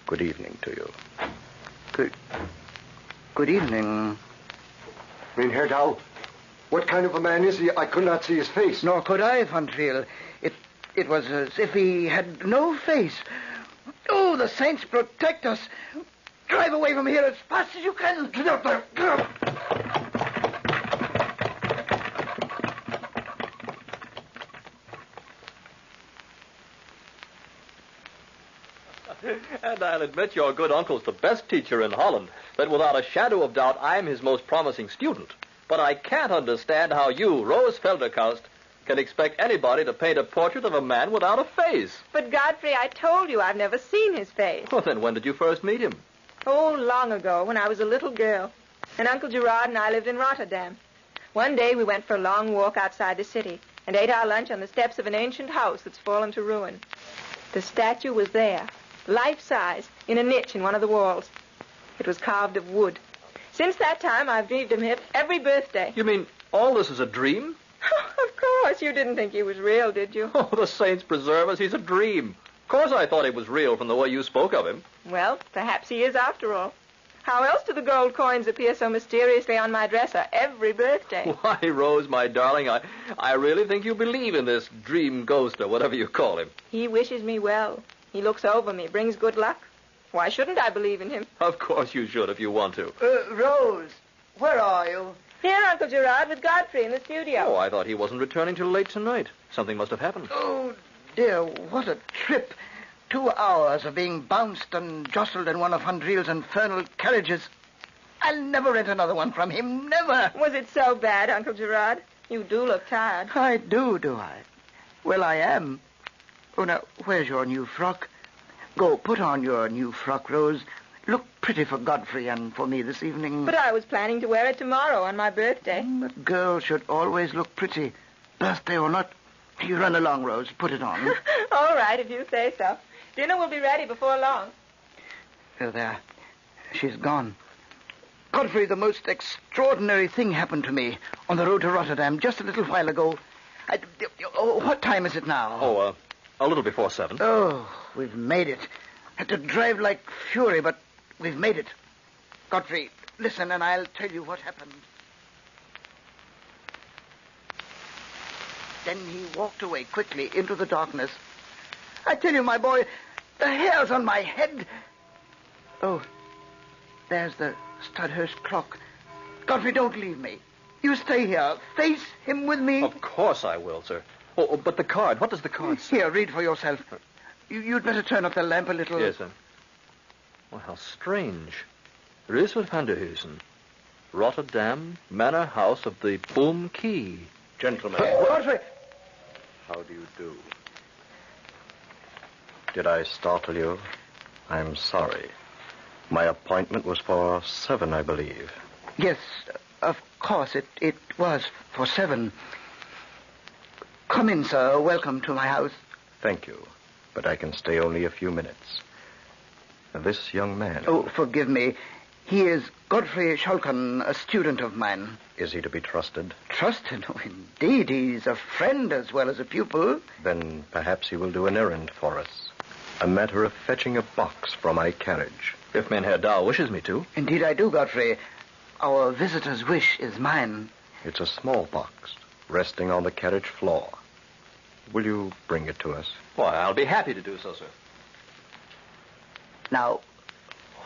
Good evening to you. Good evening. Mynheer Dow, what kind of a man is he? I could not see his face. Nor could I, Fandril. It was as if he had no face. Oh, the saints protect us. Drive away from here as fast as you can. Get up there. Get up. And I'll admit your good uncle's the best teacher in Holland, that without a shadow of doubt I'm his most promising student. But I can't understand how you, Rose Felderkaust, can expect anybody to paint a portrait of a man without a face. But, Godfrey, I told you I've never seen his face. Well, then when did you first meet him? Oh, long ago, when I was a little girl. And Uncle Gerard and I lived in Rotterdam. One day we went for a long walk outside the city and ate our lunch on the steps of an ancient house that's fallen to ruin. The statue was there, life-size, in a niche in one of the walls. It was carved of wood. Since that time, I've dreamed of him every birthday. You mean all this is a dream? Of course, you didn't think he was real, did you? Oh, the saints preserve us, he's a dream. Of course I thought he was real from the way you spoke of him. Well, perhaps he is after all. How else do the gold coins appear so mysteriously on my dresser every birthday? Why, Rose, my darling, I really think you believe in this dream ghost or whatever you call him. He wishes me well. He looks over me, brings good luck. Why shouldn't I believe in him? Of course you should if you want to. Rose, where are you? Here, Uncle Gerard, with Godfrey in the studio. Oh, I thought he wasn't returning till late tonight. Something must have happened. Oh, dear, what a trip. 2 hours of being bounced and jostled in one of Fandril's infernal carriages. I'll never rent another one from him, never. Was it so bad, Uncle Gerard? You do look tired. I do I? Well, I am. Oh, now, where's your new frock? Go, put on your new frock, Rose. Look pretty for Godfrey and for me this evening. But I was planning to wear it tomorrow on my birthday. But girls should always look pretty, birthday or not. You run along, Rose. Put it on. All right, if you say so. Dinner will be ready before long. There. She's gone. Godfrey, the most extraordinary thing happened to me on the road to Rotterdam just a little while ago. What time is it now? Oh, a little before 7. Oh, we've made it. Had to drive like fury, but we've made it. Godfrey, listen, and I'll tell you what happened. Then he walked away quickly into the darkness. I tell you, my boy, the hairs on my head... Oh, there's the Studhurst clock. Godfrey, don't leave me. You stay here. Face him with me. Of course I will, sir. Oh, but the card. What does the card say? Here, read for yourself. You'd better turn up the lamp a little. Yes, sir. Well, how strange. Roosevelt van der Huysen. Rotterdam, Manor House of the Boom Key. Gentlemen. Godfrey! How do you do? Did I startle you? I'm sorry. My appointment was for 7, I believe. Yes, of course, it was for 7. Come in, sir. Welcome to my house. Thank you, but I can stay only a few minutes. This young man... Oh, forgive me. He is Godfrey Schalken, a student of mine. Is he to be trusted? Trusted? Oh, indeed. He's a friend as well as a pupil. Then perhaps he will do an errand for us. A matter of fetching a box from my carriage. If Herr Dow wishes me to. Indeed I do, Godfrey. Our visitor's wish is mine. It's a small box, resting on the carriage floor. Will you bring it to us? Why, I'll be happy to do so, sir. Now,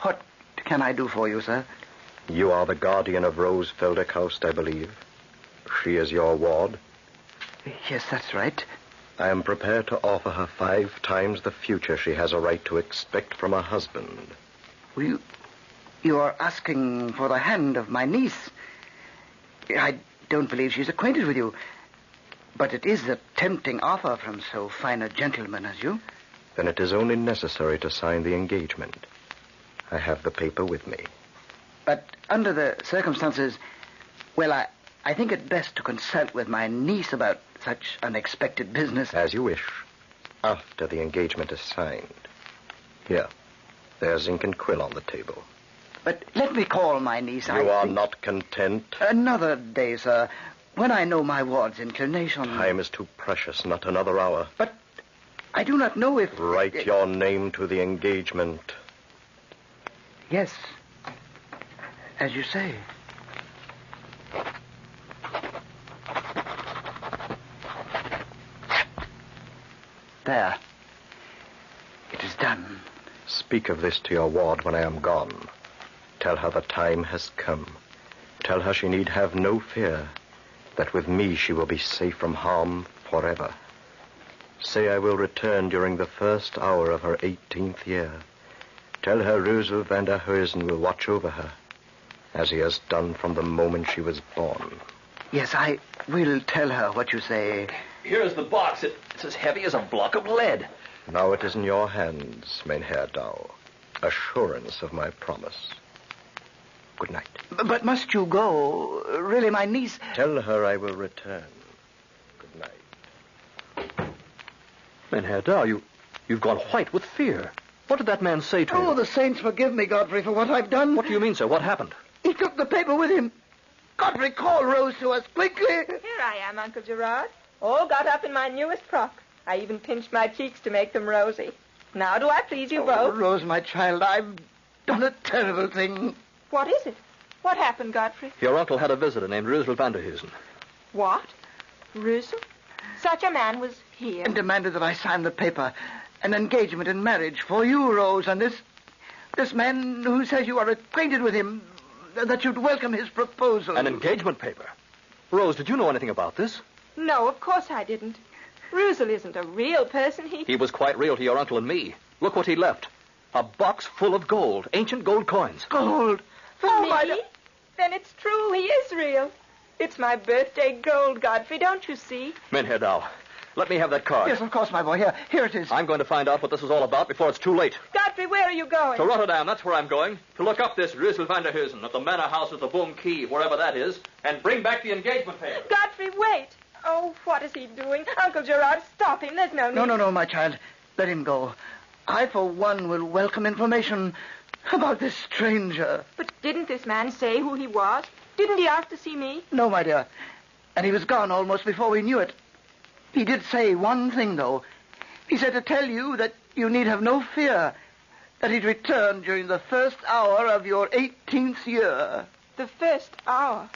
what can I do for you, sir? You are the guardian of Rose Felderkaust, I believe. She is your ward? Yes, that's right. I am prepared to offer her 5 times the future she has a right to expect from her husband. Well, you are asking for the hand of my niece. I don't believe she's acquainted with you. But it is a tempting offer from so fine a gentleman as you. Then it is only necessary to sign the engagement. I have the paper with me. But under the circumstances, well, I think it best to consult with my niece about such unexpected business. As you wish. After the engagement is signed. Here. There's ink and quill on the table. But let me call my niece. You are not content? Another day, sir. When I know my ward's inclination. Time is too precious, not another hour. But I do not know if... Write your name to the engagement. Yes. As you say. There. It is done. Speak of this to your ward when I am gone. Tell her the time has come. Tell her she need have no fear, that with me she will be safe from harm forever. Say I will return during the first hour of her 18th year. Tell her Roosevelt van der Huysen will watch over her, as he has done from the moment she was born. Yes, I will tell her what you say. Here's the box. It's as heavy as a block of lead. Now it is in your hands, Herr Dow. Assurance of my promise. Good night. But must you go? Really, my niece... Tell her I will return. Good night. Herr Dow, you've gone white with fear. What did that man say to you? Oh, the saints forgive me, Godfrey, for what I've done. What do you mean, sir? What happened? He took the paper with him. Godfrey, call Rose to us, quickly. Here I am, Uncle Gerard. All got up in my newest frock. I even pinched my cheeks to make them rosy. Now do I please you both? Rose, my child, I've done a terrible thing. What is it? What happened, Godfrey? Your uncle had a visitor named Roosevelt van der Huysen. What? Roosevelt? Such a man was here. And demanded that I sign the paper. An engagement in marriage for you, Rose, and this man who says you are acquainted with him, that you'd welcome his proposal. An engagement paper? Rose, did you know anything about this? No, of course I didn't. Roosevelt isn't a real person. He was quite real to your uncle and me. Look what he left. A box full of gold, ancient gold coins. Gold? For me? Then it's true, he is real. It's my birthday gold, Godfrey, don't you see? Herr Dow, let me have that card. Yes, of course, my boy. Here it is. I'm going to find out what this is all about before it's too late. Godfrey, where are you going? To Rotterdam, that's where I'm going. To look up this Roosevelt van der Huysen at the Manor House at the Boom Key, wherever that is, and bring back the engagement paper. Godfrey, wait. Oh, what is he doing? Uncle Gerard, stop him. There's no need. No, my child. Let him go. I, for one, will welcome information about this stranger. But didn't this man say who he was? Didn't he ask to see me? No, my dear. And he was gone almost before we knew it. He did say one thing, though. He said to tell you that you need have no fear, that he'd return during the first hour of your 18th year. The first hour?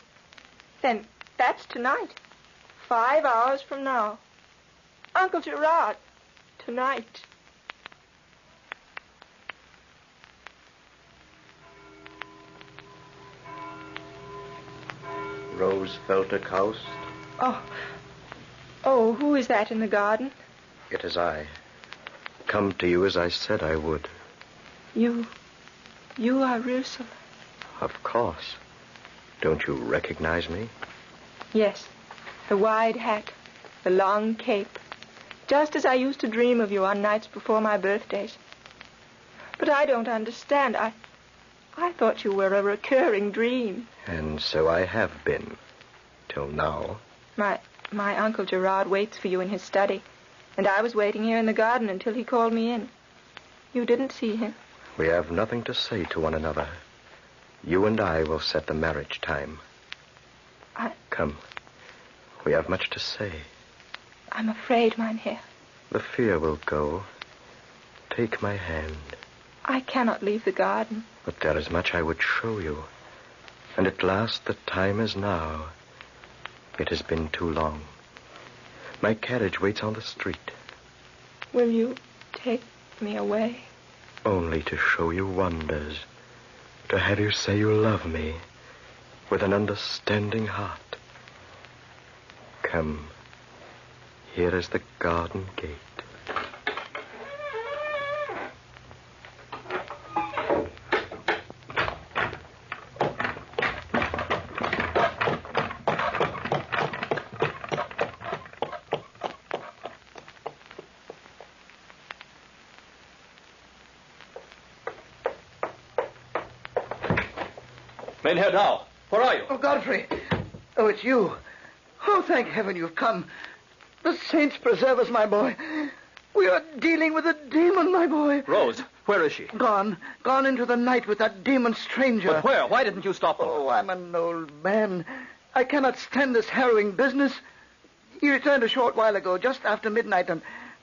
Then that's tonight. 5 hours from now. Uncle Gerard, tonight. Rose Felderkaust? Oh, who is that in the garden? It is I. Come to you as I said I would. You are Ursula. Of course. Don't you recognize me? Yes, the wide hat, the long cape. Just as I used to dream of you on nights before my birthdays. But I don't understand. I thought you were a recurring dream. And so I have been. Till now. My Uncle Gerard waits for you in his study. And I was waiting here in the garden until he called me in. You didn't see him. We have nothing to say to one another. You and I will set the marriage time. Come. We have much to say. I'm afraid, Mynheer. The fear will go. Take my hand. I cannot leave the garden. But there is much I would show you. And at last the time is now. It has been too long. My carriage waits on the street. Will you take me away? Only to show you wonders. To have you say you love me with an understanding heart. Come. Here is the garden gate. Mynheer Dow, where are you? Oh, Godfrey. Oh, it's you. Oh, thank heaven you've come. The saints preserve us, my boy. We are dealing with a demon, my boy. Rose, where is she? Gone into the night with that demon stranger. But where? Why didn't you stop them? Oh, I'm an old man. I cannot stand this harrowing business. He returned a short while ago, just after midnight, and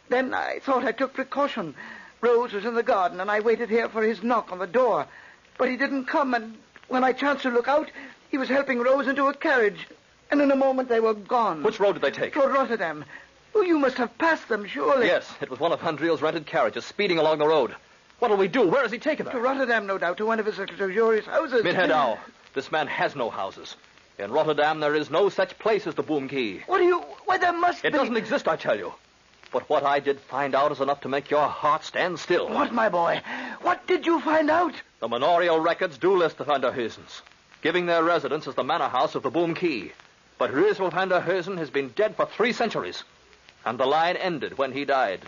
then I thought I took precaution. Rose was in the garden, and I waited here for his knock on the door. But he didn't come, and when I chanced to look out, he was helping Rose into a carriage. And in a moment they were gone. Which road did they take? Toward Rotterdam. Oh, you must have passed them, surely. Yes, it was one of Van Driel's rented carriages speeding along the road. What'll we do? Where has he taken her? To Rotterdam, no doubt, to one of his luxurious houses. Mynheer Dow, this man has no houses. In Rotterdam, there is no such place as the Boom Key. What do you... Why, there must be... It doesn't exist, I tell you. But what I did find out is enough to make your heart stand still. What, my boy? What did you find out? The manorial records do list the Van der Heusens, giving their residence as the manor house of the Boom Key. But Roosevelt van der Heusen has been dead for 3 centuries, and the line ended when he died.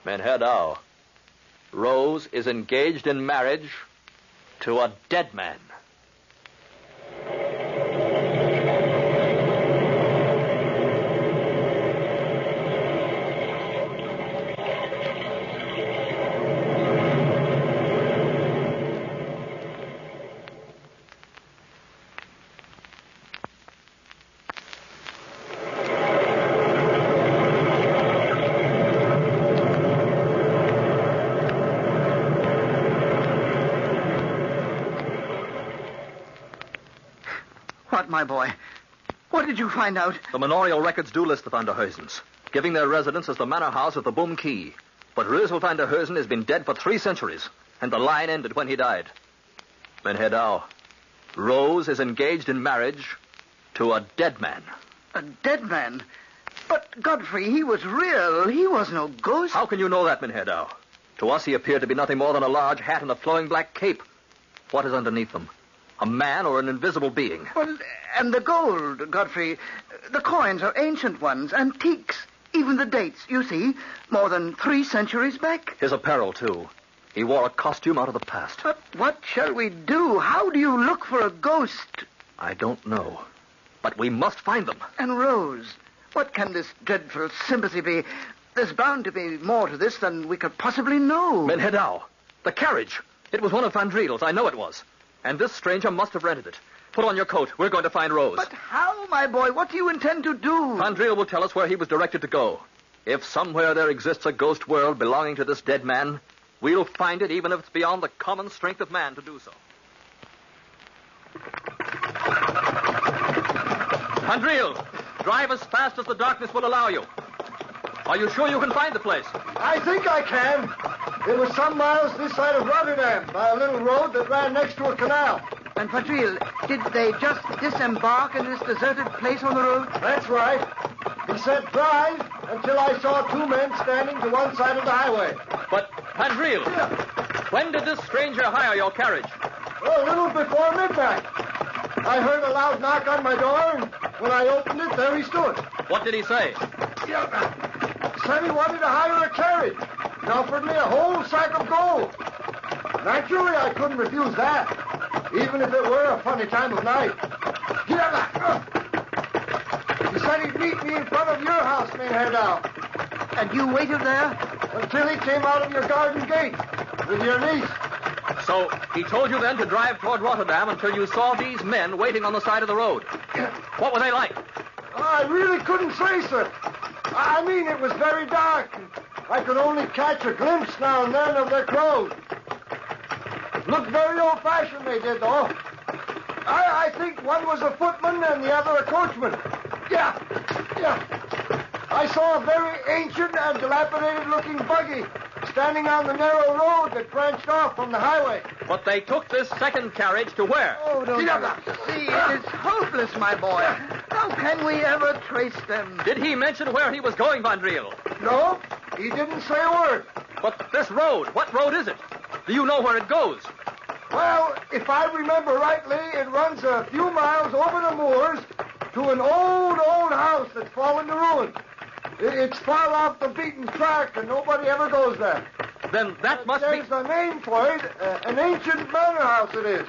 Mynheer Dow, Rose is engaged in marriage to a dead man. My boy, what did you find out? The manorial records do list the Van der Heusens, giving their residence as the manor house of the Boom Key. But Roosevelt van der Heusen has been dead for 3 centuries, and the line ended when he died. Mynheer Dow, Rose is engaged in marriage to a dead man. A dead man? But, Godfrey, he was real. He was no ghost. How can you know that, Mynheer Dow? To us, he appeared to be nothing more than a large hat and a flowing black cape. What is underneath them? A man or an invisible being? Well, and the gold, Godfrey. The coins are ancient ones, antiques. Even the dates, you see, more than 3 centuries back. His apparel, too. He wore a costume out of the past. But what shall we do? How do you look for a ghost? I don't know. But we must find them. And Rose, what can this dreadful sympathy be? There's bound to be more to this than we could possibly know. Mynheer Dow, the carriage. It was one of Van Driel's. I know it was. And this stranger must have rented it. Put on your coat. We're going to find Rose. But how, my boy? What do you intend to do? Van Driel will tell us where he was directed to go. If somewhere there exists a ghost world belonging to this dead man, we'll find it even if it's beyond the common strength of man to do so. Van Driel! Drive as fast as the darkness will allow you. Are you sure you can find the place? I think I can. It was some miles this side of Rotterdam, by a little road that ran next to a canal. And Patril, did they just disembark in this deserted place on the road? That's right. He said drive until I saw two men standing to one side of the highway. But, Patril, when did this stranger hire your carriage? Well, a little before midnight. I heard a loud knock on my door, and when I opened it, there he stood. What did he say? Said he wanted to hire a carriage. He offered me a whole sack of gold. Naturally, I couldn't refuse that, even if it were a funny time of night. He said he'd meet me in front of your house, Maynard Dow. And you waited there? Until he came out of your garden gate with your niece. So he told you then to drive toward Rotterdam until you saw these men waiting on the side of the road. What were they like? I really couldn't say, sir. I mean, it was very dark. I could only catch a glimpse now and then of their clothes. Looked very old-fashioned, they did, though. I think one was a footman and the other a coachman. Yeah. I saw a very ancient and dilapidated-looking buggy standing on the narrow road that branched off from the highway. But they took this second carriage to where? Oh, don't see, it is hopeless, my boy. How can we ever trace them? Did he mention where he was going, Van Driel? No, he didn't say a word. But this road, what road is it? Do you know where it goes? Well, if I remember rightly, it runs a few miles over the moors to an old house that's fallen to ruin. It's far off the beaten track, and nobody ever goes there. Then that must be... There's a name for it. An ancient manor house it is.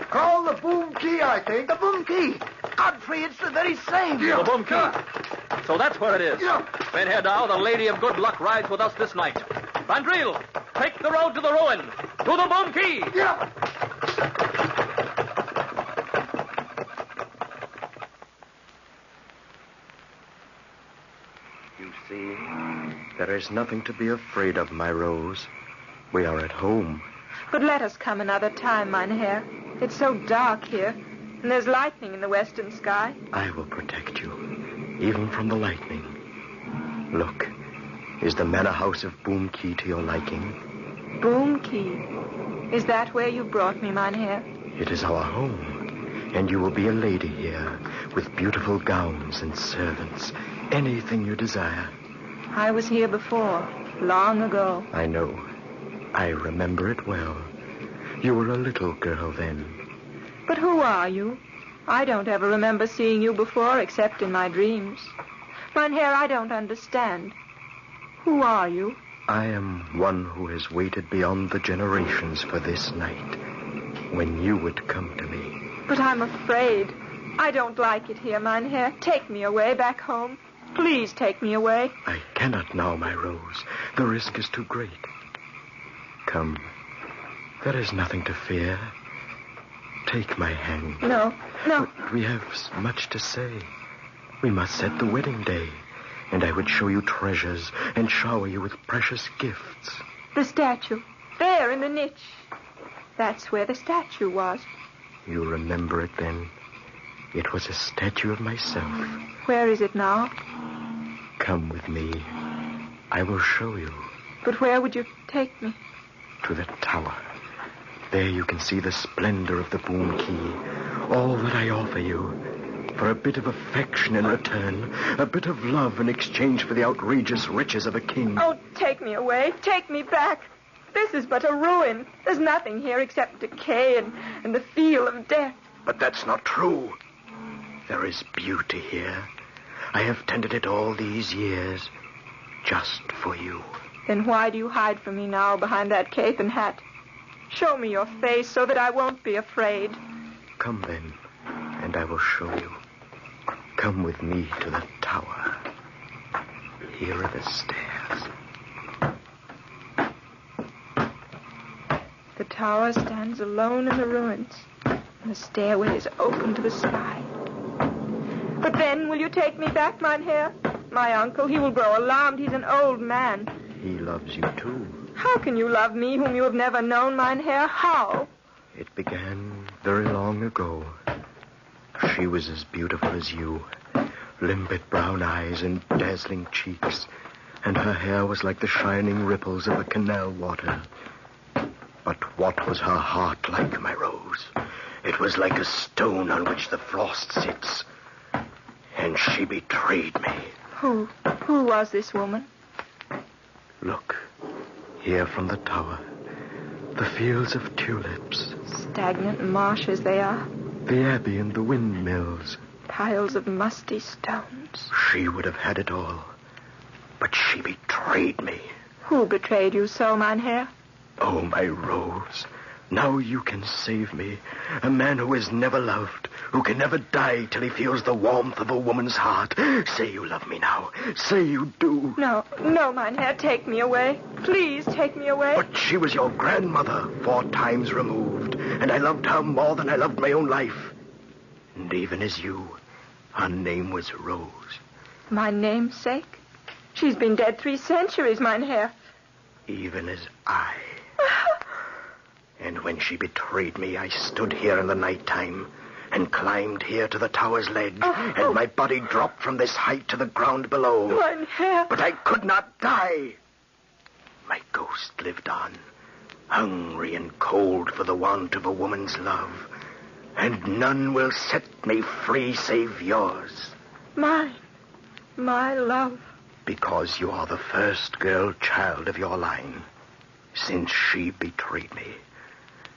Called the Boom Key, I think. The Boom Key? Godfrey, it's the very same. The Boom Key. So that's where it is. Maynard Dow, the Lady of Good Luck, rides with us this night. Van Driel, take the road to the ruin. To the Boom Key. You see, there is nothing to be afraid of, my Rose. We are at home. But let us come another time, Mynheer. It's so dark here, and there's lightning in the western sky. I will protect you, even from the lightning. Look, is the manor house of Boom Key to your liking? Boom Key? Is that where you brought me, Mynheer? It is our home, and you will be a lady here, with beautiful gowns and servants. Anything you desire. I was here before, long ago. I know. I remember it well. You were a little girl then. But who are you? I don't ever remember seeing you before, except in my dreams. Mynheer, I don't understand. Who are you? I am one who has waited beyond the generations for this night, when you would come to me. But I'm afraid. I don't like it here, Mynheer. Take me away back home. Please take me away. I cannot now, my Rose. The risk is too great. Come. There is nothing to fear. Take my hand. No. But we have much to say. We must set the wedding day, and I would show you treasures and shower you with precious gifts. The statue. There in the niche. That's where the statue was. You remember it then? It was a statue of myself. Where is it now? Come with me. I will show you. But where would you take me? To the tower. There you can see the splendor of the Boom Key. All that I offer you. For a bit of affection in return. A bit of love in exchange for the outrageous riches of a king. Oh, take me away. Take me back. This is but a ruin. There's nothing here except decay and the feel of death. But that's not true. There is beauty here. I have tended it all these years, just for you. Then why do you hide from me now behind that cape and hat? Show me your face so that I won't be afraid. Come then, and I will show you. Come with me to the tower. Here are the stairs. The tower stands alone in the ruins, and the stairway is open to the sky. But then, will you take me back, Mynheer? My uncle, he will grow alarmed. He's an old man. He loves you, too. How can you love me, whom you have never known, Mynheer? How? It began very long ago. She was as beautiful as you. limpid brown eyes and dazzling cheeks, and her hair was like the shining ripples of the canal water. But what was her heart like, my Rose? It was like a stone on which the frost sits. And she betrayed me. Who was this woman? Look, here from the tower, the fields of tulips. Stagnant marshes they are. The abbey and the windmills. Piles of musty stones. She would have had it all. But she betrayed me. Who betrayed you so, Mynheer? Oh, my Rose, now you can save me. A man who has never loved, who can never die till he feels the warmth of a woman's heart. Say you love me now. Say you do. No, Mynheer, take me away. Please take me away. But she was your grandmother, 4 times removed, and I loved her more than I loved my own life. And even as you, her name was Rose. My namesake? She's been dead 3 centuries, Mynheer. Even as I. And when she betrayed me, I stood here in the nighttime and climbed here to the tower's ledge, and my body dropped from this height to the ground below. Mynheer. But I could not die. My ghost lived on, hungry and cold for the want of a woman's love, and none will set me free save yours. My love. Because you are the first girl child of your line, since she betrayed me.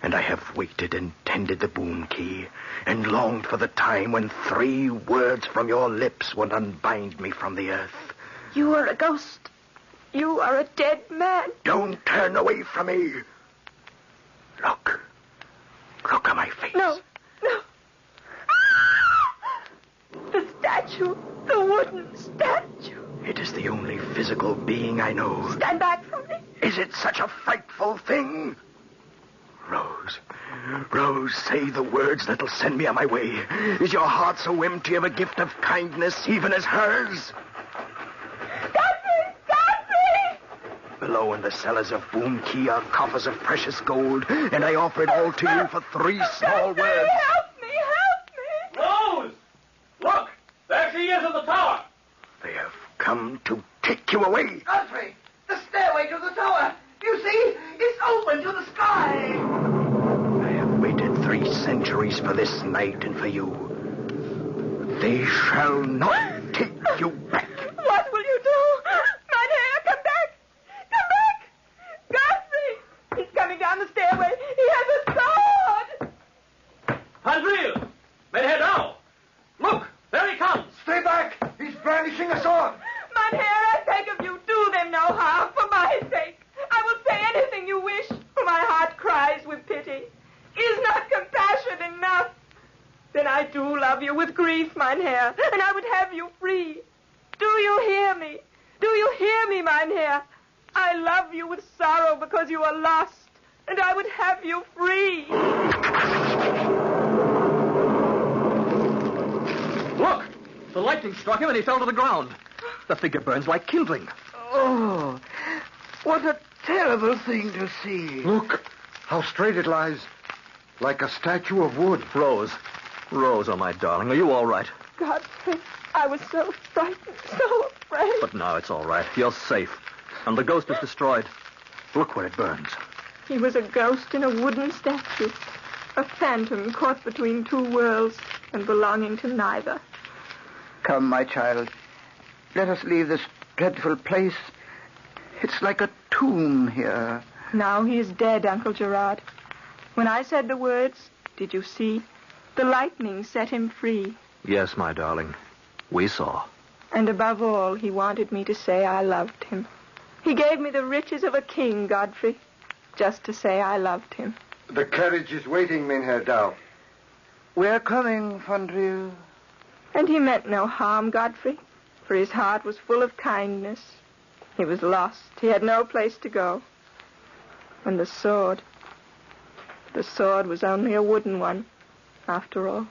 And I have waited and tended the boon key, and longed for the time when 3 words from your lips would unbind me from the earth. You are a ghost. You are a dead man. Don't turn away from me. Look at my face. No. The statue, the wooden statue. It is the only physical being I know. Stand back from me. Is it such a frightful thing? Rose, say the words that'll send me on my way. Is your heart so empty of a gift of kindness, even as hers? Godfrey! Below in the cellars of Boom Key are coffers of precious gold, and I offer it all to you for 3 small words. Help me! Rose! Look! There she is in the tower! They have come to take you away. Godfrey, the stairway to the tower. You see, it's open to the sky. I have waited 3 centuries for this night and for you. They shall not take you back. What will you do? Mynheer, come back! Come back! Godfrey! He's coming down the stairway. He has a sword! Andrew! Mynheer now! Look! There he comes! Stay back! He's brandishing a sword! Mynheer, I beg of you, do them no harm for my sake. I will say anything you wish, for my heart cries with pity. Is not compassion enough? Then I do love you with grief, Mynheer, and I would have you free. Do you hear me? Do you hear me, Mynheer? I love you with sorrow because you are lost, and I would have you free. Look! The lightning struck him and he fell to the ground. The figure burns like kindling. Oh, what a terrible thing to see. Look, how straight it lies. Like a statue of wood. Rose, oh my darling, are you all right? Godfrey, I was so frightened, so afraid. But now it's all right. You're safe. And the ghost is destroyed. Look where it burns. He was a ghost in a wooden statue. A phantom caught between 2 worlds and belonging to neither. Come, my child. Let us leave this dreadful place. It's like a tomb here. Now he is dead, Uncle Gerard. When I said the words, did you see? The lightning set him free. Yes, my darling. We saw. And above all, he wanted me to say I loved him. He gave me the riches of a king, Godfrey, just to say I loved him. The carriage is waiting, Mynheer Dow. We're coming, Fondrieu. And he meant no harm, Godfrey, for his heart was full of kindness. He was lost. He had no place to go. And the sword was only a wooden one, after all.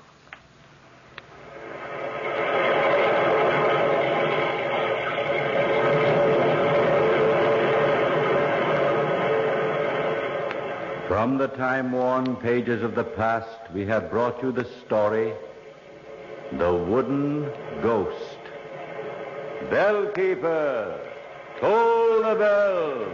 From the time-worn pages of the past, we have brought you the story, The Wooden Ghost. Bellkeeper, toll the bell.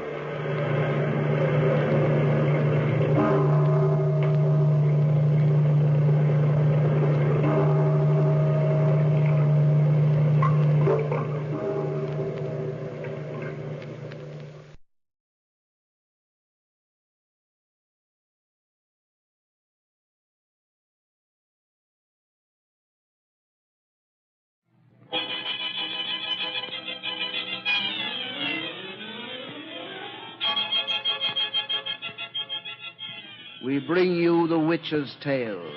We bring you The Witch's Tale,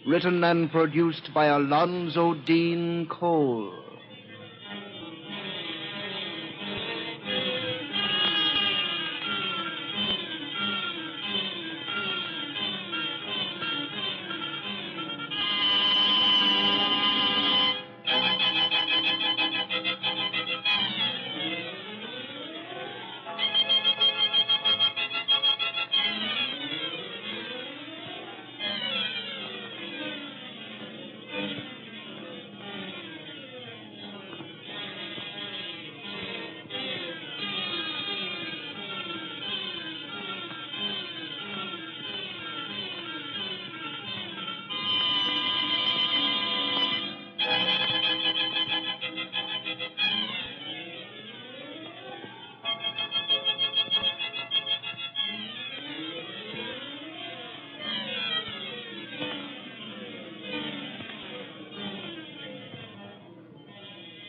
written and produced by Alonzo Dean Cole.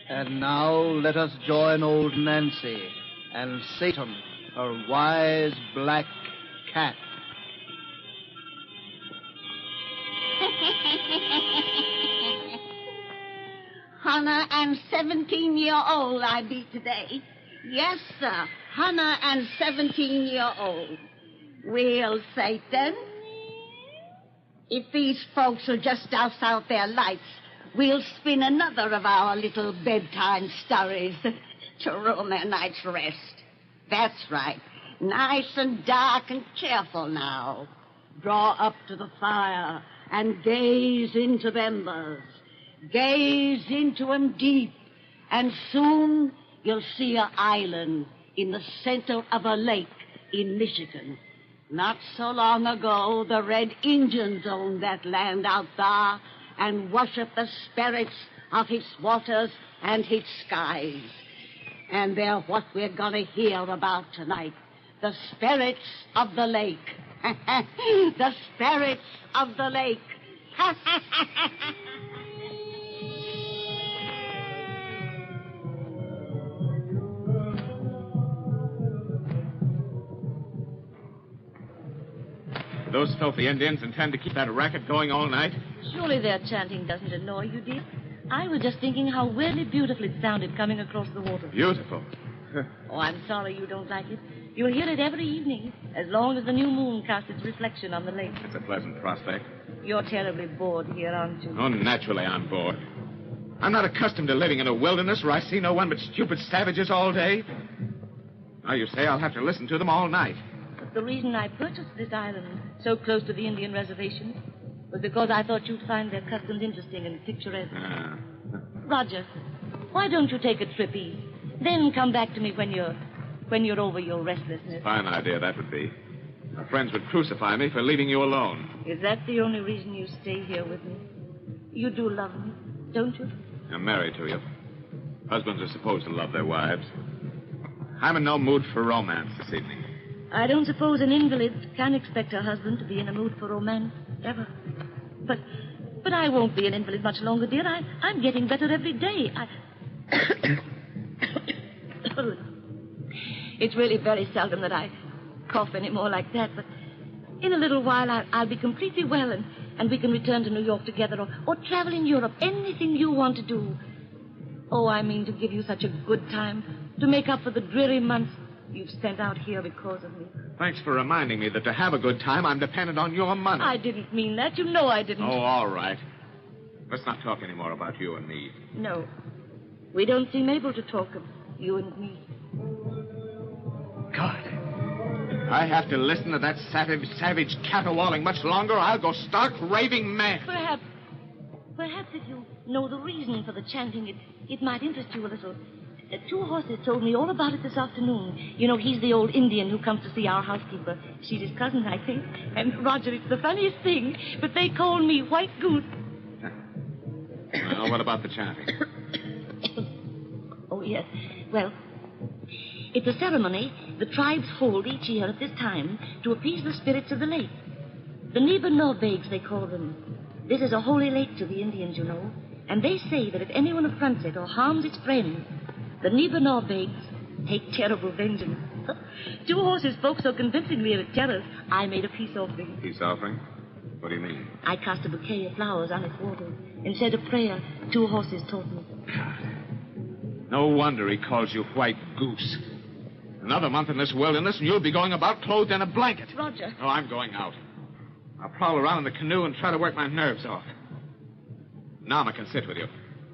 And now let us join old Nancy and Satan, her wise black cat. Hannah and 17-year-old I be today. Yes, sir. Hannah and 17-year-old. Well, Satan, if these folks will just douse out their lights, we'll spin another of our little bedtime stories to ruin their night's rest. That's right. Nice and dark and cheerful now. Draw up to the fire and gaze into the embers. Gaze into 'em deep, and soon you'll see an island in the center of a lake in Michigan. Not so long ago, the Red Indians owned that land out there and worship the spirits of its waters and its skies. And they're what we're going to hear about tonight. The spirits of the lake. The spirits of the lake. Those filthy Indians intend to keep that racket going all night? Surely their chanting doesn't annoy you, dear. I was just thinking how really beautiful it sounded coming across the water. Beautiful. Oh, I'm sorry you don't like it. You'll hear it every evening, as long as the new moon casts its reflection on the lake. That's a pleasant prospect. You're terribly bored here, aren't you? Oh, naturally I'm bored. I'm not accustomed to living in a wilderness where I see no one but stupid savages all day. Now you say I'll have to listen to them all night. The reason I purchased this island so close to the Indian reservation was because I thought you'd find their customs interesting and picturesque. Roger, why don't you take a trip east? Then come back to me when you're over your restlessness. Fine idea that would be. My friends would crucify me for leaving you alone. Is that the only reason you stay here with me? You do love me, don't you? I'm married to you. Husbands are supposed to love their wives. I'm in no mood for romance this evening. I don't suppose an invalid can expect her husband to be in a mood for romance, ever. But I won't be an invalid much longer, dear. I'm getting better every day. It's really very seldom that I cough anymore like that, but in a little while I'll be completely well, and we can return to New York together or travel in Europe, anything you want to do. Oh, I mean to give you such a good time, to make up for the dreary months you've spent out here because of me. Thanks for reminding me that to have a good time, I'm dependent on your money. I didn't mean that. You know I didn't. Oh, all right. Let's not talk anymore about you and me. No. We don't seem able to talk of you and me. God. If I have to listen to that savage caterwauling much longer, I'll go stark raving mad. Perhaps if you know the reason for the chanting, it might interest you a little. Two Horses told me all about it this afternoon. You know, he's the old Indian who comes to see our housekeeper. She's his cousin, I think. And, Roger, it's the funniest thing, but they call me White Goose. Well, what about the chanting? Oh, yes. Well, it's a ceremony the tribes hold each year at this time to appease the spirits of the lake. The Nibanor-Begs, they call them. This is a holy lake to the Indians, you know. And they say that if anyone affronts it or harms its friends, the Nibanor-Begs take terrible vengeance. Two Horses spoke so convincingly of its terrors, I made a peace offering. Peace offering? What do you mean? I cast a bouquet of flowers on its waters and said a prayer Two Horses taught me. No wonder he calls you White Goose. Another month in this wilderness, and you'll be going about clothed in a blanket. Roger. Oh, I'm going out. I'll prowl around in the canoe and try to work my nerves off. Nama can sit with you.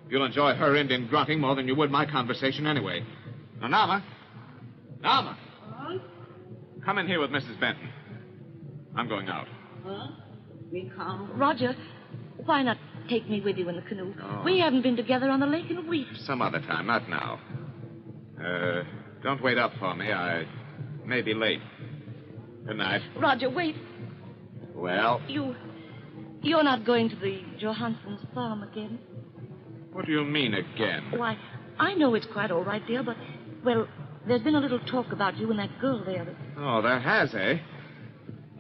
You'll enjoy her Indian grunting more than you would my conversation anyway. Now, Nama. Nama. Huh? Come in here with Mrs. Benton. I'm going out. Huh? We come. Roger, why not take me with you in the canoe? Oh. We haven't been together on the lake in a week. Some other time, not now. Don't wait up for me. I may be late. Good night. Roger, wait. Well? You're not going to the Johansson's farm again? What do you mean again? Why, I know it's quite all right, dear, but, well, there's been a little talk about you and that girl there. Oh, there has, eh?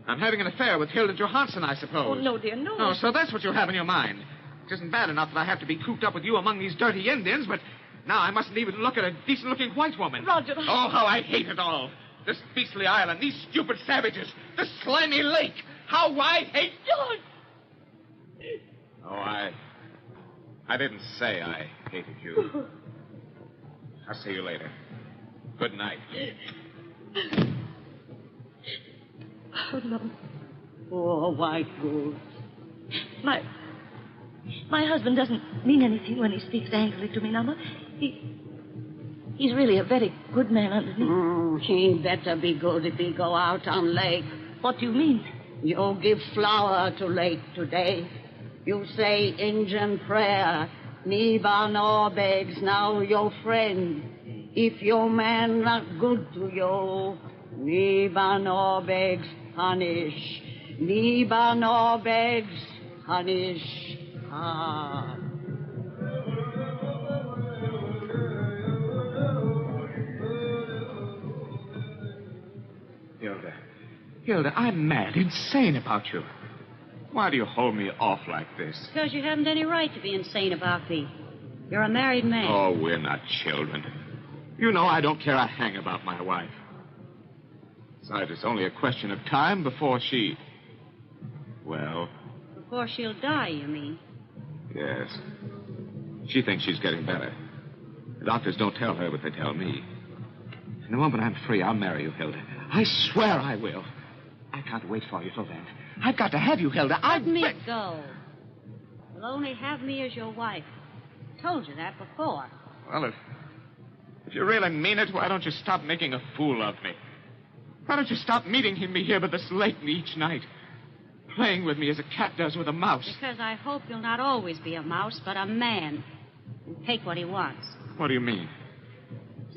I'm having an affair with Hilda Johansson, I suppose. Oh, no, dear, no. Oh, so that's what you have in your mind. It isn't bad enough that I have to be cooped up with you among these dirty Indians, but now I mustn't even look at a decent-looking white woman. Roger. Oh, how I hate it all. This beastly island, these stupid savages, this slimy lake. How I hate... George! Oh, I didn't say I hated you. I'll see you later. Good night. Oh, no. Oh, White Goose. My husband doesn't mean anything when he speaks angrily to me, Nama. He's really a very good man underneath. He better be good if he go out on lake. What do you mean? You give flower to lake today. You say Indian prayer. Nibanor begs now your friend. If your man not good to you, Nibanor begs punish. Nibanor begs punish. Ah. Hilda, I'm mad, insane about you. Why do you hold me off like this? Because you haven't any right to be insane about me. You're a married man. Oh, we're not children. You know I don't care a hang about my wife. Besides, it's only a question of time before she... Well... Before she'll die, you mean? Yes. She thinks she's getting better. The doctors don't tell her what they tell me. And the moment I'm free, I'll marry you, Hilda. I swear I will. I can't wait for you till then. I've got to have you, Hilda. Let me go. You'll only have me as your wife. Told you that before. Well, if you really mean it, why don't you stop making a fool of me? Why don't you stop meeting me here by this lake each night? Playing with me as a cat does with a mouse. Because I hope you'll not always be a mouse, but a man. And take what he wants. What do you mean?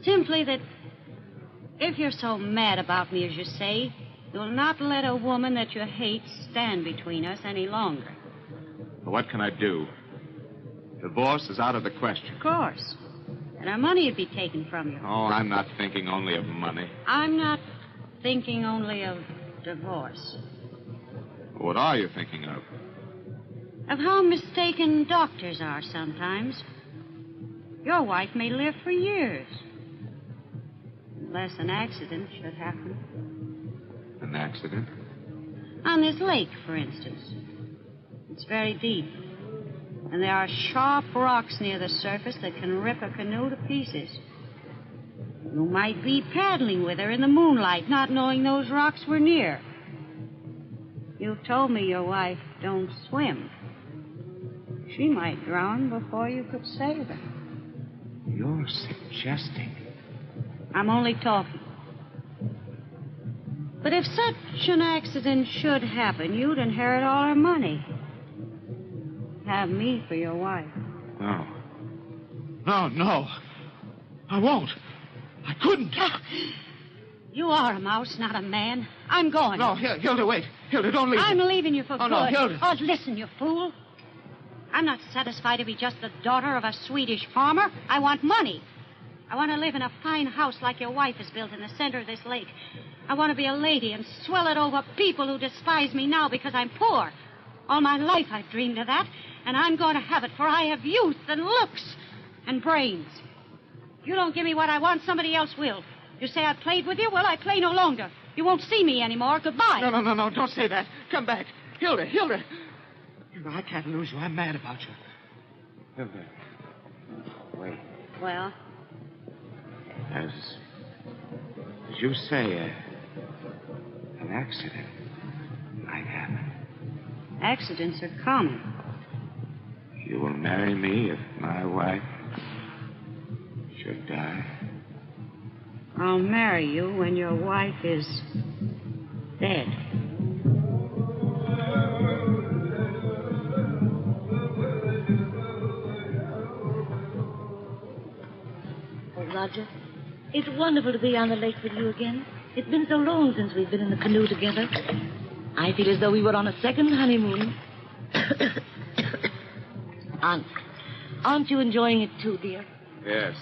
Simply that if you're so mad about me as you say, you'll not let a woman that you hate stand between us any longer. What can I do? Divorce is out of the question. Of course. And our money would be taken from you. Oh, I'm not thinking only of money. I'm not thinking only of divorce. What are you thinking of? Of how mistaken doctors are sometimes. Your wife may live for years. Unless an accident should happen. An accident? On this lake, for instance. It's very deep. And there are sharp rocks near the surface that can rip a canoe to pieces. You might be paddling with her in the moonlight, not knowing those rocks were near. You told me your wife don't swim. She might drown before you could save her. You're suggesting... I'm only talking. But if such an accident should happen, you'd inherit all her money. Have me for your wife. No. No. I won't. I couldn't. You are a mouse, not a man. I'm going. No, Hilda, wait. Hilda, don't leave. I'm leaving you for good. No, Hilda. Oh, listen, you fool. I'm not satisfied to be just the daughter of a Swedish farmer. I want money. I want to live in a fine house like your wife has built in the center of this lake. I want to be a lady and swell it over people who despise me now because I'm poor. All my life I've dreamed of that, and I'm going to have it, for I have youth and looks and brains. If you don't give me what I want, somebody else will. You say I played with you? Well, I play no longer. You won't see me anymore. Goodbye. No. Don't say that. Come back. Hilda. Hilda, I can't lose you. I'm mad about you. Hilda. Wait. Well? As you say, an accident might happen. Accidents are common. You will marry me if my wife should die. I'll marry you when your wife is dead. Oh, Roger, it's wonderful to be on the lake with you again. It's been so long since we've been in the canoe together. I feel as though we were on a second honeymoon. Aren't you enjoying it too, dear? Yes.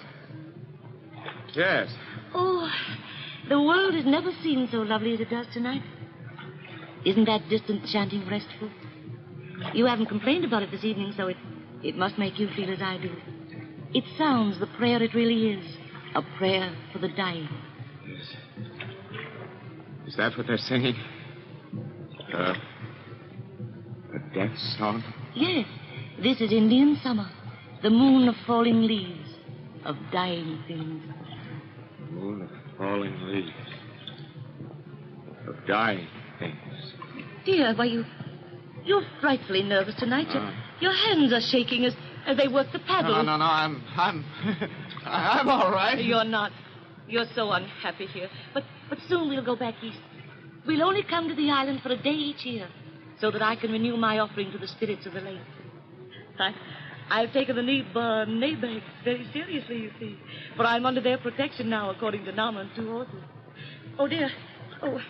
Yes. Oh, the world has never seemed so lovely as it does tonight. Isn't that distant chanting restful? You haven't complained about it this evening, so it must make you feel as I do. It sounds the prayer it really is. A prayer for the dying. Yes. Is that what they're singing? A death song? Yes. This is Indian summer. The moon of falling leaves. Of dying things. Moon of falling leaves. Of dying things. Dear, why, you're frightfully nervous tonight. Your hands are shaking as they work the paddle. No, I'm all right. You're not. You're so unhappy here. But soon we'll go back east. We'll only come to the island for a day each year, so that I can renew my offering to the spirits of the lake. I've taken the Nabag very seriously, you see. For I'm under their protection now, according to Nama and 2 horses. Oh, dear. Oh,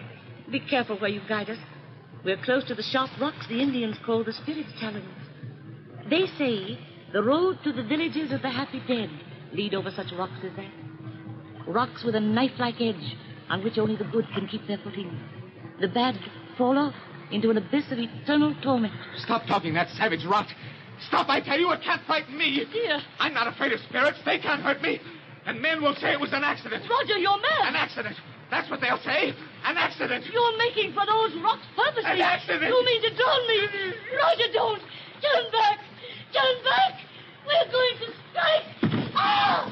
be careful where you guide us. We're close to the sharp rocks the Indians call the Spirit's Talons. They say the road to the villages of the happy dead lead over such rocks as that. Rocks with a knife-like edge on which only the good can keep their footing. The bad fall off into an abyss of eternal torment. Stop talking that savage rot. Stop, I tell you. It can't frighten me. Dear. I'm not afraid of spirits. They can't hurt me. And men will say it was an accident. Roger, you're mad. An accident. That's what they'll say. An accident. You're making for those rocks purposely. An accident. You mean to drown me. Roger, don't. Turn back. Turn back. We're going to strike. Ah!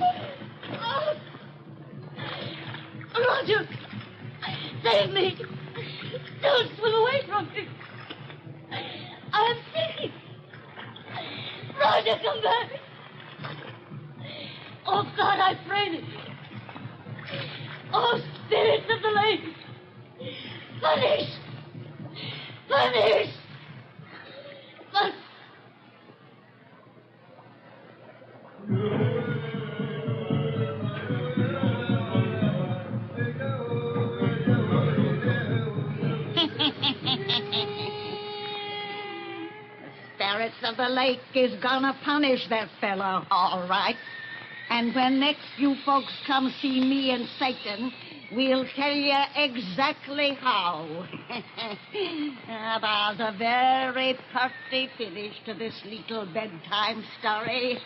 Roger, save me. Don't swim away from me. I'm sinking. Roger, come back. Oh, God, I pray thee. Oh, spirits of the lake. Punish. Punish. Spirits of the lake is gonna punish that fellow, all right. And when next you folks come see me and Satan, we'll tell you exactly how. About a very pretty finish to this little bedtime story.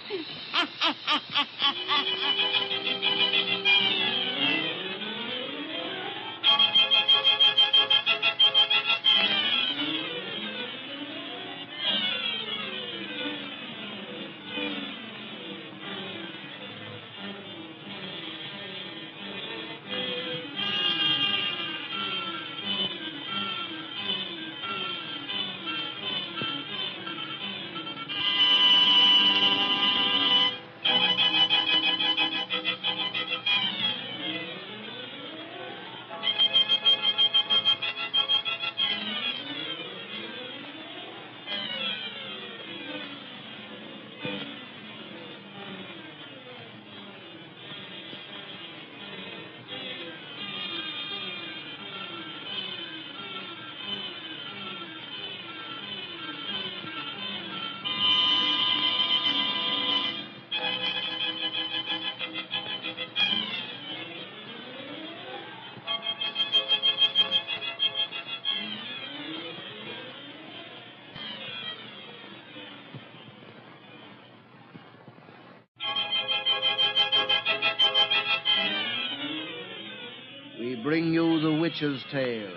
Witch's Tale,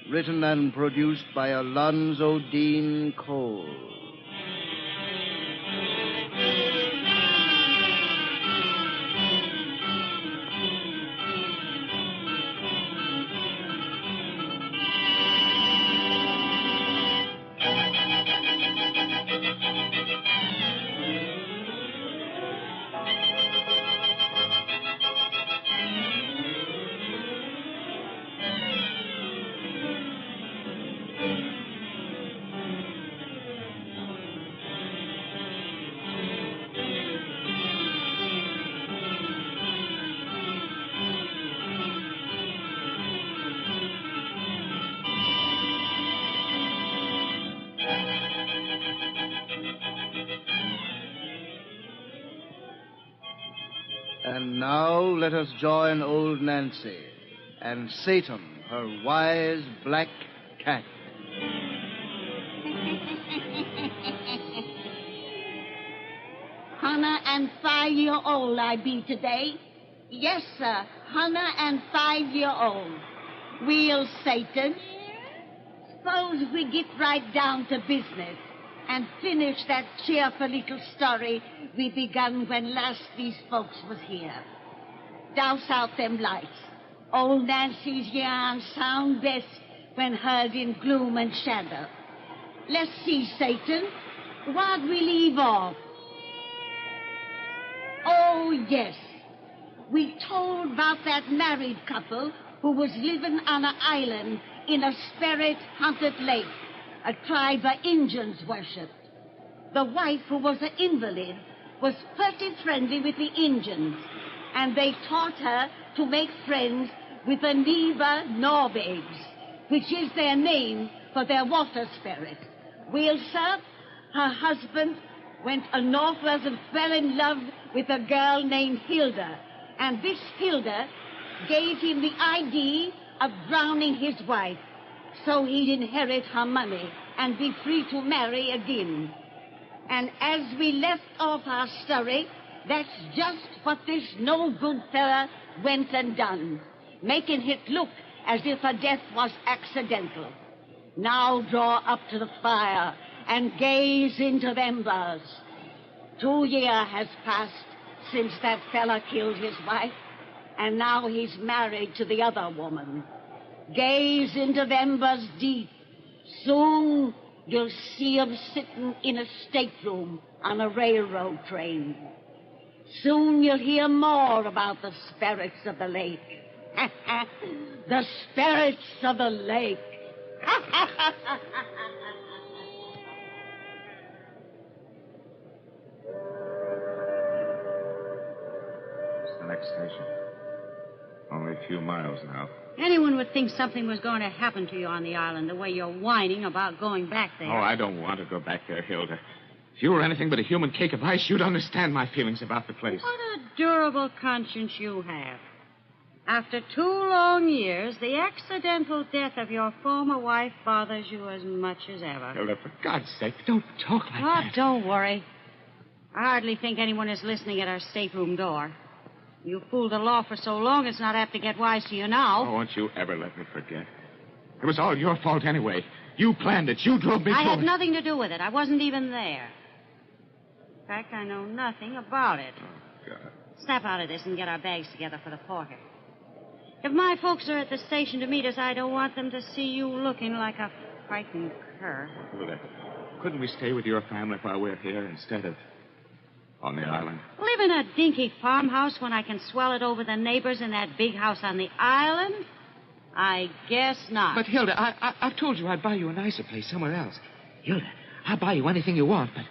written and produced by Alonzo Dean Cole. And now let us join old Nancy and Satan, her wise black cat. Hannah and 5-year-old I be today. Yes, sir, Hannah and 5-year-old. Well, Satan, suppose we get right down to business and finish that cheerful little story we begun when last these folks was here. Douse out them lights. Old Nancy's yarn sound best when heard in gloom and shadow. Let's see, Satan, what'd we leave off? Oh, yes. We told about that married couple who was living on an island in a spirit-haunted lake a tribe of Injuns worshipped. The wife, who was an invalid, was pretty friendly with the Injuns, and they taught her to make friends with the Neva Norbegs, which is their name for their water spirit. Well, sir, her husband went northwards and fell in love with a girl named Hilda, and this Hilda gave him the idea of drowning his wife, so he'd inherit her money and be free to marry again. And as we left off our story, that's just what this no-good fella went and done, making it look as if her death was accidental. Now draw up to the fire and gaze into them embers. 2 years has passed since that fella killed his wife, and now he's married to the other woman. Gaze into the embers deep. Soon you'll see him sitting in a stateroom on a railroad train. Soon you'll hear more about the spirits of the lake. The spirits of the lake. It's the next station. Only a few miles now. Anyone would think something was going to happen to you on the island the way you're whining about going back there. Oh, I don't want to go back there, Hilda. If you were anything but a human cake of ice, you'd understand my feelings about the place. What a durable conscience you have. After 2 long years, the accidental death of your former wife bothers you as much as ever. Hilda, for God's sake, don't talk like that. Oh, don't worry. I hardly think anyone is listening at our stateroom door. You fooled the law for so long, it's not apt to get wise to you now. Oh, won't you ever let me forget? It was all your fault anyway. You planned it. You drove me to I had it. nothing to do with it. I wasn't even there. In fact, I know nothing about it. Oh, God. Snap out of this and get our bags together for the porter. If my folks are at the station to meet us, I don't want them to see you looking like a frightened cur. Hilda, couldn't we stay with your family while we're here instead of on the island? Live in a dinky farmhouse when I can swell it over the neighbors in that big house on the island? I guess not. But, Hilda, I've told you I'd buy you a nicer place somewhere else. Hilda, I'll buy you anything you want, but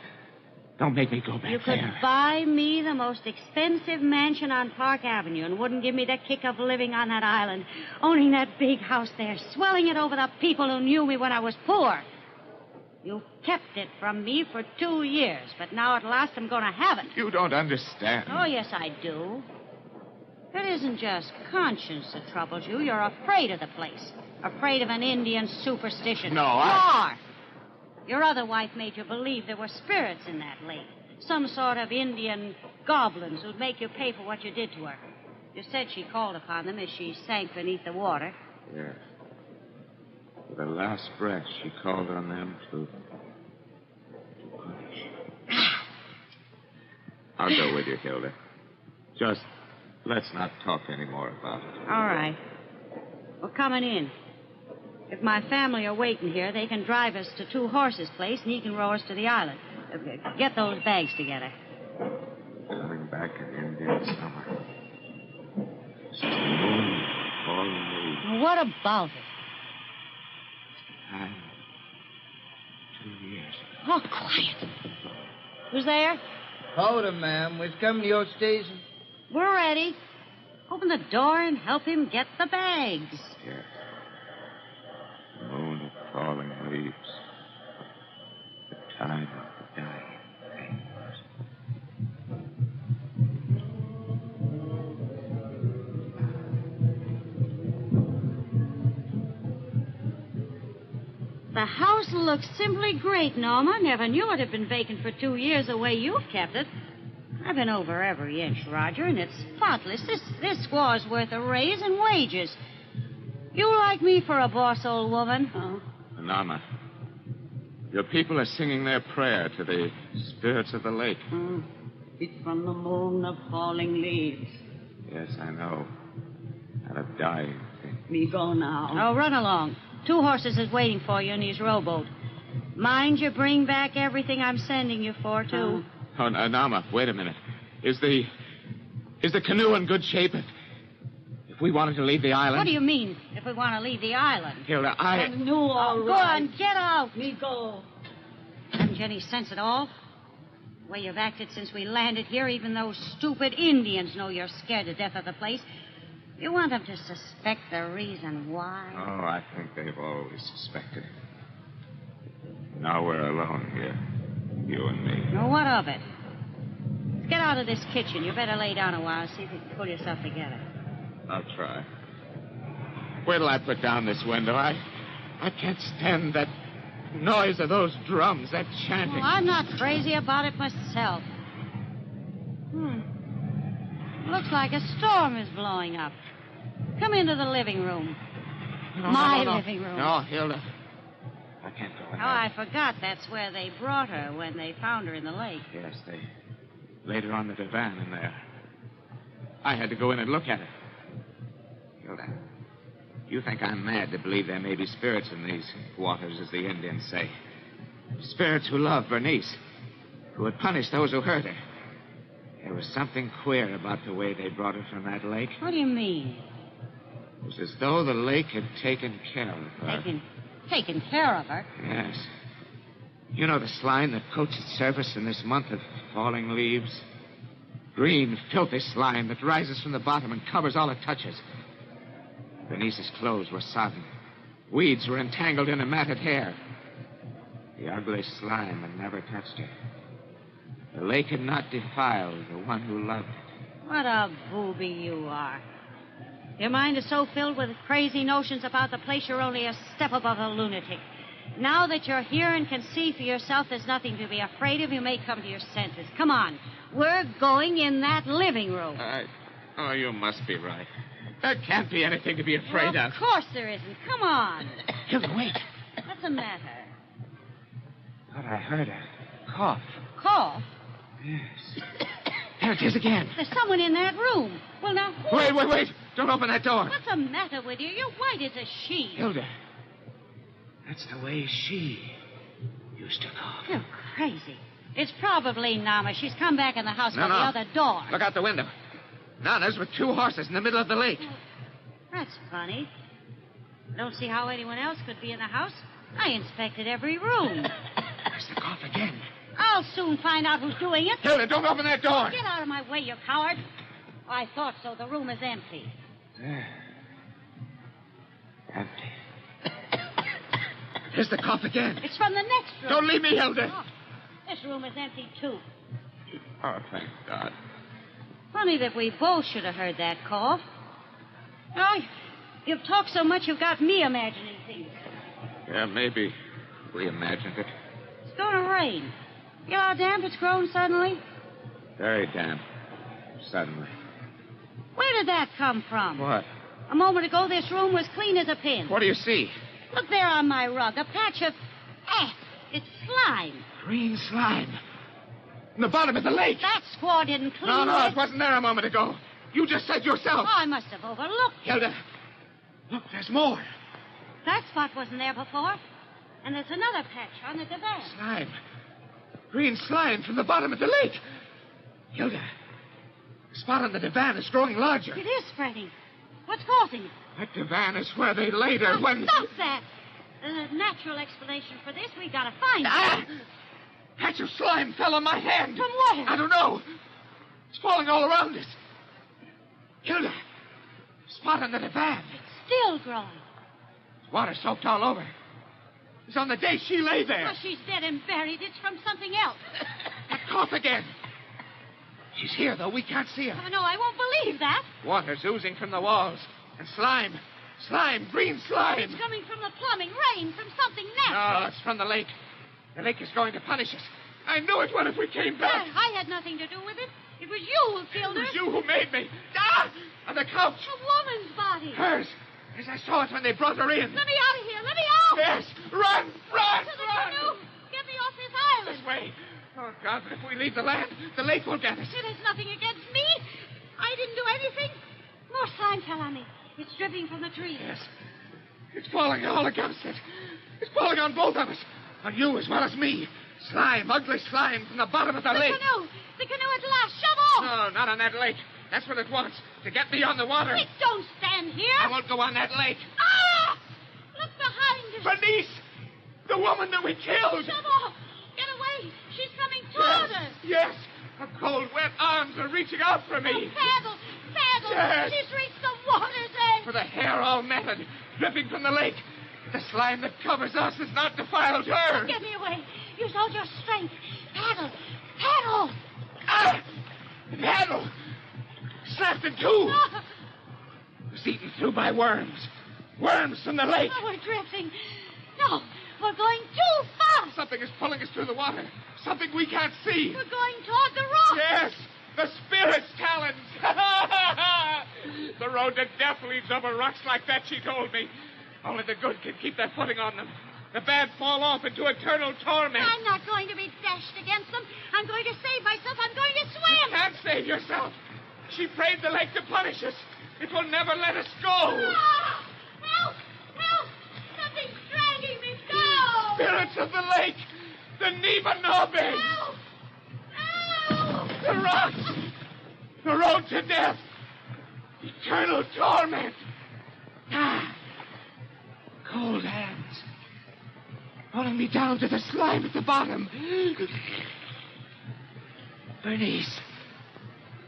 don't make me go back there. You could buy me the most expensive mansion on Park Avenue and wouldn't give me the kick of living on that island, owning that big house there, swelling it over the people who knew me when I was poor. You kept it from me for 2 years, but now at last I'm going to have it. You don't understand. Oh, yes, I do. It isn't just conscience that troubles you. You're afraid of the place. Afraid of an Indian superstition. No, Your other wife made you believe there were spirits in that lake. Some sort of Indian goblins who'd make you pay for what you did to her. You said she called upon them as she sank beneath the water. Yes. With her last breath, she called on them to punish. I'll go with you, Hilda. Just let's not talk any more about it. All right. We're coming in. If my family are waiting here, they can drive us to Two Horses' place, and he can row us to the island. Get those bags together. Coming back in Indian summer. Just the moon, falling leaves. What about it? Time. 2 years. Oh, quiet. Who's there? Hold him, ma'am. We've come to your station. We're ready. Open the door and help him get the bags. Yes. The moon of falling leaves. The time of the dying. The house looks simply great, Norma. Never knew it had been vacant for 2 years the way you've kept it. I've been over every inch, Roger, and it's spotless. This squaw's worth a raise in wages. You like me for a boss, old woman? Oh. Norma, your people are singing their prayer to the spirits of the lake. It's from the moon of falling leaves. Yes, I know. And of dying things. Me go now. Oh, run along. Two Horses is waiting for you in his rowboat. Mind you bring back everything I'm sending you for, too. Oh, Norma, wait a minute. Is the canoe in good shape if we wanted to leave the island? What do you mean, if we want to leave the island? Hilda, Canoe, all right. Go on, get out. Me go. Haven't you any sense at all? The way you've acted since we landed here, even those stupid Indians know you're scared to death of the place. You want them to suspect the reason why? Oh, I think they've always suspected. Now we're alone here. You and me. Well, what of it? Let's get out of this kitchen. You better lay down a while and see if you can pull yourself together. I'll try. Wait till I put down this window. I can't stand that noise of those drums, that chanting. Well, I'm not crazy about it myself. Looks like a storm is blowing up. Come into the living room. My living room. No, Hilda. I can't go in there. Oh, I forgot that's where they brought her when they found her in the lake. Yes, they laid her on the divan in there. I had to go in and look at her. Hilda, you think I'm mad to believe there may be spirits in these waters, as the Indians say. Spirits who love Bernice, who would punish those who hurt her. There was something queer about the way they brought her from that lake. What do you mean? It was as though the lake had taken care of her. Taken care of her? Yes. You know the slime that coats its surface in this month of falling leaves? Green, filthy slime that rises from the bottom and covers all it touches. Bernice's clothes were sodden. Weeds were entangled in her matted hair. The ugly slime had never touched her. The lake had not defiled the one who loved it. What a booby you are. Your mind is so filled with crazy notions about the place, you're only a step above a lunatic. Now that you're here and can see for yourself, there's nothing to be afraid of. You may come to your senses. Come on. We're going in that living room. Oh, you must be right. There can't be anything to be afraid of. Of course there isn't. Come on. Hilda, wait. What's the matter? Thought I heard a cough. Cough? Yes. There it is again. There's someone in that room. Well, now, who... Wait. Don't open that door. What's the matter with you? You're white as a sheet. Hilda, that's the way she used to cough. You're crazy. It's probably Nama. She's come back in the house No. by the other door. Look out the window. Nana's with two horses in the middle of the lake. That's funny. I don't see how anyone else could be in the house. I inspected every room. There's the cough again. I'll soon find out who's doing it. Hilda, don't open that door. Get out of my way, you coward. I thought so. The room is empty. There. Empty. There's the cough again. It's from the next room. Don't leave me, Hilda. Oh, this room is empty, too. Oh, thank God. Funny that we both should have heard that cough. Oh, you've talked so much you've got me imagining things. Yeah, maybe we imagined it. It's going to rain. You know how damp it's grown suddenly? Very damp. Suddenly. Where did that come from? What? A moment ago, this room was clean as a pin. What do you see? Look there on my rug, a patch of... it's slime. Green slime. In the bottom of the lake. That squaw didn't clean No, it. it wasn't there a moment ago. You just said yourself. Oh, I must have overlooked it. Hilda, look, there's more. That spot wasn't there before. And there's another patch on the divan. Slime. Green slime from the bottom of the lake. Hilda, the spot on the divan is growing larger. It is spreading. What's causing it? That divan is where they laid her when... Stop that! There's a natural explanation for this. We gotta find it. Patch of slime fell on my hand. From where? I don't know. It's falling all around us. Hilda, spot on the divan. It's still growing. It's water soaked all over. It's on the day she lay there. Well, she's dead and buried. It's from something else. That cough again. She's here, though. We can't see her. Oh, no, I won't believe that. Water's oozing from the walls. And slime. Slime. Green slime. It's coming from the plumbing. Rain from something natural. No, it's from the lake. The lake is going to punish us. I knew it would if we came back. I had nothing to do with it. It was you who killed her. It was you who made me. On the couch. A woman's body. Hers. As I saw it when they brought her in. Let me out of here. Let me out. Yes. Run. Run. To the run. canoe. Get me off this island. This way. Oh, God, but if we leave the land, the lake will get us. It has nothing against me. I didn't do anything. More slime fell on me. It's dripping from the trees. Yes. It's falling all against it. It's falling on both of us. On you as well as me. Slime, ugly slime from the bottom of the lake. The canoe at last. Shove off. No, not on that lake. That's what it wants. To get me on the water. Quick, don't stand here. I won't go on that lake. Ah! Look behind us. Bernice! The woman that we killed. Shove off. Get away. She's coming toward us. Yes. Her cold, wet arms are reaching out for me. Paddle. Yes. She's reached the water's edge. For the hair all matted, dripping from the lake. The slime that covers us has not defiled her. Get me away. Use all your strength. Paddle. Paddle. Snapped in two. No. Was eaten through by worms. Worms from the lake. Oh, we're drifting. No, we're going too fast. Something is pulling us through the water. Something we can't see. We're going toward the rock. Yes, the spirit's talons. The road to death leads over rocks like that, she told me. Only the good can keep their footing on them. The bad fall off into eternal torment. I'm not going to be dashed against them. I'm going to save myself. I'm going to swim. You can't save yourself. She prayed the lake to punish us. It will never let us go. Ah! Help! Something's dragging me down. Spirits of the lake. The Nibanobes. Help! The rocks. The road to death. Eternal torment. Cold hands. Pulling me down to the slime at the bottom. Bernice,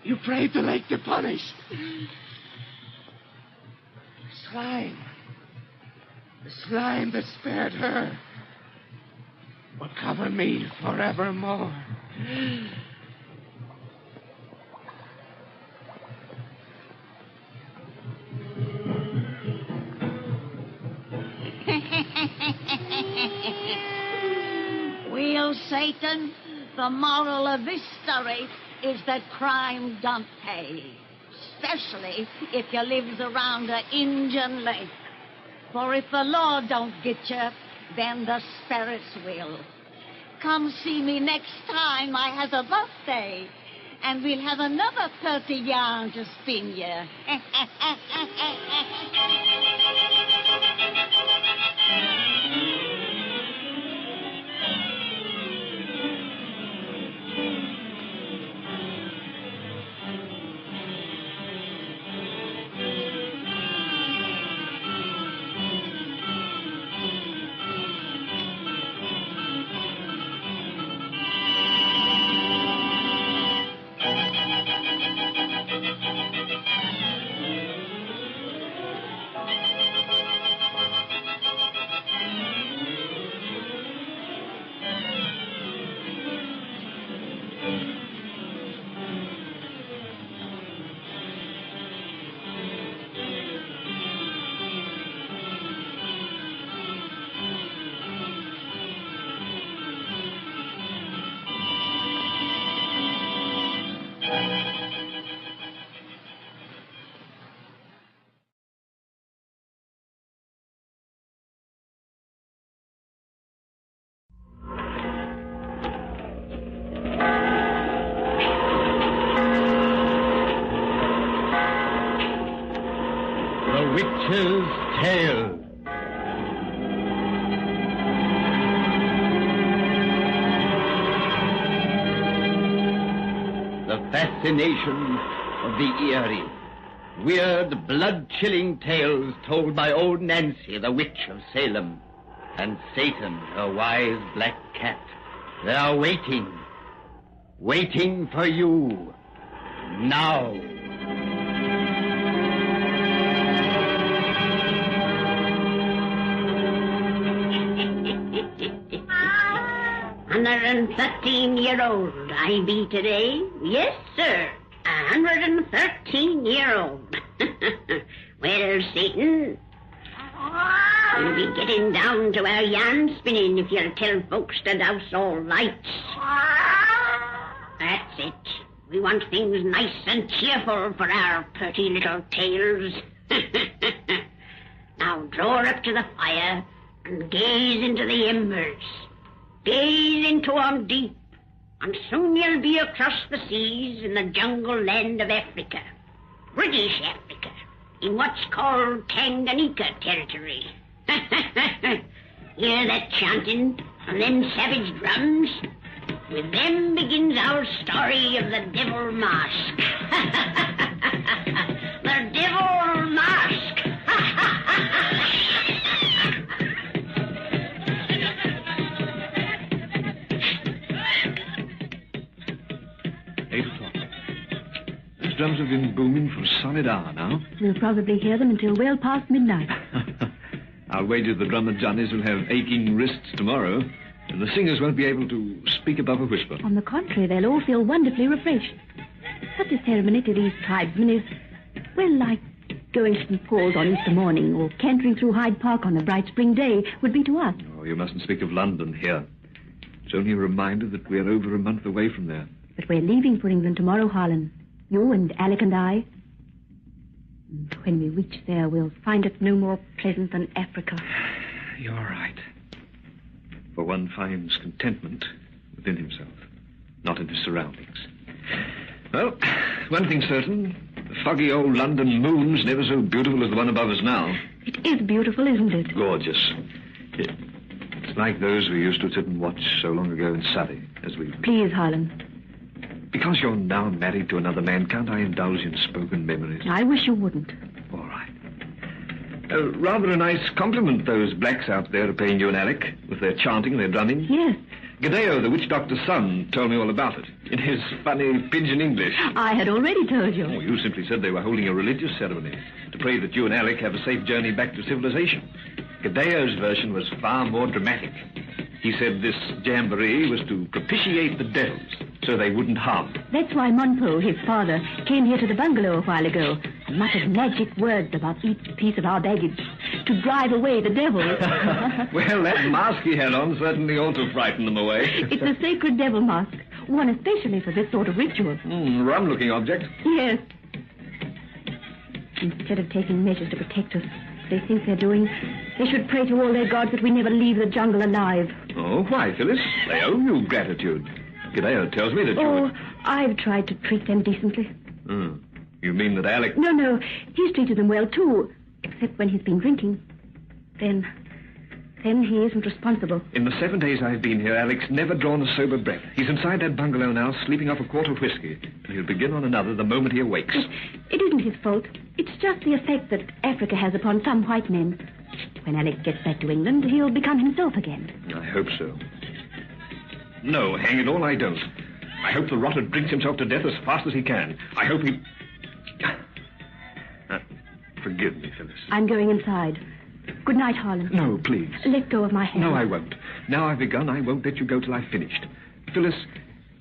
you prayed the lake to punish. Slime. The slime that spared her will cover me forevermore. Well, Satan, the moral of this story is that crime don't pay, especially if you lives around an Injun lake. For if the law don't get you, then the spirits will. Come see me next time I has a birthday, and we'll have another 30 yarn to spin you. tale. The fascination of the eerie, weird, blood-chilling tales told by old Nancy, the witch of Salem, and Satan, her wise black cat. They are waiting for you, now. 113-year-old I be today. Yes, sir. 113-year-old. Well, Satan, we'll be getting down to our yarn spinning if you'll tell folks to douse all lights. That's it. We want things nice and cheerful for our purty little tales. Now draw up to the fire and gaze into the embers. Gaze into 'em deep, and soon you'll be across the seas in the jungle land of Africa. British Africa, in what's called Tanganyika territory. Hear that chanting and them savage drums? With them begins our story of the Devil Mask. The Devil Mask! 8 o'clock. Those drums have been booming for a solid hour now. We'll probably hear them until well past midnight. I'll wager the drummer Johnnies will have aching wrists tomorrow, and the singers won't be able to speak above a whisper. On the contrary, they'll all feel wonderfully refreshed. Such a ceremony to these tribesmen is, well, like going to St. Paul's on Easter morning or cantering through Hyde Park on a bright spring day would be to us. Oh, you mustn't speak of London here. It's only a reminder that we're over a month away from there. But we're leaving for England tomorrow, Harlan. You and Alec and I. And when we reach there, we'll find it no more pleasant than Africa. You're right. For one finds contentment within himself, not in his surroundings. Well, one thing's certain. The foggy old London moon's never so beautiful as the one above us now. It is beautiful, isn't it? Gorgeous. It's like those we used to sit and watch so long ago in Surrey, as we... Please, Harlan. Because you're now married to another man, can't I indulge in spoken memories? I wish you wouldn't. All right. Rather a nice compliment those blacks out there are paying you and Alec, with their chanting and their drumming. Yes. Gadeo, the witch doctor's son, told me all about it, in his funny pidgin English. I had already told you. Oh, you simply said they were holding a religious ceremony to pray that you and Alec have a safe journey back to civilization. Gadeo's version was far more dramatic. He said this jamboree was to propitiate the devils, so they wouldn't harm. That's why Monpo, his father, came here to the bungalow a while ago and muttered magic words about each piece of our baggage to drive away the devils. Well, that mask he had on certainly ought to frighten them away. It's a sacred devil mask, one especially for this sort of ritual. Rum-looking object. Yes. Instead of taking measures to protect us, they think they're doing, they should pray to all their gods that we never leave the jungle alive. Oh, why, Phyllis? They owe you gratitude. Gadeo tells me that you... Oh, I've tried to treat them decently. You mean that Alec... No, he's treated them well, too, except when he's been drinking. Then he isn't responsible. In the 7 days I've been here, Alec's never drawn a sober breath. He's inside that bungalow now, sleeping off a quart of whiskey. And he'll begin on another the moment he awakes. It isn't his fault. It's just the effect that Africa has upon some white men. When Alec gets back to England, he'll become himself again. I hope so. No, hang it all, I don't. I hope the rotter drinks himself to death as fast as he can. I hope he... forgive me, Phyllis. I'm going inside. Good night, Harlan. No, please. Let go of my hand. No, I won't. Now I've begun, I won't let you go till I've finished. Phyllis,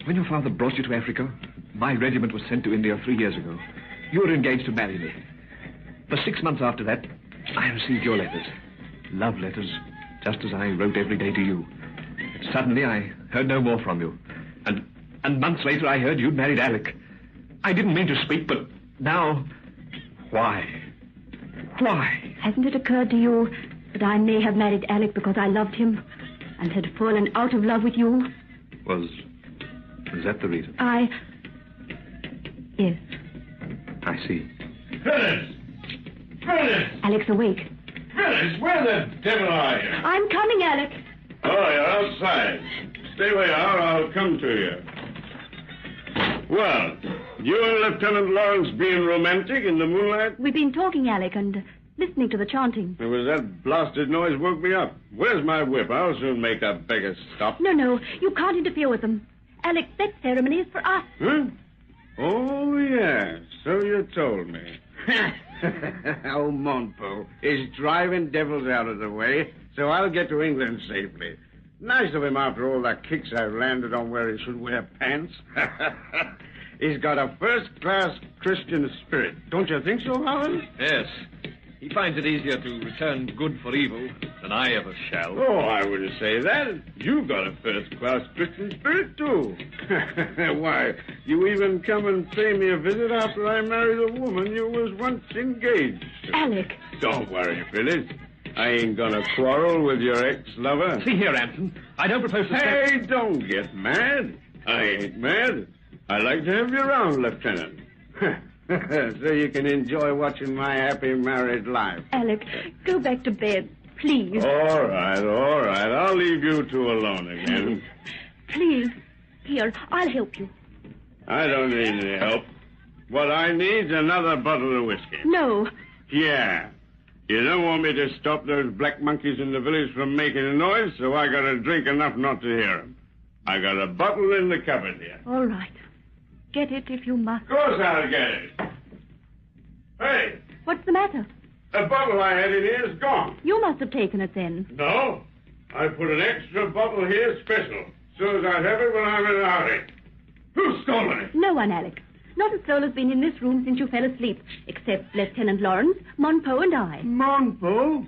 when your father brought you to Africa, my regiment was sent to India 3 years ago. You were engaged to marry me. For 6 months after that, I received your letters. Love letters, just as I wrote every day to you. Suddenly, I heard no more from you. And months later, I heard you'd married Alec. I didn't mean to speak, but now... Why? Why? Hasn't it occurred to you that I may have married Alec because I loved him and had fallen out of love with you? Was that the reason? Yes. I see. Alec's awake. Phyllis, where the devil are you? I'm coming, Alec. Oh, you're outside. Stay where you are, I'll come to you. Well, you and Lieutenant Lawrence being romantic in the moonlight? We've been talking, Alec, and listening to the chanting. It was that blasted noise woke me up. Where's my whip? I'll soon make that beggar stop. No, you can't interfere with them. Alex, that ceremony is for us. Huh? Oh, yes. So you told me. Oh, Montpo is driving devils out of the way, so I'll get to England safely. Nice of him after all the kicks I've landed on where he should wear pants. He's got a first-class Christian spirit. Don't you think so, Holland? Yes. He finds it easier to return good for evil than I ever shall. Oh, I wouldn't say that. You've got a first-class Christian spirit, too. Why, you even come and pay me a visit after I married a woman you was once engaged to. Alec. Don't worry, Phyllis. I ain't gonna quarrel with your ex-lover. See here, Anson. I don't propose to... Hey, don't get mad. I ain't mad. I like to have you around, Lieutenant. So you can enjoy watching my happy married life. Alec, go back to bed, please. All right. I'll leave you two alone again. Please. Here, I'll help you. I don't need any help. What I need's another bottle of whiskey. No. Yeah. You don't want me to stop those black monkeys in the village from making a noise, so I gotta drink enough not to hear them. I got a bottle in the cupboard here. All right. Get it if you must. Of course I'll get it. Hey! What's the matter? The bottle I had in here is gone. You must have taken it then. No. I put an extra bottle here special, so as I'd have it when I'm in a hurry. Who's stolen it? No one, Alec. Not a soul has been in this room since you fell asleep, except Lieutenant Lawrence, Montpo, and I. Montpo?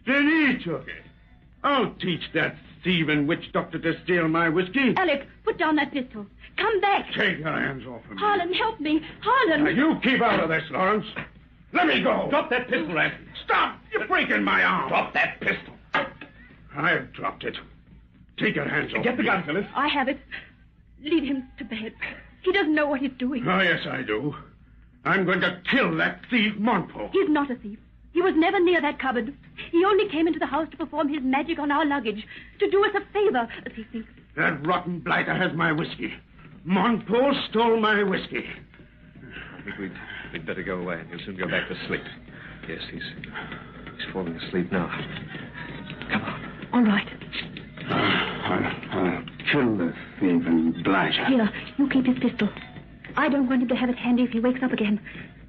Then he took it. I'll teach that thieving witch doctor to steal my whiskey. Alec, put down that pistol. Come back. Take your hands off of me. Harlan, help me. Harlan. Now, you keep out of this, Lawrence. Let me go. Drop that pistol, Anson. Stop! You're breaking my arm. Drop that pistol. I've dropped it. Take your hands off Get the me. gun, Phyllis. I have it. Lead him to bed. He doesn't know what he's doing. Oh, yes, I do. I'm going to kill that thief, Montpo. He's not a thief. He was never near that cupboard. He only came into the house to perform his magic on our luggage, to do us a favor, as he thinks. That rotten blighter has my whiskey. Montpo stole my whiskey. I think we'd better go away, and he'll soon go back to sleep. Yes, he's falling asleep now. Come on. All right. I'll kill the thieving blighter. Here, you keep his pistol. I don't want him to have it handy if he wakes up again.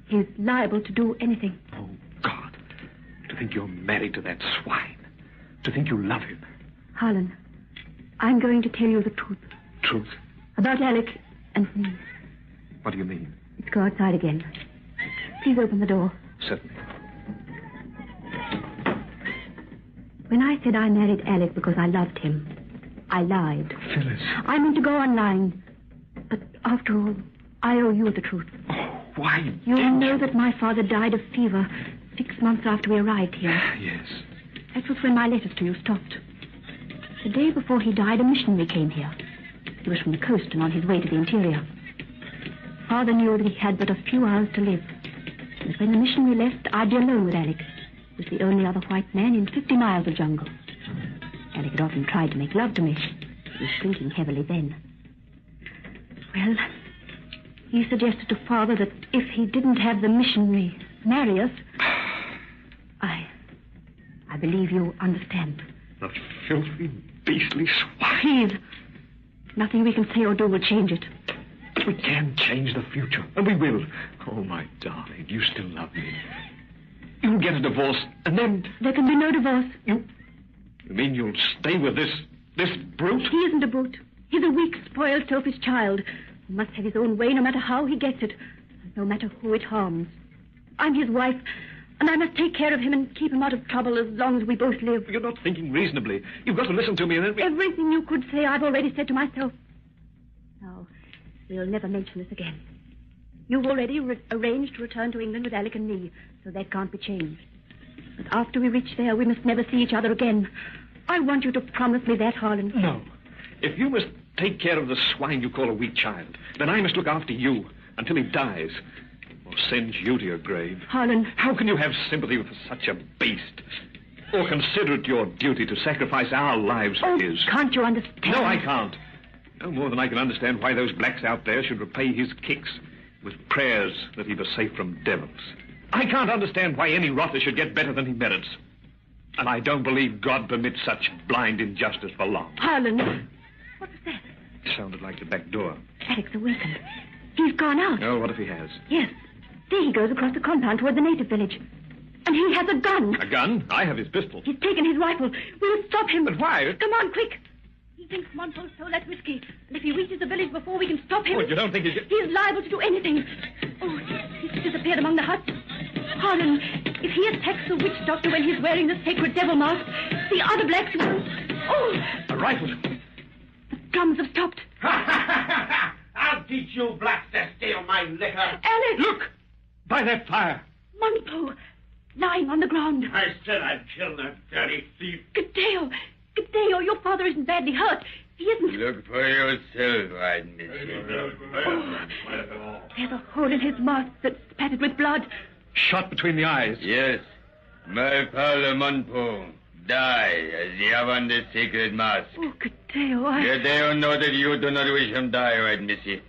He's liable to do anything. Oh, God. To think you're married to that swine. To think you love him. Harlan, I'm going to tell you the truth. Truth? About Alec and me. What do you mean? Let's go outside again. Please open the door. Certainly. When I said I married Alec because I loved him, I lied. Phyllis. I meant to go on lying. But after all, I owe you the truth. Oh, why? You know that my father died of fever 6 months after we arrived here. Yes. That was when my letters to you stopped. The day before he died, a missionary came here. He was from the coast and on his way to the interior. Father knew that he had but a few hours to live. And when the missionary left, I'd be alone with Alec. He was the only other white man in 50 miles of jungle. Alec had often tried to make love to me. He was drinking heavily then. Well, he suggested to Father that if he didn't have the missionary marry us, I believe you understand. The filthy, beastly swine. Please. Nothing we can say or do will change it. But we can change the future, and we will. Oh, my darling, you still love me. You'll get a divorce, and then... There can be no divorce. You mean you'll stay with this brute? He isn't a brute. He's a weak, spoiled, selfish child. He must have his own way no matter how he gets it, no matter who it harms. I'm his wife, and I must take care of him and keep him out of trouble as long as we both live. You're not thinking reasonably. You've got to listen to me, and then... Everything you could say I've already said to myself. No, we'll never mention this again. You've already arranged to return to England with Alec and me, so that can't be changed. But after we reach there, we must never see each other again. I want you to promise me that, Harlan. No. If you must take care of the swine you call a weak child, then I must look after you until he dies. Or sends you to your grave. Harlan. How can you have sympathy for such a beast? Or consider it your duty to sacrifice our lives for his. Can't you understand? No, I can't. No more than I can understand why those blacks out there should repay his kicks with prayers that he was safe from devils. I can't understand why any rotter should get better than he merits. And I don't believe God permits such blind injustice for long. Harlan, what was that? It sounded like the back door. Alec's awakened. He's gone out. Oh, what if he has? Yes. There he goes across the compound toward the native village. And he has a gun. A gun? I have his pistol. He's taken his rifle. We'll stop him. But why? Come on, quick. He thinks Monto stole that whiskey. And if he reaches the village before we can stop him... Oh, you don't think he's... He's liable to do anything. Oh, he's disappeared among the huts. Harlan, if he attacks the witch doctor when he's wearing the sacred devil mask, the other blacks will... Oh! A rifle. The drums have stopped. I'll teach you blacks to steal my liquor. Alec! Look! By that fire. Monto, lying on the ground. I said I'd kill that dirty thief. Gadeo, your father isn't badly hurt. He isn't... Look for yourself, I'd miss you. There's a hole in his mask that's spattered with blood. Shot between the eyes. Yes. My father, Monpo, die as you have on the sacred mask. Oh, Gadeo, Gadeo know that you do not wish him die, White Missy.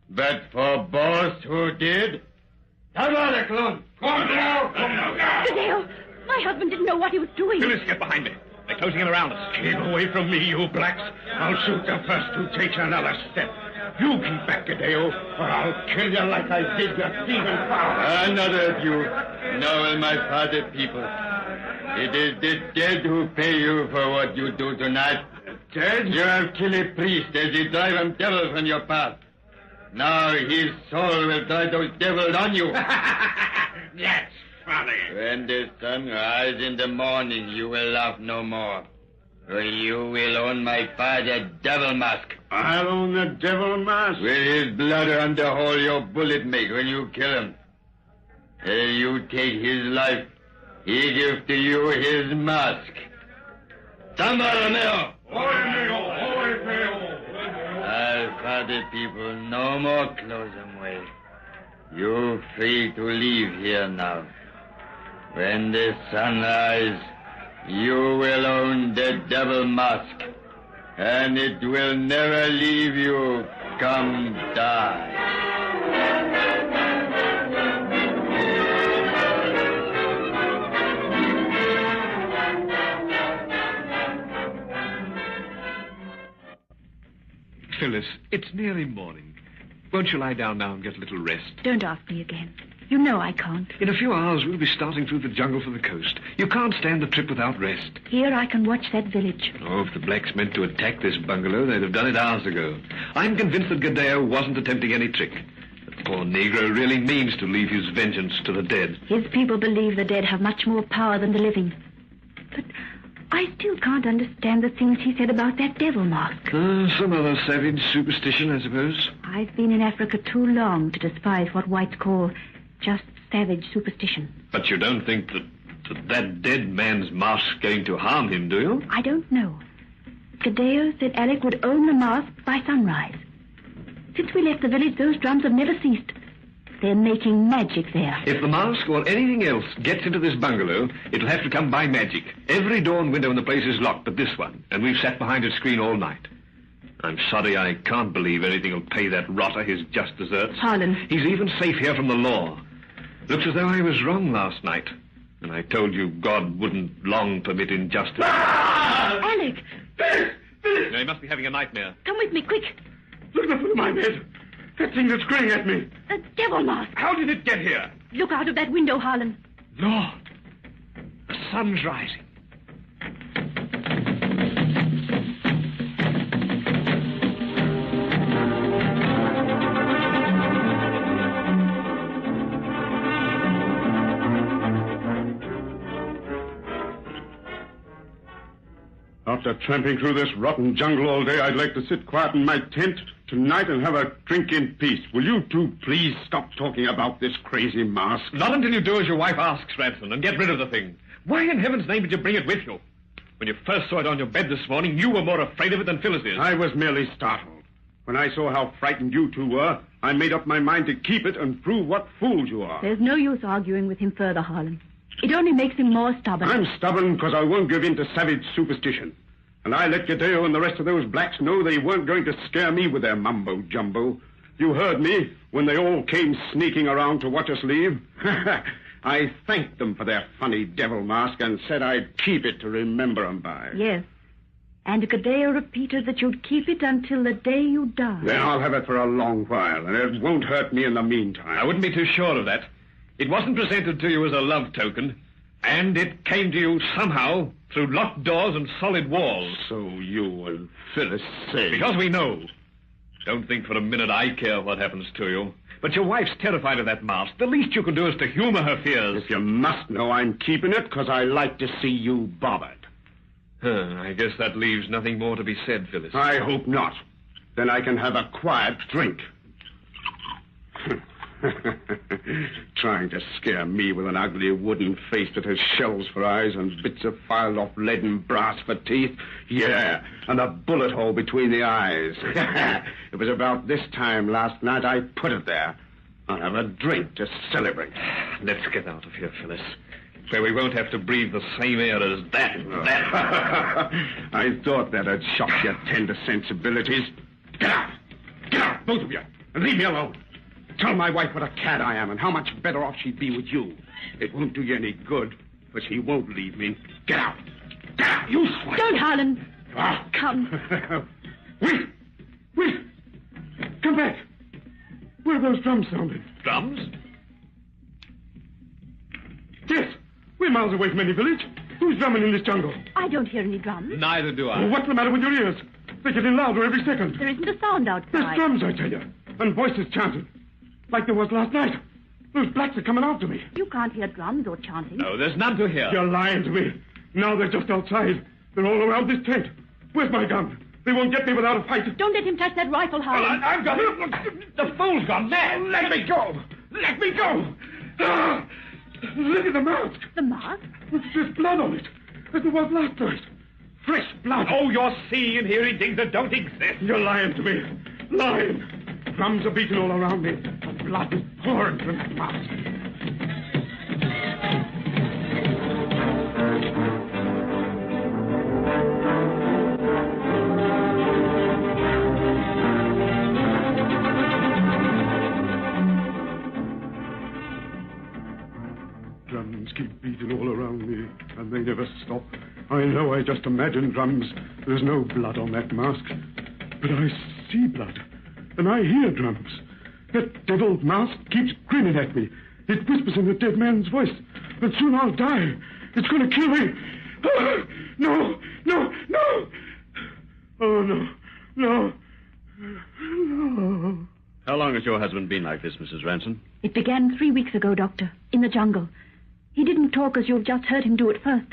But for both who did... Come on, the clone. Come now. Gadeo, my husband didn't know what he was doing. Phyllis, get behind me. They're closing in around us. Keep away from me, you blacks. I'll shoot the first who takes another step. You keep back, Gadeo, or I'll kill you like I did your thieving father. Another of you. Now will my father people. It is the dead who pay you for what you do tonight. Dead? You have killed a priest as you drive them devils from your path. Now his soul will drive those devils on you. That's funny. When the sun rises in the morning, you will laugh no more. For you will own my father's devil mask. I'll own the devil mask? With his blood on the hole your bullet make when you kill him. If you take his life, he gives to you his mask. Samba Romeo! I'll father people no more close them way. You free to leave here now. When the sun rises, you will own the devil mask, and it will never leave you, come die. Phyllis, it's nearly morning. Won't you lie down now and get a little rest? Don't ask me again. You know I can't. In a few hours, we'll be starting through the jungle for the coast. You can't stand the trip without rest. Here I can watch that village. Oh, if the blacks meant to attack this bungalow, they'd have done it hours ago. I'm convinced that Gadeo wasn't attempting any trick. The poor Negro really means to leave his vengeance to the dead. His people believe the dead have much more power than the living. But I still can't understand the things he said about that devil mask. Some other savage superstition, I suppose. I've been in Africa too long to despise what whites call just savage superstition. But you don't think that dead man's mask's going to harm him, do you? I don't know. Gadeo said Alec would own the mask by sunrise. Since we left the village, those drums have never ceased. They're making magic there. If the mask or anything else gets into this bungalow, it'll have to come by magic. Every door and window in the place is locked but this one, and we've sat behind a screen all night. I'm sorry I can't believe anything will pay that rotter his just deserts. Harlan. He's even safe here from the law. Looks as though I was wrong last night. And I told you God wouldn't long permit injustice. Alec! No, he must be having a nightmare. Come with me, quick. Look at the foot of my bed. That thing that's grinning at me. A devil mask. How did it get here? Look out of that window, Harlan. Lord, the sun's rising. After tramping through this rotten jungle all day, I'd like to sit quiet in my tent tonight and have a drink in peace. Will you two please stop talking about this crazy mask? Not until you do as your wife asks, Ransom, and get rid of the thing. Why in heaven's name did you bring it with you? When you first saw it on your bed this morning, you were more afraid of it than Phyllis is. I was merely startled. When I saw how frightened you two were, I made up my mind to keep it and prove what fools you are. There's no use arguing with him further, Harlan. It only makes him more stubborn. I'm stubborn because I won't give in to savage superstition. And I let Gadeo and the rest of those blacks know they weren't going to scare me with their mumbo-jumbo. You heard me when they all came sneaking around to watch us leave. I thanked them for their funny devil mask and said I'd keep it to remember them by. Yes. And Gadeo repeated that you'd keep it until the day you die. Then I'll have it for a long while, and it won't hurt me in the meantime. I wouldn't be too sure of that. It wasn't presented to you as a love token, and it came to you somehow through locked doors and solid walls. So you and Phyllis say... Because we know. Don't think for a minute I care what happens to you. But your wife's terrified of that mask. The least you can do is to humor her fears. If you must know, I'm keeping it because I like to see you bothered. I guess that leaves nothing more to be said, Phyllis. I hope not. Then I can have a quiet drink. Trying to scare me with an ugly wooden face that has shells for eyes and bits of filed-off lead and brass for teeth. Yeah, and a bullet hole between the eyes. It was about this time last night I put it there. I'll have a drink to celebrate. Let's get out of here, Phyllis. Where we won't have to breathe the same air as that. I thought that'd shock your tender sensibilities. Get out! Get out, both of you, and leave me alone. Tell my wife what a cad I am and how much better off she'd be with you. It won't do you any good, but she won't leave me. Get out! Get out, you swine! Don't, Harlan. Come. Wait! Come back! Where are those drums sounding? Drums? Yes! We're miles away from any village. Who's drumming in this jungle? I don't hear any drums. Neither do I. Oh, what's the matter with your ears? They're getting louder every second. There isn't a sound outside. There's drums, I tell you. And voices chanting. Like there was last night. Those blacks are coming after me. You can't hear drums or chanting. No, there's none to hear. You're lying to me. Now they're just outside. They're all around this tent. Where's my gun? They won't get me without a fight. Don't let him touch that rifle, Harlan. Well, I've got it. The fool's gone mad. Let me go. Let me go. Look at the mask. The mask? There's blood on it, as there was last night. Fresh blood. Oh, you're seeing and hearing things that don't exist. You're lying to me. Lying. Drums are beating all around me. Blood is pouring from that mask. Drums keep beating all around me, and they never stop. I know I just imagine drums. There's no blood on that mask. But I see blood, and I hear drums. That devil mask keeps grinning at me. It whispers in the dead man's voice, and soon I'll die. It's going to kill me. No. Oh, no. How long has your husband been like this, Mrs. Ranson? It began 3 weeks ago, Doctor, in the jungle. He didn't talk as you've just heard him do at first.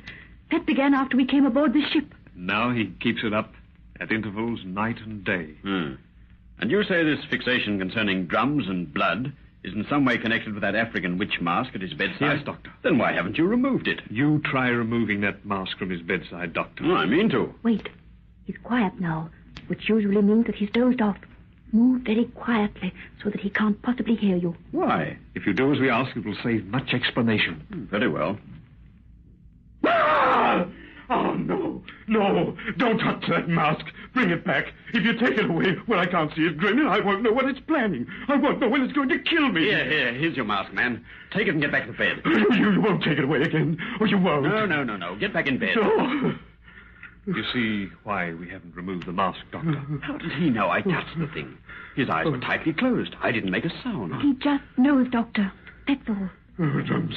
That began after we came aboard this ship. Now he keeps it up at intervals night and day. And you say this fixation concerning drums and blood is in some way connected with that African witch mask at his bedside? Yes, Doctor. Then why haven't you removed it? You try removing that mask from his bedside, Doctor. I mean to. Wait. He's quiet now, which usually means that he's dozed off. Move very quietly so that he can't possibly hear you. Why? If you do as we ask, it will save much explanation. Very well. Oh, no. Don't touch that mask. Bring it back. If you take it away where I can't see it grinning, I won't know what it's planning. I won't know when it's going to kill me. Here's your mask, man. Take it and get back to bed. You won't take it away again, or you won't. No. Get back in bed. No. You see why we haven't removed the mask, Doctor. How does he know I touched the thing? His eyes were tightly closed. I didn't make a sound. He just knows, Doctor. That's all. Oh, drums.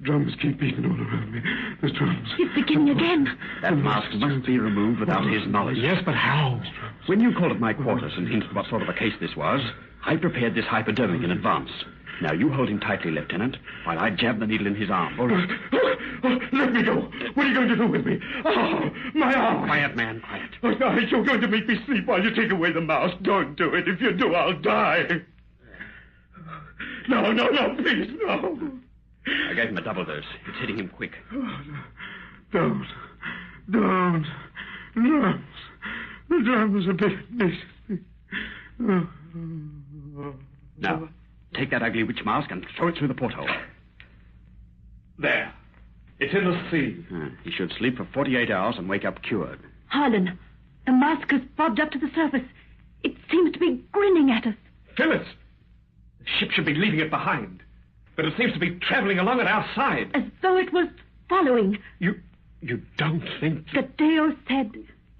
Drums keep beating all around me. The drums. It's beginning again. That mask must be removed without his knowledge. Yes, but how? When you called at my quarters and hinted what sort of a case this was, I prepared this hypodermic in advance. Now, you hold him tightly, Lieutenant, while I jab the needle in his arm. All right. Let me go. What are you going to do with me? Oh, my arm. Quiet, man, quiet. You're going to make me sleep while you take away the mask. Don't do it. If you do, I'll die. No, please, no. I gave him a double dose. It's hitting him quick. Don't. Drums. The drums are big. Now, take that ugly witch mask and throw it through the porthole. There. It's in the sea. He should sleep for 48 hours and wake up cured. Harlan, the mask has bobbed up to the surface. It seems to be grinning at us. Phyllis, the ship should be leaving it behind. But it seems to be traveling along at our side. As though it was following. You don't think... Gadeo said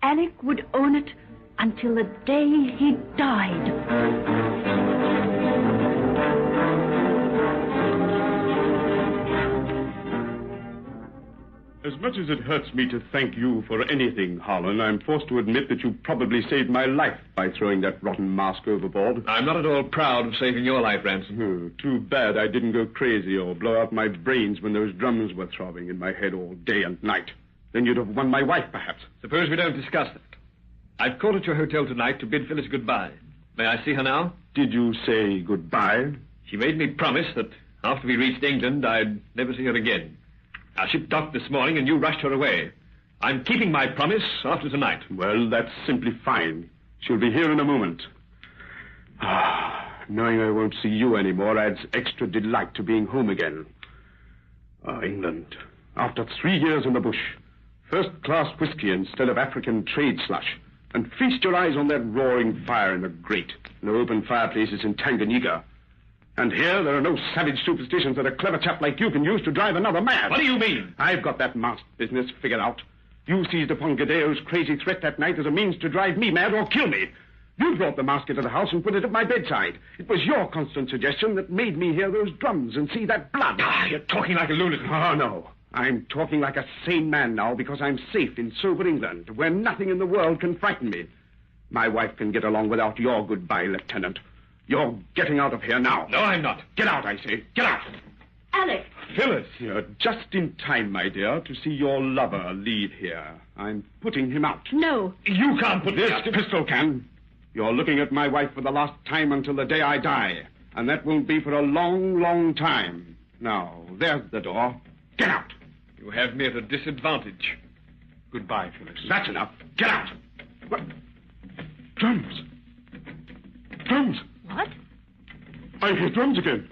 Alec would own it until the day he died. As much as it hurts me to thank you for anything, Harlan, I'm forced to admit that you probably saved my life by throwing that rotten mask overboard. I'm not at all proud of saving your life, Ransom. Too bad I didn't go crazy or blow out my brains when those drums were throbbing in my head all day and night. Then you'd have won my wife, perhaps. Suppose we don't discuss that. I've called at your hotel tonight to bid Phyllis goodbye. May I see her now? Did you say goodbye? She made me promise that after we reached England, I'd never see her again. Our ship docked this morning and you rushed her away. I'm keeping my promise after tonight. Well, that's simply fine. She'll be here in a moment. Knowing I won't see you anymore adds extra delight to being home again. England. After 3 years in the bush. First-class whiskey instead of African trade slush. And feast your eyes on that roaring fire in the grate. No open fireplaces in Tanganyika. And here there are no savage superstitions that a clever chap like you can use to drive another mad. What do you mean? I've got that masked business figured out. You seized upon Gadeo's crazy threat that night as a means to drive me mad or kill me. You brought the mask into the house and put it at my bedside. It was your constant suggestion that made me hear those drums and see that blood. You're talking like a lunatic. Oh, no. I'm talking like a sane man now because I'm safe in sober England, where nothing in the world can frighten me. My wife can get along without your goodbye, Lieutenant. You're getting out of here now. No, I'm not. Get out, I say. Get out. Alec. Phyllis, you're just in time, my dear, to see your lover leave here. I'm putting him out. No. You can't put this pistol can. You're looking at my wife for the last time until the day I die. And that won't be for a long, long time. Now, there's the door. Get out. You have me at a disadvantage. Goodbye, Phyllis. That's enough. Get out. What? Drums. Drums. What? I hear drums again.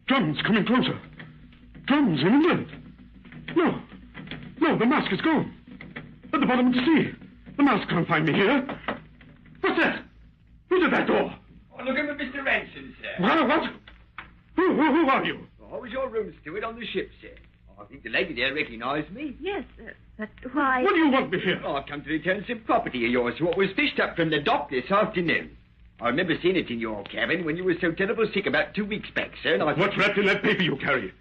Drums coming closer. Drums in England. No, the mask is gone. At the bottom of the sea. The mask can't find me here. What's that? Who's at that door? Oh, looking for Mr. Ransom, sir. What? Who are you? Oh, I was your room steward on the ship, sir. I think the lady there recognised me. Yes, but why... What do you want me here? Oh, I've come to return some property of yours, what was fished up from the dock this afternoon. I remember seeing it in your cabin when you were so terrible sick about 2 weeks back, sir, and I... What's wrapped in that paper you carry?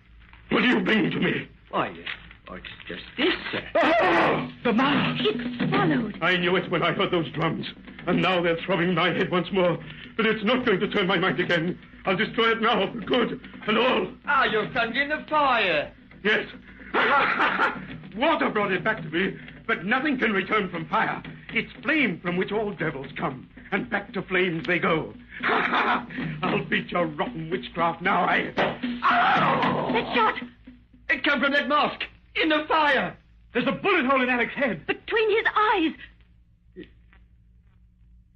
What are you bringing to me? Why, it's just this, sir. Oh! The mask! It's swallowed. I knew it when I heard those drums. And now they're throbbing in my head once more. But it's not going to turn my mind again. I'll destroy it now for good and all. Ah, you're thundering the fire. Yes. Water brought it back to me, but nothing can return from fire. It's flame from which all devils come, and back to flames they go. I'll beat your rotten witchcraft now, Ow! That shot! It came from that mask, in the fire. There's a bullet hole in Alec's head. Between his eyes.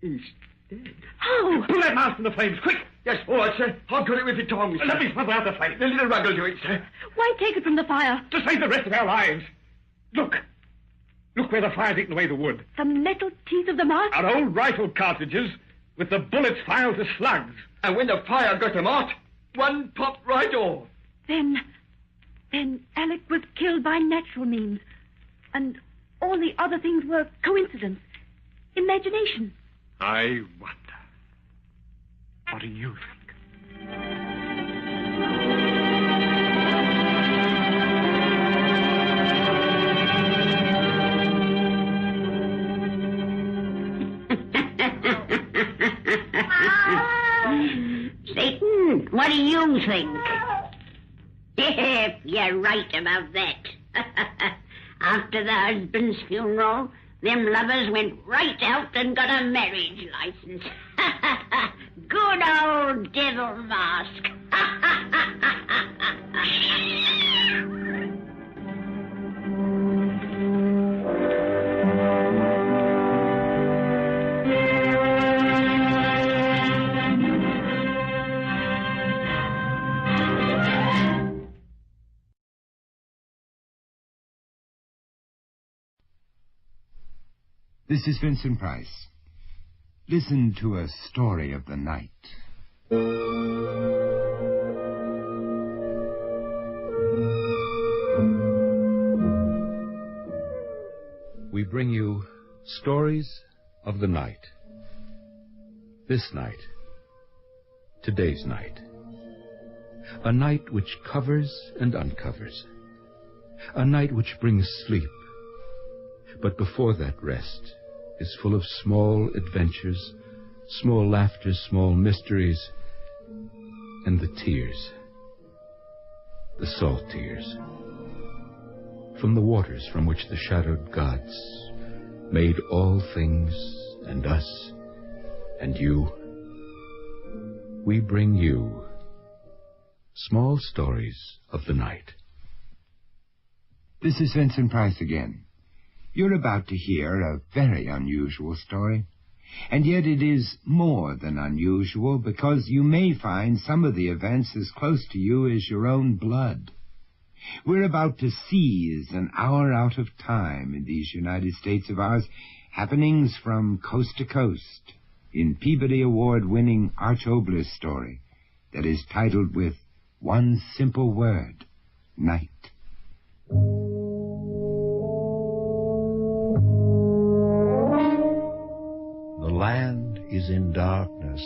He's dead. How? Pull that mask from the flames, quick! Yes, all right, sir. I've got it with the tongs. Let me smother out the flame. The little rug will do it, sir. Why take it from the fire? To save the rest of our lives. Look where the fire's eaten away the wood. The metal teeth of the mask? Our old rifle cartridges with the bullets filed to slugs. And when the fire got them out, one popped right off. Then Alec was killed by natural means. And all the other things were coincidence. Imagination. I wonder. What do you think? Satan, what do you think? You're right about that. After the husband's funeral, them lovers went right out and got a marriage license. Good old devil mask. This is Vincent Price. Listen to a story of the night. We bring you stories of the night. This night. Today's night. A night which covers and uncovers. A night which brings sleep. But before that rest is full of small adventures, small laughter, small mysteries, and the tears. The salt tears. From the waters from which the shadowed gods made all things and us and you. We bring you small stories of the night. This is Vincent Price again. You're about to hear a very unusual story, and yet it is more than unusual because you may find some of the events as close to you as your own blood. We're about to seize an hour out of time in these United States of ours, happenings from coast to coast, in Peabody Award-winning Arch Obler's story that is titled with one simple word, Night. The land is in darkness.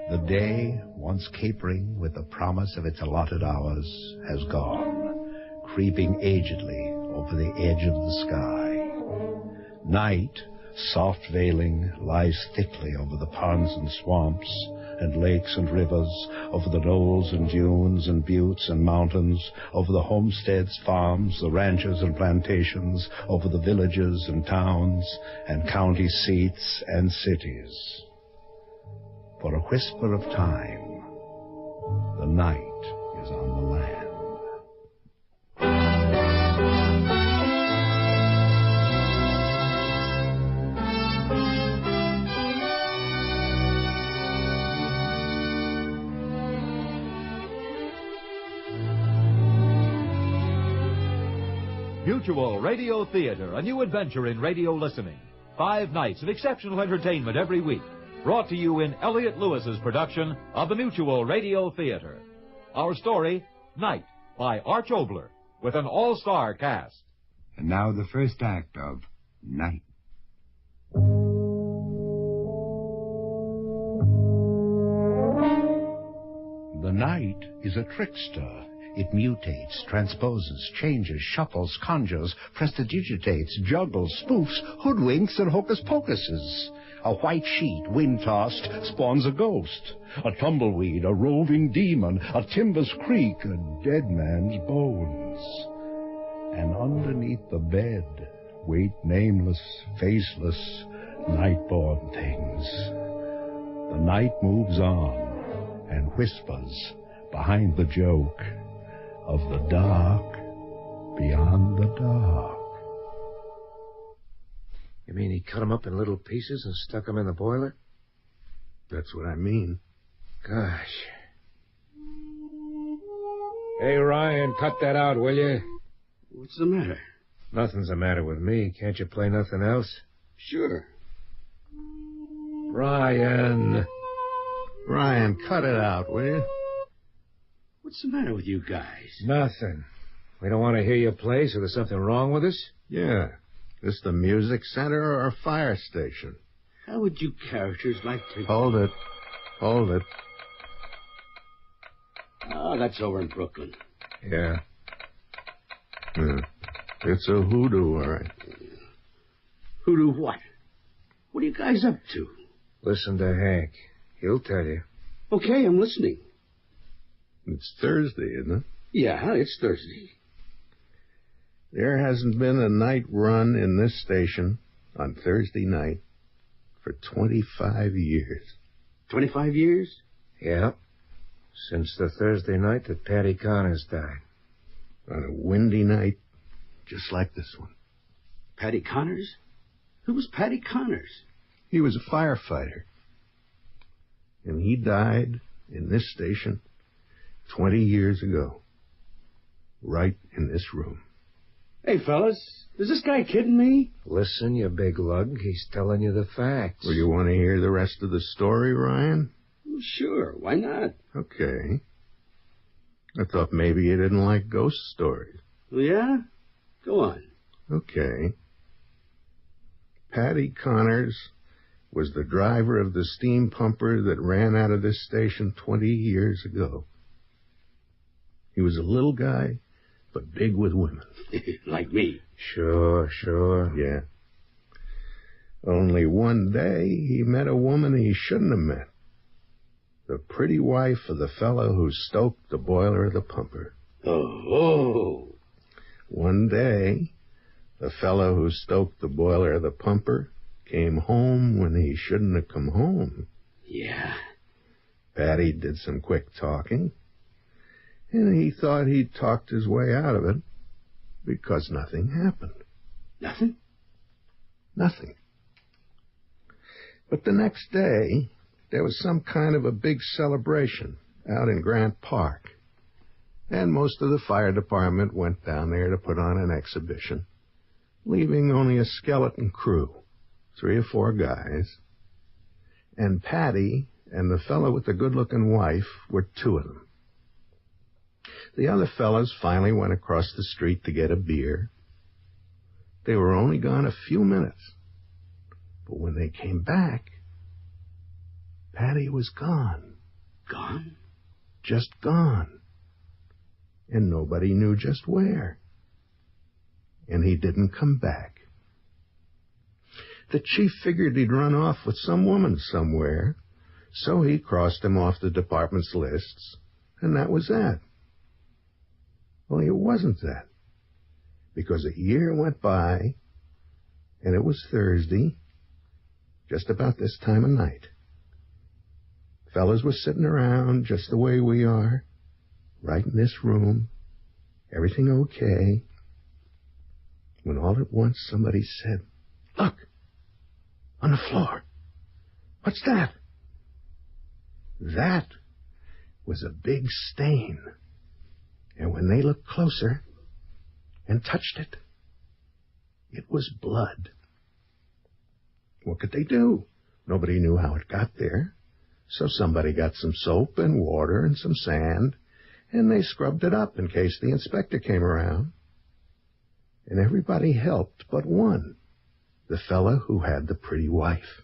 The day, once capering with the promise of its allotted hours, has gone, creeping agedly over the edge of the sky. Night, soft veiling, lies thickly over the ponds and swamps, and lakes and rivers, over the knolls and dunes and buttes and mountains, over the homesteads, farms, the ranches and plantations, over the villages and towns, and county seats and cities. For a whisper of time, the night is on the land. Mutual Radio Theater, a new adventure in radio listening. 5 nights of exceptional entertainment every week. Brought to you in Elliott Lewis's production of the Mutual Radio Theater. Our story, Night, by Arch Obler, with an all-star cast. And now the first act of Night. The night is a trickster. It mutates, transposes, changes, shuffles, conjures, prestidigitates, juggles, spoofs, hoodwinks, and hocus-pocuses. A white sheet, wind-tossed, spawns a ghost. A tumbleweed, a roving demon, a timber's creak, a dead man's bones. And underneath the bed wait nameless, faceless, night-born things. The night moves on and whispers behind the joke of the dark beyond the dark. You mean he cut them up in little pieces and stuck them in the boiler? That's what I mean. Gosh. Hey, Ryan, cut that out, will you? What's the matter? Nothing's the matter with me. Can't you play nothing else? Sure. Ryan, cut it out, will you? What's the matter with you guys? Nothing. We don't want to hear you play, so there's something wrong with us? Yeah. This the music center or a fire station? How would you characters like to... Hold it. Oh, that's over in Brooklyn. Yeah. It's a hoodoo, all right. Hoodoo what? What are you guys up to? Listen to Hank. He'll tell you. Okay, I'm listening. It's Thursday, isn't it? Yeah, it's Thursday. There hasn't been a night run in this station on Thursday night for 25 years. 25 years? Yeah. Since the Thursday night that Patty Connors died. On a windy night, just like this one. Patty Connors? Who was Patty Connors? He was a firefighter. And he died in this station 20 years ago. Right in this room. Hey, fellas, is this guy kidding me? Listen, you big lug. He's telling you the facts. Well, you want to hear the rest of the story, Ryan? Well, sure, why not? Okay. I thought maybe you didn't like ghost stories. Well, yeah? Go on. Okay. Paddy Connors was the driver of the steam pumper that ran out of this station 20 years ago. He was a little guy, but big with women. Like me. Sure. Yeah. Only one day he met a woman he shouldn't have met. The pretty wife of the fellow who stoked the boiler of the pumper. Oh. One day, the fellow who stoked the boiler of the pumper came home when he shouldn't have come home. Yeah. Paddy did some quick talking, and he thought he'd talked his way out of it because nothing happened. Nothing? Nothing. But the next day, there was some kind of a big celebration out in Grant Park, and most of the fire department went down there to put on an exhibition, leaving only a skeleton crew, 3 or 4 guys, and Paddy and the fellow with the good-looking wife were 2 of them. The other fellows finally went across the street to get a beer. They were only gone a few minutes, but when they came back, Paddy was gone. Gone? Just gone. And nobody knew just where. And he didn't come back. The chief figured he'd run off with some woman somewhere, so he crossed him off the department's lists, and that was that. Only it wasn't that, because a year went by, and it was Thursday, just about this time of night. Fellas were sitting around just the way we are, right in this room, everything okay, when all at once somebody said, "Look, on the floor. What's that?" That was a big stain. And when they looked closer and touched it, it was blood. What could they do? Nobody knew how it got there. So somebody got some soap and water and some sand, and they scrubbed it up in case the inspector came around. And everybody helped but one, the fellow who had the pretty wife.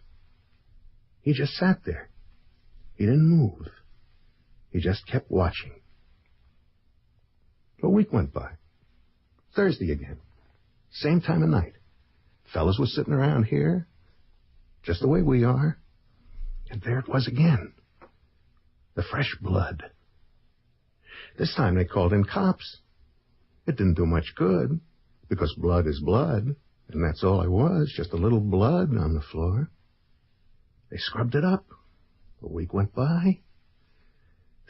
He just sat there. He didn't move. He just kept watching. A week went by. Thursday again. Same time of night. Fellas were sitting around here, just the way we are. And there it was again. The fresh blood. This time they called in cops. It didn't do much good, because blood is blood, and that's all it was, just a little blood on the floor. They scrubbed it up. A week went by.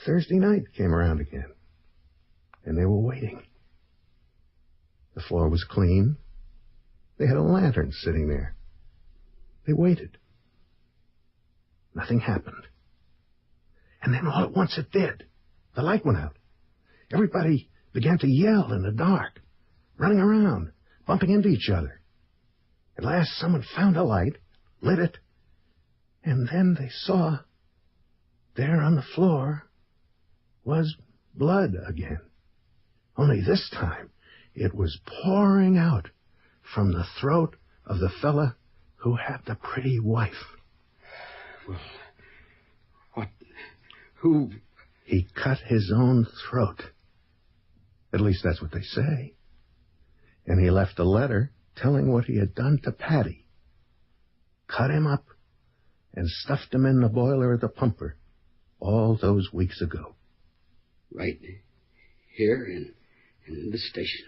Thursday night came around again, and they were waiting. The floor was clean. They had a lantern sitting there. They waited. Nothing happened. And then all at once it did. The light went out. Everybody began to yell in the dark, running around, bumping into each other. At last someone found a light, lit it, and then they saw there on the floor was blood again. Only this time it was pouring out from the throat of the fella who had the pretty wife. Well, what? Who? He cut his own throat. At least that's what they say. And he left a letter telling what he had done to Paddy. Cut him up and stuffed him in the boiler of the pumper all those weeks ago. Right here in this station.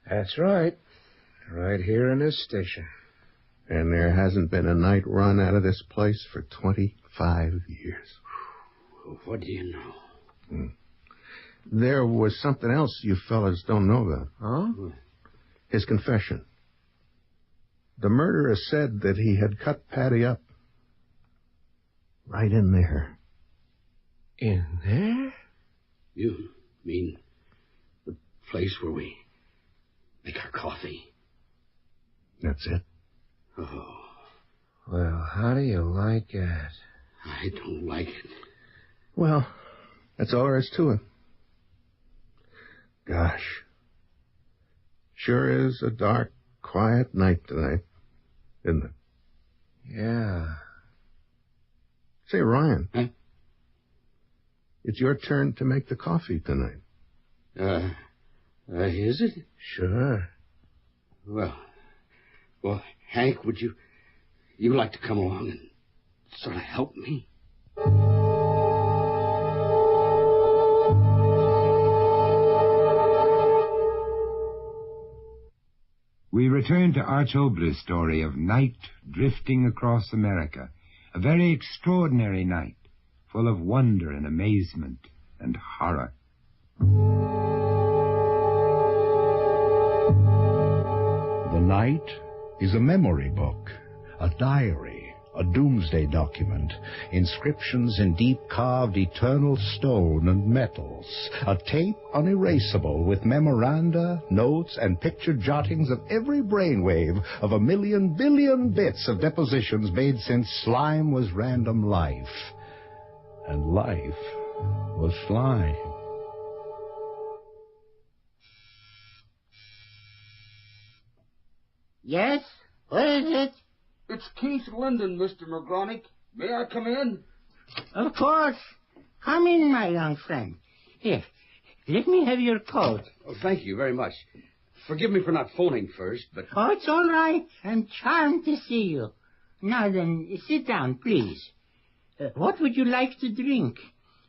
That's right. Right here in this station. And there hasn't been a night run out of this place for 25 years. What do you know? There was something else you fellas don't know about. Huh? His confession. The murderer said that he had cut Paddy up. Right in there. In there? You mean the place where we Make our coffee. That's it. Oh, Well, how do you like it? I don't like it. Well, that's all there is to it. Gosh. Sure is a dark, quiet night tonight, isn't it? Yeah. Say, Ryan. Huh? It's your turn to make the coffee tonight. Is it? Sure. Well, Hank, would you like to come along and sort of help me? We return to Arch Obler's story of night drifting across America, a very extraordinary night, full of wonder and amazement and horror. The night is a memory book, a diary, a doomsday document, inscriptions in deep-carved eternal stone and metals, a tape unerasable with memoranda, notes, and picture jottings of every brainwave of 1,000,000 billion bits of depositions made since slime was random life, and life was slime. Yes? What is it? It's Keith Linden, Mr. McGronick. May I come in? Of course. Come in, my young friend. Here, let me have your coat. Oh, thank you very much. Forgive me for not phoning first, but... Oh, it's all right. I'm charmed to see you. Now then, sit down, please. What would you like to drink?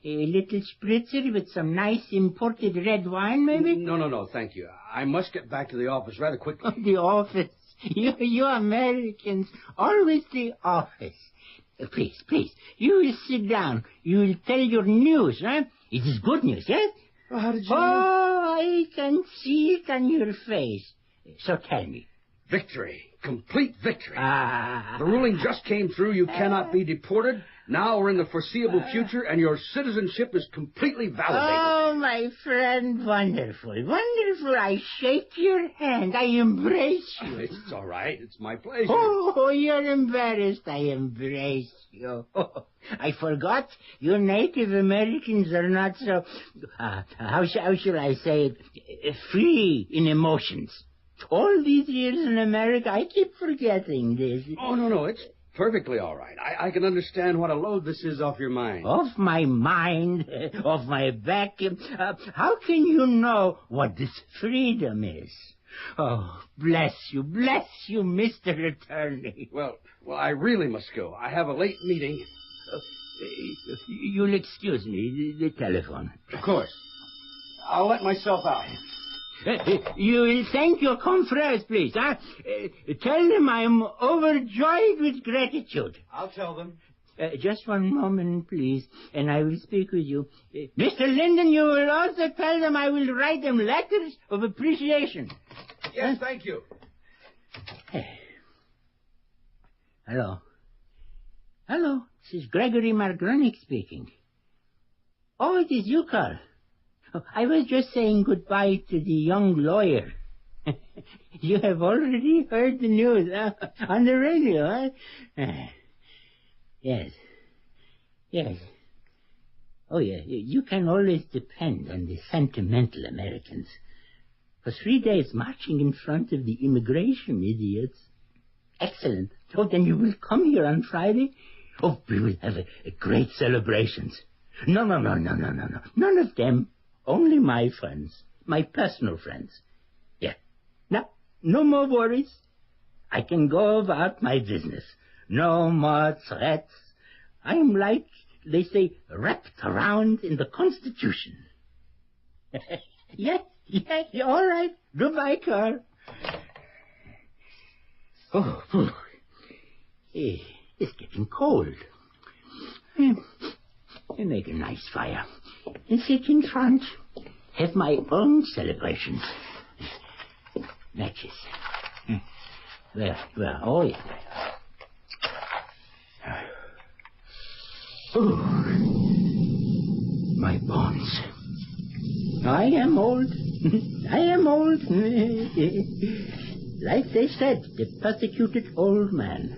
A little spritzer with some nice imported red wine, maybe? No, thank you. I must get back to the office rather quickly. The office. You Americans, always the office. Please, you will sit down. You will tell your news, huh? It is good news, yes? Well, how did you know? Oh, I can see it on your face. So tell me. Victory. Complete victory. Ah. The ruling just came through. You cannot be deported. Now we're in the foreseeable future, and your citizenship is completely validated. Oh, my friend, wonderful, wonderful. I shake your hand. I embrace you. It's all right. It's my pleasure. Oh, you're embarrassed. I embrace you. I forgot you Native Americans are not so, how shall I say it, free in emotions. All these years in America, I keep forgetting this. Oh, no, it's perfectly all right. I can understand what a load this is off your mind. Off my mind, off my back. How can you know what this freedom is? Oh, bless you, Mr. Attorney. Well, I really must go. I have a late meeting. You'll excuse me, the telephone. Of course. I'll let myself out. You will thank your confreres, please, huh? Tell them I'm overjoyed with gratitude. I'll tell them. Just one moment, please, and I will speak with you. Mr. Linden, you will also tell them I will write them letters of appreciation. Yes, thank you. Hello, this is Gregory Margronick speaking. Oh, it is you, Carl. I was just saying goodbye to the young lawyer. You have already heard the news on the radio, huh? Yes. Oh, yeah, you can always depend on the sentimental Americans. For 3 days marching in front of the immigration idiots. Excellent. Oh, then you will come here on Friday? Oh, we will have a great celebrations. No. None of them. Only my friends, my personal friends. Yeah. Now, no more worries. I can go about my business. No more threats. I'm like, they say, wrapped around in the Constitution. Yeah, all right. Goodbye, Carl. Oh, it's getting cold. I make a nice fire and sit in front. Have my own celebration. Matches. Well, oh yeah. Oh, my bones. I am old. I am old. Like they said, the persecuted old man.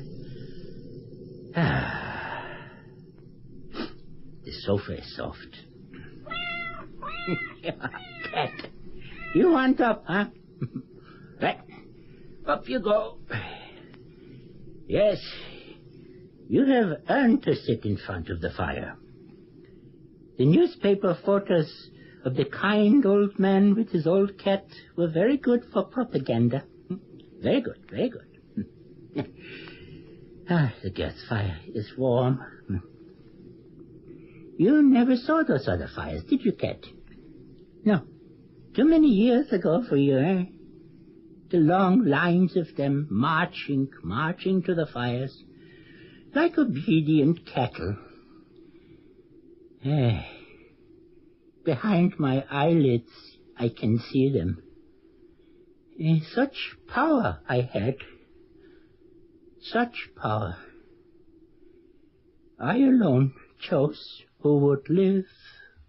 The sofa is soft. Cat, you want up, huh? Right. Up you go. Yes, you have earned to sit in front of the fire. The newspaper photos of the kind old man with his old cat were very good for propaganda. Very good, very good. The gas fire is warm. You never saw those other fires, did you, Cat? No. Too many years ago for you, eh? The long lines of them marching to the fires, like obedient cattle. Behind my eyelids, I can see them. Such power I had. Such power. I alone chose who would live,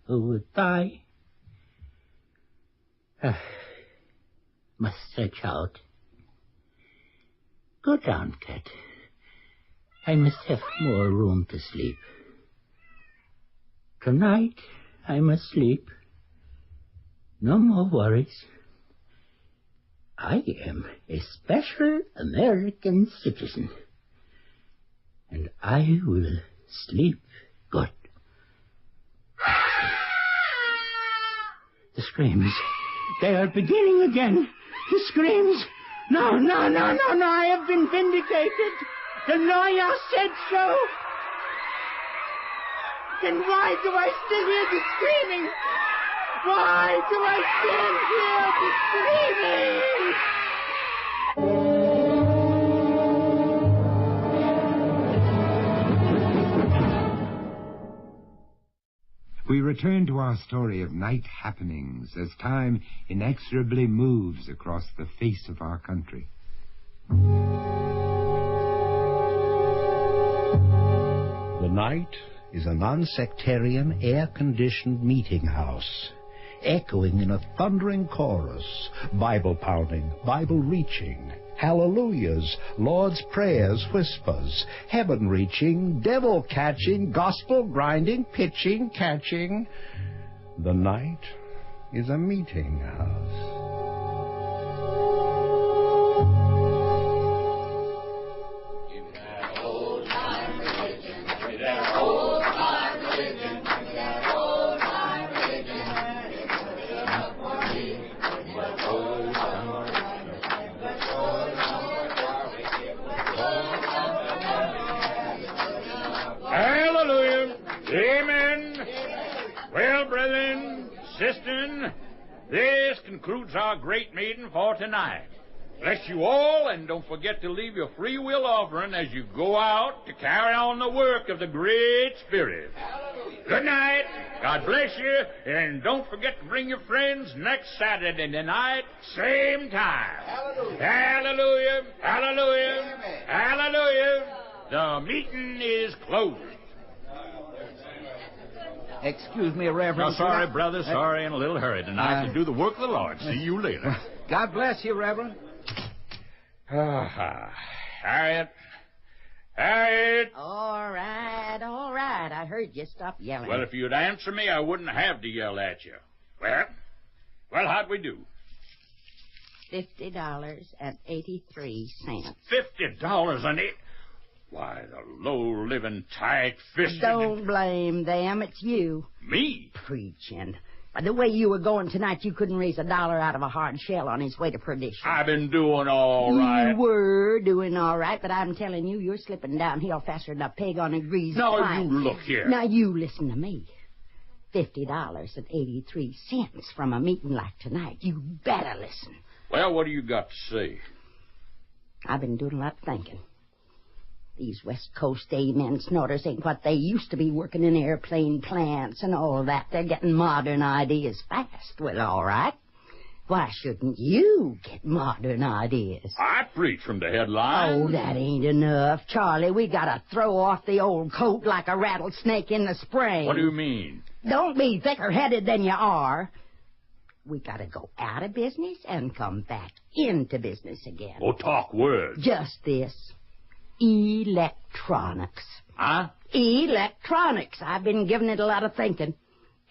who would die. Must search out. Go down, Cat. I must have more room to sleep. Tonight I must sleep. No more worries. I am a special American citizen, and I will sleep good. The screams. They are beginning again. The screams. No, I have been vindicated. The lawyer said so. Then why do I still hear the screaming? Why do I still hear the screaming? We return to our story of night happenings as time inexorably moves across the face of our country. The night is a non-sectarian, air-conditioned meeting house, echoing in a thundering chorus, Bible-pounding, Bible-reaching, hallelujahs, Lord's prayers, whispers, heaven-reaching, devil-catching, gospel-grinding, pitching, catching. The night is a meeting house. This concludes our great meeting for tonight. Bless you all, and don't forget to leave your free will offering as you go out to carry on the work of the Great Spirit. Good night. God bless you, and don't forget to bring your friends next Saturday night, same time. Hallelujah. Hallelujah. Hallelujah. The meeting is closed. Excuse me, Reverend. No, sorry, brother. Sorry, in a little hurry tonight to do the work of the Lord. See you later. God bless you, Reverend. Harriet. Harriet. All right. I heard you stop yelling. Well, if you'd answer me, I wouldn't have to yell at you. Well, how'd we do? $50.83. $50.80? Why, the low-living, tight-fisted... Don't blame them. It's you. Me? Preaching. By the way you were going tonight, you couldn't raise $1 out of a hard shell on his way to perdition. I've been doing all right. You were doing all right, but I'm telling you, you're slipping downhill faster than a pig on a greasy pipe. You look here. Now, you listen to me. $50.83 from a meeting like tonight. You better listen. Well, what do you got to say? I've been doing a lot of thinking. These West Coast amen snorters ain't what they used to be, working in airplane plants and all that. They're getting modern ideas fast. Well, all right. Why shouldn't you get modern ideas? I preach from the headlines. Oh, that ain't enough. Charlie, we gotta throw off the old coat like a rattlesnake in the spring. What do you mean? Don't be thicker-headed than you are. We gotta go out of business and come back into business again. Oh, talk words. Just this. Electronics. Huh? Electronics. I've been giving it a lot of thinking.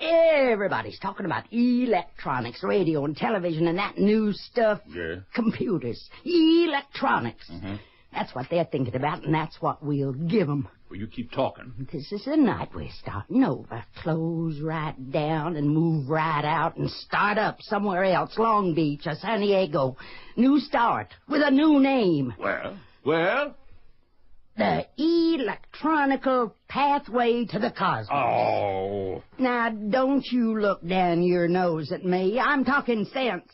Everybody's talking about electronics, radio and television and that new stuff. Yeah. Computers. Electronics. Mm-hmm. That's what they're thinking about, and that's what we'll give them. Well, you keep talking. This is the night we're starting over. Close right down and move right out and start up somewhere else, Long Beach or San Diego. New start with a new name. Well? The Electronical Pathway to the Cosmos. Oh. Now, don't you look down your nose at me. I'm talking sense.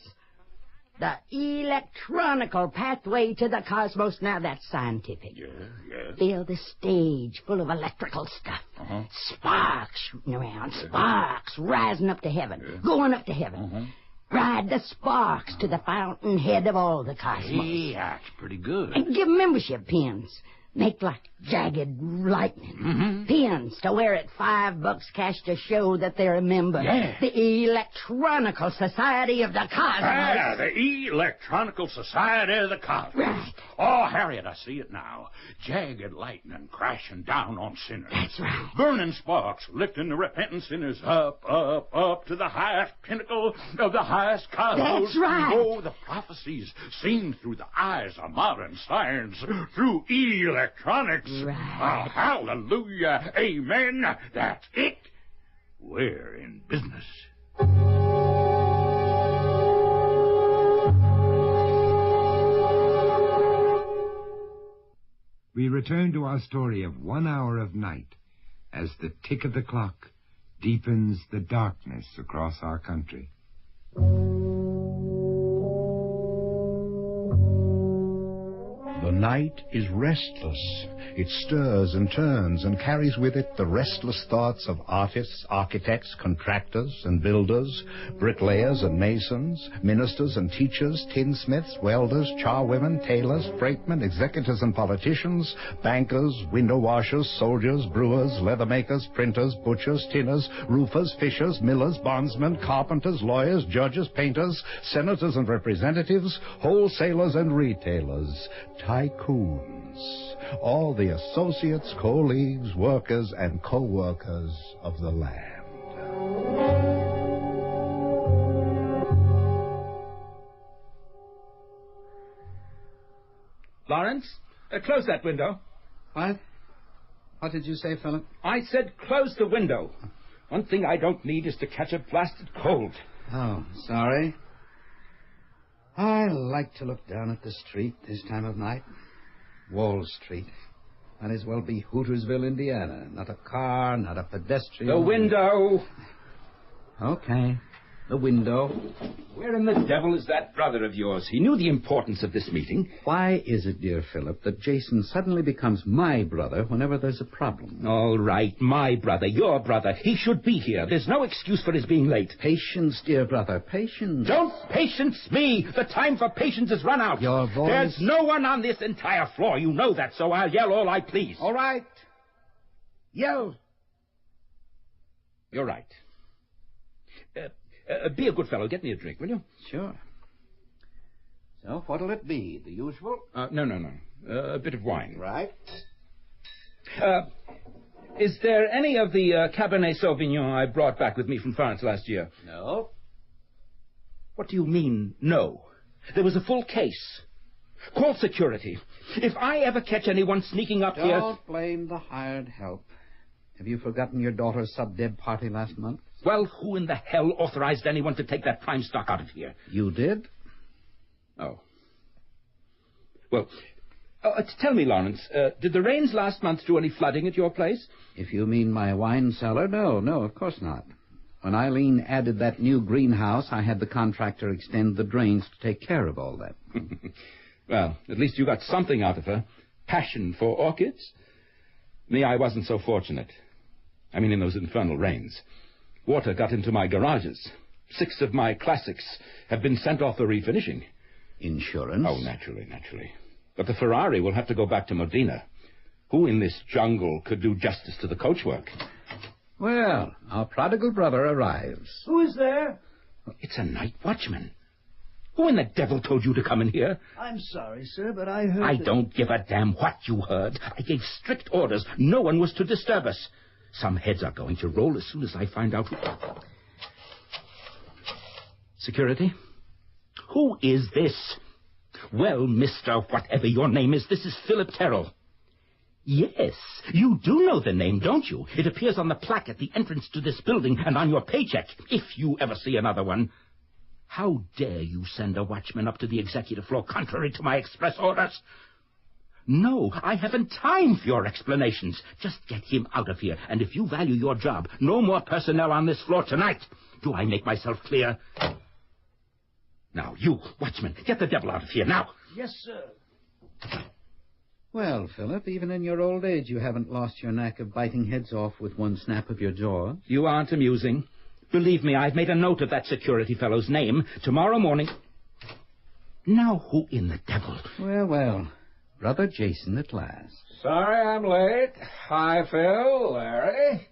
The Electronical Pathway to the Cosmos. Now, that's scientific. Yeah. Build a stage full of electrical stuff. Uh-huh. Sparks shooting around. Sparks rising up to heaven. Going up to heaven. Ride the sparks to the fountainhead of all the cosmos. Hey, that's pretty good. And give membership pins. Make like jagged lightning. Pins to wear at $5 cash to show that they're a member. Yeah. The Electronical Society of the Cosmos. Ah, the Electronical Society of the Cosmos. Right. Oh, Harriet, I see it now. Jagged lightning crashing down on sinners. That's right. Burning sparks lifting the repentant sinners up to the highest pinnacle of the highest cosmos. That's right. Oh, the prophecies seen through the eyes of modern science, through electronics. Right. Oh, hallelujah. Amen. That's it. We're in business. We return to our story of 1 hour of night as the tick of the clock deepens the darkness across our country. The night is restless. It stirs and turns and carries with it the restless thoughts of artists, architects, contractors and builders, bricklayers and masons, ministers and teachers, tinsmiths, welders, charwomen, tailors, freightmen, executors and politicians, bankers, window washers, soldiers, brewers, leather makers, printers, butchers, tinners, roofers, fishers, millers, bondsmen, carpenters, lawyers, judges, painters, senators and representatives, wholesalers and retailers, tycoons, all the associates, colleagues, workers, and co-workers of the land. Lawrence, close that window. What? What did you say, Philip? I said close the window. One thing I don't need is to catch a blasted cold. Oh, sorry. I like to look down at the street this time of night. Wall Street. Might as well be Hootersville, Indiana. Not a car, not a pedestrian. The window. Okay. The window. Where in the devil is that brother of yours? He knew the importance of this meeting. Why is it, dear Philip, that Jason suddenly becomes my brother whenever there's a problem? All right, my brother, your brother. He should be here. There's no excuse for his being late. Patience, dear brother, patience. Don't patience me. The time for patience has run out. Your voice... There's no one on this entire floor. You know that, so I'll yell all I please. All right. Yell. You're right. Be a good fellow. Get me a drink, will you? Sure. So, what'll it be? The usual? No. A bit of wine. Right. Is there any of the Cabernet Sauvignon I brought back with me from France last year? No. What do you mean, no? There was a full case. Call security. If I ever catch anyone sneaking up here... Don't blame the hired help. Have you forgotten your daughter's sub-deb party last month? Well, who in the hell authorized anyone to take that prime stock out of here? You did? Oh. Well, tell me, Lawrence, did the rains last month do any flooding at your place? If you mean my wine cellar, no, of course not. When Eileen added that new greenhouse, I had the contractor extend the drains to take care of all that. Well, at least you got something out of her. Passion for orchids. Me, I wasn't so fortunate. I mean, in those infernal rains. Water got into my garages. 6 of my classics have been sent off for refinishing. Insurance? Oh, naturally. But the Ferrari will have to go back to Modena. Who in this jungle could do justice to the coachwork? Well, our prodigal brother arrives. Who is there? It's a night watchman. Who in the devil told you to come in here? I'm sorry, sir, but I heard... I don't give a damn what you heard. I gave strict orders. No one was to disturb us. Some heads are going to roll as soon as I find out who... Security? Who is this? Well, Mr. Whatever your name is, this is Philip Terrell. Yes, you do know the name, don't you? It appears on the plaque at the entrance to this building and on your paycheck, if you ever see another one. How dare you send a watchman up to the executive floor contrary to my express orders? No, I haven't time for your explanations. Just get him out of here, and if you value your job, no more personnel on this floor tonight. Do I make myself clear? Now, you, watchman, get the devil out of here, now. Yes, sir. Well, Philip, even in your old age, you haven't lost your knack of biting heads off with one snap of your jaw. You aren't amusing. Believe me, I've made a note of that security fellow's name. Tomorrow morning... Now, who in the devil? Well, Brother Jason at last. Sorry I'm late. Hi, Phil, Larry.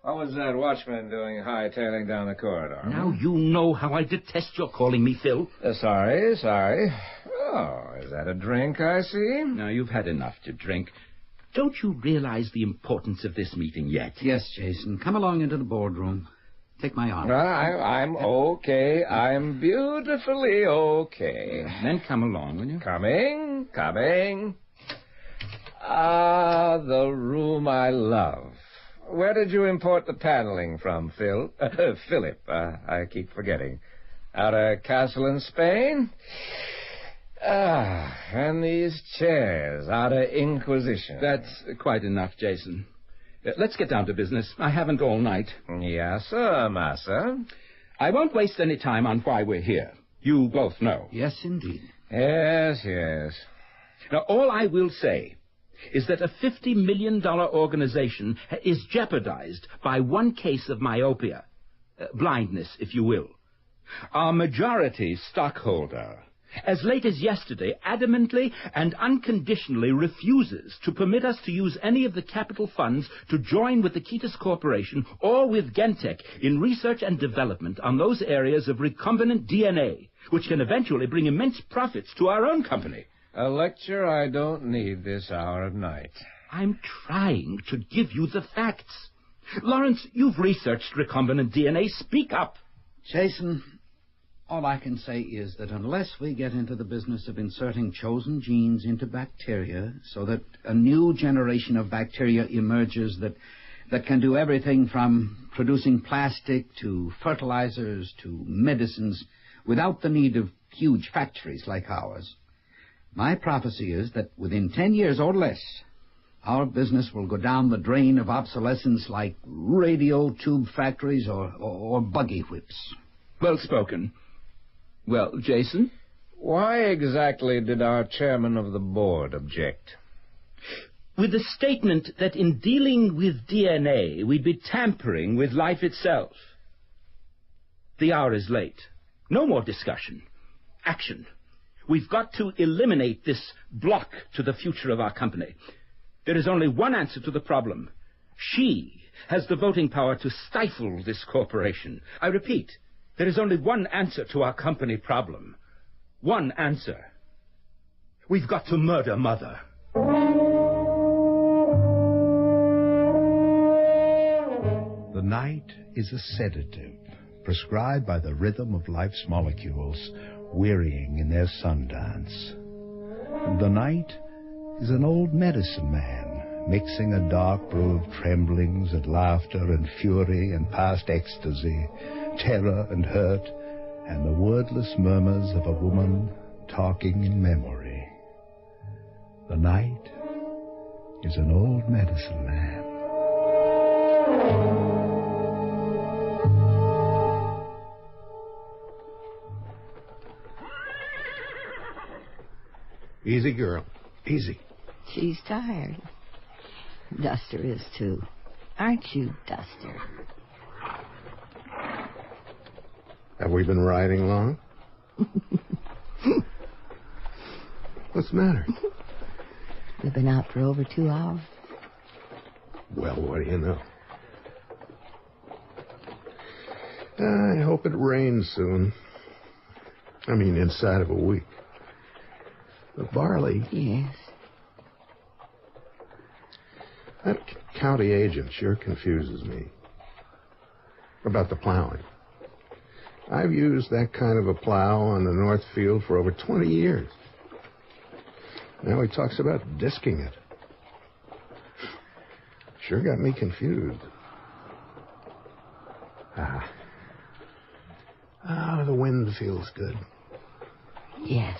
What was that watchman doing hightailing down the corridor? Now you know how I detest your calling me Phil. Sorry. Oh, is that a drink I see? Now, you've had enough to drink. Don't you realize the importance of this meeting yet? Yes, Jason. Come along into the boardroom. Take my arm. I'm okay. I'm beautifully okay. Then come along, will you? Coming. Ah, the room I love. Where did you import the paneling from, Phil? Philip, I keep forgetting. Out of Castle in Spain? Ah, and these chairs out of Inquisition. That's quite enough, Jason. Let's get down to business. I haven't all night. Yes, sir, massa. I won't waste any time on why we're here. You both know. Yes, indeed. Yes. Now, all I will say is that a $50 million organization is jeopardized by one case of myopia. Blindness, if you will. Our majority stockholder, as late as yesterday, adamantly and unconditionally refuses to permit us to use any of the capital funds to join with the Ketis Corporation or with Gentech in research and development on those areas of recombinant DNA, which can eventually bring immense profits to our own company. A lecture I don't need this hour of night. I'm trying to give you the facts. Lawrence, you've researched recombinant DNA. Speak up. Jason, all I can say is that unless we get into the business of inserting chosen genes into bacteria so that a new generation of bacteria emerges that can do everything from producing plastic to fertilizers to medicines without the need of huge factories like ours, my prophecy is that within 10 years or less, our business will go down the drain of obsolescence like radio tube factories or buggy whips. Well spoken. Well, Jason? Why exactly did our chairman of the board object? With the statement that in dealing with DNA, we'd be tampering with life itself. The hour is late. No more discussion. Action. We've got to eliminate this block to the future of our company. There is only one answer to the problem. She has the voting power to stifle this corporation. I repeat, there is only one answer to our company problem. One answer. We've got to murder Mother. The night is a sedative prescribed by the rhythm of life's molecules wearying in their sundance. The night is an old medicine man mixing a dark brew of tremblings and laughter and fury and past ecstasy, terror and hurt, and the wordless murmurs of a woman talking in memory. The night is an old medicine man. Easy, girl. Easy. She's tired. Duster is, too. Aren't you, Duster? Have we been riding long? What's the matter? We've been out for over 2 hours. Well, what do you know? I hope it rains soon. I mean, inside of a week. But Barley... Yes? That county agent sure confuses me. About the plowing. I've used that kind of a plow on the North Field for over 20 years. Now he talks about disking it. Sure got me confused. The wind feels good. Yes.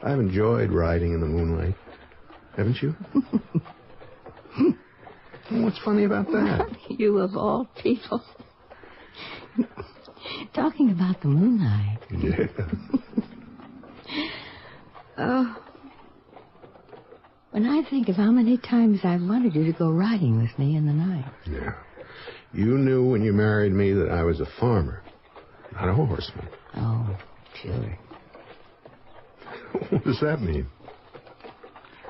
I've enjoyed riding in the moonlight. Haven't you? What's funny about that? You of all people. Talking about the moonlight. Yeah. Oh. When I think of how many times I've wanted you to go riding with me in the night. Yeah. You knew when you married me that I was a farmer, not a horseman. Oh, sure. What does that mean?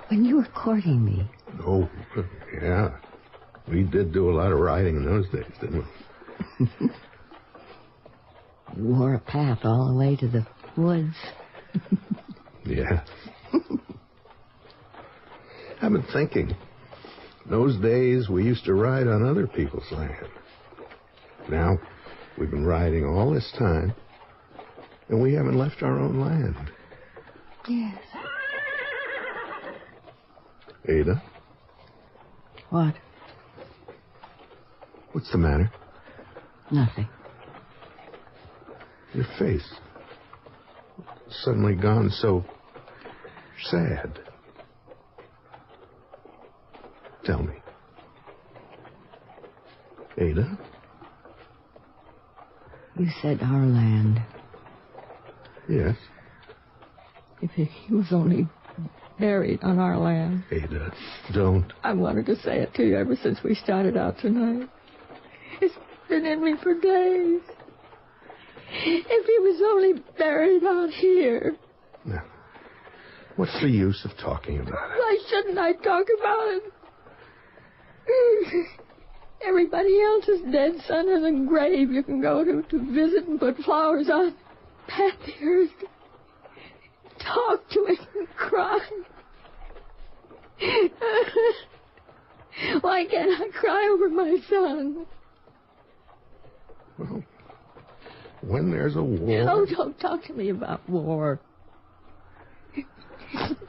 When you were courting me. Oh, yeah. We did do a lot of riding in those days, didn't we? You wore a path all the way to the woods. Yeah. I've been thinking. Those days we used to ride on other people's land. Now, we've been riding all this time, and we haven't left our own land. Yes. Ada? What? What's the matter? Nothing. Your face. Suddenly gone so sad. Tell me. Ada? You said our land. Yes. If he was only buried on our land. Ada, don't. I wanted to say it to you ever since we started out tonight. It's been in me for days. If he was only buried out here. Now, what's the use of talking about it? Why shouldn't I talk about it? Everybody else's dead son has a grave you can go to visit and put flowers on. Pat the earth. Talk to him and cry. Why can't I cry over my son? Well, when there's a war... Oh, don't talk to me about war.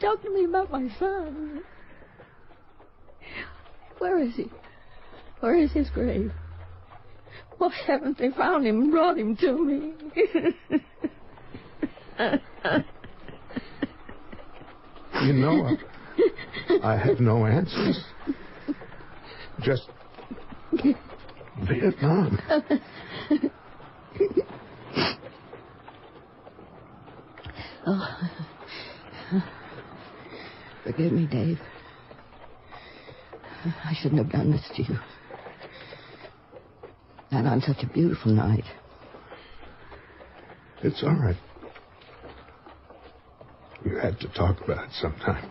Talk to me about my son. Where is he? Where is his grave? Why haven't they found him and brought him to me? You know, I have no answers. Just Vietnam. Oh. Forgive me, Dave. I shouldn't have done this to you. Not on such a beautiful night. It's all right. You had to talk about it sometime.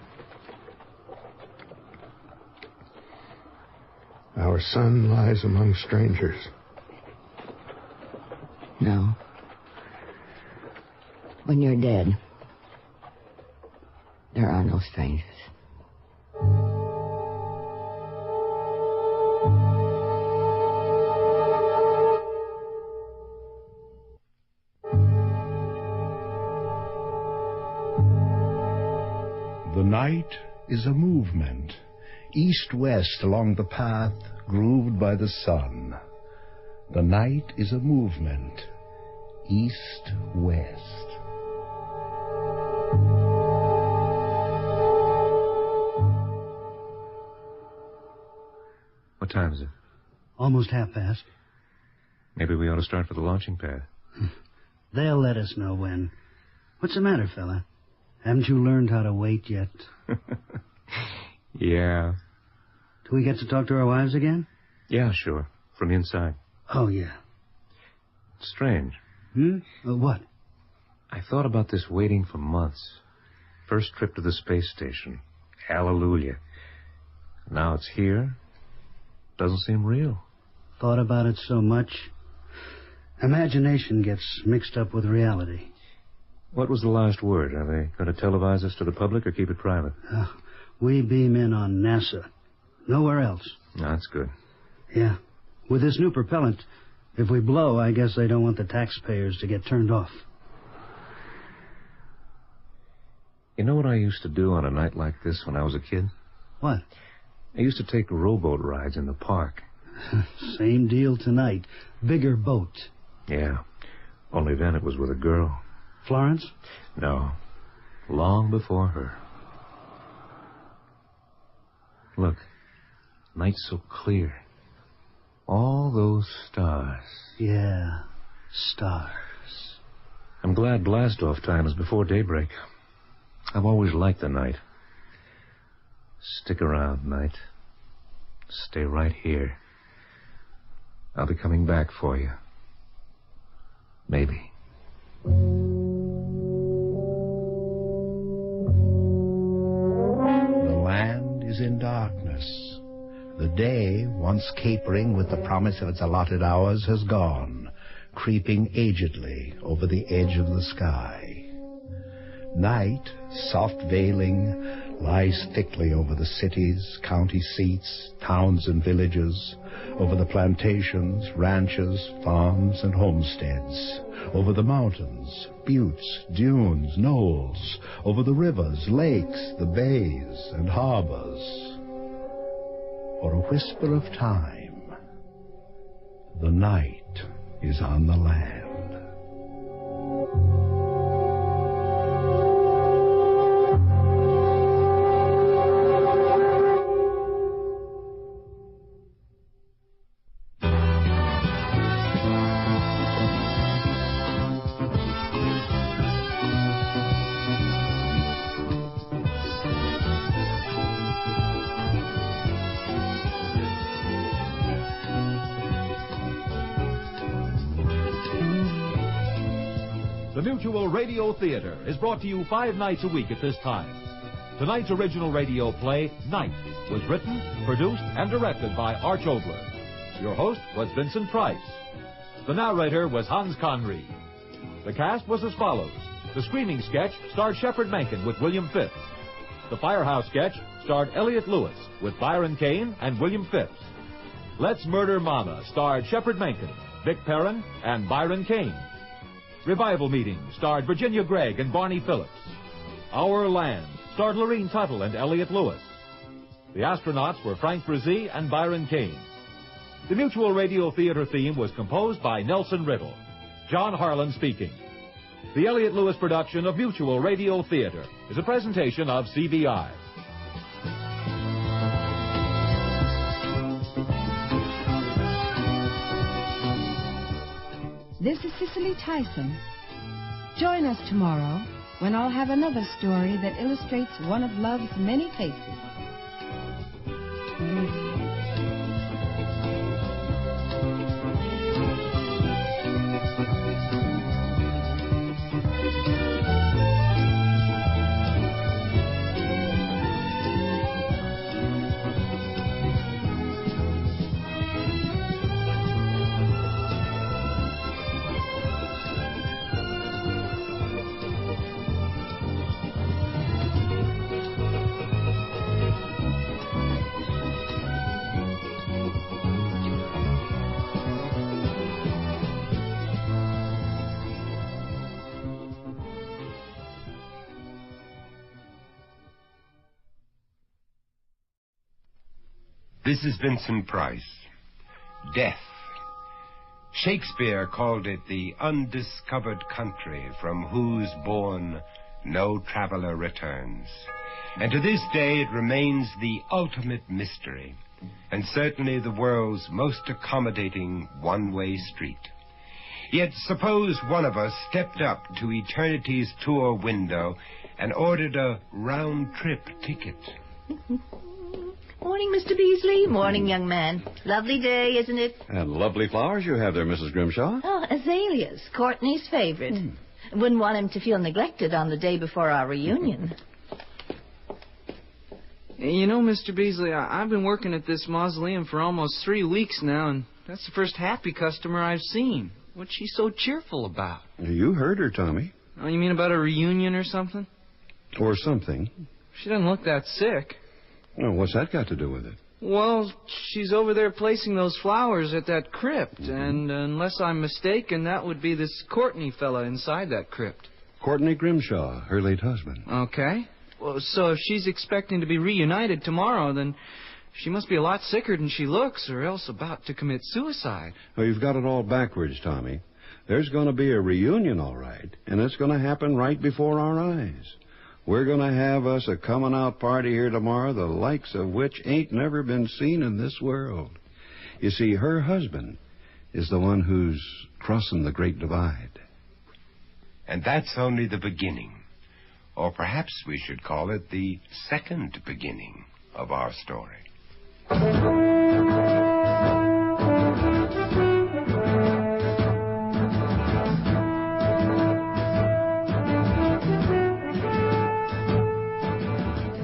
Our son lies among strangers. No. When you're dead, there are no strangers. The night is a movement, east-west along the path grooved by the sun. The night is a movement, east-west. What time is it? Almost 1:30. Maybe we ought to start for the launching pad. They'll let us know when. What's the matter, fella? Haven't you learned how to wait yet? Yeah. Do we get to talk to our wives again? Yeah, sure. From inside. Oh, yeah. It's strange. What? I thought about this waiting for months. First trip to the space station. Hallelujah. Now it's here. Doesn't seem real. Thought about it so much, Imagination gets mixed up with reality. What was the last word? Are they going to televise us to the public or keep it private? We beam in on NASA. Nowhere else. No, that's good. Yeah. With this new propellant, if we blow, I guess they don't want the taxpayers to get turned off. You know what I used to do on a night like this when I was a kid? What? I used to take rowboat rides in the park. Same deal tonight. Bigger boat. Yeah. Only then it was with a girl. Florence? No. Long before her. Look. Night's so clear. All those stars. Yeah. Stars. I'm glad blast-off time is before daybreak. I've always liked the night. Stick around, night. Stay right here. I'll be coming back for you. Maybe. The land is in darkness. The day, once capering with the promise of its allotted hours, has gone, creeping agedly over the edge of the sky. Night, soft veiling, lies thickly over the cities, county seats, towns and villages, over the plantations, ranches, farms, and homesteads, over the mountains, buttes, dunes, knolls, over the rivers, lakes, the bays, and harbors. For a whisper of time, the night is on the land. The Mutual Radio Theater is brought to you 5 nights a week at this time. Tonight's original radio play, Night, was written, produced, and directed by Arch Obler. Your host was Vincent Price. The narrator was Hans Conried. The cast was as follows. The Screaming sketch starred Shepard Menken with William Phipps. The Firehouse sketch starred Elliot Lewis with Byron Kane and William Phipps. Let's Murder Mama starred Shepard Menken, Vic Perrin, and Byron Kane. Revival Meeting starred Virginia Gregg and Barney Phillips. Our Land starred Lorene Tuttle and Elliot Lewis. The astronauts were Frank Brzee and Byron Kane. The Mutual Radio Theater theme was composed by Nelson Riddle. John Harlan speaking. The Elliot Lewis production of Mutual Radio Theater is a presentation of CBI. This is Cicely Tyson. Join us tomorrow when I'll have another story that illustrates one of love's many faces. This is Vincent Price. Death. Shakespeare called it the undiscovered country from whose bourne no traveler returns. And to this day it remains the ultimate mystery, and certainly the world's most accommodating one-way street. Yet suppose one of us stepped up to eternity's tour window and ordered a round-trip ticket. Morning, Mr. Beasley. Morning, young man. Lovely day, isn't it? And lovely flowers you have there, Mrs. Grimshaw. Oh, azaleas. Courtney's favorite. Wouldn't want him to feel neglected on the day before our reunion. You know, Mr. Beasley, I've been working at this mausoleum for almost 3 weeks now, and that's the first happy customer I've seen. What's she so cheerful about? You heard her, Tommy. Oh, you mean about a reunion or something? Or something. She doesn't look that sick. Well, what's that got to do with it? Well, she's over there placing those flowers at that crypt, and unless I'm mistaken, that would be this Courtney fella inside that crypt. Courtney Grimshaw, her late husband. Okay. Well, so if she's expecting to be reunited tomorrow, then she must be a lot sicker than she looks, or else about to commit suicide. Well, you've got it all backwards, Tommy. There's going to be a reunion, all right, and it's going to happen right before our eyes. We're going to have us a coming-out party here tomorrow, the likes of which ain't never been seen in this world. You see, her husband is the one who's crossing the Great Divide. And that's only the beginning. Or perhaps we should call it the second beginning of our story.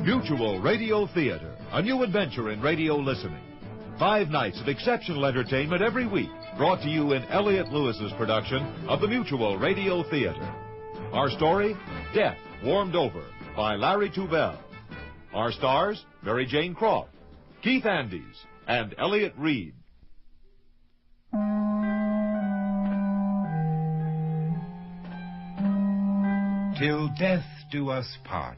Mutual Radio Theater, a new adventure in radio listening. 5 nights of exceptional entertainment every week, brought to you in Elliott Lewis's production of the Mutual Radio Theater. Our story, Death Warmed Over, by Larry Tubell. Our stars, Mary Jane Croft, Keith Andes, and Elliott Reed. Till death do us part,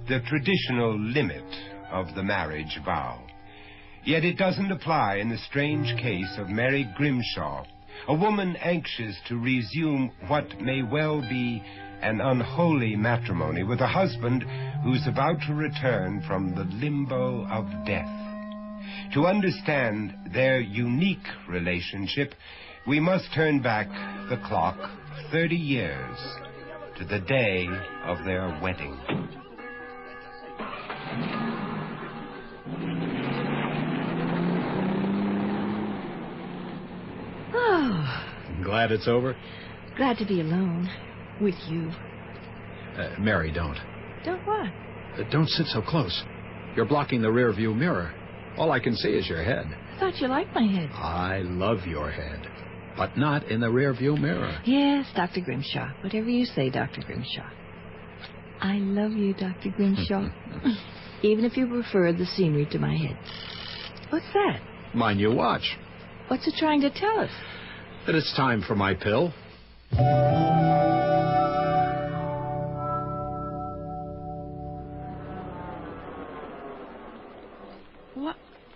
the traditional limit of the marriage vow. Yet it doesn't apply in the strange case of Mary Grimshaw, a woman anxious to resume what may well be an unholy matrimony with a husband who's about to return from the limbo of death. To understand their unique relationship, we must turn back the clock 30 years to the day of their wedding. Oh, Glad it's over? glad to be alone with you. Mary, don't. Don't what? Don't sit so close. You're blocking the rear view mirror. All I can see is your head. I thought you liked my head. I love your head, but not in the rear view mirror. Yes, Dr. Grimshaw. Whatever you say, Dr. Grimshaw. I love you, Dr. Grimshaw. Even if you prefer the scenery to my head. What's that? My new watch. What's it trying to tell us? That it's time for my pill.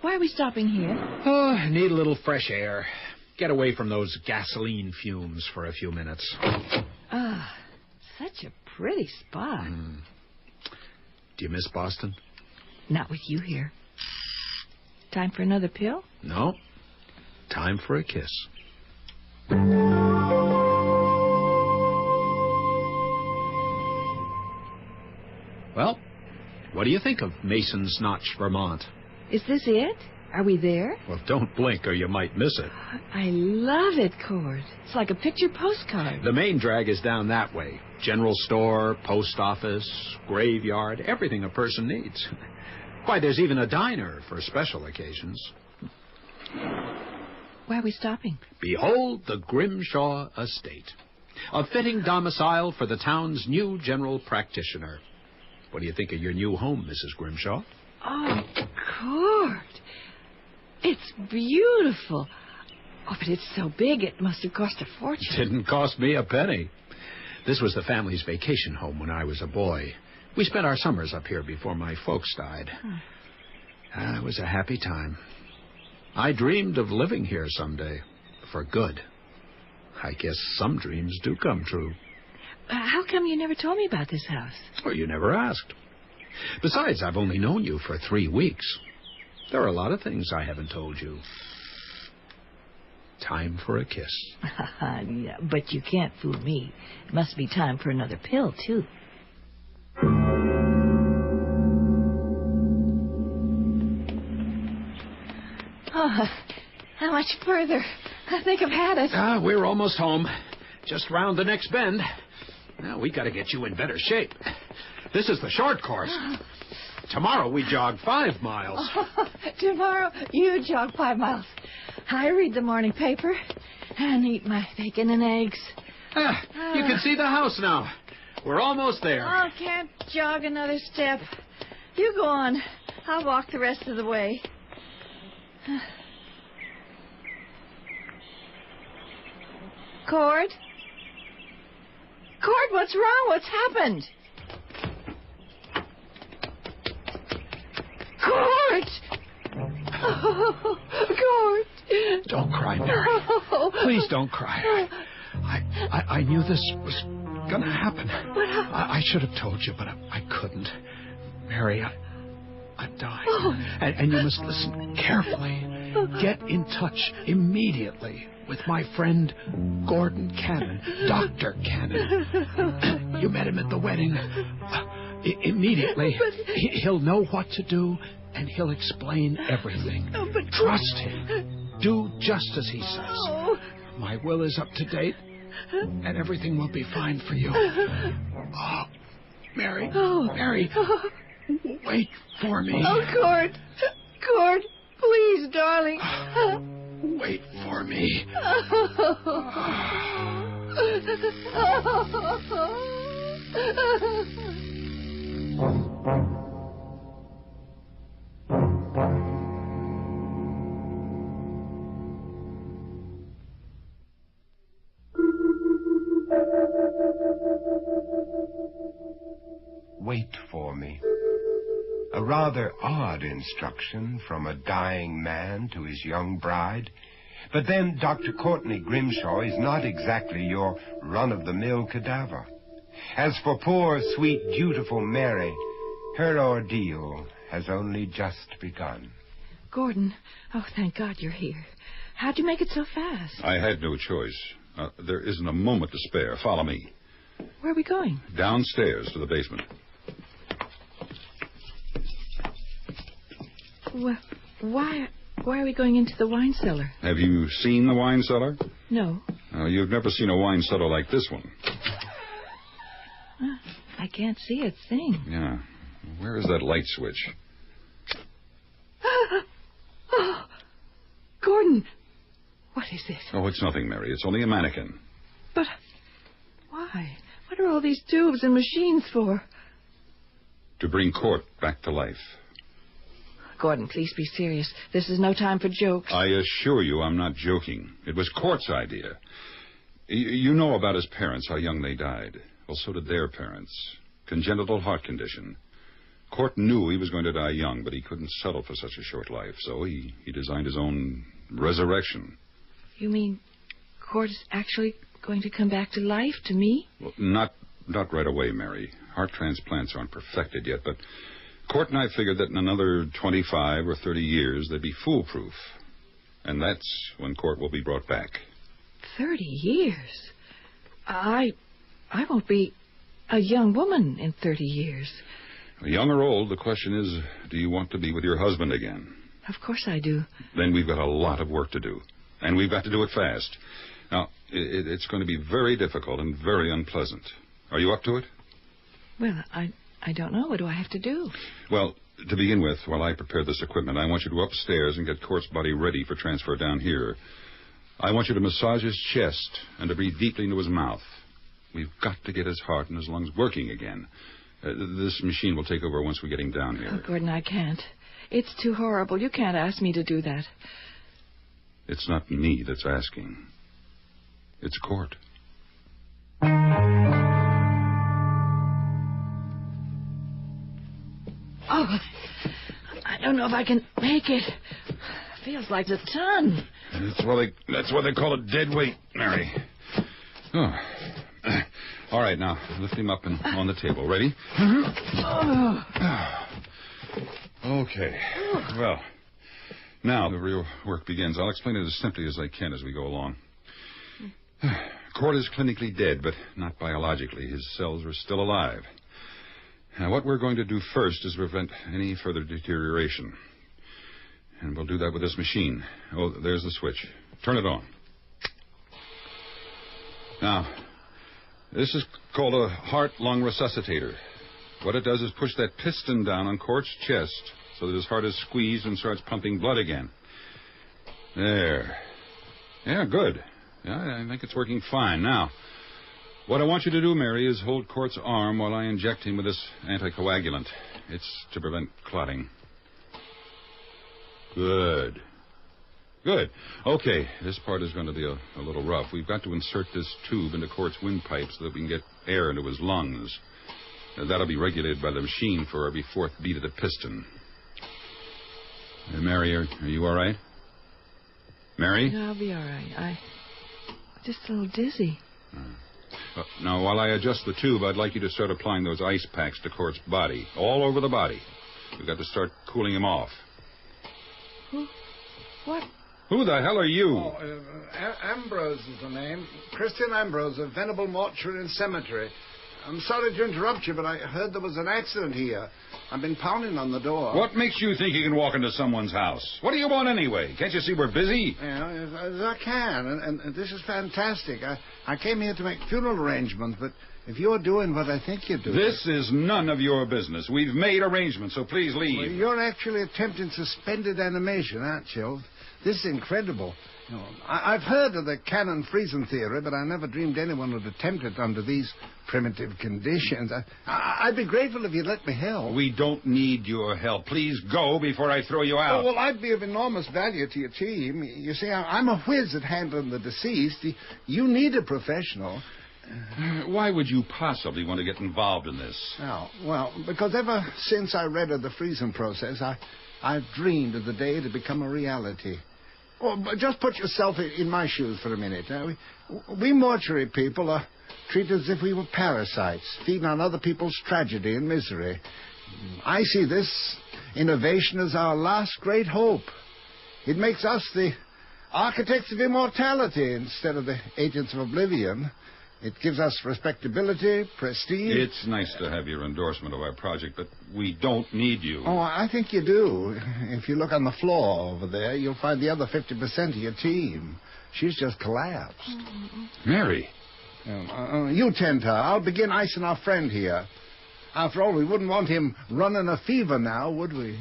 Why are we stopping here? Oh, I need a little fresh air. Get away from those gasoline fumes for a few minutes. Ah, such a pretty spot. Do you miss Boston? Not with you here. Time for another pill? No. Time for a kiss. Well, what do you think of Mason's Notch, Vermont? Is this it? Are we there? Well, don't blink or you might miss it. I love it, Cord. It's like a picture postcard. The main drag is down that way. General store, post office, graveyard, everything a person needs. Why, there's even a diner for special occasions. Why are we stopping? Behold the Grimshaw Estate. A fitting domicile for the town's new general practitioner. What do you think of your new home, Mrs. Grimshaw? Oh, Cord. It's beautiful. Oh, but it's so big it must have cost a fortune. Didn't cost me a penny. This was the family's vacation home when I was a boy. We spent our summers up here before my folks died. It was a happy time. I dreamed of living here someday, for good. I guess some dreams do come true. How come you never told me about this house? Well, you never asked. Besides, I've only known you for 3 weeks. There are a lot of things I haven't told you. Time for a kiss. Yeah, but you can't fool me. It must be time for another pill, too. Oh, how much further? I think I've had it. We're almost home. Just round the next bend. Now, we got to get you in better shape. This is the short course. Tomorrow we jog 5 miles. Oh, tomorrow you jog 5 miles. I read the morning paper and eat my bacon and eggs. You can see the house now. We're almost there. Oh, can't jog another step. You go on. I'll walk the rest of the way. Cord? Cord, what's wrong? What's happened? Cord! Oh, Cord! Don't cry, Mary. Please don't cry. I knew this was going to happen. I should have told you, but I couldn't. Mary, I'm dying. Oh. And you must listen carefully. Get in touch immediately with my friend Gordon Cannon, Dr. Cannon. You met him at the wedding. Immediately, he'll know what to do, and he'll explain everything. Trust him. Do just as he says. My will is up to date, and everything will be fine for you. Oh, Mary, Mary, wait for me. Oh, Cord. Cord, please, darling. Wait for me. Wait for me. A rather odd instruction from a dying man to his young bride. But then Dr. Courtney Grimshaw is not exactly your run-of-the-mill cadaver. As for poor, sweet, dutiful Mary, her ordeal has only just begun. Gordon, oh, thank God you're here. How'd you make it so fast? I had no choice. There isn't a moment to spare. Follow me. Where are we going? Downstairs to the basement. Why are we going into the wine cellar? Have you seen the wine cellar? No. You've never seen a wine cellar like this one. I can't see a thing. Yeah. Where is that light switch? Oh, Gordon, what is it? Oh, it's nothing, Mary. It's only a mannequin. But why? What are all these tubes and machines for? To bring Court back to life. Gordon, please be serious. This is no time for jokes. I assure you I'm not joking. It was Court's idea. You know about his parents, how young they died. Well, so did their parents. Congenital heart condition. Court knew he was going to die young, but he couldn't settle for such a short life, so he designed his own resurrection. You mean Court is actually going to come back to life, to me? Well, not right away, Mary. Heart transplants aren't perfected yet, but Court and I figured that in another 25 or 30 years they'd be foolproof. And that's when Court will be brought back. 30 years? I won't be a young woman in 30 years. Young or old, the question is, do you want to be with your husband again? Of course I do. Then we've got a lot of work to do. And we've got to do it fast. Now, it's going to be very difficult and very unpleasant. Are you up to it? Well, I don't know. What do I have to do? Well, to begin with, while I prepare this equipment, I want you to go upstairs and get Court's body ready for transfer down here. I want you to massage his chest and to breathe deeply into his mouth. We've got to get his heart and his lungs working again. This machine will take over once we get him down here. Oh, Gordon, I can't. It's too horrible. You can't ask me to do that. It's not me that's asking. It's Court. Oh, I don't know if I can make it. Feels like a ton. That's why they call it dead weight, Mary. Oh. All right, now, lift him up and on the table. Ready? Okay. Well, now the real work begins. I'll explain it as simply as I can as we go along. Court is clinically dead, but not biologically. His cells are still alive. Now, what we're going to do first is prevent any further deterioration. And we'll do that with this machine. Oh, there's the switch. Turn it on. Now, this is called a heart-lung resuscitator. What it does is push that piston down on Court's chest so that his heart is squeezed and starts pumping blood again. There. Yeah, good. Yeah, I think it's working fine. Now, what I want you to do, Mary, is hold Court's arm while I inject him with this anticoagulant. It's to prevent clotting. Good. Good. Okay, this part is going to be a little rough. We've got to insert this tube into Court's windpipe so that we can get air into his lungs. That'll be regulated by the machine for every fourth beat of the piston. Mary, are you all right? Mary? No, I'll be all right. I'm just a little dizzy. Now, while I adjust the tube, I'd like you to start applying those ice packs to Court's body, all over the body. We've got to start cooling him off. Who? What? Who the hell are you? Oh, Ambrose is the name. Christian Ambrose of Venable Mortuary and Cemetery. I'm sorry to interrupt you, but I heard there was an accident here. I've been pounding on the door. What makes you think you can walk into someone's house? What do you want anyway? Can't you see we're busy? Yeah, as I can, and this is fantastic. I came here to make funeral arrangements, but if you're doing what I think you're doing... This is none of your business. We've made arrangements, so please leave. Well, you're actually attempting suspended animation, aren't you? This is incredible. You know, I've heard of the Cannon freezing theory, but I never dreamed anyone would attempt it under these primitive conditions. I'd be grateful if you'd let me help. We don't need your help. Please go before I throw you out. Oh, well, I'd be of enormous value to your team. You see, I'm a whiz at handling the deceased. You need a professional. Why would you possibly want to get involved in this? Oh, well, because ever since I read of the freezing process, I've dreamed of the day it had become a reality. Oh, but just put yourself in my shoes for a minute. We mortuary people are treated as if we were parasites, feeding on other people's tragedy and misery. I see this innovation as our last great hope. It makes us the architects of immortality instead of the agents of oblivion. It gives us respectability, prestige. It's nice to have your endorsement of our project, but we don't need you. Oh, I think you do. If you look on the floor over there, you'll find the other 50% of your team. She's just collapsed. Mary. You tend to her. I'll begin icing our friend here. After all, we wouldn't want him running a fever now, would we?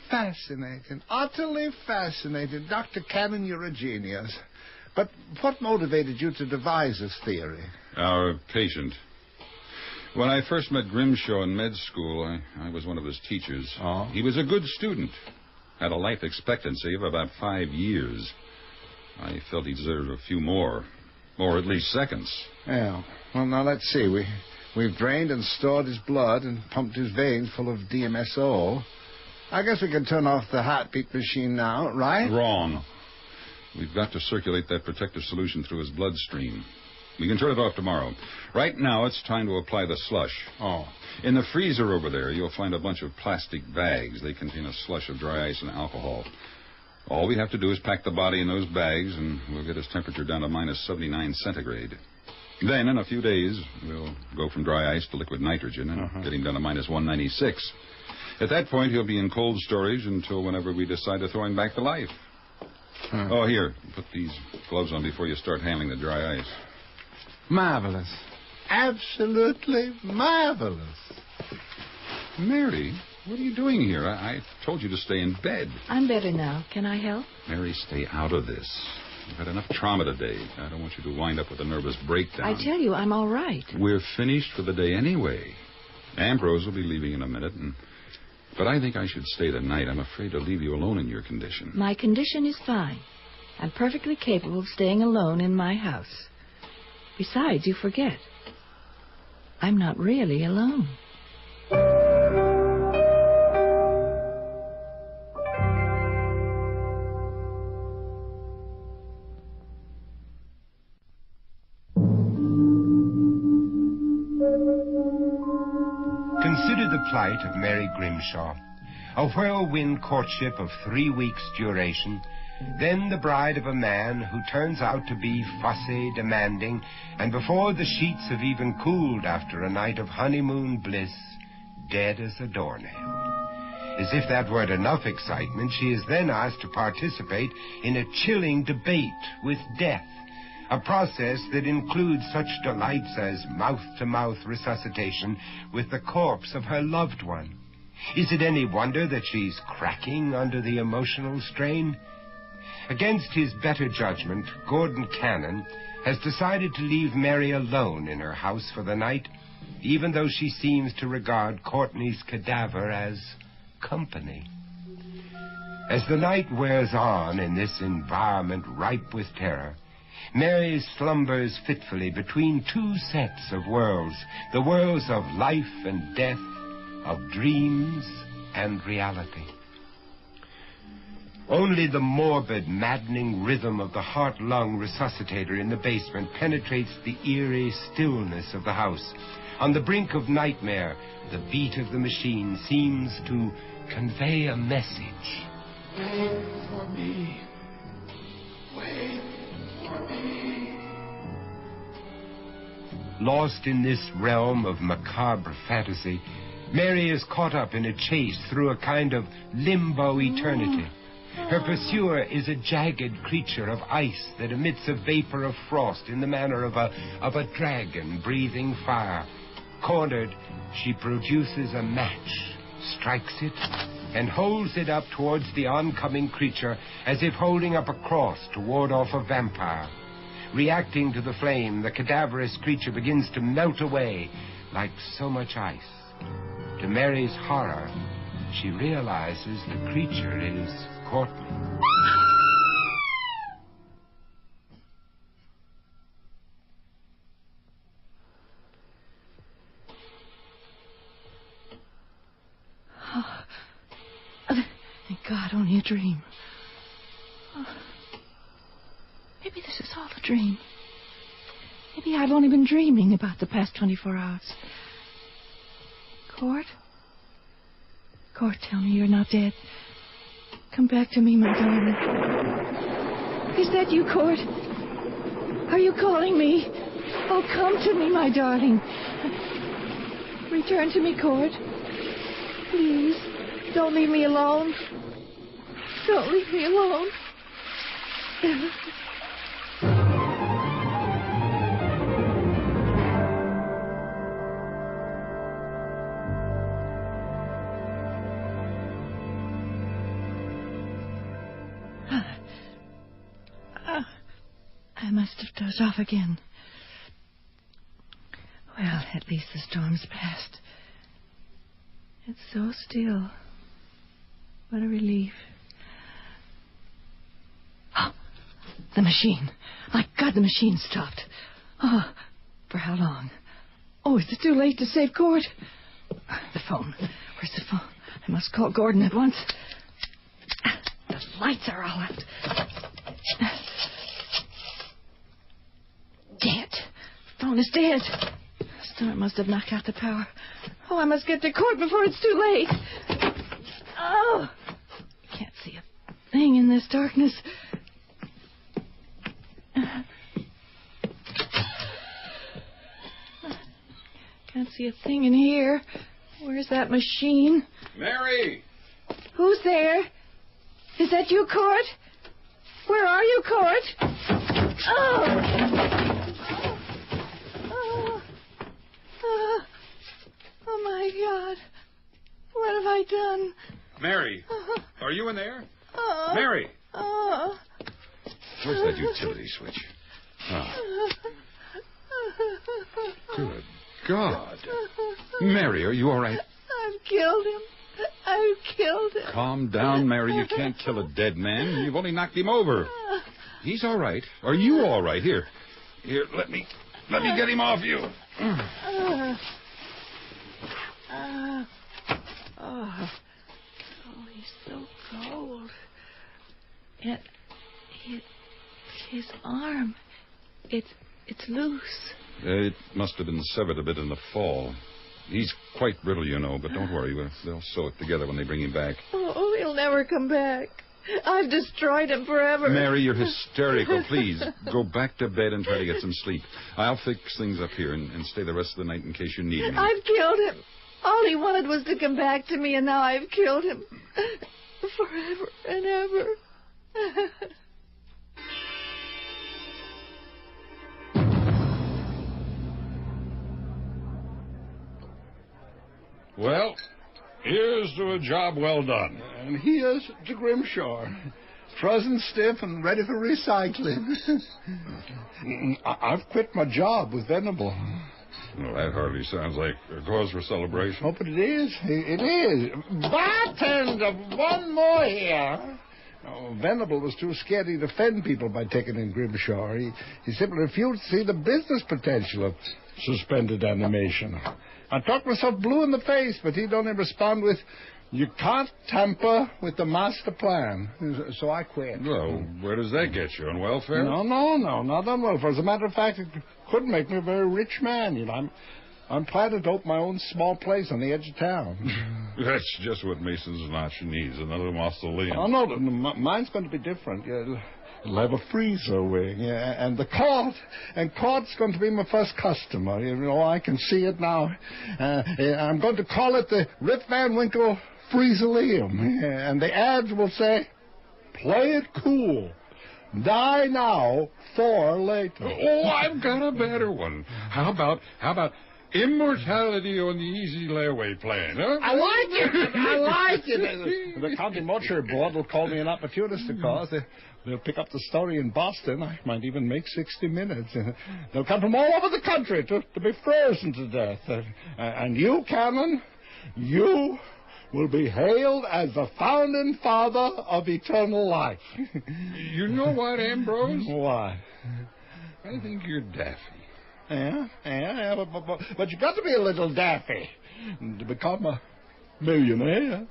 Fascinating. Utterly fascinating. Dr. Cannon, you're a genius. But what motivated you to devise this theory? Our patient. When I first met Grimshaw in med school, I was one of his teachers. Oh? He was a good student. Had a life expectancy of about 5 years. I felt he deserved a few more. Or at least seconds. Yeah. Well, now, let's see. We've drained and stored his blood and pumped his veins full of DMSO. I guess we can turn off the heartbeat machine now, right? Wrong. We've got to circulate that protective solution through his bloodstream. We can turn it off tomorrow. Right now, it's time to apply the slush. Oh. In the freezer over there, you'll find a bunch of plastic bags. They contain a slush of dry ice and alcohol. All we have to do is pack the body in those bags, and we'll get his temperature down to minus 79 centigrade. Then, in a few days, we'll go from dry ice to liquid nitrogen and get him down to minus 196. At that point, he'll be in cold storage until whenever we decide to throw him back to life. Oh, here. Put these gloves on before you start handling the dry ice. Marvelous. Absolutely marvelous. Mary, what are you doing here? I told you to stay in bed. I'm better now. Can I help? Mary, stay out of this. You've had enough trauma today. I don't want you to wind up with a nervous breakdown. I tell you, I'm all right. We're finished for the day anyway. Ambrose will be leaving in a minute, but I think I should stay the night. I'm afraid to leave you alone in your condition. My condition is fine. I'm perfectly capable of staying alone in my house. Besides, you forget. I'm not really alone. Consider the plight of Mary Grimshaw. A whirlwind courtship of 3 weeks' duration, then the bride of a man who turns out to be fussy, demanding, and before the sheets have even cooled after a night of honeymoon bliss, dead as a doornail. As if that weren't enough excitement, she is then asked to participate in a chilling debate with death, a process that includes such delights as mouth-to-mouth resuscitation with the corpse of her loved one. Is it any wonder that she's cracking under the emotional strain? Against his better judgment, Gordon Cannon has decided to leave Mary alone in her house for the night, even though she seems to regard Courtney's cadaver as company. As the night wears on in this environment ripe with terror, Mary slumbers fitfully between two sets of worlds, the worlds of life and death, of dreams and reality. Only the morbid, maddening rhythm of the heart-lung resuscitator in the basement penetrates the eerie stillness of the house. On the brink of nightmare, the beat of the machine seems to convey a message. Wait for me. Wait for me. Lost in this realm of macabre fantasy, Mary is caught up in a chase through a kind of limbo eternity. Her pursuer is a jagged creature of ice that emits a vapor of frost in the manner of a dragon breathing fire. Cornered, she produces a match, strikes it, and holds it up towards the oncoming creature as if holding up a cross to ward off a vampire. Reacting to the flame, the cadaverous creature begins to melt away like so much ice. To Mary's horror, she realizes the creature is Courtney. Oh, thank God, only a dream. Oh, maybe this is all a dream. Maybe I've only been dreaming about the past 24 hours. Court? Court, tell me you're not dead. Come back to me, my darling. Is that you, Court? Are you calling me? Oh, come to me, my darling. Return to me, Court. Please, don't leave me alone. Don't leave me alone. I must have dozed off again. Well, at least the storm's passed. It's so still. What a relief. Oh, the machine. My God, the machine stopped. Oh, for how long? Oh, is it too late to save Court? The phone. Where's the phone? I must call Gordon at once. The lights are all out. Dead. Phone is dead. Storm must have knocked out the power. Oh, I must get to Court before it's too late. Oh, can't see a thing in this darkness. Can't see a thing in here. Where's that machine? Mary! Who's there? Is that you, Court? Where are you, Court? Oh! Oh, my God. What have I done? Mary, are you in there? Oh. Mary! Oh. Where's that utility switch? Oh. Good God. Mary, are you all right? I've killed him. I've killed him. Calm down, Mary. You can't kill a dead man. You've only knocked him over. He's all right. Are you all right? Here, let me get him off you. Oh, he's so cold. And his arm, it's loose. It must have been severed a bit in the fall. He's quite brittle, you know, but don't worry. They'll sew it together when they bring him back. Oh, he'll never come back. I've destroyed him forever. Mary, you're hysterical. Please, go back to bed and try to get some sleep. I'll fix things up here and stay the rest of the night in case you need me. I've killed him. All he wanted was to come back to me, and now I've killed him. Forever and ever. Well, here's to a job well done. And here's to Grimshaw. Frozen stiff and ready for recycling. I've quit my job with Venable. Well, that hardly sounds like a cause for celebration. Oh, but it is. It is. Bartender, one more here. Oh, Venable was too scared he'd offend people by taking in Grimshaw. He simply refused to see the business potential of suspended animation. I talked myself blue in the face, but he'd only respond with, "You can't tamper with the master plan." So I quit. Well, where does that get you? On welfare? No, not on welfare. As a matter of fact, it could make me a very rich man. You know, I'm planning to open my own small place on the edge of town. That's just what Mason's Notch needs, another mausoleum. Oh, no, mine's going to be different. It'll have a freezer wing, and the court. And court's going to be my first customer. You know, I can see it now. I'm going to call it the Rip Van Winkle Freezoleum. And the ads will say, "Play it cool. Die now, 4 later." Oh, I've got a better one. How about immortality on the easy layaway plan, huh? I like it. The county mortuary board will call me an opportunist, of course. They'll pick up the story in Boston. I might even make 60 Minutes. They'll come from all over the country to be frozen to death. And you, Cannon, you will be hailed as the founding father of eternal life. You know what, Ambrose? Why? I think you're daffy. Yeah, but you got to be a little daffy to become a millionaire.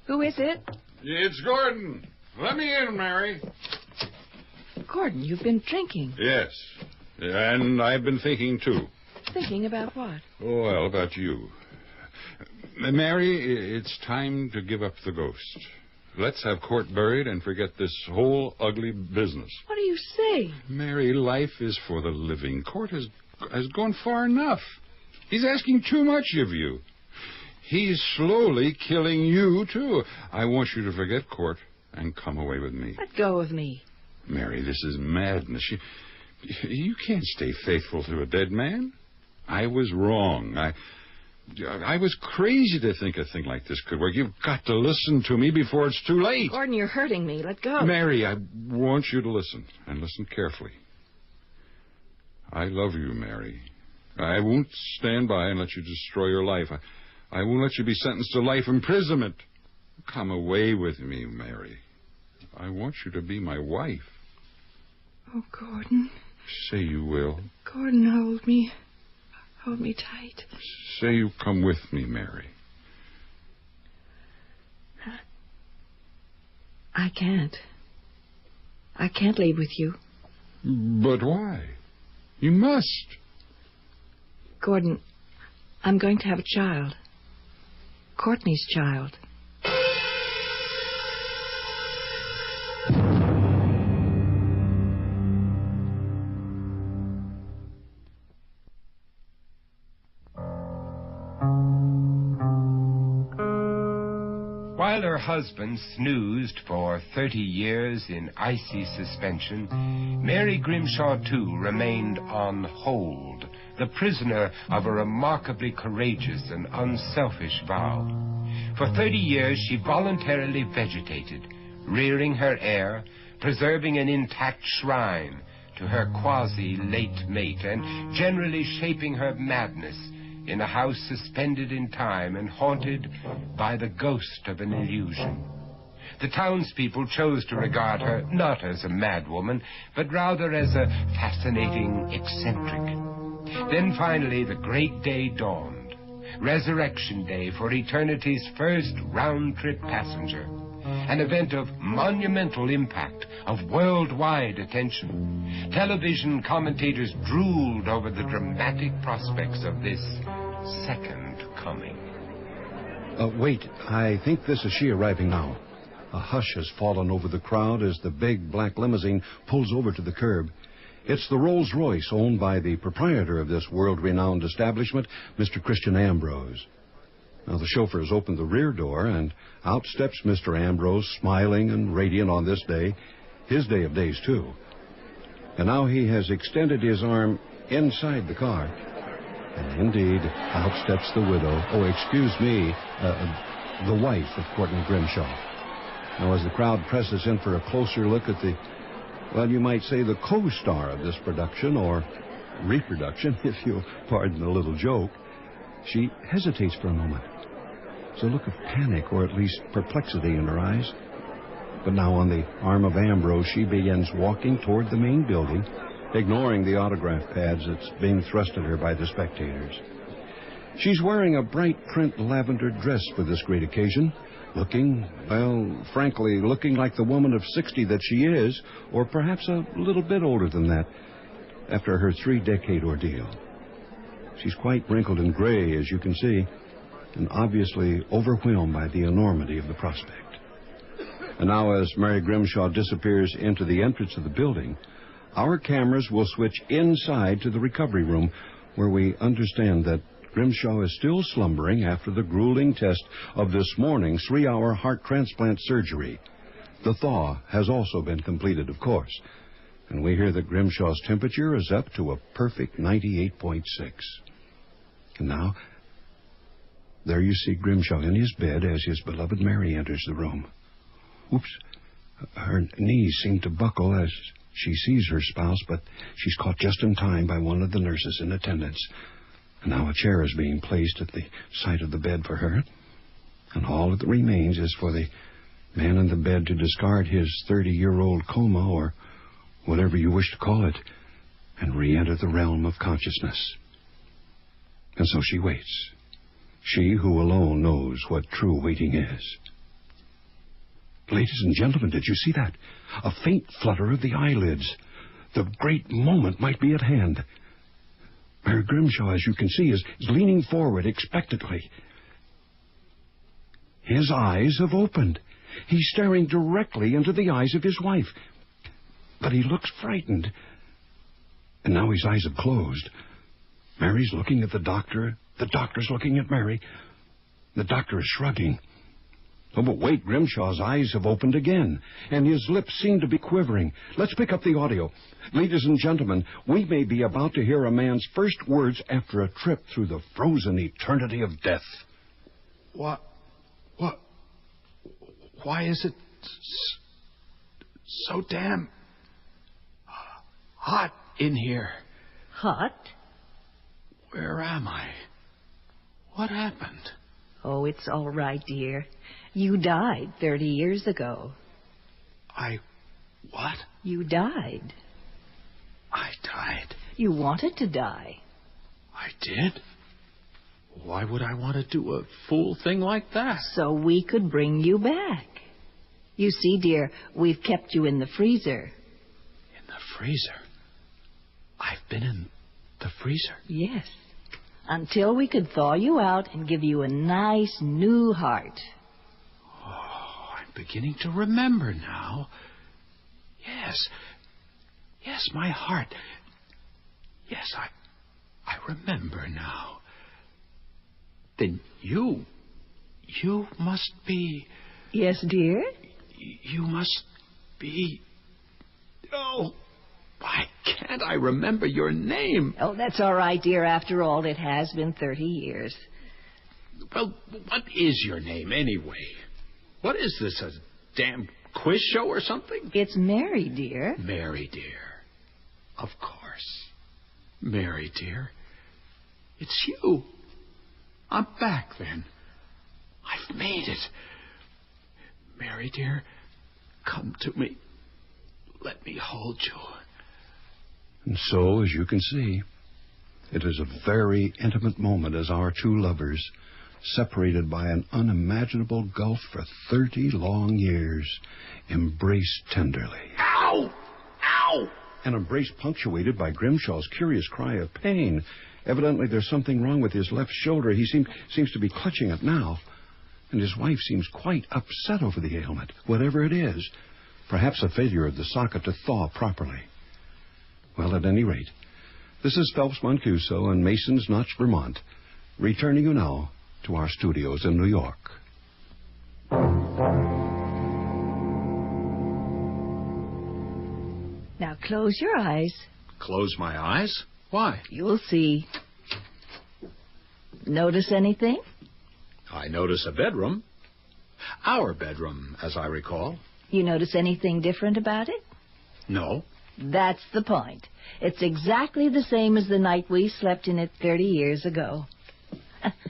Who is it? It's Gordon. Let me in, Mary. Gordon, you've been drinking. Yes, and I've been thinking, too. Thinking about what? Well, about you. Mary, it's time to give up the ghost. Let's have Court buried and forget this whole ugly business. What are you saying? Mary, life is for the living. Court has gone far enough. He's asking too much of you. He's slowly killing you, too. I want you to forget Court and come away with me. Let go of me. Mary, this is madness. You can't stay faithful to a dead man. I was wrong. I was crazy to think a thing like this could work. You've got to listen to me before it's too late. Gordon, you're hurting me. Let go. Mary, I want you to listen, and listen carefully. I love you, Mary. I won't stand by and let you destroy your life. I won't let you be sentenced to life imprisonment. Come away with me, Mary. I want you to be my wife. Oh, Gordon. Say you will. Gordon, hold me. Hold me tight. Say you come with me, Mary. I can't. I can't leave with you. But why? You must. Gordon, I'm going to have a child. Courtney's child. While her husband snoozed for 30 years in icy suspension, Mary Grimshaw, too, remained on hold, the prisoner of a remarkably courageous and unselfish vow. For 30 years she voluntarily vegetated, rearing her heir, preserving an intact shrine to her quasi-late mate, and generally shaping her madness in a house suspended in time and haunted by the ghost of an illusion. The townspeople chose to regard her not as a madwoman, but rather as a fascinating eccentric. Then finally the great day dawned, Resurrection Day for eternity's first round-trip passenger, an event of monumental impact, of worldwide attention. Television commentators drooled over the dramatic prospects of this second coming. Wait, I think this is she arriving now. A hush has fallen over the crowd as the big black limousine pulls over to the curb. It's the Rolls-Royce owned by the proprietor of this world-renowned establishment, Mr. Christian Ambrose. Now, the chauffeurs opened the rear door, and out steps Mr. Ambrose, smiling and radiant on this day, his day of days, too. And now he has extended his arm inside the car. And indeed, out steps the widow. Oh, excuse me, the wife of Courtney Grimshaw. Now, as the crowd presses in for a closer look at the, well, you might say the co-star of this production, or reproduction, if you'll pardon the little joke, she hesitates for a moment. There's a look of panic, or at least perplexity in her eyes. But now, on the arm of Ambrose, she begins walking toward the main building, ignoring the autograph pads that's being thrust at her by the spectators. She's wearing a bright print lavender dress for this great occasion, looking, well, frankly, looking like the woman of 60 that she is, or perhaps a little bit older than that, after her 3-decade ordeal. She's quite wrinkled and gray, as you can see, and obviously overwhelmed by the enormity of the prospect. And now, as Mary Grimshaw disappears into the entrance of the building, our cameras will switch inside to the recovery room, where we understand that Grimshaw is still slumbering after the grueling test of this morning's 3-hour heart transplant surgery. The thaw has also been completed, of course, and we hear that Grimshaw's temperature is up to a perfect 98.6. And now, there you see Grimshaw in his bed as his beloved Mary enters the room. Oops. Her knees seem to buckle as she sees her spouse, but she's caught just in time by one of the nurses in attendance. And now a chair is being placed at the side of the bed for her. And all that remains is for the man in the bed to discard his 30-year-old coma, or whatever you wish to call it, and re-enter the realm of consciousness. And so she waits. She who alone knows what true waiting is. Ladies and gentlemen, did you see that? A faint flutter of the eyelids. The great moment might be at hand. Mary Grimshaw, as you can see, is leaning forward expectantly. His eyes have opened. He's staring directly into the eyes of his wife. But he looks frightened. And now his eyes have closed. Mary's looking at the doctor. The doctor's looking at Mary. The doctor is shrugging. Oh, but wait, Grimshaw's eyes have opened again, and his lips seem to be quivering. Let's pick up the audio. Ladies and gentlemen, we may be about to hear a man's first words after a trip through the frozen eternity of death. What? Why is it so damn hot in here? Hot? Where am I? What happened? Oh, it's all right, dear. You died 30 years ago. What? You died. I died? You wanted to die. I did? Why would I want to do a fool thing like that? So we could bring you back. You see, dear, we've kept you in the freezer. In the freezer? I've been in the freezer? Yes. Until we could thaw you out and give you a nice new heart. Oh, I'm beginning to remember now. Yes, my heart. Yes, I remember now. Then you must be... Yes, dear? You must be... Oh, why can't I remember your name? Oh, that's all right, dear. After all, it has been 30 years. Well, what is your name, anyway? What is this, a damn quiz show or something? It's Mary, dear. Mary, dear. Of course. Mary, dear. It's you. I'm back, then. I've made it. Mary, dear, come to me. Let me hold you. And so, as you can see, it is a very intimate moment as our two lovers, separated by an unimaginable gulf for 30 long years, embrace tenderly. Ow! Ow! An embrace punctuated by Grimshaw's curious cry of pain. Evidently there's something wrong with his left shoulder. He seems to be clutching it now. And his wife seems quite upset over the ailment, whatever it is. Perhaps a failure of the socket to thaw properly. Well, at any rate, this is Phelps Mancuso in Mason's Notch, Vermont, returning you now to our studios in New York. Now close your eyes. Close my eyes? Why? You'll see. Notice anything? I notice a bedroom. Our bedroom, as I recall. You notice anything different about it? No. That's the point. It's exactly the same as the night we slept in it 30 years ago.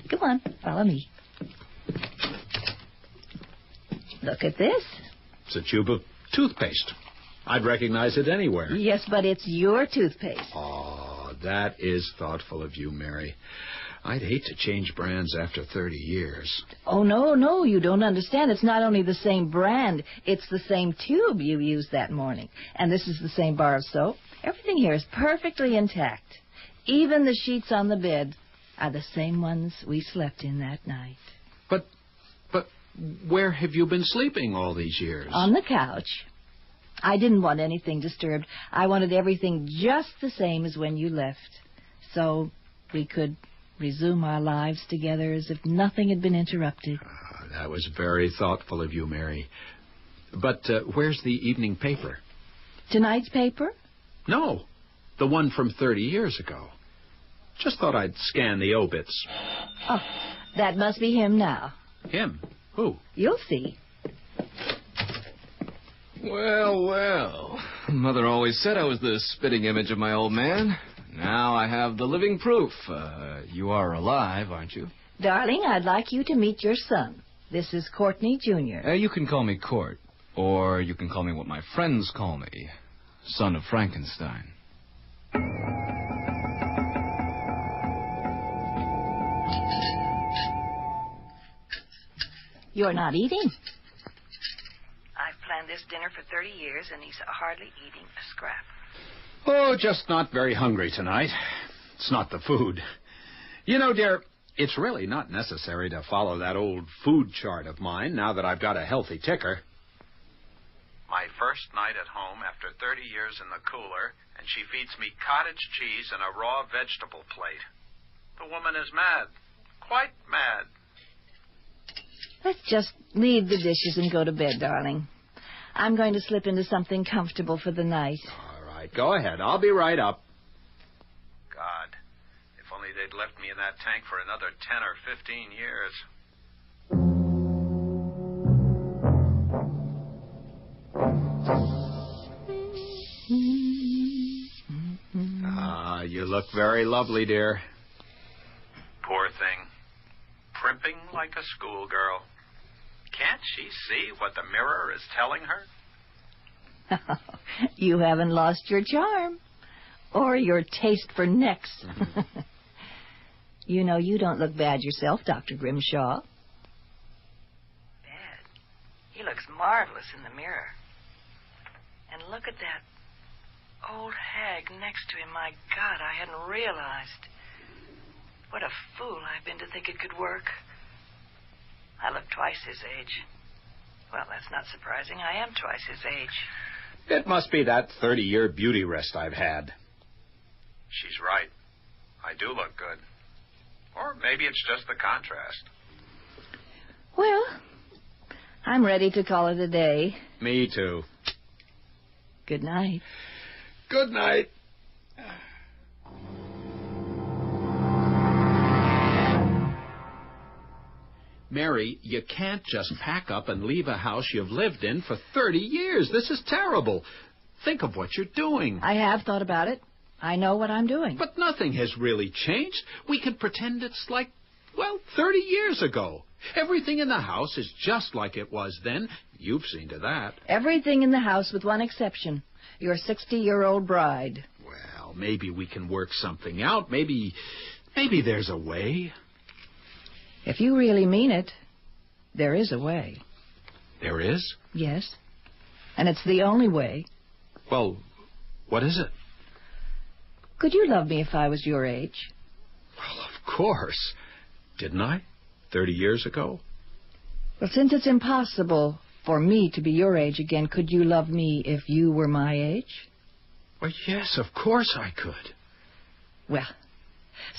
Come on, follow me. Look at this. It's a tube of toothpaste. I'd recognize it anywhere. Yes, but it's your toothpaste. Oh, that is thoughtful of you, Mary. I'd hate to change brands after 30 years. Oh, no, you don't understand. It's not only the same brand, it's the same tube you used that morning. And this is the same bar of soap. Everything here is perfectly intact. Even the sheets on the bed are the same ones we slept in that night. But where have you been sleeping all these years? On the couch. I didn't want anything disturbed. I wanted everything just the same as when you left. So we could resume our lives together as if nothing had been interrupted. That was very thoughtful of you, Mary. But where's the evening paper? Tonight's paper? No, the one from 30 years ago. Just thought I'd scan the obits. Oh, that must be him now. Him? Who? You'll see. Well. Mother always said I was the spitting image of my old man. Now I have the living proof. You are alive, aren't you? Darling, I'd like you to meet your son. This is Courtney, Jr. You can call me Court. Or you can call me what my friends call me. Son of Frankenstein. You're not eating. I've planned this dinner for 30 years, and he's hardly eating a scrap. Oh, just not very hungry tonight. It's not the food. You know, dear, it's really not necessary to follow that old food chart of mine now that I've got a healthy ticker. My first night at home after 30 years in the cooler, and she feeds me cottage cheese and a raw vegetable plate. The woman is mad. Quite mad. Let's just leave the dishes and go to bed, darling. I'm going to slip into something comfortable for the night. All right, go ahead. I'll be right up. God, if only they'd left me in that tank for another 10 or 15 years. You look very lovely, dear. Poor thing. Primping like a schoolgirl. Can't she see what the mirror is telling her? You haven't lost your charm. Or your taste for necks. You know, you don't look bad yourself, Dr. Grimshaw. Bad? He looks marvelous in the mirror. And look at that old hag next to him. My God, I hadn't realized. What a fool I've been to think it could work. I look twice his age. Well, that's not surprising. I am twice his age. It must be that 30-year beauty rest I've had. She's right. I do look good. Or maybe it's just the contrast. Well, I'm ready to call it a day. Me too. Good night. Good night. Mary, you can't just pack up and leave a house you've lived in for 30 years. This is terrible. Think of what you're doing. I have thought about it. I know what I'm doing. But nothing has really changed. We can pretend it's like, 30 years ago. Everything in the house is just like it was then. You've seen to that. Everything in the house with one exception. Your 60-year-old bride. Well, maybe we can work something out. Maybe there's a way. If you really mean it, there is a way. There is? Yes. And it's the only way. Well, what is it? Could you love me if I was your age? Well, of course. Didn't I? 30 years ago? Well, since it's impossible for me to be your age again, could you love me if you were my age? Well, yes, of course I could. Well,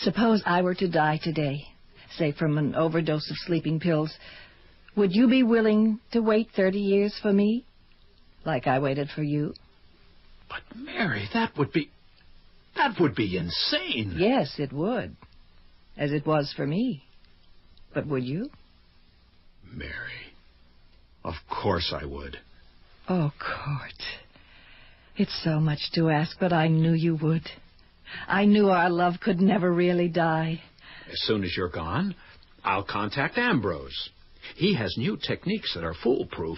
suppose I were to die today, say from an overdose of sleeping pills. Would you be willing to wait 30 years for me, like I waited for you? But, Mary, that would be insane. Yes, it would. As it was for me. But would you? Mary, of course I would. Oh, Court. It's so much to ask, but I knew you would. I knew our love could never really die. As soon as you're gone, I'll contact Ambrose. He has new techniques that are foolproof.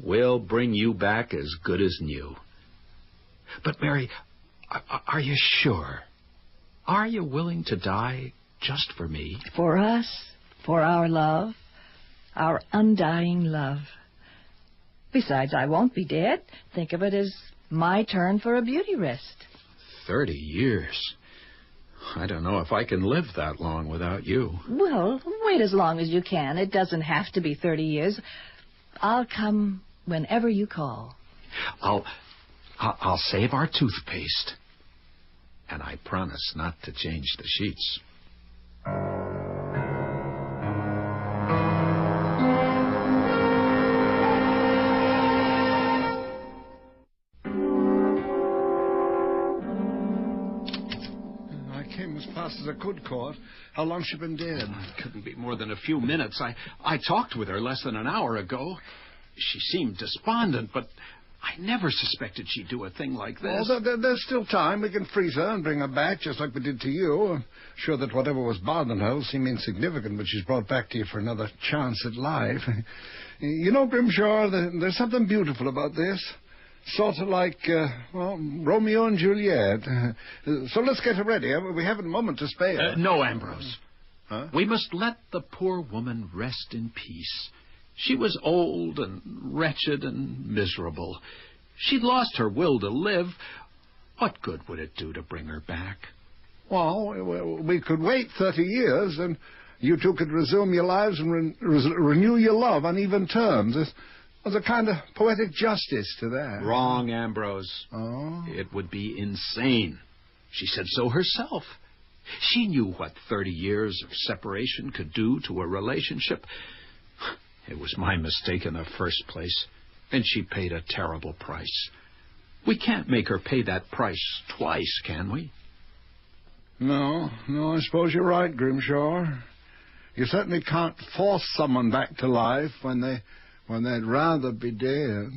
We'll bring you back as good as new. But, Mary, are you sure? Are you willing to die just for me? For us, for our love, our undying love. Besides, I won't be dead. Think of it as my turn for a beauty rest. 30 years. I don't know if I can live that long without you. Well, wait as long as you can. It doesn't have to be 30 years. I'll come whenever you call. I'll save our toothpaste. And I promise not to change the sheets. As I could, Court. How long's she been dead? It couldn't be more than a few minutes. I talked with her less than an hour ago. She seemed despondent, but I never suspected she'd do a thing like this. Well, there's still time. We can freeze her and bring her back, just like we did to you. I'm sure that whatever was bothering her will seem insignificant, but she's brought back to you for another chance at life. You know, Grimshaw, there's something beautiful about this. Sort of like, Romeo and Juliet. So let's get her ready. We haven't a moment to spare. No, Ambrose. Huh? We must let the poor woman rest in peace. She was old and wretched and miserable. She'd lost her will to live. What good would it do to bring her back? Well, we could wait 30 years, and you two could resume your lives and renew your love on even terms. There's a kind of poetic justice to that. Wrong, Ambrose. Oh? It would be insane. She said so herself. She knew what 30 years of separation could do to a relationship. It was my mistake in the first place, and she paid a terrible price. We can't make her pay that price twice, can we? No, I suppose you're right, Grimshaw. You certainly can't force someone back to life when they'd rather be dead.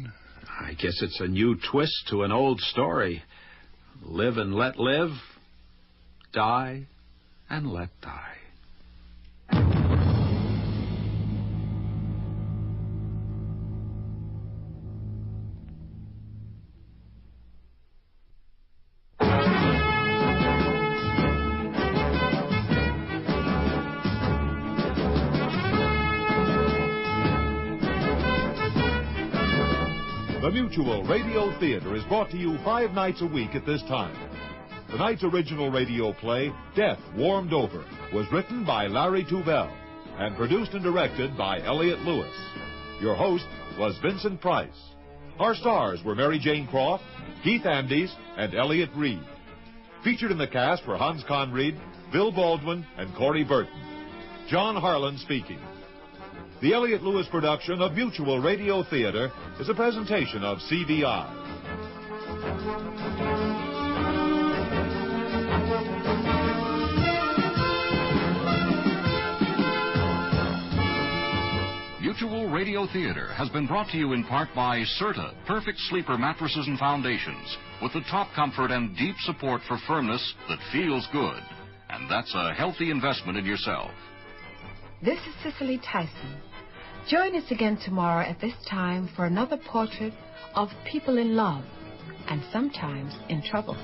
I guess it's a new twist to an old story. Live and let live. Die and let die. The Mutual Radio Theater is brought to you 5 nights a week at this time. Tonight's original radio play, Death Warmed Over, was written by Larry Tubell and produced and directed by Elliott Lewis. Your host was Vincent Price. Our stars were Mary Jane Croft, Keith Andes, and Elliott Reed. Featured in the cast were Hans Conried, Bill Baldwin, and Corey Burton. John Harlan speaking. The Elliott Lewis production of Mutual Radio Theater is a presentation of CBI. Mutual Radio Theater has been brought to you in part by Serta, perfect sleeper mattresses and foundations, with the top comfort and deep support for firmness that feels good. And that's a healthy investment in yourself. This is Cicely Tyson. Join us again tomorrow at this time for another portrait of people in love and sometimes in trouble.